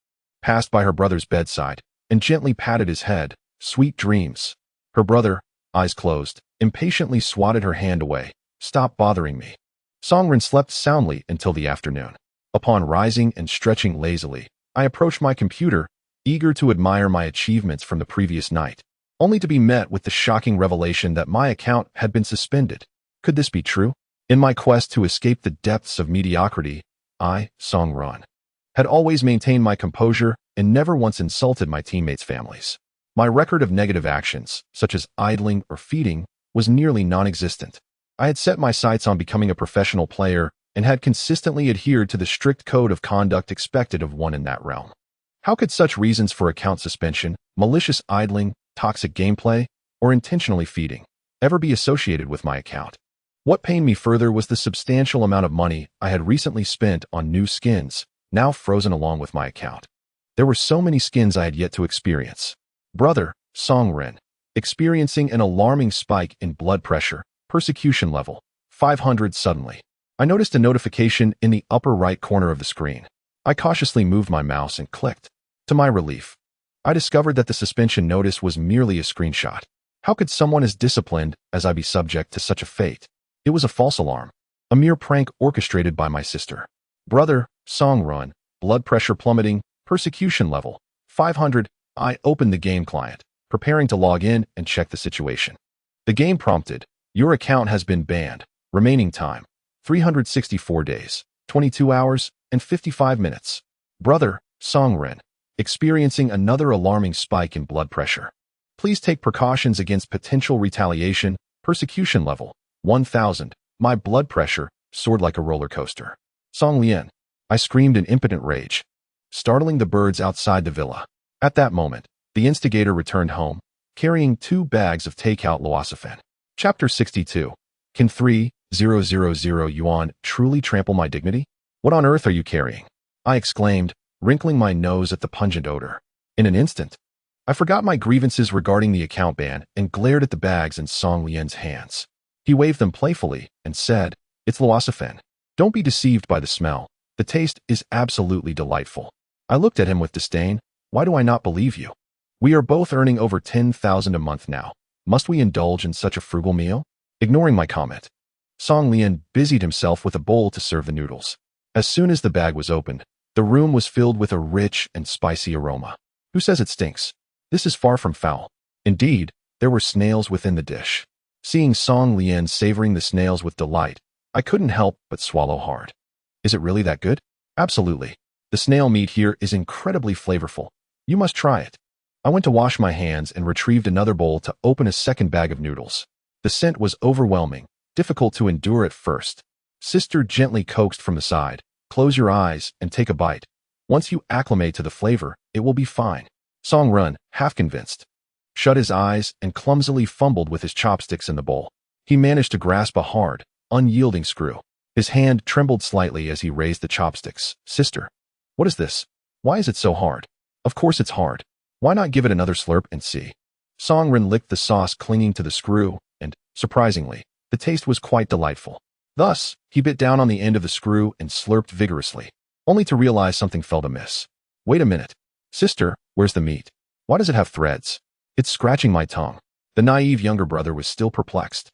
passed by her brother's bedside, and gently patted his head. Sweet dreams. Her brother, eyes closed, impatiently swatted her hand away. Stop bothering me. Song Ren slept soundly until the afternoon. Upon rising and stretching lazily, I approached my computer, eager to admire my achievements from the previous night, only to be met with the shocking revelation that my account had been suspended. Could this be true? In my quest to escape the depths of mediocrity, I, Song Ren, had always maintained my composure and never once insulted my teammates' families. My record of negative actions, such as idling or feeding, was nearly non-existent. I had set my sights on becoming a professional player and had consistently adhered to the strict code of conduct expected of one in that realm. How could such reasons for account suspension, malicious idling, toxic gameplay, or intentionally feeding ever be associated with my account? What pained me further was the substantial amount of money I had recently spent on new skins, now frozen along with my account. There were so many skins I had yet to experience. Brother, Song Ren, experiencing an alarming spike in blood pressure, persecution level, 500 suddenly. I noticed a notification in the upper right corner of the screen. I cautiously moved my mouse and clicked. To my relief, I discovered that the suspension notice was merely a screenshot. How could someone as disciplined as I be subject to such a fate? It was a false alarm, a mere prank orchestrated by my sister. Brother, Song Ren, blood pressure plummeting, persecution level, 500. I opened the game client, preparing to log in and check the situation. The game prompted, your account has been banned. Remaining time, 364 days, 22 hours, and 55 minutes. Brother, Song Ren, experiencing another alarming spike in blood pressure. Please take precautions against potential retaliation, persecution level, 1000. My blood pressure soared like a roller coaster. Song Lien, I screamed in impotent rage, startling the birds outside the villa. At that moment, the instigator returned home, carrying 2 bags of takeout loasafen. Chapter 62. Can 3,000 yuan truly trample my dignity? What on earth are you carrying? I exclaimed, wrinkling my nose at the pungent odor. In an instant, I forgot my grievances regarding the account ban and glared at the bags in Song Lien's hands. He waved them playfully and said, it's loasafen. Don't be deceived by the smell. The taste is absolutely delightful. I looked at him with disdain. Why do I not believe you? We are both earning over 10,000 a month now. Must we indulge in such a frugal meal? Ignoring my comment, Song Lien busied himself with a bowl to serve the noodles. As soon as the bag was opened, the room was filled with a rich and spicy aroma. Who says it stinks? This is far from foul. Indeed, there were snails within the dish. Seeing Song Lien savoring the snails with delight, I couldn't help but swallow hard. Is it really that good? Absolutely. The snail meat here is incredibly flavorful. You must try it. I went to wash my hands and retrieved another bowl to open a second bag of noodles. The scent was overwhelming, difficult to endure at first. Sister gently coaxed from the side. Close your eyes and take a bite. Once you acclimate to the flavor, it will be fine. Song Ren, half convinced, shut his eyes and clumsily fumbled with his chopsticks in the bowl. He managed to grasp a hard, unyielding screw. His hand trembled slightly as he raised the chopsticks. Sister, what is this? Why is it so hard? Of course it's hard. Why not give it another slurp and see? Song Ren licked the sauce clinging to the screw, and, surprisingly, the taste was quite delightful. Thus, he bit down on the end of the screw and slurped vigorously, only to realize something felt amiss. Wait a minute. Sister, where's the meat? Why does it have threads? It's scratching my tongue. The naive younger brother was still perplexed,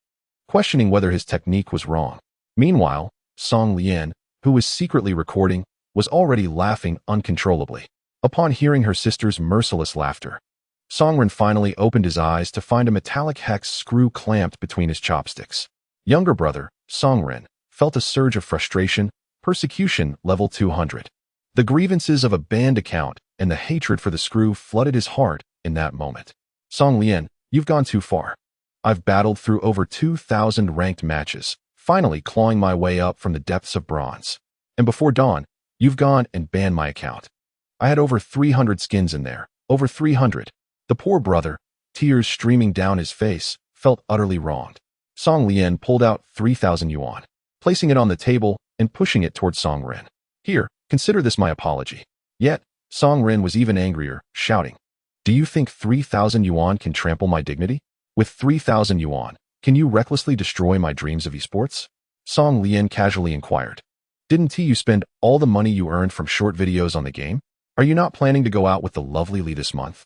questioning whether his technique was wrong. Meanwhile, Song Lien, who was secretly recording, was already laughing uncontrollably. Upon hearing her sister's merciless laughter, Song Ren finally opened his eyes to find a metallic hex screw clamped between his chopsticks. Younger brother, Song Ren, felt a surge of frustration, persecution level 200. The grievances of a banned account and the hatred for the screw flooded his heart in that moment. Song Lien, you've gone too far. I've battled through over 2,000 ranked matches, finally clawing my way up from the depths of bronze. And before dawn, you've gone and banned my account. I had over 300 skins in there, over 300. The poor brother, tears streaming down his face, felt utterly wronged. Song Lien pulled out 3,000 yuan, placing it on the table and pushing it toward Song Ren. Here, consider this my apology. Yet, Song Ren was even angrier, shouting, do you think 3,000 yuan can trample my dignity? With 3,000 yuan, can you recklessly destroy my dreams of esports? Song Lien casually inquired. Didn't you spend all the money you earned from short videos on the game? Are you not planning to go out with the lovely Lee this month?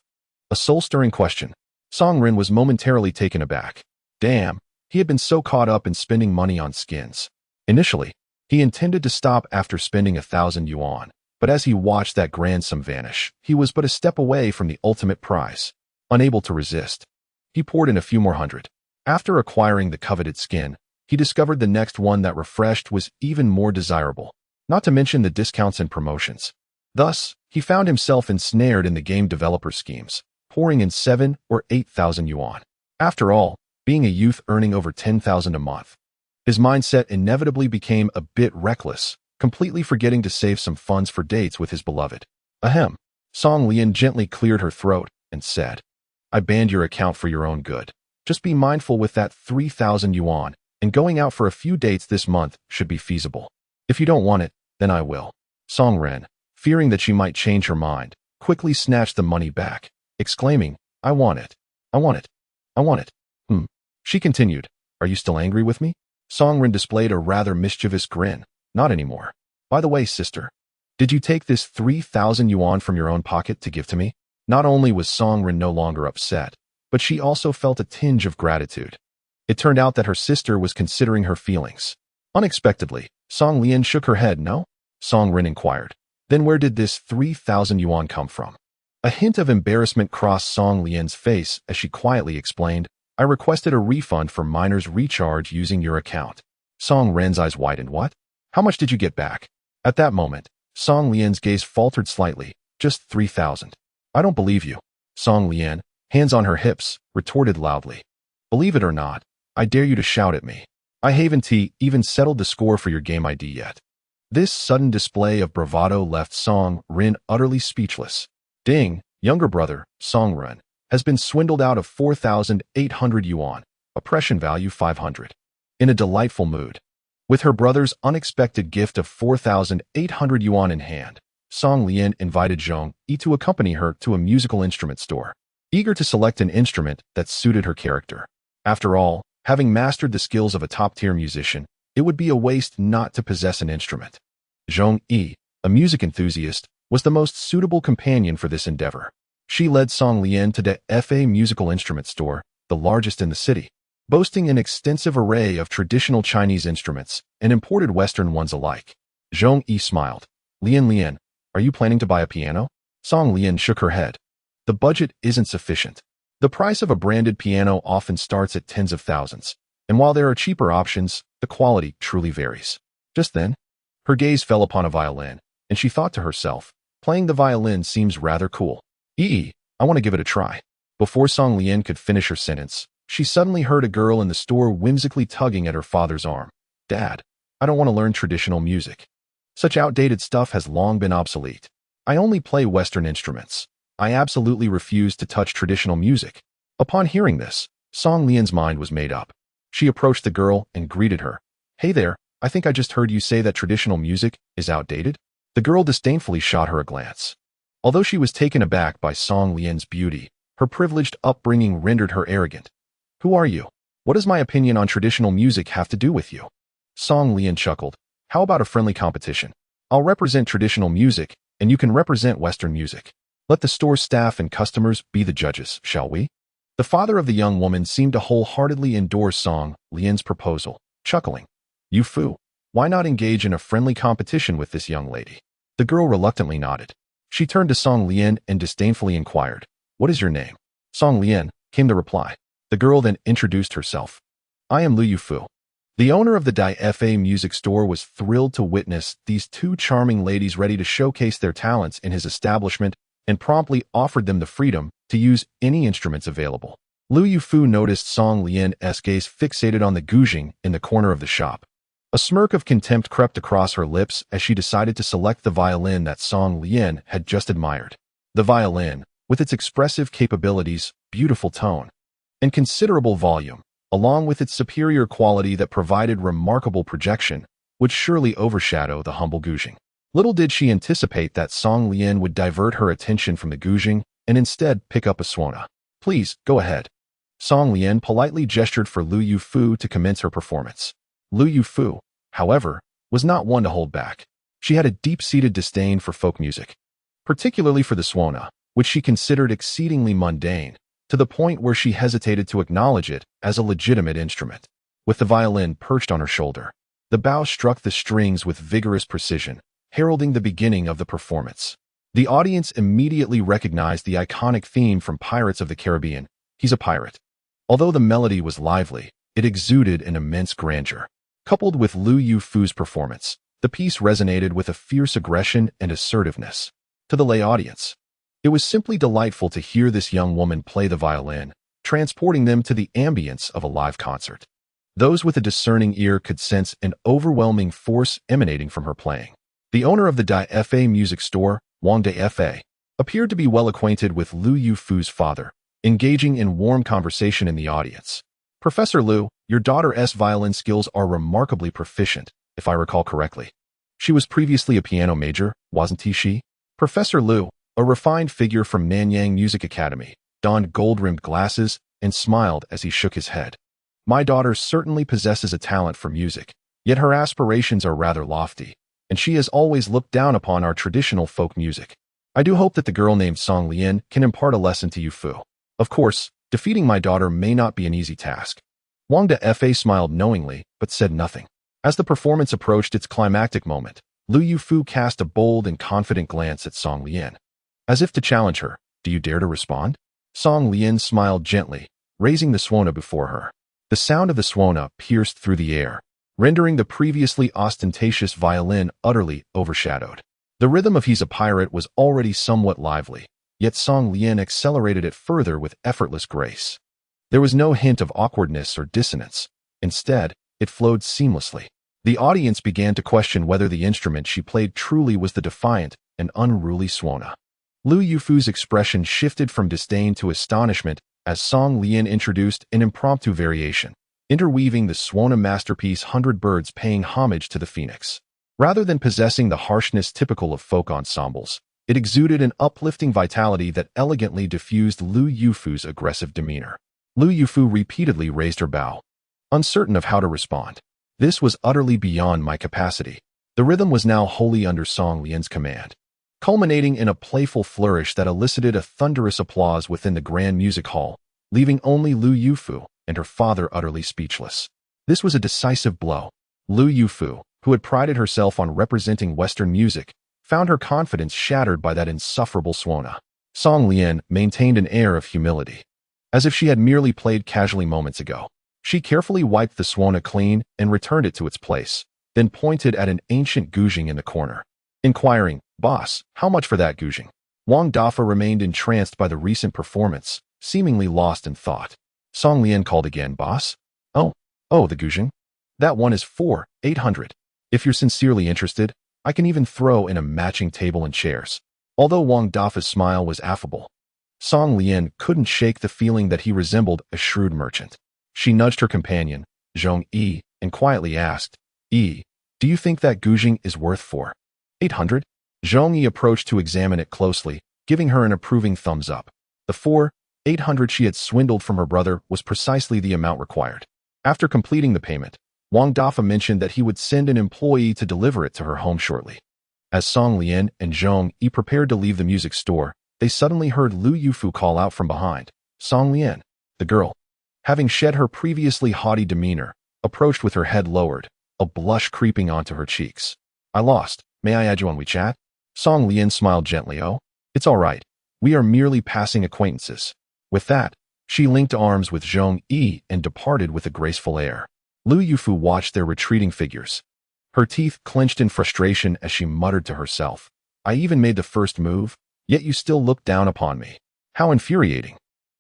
A soul-stirring question. Song Ren was momentarily taken aback. Damn, he had been so caught up in spending money on skins. Initially, he intended to stop after spending 1,000 yuan, but as he watched that grand sum vanish, he was but a step away from the ultimate prize. Unable to resist, he poured in a few more hundred. After acquiring the coveted skin, he discovered the next one that refreshed was even more desirable, not to mention the discounts and promotions. Thus, he found himself ensnared in the game developer schemes, pouring in 7 or 8,000 yuan. After all, being a youth earning over 10,000 a month, his mindset inevitably became a bit reckless, completely forgetting to save some funds for dates with his beloved. Ahem. Song Lien gently cleared her throat and said, I banned your account for your own good. Just be mindful with that 3,000 yuan, and going out for a few dates this month should be feasible. If you don't want it, then I will. Song Ren, fearing that she might change her mind, quickly snatched the money back, exclaiming, I want it. I want it. I want it. She continued. Are you still angry with me? Songrin displayed a rather mischievous grin. Not anymore. By the way, sister, did you take this 3,000 yuan from your own pocket to give to me? Not only was Songrin no longer upset, but she also felt a tinge of gratitude. It turned out that her sister was considering her feelings. Unexpectedly, Song Lian shook her head. No? Songrin inquired. Then where did this 3,000 yuan come from? A hint of embarrassment crossed Song Lian's face as she quietly explained, I requested a refund for miner's recharge using your account. Song Ren's eyes widened. What? How much did you get back? At that moment, Song Lian's gaze faltered slightly. Just 3,000. I don't believe you. Song Lian, hands on her hips, retorted loudly. Believe it or not, I dare you to shout at me. I haven't even settled the score for your game ID yet. This sudden display of bravado left Song Rin utterly speechless. Ding, younger brother, Song Rin, has been swindled out of 4,800 yuan, oppression value 500. In a delightful mood. With her brother's unexpected gift of 4,800 yuan in hand, Song Lian invited Zhong Yi to accompany her to a musical instrument store, eager to select an instrument that suited her character. After all, having mastered the skills of a top-tier musician, it would be a waste not to possess an instrument. Zhong Yi, a music enthusiast, was the most suitable companion for this endeavor. She led Song Lian to the FA musical instrument store, the largest in the city, boasting an extensive array of traditional Chinese instruments and imported Western ones alike. Zhong Yi smiled. Lian, are you planning to buy a piano? Song Lian shook her head. The budget isn't sufficient. The price of a branded piano often starts at tens of thousands, and while there are cheaper options, the quality truly varies. Just then, her gaze fell upon a violin, and she thought to herself, playing the violin seems rather cool. I want to give it a try. Before Song Lian could finish her sentence, she suddenly heard a girl in the store whimsically tugging at her father's arm. Dad, I don't want to learn traditional music. Such outdated stuff has long been obsolete. I only play Western instruments. I absolutely refuse to touch traditional music. Upon hearing this, Song Lian's mind was made up. She approached the girl and greeted her. Hey there, I think I just heard you say that traditional music is outdated. The girl disdainfully shot her a glance. Although she was taken aback by Song Lian's beauty, her privileged upbringing rendered her arrogant. Who are you? What does my opinion on traditional music have to do with you? Song Lian chuckled. How about a friendly competition? I'll represent traditional music, and you can represent Western music. Let the store staff and customers be the judges, shall we? The father of the young woman seemed to wholeheartedly endorse Song Lian's proposal, chuckling. You fool, why not engage in a friendly competition with this young lady? The girl reluctantly nodded. She turned to Song Lian and disdainfully inquired, What is your name? Song Lian, came the reply. The girl then introduced herself. I am Lu Yufu. The owner of the Dai Fa music store was thrilled to witness these two charming ladies ready to showcase their talents in his establishment and promptly offered them the freedom to use any instruments available. Lu Yufu noticed Song Lian's gaze fixated on the guzheng in the corner of the shop. A smirk of contempt crept across her lips as she decided to select the violin that Song Lian had just admired. The violin, with its expressive capabilities, beautiful tone, and considerable volume, along with its superior quality that provided remarkable projection, would surely overshadow the humble guzheng. Little did she anticipate that Song Lian would divert her attention from the guzheng and instead pick up a suona. Please, go ahead. Song Lian politely gestured for Lu Yufu to commence her performance. Lu Yufu, however, was not one to hold back. She had a deep-seated disdain for folk music, particularly for the suona, which she considered exceedingly mundane, to the point where she hesitated to acknowledge it as a legitimate instrument. With the violin perched on her shoulder, the bow struck the strings with vigorous precision, heralding the beginning of the performance. The audience immediately recognized the iconic theme from Pirates of the Caribbean, He's a Pirate. Although the melody was lively, it exuded an immense grandeur. Coupled with Lu Yufu's performance, the piece resonated with a fierce aggression and assertiveness. To the lay audience, it was simply delightful to hear this young woman play the violin, transporting them to the ambience of a live concert. Those with a discerning ear could sense an overwhelming force emanating from her playing. The owner of the Dai Fa music store, Wang Dai Fa, appeared to be well acquainted with Lu Yufu's father, engaging in warm conversation in the audience. Professor Lu, your daughter's violin skills are remarkably proficient, if I recall correctly. She was previously a piano major, wasn't she? Professor Lu, a refined figure from Nanyang Music Academy, donned gold-rimmed glasses, and smiled as he shook his head. My daughter certainly possesses a talent for music, yet her aspirations are rather lofty, and she has always looked down upon our traditional folk music. I do hope that the girl named Song Lian can impart a lesson to you Fu. Of course, defeating my daughter may not be an easy task. Wang Defa smiled knowingly, but said nothing. As the performance approached its climactic moment, Lu Yufu cast a bold and confident glance at Song Lian. As if to challenge her, do you dare to respond? Song Lian smiled gently, raising the suona before her. The sound of the suona pierced through the air, rendering the previously ostentatious violin utterly overshadowed. The rhythm of He's a Pirate was already somewhat lively, yet Song Lian accelerated it further with effortless grace. There was no hint of awkwardness or dissonance. Instead, it flowed seamlessly. The audience began to question whether the instrument she played truly was the defiant and unruly suona. Lu Yufu's expression shifted from disdain to astonishment as Song Lian introduced an impromptu variation, interweaving the suona masterpiece 100 Birds paying homage to the phoenix. Rather than possessing the harshness typical of folk ensembles, it exuded an uplifting vitality that elegantly diffused Lu Yufu's aggressive demeanor. Lu Yufu repeatedly raised her bow, uncertain of how to respond. This was utterly beyond my capacity. The rhythm was now wholly under Song Lian's command, culminating in a playful flourish that elicited a thunderous applause within the grand music hall, leaving only Lu Yufu and her father utterly speechless. This was a decisive blow. Lu Yufu, who had prided herself on representing Western music, found her confidence shattered by that insufferable suona. Song Lian maintained an air of humility, as if she had merely played casually moments ago. She carefully wiped the suona clean and returned it to its place, then pointed at an ancient guzheng in the corner, inquiring, "Boss, how much for that guzheng?" Wang Dafa remained entranced by the recent performance, seemingly lost in thought. Song Lian called again, "Boss?" Oh, the guzheng? That one is 800. If you're sincerely interested, I can even throw in a matching table and chairs." Although Wang Dafa's smile was affable, Song Lian couldn't shake the feeling that he resembled a shrewd merchant. She nudged her companion, Zhong Yi, and quietly asked, "Yi, do you think that guzheng is worth 800? Zhong Yi approached to examine it closely, giving her an approving thumbs up. The 800 she had swindled from her brother was precisely the amount required. After completing the payment, Wang Dafa mentioned that he would send an employee to deliver it to her home shortly. As Song Lian and Zhong Yi prepared to leave the music store, they suddenly heard Lu Yufu call out from behind. Song Lian, the girl, having shed her previously haughty demeanor, approached with her head lowered, a blush creeping onto her cheeks. "I lost. May I add you on WeChat?" Song Lian smiled gently. "Oh, it's all right. We are merely passing acquaintances." With that, she linked arms with Zhong Yi and departed with a graceful air. Lu Yufu watched their retreating figures. Her teeth clenched in frustration as she muttered to herself, "I even made the first move, yet you still look down upon me. How infuriating.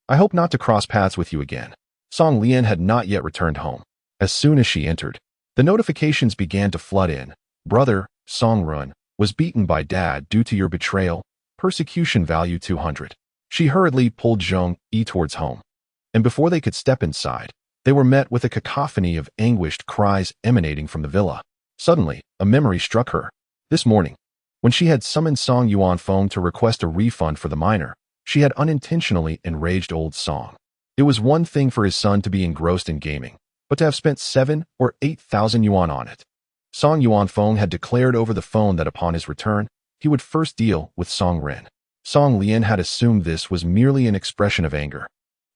I hope not to cross paths with you again." Song Lian had not yet returned home. As soon as she entered, the notifications began to flood in. "Brother, Song Run, was beaten by Dad due to your betrayal. Persecution value 200. She hurriedly pulled Zhong Yi towards home. And before they could step inside, they were met with a cacophony of anguished cries emanating from the villa. Suddenly, a memory struck her. This morning, when she had summoned Song Yuanfeng to request a refund for the minor, she had unintentionally enraged old Song. It was one thing for his son to be engrossed in gaming, but to have spent 7,000 or 8,000 yuan on it. Song Yuanfeng had declared over the phone that upon his return, he would first deal with Song Ren. Song Lian had assumed this was merely an expression of anger,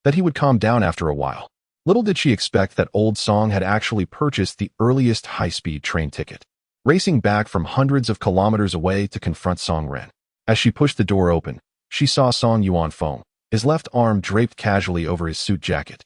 that he would calm down after a while. Little did she expect that old Song had actually purchased the earliest high-speed train ticket, racing back from hundreds of kilometers away to confront Song Ren. As she pushed the door open, she saw Song Yuanfeng, his left arm draped casually over his suit jacket,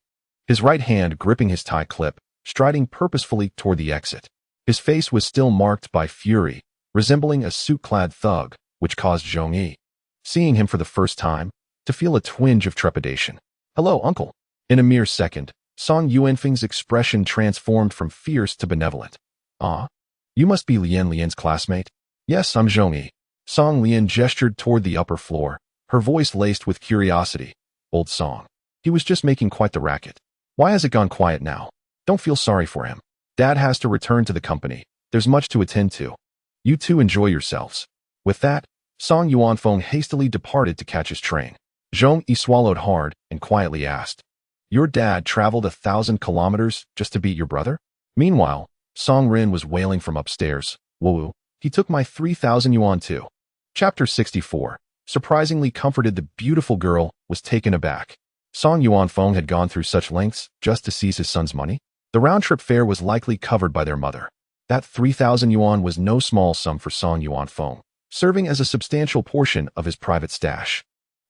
his right hand gripping his tie clip, striding purposefully toward the exit. His face was still marked by fury, resembling a suit-clad thug, which caused Zhong Yi, seeing him for the first time, to feel a twinge of trepidation. "Hello, uncle." In a mere second, Song Yuanfeng's expression transformed from fierce to benevolent. "Ah, you must be Lian's classmate?" "Yes, I'm Zhong Yi." Song Lian gestured toward the upper floor, her voice laced with curiosity. "Old Song. He was just making quite the racket. Why has it gone quiet now? Don't feel sorry for him. Dad has to return to the company. There's much to attend to. You two enjoy yourselves." With that, Song Yuanfeng hastily departed to catch his train. Zhong Yi swallowed hard and quietly asked, "Your dad traveled 1,000 kilometers just to beat your brother?" Meanwhile, Song Rin was wailing from upstairs. "Woo, he took my 3,000 yuan too." Chapter 64. Surprisingly comforted, the beautiful girl was taken aback. Song Yuanfeng had gone through such lengths just to seize his son's money? The round-trip fare was likely covered by their mother. That 3,000 yuan was no small sum for Song Yuanfeng, serving as a substantial portion of his private stash.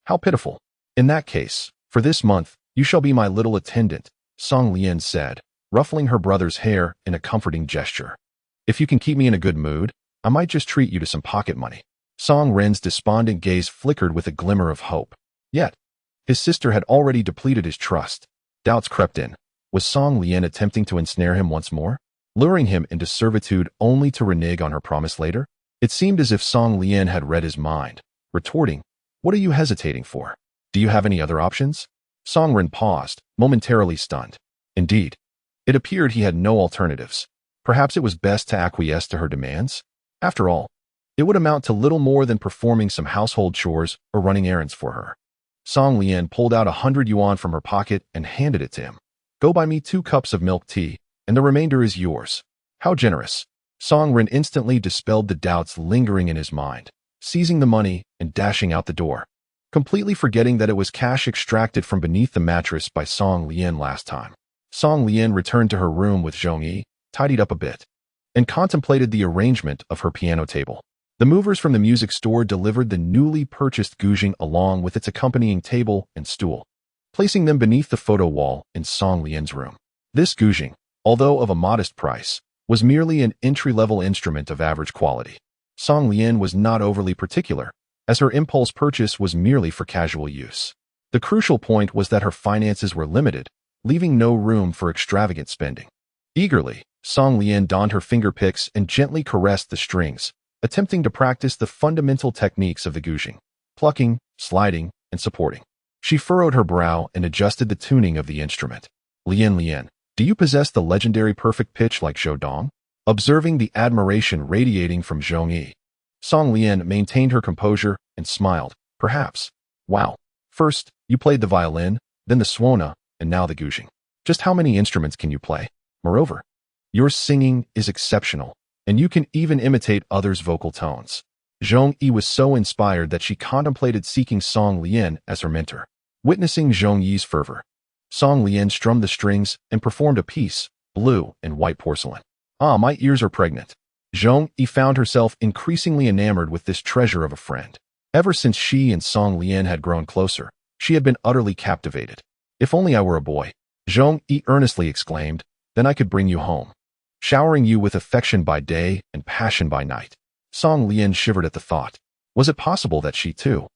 How pitiful. "In that case, for this month, you shall be my little attendant," Song Lian said, ruffling her brother's hair in a comforting gesture. "If you can keep me in a good mood, I might just treat you to some pocket money." Song Ren's despondent gaze flickered with a glimmer of hope. Yet, his sister had already depleted his trust. Doubts crept in. Was Song Lian attempting to ensnare him once more, luring him into servitude only to renege on her promise later? It seemed as if Song Lian had read his mind, retorting, "What are you hesitating for? Do you have any other options?" Song Ren paused, momentarily stunned. Indeed, it appeared he had no alternatives. Perhaps it was best to acquiesce to her demands? After all, it would amount to little more than performing some household chores or running errands for her. Song Lian pulled out 100 yuan from her pocket and handed it to him. "Go buy me 2 cups of milk tea, and the remainder is yours." How generous. Song Ren instantly dispelled the doubts lingering in his mind, seizing the money and dashing out the door, completely forgetting that it was cash extracted from beneath the mattress by Song Lian last time. Song Lian returned to her room with Zhong Yi, tidied up a bit, and contemplated the arrangement of her piano table. The movers from the music store delivered the newly purchased guzheng along with its accompanying table and stool, placing them beneath the photo wall in Song Lian's room. This guzheng, although of a modest price, was merely an entry-level instrument of average quality. Song Lian was not overly particular, as her impulse purchase was merely for casual use. The crucial point was that her finances were limited, leaving no room for extravagant spending. Eagerly, Song Lian donned her finger picks and gently caressed the strings, attempting to practice the fundamental techniques of the guzheng: plucking, sliding, and supporting. She furrowed her brow and adjusted the tuning of the instrument. Lian, do you possess the legendary perfect pitch like Zhou Dong?" Observing the admiration radiating from Zhong Yi, Song Lian maintained her composure and smiled. "Perhaps." "Wow. First, you played the violin, then the suona, and now the guzheng. Just how many instruments can you play? Moreover, your singing is exceptional, and you can even imitate others' vocal tones." Zhong Yi was so inspired that she contemplated seeking Song Lian as her mentor. Witnessing Zhong Yi's fervor, Song Lian strummed the strings and performed a piece, Blue and White Porcelain. "Ah, my ears are pregnant." Zhong Yi found herself increasingly enamored with this treasure of a friend. Ever since she and Song Lian had grown closer, she had been utterly captivated. "If only I were a boy," Zhong Yi earnestly exclaimed, "then I could bring you home, showering you with affection by day and passion by night." Song Lian shivered at the thought. Was it possible that she, too,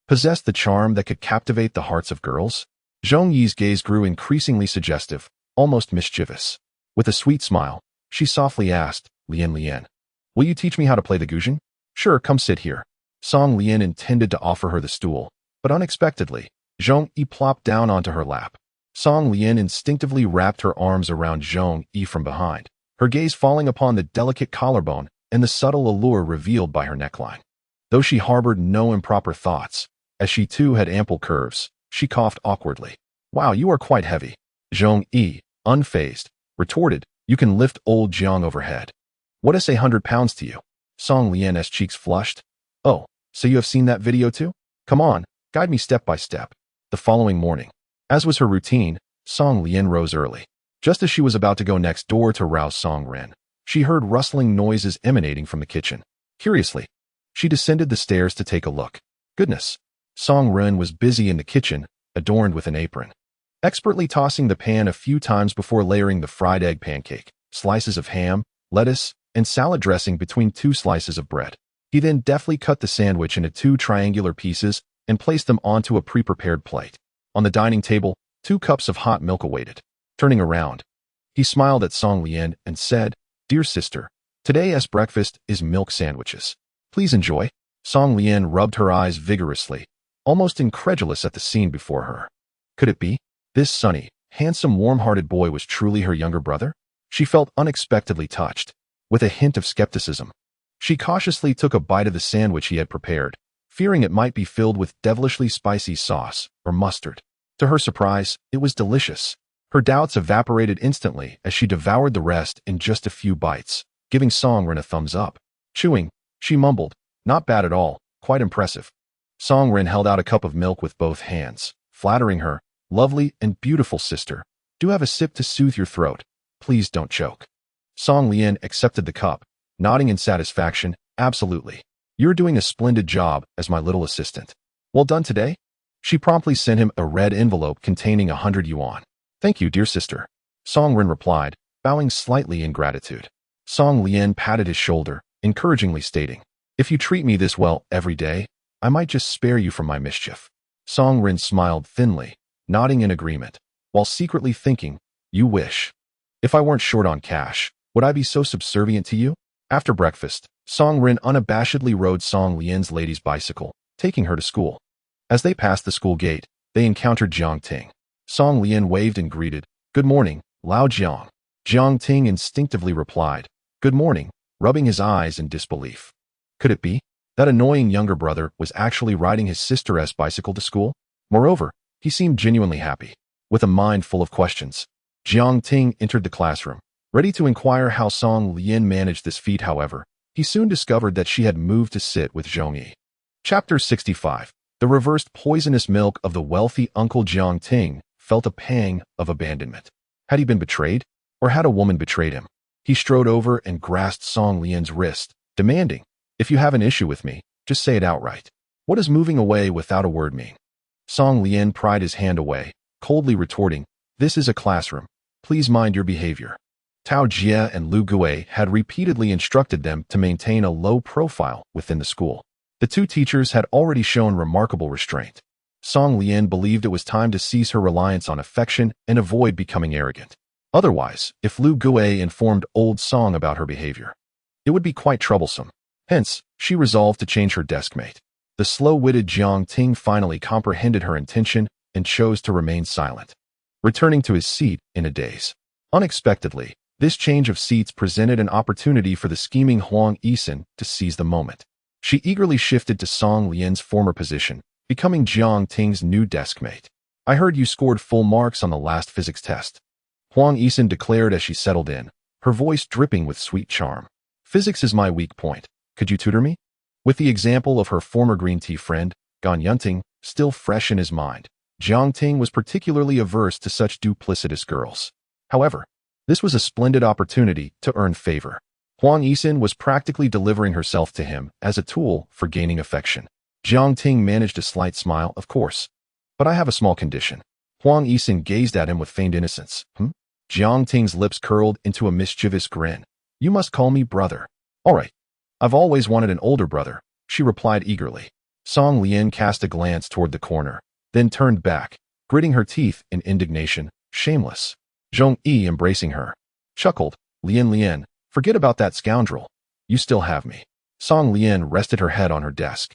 possessed the charm that could captivate the hearts of girls? Zhong Yi's gaze grew increasingly suggestive, almost mischievous. With a sweet smile, she softly asked, Lian, will you teach me how to play the guzheng?" "Sure, come sit here." Song Lian intended to offer her the stool, but unexpectedly, Zhong Yi plopped down onto her lap. Song Lian instinctively wrapped her arms around Zhong Yi from behind, her gaze falling upon the delicate collarbone and the subtle allure revealed by her neckline. Though she harbored no improper thoughts, as she too had ample curves, she coughed awkwardly. "Wow, you are quite heavy." Zhong Yi, unfazed, retorted, "You can lift old Jiang overhead. What is 100 pounds to you?" Song Lian's cheeks flushed. "Oh, so you have seen that video too? Come on, guide me step by step." The following morning, as was her routine, Song Lian rose early. Just as she was about to go next door to rouse Song Ren, she heard rustling noises emanating from the kitchen. Curiously, she descended the stairs to take a look. Goodness! Song Ren was busy in the kitchen, adorned with an apron, expertly tossing the pan a few times before layering the fried egg pancake, slices of ham, lettuce, and salad dressing between 2 slices of bread. He then deftly cut the sandwich into 2 triangular pieces and placed them onto a pre-prepared plate. On the dining table, 2 cups of hot milk awaited. Turning around, he smiled at Song Lian and said, "Dear sister, today's breakfast is milk sandwiches. Please enjoy." Song Lian rubbed her eyes vigorously, almost incredulous at the scene before her. Could it be? This sunny, handsome, warm-hearted boy was truly her younger brother? She felt unexpectedly touched. With a hint of skepticism, she cautiously took a bite of the sandwich he had prepared, fearing it might be filled with devilishly spicy sauce or mustard. To her surprise, it was delicious. Her doubts evaporated instantly as she devoured the rest in just a few bites, giving Song-rin a thumbs up. Chewing, she mumbled, "Not bad at all, quite impressive." Song-rin held out a cup of milk with both hands, flattering her, "Lovely and beautiful sister. Do have a sip to soothe your throat. Please don't choke." Song Lian accepted the cup, nodding in satisfaction, "Absolutely. You're doing a splendid job as my little assistant. Well done today?" She promptly sent him a red envelope containing 100 yuan. "Thank you, dear sister," Song-rin replied, bowing slightly in gratitude. Song Lian patted his shoulder, encouragingly stating, "If you treat me this well every day, I might just spare you from my mischief." Song-rin smiled thinly, nodding in agreement, while secretly thinking, "You wish. If I weren't short on cash, would I be so subservient to you?" After breakfast, Song-rin unabashedly rode Song Lian's lady's bicycle, taking her to school. As they passed the school gate, they encountered Jiang Ting. Song Lian waved and greeted, "Good morning, Lao Jiang." Jiang Ting instinctively replied, "Good morning," rubbing his eyes in disbelief. Could it be? That annoying younger brother was actually riding his sister's bicycle to school? Moreover, he seemed genuinely happy. With a mind full of questions, Jiang Ting entered the classroom. Ready to inquire how Song Lian managed this feat, however, he soon discovered that she had moved to sit with Zhong Yi. Chapter 65. The reversed poisonous milk of the wealthy Uncle Jiang Ting felt a pang of abandonment. Had he been betrayed? Or had a woman betrayed him? He strode over and grasped Song Lian's wrist, demanding, "If you have an issue with me, just say it outright. What does moving away without a word mean?" Song Lian pried his hand away, coldly retorting, "This is a classroom. Please mind your behavior." Tao Jie and Lu Gui had repeatedly instructed them to maintain a low profile within the school. The two teachers had already shown remarkable restraint. Song Lian believed it was time to cease her reliance on affection and avoid becoming arrogant. Otherwise, if Lu Gui informed old Song about her behavior, it would be quite troublesome. Hence, she resolved to change her deskmate. The slow-witted Jiang Ting finally comprehended her intention and chose to remain silent, returning to his seat in a daze. Unexpectedly, this change of seats presented an opportunity for the scheming Huang Yisin to seize the moment. She eagerly shifted to Song Lian's former position, becoming Jiang Ting's new deskmate. "I heard you scored full marks on the last physics test," Huang Yisin declared as she settled in, her voice dripping with sweet charm. "Physics is my weak point. Could you tutor me?" With the example of her former green tea friend, Gan Yunting, still fresh in his mind, Jiang Ting was particularly averse to such duplicitous girls. However, this was a splendid opportunity to earn favor. Huang Yisin was practically delivering herself to him as a tool for gaining affection. Jiang Ting managed a slight smile, "Of course. But I have a small condition." Huang Yisin gazed at him with feigned innocence. Jiang Ting's lips curled into a mischievous grin. "You must call me brother." "All right. I've always wanted an older brother," she replied eagerly. Song Lian cast a glance toward the corner, then turned back, gritting her teeth in indignation. "Shameless." Zhong Yi, embracing her, chuckled, Lian, forget about that scoundrel. You still have me." Song Lian rested her head on her desk,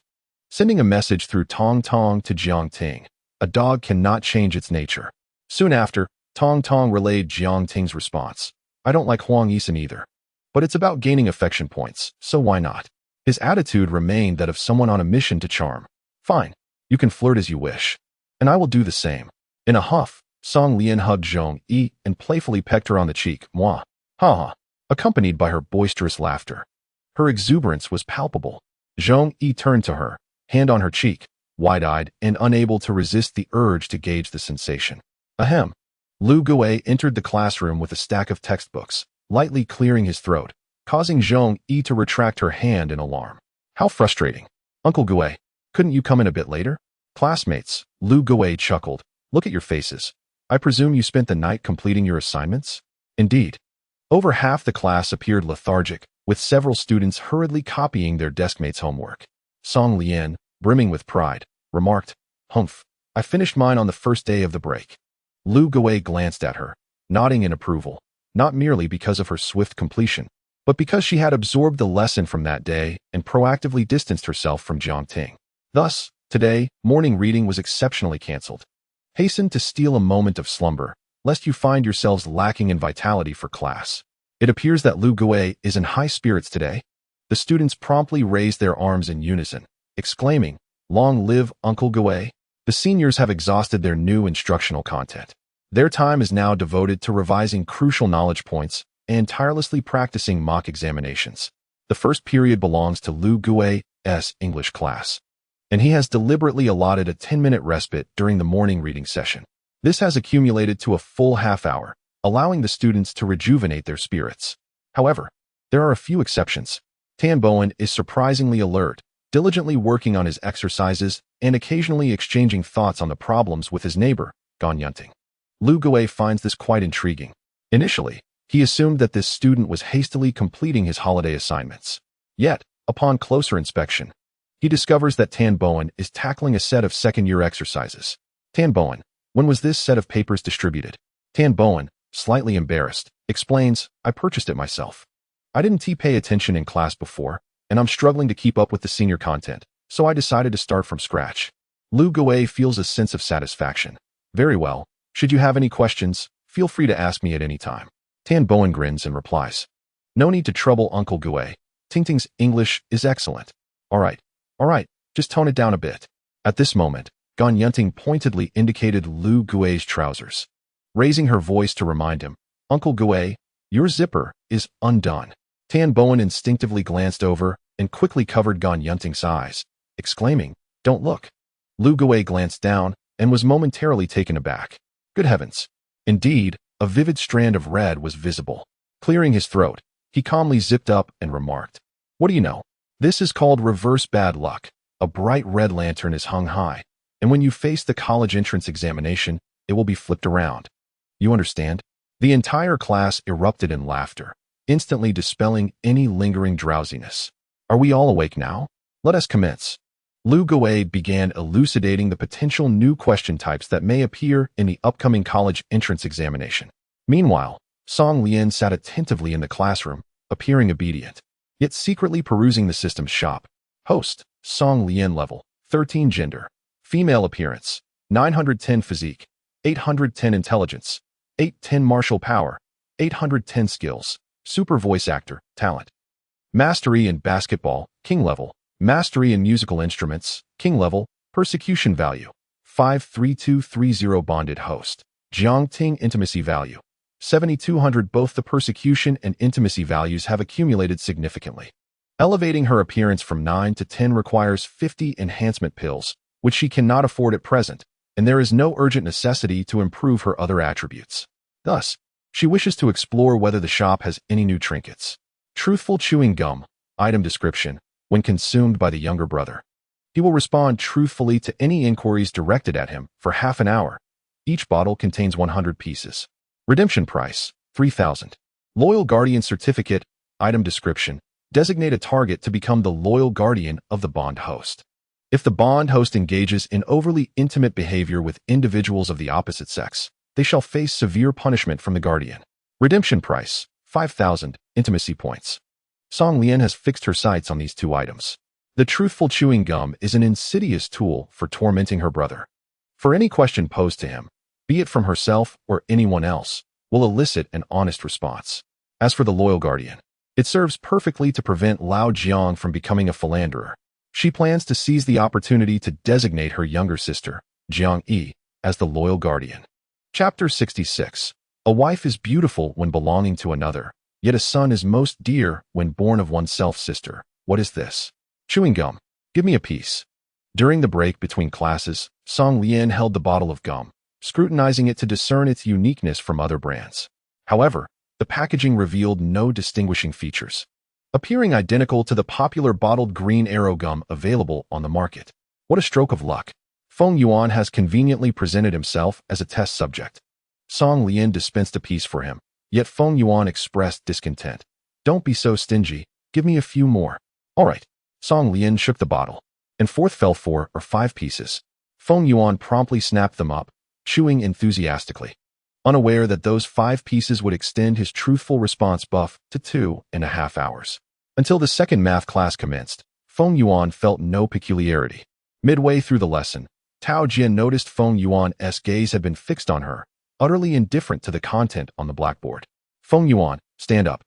sending a message through Tong Tong to Jiang Ting. A dog cannot change its nature. Soon after, Tong Tong relayed Jiang Ting's response. "I don't like Huang Yisin either. But it's about gaining affection points, so why not?" His attitude remained that of someone on a mission to charm. "Fine, you can flirt as you wish. And I will do the same." In a huff, Song Lian hugged Zhong Yi and playfully pecked her on the cheek, "Mwah, ha ha," accompanied by her boisterous laughter. Her exuberance was palpable. Zhong Yi turned to her, hand on her cheek, wide-eyed and unable to resist the urge to gauge the sensation. Ahem. Lu Gui entered the classroom with a stack of textbooks, lightly clearing his throat, causing Zhong Yi to retract her hand in alarm. "How frustrating. Uncle Gui, couldn't you come in a bit later?" "Classmates," Lu Gui chuckled, "look at your faces. I presume you spent the night completing your assignments?" Indeed. Over half the class appeared lethargic, with several students hurriedly copying their deskmates' homework. Song Lian, brimming with pride, remarked, "Humph, I finished mine on the first day of the break." Lu Gui glanced at her, nodding in approval, not merely because of her swift completion, but because she had absorbed the lesson from that day and proactively distanced herself from Jiang Ting. Thus, today, morning reading was exceptionally cancelled. Hasten to steal a moment of slumber, lest you find yourselves lacking in vitality for class. It appears that Lu Gui is in high spirits today. The students promptly raised their arms in unison, exclaiming, Long live Uncle Gue. The seniors have exhausted their new instructional content. Their time is now devoted to revising crucial knowledge points and tirelessly practicing mock examinations. The first period belongs to Lu Gue's English class, and he has deliberately allotted a 10-minute respite during the morning reading session. This has accumulated to a full half hour, allowing the students to rejuvenate their spirits. However, there are a few exceptions. Tan Bowen is surprisingly alert, diligently working on his exercises and occasionally exchanging thoughts on the problems with his neighbor, Gan Yunting. Lu Gue finds this quite intriguing. Initially, he assumed that this student was hastily completing his holiday assignments. Yet, upon closer inspection, he discovers that Tan Bowen is tackling a set of second-year exercises. Tan Bowen, when was this set of papers distributed? Tan Bowen, slightly embarrassed, explains, I purchased it myself. I didn't pay attention in class before, and I'm struggling to keep up with the senior content, so I decided to start from scratch. Lu Gue feels a sense of satisfaction. Very well. Should you have any questions, feel free to ask me at any time. Tan Bowen grins and replies. No need to trouble Uncle Gue. Tingting's English is excellent. All right, just tone it down a bit. At this moment, Gan Yunting pointedly indicated Lu Gue's trousers, raising her voice to remind him, Uncle Gue, your zipper is undone. Tan Bowen instinctively glanced over and quickly covered Gan Yunting's eyes, exclaiming, Don't look. Lu Gue glanced down and was momentarily taken aback. Good heavens. Indeed, a vivid strand of red was visible. Clearing his throat, he calmly zipped up and remarked, What do you know? This is called reverse bad luck. A bright red lantern is hung high, and when you face the college entrance examination, it will be flipped around. You understand? The entire class erupted in laughter, instantly dispelling any lingering drowsiness. Are we all awake now? Let us commence. Lu Gue began elucidating the potential new question types that may appear in the upcoming college entrance examination. Meanwhile, Song Lian sat attentively in the classroom, appearing obedient, yet secretly perusing the system's shop. Host, Song Lian level, 13 gender, female appearance, 910 physique, 810 intelligence, 810 martial power, 810 skills, super voice actor, talent. Mastery in basketball, king level. Mastery in musical instruments, king level. Persecution value, 53230. Bonded host, Jiang Ting. Intimacy value, 7200. Both the persecution and intimacy values have accumulated significantly. Elevating her appearance from 9 to 10 requires 50 enhancement pills, which she cannot afford at present, and there is no urgent necessity to improve her other attributes. Thus, she wishes to explore whether the shop has any new trinkets. Truthful chewing gum, item description, when consumed by the younger brother. He will respond truthfully to any inquiries directed at him for half an hour. Each bottle contains 100 pieces. Redemption price, 3,000. Loyal Guardian Certificate, item description, designate a target to become the loyal guardian of the bond host. If the bond host engages in overly intimate behavior with individuals of the opposite sex, they shall face severe punishment from the guardian. Redemption price, 5,000 intimacy points. Song Lian has fixed her sights on these two items. The truthful chewing gum is an insidious tool for tormenting her brother. For any question posed to him, be it from herself or anyone else, will elicit an honest response. As for the loyal guardian, it serves perfectly to prevent Lao Jiang from becoming a philanderer. She plans to seize the opportunity to designate her younger sister, Jiang Yi, as the loyal guardian. Chapter 66. A wife is beautiful when belonging to another, yet a son is most dear when born of oneself. Sister, what is this? Chewing gum. Give me a piece. During the break between classes, Song Lian held the bottle of gum, scrutinizing it to discern its uniqueness from other brands. However, the packaging revealed no distinguishing features, appearing identical to the popular bottled green arrow gum available on the market. What a stroke of luck. Feng Yuan has conveniently presented himself as a test subject. Song Lian dispensed a piece for him, yet Feng Yuan expressed discontent. Don't be so stingy, give me a few more. All right. Song Lian shook the bottle, and forth fell 4 or 5 pieces. Feng Yuan promptly snapped them up, chewing enthusiastically, unaware that those 5 pieces would extend his truthful response buff to 2.5 hours. Until the second math class commenced, Feng Yuan felt no peculiarity. Midway through the lesson, Tao Jian noticed Feng Yuan's gaze had been fixed on her, utterly indifferent to the content on the blackboard. Feng Yuan, stand up.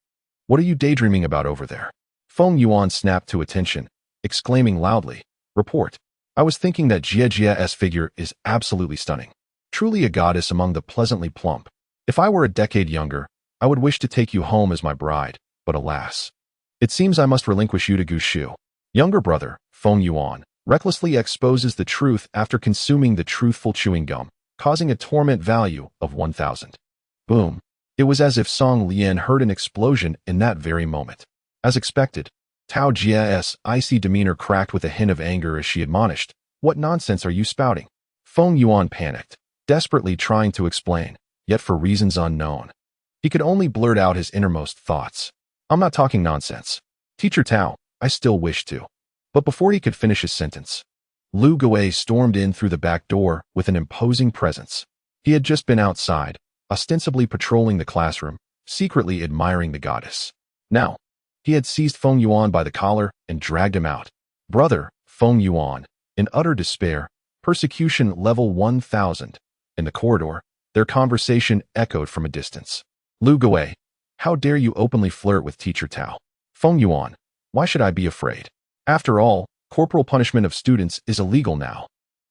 What are you daydreaming about over there? Feng Yuan snapped to attention, exclaiming loudly, report. I was thinking that Jie's figure is absolutely stunning. Truly a goddess among the pleasantly plump. If I were a decade younger, I would wish to take you home as my bride, but alas. It seems I must relinquish you to Gushu. Younger brother, Feng Yuan, recklessly exposes the truth after consuming the truthful chewing gum, causing a torment value of 1,000. Boom. It was as if Song Lian heard an explosion in that very moment. As expected, Tao Jie's icy demeanor cracked with a hint of anger as she admonished, "What nonsense are you spouting?" Feng Yuan panicked, desperately trying to explain, yet for reasons unknown. He could only blurt out his innermost thoughts. "I'm not talking nonsense. Teacher Tao, I still wish to." But before he could finish his sentence, Lu Gui stormed in through the back door with an imposing presence. He had just been outside, ostensibly patrolling the classroom, secretly admiring the goddess. Now, he had seized Feng Yuan by the collar and dragged him out. Brother, Feng Yuan, in utter despair, persecution level 1,000. In the corridor, their conversation echoed from a distance. Lu Gui, how dare you openly flirt with Teacher Tao? Feng Yuan, why should I be afraid? After all, corporal punishment of students is illegal now.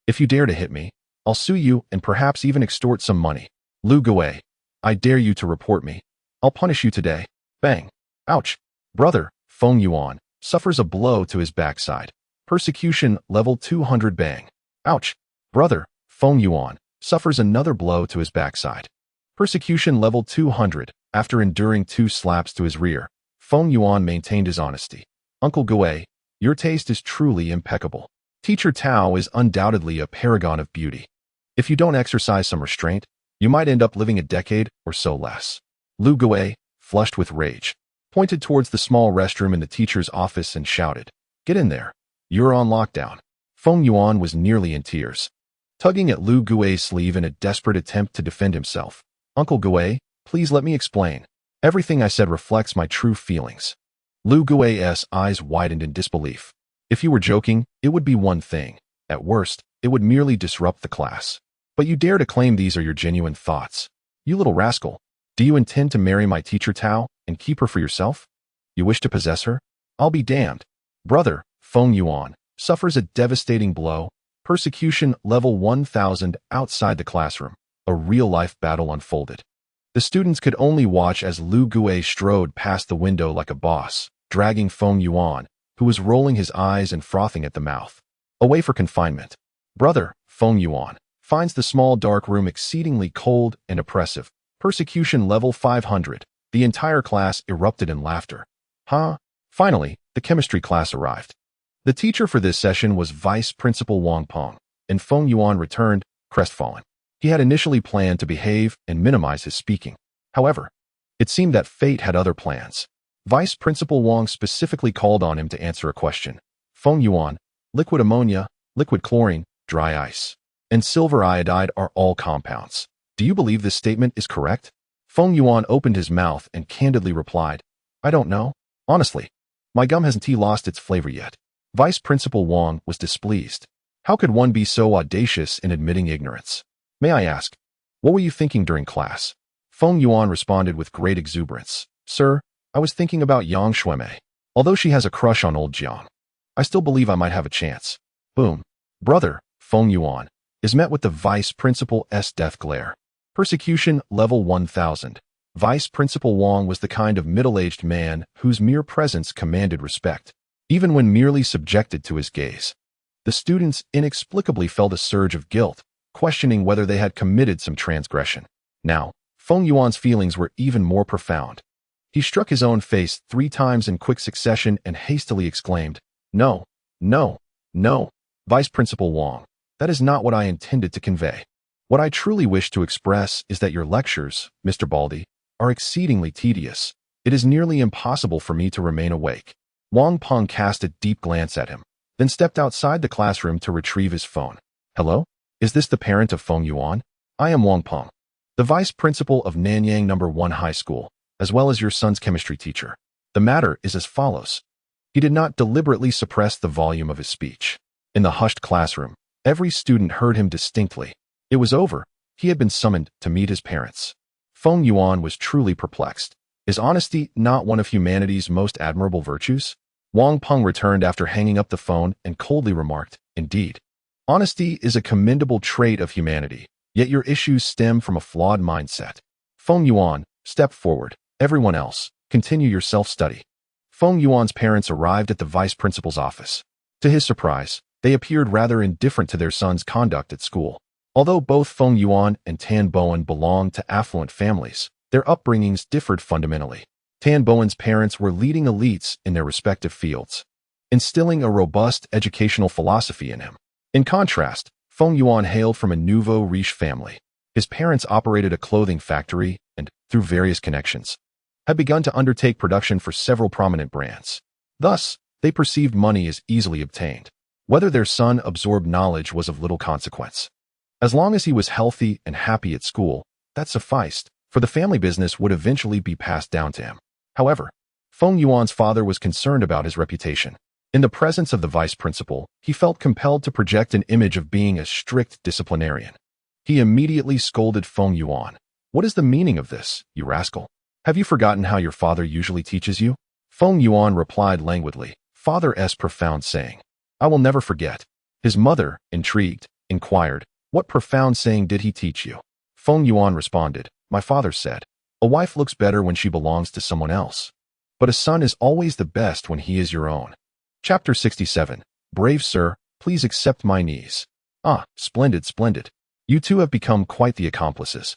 If you dare to hit me, I'll sue you and perhaps even extort some money. Lu Gui, I dare you to report me. I'll punish you today. Bang. Ouch. Brother, Feng Yuan, suffers a blow to his backside. Persecution level 200. Bang. Ouch. Brother, Feng Yuan, suffers another blow to his backside. Persecution level 200. After enduring 2 slaps to his rear, Feng Yuan maintained his honesty. Uncle Gui, your taste is truly impeccable. Teacher Tao is undoubtedly a paragon of beauty. If you don't exercise some restraint, you might end up living a decade or so less. Lu Gui, flushed with rage, pointed towards the small restroom in the teacher's office and shouted, "Get in there. You're on lockdown." Feng Yuan was nearly in tears, tugging at Lu Gui's sleeve in a desperate attempt to defend himself. "Uncle Gui, please let me explain. Everything I said reflects my true feelings." Lu Gui's eyes widened in disbelief. If you were joking, it would be one thing. At worst, it would merely disrupt the class. But you dare to claim these are your genuine thoughts. You little rascal. Do you intend to marry my teacher Tao and keep her for yourself? You wish to possess her? I'll be damned. Brother, Feng Yuan, suffers a devastating blow. Persecution level 1,000 outside the classroom. A real-life battle unfolded. The students could only watch as Lu Gui strode past the window like a boss, dragging Feng Yuan, who was rolling his eyes and frothing at the mouth, away for confinement. Brother, Feng Yuan, finds the small dark room exceedingly cold and oppressive. Persecution level 500. The entire class erupted in laughter. Finally, the chemistry class arrived. The teacher for this session was Vice Principal Wang Peng, and Feng Yuan returned, crestfallen. He had initially planned to behave and minimize his speaking. However, it seemed that fate had other plans. Vice Principal Wang specifically called on him to answer a question. Feng Yuan, liquid ammonia, liquid chlorine, dry ice, and silver iodide are all compounds. Do you believe this statement is correct? Feng Yuan opened his mouth and candidly replied, I don't know. Honestly, my gum hasn't lost its flavor yet. Vice Principal Wang was displeased. How could one be so audacious in admitting ignorance? May I ask, what were you thinking during class? Feng Yuan responded with great exuberance. Sir, I was thinking about Yang Xuemei. Although she has a crush on old Jiang, I still believe I might have a chance. Boom. Brother, Feng Yuan, is met with the Vice Principal's death glare. Persecution level 1000. Vice Principal Wang was the kind of middle-aged man whose mere presence commanded respect, even when merely subjected to his gaze. The students inexplicably felt a surge of guilt, questioning whether they had committed some transgression. Now, Feng Yuan's feelings were even more profound. He struck his own face 3 times in quick succession and hastily exclaimed, No, no, no, Vice Principal Wang, that is not what I intended to convey. What I truly wish to express is that your lectures, Mr. Baldy, are exceedingly tedious. It is nearly impossible for me to remain awake. Wang Peng cast a deep glance at him, then stepped outside the classroom to retrieve his phone. Hello? Is this the parent of Feng Yuan? I am Wang Peng, the vice principal of Nanyang No. 1 High School, as well as your son's chemistry teacher. The matter is as follows. He did not deliberately suppress the volume of his speech. In the hushed classroom, every student heard him distinctly. It was over. He had been summoned to meet his parents. Feng Yuan was truly perplexed. Is honesty not one of humanity's most admirable virtues? Wang Peng returned after hanging up the phone and coldly remarked, Indeed. Honesty is a commendable trait of humanity, yet your issues stem from a flawed mindset. Feng Yuan, step forward. Everyone else, continue your self-study. Feng Yuan's parents arrived at the vice principal's office. To his surprise, they appeared rather indifferent to their son's conduct at school. Although both Feng Yuan and Tan Bowen belonged to affluent families, their upbringings differed fundamentally. Tan Bowen's parents were leading elites in their respective fields, instilling a robust educational philosophy in him. In contrast, Feng Yuan hailed from a nouveau riche family. His parents operated a clothing factory and, through various connections, had begun to undertake production for several prominent brands. Thus, they perceived money as easily obtained. Whether their son absorbed knowledge was of little consequence. As long as he was healthy and happy at school, that sufficed, for the family business would eventually be passed down to him. However, Feng Yuan's father was concerned about his reputation. In the presence of the vice principal, he felt compelled to project an image of being a strict disciplinarian. He immediately scolded Feng Yuan. "What is the meaning of this, you rascal? Have you forgotten how your father usually teaches you?" Feng Yuan replied languidly, Father's profound saying. "I will never forget." His mother, intrigued, inquired, "What profound saying did he teach you?" Feng Yuan responded, "My father said, a wife looks better when she belongs to someone else. But a son is always the best when he is your own." Chapter 67. Brave sir, please accept my knees. Ah, splendid, splendid. You two have become quite the accomplices.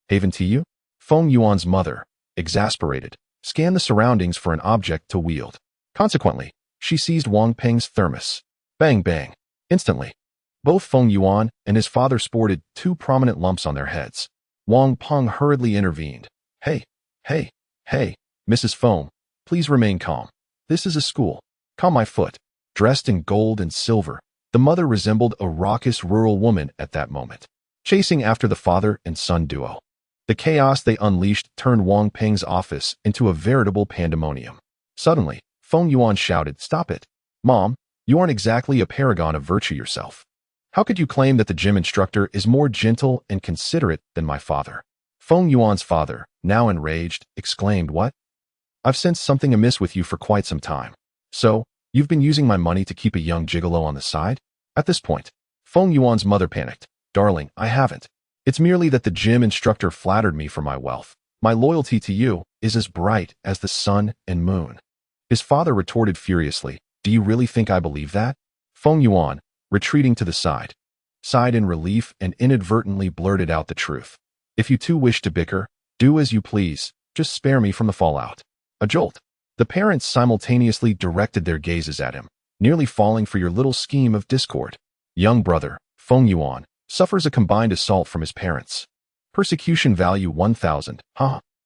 Haven to you? Feng Yuan's mother, exasperated, scanned the surroundings for an object to wield. Consequently, she seized Wang Peng's thermos. Bang, bang. Instantly, both Feng Yuan and his father sported two prominent lumps on their heads. Wang Peng hurriedly intervened. Hey, Mrs. Feng, please remain calm. This is a school. Calm my foot." Dressed in gold and silver, the mother resembled a raucous rural woman at that moment, chasing after the father and son duo. The chaos they unleashed turned Wang Peng's office into a veritable pandemonium. Suddenly, Feng Yuan shouted, "Stop it. Mom, you aren't exactly a paragon of virtue yourself. How could you claim that the gym instructor is more gentle and considerate than my father?" Feng Yuan's father, now enraged, exclaimed, "What? I've sensed something amiss with you for quite some time. So, you've been using my money to keep a young gigolo on the side?" At this point, Feng Yuan's mother panicked. "Darling, I haven't. It's merely that the gym instructor flattered me for my wealth. My loyalty to you is as bright as the sun and moon." His father retorted furiously, "Do you really think I believe that?" Feng Yuan, retreating to the side, sighed in relief and inadvertently blurted out the truth. "If you two wish to bicker, do as you please, just spare me from the fallout." A jolt. The parents simultaneously directed their gazes at him, nearly falling for your little scheme of discord. Young brother, Feng Yuan, suffers a combined assault from his parents. Persecution value 1,000.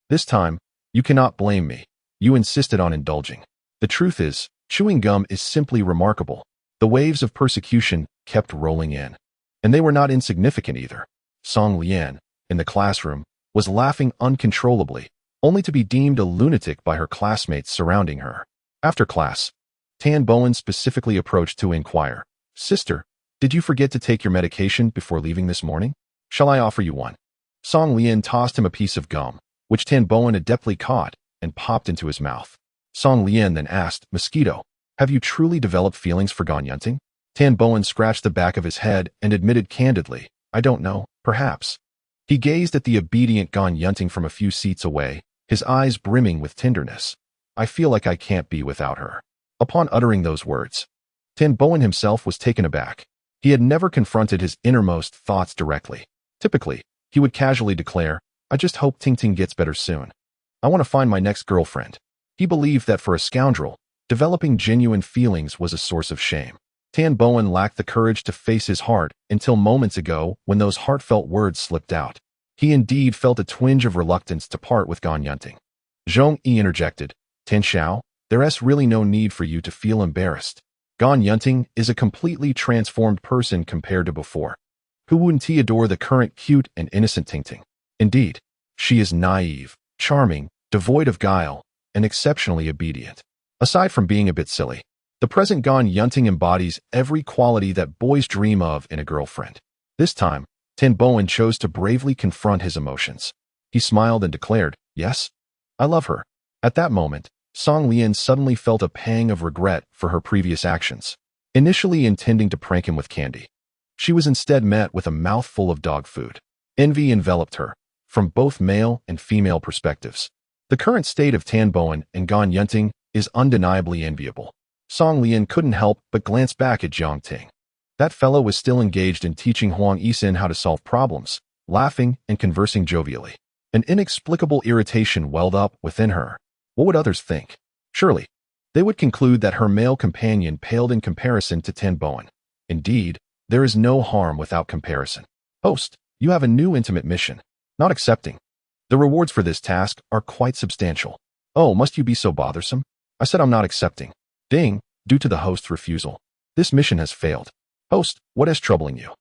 This time, you cannot blame me. You insisted on indulging. The truth is, chewing gum is simply remarkable. The waves of persecution kept rolling in. And they were not insignificant either. Song Lian, in the classroom, was laughing uncontrollably, only to be deemed a lunatic by her classmates surrounding her. After class, Tan Bowen specifically approached to inquire, "Sister, did you forget to take your medication before leaving this morning? Shall I offer you one?" Song Lian tossed him a piece of gum, which Tan Bowen adeptly caught and popped into his mouth. Song Lian then asked, "Mosquito, have you truly developed feelings for Gan Yunting?" Tan Bowen scratched the back of his head and admitted candidly, "I don't know, perhaps." He gazed at the obedient Gan Yunting from a few seats away, his eyes brimming with tenderness. "I feel like I can't be without her." Upon uttering those words, Tan Bowen himself was taken aback. He had never confronted his innermost thoughts directly. Typically, he would casually declare, "I just hope Ting Ting gets better soon. I want to find my next girlfriend." He believed that for a scoundrel, developing genuine feelings was a source of shame. Tan Bowen lacked the courage to face his heart until moments ago when those heartfelt words slipped out. He indeed felt a twinge of reluctance to part with Gan Yunting. Zhong Yi interjected, "Tan Xiao, there's really no need for you to feel embarrassed. Gan Yunting is a completely transformed person compared to before. Who wouldn't adore the current cute and innocent Ting Ting? Indeed, she is naive, charming, devoid of guile, and exceptionally obedient. Aside from being a bit silly, the present Gan Yunting embodies every quality that boys dream of in a girlfriend." This time, Tan Bowen chose to bravely confront his emotions. He smiled and declared, "Yes, I love her." At that moment, Song Lian suddenly felt a pang of regret for her previous actions. Initially intending to prank him with candy, She was instead met with a mouthful of dog food. Envy enveloped her, from both male and female perspectives. The current state of Tan Bowen and Gan Yunting is undeniably enviable. Song Lian couldn't help but glance back at Jiang Ting. That fellow was still engaged in teaching Huang Yisin how to solve problems, laughing and conversing jovially. An inexplicable irritation welled up within her. What would others think? Surely, they would conclude that her male companion paled in comparison to Tan Bowen. Indeed, there is no harm without comparison. Host, you have a new intimate mission. Not accepting. The rewards for this task are quite substantial. Oh, must you be so bothersome? I said I'm not accepting. Ding, due to the host's refusal. This mission has failed. Host, what is troubling you?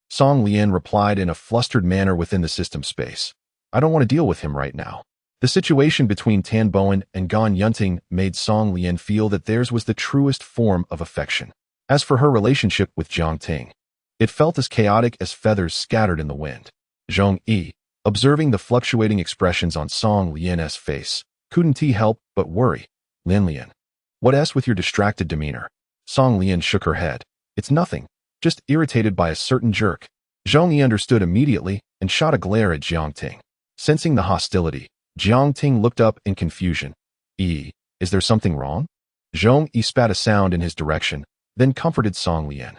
Song Lian replied in a flustered manner within the system space. I don't want to deal with him right now. The situation between Tan Bowen and Gan Yunting made Song Lian feel that theirs was the truest form of affection. As for her relationship with Jiang Ting, it felt as chaotic as feathers scattered in the wind. Zhong Yi, observing the fluctuating expressions on Song Lian's face, couldn't he help but worry. Lian. What's with your distracted demeanor? Song Lian shook her head. It's nothing, just irritated by a certain jerk. Zhong Yi understood immediately and shot a glare at Jiang Ting. Sensing the hostility, Jiang Ting looked up in confusion. Is there something wrong? Zhong Yi spat a sound in his direction, then comforted Song Lian.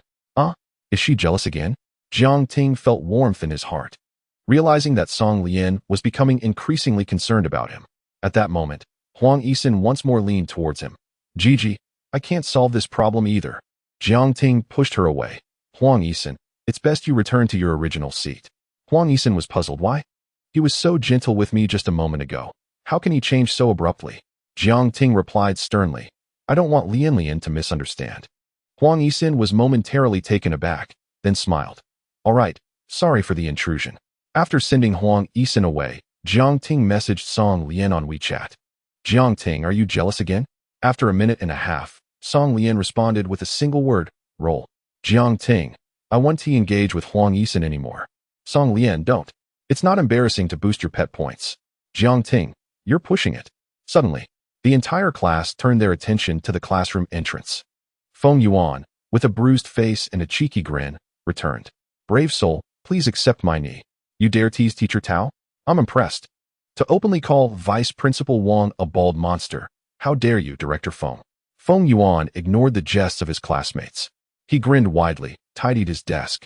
Is she jealous again? Jiang Ting felt warmth in his heart, realizing that Song Lian was becoming increasingly concerned about him. At that moment, Huang Yisin once more leaned towards him. Gigi, I can't solve this problem either. Jiang Ting pushed her away. Huang Yisin, it's best you return to your original seat. Huang Yisin was puzzled. Why? He was so gentle with me just a moment ago. How can he change so abruptly? Jiang Ting replied sternly. I don't want Lian to misunderstand. Huang Yisin was momentarily taken aback, then smiled. All right, sorry for the intrusion. After sending Huang Yisin away, Jiang Ting messaged Song Lian on WeChat. Jiang Ting, are you jealous again? After a minute and a half, Song Lian responded with a single word, roll. Jiang Ting, I won't engage with Huang Yisin anymore. Song Lian, don't. It's not embarrassing to boost your pet points. Jiang Ting, you're pushing it. Suddenly, the entire class turned their attention to the classroom entrance. Feng Yuan, with a bruised face and a cheeky grin, returned. Brave soul, please accept my knee. You dare tease Teacher Tao? I'm impressed. To openly call Vice Principal Wang a bald monster, how dare you, Director Feng? Feng Yuan ignored the jests of his classmates. He grinned widely, tidied his desk,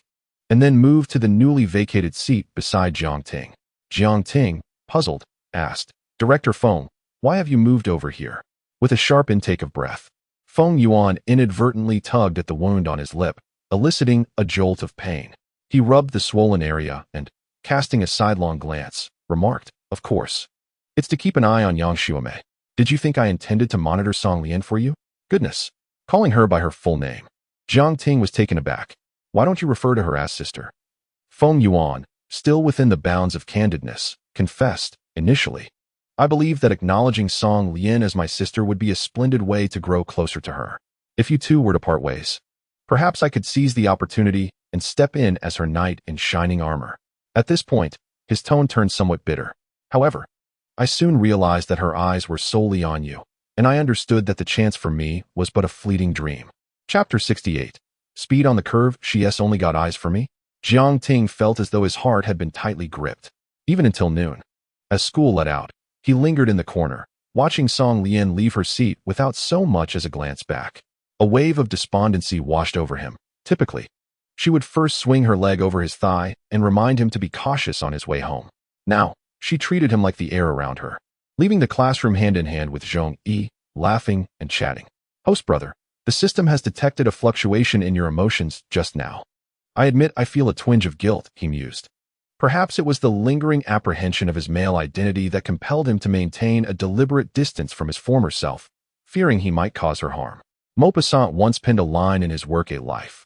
and then moved to the newly vacated seat beside Jiang Ting. Jiang Ting, puzzled, asked, Director Feng, why have you moved over here? With a sharp intake of breath, Feng Yuan inadvertently tugged at the wound on his lip, eliciting a jolt of pain. He rubbed the swollen area and, casting a sidelong glance, remarked, Of course. It's to keep an eye on Yang Xuemei. Did you think I intended to monitor Song Lian for you? Goodness. Calling her by her full name. Jiang Ting was taken aback. Why don't you refer to her as sister? Feng Yuan, still within the bounds of candidness, confessed, initially. I believe that acknowledging Song Lian as my sister would be a splendid way to grow closer to her. If you two were to part ways, perhaps I could seize the opportunity and step in as her knight in shining armor. At this point, his tone turned somewhat bitter. However, I soon realized that her eyes were solely on you, and I understood that the chance for me was but a fleeting dream. Chapter 68. Speed on the curve, she's only got eyes for me? Jiang Ting felt as though his heart had been tightly gripped, even until noon. As school let out, he lingered in the corner, watching Song Lian leave her seat without so much as a glance back. A wave of despondency washed over him. Typically, she would first swing her leg over his thigh and remind him to be cautious on his way home. Now, she treated him like the air around her, leaving the classroom hand in hand with Zhong Yi, laughing and chatting. Host brother, the system has detected a fluctuation in your emotions just now. I admit I feel a twinge of guilt, he mused. Perhaps it was the lingering apprehension of his male identity that compelled him to maintain a deliberate distance from his former self, fearing he might cause her harm. Maupassant once penned a line in his work A Life.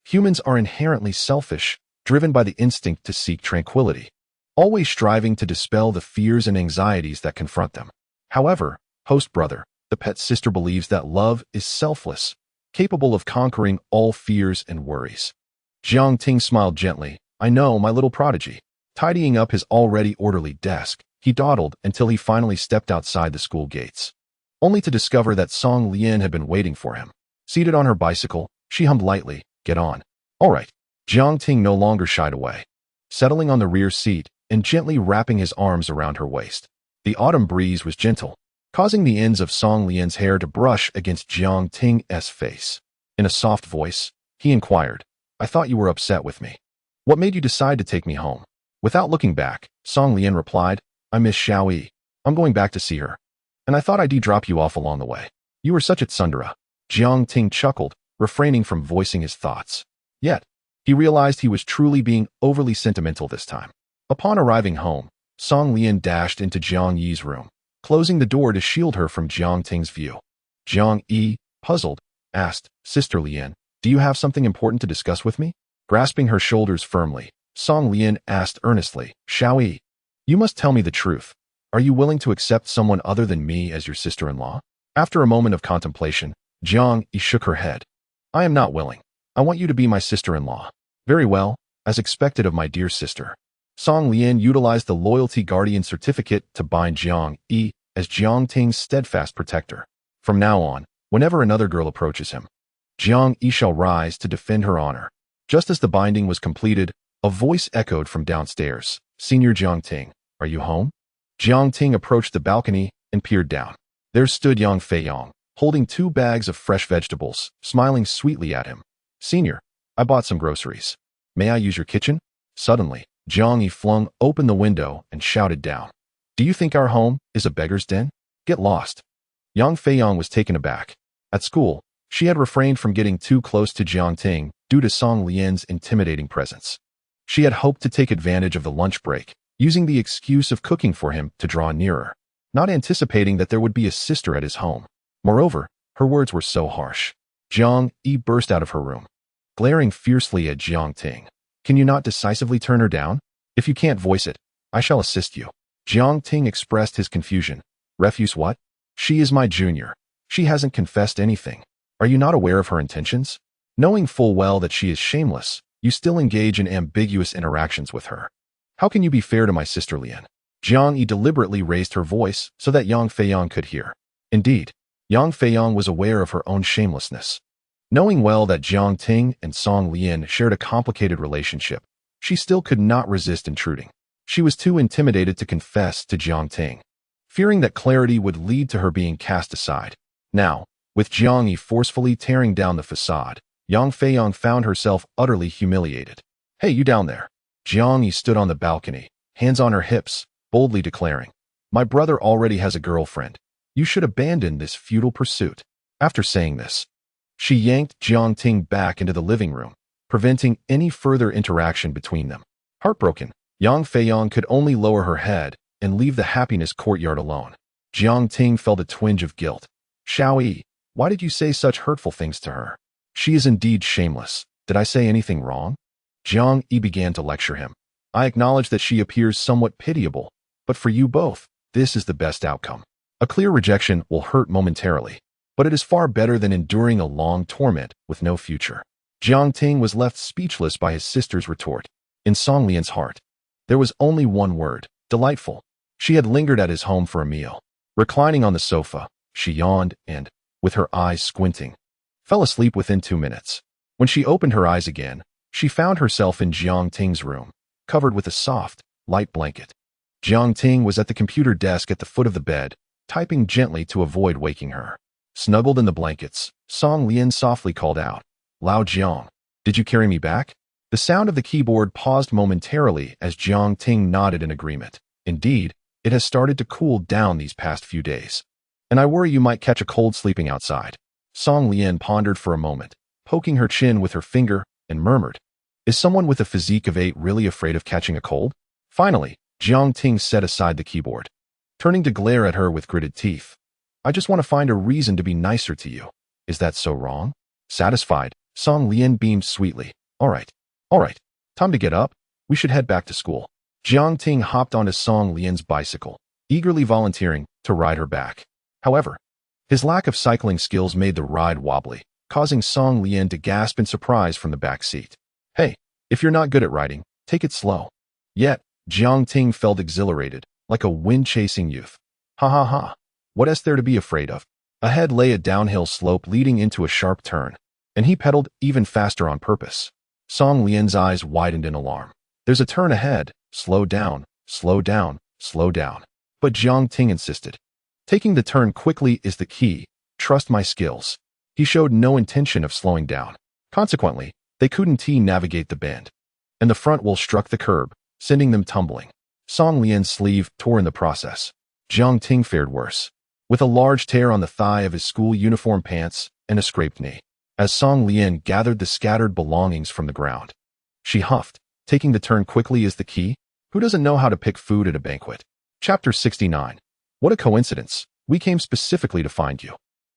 Humans are inherently selfish, driven by the instinct to seek tranquility, always striving to dispel the fears and anxieties that confront them. However, host brother, the pet sister believes that love is selfless, capable of conquering all fears and worries. Jiang Ting smiled gently. I know, my little prodigy. Tidying up his already orderly desk, he dawdled until he finally stepped outside the school gates, only to discover that Song Lian had been waiting for him. Seated on her bicycle, she hummed lightly, Get on. All right. Jiang Ting no longer shied away, settling on the rear seat and gently wrapping his arms around her waist. The autumn breeze was gentle, causing the ends of Song Lian's hair to brush against Jiang Ting's face. In a soft voice, he inquired, "I thought you were upset with me. What made you decide to take me home?" Without looking back, Song Lian replied, "I miss Xiao Yi. I'm going back to see her. And I thought I'd drop you off along the way. You were such a tsundere." Jiang Ting chuckled, refraining from voicing his thoughts. Yet, he realized he was truly being overly sentimental this time. Upon arriving home, Song Lian dashed into Jiang Yi's room, closing the door to shield her from Jiang Ting's view. Jiang Yi, puzzled, asked, "Sister Lian, do you have something important to discuss with me?" Grasping her shoulders firmly, Song Lian asked earnestly, "Xiao Yi, you must tell me the truth. Are you willing to accept someone other than me as your sister-in-law?" After a moment of contemplation, Jiang Yi shook her head. "I am not willing. I want you to be my sister-in-law." "Very well, as expected of my dear sister." Song Lian utilized the Loyalty Guardian certificate to bind Jiang Yi as Jiang Ting's steadfast protector. From now on, whenever another girl approaches him, Jiang Yi shall rise to defend her honor. Just as the binding was completed, a voice echoed from downstairs. "Senior Jiang Ting, are you home?" Jiang Ting approached the balcony and peered down. There stood Yang Feiyong, holding 2 bags of fresh vegetables, smiling sweetly at him. "Senior, I bought some groceries. May I use your kitchen?" Suddenly, Jiang Yi flung open the window and shouted down, "Do you think our home is a beggar's den? Get lost." Yang Feiyong was taken aback. At school, she had refrained from getting too close to Jiang Ting due to Song Lian's intimidating presence. She had hoped to take advantage of the lunch break, using the excuse of cooking for him to draw nearer, not anticipating that there would be a sister at his home. Moreover, her words were so harsh. Jiang Yi burst out of her room, glaring fiercely at Jiang Ting. "Can you not decisively turn her down? If you can't voice it, I shall assist you." Jiang Ting expressed his confusion. "Refuse what? She is my junior. She hasn't confessed anything. Are you not aware of her intentions? Knowing full well that she is shameless, you still engage in ambiguous interactions with her. How can you be fair to my sister Lian?" Jiang Yi deliberately raised her voice so that Yang Feiyong could hear. Indeed, Yang Feiyong was aware of her own shamelessness. Knowing well that Jiang Ting and Song Lian shared a complicated relationship, she still could not resist intruding. She was too intimidated to confess to Jiang Ting, fearing that clarity would lead to her being cast aside. Now, with Jiang Yi forcefully tearing down the facade, Yang Feiyong found herself utterly humiliated. "Hey, you down there." Jiang Yi stood on the balcony, hands on her hips, boldly declaring, "My brother already has a girlfriend. You should abandon this futile pursuit." After saying this, she yanked Jiang Ting back into the living room, preventing any further interaction between them. Heartbroken, Yang Feiyong could only lower her head and leave the happiness courtyard alone. Jiang Ting felt a twinge of guilt. "Xiao Yi, why did you say such hurtful things to her? She is indeed shameless. Did I say anything wrong?" Jiang Yi began to lecture him. "I acknowledge that she appears somewhat pitiable, but for you both, this is the best outcome. A clear rejection will hurt momentarily, but it is far better than enduring a long torment with no future." Jiang Ting was left speechless by his sister's retort. In Song Lian's heart, there was only one word: delightful. She had lingered at his home for a meal. Reclining on the sofa, she yawned and, with her eyes squinting, fell asleep within 2 minutes. When she opened her eyes again, she found herself in Jiang Ting's room, covered with a soft, light blanket. Jiang Ting was at the computer desk at the foot of the bed, typing gently to avoid waking her. Snuggled in the blankets, Song Lian softly called out, "Lao Jiang, did you carry me back?" The sound of the keyboard paused momentarily as Jiang Ting nodded in agreement. "Indeed, it has started to cool down these past few days, and I worry you might catch a cold sleeping outside." Song Lian pondered for a moment, poking her chin with her finger, and murmured, "Is someone with a physique of 8 really afraid of catching a cold?" Finally, Jiang Ting set aside the keyboard, turning to glare at her with gritted teeth. "I just want to find a reason to be nicer to you. Is that so wrong?" Satisfied, Song Lian beamed sweetly. All right. Time to get up. We should head back to school." Jiang Ting hopped onto Song Lian's bicycle, eagerly volunteering to ride her back. However, his lack of cycling skills made the ride wobbly, causing Song Lian to gasp in surprise from the back seat. "Hey, if you're not good at riding, take it slow." Yet, Jiang Ting felt exhilarated, like a wind-chasing youth. Ha ha ha. What is there to be afraid of? Ahead lay a downhill slope leading into a sharp turn, and he pedaled even faster on purpose. Song Lian's eyes widened in alarm. There's a turn ahead. Slow down, slow down, slow down. But Jiang Ting insisted. Taking the turn quickly is the key. Trust my skills. He showed no intention of slowing down. Consequently, they couldn't navigate the bend. And the front wheel struck the curb, sending them tumbling. Song Lian's sleeve tore in the process. Jiang Ting fared worse, with a large tear on the thigh of his school uniform pants and a scraped knee. As Song Lian gathered the scattered belongings from the ground, she huffed. Taking the turn quickly is the key. Who doesn't know how to pick food at a banquet? Chapter 69. What a coincidence. We came specifically to find you.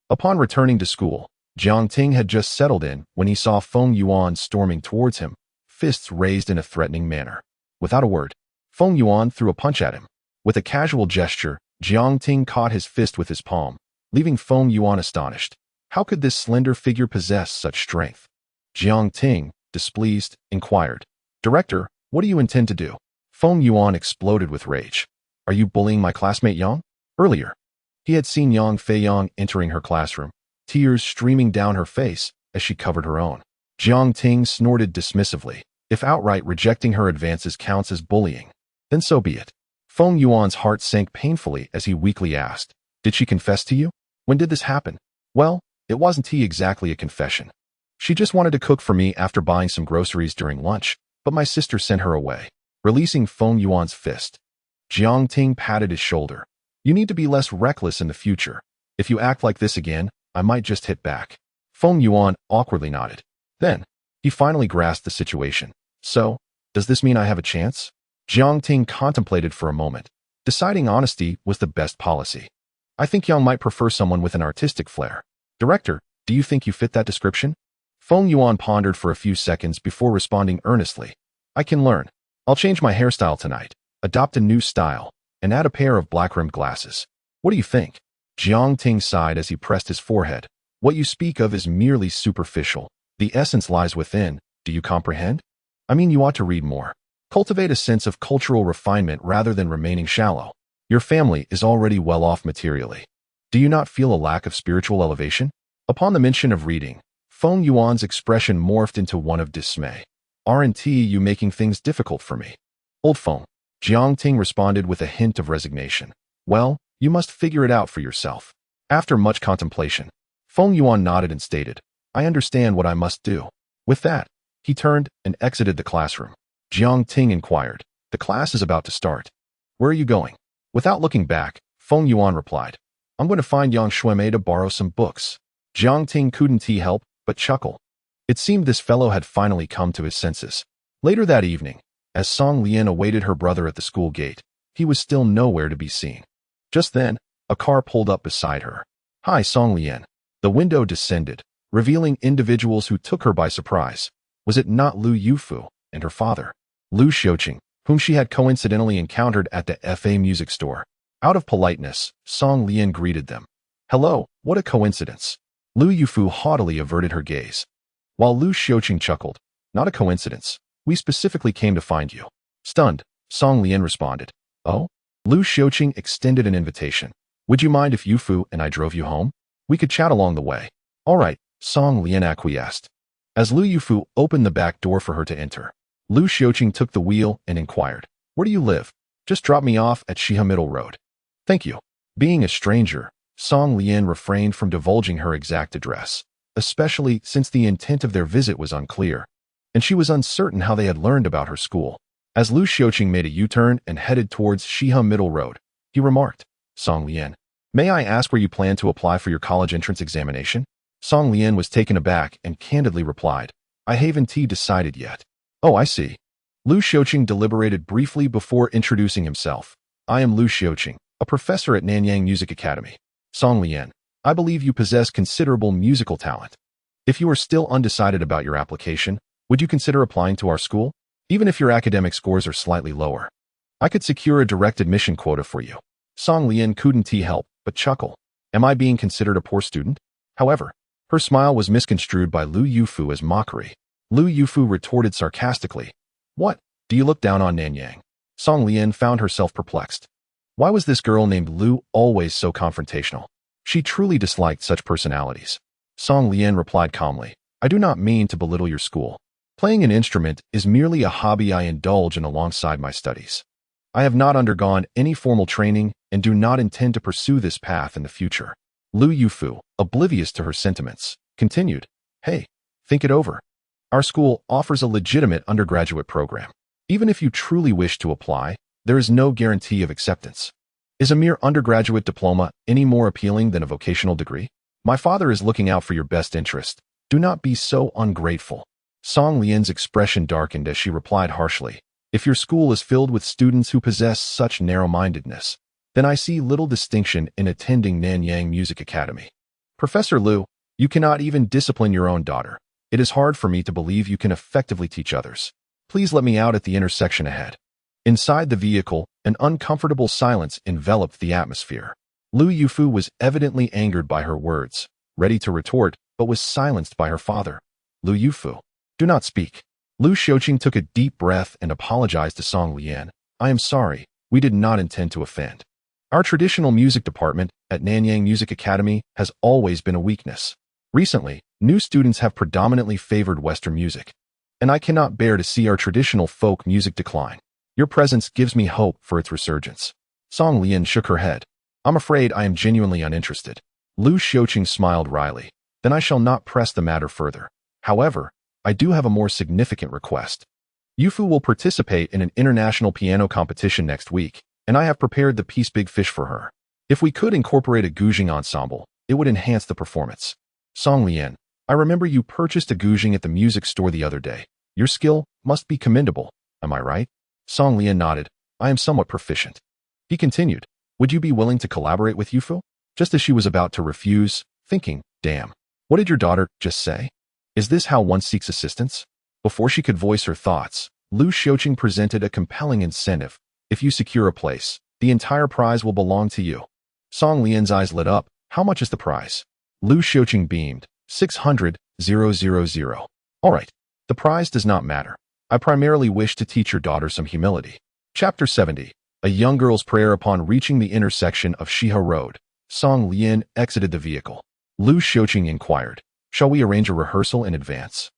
Upon returning to school, Jiang Ting had just settled in when he saw Feng Yuan storming towards him, fists raised in a threatening manner. Without a word, Feng Yuan threw a punch at him. With a casual gesture, Jiang Ting caught his fist with his palm, leaving Feng Yuan astonished. How could this slender figure possess such strength? Jiang Ting, displeased, inquired, "Director, what do you intend to do?" Feng Yuan exploded with rage. "Are you bullying my classmate Yang?" Earlier, he had seen Yang Feiyang entering her classroom, tears streaming down her face as she covered her own. Jiang Ting snorted dismissively. If outright rejecting her advances counts as bullying, then so be it. Feng Yuan's heart sank painfully as he weakly asked, "Did she confess to you? When did this happen?" "Well, it wasn't exactly a confession. She just wanted to cook for me after buying some groceries during lunch, but my sister sent her away." Releasing Feng Yuan's fist, Jiang Ting patted his shoulder. "You need to be less reckless in the future. If you act like this again, I might just hit back." Feng Yuan awkwardly nodded. Then, he finally grasped the situation. "So, does this mean I have a chance?" Jiang Ting contemplated for a moment, deciding honesty was the best policy. "I think Yang might prefer someone with an artistic flair. Director, do you think you fit that description?" Feng Yuan pondered for a few seconds before responding earnestly. "I can learn. I'll change my hairstyle tonight, adopt a new style, and add a pair of black-rimmed glasses. What do you think?" Jiang Ting sighed as he pressed his forehead. "What you speak of is merely superficial. The essence lies within. Do you comprehend? I mean, you ought to read more. Cultivate a sense of cultural refinement rather than remaining shallow. Your family is already well off materially. Do you not feel a lack of spiritual elevation?" Upon the mention of reading, Feng Yuan's expression morphed into one of dismay. "Aren't you making things difficult for me?" "Old Feng," Jiang Ting responded with a hint of resignation. "Well, you must figure it out for yourself." After much contemplation, Feng Yuan nodded and stated, "I understand what I must do." With that, he turned and exited the classroom. Jiang Ting inquired, "The class is about to start. Where are you going?" Without looking back, Feng Yuan replied, "I'm going to find Yang Xuemei to borrow some books." Jiang Ting couldn't help but chuckle. It seemed this fellow had finally come to his senses. Later that evening, as Song Lian awaited her brother at the school gate, he was still nowhere to be seen. Just then, a car pulled up beside her. "Hi, Song Lian." The window descended, revealing individuals who took her by surprise. Was it not Lu Yufu and her father, Lu Xiuqing, whom she had coincidentally encountered at the FA music store? Out of politeness, Song Lian greeted them. "Hello, what a coincidence." Lu Yufu haughtily averted her gaze, while Lu Xiuqing chuckled. "Not a coincidence. We specifically came to find you." Stunned, Song Lian responded, "Oh?" Lu Xiuqing extended an invitation. "Would you mind if Yufu and I drove you home? We could chat along the way." "All right," Song Lian acquiesced. As Lu Yufu opened the back door for her to enter, Lu Xiuqing took the wheel and inquired, "Where do you live?" "Just drop me off at Shiha Middle Road." "Thank you." Being a stranger, Song Lian refrained from divulging her exact address, especially since the intent of their visit was unclear, and she was uncertain how they had learned about her school. As Lu Xiuqing made a U-turn and headed towards Shiha Middle Road, he remarked, "Song Lian, may I ask where you plan to apply for your college entrance examination?" Song Lian was taken aback and candidly replied, "I haven't decided yet." "Oh, I see." Lu Xiuqing deliberated briefly before introducing himself. "I am Lu Xiuqing, a professor at Nanyang Music Academy." "Song Lian, I believe you possess considerable musical talent. If you are still undecided about your application, would you consider applying to our school? Even if your academic scores are slightly lower, I could secure a direct admission quota for you." Song Lian couldn't help but chuckle. Am I being considered a poor student? However, her smile was misconstrued by Lu Yufu as mockery. Lu Yufu retorted sarcastically, "What? Do you look down on Nanyang?" Song Lian found herself perplexed. Why was this girl named Lu always so confrontational? She truly disliked such personalities. Song Lian replied calmly, "I do not mean to belittle your school. Playing an instrument is merely a hobby I indulge in alongside my studies. I have not undergone any formal training and do not intend to pursue this path in the future. Lu Yufu, oblivious to her sentiments, continued, Hey, think it over. Our school offers a legitimate undergraduate program. Even if you truly wish to apply, there is no guarantee of acceptance. Is a mere undergraduate diploma any more appealing than a vocational degree? My father is looking out for your best interest. Do not be so ungrateful. Song Lian's expression darkened as she replied harshly, If your school is filled with students who possess such narrow-mindedness, then I see little distinction in attending Nanyang Music Academy. Professor Liu, you cannot even discipline your own daughter. It is hard for me to believe you can effectively teach others. Please let me out at the intersection ahead. Inside the vehicle, an uncomfortable silence enveloped the atmosphere. Lu Yufu was evidently angered by her words, ready to retort, but was silenced by her father. Lu Yufu, do not speak. Lu Xiaoqing took a deep breath and apologized to Song Lian. I am sorry, we did not intend to offend. Our traditional music department at Nanyang Music Academy has always been a weakness. Recently, new students have predominantly favored Western music, and I cannot bear to see our traditional folk music decline. Your presence gives me hope for its resurgence. Song Lian shook her head. I'm afraid I am genuinely uninterested. Lu Xiaoqing smiled wryly. Then I shall not press the matter further. However, I do have a more significant request. Yufu will participate in an international piano competition next week, and I have prepared the piece Big Fish for her. If we could incorporate a guzheng ensemble, it would enhance the performance. Song Lian, I remember you purchased a guzheng at the music store the other day. Your skill must be commendable, am I right? Song Lian nodded. I am somewhat proficient. He continued, Would you be willing to collaborate with Yufu? Just as she was about to refuse, thinking, Damn, what did your daughter just say? Is this how one seeks assistance? Before she could voice her thoughts, Lu Xiaoqing presented a compelling incentive. If you secure a place, the entire prize will belong to you. Song Lian's eyes lit up. How much is the prize? Lu Xiaoqing beamed. 600,000. All right. The prize does not matter. I primarily wish to teach your daughter some humility. Chapter 70. A young girl's prayer upon reaching the intersection of Shiha Road. Song Lian exited the vehicle. Lu Xiaoqing inquired, Shall we arrange a rehearsal in advance?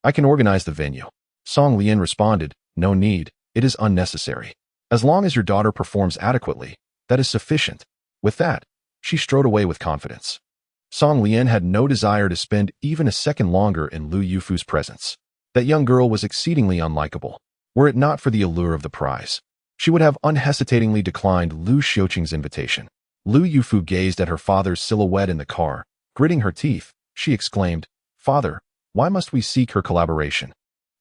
I can organize the venue. Song Lian responded, No need, it is unnecessary. As long as your daughter performs adequately, that is sufficient. With that, she strode away with confidence. Song Lian had no desire to spend even a second longer in Lu Yufu's presence. That young girl was exceedingly unlikable. Were it not for the allure of the prize, she would have unhesitatingly declined Lu Xiaoqing's invitation. Lu Yufu gazed at her father's silhouette in the car. Gritting her teeth, she exclaimed, Father, why must we seek her collaboration?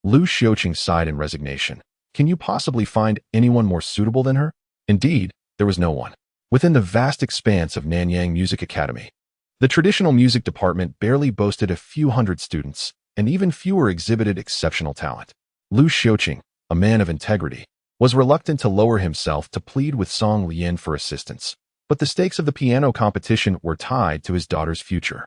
Lu Xiaoqing sighed in resignation. Can you possibly find anyone more suitable than her? Indeed, there was no one. Within the vast expanse of Nanyang Music Academy, the traditional music department barely boasted a few hundred students, and even fewer exhibited exceptional talent. Lu Xiaoqing, a man of integrity, was reluctant to lower himself to plead with Song Lian for assistance, but the stakes of the piano competition were tied to his daughter's future.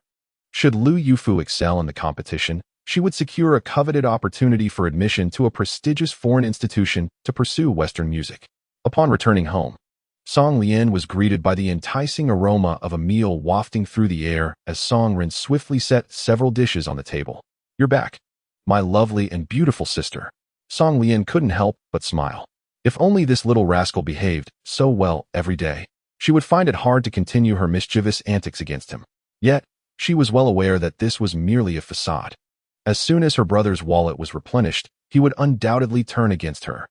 Should Lu Yufu excel in the competition, she would secure a coveted opportunity for admission to a prestigious foreign institution to pursue Western music. Upon returning home, Song Lian was greeted by the enticing aroma of a meal wafting through the air as Song Ren swiftly set several dishes on the table. You're back, my lovely and beautiful sister. Song Lian couldn't help but smile. If only this little rascal behaved so well every day, she would find it hard to continue her mischievous antics against him. Yet, she was well aware that this was merely a facade. As soon as her brother's wallet was replenished, he would undoubtedly turn against her.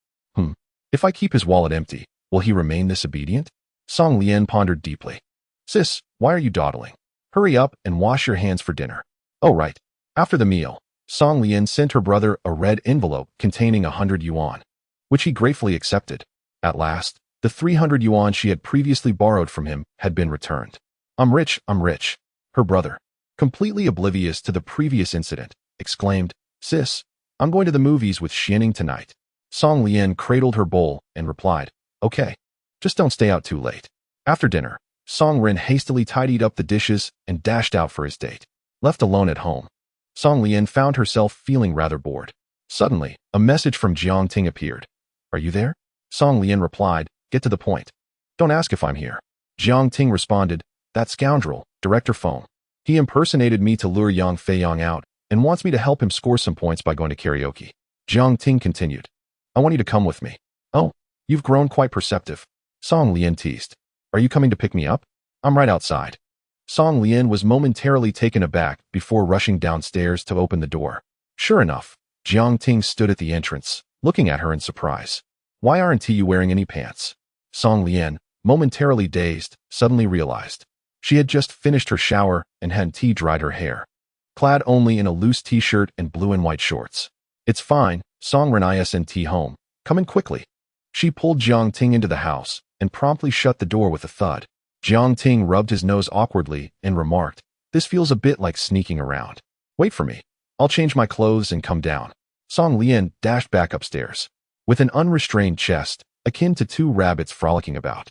If I keep his wallet empty, will he remain this obedient? Song Lian pondered deeply. Sis, why are you dawdling? Hurry up and wash your hands for dinner. Oh right. After the meal, Song Lian sent her brother a red envelope containing 100 yuan, which he gratefully accepted. At last, the 300 yuan she had previously borrowed from him had been returned. I'm rich. Her brother, completely oblivious to the previous incident, exclaimed, Sis, I'm going to the movies with Xianing tonight. Song Lian cradled her bowl and replied, Okay, just don't stay out too late. After dinner, Song Ren hastily tidied up the dishes and dashed out for his date. Left alone at home, Song Lian found herself feeling rather bored. Suddenly, a message from Jiang Ting appeared. Are you there? Song Lian replied, Get to the point. Don't ask if I'm here. Jiang Ting responded, That scoundrel, director phone. He impersonated me to lure Yang Feiyang out, and wants me to help him score some points by going to karaoke. Jiang Ting continued. I want you to come with me. Oh, you've grown quite perceptive. Song Lian teased. Are you coming to pick me up? I'm right outside. Song Lian was momentarily taken aback before rushing downstairs to open the door. Sure enough, Jiang Ting stood at the entrance, looking at her in surprise. Why aren't you wearing any pants? Song Lian, momentarily dazed, suddenly realized. She had just finished her shower and had tea-dried her hair. Clad only in a loose t-shirt and blue and white shorts. It's fine, Song Ren isn't home. Come in quickly. She pulled Jiang Ting into the house and promptly shut the door with a thud. Jiang Ting rubbed his nose awkwardly and remarked, this feels a bit like sneaking around. Wait for me. I'll change my clothes and come down. Song Lian dashed back upstairs, with an unrestrained chest, akin to two rabbits frolicking about.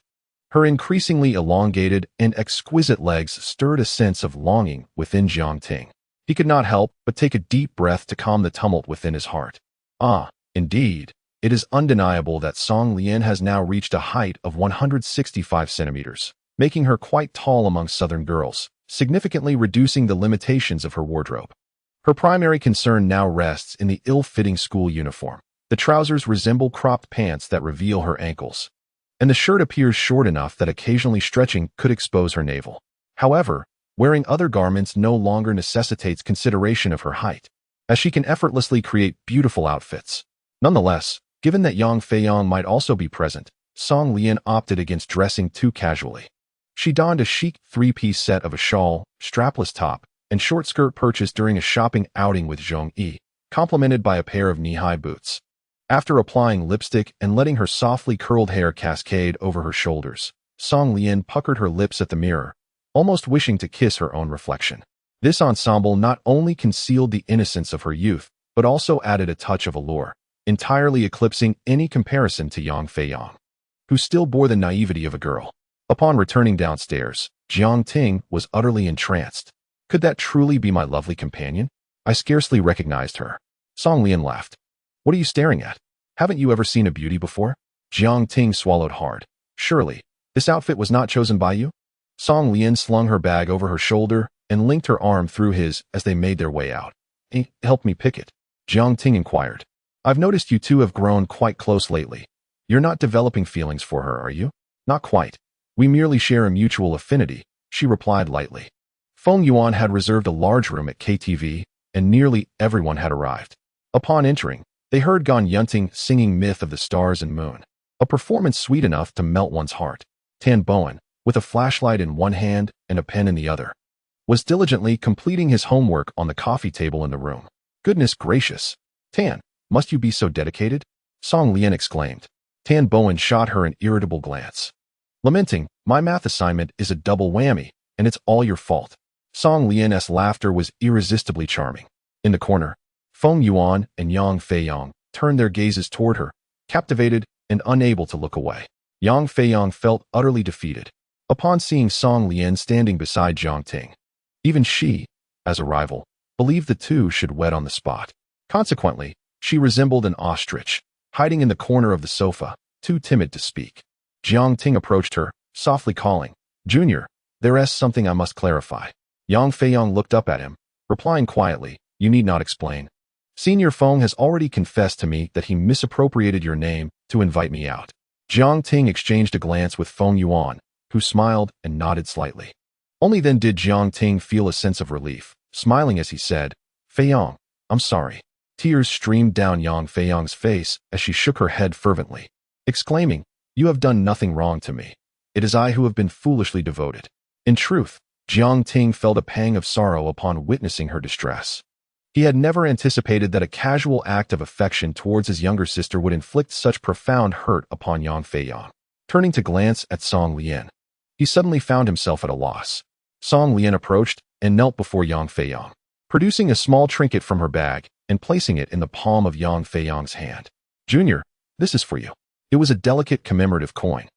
Her increasingly elongated and exquisite legs stirred a sense of longing within Jiang Ting. He could not help but take a deep breath to calm the tumult within his heart. Ah, indeed, it is undeniable that Song Lian has now reached a height of 165 centimeters, making her quite tall among southern girls, significantly reducing the limitations of her wardrobe. Her primary concern now rests in the ill-fitting school uniform. The trousers resemble cropped pants that reveal her ankles, and the shirt appears short enough that occasionally stretching could expose her navel. However, wearing other garments no longer necessitates consideration of her height, as she can effortlessly create beautiful outfits. Nonetheless, given that Yang Feiyang might also be present, Song Lian opted against dressing too casually. She donned a chic three-piece set of a shawl, strapless top, and short skirt purchased during a shopping outing with Zhong Yi, complemented by a pair of knee-high boots. After applying lipstick and letting her softly curled hair cascade over her shoulders, Song Lian puckered her lips at the mirror, almost wishing to kiss her own reflection. This ensemble not only concealed the innocence of her youth, but also added a touch of allure, entirely eclipsing any comparison to Yang Feiyang, who still bore the naivety of a girl. Upon returning downstairs, Jiang Ting was utterly entranced. Could that truly be my lovely companion? I scarcely recognized her. Song Lian laughed. What are you staring at? Haven't you ever seen a beauty before? Jiang Ting swallowed hard. Surely, this outfit was not chosen by you? Song Lian slung her bag over her shoulder and linked her arm through his as they made their way out. Help me pick it. Jiang Ting inquired. I've noticed you two have grown quite close lately. You're not developing feelings for her, are you? Not quite. We merely share a mutual affinity, she replied lightly. Feng Yuan had reserved a large room at KTV, and nearly everyone had arrived. Upon entering, they heard Gan Yunting singing Myth of the Stars and Moon, a performance sweet enough to melt one's heart. Tan Bowen, with a flashlight in one hand and a pen in the other, was diligently completing his homework on the coffee table in the room. Goodness gracious! Tan, must you be so dedicated? Song Lian exclaimed. Tan Bowen shot her an irritable glance. Lamenting, my math assignment is a double whammy, and it's all your fault. Song Lian's laughter was irresistibly charming. In the corner, Feng Yuan and Yang Feiyang turned their gazes toward her, captivated and unable to look away. Yang Feiyang felt utterly defeated upon seeing Song Lian standing beside Jiang Ting. Even she, as a rival, believed the two should wed on the spot. Consequently, she resembled an ostrich, hiding in the corner of the sofa, too timid to speak. Jiang Ting approached her, softly calling, Junior, there's something I must clarify. Yang Feiyang looked up at him, replying quietly, you need not explain. Senior Feng has already confessed to me that he misappropriated your name to invite me out. Jiang Ting exchanged a glance with Feng Yuan, who smiled and nodded slightly. Only then did Jiang Ting feel a sense of relief, smiling as he said, Feiyang, I'm sorry. Tears streamed down Yang Feiyang's face as she shook her head fervently, exclaiming, you have done nothing wrong to me. It is I who have been foolishly devoted. In truth, Jiang Ting felt a pang of sorrow upon witnessing her distress. He had never anticipated that a casual act of affection towards his younger sister would inflict such profound hurt upon Yang Feiyang. Turning to glance at Song Lian, he suddenly found himself at a loss. Song Lian approached and knelt before Yang Feiyang, producing a small trinket from her bag and placing it in the palm of Yang Feiyang's hand. Junior, this is for you. It was a delicate commemorative coin,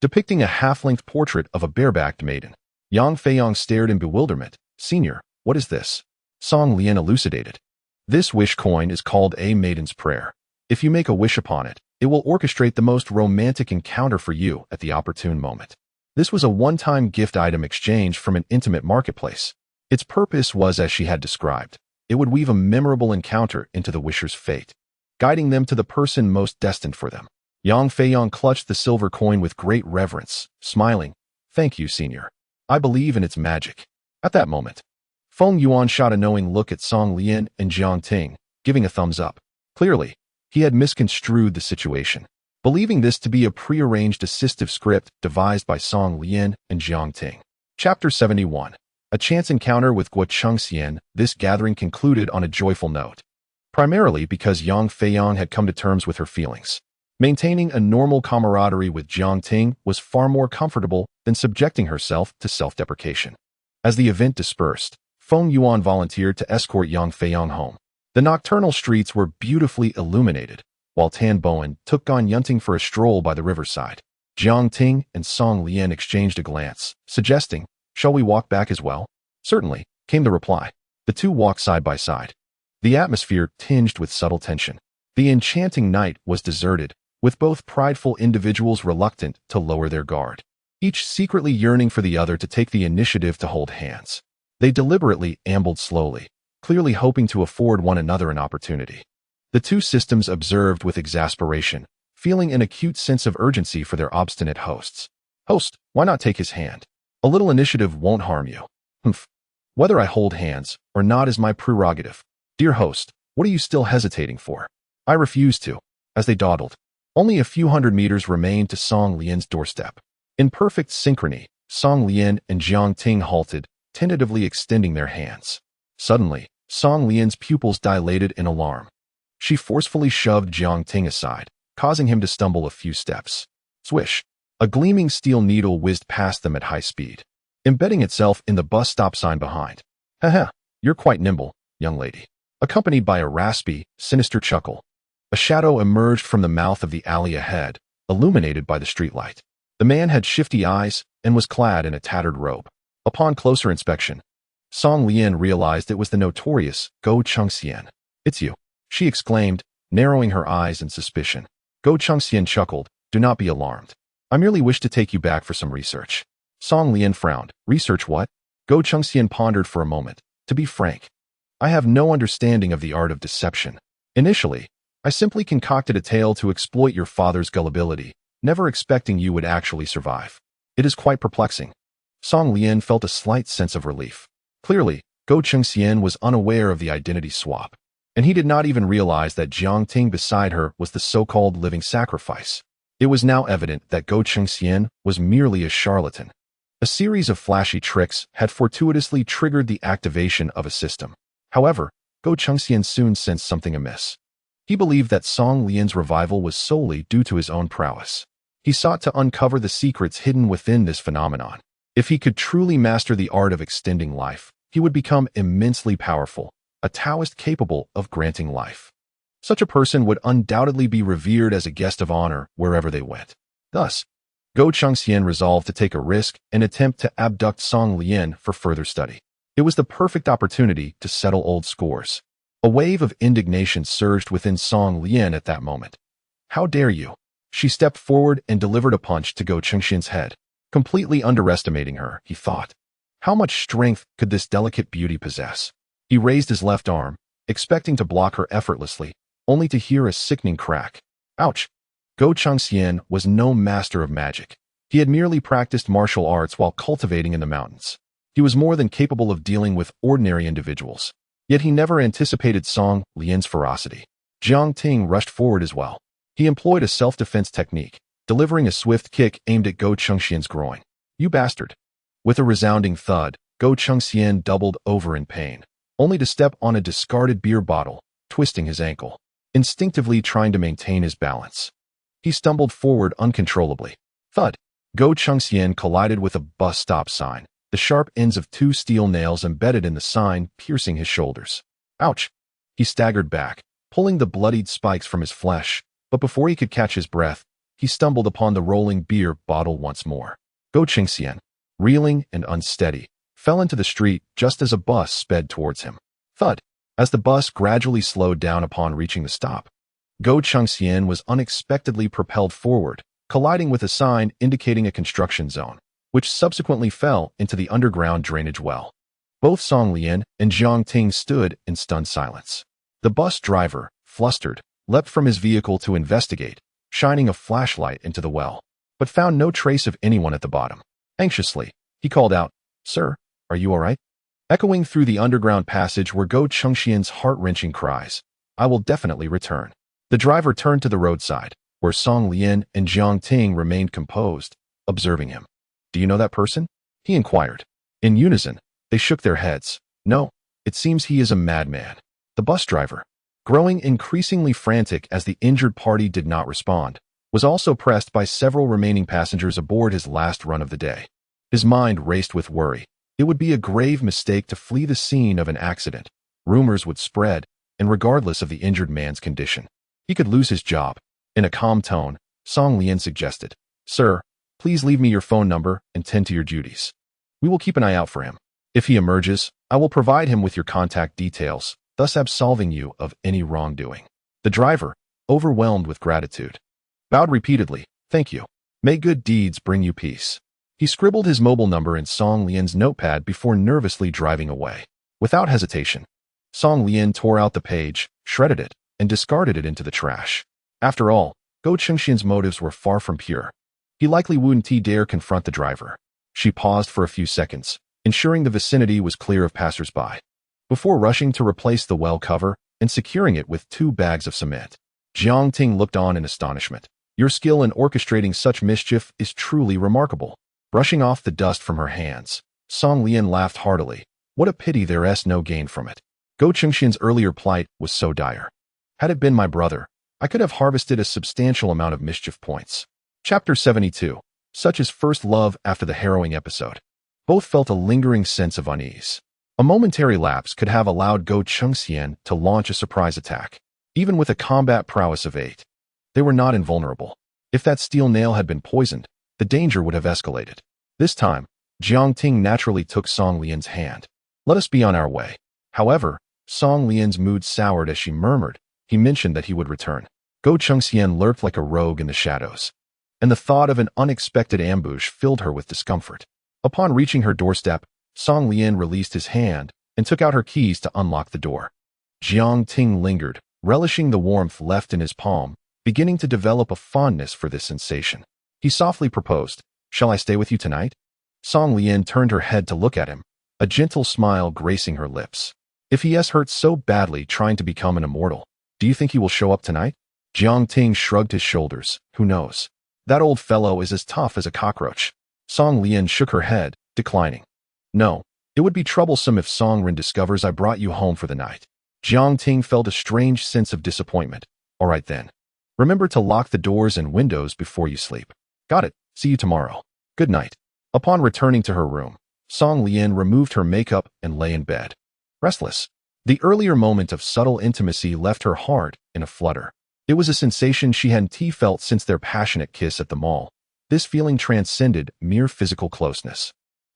depicting a half-length portrait of a barebacked maiden. Yang Feiyang stared in bewilderment. Senior, what is this? Song Lian elucidated. This wish coin is called a maiden's prayer. If you make a wish upon it, it will orchestrate the most romantic encounter for you at the opportune moment. This was a one-time gift item exchanged from an intimate marketplace. Its purpose was as she had described. it would weave a memorable encounter into the wisher's fate, guiding them to the person most destined for them. Yang Feiyang clutched the silver coin with great reverence, smiling. "Thank you, Senior. I believe in its magic." At that moment, Feng Yuan shot a knowing look at Song Lian and Jiang Ting, giving a thumbs up. Clearly, he had misconstrued the situation, believing this to be a prearranged assistive script devised by Song Lian and Jiang Ting. Chapter 71. A chance encounter with Guo Chengxian. This gathering concluded on a joyful note, primarily because Yang Feiyang had come to terms with her feelings. Maintaining a normal camaraderie with Jiang Ting was far more comfortable than subjecting herself to self-deprecation. As the event dispersed, Feng Yuan volunteered to escort Yang Feiyang home. The nocturnal streets were beautifully illuminated, while Tan Bowen took on Yunting for a stroll by the riverside. Jiang Ting and Song Lian exchanged a glance, suggesting, "Shall we walk back as well?" "Certainly," came the reply. The two walked side by side, the atmosphere tinged with subtle tension. The enchanting night was deserted, with both prideful individuals reluctant to lower their guard, each secretly yearning for the other to take the initiative to hold hands. They deliberately ambled slowly, clearly hoping to afford one another an opportunity. The two systems observed with exasperation, feeling an acute sense of urgency for their obstinate hosts. "Host, why not take his hand? A little initiative won't harm you." "Humph. Whether I hold hands or not is my prerogative. Dear host, what are you still hesitating for?" "I refuse to." As they dawdled, only a few hundred meters remained to Song Lian's doorstep. In perfect synchrony, Song Lian and Jiang Ting halted, tentatively extending their hands. Suddenly, Song Lian's pupils dilated in alarm. She forcefully shoved Jiang Ting aside, causing him to stumble a few steps. Swish! A gleaming steel needle whizzed past them at high speed, embedding itself in the bus stop sign behind. "Haha, you're quite nimble, young lady." Accompanied by a raspy, sinister chuckle, a shadow emerged from the mouth of the alley ahead, illuminated by the streetlight. The man had shifty eyes and was clad in a tattered robe. Upon closer inspection, Song Lian realized it was the notorious Guo Chengxian. "It's you," she exclaimed, narrowing her eyes in suspicion. Guo Chengxian chuckled. "Do not be alarmed. I merely wish to take you back for some research." Song Lian frowned. "Research what?" Guo Chengxian pondered for a moment. "To be frank, I have no understanding of the art of deception. Initially, I simply concocted a tale to exploit your father's gullibility, never expecting you would actually survive. It is quite perplexing." Song Lian felt a slight sense of relief. Clearly, Guo Chengxian was unaware of the identity swap, and he did not even realize that Jiang Ting beside her was the so-called living sacrifice. It was now evident that Guo Chengxian was merely a charlatan. A series of flashy tricks had fortuitously triggered the activation of a system. However, Guo Chengxian soon sensed something amiss. He believed that Song Lian's revival was solely due to his own prowess. He sought to uncover the secrets hidden within this phenomenon. If he could truly master the art of extending life, he would become immensely powerful, a Taoist capable of granting life. Such a person would undoubtedly be revered as a guest of honor wherever they went. Thus, Guo Chengxian resolved to take a risk and attempt to abduct Song Lian for further study. It was the perfect opportunity to settle old scores. A wave of indignation surged within Song Lian at that moment. "How dare you?" She stepped forward and delivered a punch to Guo Chengxian's head. Completely underestimating her, he thought. How much strength could this delicate beauty possess? He raised his left arm, expecting to block her effortlessly, only to hear a sickening crack. Ouch! Guo Chengxian was no master of magic. He had merely practiced martial arts while cultivating in the mountains. He was more than capable of dealing with ordinary individuals. Yet he never anticipated Song Lian's ferocity. Jiang Ting rushed forward as well. He employed a self-defense technique, delivering a swift kick aimed at Guo Chengxian's groin. "You bastard!" With a resounding thud, Guo Chengxian doubled over in pain, only to step on a discarded beer bottle, twisting his ankle, instinctively trying to maintain his balance. He stumbled forward uncontrollably. Thud! Guo Chengxian collided with a bus stop sign, the sharp ends of two steel nails embedded in the sign piercing his shoulders. Ouch! He staggered back, pulling the bloodied spikes from his flesh, but before he could catch his breath, he stumbled upon the rolling beer bottle once more. Guo Chengxian, reeling and unsteady, fell into the street just as a bus sped towards him. Thud! As the bus gradually slowed down upon reaching the stop, Guo Chengxian was unexpectedly propelled forward, colliding with a sign indicating a construction zone, which subsequently fell into the underground drainage well. Both Song Lian and Jiang Ting stood in stunned silence. The bus driver, flustered, leapt from his vehicle to investigate, shining a flashlight into the well, but found no trace of anyone at the bottom. Anxiously, he called out, "Sir, are you all right?" Echoing through the underground passage were Go Chengxian's heart-wrenching cries, "I will definitely return." The driver turned to the roadside, where Song Lian and Jiang Ting remained composed, observing him. "Do you know that person?" he inquired. In unison, they shook their heads. "No, it seems he is a madman." The bus driver, growing increasingly frantic as the injured party did not respond, was also pressed by several remaining passengers aboard his last run of the day. His mind raced with worry. It would be a grave mistake to flee the scene of an accident. Rumors would spread, and regardless of the injured man's condition, he could lose his job. In a calm tone, Song Lian suggested, "Sir, please leave me your phone number and tend to your duties. We will keep an eye out for him. If he emerges, I will provide him with your contact details, thus absolving you of any wrongdoing." The driver, overwhelmed with gratitude, bowed repeatedly, "Thank you. May good deeds bring you peace." He scribbled his mobile number in Song Lian's notepad before nervously driving away. Without hesitation, Song Lian tore out the page, shredded it, and discarded it into the trash. After all, Go Chengxian's motives were far from pure. He likely wouldn't dare confront the driver. She paused for a few seconds, ensuring the vicinity was clear of passers-by, before rushing to replace the well cover and securing it with 2 bags of cement. Jiang Ting looked on in astonishment. "Your skill in orchestrating such mischief is truly remarkable." Brushing off the dust from her hands, Song Lian laughed heartily. What a pity there's no gain from it. Go Chengxian's earlier plight was so dire. Had it been my brother, I could have harvested a substantial amount of mischief points. Chapter 72. Such is first love after the harrowing episode. Both felt a lingering sense of unease. A momentary lapse could have allowed Go Chengxian to launch a surprise attack. Even with a combat prowess of 8, they were not invulnerable. If that steel nail had been poisoned, the danger would have escalated. This time, Jiang Ting naturally took Song Lian's hand. "Let us be on our way." However, Song Lian's mood soured as she murmured, "He mentioned that he would return." Go Chengxian lurked like a rogue in the shadows, and the thought of an unexpected ambush filled her with discomfort. Upon reaching her doorstep, Song Lian released his hand and took out her keys to unlock the door. Jiang Ting lingered, relishing the warmth left in his palm, beginning to develop a fondness for this sensation. He softly proposed, "Shall I stay with you tonight?" Song Lian turned her head to look at him, a gentle smile gracing her lips. "If he has hurt so badly trying to become an immortal, do you think he will show up tonight?" Jiang Ting shrugged his shoulders. "Who knows? That old fellow is as tough as a cockroach." Song Lian shook her head, declining. "No, it would be troublesome if Song Ren discovers I brought you home for the night." Jiang Ting felt a strange sense of disappointment. "All right then. Remember to lock the doors and windows before you sleep." "Got it. See you tomorrow. Good night." Upon returning to her room, Song Lian removed her makeup and lay in bed, restless. The earlier moment of subtle intimacy left her heart in a flutter. It was a sensation she hadn't felt since their passionate kiss at the mall. This feeling transcended mere physical closeness,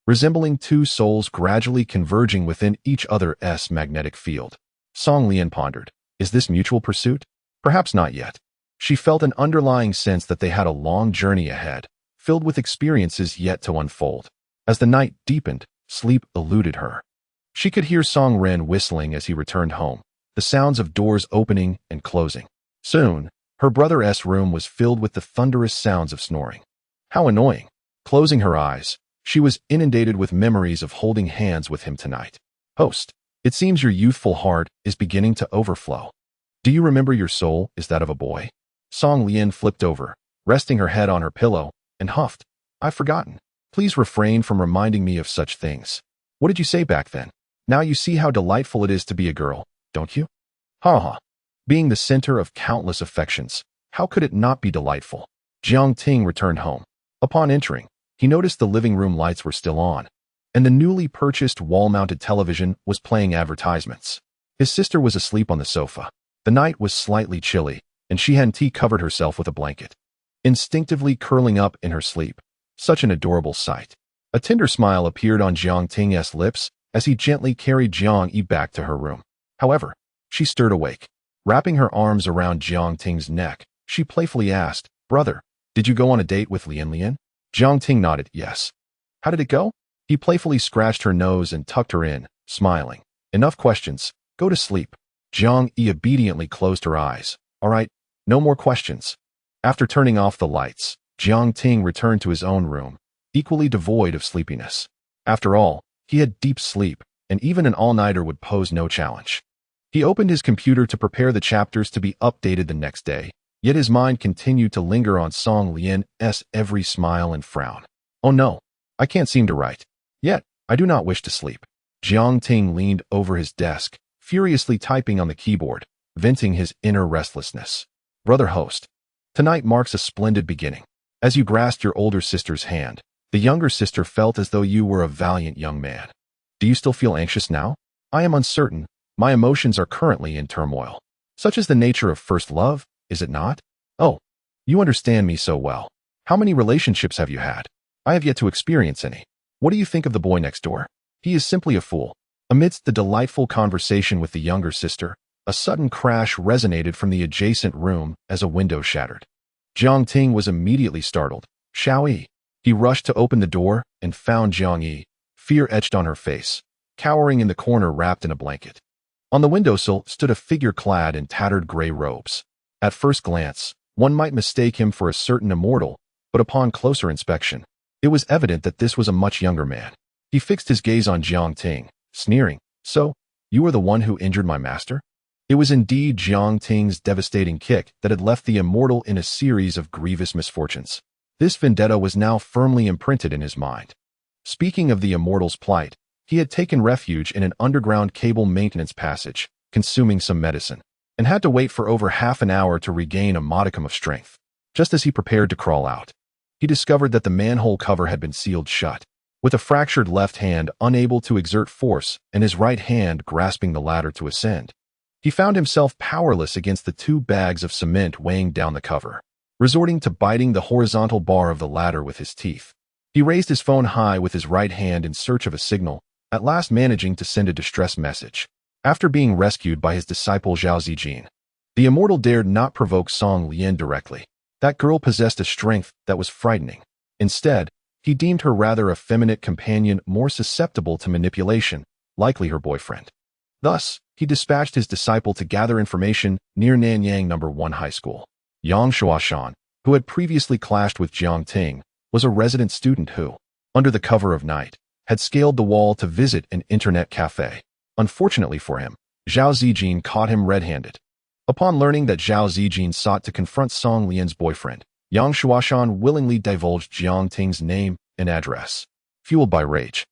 resembling 2 souls gradually converging within each other's magnetic field. Song Lian pondered, is this mutual pursuit? Perhaps not yet. She felt an underlying sense that they had a long journey ahead, filled with experiences yet to unfold. As the night deepened, sleep eluded her. She could hear Song Ren whistling as he returned home, the sounds of doors opening and closing. Soon, her brother's room was filled with the thunderous sounds of snoring. How annoying. Closing her eyes, she was inundated with memories of holding hands with him tonight. "Host, it seems your youthful heart is beginning to overflow. Do you remember your soul is that of a boy?" Song Lian flipped over, resting her head on her pillow, and huffed, "I've forgotten. Please refrain from reminding me of such things. What did you say back then? Now you see how delightful it is to be a girl, don't you?" "Ha ha. Being the center of countless affections, how could it not be delightful?" Jiang Ting returned home. Upon entering, he noticed the living room lights were still on, and the newly purchased wall-mounted television was playing advertisements. His sister was asleep on the sofa. The night was slightly chilly, and she hadn't covered herself with a blanket, instinctively curling up in her sleep. Such an adorable sight. A tender smile appeared on Jiang Ting's lips as he gently carried Jiang Yi back to her room. However, she stirred awake. Wrapping her arms around Jiang Ting's neck, she playfully asked, "Brother, did you go on a date with Lian Lian?" Jiang Ting nodded, "Yes." "How did it go?" He playfully scratched her nose and tucked her in, smiling. Enough questions. Go to sleep. Jiang Yi obediently closed her eyes. All right, no more questions. After turning off the lights, Jiang Ting returned to his own room, equally devoid of sleepiness. After all, he had deep sleep, and even an all-nighter would pose no challenge. He opened his computer to prepare the chapters to be updated the next day, yet his mind continued to linger on Song Lian's every smile and frown. Oh no, I can't seem to write. Yet, I do not wish to sleep. Jiang Ting leaned over his desk, furiously typing on the keyboard, venting his inner restlessness. Brother host, tonight marks a splendid beginning. As you grasped your older sister's hand, the younger sister felt as though you were a valiant young man. Do you still feel anxious now? I am uncertain. My emotions are currently in turmoil. Such is the nature of first love, is it not? Oh, you understand me so well. How many relationships have you had? I have yet to experience any. What do you think of the boy next door? He is simply a fool. Amidst the delightful conversation with the younger sister, a sudden crash resonated from the adjacent room as a window shattered. Jiang Ting was immediately startled. Xiao Yi. He rushed to open the door and found Jiang Yi, fear etched on her face, cowering in the corner wrapped in a blanket. On the windowsill stood a figure clad in tattered gray robes. At first glance, one might mistake him for a certain immortal, but upon closer inspection, it was evident that this was a much younger man. He fixed his gaze on Jiang Ting, sneering. So, you are the one who injured my master? It was indeed Jiang Ting's devastating kick that had left the immortal in a series of grievous misfortunes. This vendetta was now firmly imprinted in his mind. Speaking of the immortal's plight, he had taken refuge in an underground cable maintenance passage, consuming some medicine, and had to wait for over half an hour to regain a modicum of strength. Just as he prepared to crawl out, he discovered that the manhole cover had been sealed shut. With a fractured left hand unable to exert force and his right hand grasping the ladder to ascend, he found himself powerless against the 2 bags of cement weighing down the cover. Resorting to biting the horizontal bar of the ladder with his teeth, he raised his phone high with his right hand in search of a signal, at last managing to send a distress message. After being rescued by his disciple Zhao Zijin, the immortal dared not provoke Song Lian directly. That girl possessed a strength that was frightening. Instead, he deemed her rather a feminine companion more susceptible to manipulation, likely her boyfriend. Thus, he dispatched his disciple to gather information near Nanyang No. 1 High School. Yang Shuashan, who had previously clashed with Jiang Ting, was a resident student who, under the cover of night, had scaled the wall to visit an internet cafe. Unfortunately for him, Zhao Zijin caught him red-handed. Upon learning that Zhao Zijin sought to confront Song Lian's boyfriend, Yang Shuashan willingly divulged Jiang Ting's name and address. Fueled by rage,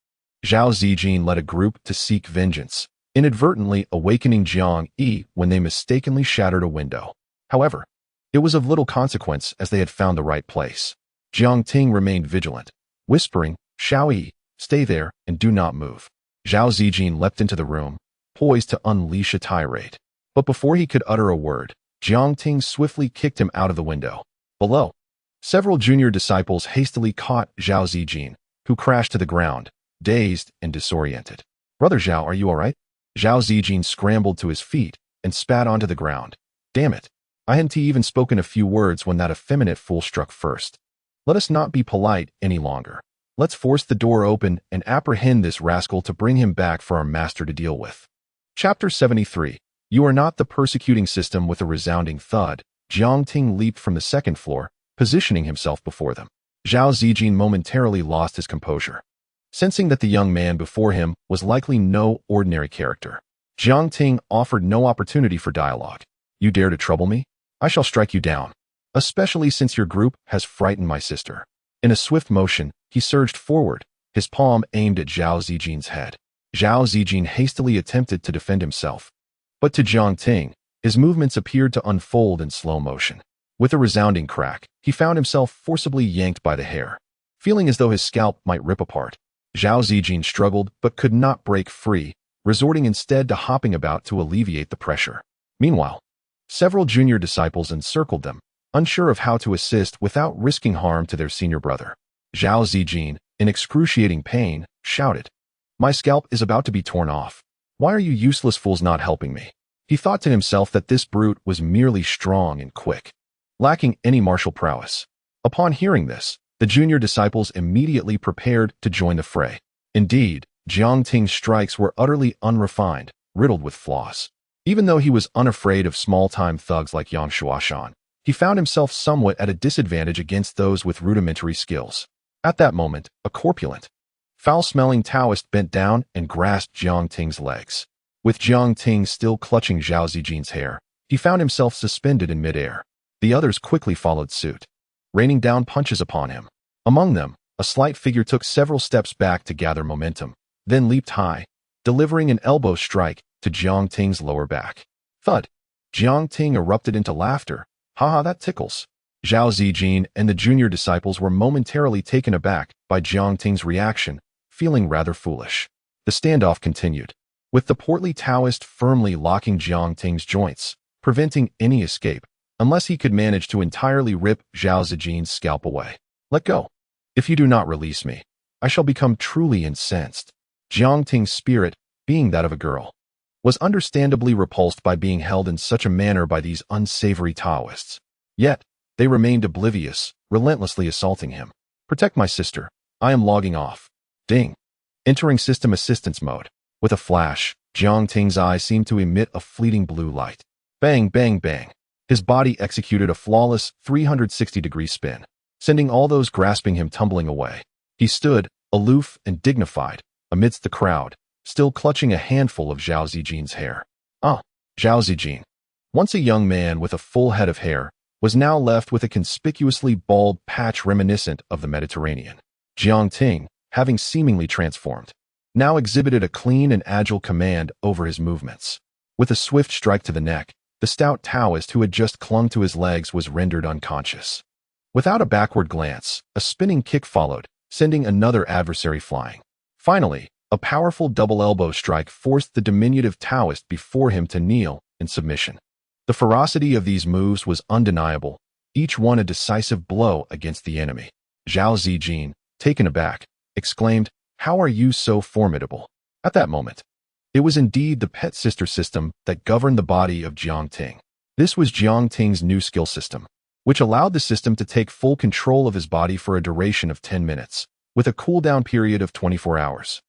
Zhao Zijin led a group to seek vengeance, inadvertently awakening Jiang Yi when they mistakenly shattered a window. However, it was of little consequence as they had found the right place. Jiang Ting remained vigilant, whispering, Xiao Yi, stay there and do not move. Zhao Zijin leapt into the room, poised to unleash a tirade. But before he could utter a word, Jiang Ting swiftly kicked him out of the window. Below, several junior disciples hastily caught Zhao Zijin, who crashed to the ground, dazed and disoriented. Brother Zhao, are you all right? Zhao Zijin scrambled to his feet and spat onto the ground. Damn it. I hadn't even spoken a few words when that effeminate fool struck first. Let us not be polite any longer. Let's force the door open and apprehend this rascal to bring him back for our master to deal with. Chapter 73. You are not the persecuting system. With a resounding thud, Jiang Ting leaped from the second floor, positioning himself before them. Zhao Zijin momentarily lost his composure. Sensing that the young man before him was likely no ordinary character, Jiang Ting offered no opportunity for dialogue. You dare to trouble me? I shall strike you down, especially since your group has frightened my sister. In a swift motion, he surged forward, his palm aimed at Zhao Zijin's head. Zhao Zijin hastily attempted to defend himself, but to Jiang Ting, his movements appeared to unfold in slow motion. With a resounding crack, he found himself forcibly yanked by the hair. Feeling as though his scalp might rip apart, Zhao Zijin struggled but could not break free, resorting instead to hopping about to alleviate the pressure. Meanwhile, several junior disciples encircled them, unsure of how to assist without risking harm to their senior brother. Zhao Zijin, in excruciating pain, shouted, My scalp is about to be torn off. Why are you useless fools not helping me? He thought to himself that this brute was merely strong and quick, lacking any martial prowess. Upon hearing this, the junior disciples immediately prepared to join the fray. Indeed, Jiang Ting's strikes were utterly unrefined, riddled with flaws. Even though he was unafraid of small-time thugs like Yang Shuashan, he found himself somewhat at a disadvantage against those with rudimentary skills. At that moment, a corpulent, foul-smelling Taoist bent down and grasped Jiang Ting's legs. With Jiang Ting still clutching Zhao Zijin's hair, he found himself suspended in midair. The others quickly followed suit, raining down punches upon him. Among them, a slight figure took several steps back to gather momentum, then leaped high, delivering an elbow strike to Jiang Ting's lower back. Thud! Jiang Ting erupted into laughter. Haha, that tickles. Zhao Zijin and the junior disciples were momentarily taken aback by Jiang Ting's reaction, feeling rather foolish. The standoff continued, with the portly Taoist firmly locking Jiang Ting's joints, preventing any escape, unless he could manage to entirely rip Zhao Zijin's scalp away. Let go. If you do not release me, I shall become truly incensed. Jiang Ting's spirit, being that of a girl, was understandably repulsed by being held in such a manner by these unsavory Taoists. Yet, they remained oblivious, relentlessly assaulting him. Protect my sister. I am logging off. Ding. Entering system assistance mode. With a flash, Jiang Ting's eyes seemed to emit a fleeting blue light. Bang, bang, bang. His body executed a flawless 360-degree spin, sending all those grasping him tumbling away. He stood, aloof and dignified, amidst the crowd, still clutching a handful of Zhao Zijin's hair. Zhao Zijin, once a young man with a full head of hair, was now left with a conspicuously bald patch reminiscent of the Mediterranean. Jiang Ting, having seemingly transformed, now exhibited a clean and agile command over his movements. With a swift strike to the neck, the stout Taoist who had just clung to his legs was rendered unconscious. Without a backward glance, a spinning kick followed, sending another adversary flying. Finally, a powerful double elbow strike forced the diminutive Taoist before him to kneel in submission. The ferocity of these moves was undeniable, each one a decisive blow against the enemy. Zhao Zijin, taken aback, exclaimed, "How are you so formidable?" At that moment, it was indeed the pet sister system that governed the body of Jiang Ting. This was Jiang Ting's new skill system, which allowed the system to take full control of his body for a duration of 10 minutes, with a cooldown period of 24 hours.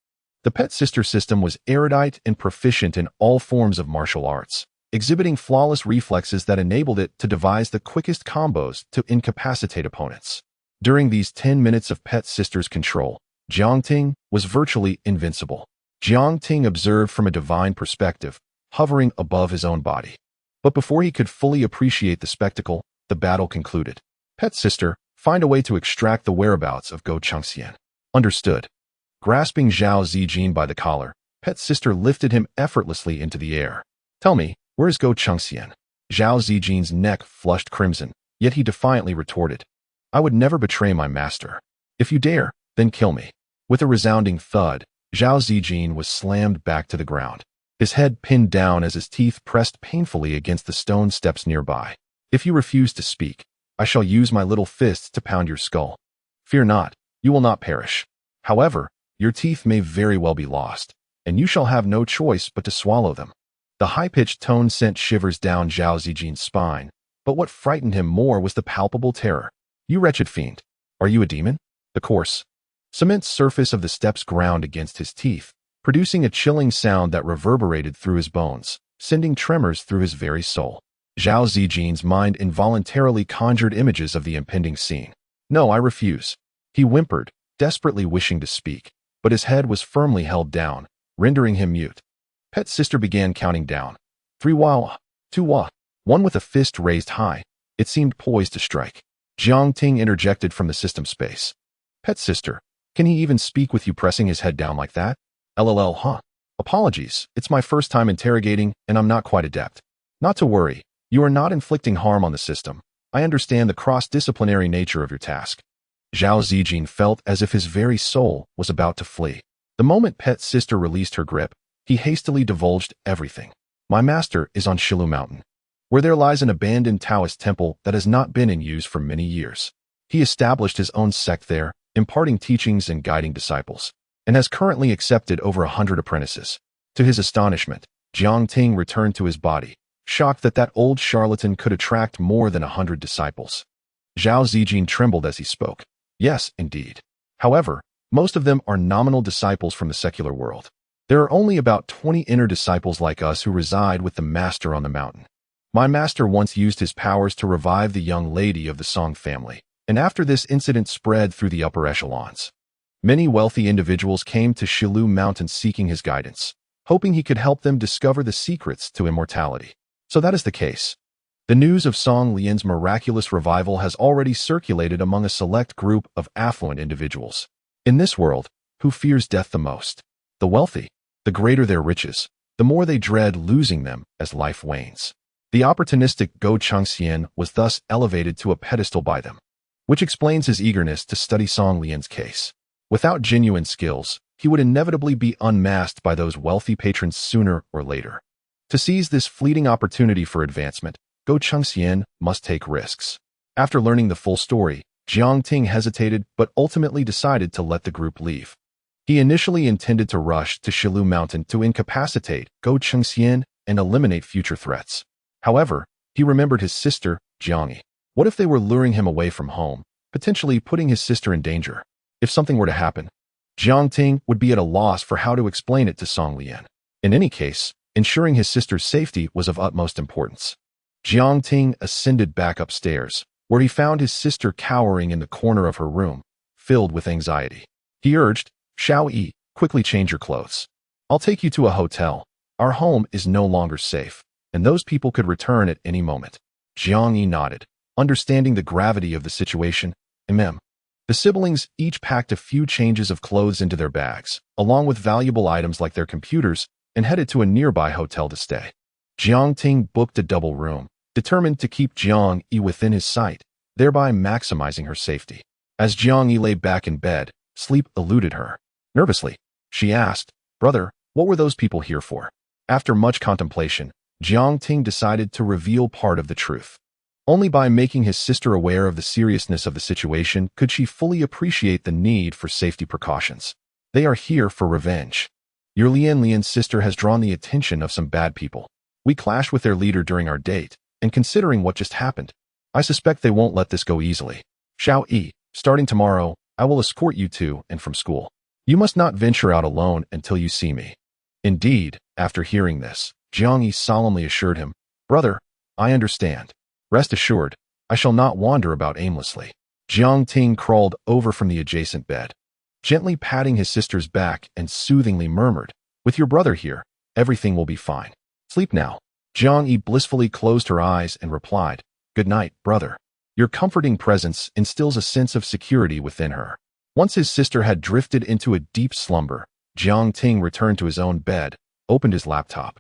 The pet sister system was erudite and proficient in all forms of martial arts, exhibiting flawless reflexes that enabled it to devise the quickest combos to incapacitate opponents. During these 10 minutes of pet sister's control, Jiang Ting was virtually invincible. Jiang Ting observed from a divine perspective, hovering above his own body. But before he could fully appreciate the spectacle, the battle concluded. Pet sister, find a way to extract the whereabouts of Go Chengxian. Understood. Grasping Zhao Zijin by the collar, pet sister lifted him effortlessly into the air. Tell me, where is Go Chengxian? Zhao Zijin's neck flushed crimson, yet he defiantly retorted. I would never betray my master. If you dare, then kill me. With a resounding thud, Zhao Zijin was slammed back to the ground, his head pinned down as his teeth pressed painfully against the stone steps nearby. If you refuse to speak, I shall use my little fists to pound your skull. Fear not, you will not perish. However, your teeth may very well be lost, and you shall have no choice but to swallow them. The high-pitched tone sent shivers down Zhao Zijin's spine, but what frightened him more was the palpable terror. You wretched fiend, are you a demon? The coarse cement surface of the steps ground against his teeth, producing a chilling sound that reverberated through his bones, sending tremors through his very soul. Zhao Zijin's mind involuntarily conjured images of the impending scene. No, I refuse. He whimpered, desperately wishing to speak, but his head was firmly held down, rendering him mute. Pet sister began counting down. 3 wa, 2 wa, one with a fist raised high. It seemed poised to strike. Jiang Ting interjected from the system space. Pet sister, can he even speak with you pressing his head down like that? LLL, huh? Apologies, it's my first time interrogating, and I'm not quite adept. Not to worry, you are not inflicting harm on the system. I understand the cross-disciplinary nature of your task. Zhao Zijin felt as if his very soul was about to flee. The moment Pet sister released her grip, he hastily divulged everything. My master is on Shilu Mountain, where there lies an abandoned Taoist temple that has not been in use for many years. He established his own sect there, imparting teachings and guiding disciples, and has currently accepted over 100 apprentices. To his astonishment, Jiang Ting returned to his body, shocked that that old charlatan could attract more than 100 disciples. Zhao Zijin trembled as he spoke. Yes, indeed. However, Most of them are nominal disciples from the secular world. There are only about 20 inner disciples like us who reside with the master on the mountain. My master once used his powers to revive the young lady of the Song family, and after this incident spread through the upper echelons. Many wealthy individuals came to Shilu Mountain seeking his guidance, hoping he could help them discover the secrets to immortality. So that is the case. The news of Song Lian's miraculous revival has already circulated among a select group of affluent individuals. In this world, who fears death the most? The wealthy. The greater their riches, the more they dread losing them as life wanes. The opportunistic Go Chengxian was thus elevated to a pedestal by them, which explains his eagerness to study Song Lian's case. Without genuine skills, he would inevitably be unmasked by those wealthy patrons sooner or later. To seize this fleeting opportunity for advancement, Go Chengxian must take risks. After learning the full story, Jiang Ting hesitated but ultimately decided to let the group leave. He initially intended to rush to Shilu Mountain to incapacitate Go Chengxian and eliminate future threats. However, he remembered his sister, Jiangyi. What if they were luring him away from home, potentially putting his sister in danger? If something were to happen, Jiang Ting would be at a loss for how to explain it to Song Lian. In any case, ensuring his sister's safety was of utmost importance. Jiang Ting ascended back upstairs, where he found his sister cowering in the corner of her room, filled with anxiety. He urged, "Xiao Yi, quickly change your clothes. I'll take you to a hotel. Our home is no longer safe, and those people could return at any moment." Jiang Yi nodded, understanding the gravity of the situation. The siblings each packed a few changes of clothes into their bags, along with valuable items like their computers, and headed to a nearby hotel to stay. Jiang Ting booked a double room, determined to keep Jiang Yi within his sight, thereby maximizing her safety. As Jiang Yi lay back in bed, sleep eluded her. Nervously, she asked, "Brother, what were those people here for?" After much contemplation, Jiang Ting decided to reveal part of the truth. Only by making his sister aware of the seriousness of the situation could she fully appreciate the need for safety precautions. They are here for revenge. Your Lian's sister has drawn the attention of some bad people. We clashed with their leader during our date, and considering what just happened, I suspect they won't let this go easily. Xiao Yi, starting tomorrow, I will escort you to and from school. You must not venture out alone until you see me." Indeed, after hearing this, Jiang Yi solemnly assured him, "Brother, I understand. Rest assured, I shall not wander about aimlessly." Jiang Ting crawled over from the adjacent bed, gently patting his sister's back and soothingly murmured, "With your brother here, everything will be fine. Sleep now." Jiang Yi blissfully closed her eyes and replied, "Good night, brother." Your comforting presence instills a sense of security within her. Once his sister had drifted into a deep slumber, Jiang Ting returned to his own bed, opened his laptop,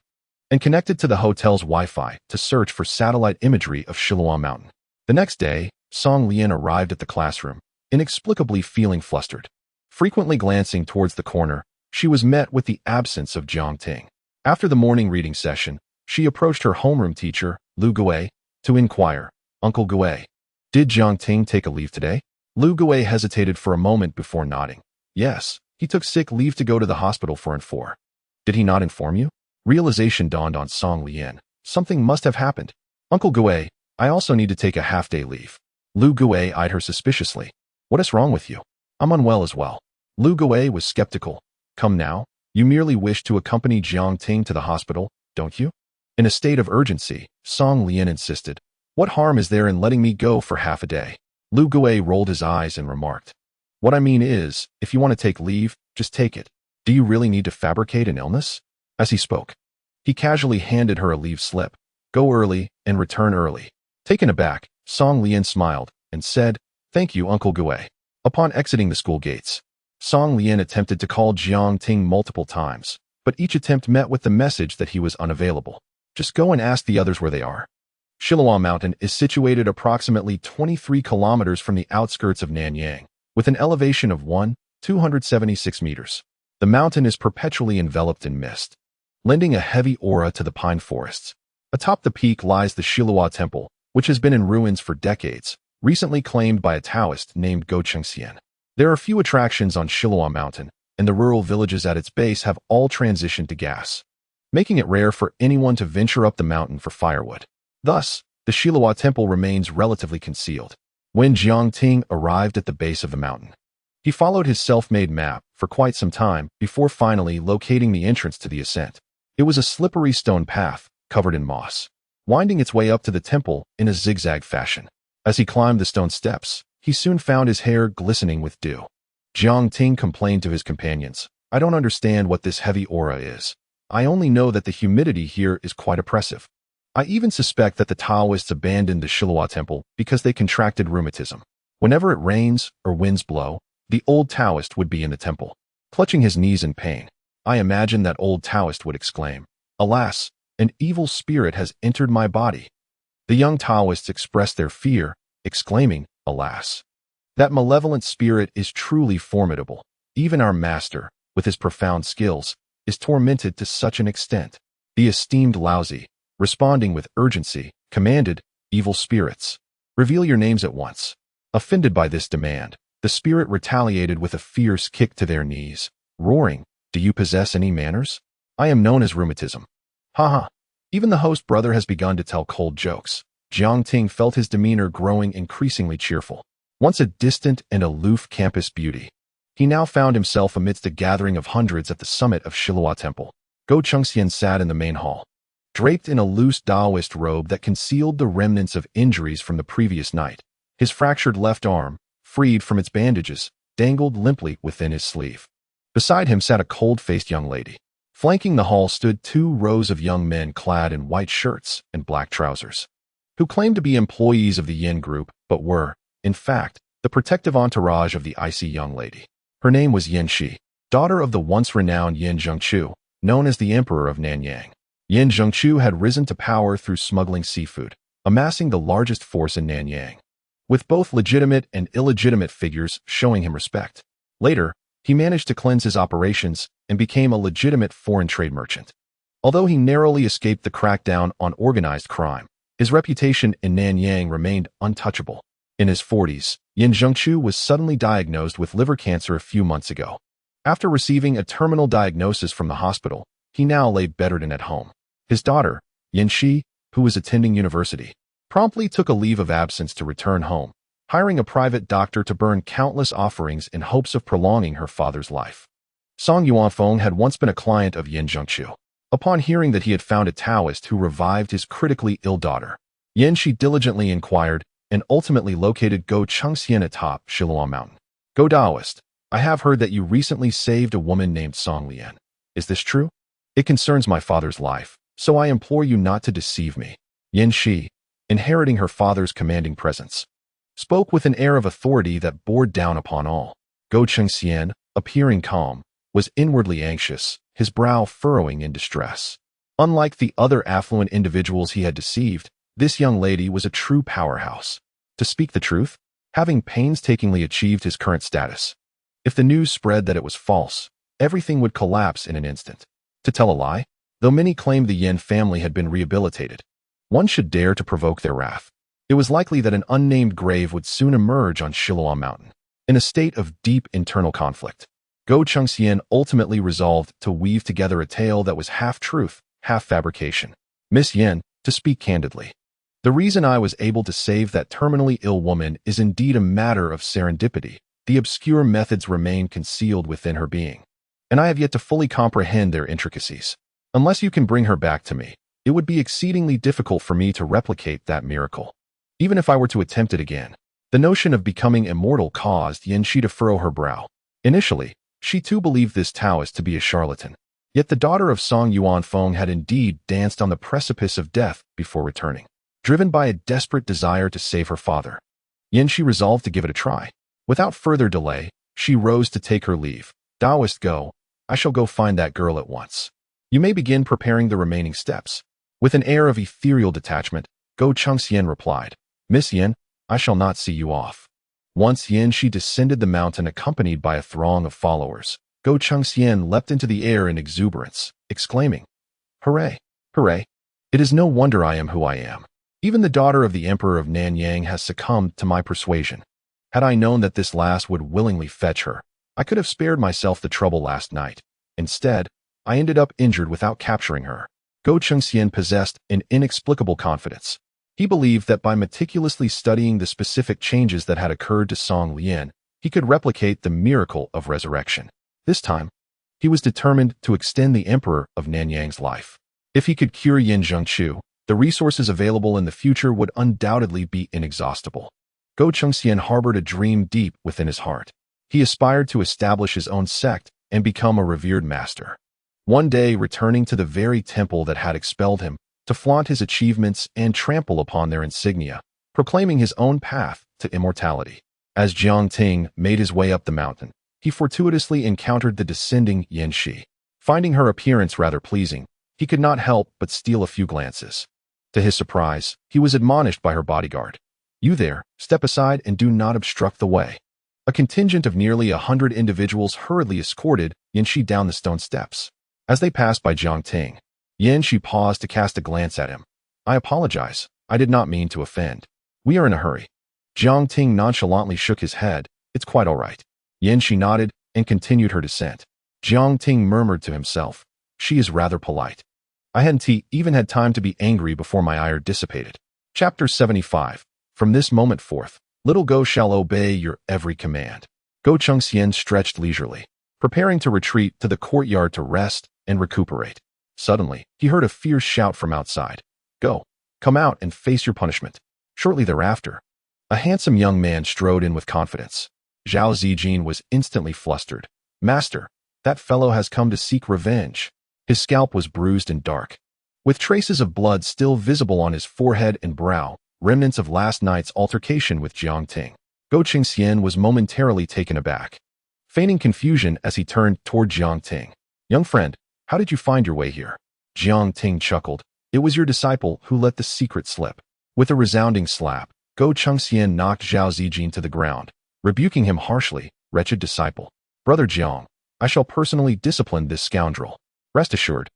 and connected to the hotel's Wi-Fi to search for satellite imagery of Shiluan Mountain. The next day, Song Lian arrived at the classroom, inexplicably feeling flustered. Frequently glancing towards the corner, she was met with the absence of Jiang Ting. After the morning reading session, she approached her homeroom teacher, Lu Gui, to inquire, "Uncle Gui, did Jiang Ting take a leave today?" Lu Gui hesitated for a moment before nodding. "Yes, he took sick leave to go to the hospital for an 4. Did he not inform you?" Realization dawned on Song Lian. Something must have happened. "Uncle Gui, I also need to take a half-day leave." Lu Gui eyed her suspiciously. "What is wrong with you?" "I'm unwell as well." Lu Gui was skeptical. "Come now, you merely wish to accompany Jiang Ting to the hospital, don't you?" In a state of urgency, Song Lian insisted, "What harm is there in letting me go for half a day?" Lu Gui rolled his eyes and remarked, "What I mean is, if you want to take leave, just take it. Do you really need to fabricate an illness?" As he spoke, he casually handed her a leave slip. "Go early and return early." Taken aback, Song Lian smiled and said, "Thank you, Uncle Gui." Upon exiting the school gates, Song Lian attempted to call Jiang Ting multiple times, but each attempt met with the message that he was unavailable. "Just go and ask the others where they are." Shiluan Mountain is situated approximately 23 kilometers from the outskirts of Nanyang, with an elevation of 276 meters. The mountain is perpetually enveloped in mist, lending a heavy aura to the pine forests. Atop the peak lies the Shiluan Temple, which has been in ruins for decades, recently claimed by a Taoist named Go Chengxian. There are few attractions on Shiluan Mountain, and the rural villages at its base have all transitioned to gas, making it rare for anyone to venture up the mountain for firewood. Thus, the Shiluan Temple remains relatively concealed. When Jiang Ting arrived at the base of the mountain, He followed his self-made map for quite some time before finally locating the entrance to the ascent. It was a slippery stone path, covered in moss, winding its way up to the temple in a zigzag fashion. As he climbed the stone steps, he soon found his hair glistening with dew. Jiang Ting complained to his companions, "I don't understand what this heavy aura is. I only know that the humidity here is quite oppressive. I even suspect that the Taoists abandoned the Shilua temple because they contracted rheumatism. Whenever it rains or winds blow, the old Taoist would be in the temple, clutching his knees in pain. I imagine that old Taoist would exclaim, 'Alas, an evil spirit has entered my body.' The young Taoists expressed their fear, exclaiming, 'Alas, that malevolent spirit is truly formidable. Even our master, with his profound skills, is tormented to such an extent.' The esteemed Laozi, responding with urgency, commanded, 'Evil spirits, reveal your names at once.' Offended by this demand, the spirit retaliated with a fierce kick to their knees, roaring, 'Do you possess any manners? I am known as rheumatism.' Ha. Even the host brother has begun to tell cold jokes. Jiang Ting felt his demeanor growing increasingly cheerful. Once a distant and aloof campus beauty, he now found himself amidst a gathering of hundreds at the summit of Shilua Temple. Go Chengxian sat in the main hall, draped in a loose Taoist robe that concealed the remnants of injuries from the previous night. His fractured left arm, freed from its bandages, dangled limply within his sleeve. Beside him sat a cold-faced young lady. Flanking the hall stood 2 rows of young men clad in white shirts and black trousers, who claimed to be employees of the Yin group, but were, in fact, the protective entourage of the icy young lady. Her name was Yin Shi, daughter of the once-renowned Yin Zhengqiu, known as the Emperor of Nanyang. Yin Zhengqiu had risen to power through smuggling seafood, amassing the largest force in Nanyang, with both legitimate and illegitimate figures showing him respect. Later, he managed to cleanse his operations and became a legitimate foreign trade merchant. Although he narrowly escaped the crackdown on organized crime, his reputation in Nanyang remained untouchable. In his 40s, Yin Zhengqiu was suddenly diagnosed with liver cancer a few months ago. After receiving a terminal diagnosis from the hospital, he now lay bedridden at home. His daughter, Yin Shi, who was attending university, promptly took a leave of absence to return home, hiring a private doctor to burn countless offerings in hopes of prolonging her father's life. Song Yuanfeng had once been a client of Yin Zhengqiu. Upon hearing that he had found a Taoist who revived his critically ill daughter, Yin Shi diligently inquired and ultimately located Go Chengxian atop Shilua Mountain. "Go Taoist, I have heard that you recently saved a woman named Song Lian. Is this true? It concerns my father's life, so I implore you not to deceive me." Yin Shi, inheriting her father's commanding presence, spoke with an air of authority that bore down upon all. Go Chengxian, appearing calm, was inwardly anxious, his brow furrowing in distress. Unlike the other affluent individuals he had deceived, this young lady was a true powerhouse. To speak the truth, having painstakingly achieved his current status, if the news spread that it was false, everything would collapse in an instant. To tell a lie, though many claimed the Yin family had been rehabilitated, one should dare to provoke their wrath. It was likely that an unnamed grave would soon emerge on Shilua Mountain. In a state of deep internal conflict, Go Chengxian ultimately resolved to weave together a tale that was half truth, half fabrication. "Miss Yin, to speak candidly, the reason I was able to save that terminally ill woman is indeed a matter of serendipity. The obscure methods remain concealed within her being, and I have yet to fully comprehend their intricacies. Unless you can bring her back to me, it would be exceedingly difficult for me to replicate that miracle. Even if I were to attempt it again." The notion of becoming immortal caused Yin Shi to furrow her brow. Initially, she too believed this Taoist to be a charlatan. Yet the daughter of Song Yuanfeng had indeed danced on the precipice of death before returning. Driven by a desperate desire to save her father, Yin Shi resolved to give it a try. Without further delay, she rose to take her leave. "Taoist Go, I shall go find that girl at once. You may begin preparing the remaining steps." With an air of ethereal detachment, Go Chengxian replied, "Miss Yin, I shall not see you off." Once Yin Shi descended the mountain accompanied by a throng of followers, Go Chengxian leapt into the air in exuberance, exclaiming, "Hooray! Hooray! It is no wonder I am who I am. Even the daughter of the Emperor of Nanyang has succumbed to my persuasion. Had I known that this lass would willingly fetch her, I could have spared myself the trouble last night. Instead, I ended up injured without capturing her." Go Chengxian possessed an inexplicable confidence. He believed that by meticulously studying the specific changes that had occurred to Song Lian, he could replicate the miracle of resurrection. This time, he was determined to extend the emperor of Nanyang's life. If he could cure Yin Zhengqiu, the resources available in the future would undoubtedly be inexhaustible. Go Chengxian harbored a dream deep within his heart. He aspired to establish his own sect and become a revered master. One day, returning to the very temple that had expelled him, to flaunt his achievements and trample upon their insignia, proclaiming his own path to immortality. As Jiang Ting made his way up the mountain, he fortuitously encountered the descending Yan Shi. Finding her appearance rather pleasing, he could not help but steal a few glances. To his surprise, he was admonished by her bodyguard. "You there, step aside and do not obstruct the way." A contingent of nearly 100 individuals hurriedly escorted Yan Shi down the stone steps. As they passed by Jiang Ting, Yan Shi paused to cast a glance at him. "I apologize. I did not mean to offend. We are in a hurry." Jiang Ting nonchalantly shook his head. "It's quite all right." Yan Shi nodded and continued her descent. Jiang Ting murmured to himself, "She is rather polite. I hadn't even had time to be angry before my ire dissipated." Chapter 75. From this moment forth, little Go shall obey your every command. Go Chengxian stretched leisurely, preparing to retreat to the courtyard to rest and recuperate. Suddenly, he heard a fierce shout from outside. "Go, come out and face your punishment." Shortly thereafter, a handsome young man strode in with confidence. Zhao Zijin was instantly flustered. "Master, that fellow has come to seek revenge." His scalp was bruised and dark, with traces of blood still visible on his forehead and brow, remnants of last night's altercation with Jiang Ting. Go Chengxian was momentarily taken aback, feigning confusion as he turned toward Jiang Ting. "Young friend, how did you find your way here?" Jiang Ting chuckled. "It was your disciple who let the secret slip." With a resounding slap, Go Chengxian knocked Zhao Zijin to the ground, rebuking him harshly. "Wretched disciple. Brother Jiang, I shall personally discipline this scoundrel. Rest assured,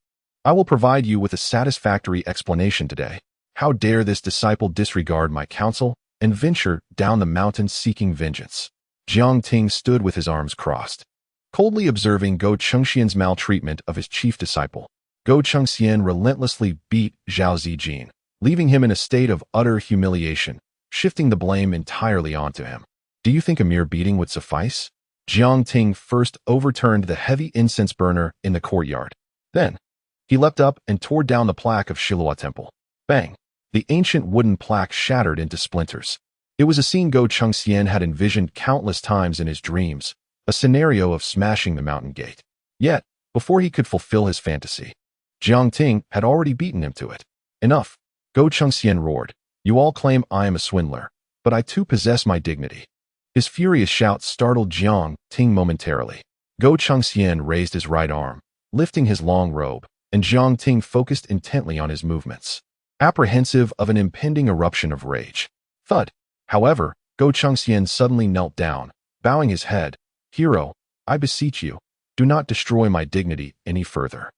I will provide you with a satisfactory explanation today. How dare this disciple disregard my counsel and venture down the mountain seeking vengeance?" Jiang Ting stood with his arms crossed, coldly observing Go Chengxian's maltreatment of his chief disciple. Go Chengxian relentlessly beat Zhao Zijin, leaving him in a state of utter humiliation, shifting the blame entirely onto him. "Do you think a mere beating would suffice?" Jiang Ting first overturned the heavy incense burner in the courtyard. Then, he leapt up and tore down the plaque of Shilua Temple. Bang! The ancient wooden plaque shattered into splinters. It was a scene Go Chengxian had envisioned countless times in his dreams, a scenario of smashing the mountain gate. Yet, before he could fulfill his fantasy, Jiang Ting had already beaten him to it. "Enough!" Go Chengxian roared. "You all claim I am a swindler, but I too possess my dignity." His furious shout startled Jiang Ting momentarily. Go Chengxian raised his right arm, lifting his long robe, and Jiang Ting focused intently on his movements, apprehensive of an impending eruption of rage. Thud! However, Go Chengxian suddenly knelt down, bowing his head. "Hero, I beseech you, do not destroy my dignity any further."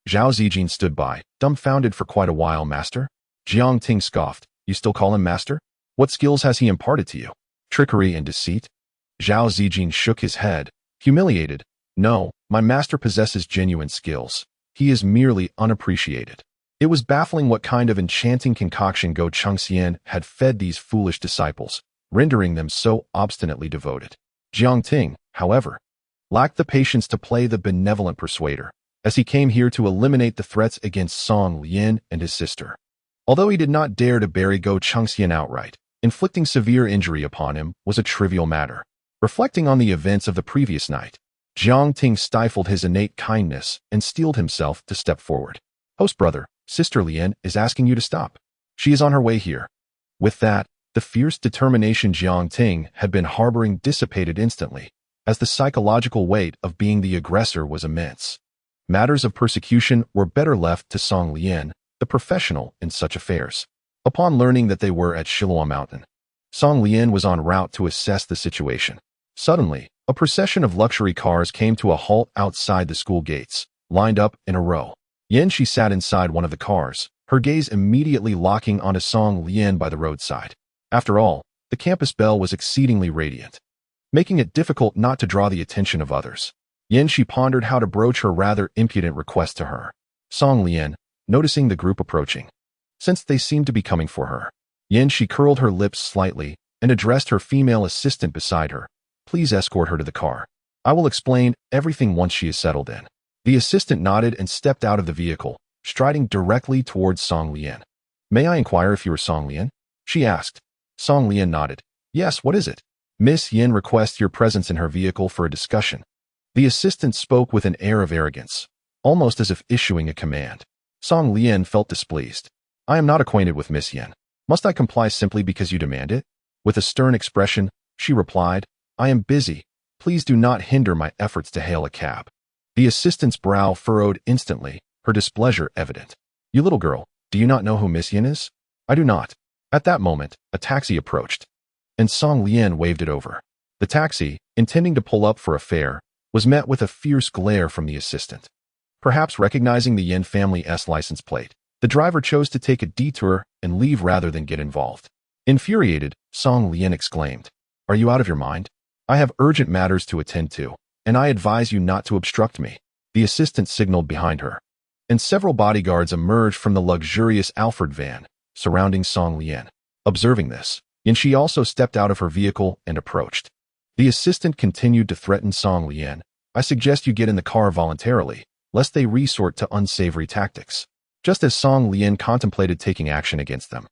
Zhao Zijin stood by, dumbfounded for quite a while. "Master?" Jiang Ting scoffed. "You still call him master? What skills has he imparted to you? Trickery and deceit?" Zhao Zijin shook his head, humiliated. "No, my master possesses genuine skills. He is merely unappreciated." It was baffling what kind of enchanting concoction Go Chengxian had fed these foolish disciples, rendering them so obstinately devoted. Jiang Ting, however, lacked the patience to play the benevolent persuader, as he came here to eliminate the threats against Song Lian and his sister. Although he did not dare to bury Go Chengxian outright, inflicting severe injury upon him was a trivial matter. Reflecting on the events of the previous night, Jiang Ting stifled his innate kindness and steeled himself to step forward. "Host brother, Sister Lian is asking you to stop. She is on her way here." With that, the fierce determination Jiang Ting had been harboring dissipated instantly, as the psychological weight of being the aggressor was immense. Matters of persecution were better left to Song Lian, the professional in such affairs. Upon learning that they were at Shilua Mountain, Song Lian was en route to assess the situation. Suddenly, a procession of luxury cars came to a halt outside the school gates, lined up in a row. Yan Shi sat inside one of the cars, her gaze immediately locking onto Song Lian by the roadside. After all, the campus belle was exceedingly radiant, making it difficult not to draw the attention of others. Yan Shi pondered how to broach her rather impudent request to her. Song Lian, noticing the group approaching, since they seemed to be coming for her, Yan Shi curled her lips slightly and addressed her female assistant beside her. Please escort her to the car. I will explain everything once she is settled in. The assistant nodded and stepped out of the vehicle, striding directly towards Song Lian. May I inquire if you are Song Lian? She asked. Song Lian nodded. Yes, what is it? Miss Yin requests your presence in her vehicle for a discussion. The assistant spoke with an air of arrogance, almost as if issuing a command. Song Lian felt displeased. I am not acquainted with Miss Yin. Must I comply simply because you demand it? With a stern expression, she replied, I am busy. Please do not hinder my efforts to hail a cab. The assistant's brow furrowed instantly, her displeasure evident. You little girl, do you not know who Miss Yin is? I do not. At that moment, a taxi approached, and Song Lian waved it over. The taxi, intending to pull up for a fare, was met with a fierce glare from the assistant. Perhaps recognizing the Yin family's license plate, the driver chose to take a detour and leave rather than get involved. Infuriated, Song Lian exclaimed, Are you out of your mind? I have urgent matters to attend to, and I advise you not to obstruct me. The assistant signaled behind her, and several bodyguards emerged from the luxurious Alfred van, surrounding Song Lian. Observing this, Yanxi also stepped out of her vehicle and approached. The assistant continued to threaten Song Lian. I suggest you get in the car voluntarily, lest they resort to unsavory tactics. Just as Song Lian contemplated taking action against them,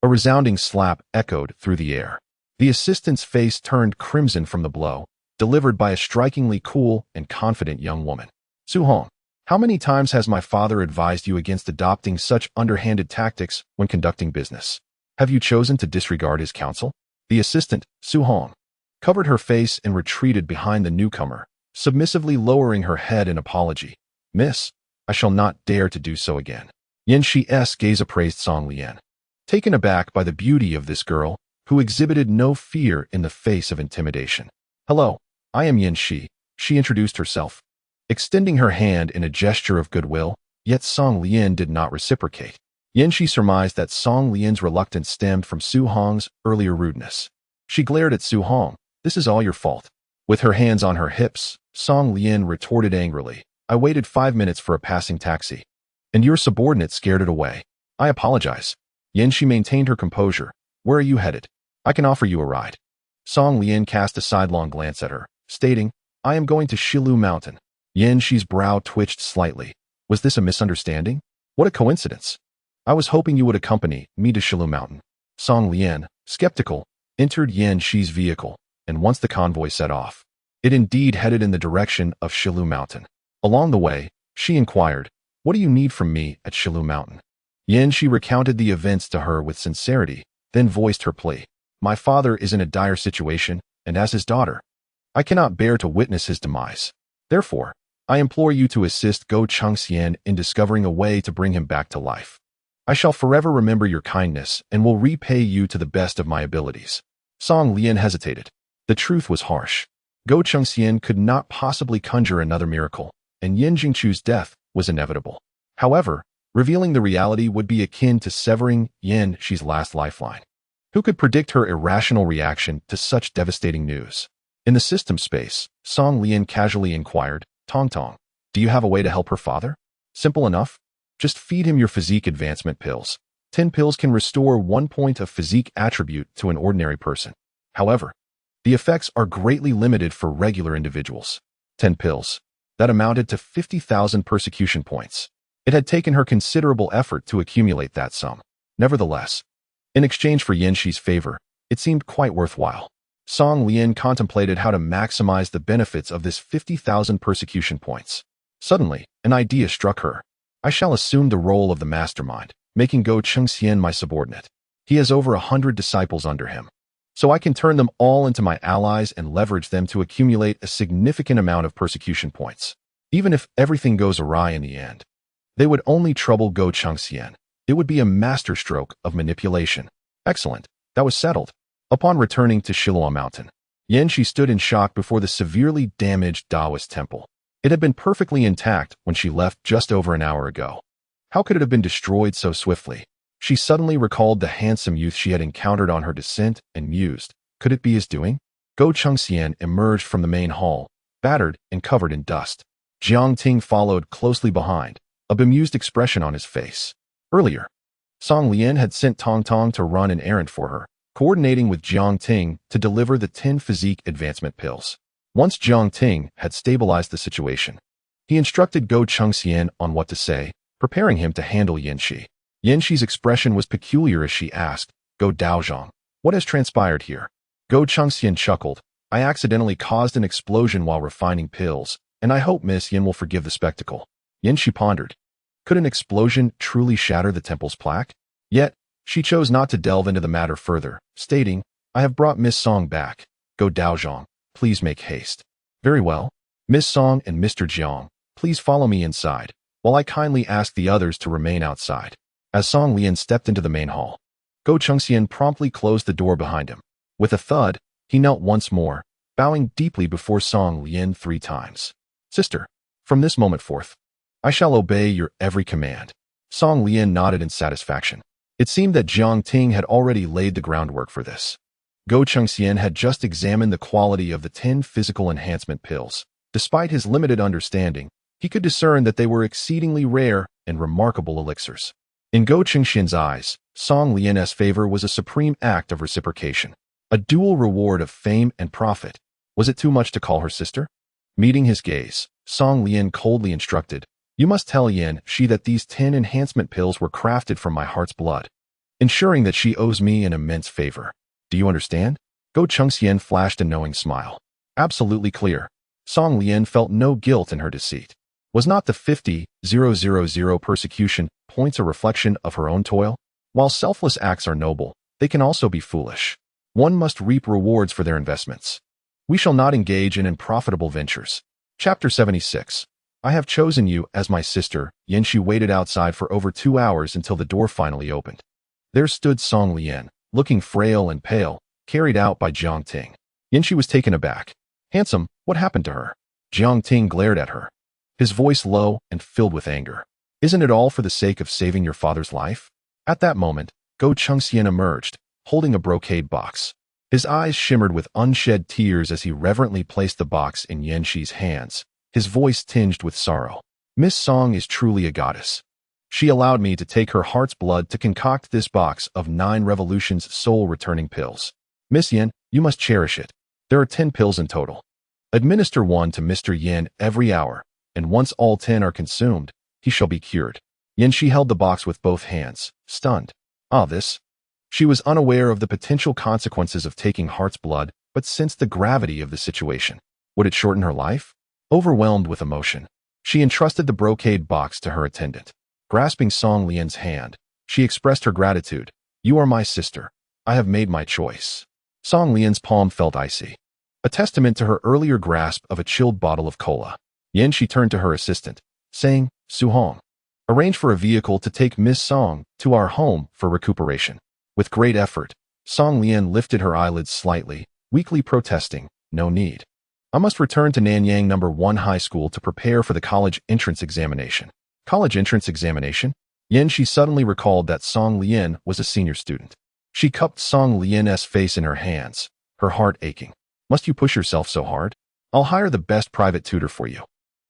a resounding slap echoed through the air. The assistant's face turned crimson from the blow, delivered by a strikingly cool and confident young woman. Su Hong, how many times has my father advised you against adopting such underhanded tactics when conducting business? Have you chosen to disregard his counsel? The assistant, Su Hong, covered her face and retreated behind the newcomer, submissively lowering her head in apology. Miss, I shall not dare to do so again. Yanxi's gaze appraised Song Lian, taken aback by the beauty of this girl, who exhibited no fear in the face of intimidation. Hello, I am Yanxi, she introduced herself, extending her hand in a gesture of goodwill, yet Song Lian did not reciprocate. Yanxi surmised that Song Lian's reluctance stemmed from Su Hong's earlier rudeness. She glared at Su Hong. This is all your fault. With her hands on her hips, Song Lian retorted angrily. I waited 5 minutes for a passing taxi, and your subordinate scared it away. I apologize. Yanxi maintained her composure. Where are you headed? I can offer you a ride. Song Lian cast a sidelong glance at her, stating, I am going to Shilu Mountain. Yanxi's brow twitched slightly. Was this a misunderstanding? What a coincidence. I was hoping you would accompany me to Shilu Mountain. Song Lian, skeptical, entered Yanxi's vehicle, and once the convoy set off, it indeed headed in the direction of Shilu Mountain. Along the way, she inquired, What do you need from me at Shilu Mountain? Yanxi recounted the events to her with sincerity, then voiced her plea. My father is in a dire situation, and as his daughter, I cannot bear to witness his demise. Therefore, I implore you to assist Go Chengxian in discovering a way to bring him back to life. I shall forever remember your kindness and will repay you to the best of my abilities. Song Lian hesitated. The truth was harsh. Go Chengxian could not possibly conjure another miracle, and Yin Jingchu's death was inevitable. However, revealing the reality would be akin to severing Yanxi's last lifeline. Who could predict her irrational reaction to such devastating news? In the system space, Song Lian casually inquired, Tong Tong, do you have a way to help her father? Simple enough. Just feed him your physique advancement pills. 10 pills can restore 1 point of physique attribute to an ordinary person. However, the effects are greatly limited for regular individuals. 10 pills. That amounted to 50,000 persecution points. It had taken her considerable effort to accumulate that sum. Nevertheless, in exchange for Yanxi's favor, it seemed quite worthwhile. Song Lian contemplated how to maximize the benefits of this 50,000 persecution points. Suddenly, an idea struck her. I shall assume the role of the mastermind, making Go Chengxian my subordinate. He has over 100 disciples under him, so I can turn them all into my allies and leverage them to accumulate a significant amount of persecution points. Even if everything goes awry in the end, they would only trouble Go Chengxian. It would be a masterstroke of manipulation. Excellent. That was settled. Upon returning to Shiluo Mountain, Yanxi stood in shock before the severely damaged Taoist temple. It had been perfectly intact when she left just over an hour ago. How could it have been destroyed so swiftly? She suddenly recalled the handsome youth she had encountered on her descent and mused, could it be his doing? Go Chengxian emerged from the main hall, battered and covered in dust. Jiang Ting followed closely behind, a bemused expression on his face. Earlier, Song Lian had sent Tong Tong to run an errand for her, coordinating with Jiang Ting to deliver the 10 physique advancement pills. Once Jiang Ting had stabilized the situation, he instructed Go Chengxian on what to say, preparing him to handle Yanxi. Yanxi's expression was peculiar as she asked, Go Daozhong, what has transpired here? Go Chengxian chuckled, I accidentally caused an explosion while refining pills, and I hope Miss Yin will forgive the spectacle. Yanxi pondered. Could an explosion truly shatter the temple's plaque? Yet, she chose not to delve into the matter further, stating, I have brought Miss Song back. Go Daozhong, please make haste. Very well. Miss Song and Mr. Jiang, please follow me inside, while I kindly ask the others to remain outside. As Song Lian stepped into the main hall, Go Chengxian promptly closed the door behind him. With a thud, he knelt once more, bowing deeply before Song Lian 3 times. Sister, from this moment forth, I shall obey your every command. Song Lian nodded in satisfaction. It seemed that Jiang Ting had already laid the groundwork for this. Go Chengxian had just examined the quality of the 10 physical enhancement pills. Despite his limited understanding, he could discern that they were exceedingly rare and remarkable elixirs. In Go Chengxian's eyes, Song Lian's favor was a supreme act of reciprocation, a dual reward of fame and profit. Was it too much to call her sister? Meeting his gaze, Song Lian coldly instructed, You must tell Yanxi that these 10 enhancement pills were crafted from my heart's blood, ensuring that she owes me an immense favor. Do you understand? Go Chengxian flashed a knowing smile. Absolutely clear. Song Lian felt no guilt in her deceit. Was not the 50,000 persecution points a reflection of her own toil? While selfless acts are noble, they can also be foolish. One must reap rewards for their investments. We shall not engage in unprofitable ventures. Chapter 76. I have chosen you as my sister. Yanxi waited outside for over 2 hours until the door finally opened. There stood Song Lian, looking frail and pale, carried out by Jiang Ting. Yanxi was taken aback. Handsome, what happened to her? Jiang Ting glared at her, his voice low and filled with anger. Isn't it all for the sake of saving your father's life? At that moment, Go Chengxian emerged, holding a brocade box. His eyes shimmered with unshed tears as he reverently placed the box in Yanxi's hands, his voice tinged with sorrow. Miss Song is truly a goddess. She allowed me to take her heart's blood to concoct this box of 9 revolutions soul-returning pills. Miss Yin, you must cherish it. There are 10 pills in total. Administer 1 to Mr. Yin every hour, and once all 10 are consumed, he shall be cured. Yanxi held the box with both hands, stunned. This. She was unaware of the potential consequences of taking heart's blood, but sensed the gravity of the situation. Would it shorten her life? Overwhelmed with emotion, she entrusted the brocade box to her attendant. Grasping Song Lian's hand, she expressed her gratitude. You are my sister. I have made my choice. Song Lian's palm felt icy, a testament to her earlier grasp of a chilled bottle of cola. Yanxi turned to her assistant, saying, Su Hong, arrange for a vehicle to take Miss Song to our home for recuperation. With great effort, Song Lian lifted her eyelids slightly, weakly protesting, no need. I must return to Nanyang No. 1 High School to prepare for the college entrance examination. College entrance examination? Yanxi suddenly recalled that Song Lian was a senior student. She cupped Song Lian's face in her hands, her heart aching. Must you push yourself so hard? I'll hire the best private tutor for you.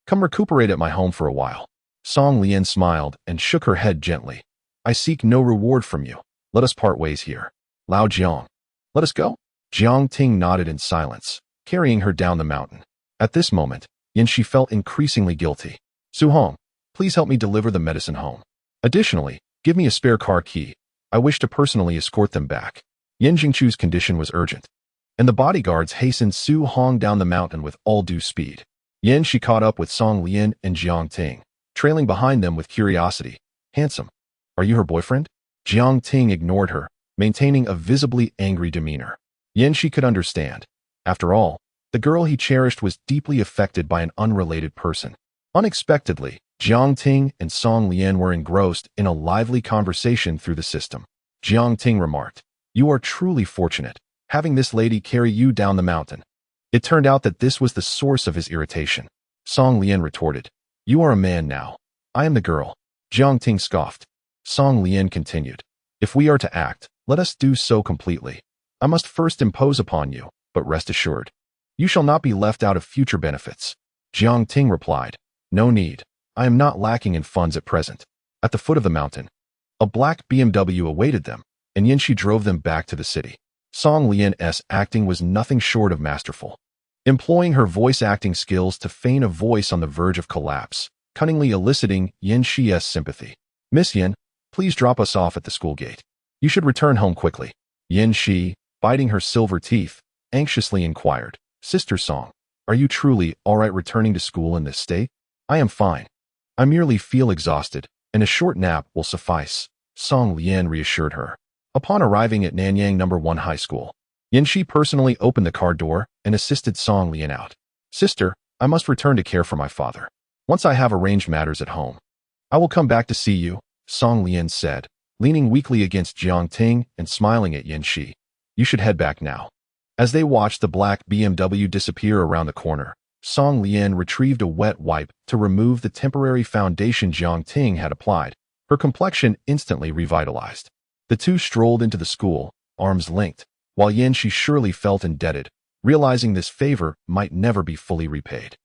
Come recuperate at my home for a while. Song Lian smiled and shook her head gently. I seek no reward from you. Let us part ways here. Lao Jiang. Let us go? Jiang Ting nodded in silence, carrying her down the mountain. At this moment, Yanxi felt increasingly guilty. Su Hong, please help me deliver the medicine home. Additionally, give me a spare car key. I wish to personally escort them back. Yen Jingchu's condition was urgent, and the bodyguards hastened Su Hong down the mountain with all due speed. Yanxi caught up with Song Lian and Jiang Ting, trailing behind them with curiosity. Handsome. Are you her boyfriend? Jiang Ting ignored her, maintaining a visibly angry demeanor. Yanxi could understand. After all, the girl he cherished was deeply affected by an unrelated person. Unexpectedly, Jiang Ting and Song Lian were engrossed in a lively conversation through the system. Jiang Ting remarked, You are truly fortunate, having this lady carry you down the mountain. It turned out that this was the source of his irritation. Song Lian retorted, You are a man now. I am the girl. Jiang Ting scoffed. Song Lian continued, If we are to act, let us do so completely. I must first impose upon you, but rest assured, you shall not be left out of future benefits. Jiang Ting replied, No need. I am not lacking in funds at present. At the foot of the mountain, a black BMW awaited them, and Yanxi drove them back to the city. Song Lian's acting was nothing short of masterful. Employing her voice acting skills to feign a voice on the verge of collapse, cunningly eliciting Yin Shi's sympathy. Miss Yin, please drop us off at the school gate. You should return home quickly. Yin Shi, biting her silver teeth, anxiously inquired. Sister Song, are you truly all right returning to school in this state? I am fine. I merely feel exhausted, and a short nap will suffice, Song Lian reassured her. Upon arriving at Nanyang No. 1 High School, Yin Shi personally opened the car door and assisted Song Lian out. Sister, I must return to care for my father. Once I have arranged matters at home, I will come back to see you, Song Lian said, leaning weakly against Jiang Ting and smiling at Yin Shi. You should head back now. As they watched the black BMW disappear around the corner, Song Lian retrieved a wet wipe to remove the temporary foundation Jiang Ting had applied. Her complexion instantly revitalized. The two strolled into the school, arms linked, while Yin Shi surely felt indebted, realizing this favor might never be fully repaid.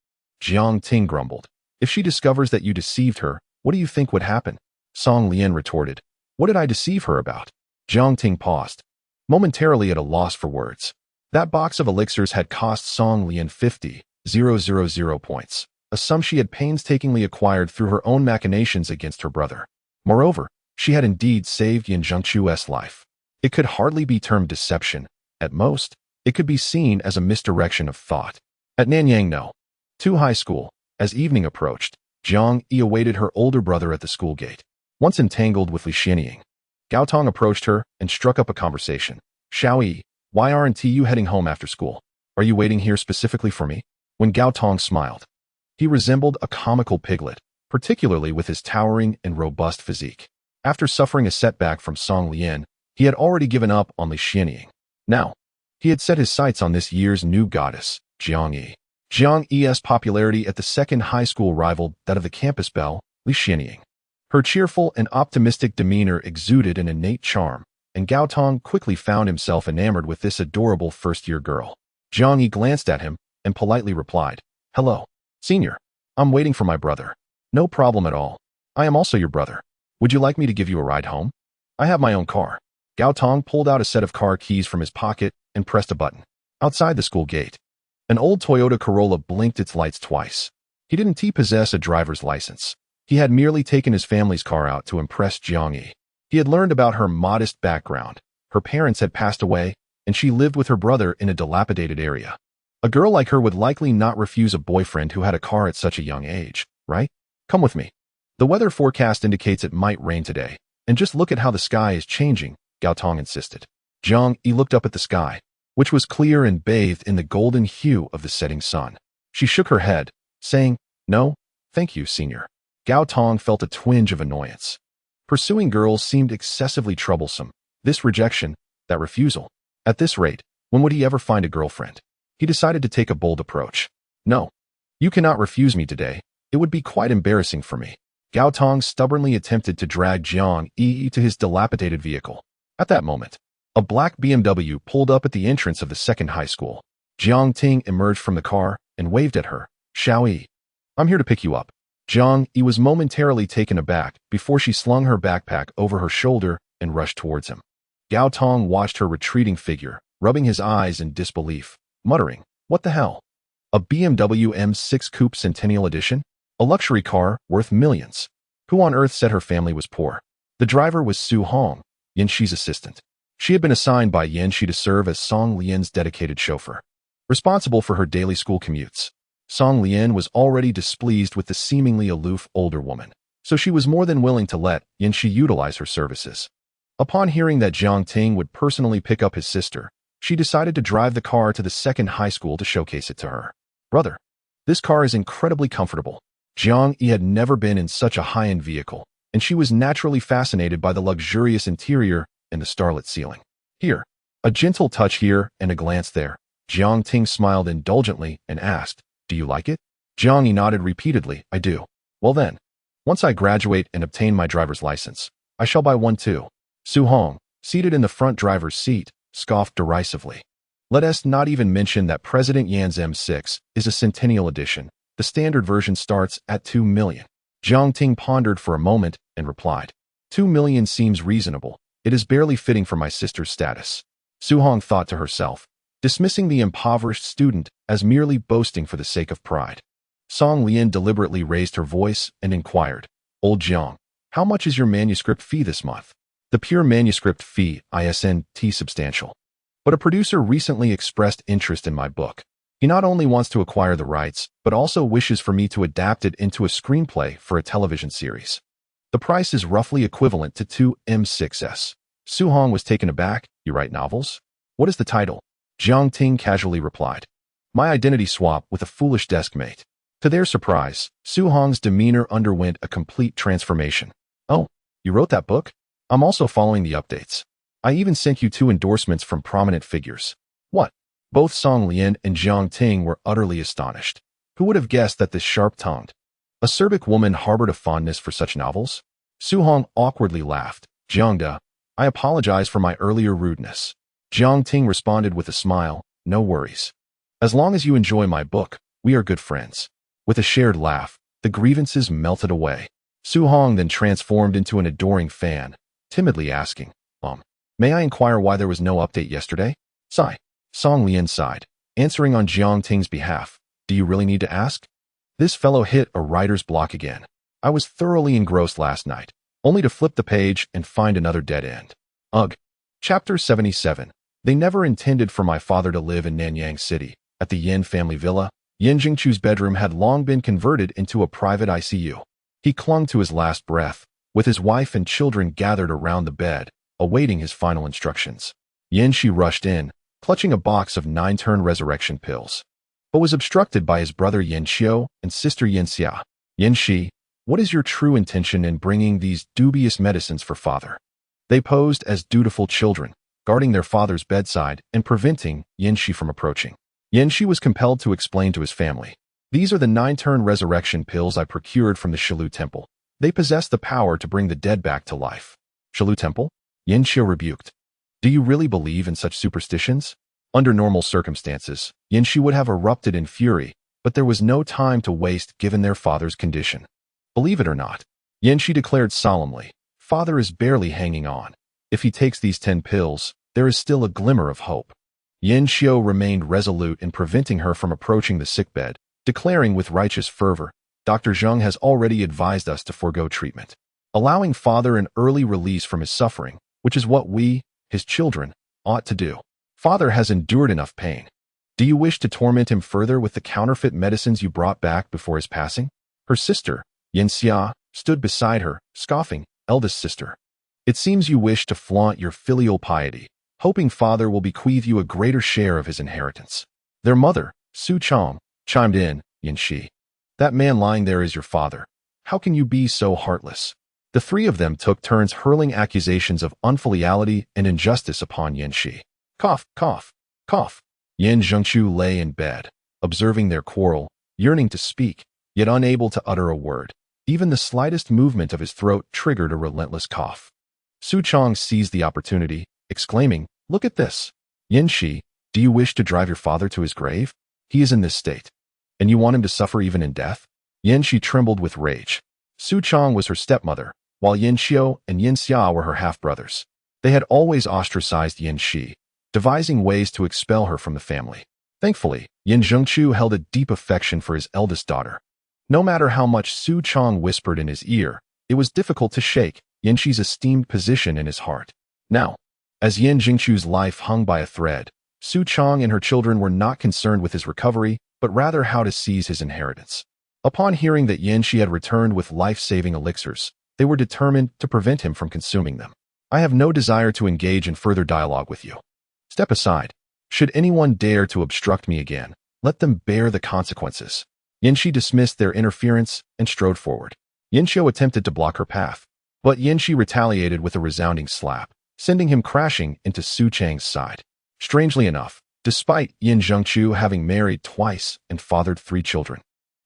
Jiang Ting grumbled. If she discovers that you deceived her, what do you think would happen? Song Lian retorted. What did I deceive her about? Jiang Ting paused, momentarily at a loss for words. That box of elixirs had cost Song Lian 50,000 points, a sum she had painstakingly acquired through her own machinations against her brother. Moreover, she had indeed saved Yin Zhengchu's life. It could hardly be termed deception. At most, it could be seen as a misdirection of thought. At Nanyang No. 2 High School, as evening approached, Jiang Yi awaited her older brother at the school gate. Once entangled with Li Xianying, Gao Tong approached her and struck up a conversation. Xiao Yi, why aren't you heading home after school? Are you waiting here specifically for me? When Gao Tong smiled, he resembled a comical piglet, particularly with his towering and robust physique. After suffering a setback from Song Lian, he had already given up on Li Xianying. Now, he had set his sights on this year's new goddess, Jiang Yi. Jiang Yi's popularity at the second high school rivaled that of the campus belle, Li Xianying. Her cheerful and optimistic demeanor exuded an innate charm, and Gao Tong quickly found himself enamored with this adorable first-year girl. Jiang Yi glanced at him and politely replied, Hello, senior. I'm waiting for my brother. No problem at all. I am also your brother. Would you like me to give you a ride home? I have my own car. Gao Tong pulled out a set of car keys from his pocket and pressed a button. Outside the school gate, an old Toyota Corolla blinked its lights twice. He didn't possess a driver's license. He had merely taken his family's car out to impress Jiang Yi. He had learned about her modest background. Her parents had passed away, and she lived with her brother in a dilapidated area. A girl like her would likely not refuse a boyfriend who had a car at such a young age, right? Come with me. The weather forecast indicates it might rain today, and just look at how the sky is changing, Gao Tong insisted. Jiang Yi looked up at the sky, which was clear and bathed in the golden hue of the setting sun. She shook her head, saying, No, thank you, senior. Gao Tong felt a twinge of annoyance. Pursuing girls seemed excessively troublesome. This rejection, that refusal. At this rate, when would he ever find a girlfriend? He decided to take a bold approach. No, you cannot refuse me today. It would be quite embarrassing for me. Gao Tong stubbornly attempted to drag Jiang Yi to his dilapidated vehicle. At that moment, a black BMW pulled up at the entrance of the second high school. Jiang Ting emerged from the car and waved at her. Xiao Yi, I'm here to pick you up. Jiang Yi was momentarily taken aback before she slung her backpack over her shoulder and rushed towards him. Gao Tong watched her retreating figure, rubbing his eyes in disbelief, muttering, What the hell? A BMW M6 Coupe Centennial Edition? A luxury car worth millions. Who on earth said her family was poor? The driver was Su Hong, Yin Shi's assistant. She had been assigned by Yin Shi to serve as Song Lian's dedicated chauffeur, responsible for her daily school commutes. Song Lian was already displeased with the seemingly aloof older woman, so she was more than willing to let Yin Shi utilize her services. Upon hearing that Jiang Ting would personally pick up his sister, she decided to drive the car to the second high school to showcase it to her brother. This car is incredibly comfortable. Jiang Yi had never been in such a high-end vehicle, and she was naturally fascinated by the luxurious interior and the starlit ceiling. Here, a gentle touch here and a glance there. Jiang Ting smiled indulgently and asked, Do you like it? Jiang Yi nodded repeatedly, I do. Well then, once I graduate and obtain my driver's license, I shall buy one too. Su Hong, seated in the front driver's seat, scoffed derisively. Let us not even mention that President Yan's M6 is a Centennial Edition. The standard version starts at 2 million. Jiang Ting pondered for a moment and replied, 2 million seems reasonable. It is barely fitting for my sister's status. Su Hong thought to herself, dismissing the impoverished student as merely boasting for the sake of pride. Song Lian deliberately raised her voice and inquired, Old Jiang, how much is your manuscript fee this month? The pure manuscript fee, isn't substantial. But a producer recently expressed interest in my book. He not only wants to acquire the rights, but also wishes for me to adapt it into a screenplay for a television series. The price is roughly equivalent to 2M6s. Su Hong was taken aback. You write novels? What is the title? Jiang Ting casually replied. My identity swap with a foolish desk mate. To their surprise, Su Hong's demeanor underwent a complete transformation. Oh, you wrote that book? I'm also following the updates. I even sent you 2 endorsements from prominent figures. What? Both Song Lian and Jiang Ting were utterly astonished. Who would have guessed that this sharp-tongued, acerbic woman harbored a fondness for such novels? Su Hong awkwardly laughed. Jiangda, I apologize for my earlier rudeness. Jiang Ting responded with a smile. No worries. As long as you enjoy my book, we are good friends. With a shared laugh, the grievances melted away. Su Hong then transformed into an adoring fan, timidly asking, may I inquire why there was no update yesterday? Sigh. Song Lian sighed, answering on Jiang Ting's behalf. Do you really need to ask? This fellow hit a writer's block again. I was thoroughly engrossed last night, only to flip the page and find another dead end. Ugh. Chapter 77. They never intended for my father to live in Nanyang City. At the Yin family villa, Yin Jingchu's bedroom had long been converted into a private ICU. He clung to his last breath, with his wife and children gathered around the bed, awaiting his final instructions. Yin Shi rushed in, clutching a box of 9-turn resurrection pills, but was obstructed by his brother Yin Xiao and sister Yin Xia. Yin Shi, what is your true intention in bringing these dubious medicines for father? They posed as dutiful children, guarding their father's bedside and preventing Yin Shi from approaching. Yin Shi was compelled to explain to his family. These are the 9-turn resurrection pills I procured from the Shilu Temple. They possess the power to bring the dead back to life. Shilu Temple? Yin Xiao rebuked. Do you really believe in such superstitions? Under normal circumstances, Yin Shi would have erupted in fury, but there was no time to waste given their father's condition. Believe it or not, Yin Shi declared solemnly, father is barely hanging on. If he takes these 10 pills, there is still a glimmer of hope. Yin Xiao remained resolute in preventing her from approaching the sickbed, declaring with righteous fervor, Dr. Zheng has already advised us to forego treatment, allowing father an early release from his suffering, which is what we, his children, ought to do. Father has endured enough pain. Do you wish to torment him further with the counterfeit medicines you brought back before his passing? Her sister, Yin Xia, stood beside her, scoffing, eldest sister. It seems you wish to flaunt your filial piety, hoping father will bequeath you a greater share of his inheritance. Their mother, Su Chong, chimed in, Yin Shi. That man lying there is your father. How can you be so heartless? The 3 of them took turns hurling accusations of unfiliality and injustice upon Yin Shi. Cough, cough, cough. Yin Zhengchu lay in bed, observing their quarrel, yearning to speak, yet unable to utter a word. Even the slightest movement of his throat triggered a relentless cough. Su Chong seized the opportunity, exclaiming, Look at this. Yin Shi, do you wish to drive your father to his grave? He is in this state. And you want him to suffer even in death? Yin Shi trembled with rage. Su Chong was her stepmother, while Yin Xiao and Yin Xia were her half-brothers. They had always ostracized Yin Shi, devising ways to expel her from the family. Thankfully, Yin Zhengchu held a deep affection for his eldest daughter. No matter how much Su Chong whispered in his ear, it was difficult to shake Yin Shi's esteemed position in his heart. Now, as Yin Jingchu's life hung by a thread, Su Chong and her children were not concerned with his recovery, but rather how to seize his inheritance. Upon hearing that Yin Shi had returned with life-saving elixirs, they were determined to prevent him from consuming them. I have no desire to engage in further dialogue with you. Step aside. Should anyone dare to obstruct me again, let them bear the consequences. Yin Shi dismissed their interference and strode forward. Yin Xiao attempted to block her path, but Yin Shi retaliated with a resounding slap, sending him crashing into Su Chang's side. Strangely enough, despite Yin Zhengchu having married twice and fathered 3 children,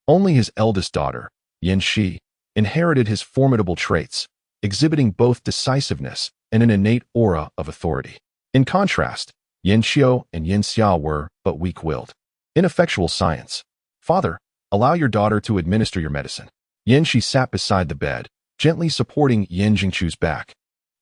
only his eldest daughter, Yin Shi, inherited his formidable traits, exhibiting both decisiveness and an innate aura of authority. In contrast, Yin Xiao and Yin Xia were but weak-willed. Ineffectual science. Father, allow your daughter to administer your medicine. Yin Shi sat beside the bed, gently supporting Yin Jingchu's back,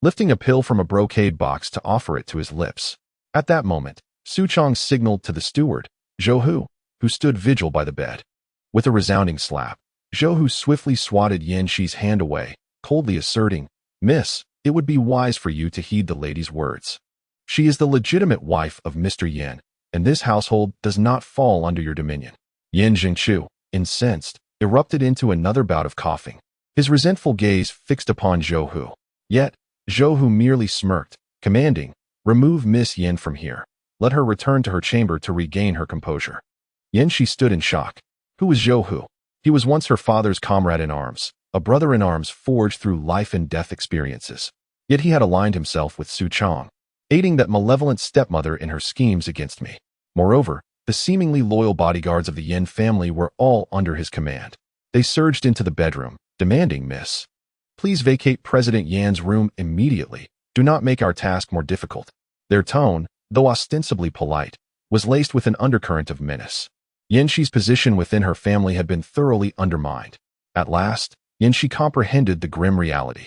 lifting a pill from a brocade box to offer it to his lips. At that moment, Su Chong signaled to the steward, Zhou Hu, who stood vigil by the bed. With a resounding slap, Zhou Hu swiftly swatted Yan Shi's hand away, coldly asserting, "Miss, it would be wise for you to heed the lady's words. She is the legitimate wife of Mr. Yan, and this household does not fall under your dominion." Yan Jingchu, incensed, erupted into another bout of coughing, his resentful gaze fixed upon Zhou Hu. Yet, Zhou Hu merely smirked, commanding, "Remove Miss Yan from here. Let her return to her chamber to regain her composure." Yan Shi stood in shock. Who was Zhou Hu? He was once her father's comrade in arms, a brother in arms forged through life and death experiences. Yet he had aligned himself with Su Chong, aiding that malevolent stepmother in her schemes against me. Moreover, the seemingly loyal bodyguards of the Yin family were all under his command. They surged into the bedroom, demanding, "Miss, please vacate President Yan's room immediately. Do not make our task more difficult." Their tone, though ostensibly polite, was laced with an undercurrent of menace. Yan Shi's position within her family had been thoroughly undermined. At last, Yan Shi comprehended the grim reality.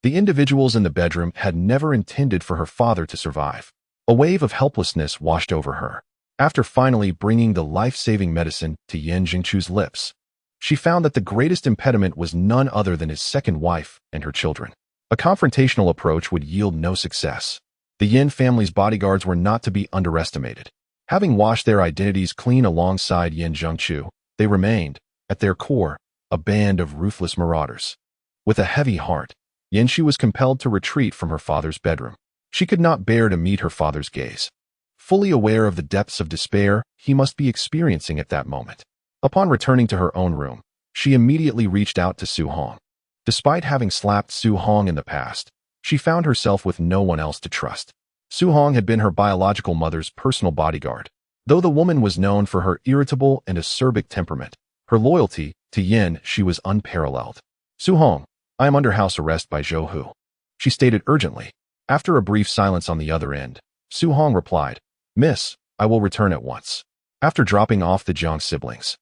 The individuals in the bedroom had never intended for her father to survive. A wave of helplessness washed over her. After finally bringing the life-saving medicine to Yan Jingchu's lips, she found that the greatest impediment was none other than his second wife and her children. A confrontational approach would yield no success. The Yin family's bodyguards were not to be underestimated. Having washed their identities clean alongside Yan Jingchu, they remained, at their core, a band of ruthless marauders. With a heavy heart, Yan Shi was compelled to retreat from her father's bedroom. She could not bear to meet her father's gaze. Fully aware of the depths of despair he must be experiencing at that moment. Upon returning to her own room, she immediately reached out to Su Hong. Despite having slapped Su Hong in the past, she found herself with no one else to trust. Su Hong had been her biological mother's personal bodyguard. Though the woman was known for her irritable and acerbic temperament, her loyalty to Yin Shi was unparalleled. "Su Hong, I am under house arrest by Zhou Hu," she stated urgently. After a brief silence on the other end, Su Hong replied, "Miss, I will return at once." After dropping off the Jiang siblings,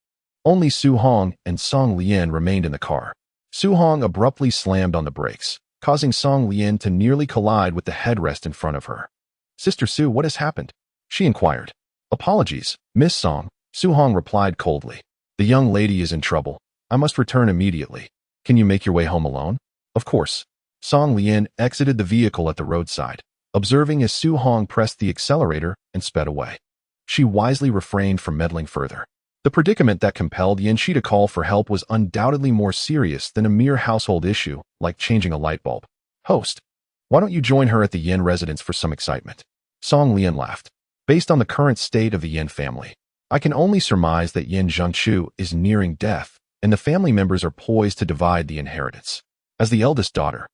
only Su Hong and Song Lian remained in the car. Su Hong abruptly slammed on the brakes, causing Song Lian to nearly collide with the headrest in front of her. "Sister Su, what has happened?" she inquired. "Apologies, Miss Song," Su Hong replied coldly. "The young lady is in trouble. I must return immediately. Can you make your way home alone?" "Of course." Song Lian exited the vehicle at the roadside, observing as Su Hong pressed the accelerator and sped away. She wisely refrained from meddling further. The predicament that compelled Yan Shi to call for help was undoubtedly more serious than a mere household issue like changing a light bulb. "Host, why don't you join her at the Yin residence for some excitement?" Song Lian laughed. "Based on the current state of the Yin family, I can only surmise that Yin Zhengchu is nearing death, and the family members are poised to divide the inheritance. As the eldest daughter,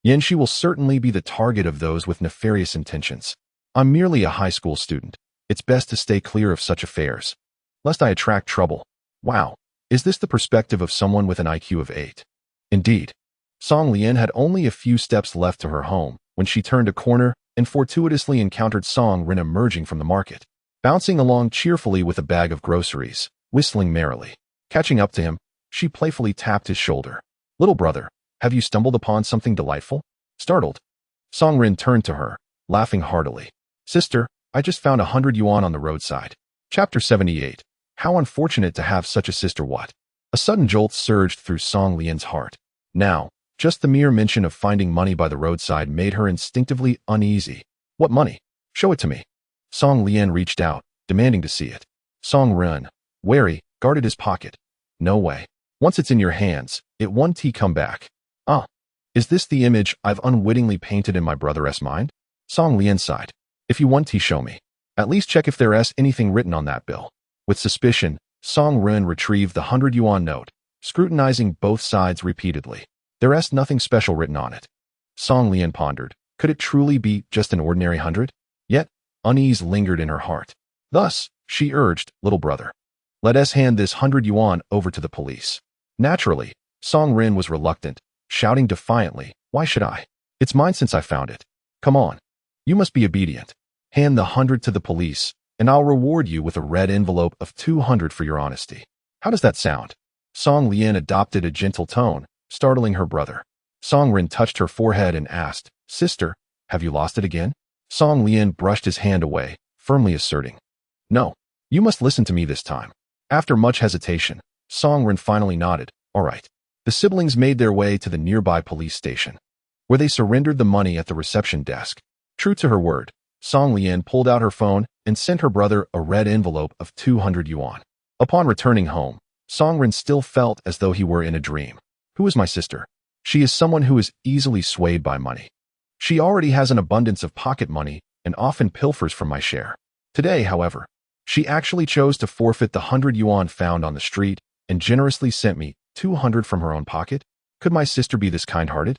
Yan Shi will certainly be the target of those with nefarious intentions. I'm merely a high school student. It's best to stay clear of such affairs, lest I attract trouble." Wow, is this the perspective of someone with an IQ of 8? Indeed. Song Lian had only a few steps left to her home when she turned a corner and fortuitously encountered Song Rin emerging from the market, bouncing along cheerfully with a bag of groceries, whistling merrily. Catching up to him, she playfully tapped his shoulder. "Little brother, have you stumbled upon something delightful?" Startled, Song Rin turned to her, laughing heartily. "Sister, I just found 100 yuan on the roadside." Chapter 78. How unfortunate to have such a sister. What? A sudden jolt surged through Song Lian's heart. Now, just the mere mention of finding money by the roadside made her instinctively uneasy. "What money? Show it to me." Song Lian reached out, demanding to see it. Song Rin, wary, guarded his pocket. "No way. Once it's in your hands, it won't come back." "Ah, is this the image I've unwittingly painted in my brother's mind?" Song Lian sighed. "If you want to show me, at least check if there's anything written on that bill." With suspicion, Song Rin retrieved the 100 yuan note, scrutinizing both sides repeatedly. There's nothing special written on it. Song Lian pondered. Could it truly be just an ordinary 100? Yet, unease lingered in her heart. Thus, she urged, "Little brother, let us hand this 100 yuan over to the police." Naturally, Song Rin was reluctant, shouting defiantly, "Why should I? It's mine since I found it. Come on. You must be obedient. Hand the 100 to the police, and I'll reward you with a red envelope of 200 for your honesty. How does that sound?" Song Lian adopted a gentle tone, startling her brother. Song Rin touched her forehead and asked, "Sister, have you lost it again?" Song Lian brushed his hand away, firmly asserting, "No, you must listen to me this time." After much hesitation, Song Ren finally nodded. All right. The siblings made their way to the nearby police station, where they surrendered the money at the reception desk. True to her word, Song Lian pulled out her phone and sent her brother a red envelope of 200 yuan. Upon returning home, Song Ren still felt as though he were in a dream. Who is my sister? She is someone who is easily swayed by money. She already has an abundance of pocket money and often pilfers from my share. Today, however, she actually chose to forfeit the 100 yuan found on the street and generously sent me 200 from her own pocket. Could my sister be this kind-hearted?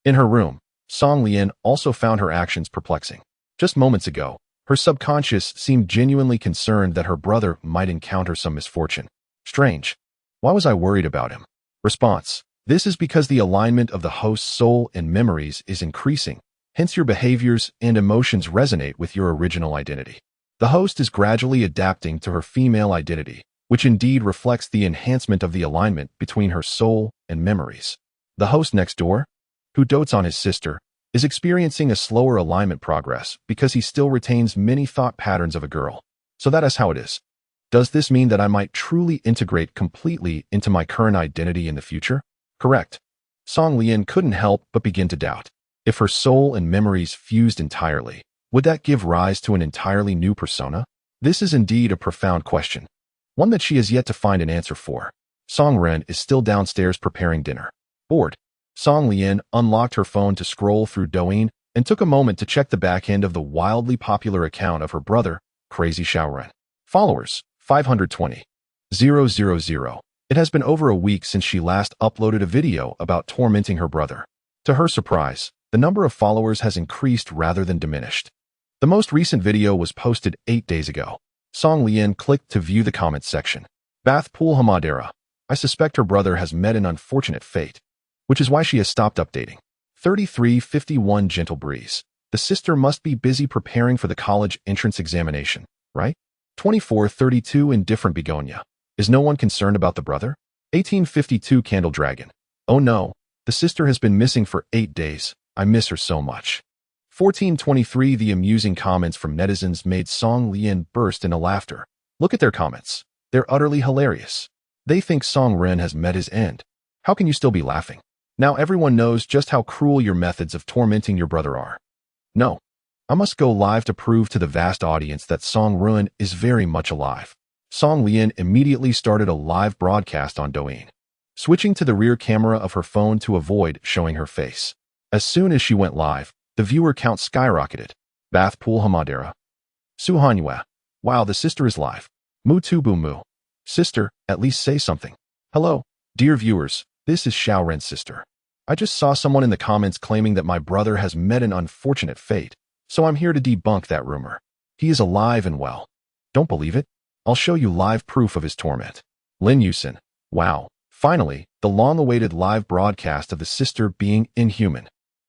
In her room, Song Lian also found her actions perplexing. Just moments ago, her subconscious seemed genuinely concerned that her brother might encounter some misfortune. Strange. Why was I worried about him? Response. This is because the alignment of the host's soul and memories is increasing, hence your behaviors and emotions resonate with your original identity. The host is gradually adapting to her female identity, which indeed reflects the enhancement of the alignment between her soul and memories. The host next door, who dotes on his sister, is experiencing a slower alignment progress because he still retains many thought patterns of a girl. So that is how it is. Does this mean that I might truly integrate completely into my current identity in the future? Correct. Song Lian couldn't help but begin to doubt. If her soul and memories fused entirely, would that give rise to an entirely new persona? This is indeed a profound question, one that she has yet to find an answer for. Song Ren is still downstairs preparing dinner. Bored, Song Lian unlocked her phone to scroll through Douyin and took a moment to check the back end of the wildly popular account of her brother, Crazy Xiaoren. Followers, 520. 000. It has been over a week since she last uploaded a video about tormenting her brother. To her surprise, the number of followers has increased rather than diminished. The most recent video was posted 8 days ago. Song Lian clicked to view the comments section. Bath Pool Hamadera. I suspect her brother has met an unfortunate fate, which is why she has stopped updating. 3351 Gentle Breeze. The sister must be busy preparing for the college entrance examination, right? 2432 Indifferent Begonia. Is no one concerned about the brother? 1852 Candle Dragon. Oh no, the sister has been missing for 8 days. I miss her so much. 1423 The amusing comments from netizens made Song Lian burst into laughter. Look at their comments. They're utterly hilarious. They think Song Ren has met his end. How can you still be laughing? Now everyone knows just how cruel your methods of tormenting your brother are. No, I must go live to prove to the vast audience that Song Ren is very much alive. Song Lian immediately started a live broadcast on Douyin, switching to the rear camera of her phone to avoid showing her face. As soon as she went live, the viewer count skyrocketed. Bath Pool Hamadera. Suhanyua. Wow, the sister is live. Mu tu bu mu. Sister, at least say something. Hello, dear viewers, this is Xiao Ren's sister. I just saw someone in the comments claiming that my brother has met an unfortunate fate, so I'm here to debunk that rumor. He is alive and well. Don't believe it? I'll show you live proof of his torment. Lin Yusin. Wow, finally, the long-awaited live broadcast of the sister being inhuman.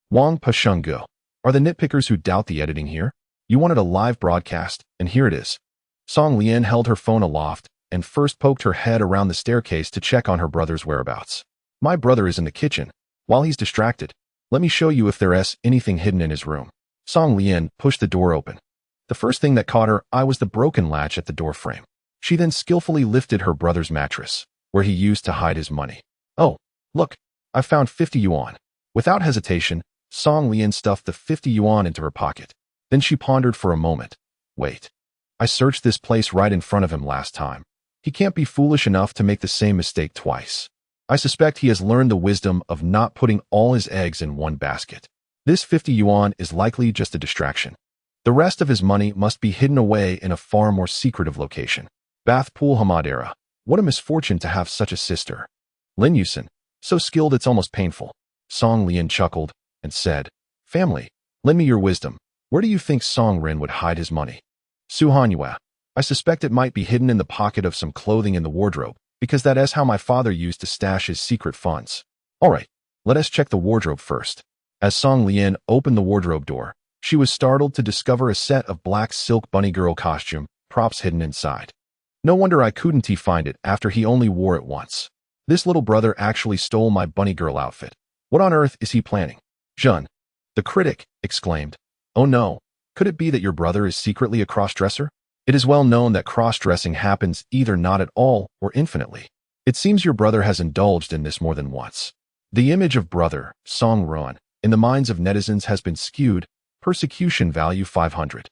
Wang Pashungu. Are the nitpickers who doubt the editing here? You wanted a live broadcast, and here it is. Song Lian held her phone aloft and first poked her head around the staircase to check on her brother's whereabouts. My brother is in the kitchen. While he's distracted, let me show you if there's anything hidden in his room. Song Lian pushed the door open. The first thing that caught her eye was the broken latch at the door frame. She then skillfully lifted her brother's mattress, where he used to hide his money. Oh, look, I found 50 yuan. Without hesitation, Song Lian stuffed the 50 yuan into her pocket. Then she pondered for a moment. Wait, I searched this place right in front of him last time. He can't be foolish enough to make the same mistake twice. I suspect he has learned the wisdom of not putting all his eggs in one basket. This 50 yuan is likely just a distraction. The rest of his money must be hidden away in a far more secretive location. Bath Pool Hamadera. What a misfortune to have such a sister. Lin Yusin. So skilled it's almost painful. Song Lian chuckled and said, Family, lend me your wisdom. Where do you think Song Ren would hide his money? Suhanyua. I suspect it might be hidden in the pocket of some clothing in the wardrobe, because that is how my father used to stash his secret funds. Alright, let us check the wardrobe first. As Song Lian opened the wardrobe door, she was startled to discover a set of black silk bunny girl costume props hidden inside. No wonder I couldn't find it after he only wore it once. This little brother actually stole my bunny girl outfit. What on earth is he planning? Jun, the critic, exclaimed. Oh no, Could it be that your brother is secretly a cross-dresser? It is well known that cross-dressing happens either not at all or infinitely. It seems your brother has indulged in this more than once. The image of brother, Song Ruan, in the minds of netizens has been skewed. Persecution value 500.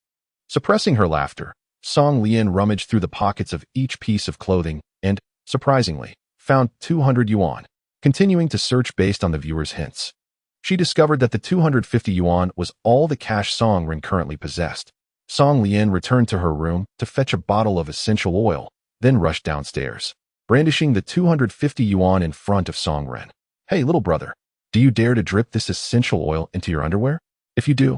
Suppressing her laughter, Song Lian rummaged through the pockets of each piece of clothing and, surprisingly, found 200 yuan. Continuing to search based on the viewer's hints, she discovered that the 250 yuan was all the cash Song Ren currently possessed. Song Lian returned to her room to fetch a bottle of essential oil, then rushed downstairs, brandishing the 250 yuan in front of Song Ren. Hey, little brother, do you dare to drip this essential oil into your underwear? If you do,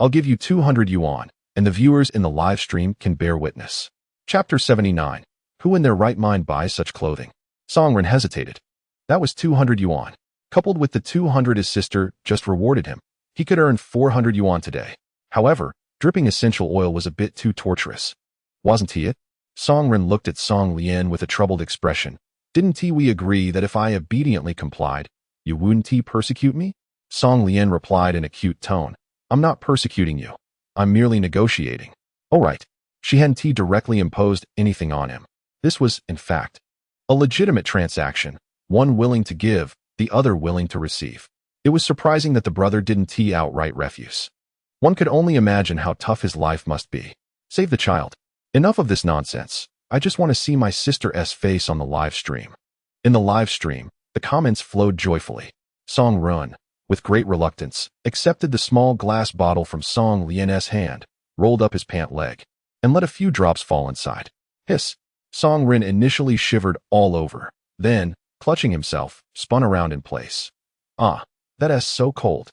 I'll give you 200 yuan, and the viewers in the live stream can bear witness. Chapter 79. Who in their right mind buys such clothing? Song Ren hesitated. That was 200 yuan. Coupled with the 200 his sister just rewarded him, he could earn 400 yuan today. However, dripping essential oil was a bit too torturous. Wasn't he it? Song Ren looked at Song Lian with a troubled expression. Didn't we agree that if I obediently complied, you wouldn't persecute me? Song Lian replied in a cute tone. I'm not persecuting you. I'm merely negotiating. All right. She hadn't directly imposed anything on him. This was, in fact, a legitimate transaction, one willing to give, the other willing to receive. It was surprising that the brother didn't outright refuse. One could only imagine how tough his life must be. Save the child. Enough of this nonsense. I just want to see my sister's face on the live stream. In the live stream, the comments flowed joyfully. Song Run, with great reluctance, accepted the small glass bottle from Song Lian's hand, rolled up his pant leg, and let a few drops fall inside. Hiss. Song Rin initially shivered all over, then, clutching himself, spun around in place. Ah, that is so cold.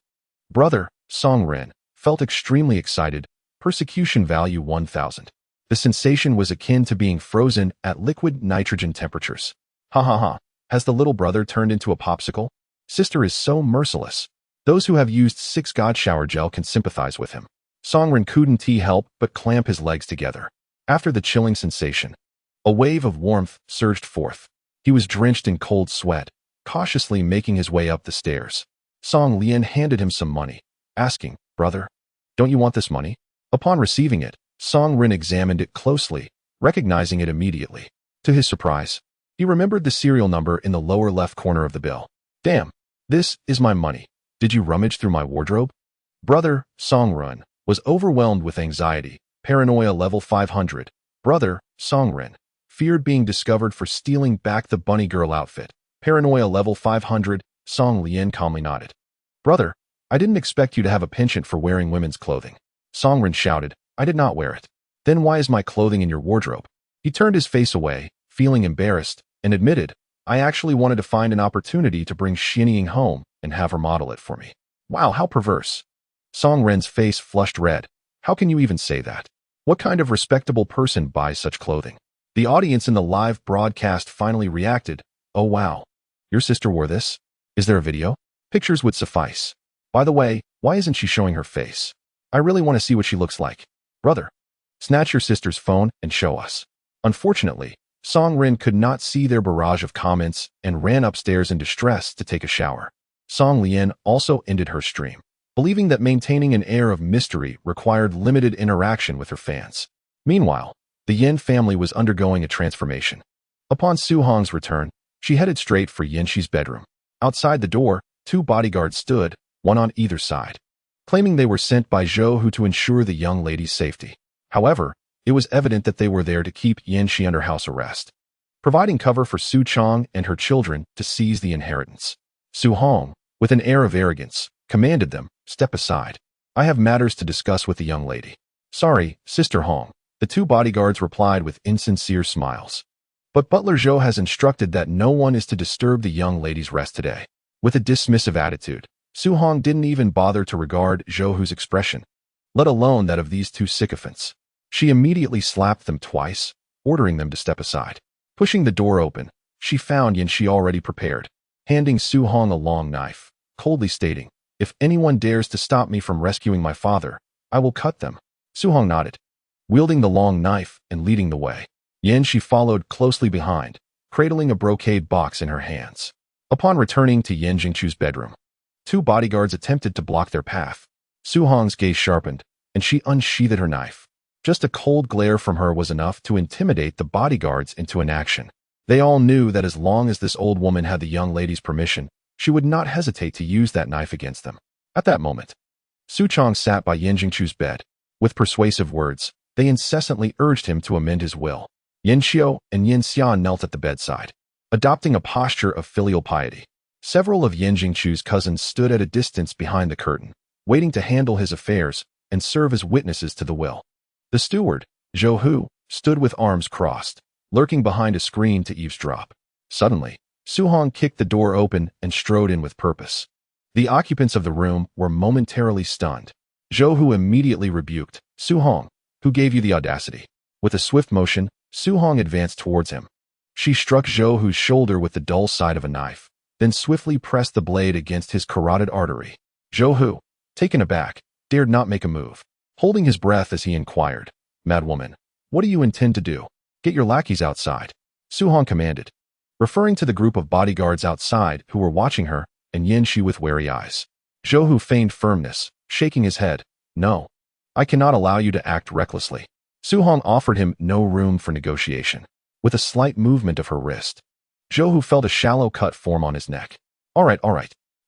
Brother, Song Rin, felt extremely excited. Persecution value 1000. The sensation was akin to being frozen at liquid nitrogen temperatures. Ha ha ha. Has the little brother turned into a popsicle? Sister is so merciless. Those who have used 6 God shower gel can sympathize with him. Song Rin couldn't help but clamp his legs together. After the chilling sensation, a wave of warmth surged forth. He was drenched in cold sweat, cautiously making his way up the stairs. Song Lian handed him some money, asking, Brother, don't you want this money? Upon receiving it, Song Rin examined it closely, recognizing it immediately. To his surprise, he remembered the serial number in the lower left corner of the bill. Damn, this is my money. Did you rummage through my wardrobe? Brother, Song Rin, was overwhelmed with anxiety, paranoia level 500. Brother, Song Rin, feared being discovered for stealing back the bunny girl outfit. Paranoia level 500, Song Lian calmly nodded. Brother, I didn't expect you to have a penchant for wearing women's clothing. Song Rin shouted, I did not wear it. Then why is my clothing in your wardrobe? He turned his face away, feeling embarrassed, and admitted, I actually wanted to find an opportunity to bring Xinying home and have her model it for me. Wow, how perverse. Song Ren's face flushed red. How can you even say that? What kind of respectable person buys such clothing? The audience in the live broadcast finally reacted. Oh wow. Your sister wore this? Is there a video? Pictures would suffice. By the way, why isn't she showing her face? I really want to see what she looks like. Brother, snatch your sister's phone and show us. Unfortunately, Song Rin could not see their barrage of comments and ran upstairs in distress to take a shower. Song Lian also ended her stream, believing that maintaining an air of mystery required limited interaction with her fans. Meanwhile, the Yin family was undergoing a transformation. Upon Su Hong's return, she headed straight for Yinshi's bedroom. Outside the door, 2 bodyguards stood, one on either side, claiming they were sent by Zhou Hu to ensure the young lady's safety. However, it was evident that they were there to keep Yinshi under house arrest, providing cover for Su Chong and her children to seize the inheritance. Su Hong, with an air of arrogance, commanded them, step aside. I have matters to discuss with the young lady. Sorry, Sister Hong, the 2 bodyguards replied with insincere smiles. But Butler Zhou has instructed that no one is to disturb the young lady's rest today. With a dismissive attitude, Su Hong didn't even bother to regard Zhou Hu's expression, let alone that of these 2 sycophants. She immediately slapped them twice, ordering them to step aside. Pushing the door open, she found Yinshi already prepared, handing Su Hong a long knife, coldly stating, If anyone dares to stop me from rescuing my father, I will cut them. Su Hong nodded, wielding the long knife and leading the way. Yinshi followed closely behind, cradling a brocade box in her hands. Upon returning to Yin Jingchu's bedroom, 2 bodyguards attempted to block their path. Su Hong's gaze sharpened, and she unsheathed her knife. Just a cold glare from her was enough to intimidate the bodyguards into inaction. They all knew that as long as this old woman had the young lady's permission, she would not hesitate to use that knife against them. At that moment, Su Chong sat by Yin Jingchu's bed. With persuasive words, they incessantly urged him to amend his will. Yin Xiao and Yin Xian knelt at the bedside, adopting a posture of filial piety. Several of Yin Jingchu's cousins stood at a distance behind the curtain, waiting to handle his affairs and serve as witnesses to the will. The steward, Zhou Hu, stood with arms crossed, lurking behind a screen to eavesdrop. Suddenly, Su Hong kicked the door open and strode in with purpose. The occupants of the room were momentarily stunned. Zhou Hu immediately rebuked Su Hong, "Who gave you the audacity?" With a swift motion, Su Hong advanced towards him. She struck Zhou Hu's shoulder with the dull side of a knife, then swiftly pressed the blade against his carotid artery. Zhou Hu, taken aback, dared not make a move, holding his breath as he inquired, "Madwoman, what do you intend to do?" "Get your lackeys outside," Su Hong commanded, referring to the group of bodyguards outside who were watching her and Yin Shi with wary eyes. Zhou Hu feigned firmness, shaking his head. "No, I cannot allow you to act recklessly." Su Hong offered him no room for negotiation. With a slight movement of her wrist, Zhou Hu felt a shallow cut form on his neck. All right.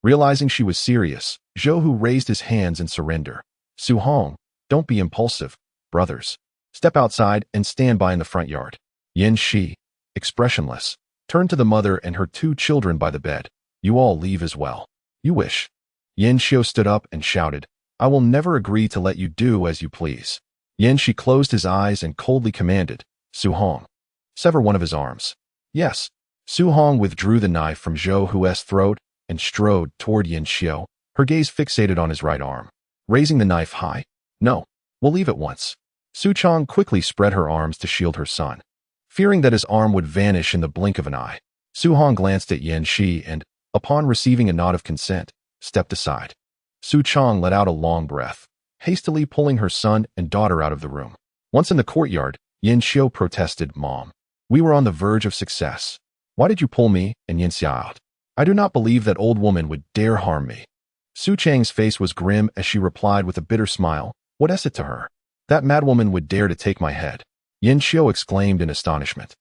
Realizing she was serious, Zhou Hu raised his hands in surrender. "Su Hong, don't be impulsive, brothers. Step outside and stand by in the front yard." Yin Shi, expressionless, turned to the mother and her 2 children by the bed. "You all leave as well." "You wish." Yin Xiao stood up and shouted, "I will never agree to let you do as you please." Yin Shi closed his eyes and coldly commanded, "Su Hong, sever one of his arms." "Yes." Su Hong withdrew the knife from Zhou Hu's throat and strode toward Yin Xiao, her gaze fixated on his right arm. Raising the knife high, "No, we'll leave at once." Su Chong quickly spread her arms to shield her son. Fearing that his arm would vanish in the blink of an eye, Su Hong glanced at Yin Shi and, upon receiving a nod of consent, stepped aside. Su Chong let out a long breath, hastily pulling her son and daughter out of the room. Once in the courtyard, Yin Xiao protested, "Mom, we were on the verge of success. Why did you pull me and Yin Xia out? I do not believe that old woman would dare harm me." Su Chang's face was grim as she replied with a bitter smile, "What is it to her? That madwoman would dare to take my head." Yin Xiao exclaimed in astonishment.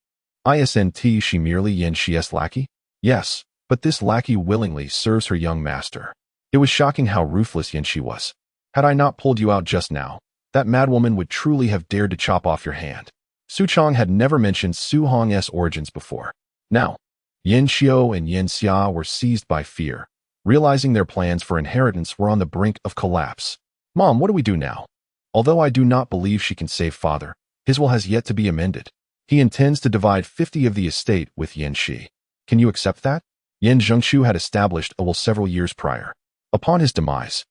"Isn't she merely Yin Xi's lackey?" "Yes, but this lackey willingly serves her young master." It was shocking how ruthless Yin Shi was. "Had I not pulled you out just now, that madwoman would truly have dared to chop off your hand." Su Chong had never mentioned Su Hong's origins before. Now, Yin Xiao and Yin Xia were seized by fear, realizing their plans for inheritance were on the brink of collapse. "Mom, what do we do now?" "Although I do not believe she can save father, his will has yet to be amended. He intends to divide 50 of the estate with Yin Shi. Can you accept that?" Yin Zhengshu had established a will several years prior. Upon his demise,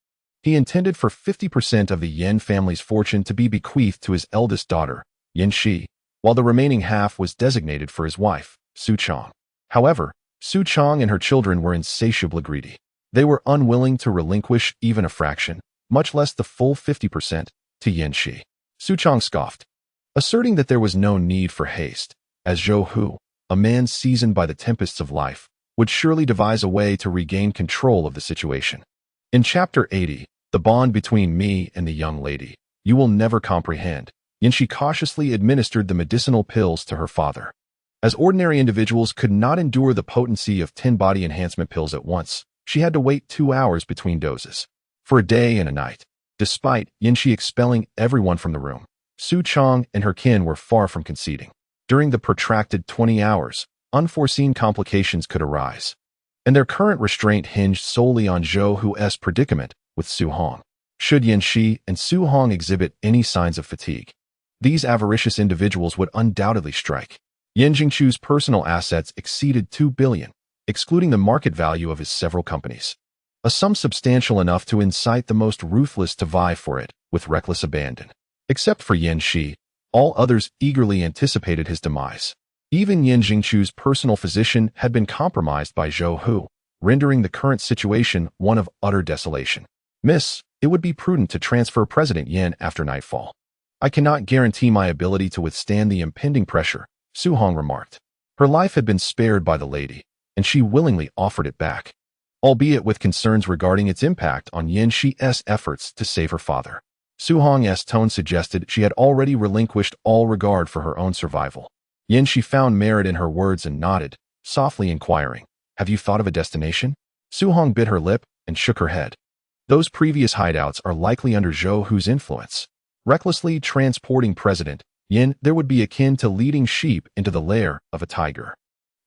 he intended for 50% of the Yin family's fortune to be bequeathed to his eldest daughter, Yin Shi, while the remaining half was designated for his wife, Su Chong. However, Su Chong and her children were insatiably greedy. They were unwilling to relinquish even a fraction, much less the full 50%, to Yin Shi. Su Chong scoffed, asserting that there was no need for haste, as Zhou Hu, a man seasoned by the tempests of life, would surely devise a way to regain control of the situation. In Chapter 80, The Bond Between Me and the Young Lady, you will never comprehend, Yin Shi cautiously administered the medicinal pills to her father. As ordinary individuals could not endure the potency of 10 body enhancement pills at once, she had to wait 2 hours between doses. For a day and a night, despite Yin Shi expelling everyone from the room, Su Chong and her kin were far from conceding. During the protracted 20 hours, unforeseen complications could arise, and their current restraint hinged solely on Zhou Hu's predicament with Su Hong. Should Yin Shi and Su Hong exhibit any signs of fatigue, these avaricious individuals would undoubtedly strike. Yin Jingchu's personal assets exceeded 2 billion, excluding the market value of his several companies, a sum substantial enough to incite the most ruthless to vie for it with reckless abandon. Except for Yin Shi, all others eagerly anticipated his demise. Even Yin Jingchu's personal physician had been compromised by Zhou Hu, rendering the current situation one of utter desolation. "Miss, it would be prudent to transfer President Yin after nightfall. I cannot guarantee my ability to withstand the impending pressure," Su Hong remarked. Her life had been spared by the lady, and she willingly offered it back, albeit with concerns regarding its impact on Yin Shi's efforts to save her father. Su Hong's tone suggested she had already relinquished all regard for her own survival. Yin Shi found merit in her words and nodded, softly inquiring, "Have you thought of a destination?" Su Hong bit her lip and shook her head. "Those previous hideouts are likely under Zhou Hu's influence. Recklessly transporting President Yin there would be akin to leading sheep into the lair of a tiger."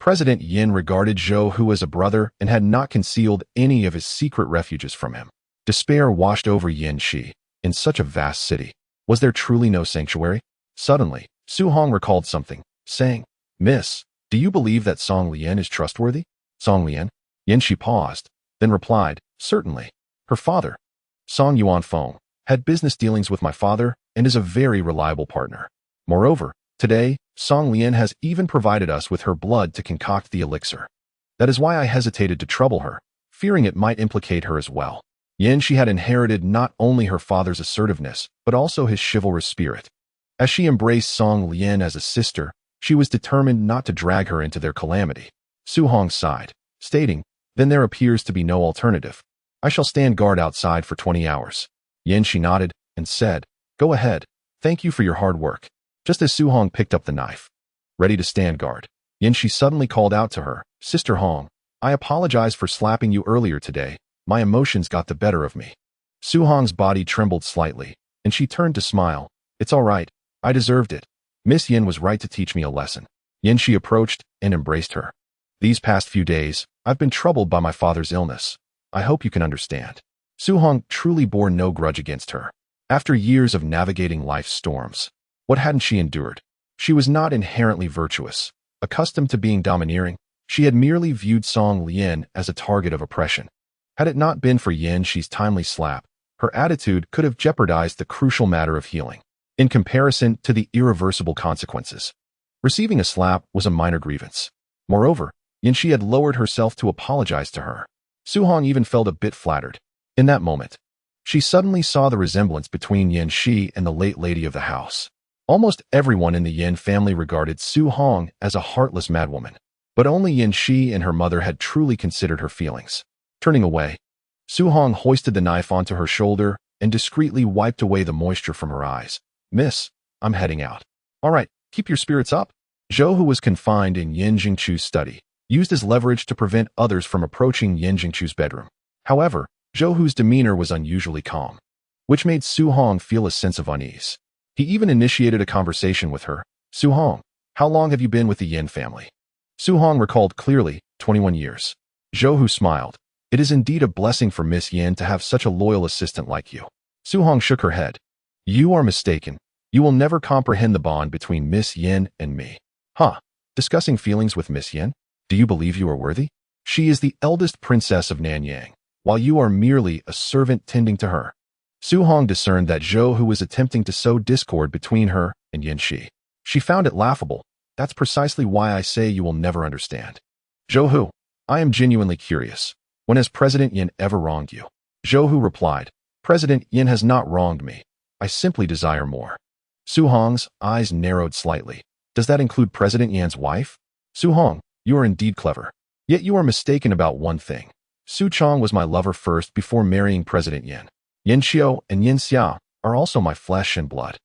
President Yin regarded Zhou Hu as a brother and had not concealed any of his secret refuges from him. Despair washed over Yin Shi. In such a vast city, was there truly no sanctuary? Suddenly, Su Hong recalled something, saying, "Miss, do you believe that Song Lian is trustworthy?" Song Lian? Yin Shi paused, then replied, "Certainly. Her father, Song Yuan Feng, had business dealings with my father and is a very reliable partner. Moreover, today, Song Lian has even provided us with her blood to concoct the elixir. That is why I hesitated to trouble her, fearing it might implicate her as well." Yin Shi had inherited not only her father's assertiveness, but also his chivalrous spirit. As she embraced Song Lian as a sister, she was determined not to drag her into their calamity. Su Hong sighed, stating, "Then there appears to be no alternative. I shall stand guard outside for 20 hours. Yin Shi nodded and said, "Go ahead. Thank you for your hard work." Just as Su Hong picked up the knife, ready to stand guard, Yin Shi suddenly called out to her, "Sister Hong, I apologize for slapping you earlier today. My emotions got the better of me." Su Hong's body trembled slightly, and she turned to smile. "It's all right. I deserved it. Miss Yin was right to teach me a lesson." Yin Shi approached and embraced her. "These past few days, I've been troubled by my father's illness. I hope you can understand." Su Hong truly bore no grudge against her. After years of navigating life's storms, what hadn't she endured? She was not inherently virtuous. Accustomed to being domineering, she had merely viewed Song Lian as a target of oppression. Had it not been for Yin Shi's timely slap, her attitude could have jeopardized the crucial matter of healing. In comparison to the irreversible consequences, receiving a slap was a minor grievance. Moreover, Yin Shi had lowered herself to apologize to her. Su Hong even felt a bit flattered. In that moment, she suddenly saw the resemblance between Yin Shi and the late lady of the house. Almost everyone in the Yin family regarded Su Hong as a heartless madwoman, but only Yin Shi and her mother had truly considered her feelings. Turning away, Su Hong hoisted the knife onto her shoulder and discreetly wiped away the moisture from her eyes. "Miss, I'm heading out." "All right, keep your spirits up." Zhou, who was confined in Yin Jingchu's study, used as leverage to prevent others from approaching Yin Jingchu's bedroom. However, Zhou Hu's demeanor was unusually calm, which made Su Hong feel a sense of unease. He even initiated a conversation with her. "Su Hong, how long have you been with the Yin family?" Su Hong recalled clearly, 21 years. Zhou Hu smiled. "It is indeed a blessing for Miss Yin to have such a loyal assistant like you." Su Hong shook her head. "You are mistaken. You will never comprehend the bond between Miss Yin and me." "Huh? Discussing feelings with Miss Yin? Do you believe you are worthy? She is the eldest princess of Nanyang, while you are merely a servant tending to her." Su Hong discerned that Zhou Hu was attempting to sow discord between her and Yin Shi. She found it laughable. "That's precisely why I say you will never understand. Zhou Hu, I am genuinely curious. When has President Yin ever wronged you?" Zhou Hu replied, "President Yin has not wronged me. I simply desire more." Su Hong's eyes narrowed slightly. "Does that include President Yan's wife?" "Su Hong, you are indeed clever. Yet you are mistaken about one thing. Su Chong was my lover first before marrying President Yin. Yin Xiao and Yin Xia are also my flesh and blood.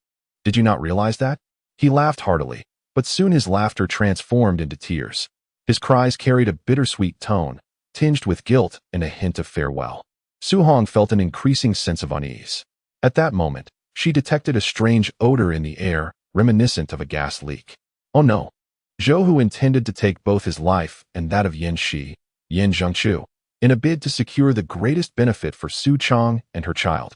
Did you not realize that?" He laughed heartily, but soon his laughter transformed into tears. His cries carried a bittersweet tone, tinged with guilt and a hint of farewell. Su Hong felt an increasing sense of unease. At that moment, she detected a strange odor in the air, reminiscent of a gas leak. Oh no! Zhou Hu intended to take both his life and that of Yin Shi, Yin Zhengchu, in a bid to secure the greatest benefit for Su Chong and her child.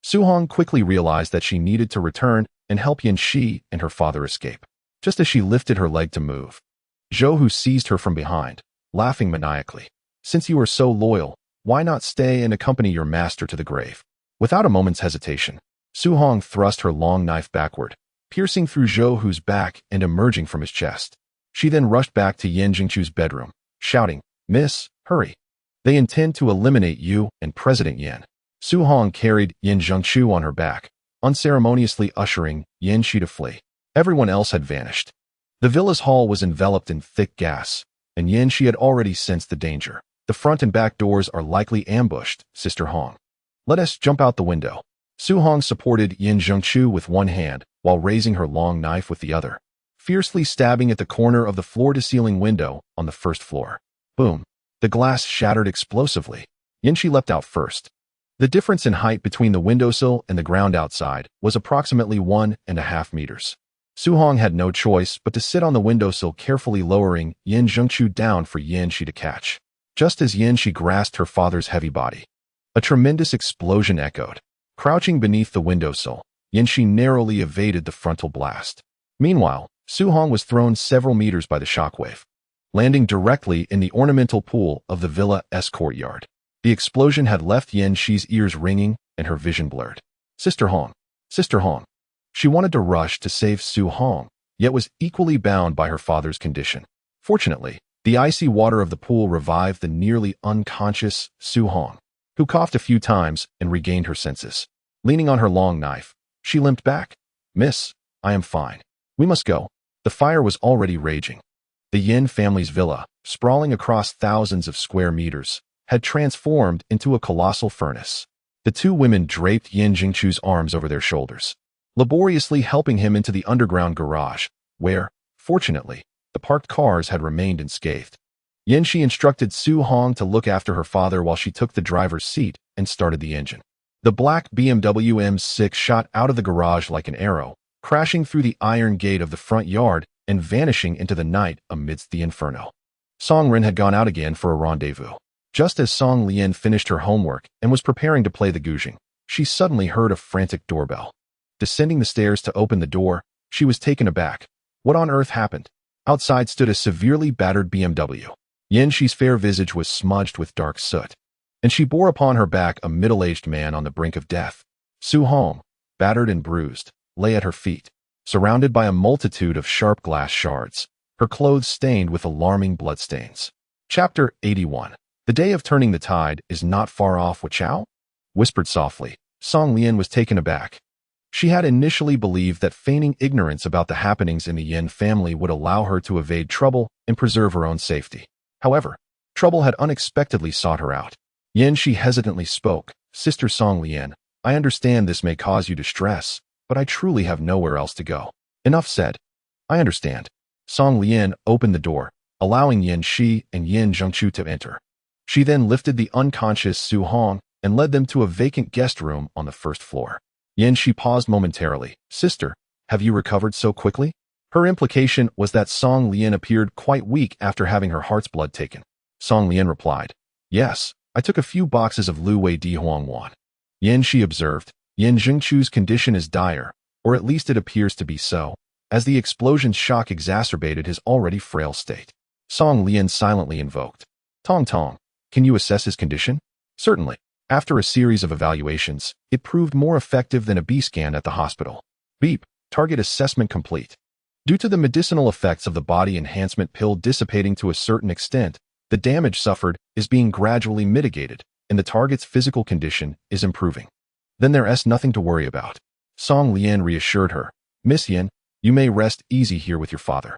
Su Hong quickly realized that she needed to return and help Yin Shi and her father escape. Just as she lifted her leg to move, Zhou Hu seized her from behind, laughing maniacally. "Since you are so loyal, why not stay and accompany your master to the grave?" Without a moment's hesitation, Su Hong thrust her long knife backward, piercing through Zhou Hu's back and emerging from his chest. She then rushed back to Yin Jingchu's bedroom, shouting, "Miss, hurry. They intend to eliminate you and President Yin." Su Hong carried Yin Zhengchu on her back, unceremoniously ushering Yin Shi to flee. Everyone else had vanished. The villa's hall was enveloped in thick gas, and Yin Shi had already sensed the danger. "The front and back doors are likely ambushed, Sister Hong. Let us jump out the window." Su Hong supported Yin Zhengchu with one hand while raising her long knife with the other, fiercely stabbing at the corner of the floor-to-ceiling window on the first floor. Boom! The glass shattered explosively. Yanxi leapt out first. The difference in height between the windowsill and the ground outside was approximately 1.5 meters. Su Hong had no choice but to sit on the windowsill, carefully lowering Yin Zhengchu down for Yanxi to catch. Just as Yanxi grasped her father's heavy body, a tremendous explosion echoed. Crouching beneath the windowsill, Yanxi narrowly evaded the frontal blast. Meanwhile, Su Hong was thrown several meters by the shockwave, landing directly in the ornamental pool of the villa's courtyard. The explosion had left Yanxi's ears ringing and her vision blurred. Sister Hong! Sister Hong! She wanted to rush to save Su Hong, yet was equally bound by her father's condition. Fortunately, the icy water of the pool revived the nearly unconscious Su Hong, who coughed a few times and regained her senses. Leaning on her long knife, she limped back. Miss, I am fine. We must go. The fire was already raging. The Yin family's villa, sprawling across thousands of square meters, had transformed into a colossal furnace. The two women draped Yin Jingchu's arms over their shoulders, laboriously helping him into the underground garage, where, fortunately, the parked cars had remained unscathed. Yanxi instructed Su Hong to look after her father while she took the driver's seat and started the engine. The black BMW M6 shot out of the garage like an arrow, crashing through the iron gate of the front yard and vanishing into the night amidst the inferno. Song Ren had gone out again for a rendezvous. Just as Song Lian finished her homework and was preparing to play the guzheng, she suddenly heard a frantic doorbell. Descending the stairs to open the door, she was taken aback. What on earth happened? Outside stood a severely battered BMW. Yanxi's fair visage was smudged with dark soot, and she bore upon her back a middle-aged man on the brink of death. Su Hong, battered and bruised, lay at her feet, surrounded by a multitude of sharp glass shards, her clothes stained with alarming bloodstains. Chapter 81. The day of turning the tide is not far off, Wachao? Whispered softly. Song Lian was taken aback. She had initially believed that feigning ignorance about the happenings in the Yin family would allow her to evade trouble and preserve her own safety. However, trouble had unexpectedly sought her out. Yanxi hesitantly spoke. Sister Song Lian, I understand this may cause you distress, but I truly have nowhere else to go. Enough said. I understand. Song Lian opened the door, allowing Yanxi and Yin Zhengchu to enter. She then lifted the unconscious Su Hong and led them to a vacant guest room on the first floor. Yanxi paused momentarily. Sister, have you recovered so quickly? Her implication was that Song Lian appeared quite weak after having her heart's blood taken. Song Lian replied, Yes, I took a few boxes of Lu Wei Di Huangwan. Yanxi observed, Yin Zhengchu's condition is dire, or at least it appears to be so, as the explosion's shock exacerbated his already frail state. Song Lian silently invoked, Tong Tong, can you assess his condition? Certainly. After a series of evaluations, it proved more effective than a B scan at the hospital. Beep, target assessment complete. Due to the medicinal effects of the body enhancement pill dissipating to a certain extent, the damage suffered is being gradually mitigated, and the target's physical condition is improving. Then there's nothing to worry about. Song Lian reassured her. Miss Yin, you may rest easy here with your father.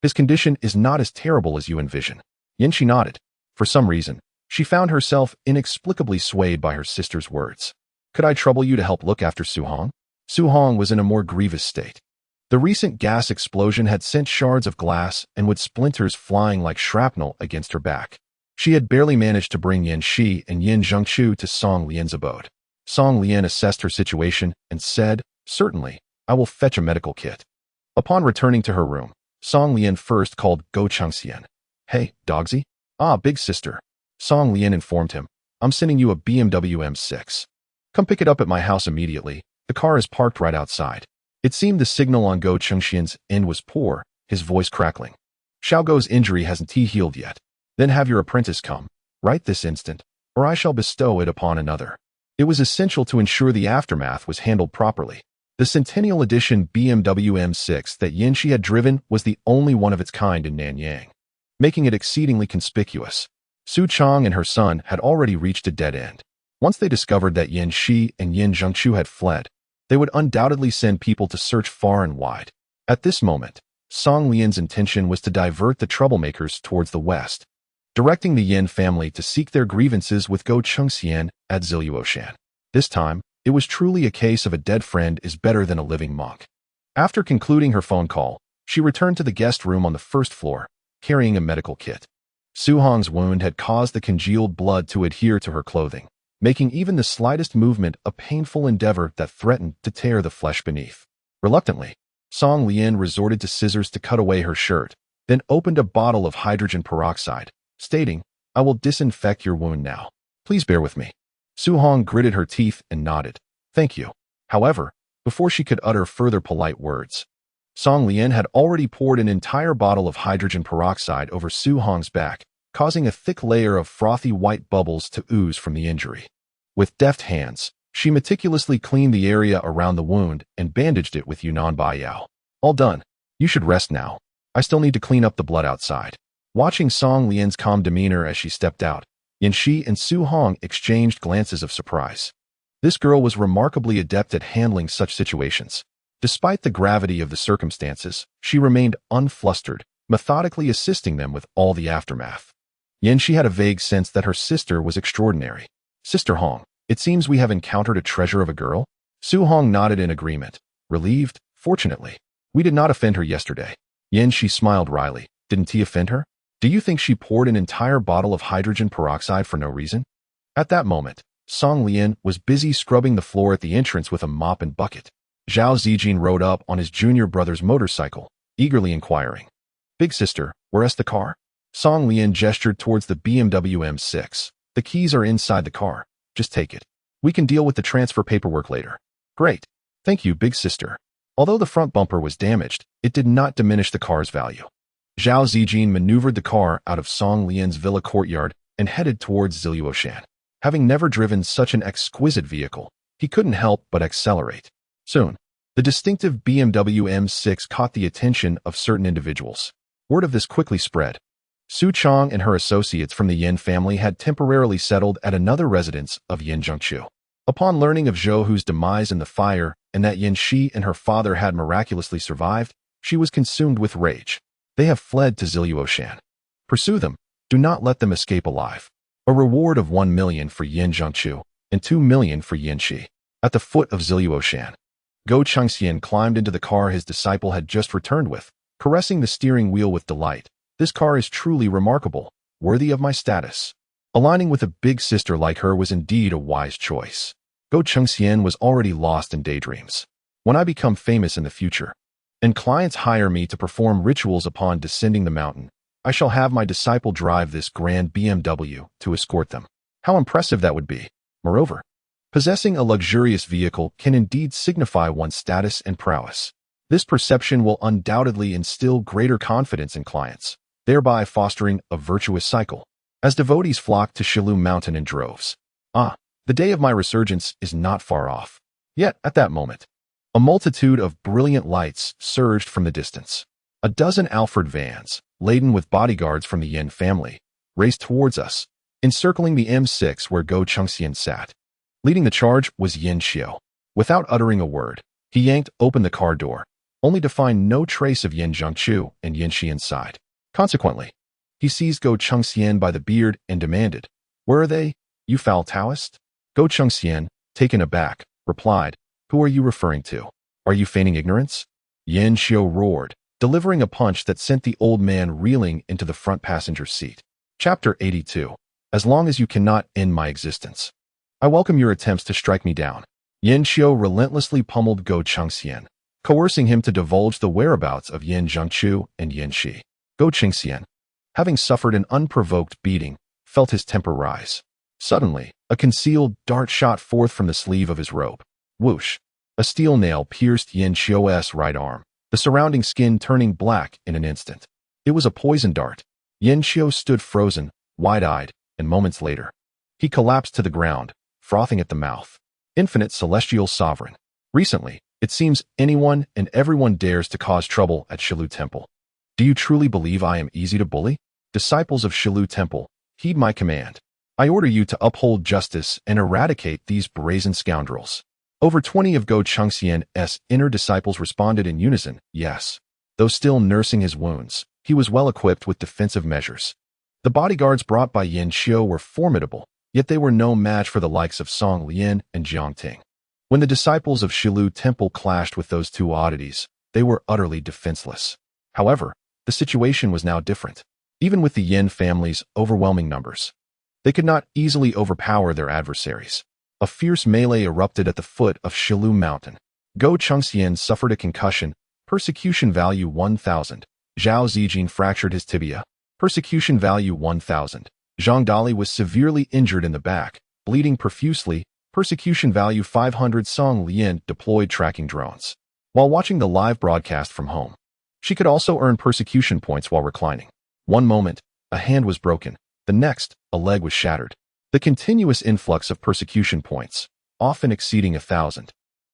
His condition is not as terrible as you envision. Yanxi nodded. For some reason, she found herself inexplicably swayed by her sister's words. Could I trouble you to help look after Su Hong? Su Hong was in a more grievous state. The recent gas explosion had sent shards of glass and wood splinters flying like shrapnel against her back. She had barely managed to bring Yanxi and Yin Zhengchu to Song Lian's abode. Song Lian assessed her situation and said, Certainly, I will fetch a medical kit. Upon returning to her room, Song Lian first called Go Changxian. Hey, Dogsy? Ah, big sister. Song Lian informed him, I'm sending you a BMW M6. Come pick it up at my house immediately. The car is parked right outside. It seemed the signal on Go Chengxian's end was poor, his voice crackling. Xiaogo's injury hasn't healed yet. Then have your apprentice come, right this instant, or I shall bestow it upon another. It was essential to ensure the aftermath was handled properly. The Centennial Edition BMW M6 that Yanxi had driven was the only one of its kind in Nanyang, making it exceedingly conspicuous. Su Chang and her son had already reached a dead end. Once they discovered that Yanxi and Yin Zhengchu had fled, they would undoubtedly send people to search far and wide. At this moment, Song Lian's intention was to divert the troublemakers towards the west, directing the Yin family to seek their grievances with Go Chengxian at Ziluoshan. This time, It was truly a case of a dead friend is better than a living monk. After concluding her phone call, she returned to the guest room on the first floor, carrying a medical kit. Su-hong's wound had caused the congealed blood to adhere to her clothing, making even the slightest movement a painful endeavor that threatened to tear the flesh beneath. Reluctantly, Song Lian resorted to scissors to cut away her shirt, then opened a bottle of hydrogen peroxide, stating, "I will disinfect your wound now. Please bear with me." Su-hong gritted her teeth and nodded. "Thank you." However, before she could utter further polite words, Song Lian had already poured an entire bottle of hydrogen peroxide over Su-hong's back, causing a thick layer of frothy white bubbles to ooze from the injury. With deft hands, she meticulously cleaned the area around the wound and bandaged it with Yunnan Baiyao. "All done. You should rest now. I still need to clean up the blood outside." Watching Song Lian's calm demeanor as she stepped out, Yanxi and Su-hong exchanged glances of surprise. This girl was remarkably adept at handling such situations. Despite the gravity of the circumstances, she remained unflustered, methodically assisting them with all the aftermath. Yanxi had a vague sense that her sister was extraordinary. "Sister Hong, it seems we have encountered a treasure of a girl?" Su-hong nodded in agreement, relieved. "Fortunately, we did not offend her yesterday." Yanxi smiled wryly. "Didn't he offend her? Do you think she poured an entire bottle of hydrogen peroxide for no reason?" At that moment, Song Lian was busy scrubbing the floor at the entrance with a mop and bucket. Zhao Zijin rode up on his junior brother's motorcycle, eagerly inquiring, "Big sister, where's the car?" Song Lian gestured towards the BMW M6. "The keys are inside the car. Just take it. We can deal with the transfer paperwork later." "Great. Thank you, big sister." Although the front bumper was damaged, it did not diminish the car's value. Zhao Zijin maneuvered the car out of Song Lian's villa courtyard and headed towards Ziluoshan. Having never driven such an exquisite vehicle, he couldn't help but accelerate. Soon, the distinctive BMW M6 caught the attention of certain individuals. Word of this quickly spread. Su Chong and her associates from the Yin family had temporarily settled at another residence of Yin Zhengqiu. Upon learning of Zhou Hu's demise in the fire and that Yin Shi and her father had miraculously survived, she was consumed with rage. "They have fled to Ziluoshan. Pursue them. Do not let them escape alive." A reward of 1 million for Yin Zhengqiu and 2 million for Yin Shi. At the foot of Ziluoshan, Go Chengxian climbed into the car his disciple had just returned with, caressing the steering wheel with delight. "This car is truly remarkable, worthy of my status." Aligning with a big sister like her was indeed a wise choice. Go Chengxian was already lost in daydreams. "When I become famous in the future, and clients hire me to perform rituals upon descending the mountain, I shall have my disciple drive this grand BMW to escort them." How impressive that would be. Moreover, possessing a luxurious vehicle can indeed signify one's status and prowess. This perception will undoubtedly instill greater confidence in clients, thereby fostering a virtuous cycle. As devotees flock to Shilu Mountain in droves. The day of my resurgence is not far off. Yet, at that moment, a multitude of brilliant lights surged from the distance. A dozen Alfred vans, laden with bodyguards from the Yin family, raced towards us, encircling the M6 where Go Chengxian sat. Leading the charge was Yin Xiu. Without uttering a word, he yanked open the car door, only to find no trace of Yin Zhengqiu and Yin Shi inside. Consequently, he seized Go Chengxian by the beard and demanded, "Where are they, you foul Taoist?" Go Chengxian, taken aback, replied, "Who are you referring to? Are you feigning ignorance?" Yin Xiu roared, delivering a punch that sent the old man reeling into the front passenger seat. Chapter 82. As long as you cannot end my existence, I welcome your attempts to strike me down. Yin Xiu relentlessly pummeled Go Chengxian, coercing him to divulge the whereabouts of Yin Zhengqiu and Yin Shi. Go Chengxian, having suffered an unprovoked beating, felt his temper rise. Suddenly, a concealed dart shot forth from the sleeve of his robe. Whoosh! A steel nail pierced Yin Xiu's right arm, the surrounding skin turning black in an instant. It was a poison dart. Yin Xiu stood frozen, wide-eyed, and moments later, he collapsed to the ground, frothing at the mouth. Infinite celestial sovereign. Recently, it seems anyone and everyone dares to cause trouble at Shilu Temple. Do you truly believe I am easy to bully? Disciples of Shilu Temple, heed my command. I order you to uphold justice and eradicate these brazen scoundrels. Over 20 of Go Chengxian's inner disciples responded in unison, yes. Though still nursing his wounds, he was well equipped with defensive measures. The bodyguards brought by Yin Xiu were formidable, yet they were no match for the likes of Song Lian and Jiang Ting. When the disciples of Shilu Temple clashed with those two oddities, they were utterly defenseless. However, the situation was now different. Even with the Yin family's overwhelming numbers, they could not easily overpower their adversaries. A fierce melee erupted at the foot of Shilu Mountain. Go Chengxian suffered a concussion, persecution value 1000. Zhao Zijin fractured his tibia, persecution value 1000. Zhang Dali was severely injured in the back, bleeding profusely, persecution value 500. Song Lian deployed tracking drones. While watching the live broadcast from home, she could also earn persecution points while reclining. One moment, a hand was broken. The next, a leg was shattered. The continuous influx of persecution points, often exceeding 1,000,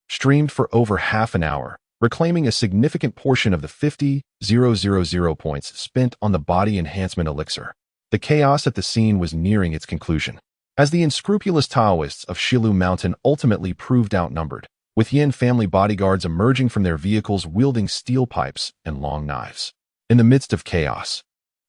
streamed for over half an hour, reclaiming a significant portion of the 50,000 points spent on the body enhancement elixir. The chaos at the scene was nearing its conclusion, as the unscrupulous Taoists of Shilu Mountain ultimately proved outnumbered, with Yin family bodyguards emerging from their vehicles wielding steel pipes and long knives. In the midst of chaos,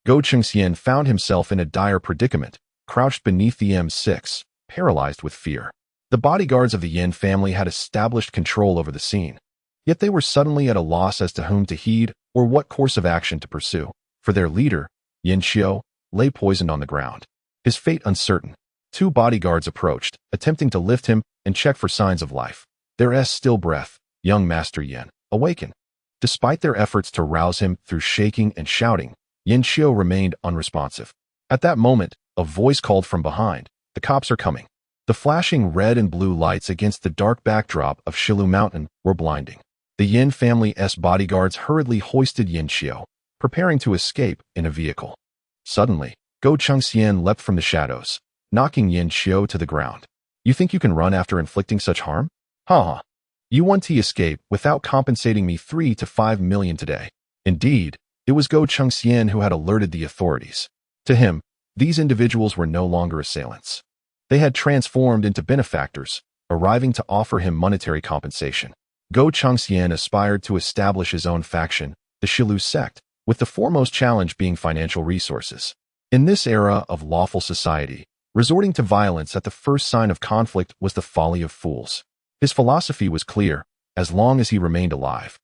Go Chengxian found himself in a dire predicament, crouched beneath the M6, paralyzed with fear. The bodyguards of the Yin family had established control over the scene, yet they were suddenly at a loss as to whom to heed or what course of action to pursue, for their leader, Yin Xiu, lay poisoned on the ground, his fate uncertain. Two bodyguards approached, attempting to lift him and check for signs of life. Their still breath, young Master Yin, awaken. Despite their efforts to rouse him through shaking and shouting, Yin Xiu remained unresponsive. At that moment, a voice called from behind, "The cops are coming." The flashing red and blue lights against the dark backdrop of Shilu Mountain were blinding. The Yin family's bodyguards hurriedly hoisted Yin Xiu, preparing to escape in a vehicle. Suddenly, Go Chengxian leapt from the shadows, knocking Yin Xiu to the ground. "You think you can run after inflicting such harm? Ha! You want to escape without compensating me 3 to 5 million today." Indeed, it was Go Chengxian who had alerted the authorities. To him, these individuals were no longer assailants. They had transformed into benefactors, arriving to offer him monetary compensation. Go Chengxian aspired to establish his own faction, the Shilu sect, with the foremost challenge being financial resources. In this era of lawful society, resorting to violence at the first sign of conflict was the folly of fools. His philosophy was clear: as long as he remained alive,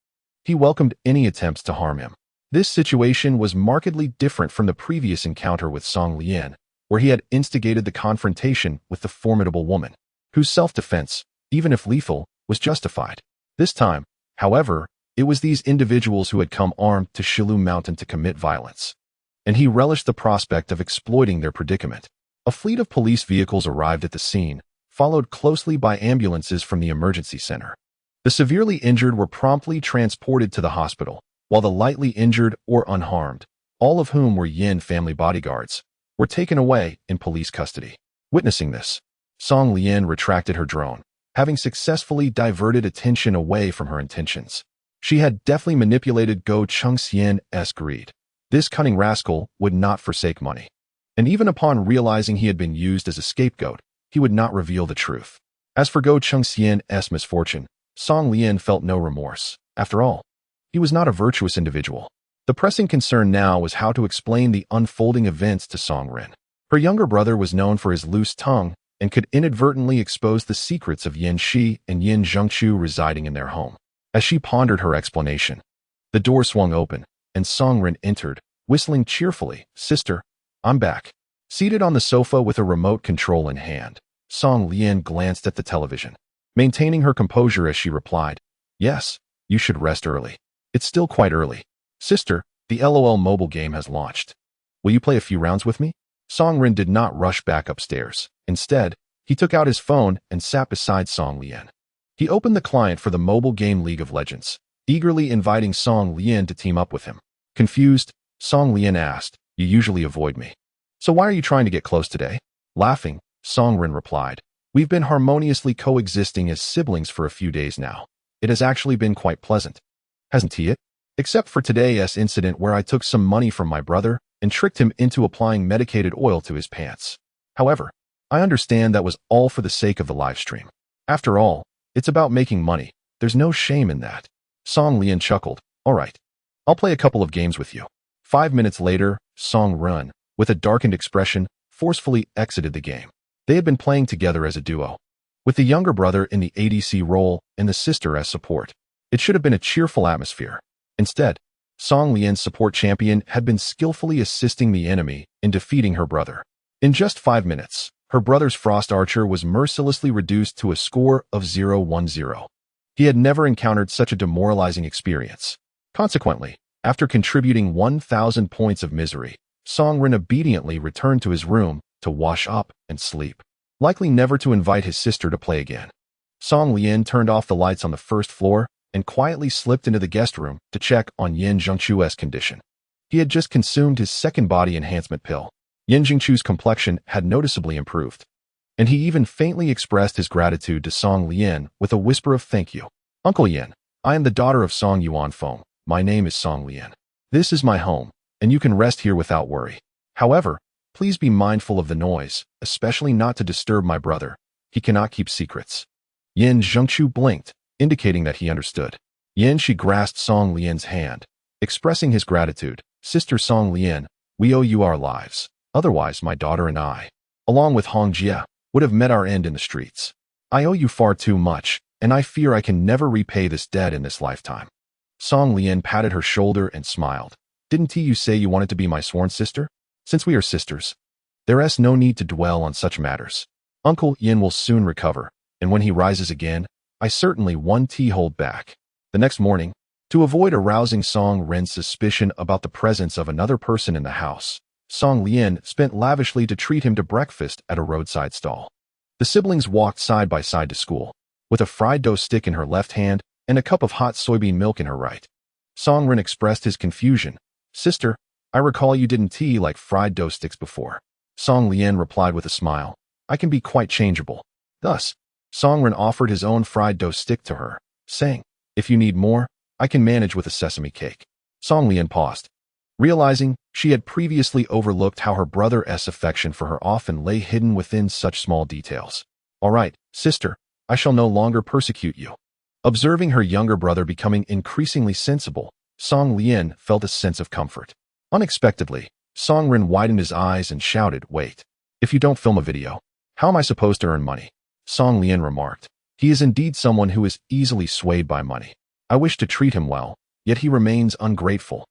he welcomed any attempts to harm him. This situation was markedly different from the previous encounter with Song Lian, where he had instigated the confrontation with the formidable woman, whose self-defense, even if lethal, was justified. This time, however, it was these individuals who had come armed to Shilu Mountain to commit violence, and he relished the prospect of exploiting their predicament. A fleet of police vehicles arrived at the scene, followed closely by ambulances from the emergency center. The severely injured were promptly transported to the hospital, while the lightly injured or unharmed, all of whom were Yin family bodyguards, were taken away in police custody. Witnessing this, Song Lian retracted her drone, having successfully diverted attention away from her intentions. She had deftly manipulated Go Chengxian's greed. This cunning rascal would not forsake money, and even upon realizing he had been used as a scapegoat, he would not reveal the truth. As for Go Chengxian's misfortune, Song Lian felt no remorse. After all, he was not a virtuous individual. The pressing concern now was how to explain the unfolding events to Song Ren. Her younger brother was known for his loose tongue and could inadvertently expose the secrets of Yin Shi and Yin Zhengqiu residing in their home. As she pondered her explanation, the door swung open, and Song Ren entered, whistling cheerfully. "Sister, I'm back." Seated on the sofa with a remote control in hand, Song Lian glanced at the television, maintaining her composure as she replied, "Yes, you should rest early. It's still quite early. Sister, the LOL mobile game has launched. Will you play a few rounds with me?" Song Ren did not rush back upstairs. Instead, he took out his phone and sat beside Song Lian. He opened the client for the mobile game League of Legends, eagerly inviting Song Lian to team up with him. Confused, Song Lian asked, "You usually avoid me. So why are you trying to get close today?" Laughing, Song Ren replied, "We've been harmoniously coexisting as siblings for a few days now. It has actually been quite pleasant. Hasn't he it? Except for today's incident where I took some money from my brother and tricked him into applying medicated oil to his pants. However, I understand that was all for the sake of the live stream. After all, it's about making money. There's no shame in that." Song Lian chuckled. "All right. I'll play a couple of games with you." 5 minutes later, Song Ren, with a darkened expression, forcefully exited the game. They had been playing together as a duo. with the younger brother in the ADC role and the sister as support. It should have been a cheerful atmosphere. Instead, Song Lian's support champion had been skillfully assisting the enemy in defeating her brother. In just 5 minutes, her brother's Frost Archer was mercilessly reduced to a score of 0-1-0. He had never encountered such a demoralizing experience. Consequently, after contributing 1,000 points of misery, Song Ren obediently returned to his room to wash up and sleep, likely never to invite his sister to play again. Song Lian turned off the lights on the first floor and quietly slipped into the guest room to check on Yin Zhengchu's condition. He had just consumed his second body enhancement pill. Yin Zhengchu's complexion had noticeably improved, and he even faintly expressed his gratitude to Song Lian with a whisper of thank you. Uncle Yin, I am the daughter of Song Yuanfeng. My name is Song Lian. This is my home, and you can rest here without worry. However, please be mindful of the noise, especially not to disturb my brother. He cannot keep secrets. Yin Zhengchu blinked, indicating that he understood. Yin Shi grasped Song Lian's hand, expressing his gratitude. Sister Song Lian, we owe you our lives. Otherwise, my daughter and I, along with Hong Jia, would have met our end in the streets. I owe you far too much, and I fear I can never repay this debt in this lifetime. Song Lian patted her shoulder and smiled. Didn't you say you wanted to be my sworn sister? Since we are sisters, there is no need to dwell on such matters. Uncle Yin will soon recover, and when he rises again, I certainly won't hold back. The next morning, to avoid arousing Song Ren's suspicion about the presence of another person in the house, Song Lian spent lavishly to treat him to breakfast at a roadside stall. The siblings walked side by side to school, with a fried dough stick in her left hand and a cup of hot soybean milk in her right. Song Ren expressed his confusion. Sister, I recall you didn't like fried dough sticks before. Song Lian replied with a smile. I can be quite changeable. Thus, Song Ren offered his own fried dough stick to her, saying, if you need more, I can manage with a sesame cake. Song Lian paused, realizing she had previously overlooked how her brother's affection for her often lay hidden within such small details. All right, sister, I shall no longer persecute you. Observing her younger brother becoming increasingly sensible, Song Lian felt a sense of comfort. Unexpectedly, Song Ren widened his eyes and shouted, wait. If you don't film a video, how am I supposed to earn money? Song Lian remarked. He is indeed someone who is easily swayed by money. I wish to treat him well, yet he remains ungrateful.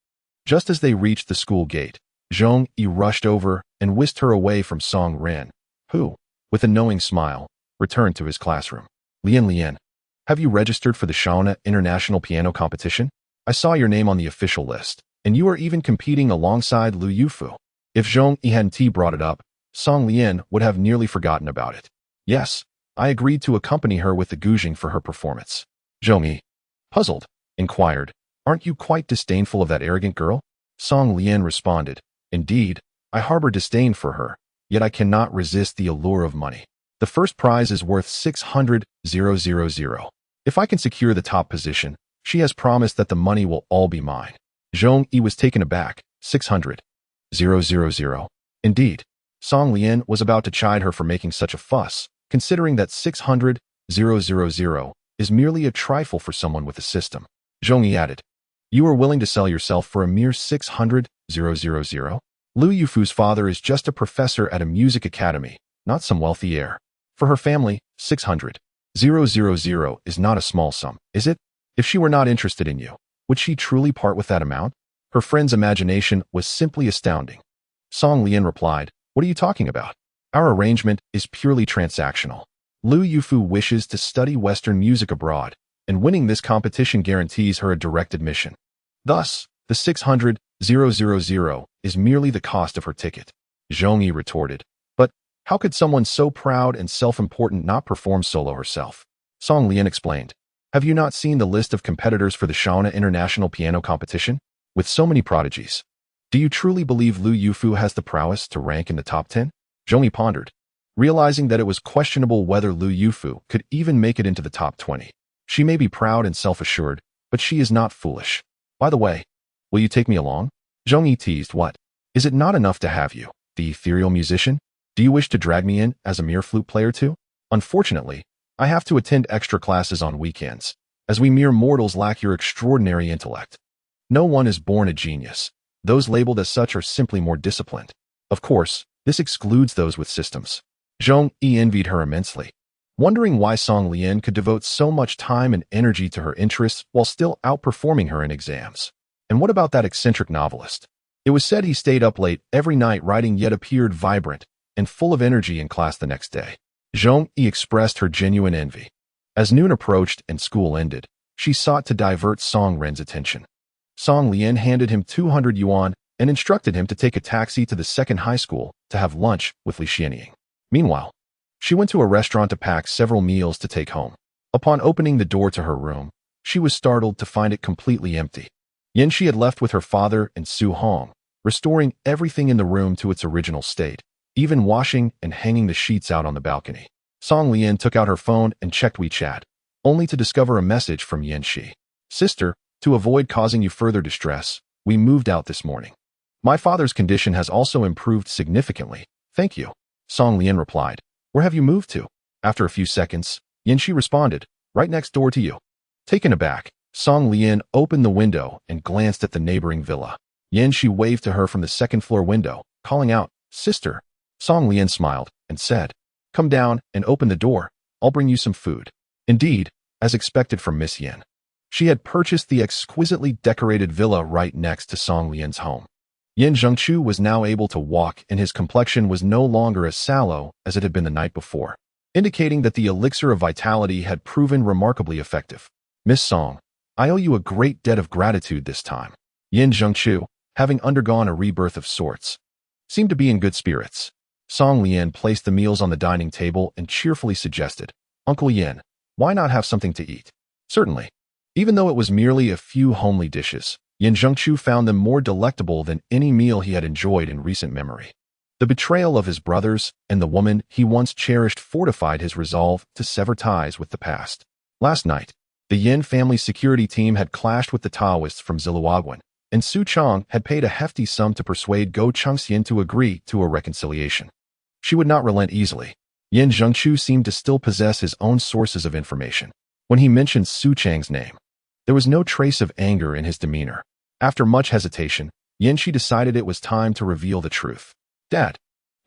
Just as they reached the school gate, Zhong Yi rushed over and whisked her away from Song Ren, who, with a knowing smile, returned to his classroom. Lian, have you registered for the Shauna International Piano Competition? I saw your name on the official list, and you are even competing alongside Lu Yufu. If Zhong Yi hadn't brought it up, Song Lian would have nearly forgotten about it. Yes, I agreed to accompany her with the Guzheng for her performance. Zhong Yi, puzzled, inquired, aren't you quite disdainful of that arrogant girl? Song Lian responded, indeed, I harbor disdain for her, yet I cannot resist the allure of money. The first prize is worth 600,000. If I can secure the top position, she has promised that the money will all be mine. Zhong Yi was taken aback. 600,000. Indeed, Song Lian was about to chide her for making such a fuss, considering that 600,000 is merely a trifle for someone with a system. Zhong Yi added, you are willing to sell yourself for a mere 600,000? Lu Yufu's father is just a professor at a music academy, not some wealthy heir. For her family, 600,000 is not a small sum, is it? If she were not interested in you, would she truly part with that amount? Her friend's imagination was simply astounding. Song Lian replied, what are you talking about? Our arrangement is purely transactional. Lu Yufu wishes to study Western music abroad, and winning this competition guarantees her a direct admission. Thus, the 600,000 is merely the cost of her ticket. Zhong Yi retorted, but how could someone so proud and self-important not perform solo herself? Song Lian explained, have you not seen the list of competitors for the Shauna International Piano Competition? With so many prodigies, do you truly believe Lu Yufu has the prowess to rank in the top 10? Zhong Yi pondered, realizing that it was questionable whether Lu Yufu could even make it into the top 20. She may be proud and self-assured, but she is not foolish. By the way, will you take me along? Zhong Yi teased, what? Is it not enough to have you, the ethereal musician? Do you wish to drag me in as a mere flute player too? Unfortunately, I have to attend extra classes on weekends, as we mere mortals lack your extraordinary intellect. No one is born a genius. Those labeled as such are simply more disciplined. Of course, this excludes those with systems. Zhong Yi envied her immensely. wondering why Song Lian could devote so much time and energy to her interests while still outperforming her in exams. And what about that eccentric novelist? It was said he stayed up late every night writing yet appeared vibrant and full of energy in class the next day. Zhong Yi expressed her genuine envy. As noon approached and school ended, she sought to divert Song Ren's attention. Song Lian handed him 200 yuan and instructed him to take a taxi to the second high school to have lunch with Li Xianying. Meanwhile, she went to a restaurant to pack several meals to take home. Upon opening the door to her room, she was startled to find it completely empty. Yanxi had left with her father and Su Hong, restoring everything in the room to its original state, even washing and hanging the sheets out on the balcony. Song Lian took out her phone and checked WeChat, only to discover a message from Yanxi. Sister, to avoid causing you further distress, we moved out this morning. My father's condition has also improved significantly. Thank you. Song Lian replied. Where have you moved to? After a few seconds, Yanxi responded, right next door to you. Taken aback, Song Lian opened the window and glanced at the neighboring villa. Yanxi waved to her from the second-floor window, calling out, Sister. Song Lian smiled and said, Come down and open the door. I'll bring you some food. Indeed, as expected from Miss Yan, she had purchased the exquisitely decorated villa right next to Song Lian's home. Yin Zhengchu was now able to walk and his complexion was no longer as sallow as it had been the night before, indicating that the elixir of vitality had proven remarkably effective. Miss Song, I owe you a great debt of gratitude this time. Yin Zhengchu, having undergone a rebirth of sorts, seemed to be in good spirits. Song Lian placed the meals on the dining table and cheerfully suggested, Uncle Yin, why not have something to eat? Certainly. Even though it was merely a few homely dishes, Yin Zhengchu found them more delectable than any meal he had enjoyed in recent memory. The betrayal of his brothers and the woman he once cherished fortified his resolve to sever ties with the past. Last night, the Yin family security team had clashed with the Taoists from Ziluaguan, and Su Chong had paid a hefty sum to persuade Go Chengxian to agree to a reconciliation. She would not relent easily. Yin Zhengchu seemed to still possess his own sources of information. When he mentioned Su Chang's name, there was no trace of anger in his demeanor. After much hesitation, Yanxi decided it was time to reveal the truth. Dad,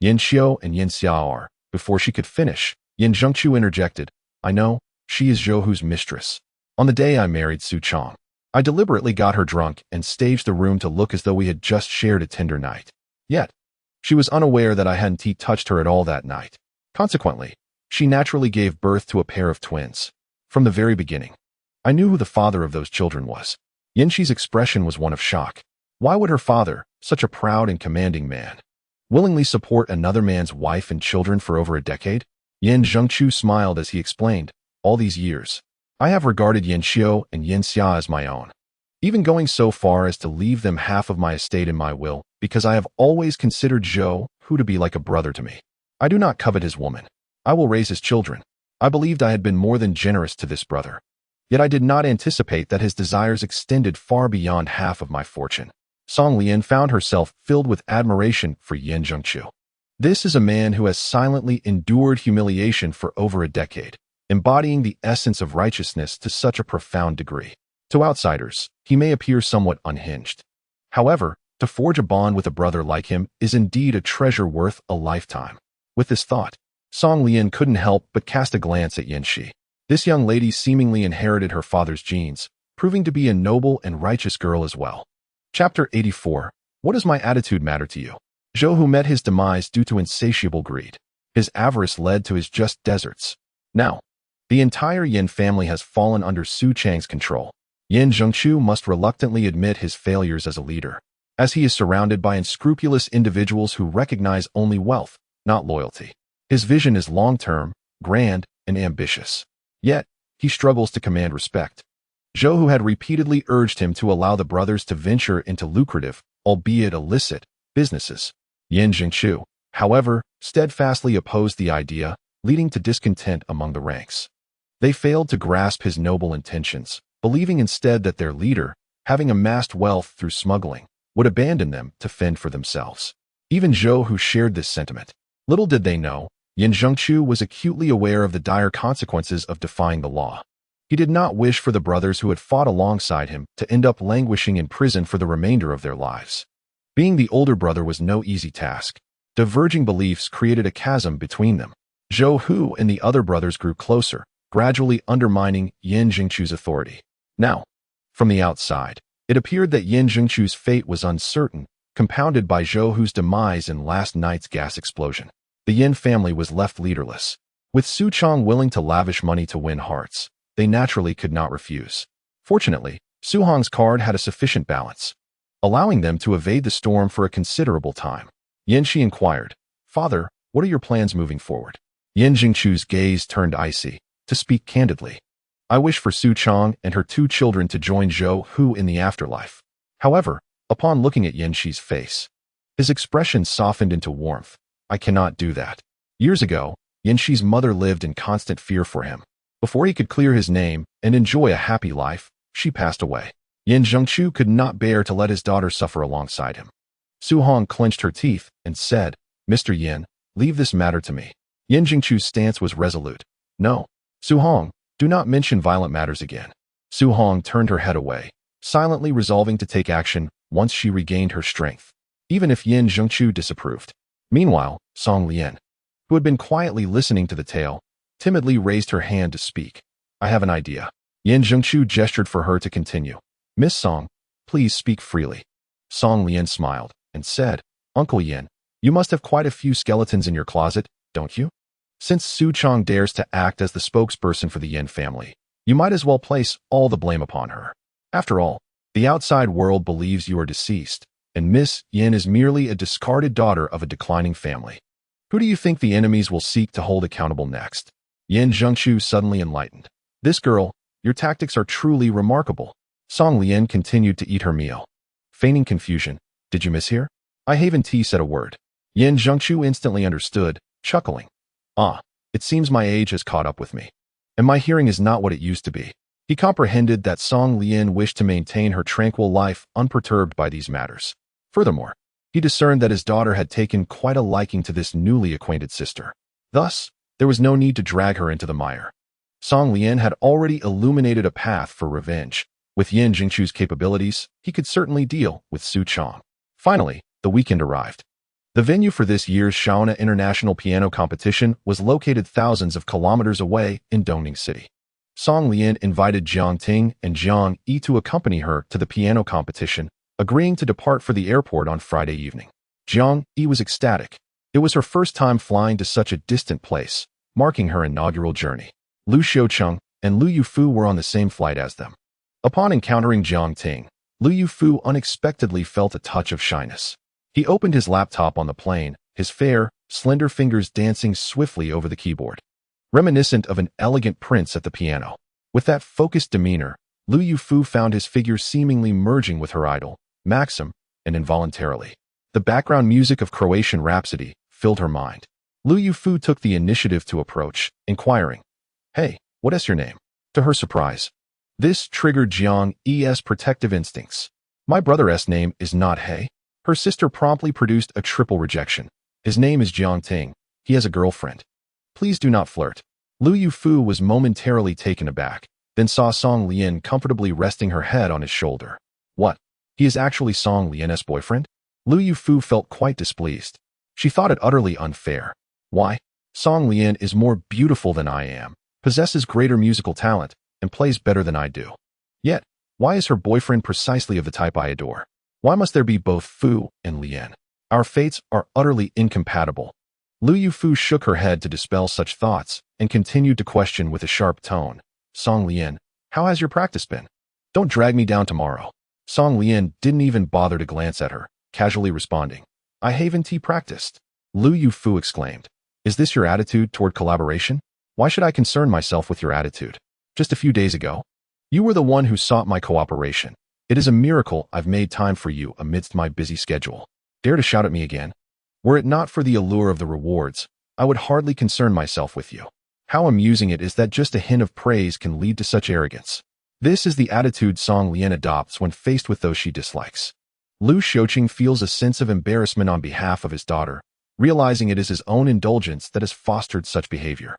Yin Xiao and Yin Xiao are. Before she could finish, Yin Zhengchu interjected, I know, she is Zhou Hu's mistress. On the day I married Su Chong, I deliberately got her drunk and staged the room to look as though we had just shared a tender night. Yet, she was unaware that I hadn't touched her at all that night. Consequently, she naturally gave birth to a pair of twins. From the very beginning, I knew who the father of those children was. Yanxi's expression was one of shock. Why would her father, such a proud and commanding man, willingly support another man's wife and children for over a decade? Yin Zhengchu smiled as he explained, all these years, I have regarded Yin Xiao and Yin Xia as my own, even going so far as to leave them half of my estate in my will, because I have always considered Zhou Hu to be like a brother to me. I do not covet his woman. I will raise his children. I believed I had been more than generous to this brother. Yet I did not anticipate that his desires extended far beyond half of my fortune. Song Lian found herself filled with admiration for Yin Zhengchu. This is a man who has silently endured humiliation for over a decade, embodying the essence of righteousness to such a profound degree. To outsiders, he may appear somewhat unhinged. However, to forge a bond with a brother like him is indeed a treasure worth a lifetime. With this thought, Song Lian couldn't help but cast a glance at Yanxi. This young lady seemingly inherited her father's genes, proving to be a noble and righteous girl as well. Chapter 84. What does my attitude matter to you? Zhou Hu met his demise due to insatiable greed. His avarice led to his just deserts. Now, the entire Yin family has fallen under Su Chang's control. Yin Zhengchu must reluctantly admit his failures as a leader, as he is surrounded by unscrupulous individuals who recognize only wealth, not loyalty. His vision is long-term, grand, and ambitious. Yet, he struggles to command respect. Zhou Hu had repeatedly urged him to allow the brothers to venture into lucrative, albeit illicit, businesses. Yin Zhengchu, however, steadfastly opposed the idea, leading to discontent among the ranks. They failed to grasp his noble intentions, believing instead that their leader, having amassed wealth through smuggling, would abandon them to fend for themselves. Even Zhou Hu shared this sentiment. Little did they know, Yin Zhengchu was acutely aware of the dire consequences of defying the law. He did not wish for the brothers who had fought alongside him to end up languishing in prison for the remainder of their lives. Being the older brother was no easy task. Diverging beliefs created a chasm between them. Zhou Hu and the other brothers grew closer, gradually undermining Yin Jingchu's authority. Now, from the outside, it appeared that Yin Jingchu's fate was uncertain, compounded by Zhou Hu's demise in last night's gas explosion. The Yin family was left leaderless. With Su Chong willing to lavish money to win hearts, they naturally could not refuse. Fortunately, Su Hong's card had a sufficient balance, allowing them to evade the storm for a considerable time. Yin Shi inquired, "Father, what are your plans moving forward?" Yin Jingchu's gaze turned icy. To speak candidly, I wish for Su Chong and her 2 children to join Zhou Hu in the afterlife. However, upon looking at Yin Shi's face, his expression softened into warmth. I cannot do that. Years ago, Yin Shi's mother lived in constant fear for him. Before he could clear his name and enjoy a happy life, she passed away. Yin Zhengchu could not bear to let his daughter suffer alongside him. Su Hong clenched her teeth and said, "Mr. Yin, leave this matter to me." Yin Jingchu's stance was resolute. "No. Su Hong, do not mention violent matters again." Su Hong turned her head away, silently resolving to take action once she regained her strength, even if Yin Zhengchu disapproved. Meanwhile, Song Lian, who had been quietly listening to the tale, timidly raised her hand to speak. "I have an idea." Yin Zhengchu gestured for her to continue. "Miss Song, please speak freely." Song Lian smiled and said, "Uncle Yin, you must have quite a few skeletons in your closet, don't you? Since Su Chong dares to act as the spokesperson for the Yin family, you might as well place all the blame upon her. After all, the outside world believes you are deceased, and Miss Yin is merely a discarded daughter of a declining family. Who do you think the enemies will seek to hold accountable next?" Yin Zhengchu suddenly enlightened. "This girl, your tactics are truly remarkable." Song Lian continued to eat her meal. Feigning confusion, "Did you mishear?" I haven't said a word. Yin Zhengchu instantly understood, chuckling. "Ah, it seems my age has caught up with me, and my hearing is not what it used to be." He comprehended that Song Lian wished to maintain her tranquil life unperturbed by these matters. Furthermore, he discerned that his daughter had taken quite a liking to this newly acquainted sister. Thus, there was no need to drag her into the mire. Song Lian had already illuminated a path for revenge. With Yin Jingchu's capabilities, he could certainly deal with Su Chong. Finally, the weekend arrived. The venue for this year's Shaona International Piano Competition was located thousands of kilometers away in Dongning City. Song Lian invited Jiang Ting and Jiang Yi to accompany her to the piano competition, agreeing to depart for the airport on Friday evening. Jiang Yi was ecstatic. It was her first time flying to such a distant place, marking her inaugural journey. Lu Xiucheng and Lu Yufu were on the same flight as them. Upon encountering Jiang Ting, Lu Yufu unexpectedly felt a touch of shyness. He opened his laptop on the plane, his fair, slender fingers dancing swiftly over the keyboard, reminiscent of an elegant prince at the piano. With that focused demeanor, Lu Yufu found his figure seemingly merging with her idol, Maxim, and involuntarily, the background music of Croatian Rhapsody filled her mind. Lu Yufu took the initiative to approach, inquiring, "Hey, what is your name?" To her surprise, this triggered Jiang Yi's protective instincts. "My brother's name is not He." Her sister promptly produced a triple rejection. "His name is Jiang Ting. He has a girlfriend. Please do not flirt." Lu Yufu was momentarily taken aback, then saw Song Lian comfortably resting her head on his shoulder. What? He is actually Song Lian's boyfriend? Lu Yufu felt quite displeased. She thought it utterly unfair. Why? Song Lian is more beautiful than I am, possesses greater musical talent, and plays better than I do. Yet, why is her boyfriend precisely of the type I adore? Why must there be both Fu and Lian? Our fates are utterly incompatible. Lu Yufu shook her head to dispel such thoughts and continued to question with a sharp tone. "Song Lian, how has your practice been? Don't drag me down tomorrow." Song Lian didn't even bother to glance at her, casually responding, "I haven't practiced." Lu Yufu exclaimed, "Is this your attitude toward collaboration? Why should I concern myself with your attitude? Just a few days ago, you were the one who sought my cooperation. It is a miracle I've made time for you amidst my busy schedule. Dare to shout at me again? Were it not for the allure of the rewards, I would hardly concern myself with you. How amusing it is that just a hint of praise can lead to such arrogance." This is the attitude Song Lian adopts when faced with those she dislikes. Lu Xiuqing feels a sense of embarrassment on behalf of his daughter, realizing it is his own indulgence that has fostered such behavior.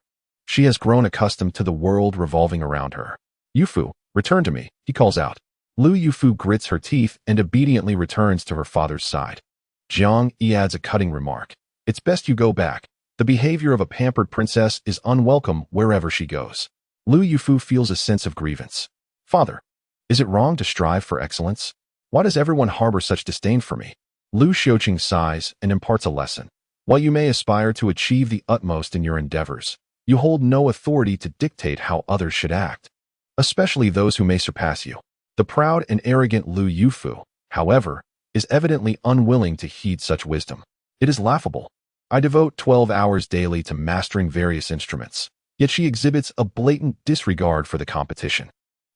She has grown accustomed to the world revolving around her. "Yufu, return to me," he calls out. Lu Yufu grits her teeth and obediently returns to her father's side. Jiang Yi adds a cutting remark. "It's best you go back. The behavior of a pampered princess is unwelcome wherever she goes. Lu Yufu feels a sense of grievance. Father, is it wrong to strive for excellence? Why does everyone harbor such disdain for me? Lu Xiuqing sighs and imparts a lesson. While you may aspire to achieve the utmost in your endeavors, you hold no authority to dictate how others should act, especially those who may surpass you. The proud and arrogant Lu Yufu, however, is evidently unwilling to heed such wisdom. It is laughable. I devote 12 hours daily to mastering various instruments, yet she exhibits a blatant disregard for the competition.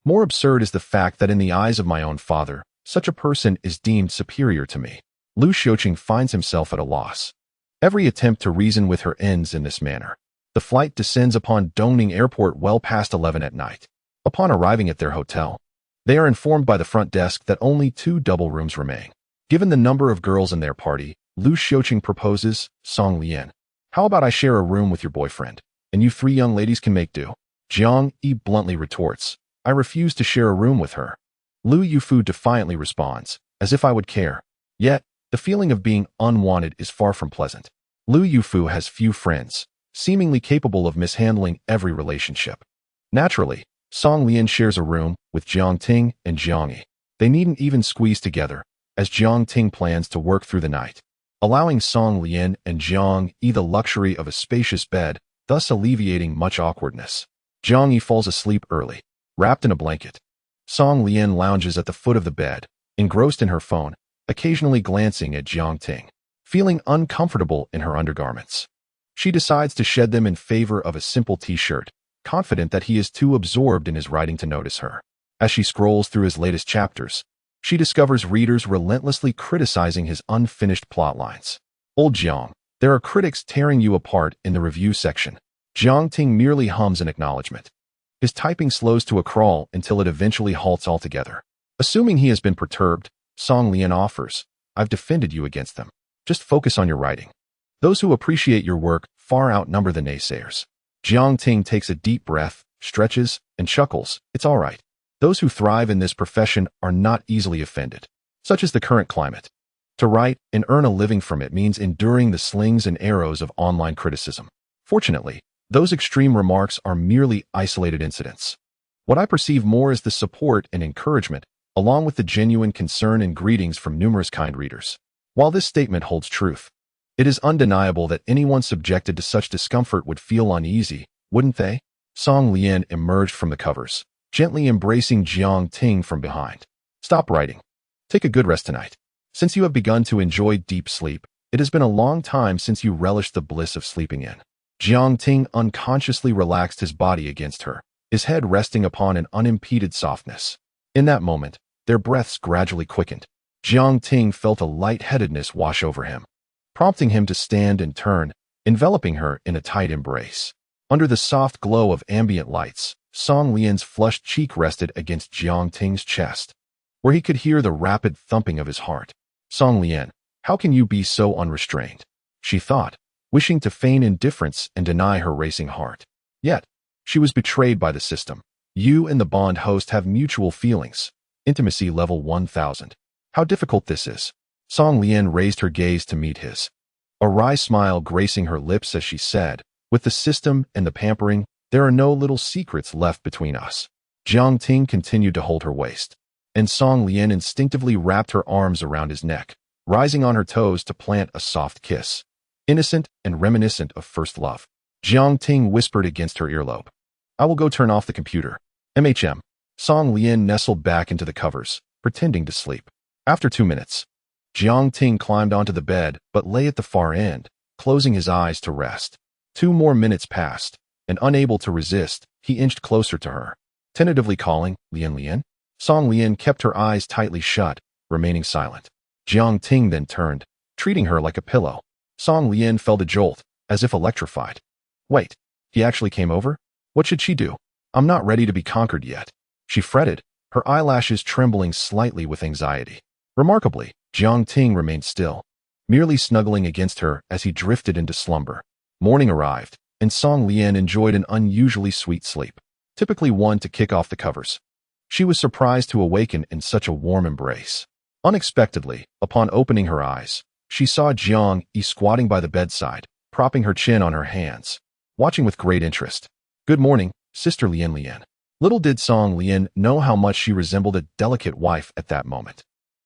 More absurd is the fact that in the eyes of my own father, such a person is deemed superior to me. Lu Xiuqing finds himself at a loss. Every attempt to reason with her ends in this manner. The flight descends upon Dongning Airport well past 11 at night. Upon arriving at their hotel, they are informed by the front desk that only 2 double rooms remain. Given the number of girls in their party, Lu Xiuqing proposes, Song Lian, how about I share a room with your boyfriend, and you 3 young ladies can make do? Jiang Yi bluntly retorts, I refuse to share a room with her. Lu Yufu defiantly responds, as if I would care. Yet, the feeling of being unwanted is far from pleasant. Lu Yufu has few friends, seemingly capable of mishandling every relationship. Naturally, Song Lian shares a room with Jiang Ting and Jiang Yi. They needn't even squeeze together, as Jiang Ting plans to work through the night, allowing Song Lian and Jiang Yi the luxury of a spacious bed, thus alleviating much awkwardness. Jiang Yi falls asleep early, wrapped in a blanket. Song Lian lounges at the foot of the bed, engrossed in her phone, occasionally glancing at Jiang Ting, feeling uncomfortable in her undergarments. She decides to shed them in favor of a simple t-shirt, confident that he is too absorbed in his writing to notice her. As she scrolls through his latest chapters, she discovers readers relentlessly criticizing his unfinished plotlines. Old Jiang, there are critics tearing you apart in the review section. Jiang Ting merely hums an acknowledgement. His typing slows to a crawl until it eventually halts altogether. Assuming he has been perturbed, Song Lian offers, I've defended you against them. Just focus on your writing. Those who appreciate your work far outnumber the naysayers. Jiang Ting takes a deep breath, stretches, and chuckles. It's all right. Those who thrive in this profession are not easily offended. Such is the current climate. To write and earn a living from it means enduring the slings and arrows of online criticism. Fortunately, those extreme remarks are merely isolated incidents. What I perceive more is the support and encouragement, along with the genuine concern and greetings from numerous kind readers. While this statement holds truth, it is undeniable that anyone subjected to such discomfort would feel uneasy, wouldn't they? Song Lian emerged from the covers, gently embracing Jiang Ting from behind. Stop writing. Take a good rest tonight. Since you have begun to enjoy deep sleep, it has been a long time since you relished the bliss of sleeping in. Jiang Ting unconsciously relaxed his body against her, his head resting upon an unimpeded softness. In that moment, their breaths gradually quickened. Jiang Ting felt a lightheadedness wash over him, prompting him to stand and turn, enveloping her in a tight embrace. Under the soft glow of ambient lights, Song Lian's flushed cheek rested against Jiang Ting's chest, where he could hear the rapid thumping of his heart. Song Lian, how can you be so unrestrained? She thought, wishing to feign indifference and deny her racing heart. Yet, she was betrayed by the system. You and the bond host have mutual feelings. Intimacy level 1000. How difficult this is. Song Lian raised her gaze to meet his, a wry smile gracing her lips as she said, with the system and the pampering, there are no little secrets left between us. Jiang Ting continued to hold her waist, and Song Lian instinctively wrapped her arms around his neck, rising on her toes to plant a soft kiss, innocent and reminiscent of first love. Jiang Ting whispered against her earlobe, I will go turn off the computer. MHM. Song Lian nestled back into the covers, pretending to sleep. After 2 minutes, Jiang Ting climbed onto the bed but lay at the far end, closing his eyes to rest. 2 more minutes passed, and unable to resist, he inched closer to her, tentatively calling, Lian Lian. Song Lian kept her eyes tightly shut, remaining silent. Jiang Ting then turned, treating her like a pillow. Song Lian felt a jolt, as if electrified. Wait, he actually came over? What should she do? I'm not ready to be conquered yet. She fretted, her eyelashes trembling slightly with anxiety. Remarkably, Jiang Ting remained still, merely snuggling against her as he drifted into slumber. Morning arrived, and Song Lian enjoyed an unusually sweet sleep, typically one to kick off the covers. She was surprised to awaken in such a warm embrace. Unexpectedly, upon opening her eyes, she saw Jiang Yi squatting by the bedside, propping her chin on her hands, watching with great interest. "Good morning, Sister Lian. Little did Song Lian know how much she resembled a delicate wife at that moment.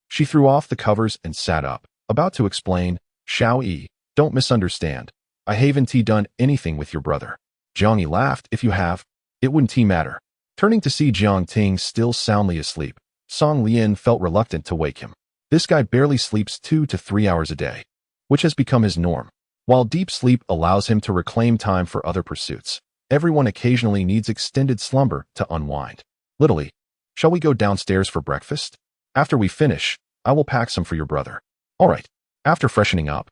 She threw off the covers and sat up, about to explain, "Xiao Yi, don't misunderstand. I haven't done anything with your brother." Jiang Yi laughed. "If you have, it wouldn't matter." Turning to see Jiang Ting still soundly asleep, Song Lian felt reluctant to wake him. This guy barely sleeps 2 to 3 hours a day, which has become his norm. While deep sleep allows him to reclaim time for other pursuits, everyone occasionally needs extended slumber to unwind. "Literally, shall we go downstairs for breakfast? After we finish, I will pack some for your brother." "All right." After freshening up,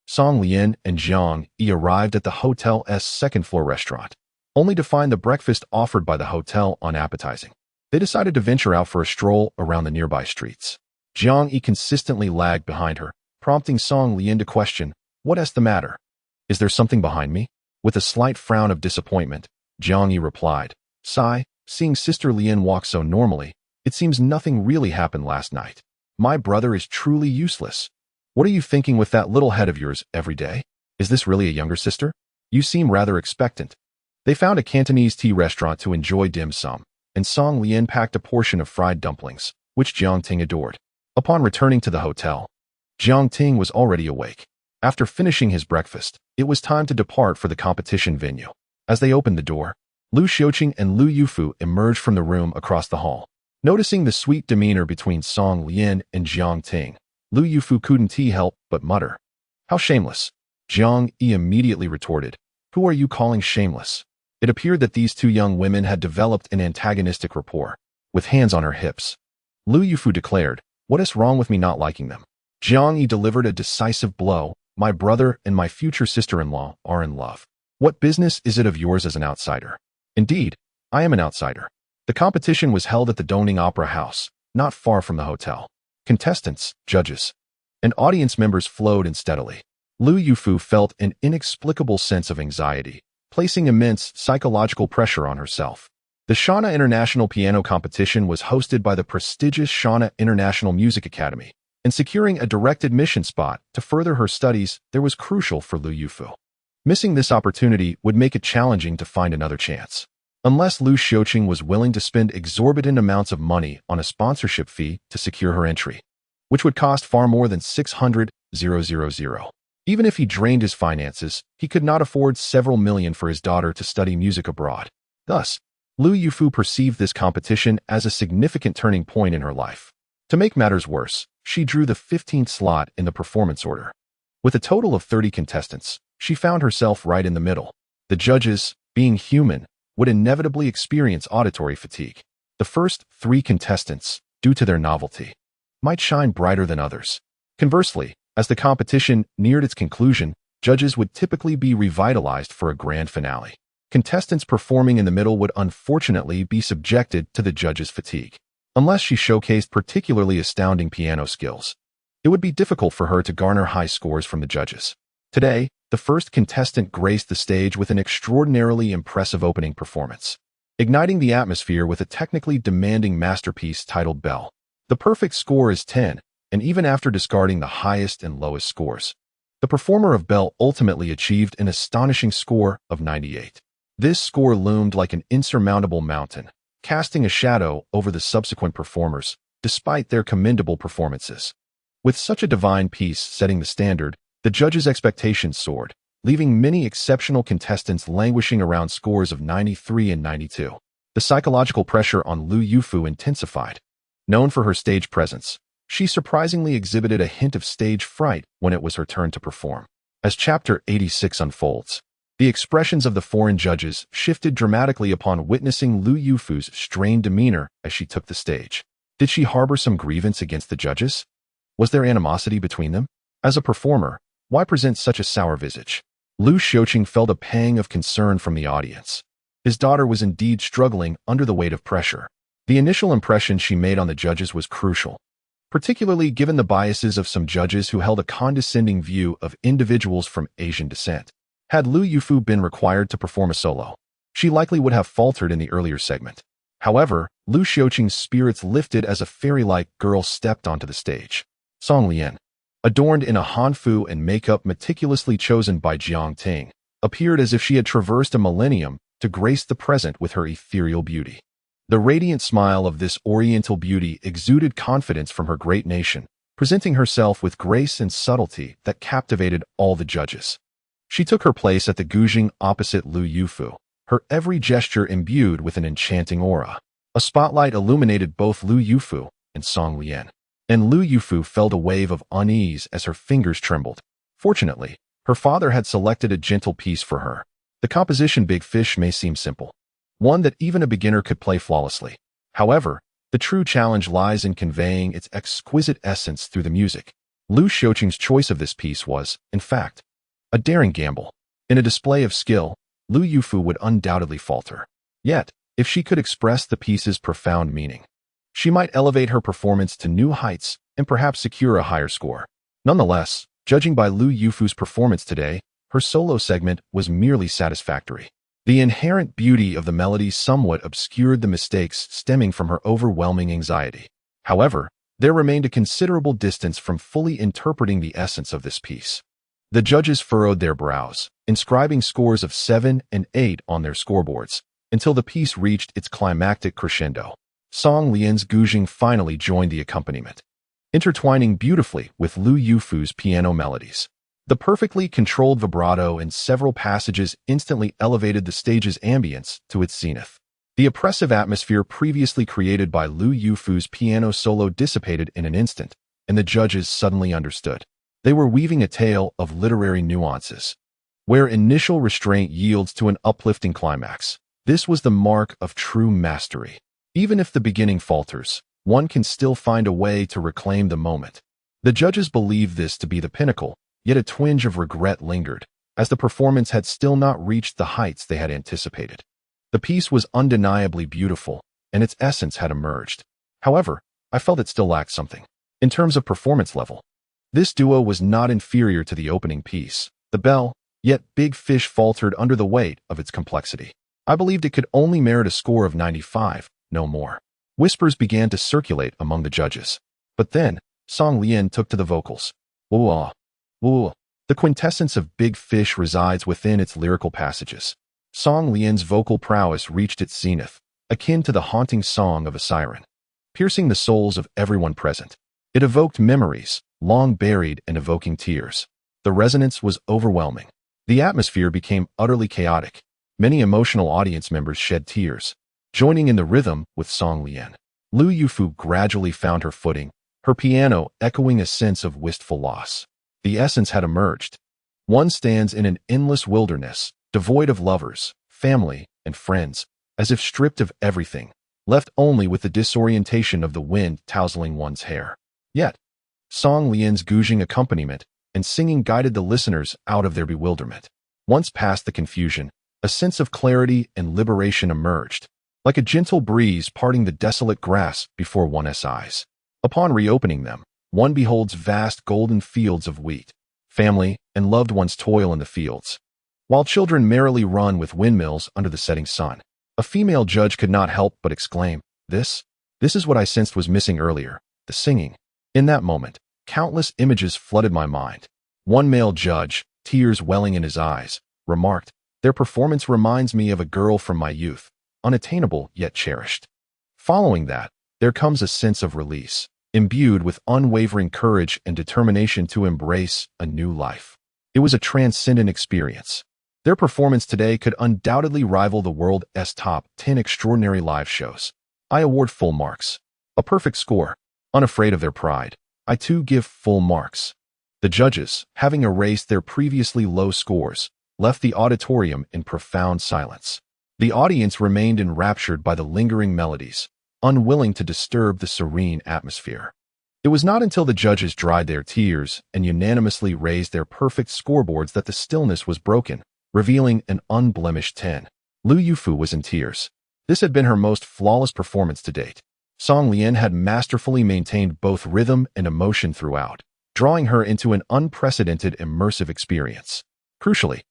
Song Lian and Jiang Yi arrived at the hotel's second-floor restaurant, only to find the breakfast offered by the hotel unappetizing. They decided to venture out for a stroll around the nearby streets. Jiang Yi consistently lagged behind her, prompting Song Lian to question, "What's the matter? Is there something behind me?" With a slight frown of disappointment, Jiang Yi replied, "Sigh, seeing Sister Lian walk so normally, it seems nothing really happened last night. My brother is truly useless. What are you thinking with that little head of yours every day? Is this really a younger sister? You seem rather expectant." They found a Cantonese tea restaurant to enjoy dim sum, and Song Lian packed a portion of fried dumplings, which Jiang Ting adored. Upon returning to the hotel, Jiang Ting was already awake. After finishing his breakfast, it was time to depart for the competition venue. As they opened the door, Lu Xiuqing and Lu Yufu emerged from the room across the hall. Noticing the sweet demeanor between Song Lian and Jiang Ting, Lu Yufu couldn't help but mutter, "How shameless." Jiang Yi immediately retorted, "Who are you calling shameless?" It appeared that these two young women had developed an antagonistic rapport. With hands on her hips, Lu Yufu declared, "What is wrong with me not liking them?" Jiang Yi delivered a decisive blow. "My brother and my future sister-in-law are in love. What business is it of yours as an outsider?" "Indeed, I am an outsider." The competition was held at the Dongning Opera House, not far from the hotel. Contestants, judges, and audience members flowed in steadily. Lu Yufu felt an inexplicable sense of anxiety, placing immense psychological pressure on herself. The Shana International Piano Competition was hosted by the prestigious Shana International Music Academy, and securing a direct admission spot to further her studies there was crucial for Lu Yufu. Missing this opportunity would make it challenging to find another chance. Unless Lu Xiuqing was willing to spend exorbitant amounts of money on a sponsorship fee to secure her entry, which would cost far more than 600,000. Even if he drained his finances, he could not afford several million for his daughter to study music abroad. Thus, Lu Yufu perceived this competition as a significant turning point in her life. To make matters worse, she drew the 15th slot in the performance order. With a total of 30 contestants, she found herself right in the middle. The judges, being human, would inevitably experience auditory fatigue. The first 3 contestants, due to their novelty, might shine brighter than others. Conversely, as the competition neared its conclusion, judges would typically be revitalized for a grand finale. Contestants performing in the middle would unfortunately be subjected to the judges' fatigue. Unless she showcased particularly astounding piano skills, it would be difficult for her to garner high scores from the judges. Today, the first contestant graced the stage with an extraordinarily impressive opening performance, igniting the atmosphere with a technically demanding masterpiece titled Belle. The perfect score is 10, and even after discarding the highest and lowest scores, the performer of Belle ultimately achieved an astonishing score of 98. This score loomed like an insurmountable mountain, casting a shadow over the subsequent performers, despite their commendable performances. With such a divine piece setting the standard, the judges' expectations soared, leaving many exceptional contestants languishing around scores of 93 and 92. The psychological pressure on Lu Yufu intensified. Known for her stage presence, she surprisingly exhibited a hint of stage fright when it was her turn to perform. As Chapter 86 unfolds, the expressions of the foreign judges shifted dramatically upon witnessing Lu Yufu's strained demeanor as she took the stage. Did she harbor some grievance against the judges? Was there animosity between them? As a performer, why present such a sour visage? Lu Xiuqing felt a pang of concern from the audience. His daughter was indeed struggling under the weight of pressure. The initial impression she made on the judges was crucial, particularly given the biases of some judges who held a condescending view of individuals from Asian descent. Had Lu Yufu been required to perform a solo, she likely would have faltered in the earlier segment. However, Lu Xiuqing's spirits lifted as a fairy-like girl stepped onto the stage. Song Lian, adorned in a hanfu and makeup meticulously chosen by Jiang Ting, appeared as if she had traversed a millennium to grace the present with her ethereal beauty. The radiant smile of this oriental beauty exuded confidence from her great nation, presenting herself with grace and subtlety that captivated all the judges. She took her place at the guzheng opposite Lu Yufu, her every gesture imbued with an enchanting aura. A spotlight illuminated both Lu Yufu and Song Lian, and Lu Yufu felt a wave of unease as her fingers trembled. Fortunately, her father had selected a gentle piece for her. The composition Big Fish may seem simple, one that even a beginner could play flawlessly. However, the true challenge lies in conveying its exquisite essence through the music. Lu Xiuqing's choice of this piece was, in fact, a daring gamble. In a display of skill, Lu Yufu would undoubtedly falter. Yet, if she could express the piece's profound meaning, she might elevate her performance to new heights and perhaps secure a higher score. Nonetheless, judging by Lu Yufu's performance today, her solo segment was merely satisfactory. The inherent beauty of the melody somewhat obscured the mistakes stemming from her overwhelming anxiety. However, there remained a considerable distance from fully interpreting the essence of this piece. The judges furrowed their brows, inscribing scores of 7 and 8 on their scoreboards, until the piece reached its climactic crescendo. Song Lian's guzheng finally joined the accompaniment, intertwining beautifully with Lu Yufu's piano melodies. The perfectly controlled vibrato in several passages instantly elevated the stage's ambience to its zenith. The oppressive atmosphere previously created by Lu Yufu's piano solo dissipated in an instant, and the judges suddenly understood. They were weaving a tale of literary nuances, where initial restraint yields to an uplifting climax. This was the mark of true mastery. Even if the beginning falters, one can still find a way to reclaim the moment. The judges believed this to be the pinnacle, yet a twinge of regret lingered, as the performance had still not reached the heights they had anticipated. The piece was undeniably beautiful, and its essence had emerged. However, I felt it still lacked something. In terms of performance level, this duo was not inferior to the opening piece, the Belle, yet Big Fish faltered under the weight of its complexity. I believed it could only merit a score of 95, no more. Whispers began to circulate among the judges. But then, Song Lian took to the vocals. Woo-ah. Woo. The quintessence of Big Fish resides within its lyrical passages. Song Lian's vocal prowess reached its zenith, akin to the haunting song of a siren, piercing the souls of everyone present. It evoked memories, long buried and evoking tears. The resonance was overwhelming. The atmosphere became utterly chaotic. Many emotional audience members shed tears, joining in the rhythm with Song Lian. Lu Yufu gradually found her footing, her piano echoing a sense of wistful loss. The essence had emerged. One stands in an endless wilderness, devoid of lovers, family, and friends, as if stripped of everything, left only with the disorientation of the wind tousling one's hair. Yet, Song Lian's guzheng accompaniment and singing guided the listeners out of their bewilderment. Once past the confusion, a sense of clarity and liberation emerged, like a gentle breeze parting the desolate grass before one's eyes. Upon reopening them, one beholds vast golden fields of wheat. Family and loved ones toil in the fields, while children merrily run with windmills under the setting sun. A female judge could not help but exclaim, This is what I sensed was missing earlier, the singing." In that moment, countless images flooded my mind. One male judge, tears welling in his eyes, remarked, "Their performance reminds me of a girl from my youth, unattainable yet cherished." Following that, there comes a sense of release, imbued with unwavering courage and determination to embrace a new life. It was a transcendent experience. Their performance today could undoubtedly rival the world's top 10 extraordinary live shows. I award full marks. A perfect score. Unafraid of their pride, I too give full marks. The judges, having erased their previously low scores, left the auditorium in profound silence. The audience remained enraptured by the lingering melodies, unwilling to disturb the serene atmosphere. It was not until the judges dried their tears and unanimously raised their perfect scoreboards that the stillness was broken, revealing an unblemished 10. Lu Yufu was in tears. This had been her most flawless performance to date. Song Lian had masterfully maintained both rhythm and emotion throughout, drawing her into an unprecedented immersive experience. Crucially,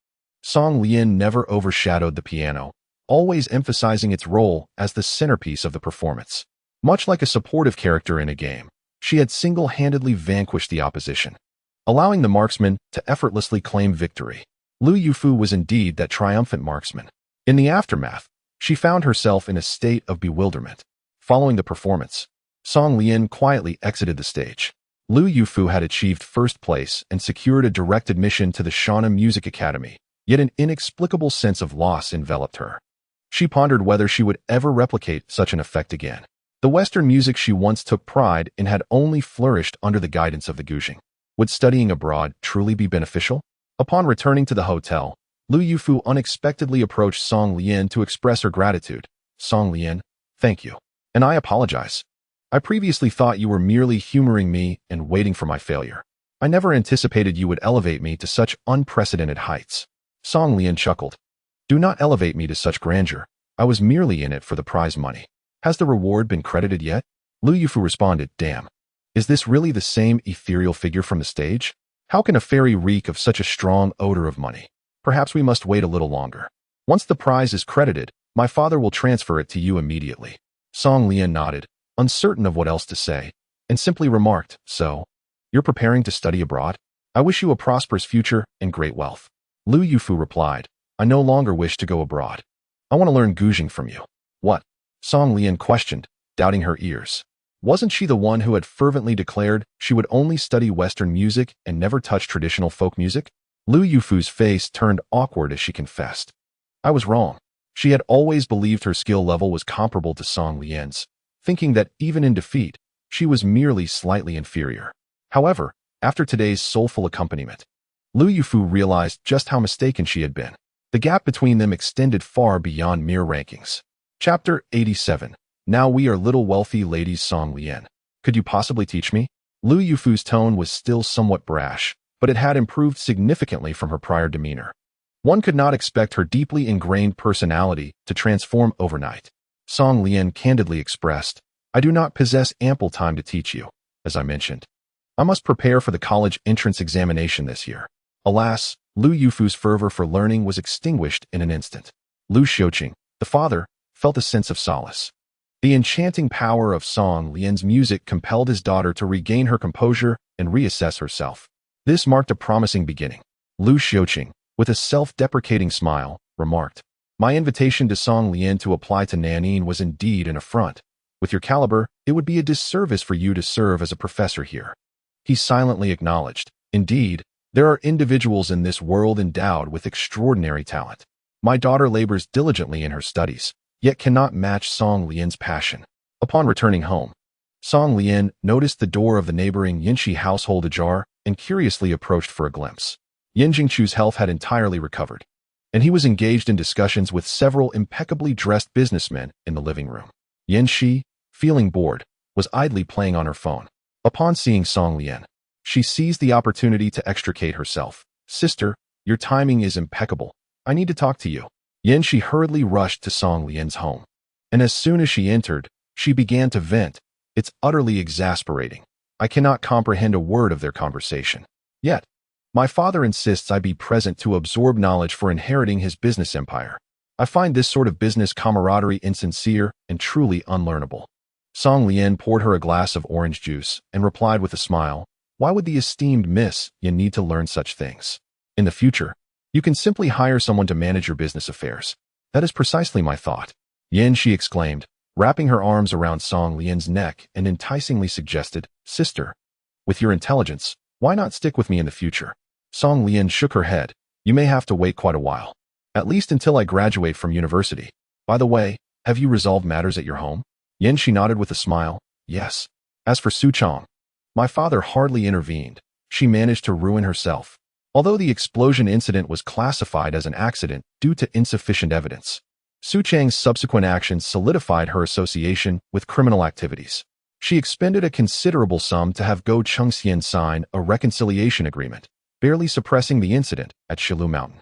Song Lian never overshadowed the piano, always emphasizing its role as the centerpiece of the performance. Much like a supportive character in a game, she had single-handedly vanquished the opposition. allowing the marksman to effortlessly claim victory. Lu Yufu was indeed that triumphant marksman. In the aftermath, she found herself in a state of bewilderment. Following the performance, Song Lian quietly exited the stage. Lu Yufu had achieved first place and secured a direct admission to the Shauna Music Academy, yet an inexplicable sense of loss enveloped her. She pondered whether she would ever replicate such an effect again. The Western music she once took pride in had only flourished under the guidance of the Guzheng. Would studying abroad truly be beneficial? Upon returning to the hotel, Lu Yufu unexpectedly approached Song Lian to express her gratitude. Song Lian, thank you. And I apologize. I previously thought you were merely humoring me and waiting for my failure. I never anticipated you would elevate me to such unprecedented heights. Song Lian chuckled. Do not elevate me to such grandeur. I was merely in it for the prize money. Has the reward been credited yet? Lu Yufu responded, damn. Is this really the same ethereal figure from the stage? How can a fairy reek of such a strong odor of money? Perhaps we must wait a little longer. Once the prize is credited, my father will transfer it to you immediately. Song Lian nodded, uncertain of what else to say, and simply remarked, so, you're preparing to study abroad? I wish you a prosperous future and great wealth. Lu Yufu replied, I no longer wish to go abroad. I want to learn Guzheng from you. What? Song Lian questioned, doubting her ears. Wasn't she the one who had fervently declared she would only study Western music and never touch traditional folk music? Lu Yufu's face turned awkward as she confessed. I was wrong. She had always believed her skill level was comparable to Song Lian's, thinking that even in defeat, she was merely slightly inferior. However, after today's soulful accompaniment, Lu Yufu realized just how mistaken she had been. The gap between them extended far beyond mere rankings. Chapter 87. Now we are little wealthy ladies. Song Lian. Could you possibly teach me? Lu Yufu's tone was still somewhat brash, but it had improved significantly from her prior demeanor. One could not expect her deeply ingrained personality to transform overnight. Song Lian candidly expressed, I do not possess ample time to teach you, as I mentioned. I must prepare for the college entrance examination this year. Alas, Lu Yufu's fervor for learning was extinguished in an instant. Lu Xiuqing, the father, felt a sense of solace. The enchanting power of Song Lian's music compelled his daughter to regain her composure and reassess herself. This marked a promising beginning. Lu Xiuqing, with a self-deprecating smile, remarked, my invitation to Song Lian to apply to Nanning was indeed an affront. With your caliber, it would be a disservice for you to serve as a professor here. He silently acknowledged, indeed, there are individuals in this world endowed with extraordinary talent. My daughter labors diligently in her studies, yet cannot match Song Lian's passion. Upon returning home, Song Lian noticed the door of the neighboring Yinshi household ajar and curiously approached for a glimpse. Yin Jingchu's health had entirely recovered, and he was engaged in discussions with several impeccably dressed businessmen in the living room. Yin Shi, feeling bored, was idly playing on her phone. Upon seeing Song Lian, she seized the opportunity to extricate herself. Sister, your timing is impeccable. I need to talk to you. Yin Shi hurriedly rushed to Song Lian's home, and as soon as she entered, she began to vent. It's utterly exasperating. I cannot comprehend a word of their conversation. Yet, my father insists I be present to absorb knowledge for inheriting his business empire. I find this sort of business camaraderie insincere and truly unlearnable. Song Lian poured her a glass of orange juice and replied with a smile, why would the esteemed Miss Yin need to learn such things? In the future, you can simply hire someone to manage your business affairs. That is precisely my thought. Yin, she exclaimed, wrapping her arms around Song Lian's neck and enticingly suggested, sister, with your intelligence, why not stick with me in the future? Song Lian shook her head. You may have to wait quite a while. At least until I graduate from university. By the way, have you resolved matters at your home? Yin, she nodded with a smile. Yes. As for Su Chong, my father hardly intervened. She managed to ruin herself. Although the explosion incident was classified as an accident due to insufficient evidence, Su Chang's subsequent actions solidified her association with criminal activities. She expended a considerable sum to have Go Chengxian sign a reconciliation agreement, barely suppressing the incident at Shilu Mountain.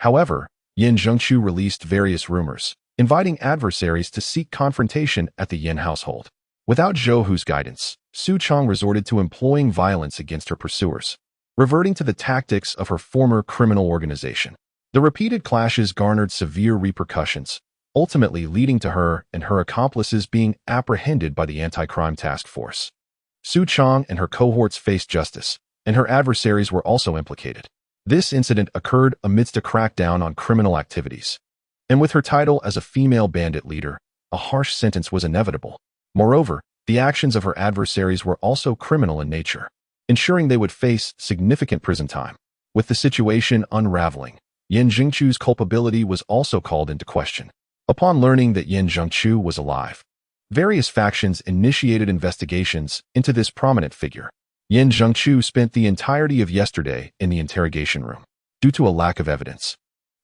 However, Yin Zhengchu released various rumors, inviting adversaries to seek confrontation at the Yin household. Without Zhou Hu's guidance, Su Chong resorted to employing violence against her pursuers, reverting to the tactics of her former criminal organization. The repeated clashes garnered severe repercussions, ultimately leading to her and her accomplices being apprehended by the anti-crime task force. Su Chong and her cohorts faced justice, and her adversaries were also implicated. This incident occurred amidst a crackdown on criminal activities. And with her title as a female bandit leader, a harsh sentence was inevitable. Moreover, the actions of her adversaries were also criminal in nature, ensuring they would face significant prison time. With the situation unraveling, Yin Jingchu's culpability was also called into question. Upon learning that Yin Jingchu was alive, various factions initiated investigations into this prominent figure. Yin Jingchu spent the entirety of yesterday in the interrogation room due to a lack of evidence.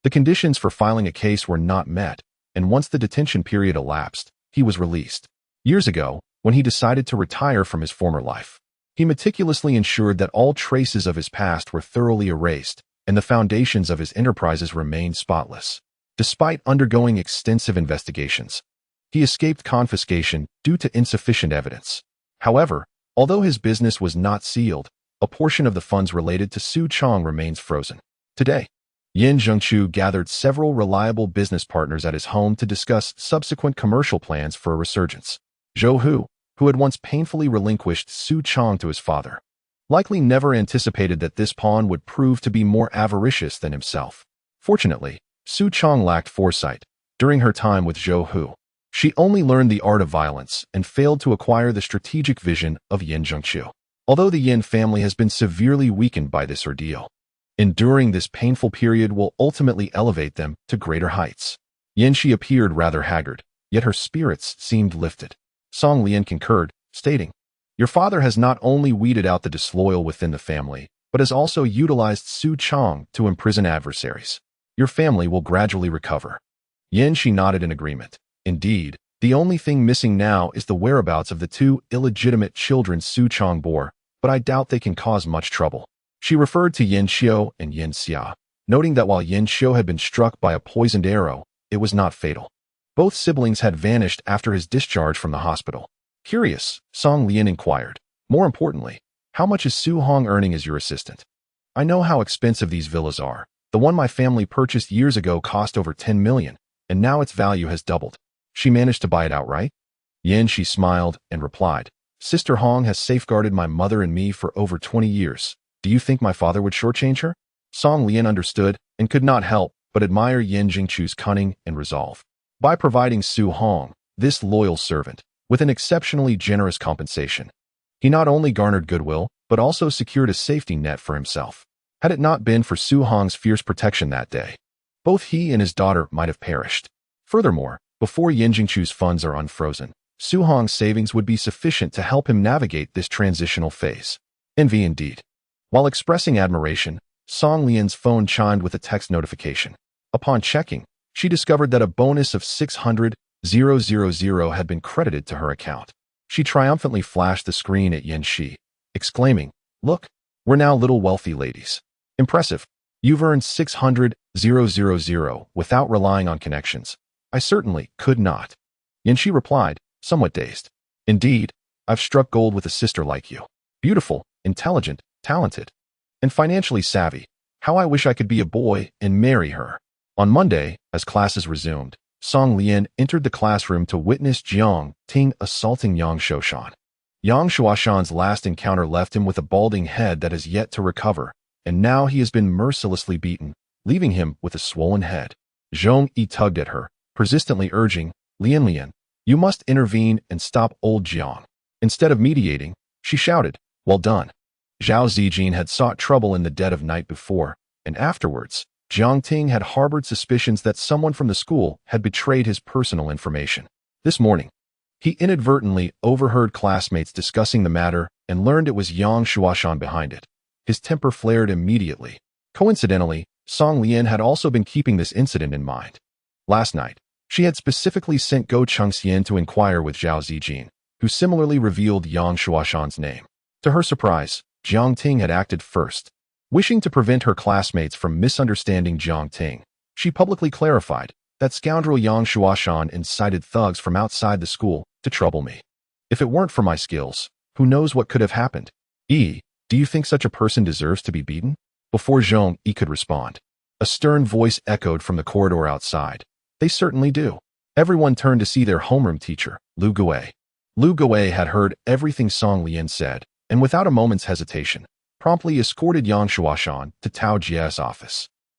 The conditions for filing a case were not met, and once the detention period elapsed, he was released. Years ago, when he decided to retire from his former life, he meticulously ensured that all traces of his past were thoroughly erased and the foundations of his enterprises remained spotless. Despite undergoing extensive investigations, he escaped confiscation due to insufficient evidence. However, although his business was not sealed, a portion of the funds related to Su Chong remains frozen. Today, Yin Jingchu gathered several reliable business partners at his home to discuss subsequent commercial plans for a resurgence. Zhou Hu, who had once painfully relinquished Su Chong to his father, likely never anticipated that this pawn would prove to be more avaricious than himself. Fortunately, Su Chong lacked foresight. During her time with Zhou Hu, she only learned the art of violence and failed to acquire the strategic vision of Yin Jingchu. Although the Yin family has been severely weakened by this ordeal, enduring this painful period will ultimately elevate them to greater heights. Yin Shi appeared rather haggard, yet her spirits seemed lifted. Song Lian concurred, stating, "Your father has not only weeded out the disloyal within the family, but has also utilized Su Chong to imprison adversaries. Your family will gradually recover." Yin Shi nodded in agreement. Indeed, the only thing missing now is the whereabouts of the two illegitimate children Su Chong bore, but I doubt they can cause much trouble. She referred to Yin Xiu and Yin Xia, noting that while Yin Xiu had been struck by a poisoned arrow, it was not fatal. Both siblings had vanished after his discharge from the hospital. Curious, Song Lian inquired. More importantly, how much is Su Hong earning as your assistant? I know how expensive these villas are. The one my family purchased years ago cost over 10 million, and now its value has doubled. She managed to buy it outright? Yin Shi smiled and replied, Sister Hong has safeguarded my mother and me for over 20 years. Do you think my father would shortchange her? Song Lian understood and could not help but admire Yin Jingchu's cunning and resolve. By providing Su Hong, this loyal servant, with an exceptionally generous compensation, he not only garnered goodwill, but also secured a safety net for himself. Had it not been for Su Hong's fierce protection that day, both he and his daughter might have perished. Furthermore, before Yin Jingchu's funds are unfrozen, Su Hong's savings would be sufficient to help him navigate this transitional phase. Envy indeed. While expressing admiration, Song Lian's phone chimed with a text notification. Upon checking, she discovered that a bonus of 600,000 had been credited to her account. She triumphantly flashed the screen at Yin Shi, exclaiming, "Look, we're now little wealthy ladies. Impressive. You've earned 600,000 without relying on connections. I certainly could not." Yin Shi replied, somewhat dazed. "Indeed, I've struck gold with a sister like you. Beautiful, intelligent, talented, and financially savvy. How I wish I could be a boy and marry her." On Monday, as classes resumed, Song Lian entered the classroom to witness Jiang Ting assaulting Yang Shoshan. Yang Shuashan's last encounter left him with a balding head that has yet to recover, and now he has been mercilessly beaten, leaving him with a swollen head. Zhong Yi tugged at her, persistently urging, Lian, you must intervene and stop old Jiang." Instead of mediating, she shouted, "Well done." Zhao Zijin had sought trouble in the dead of night before, and afterwards, Jiang Ting had harbored suspicions that someone from the school had betrayed his personal information. This morning, he inadvertently overheard classmates discussing the matter and learned it was Yang Shuashan behind it. His temper flared immediately. Coincidentally, Song Lian had also been keeping this incident in mind. Last night, she had specifically sent Go Chengxian to inquire with Zhao Zijin, who similarly revealed Yang Shuashan's name. To her surprise, Jiang Ting had acted first. Wishing to prevent her classmates from misunderstanding Jiang Ting, she publicly clarified that scoundrel Yang Shuashan incited thugs from outside the school to trouble me. If it weren't for my skills, who knows what could have happened? Do you think such a person deserves to be beaten? Before Zhong Yi could respond, a stern voice echoed from the corridor outside. They certainly do. Everyone turned to see their homeroom teacher, Lu Gui. Lu Gui had heard everything Song Lian said, and without a moment's hesitation, promptly escorted Yang Shuashan to Tao Jia's office.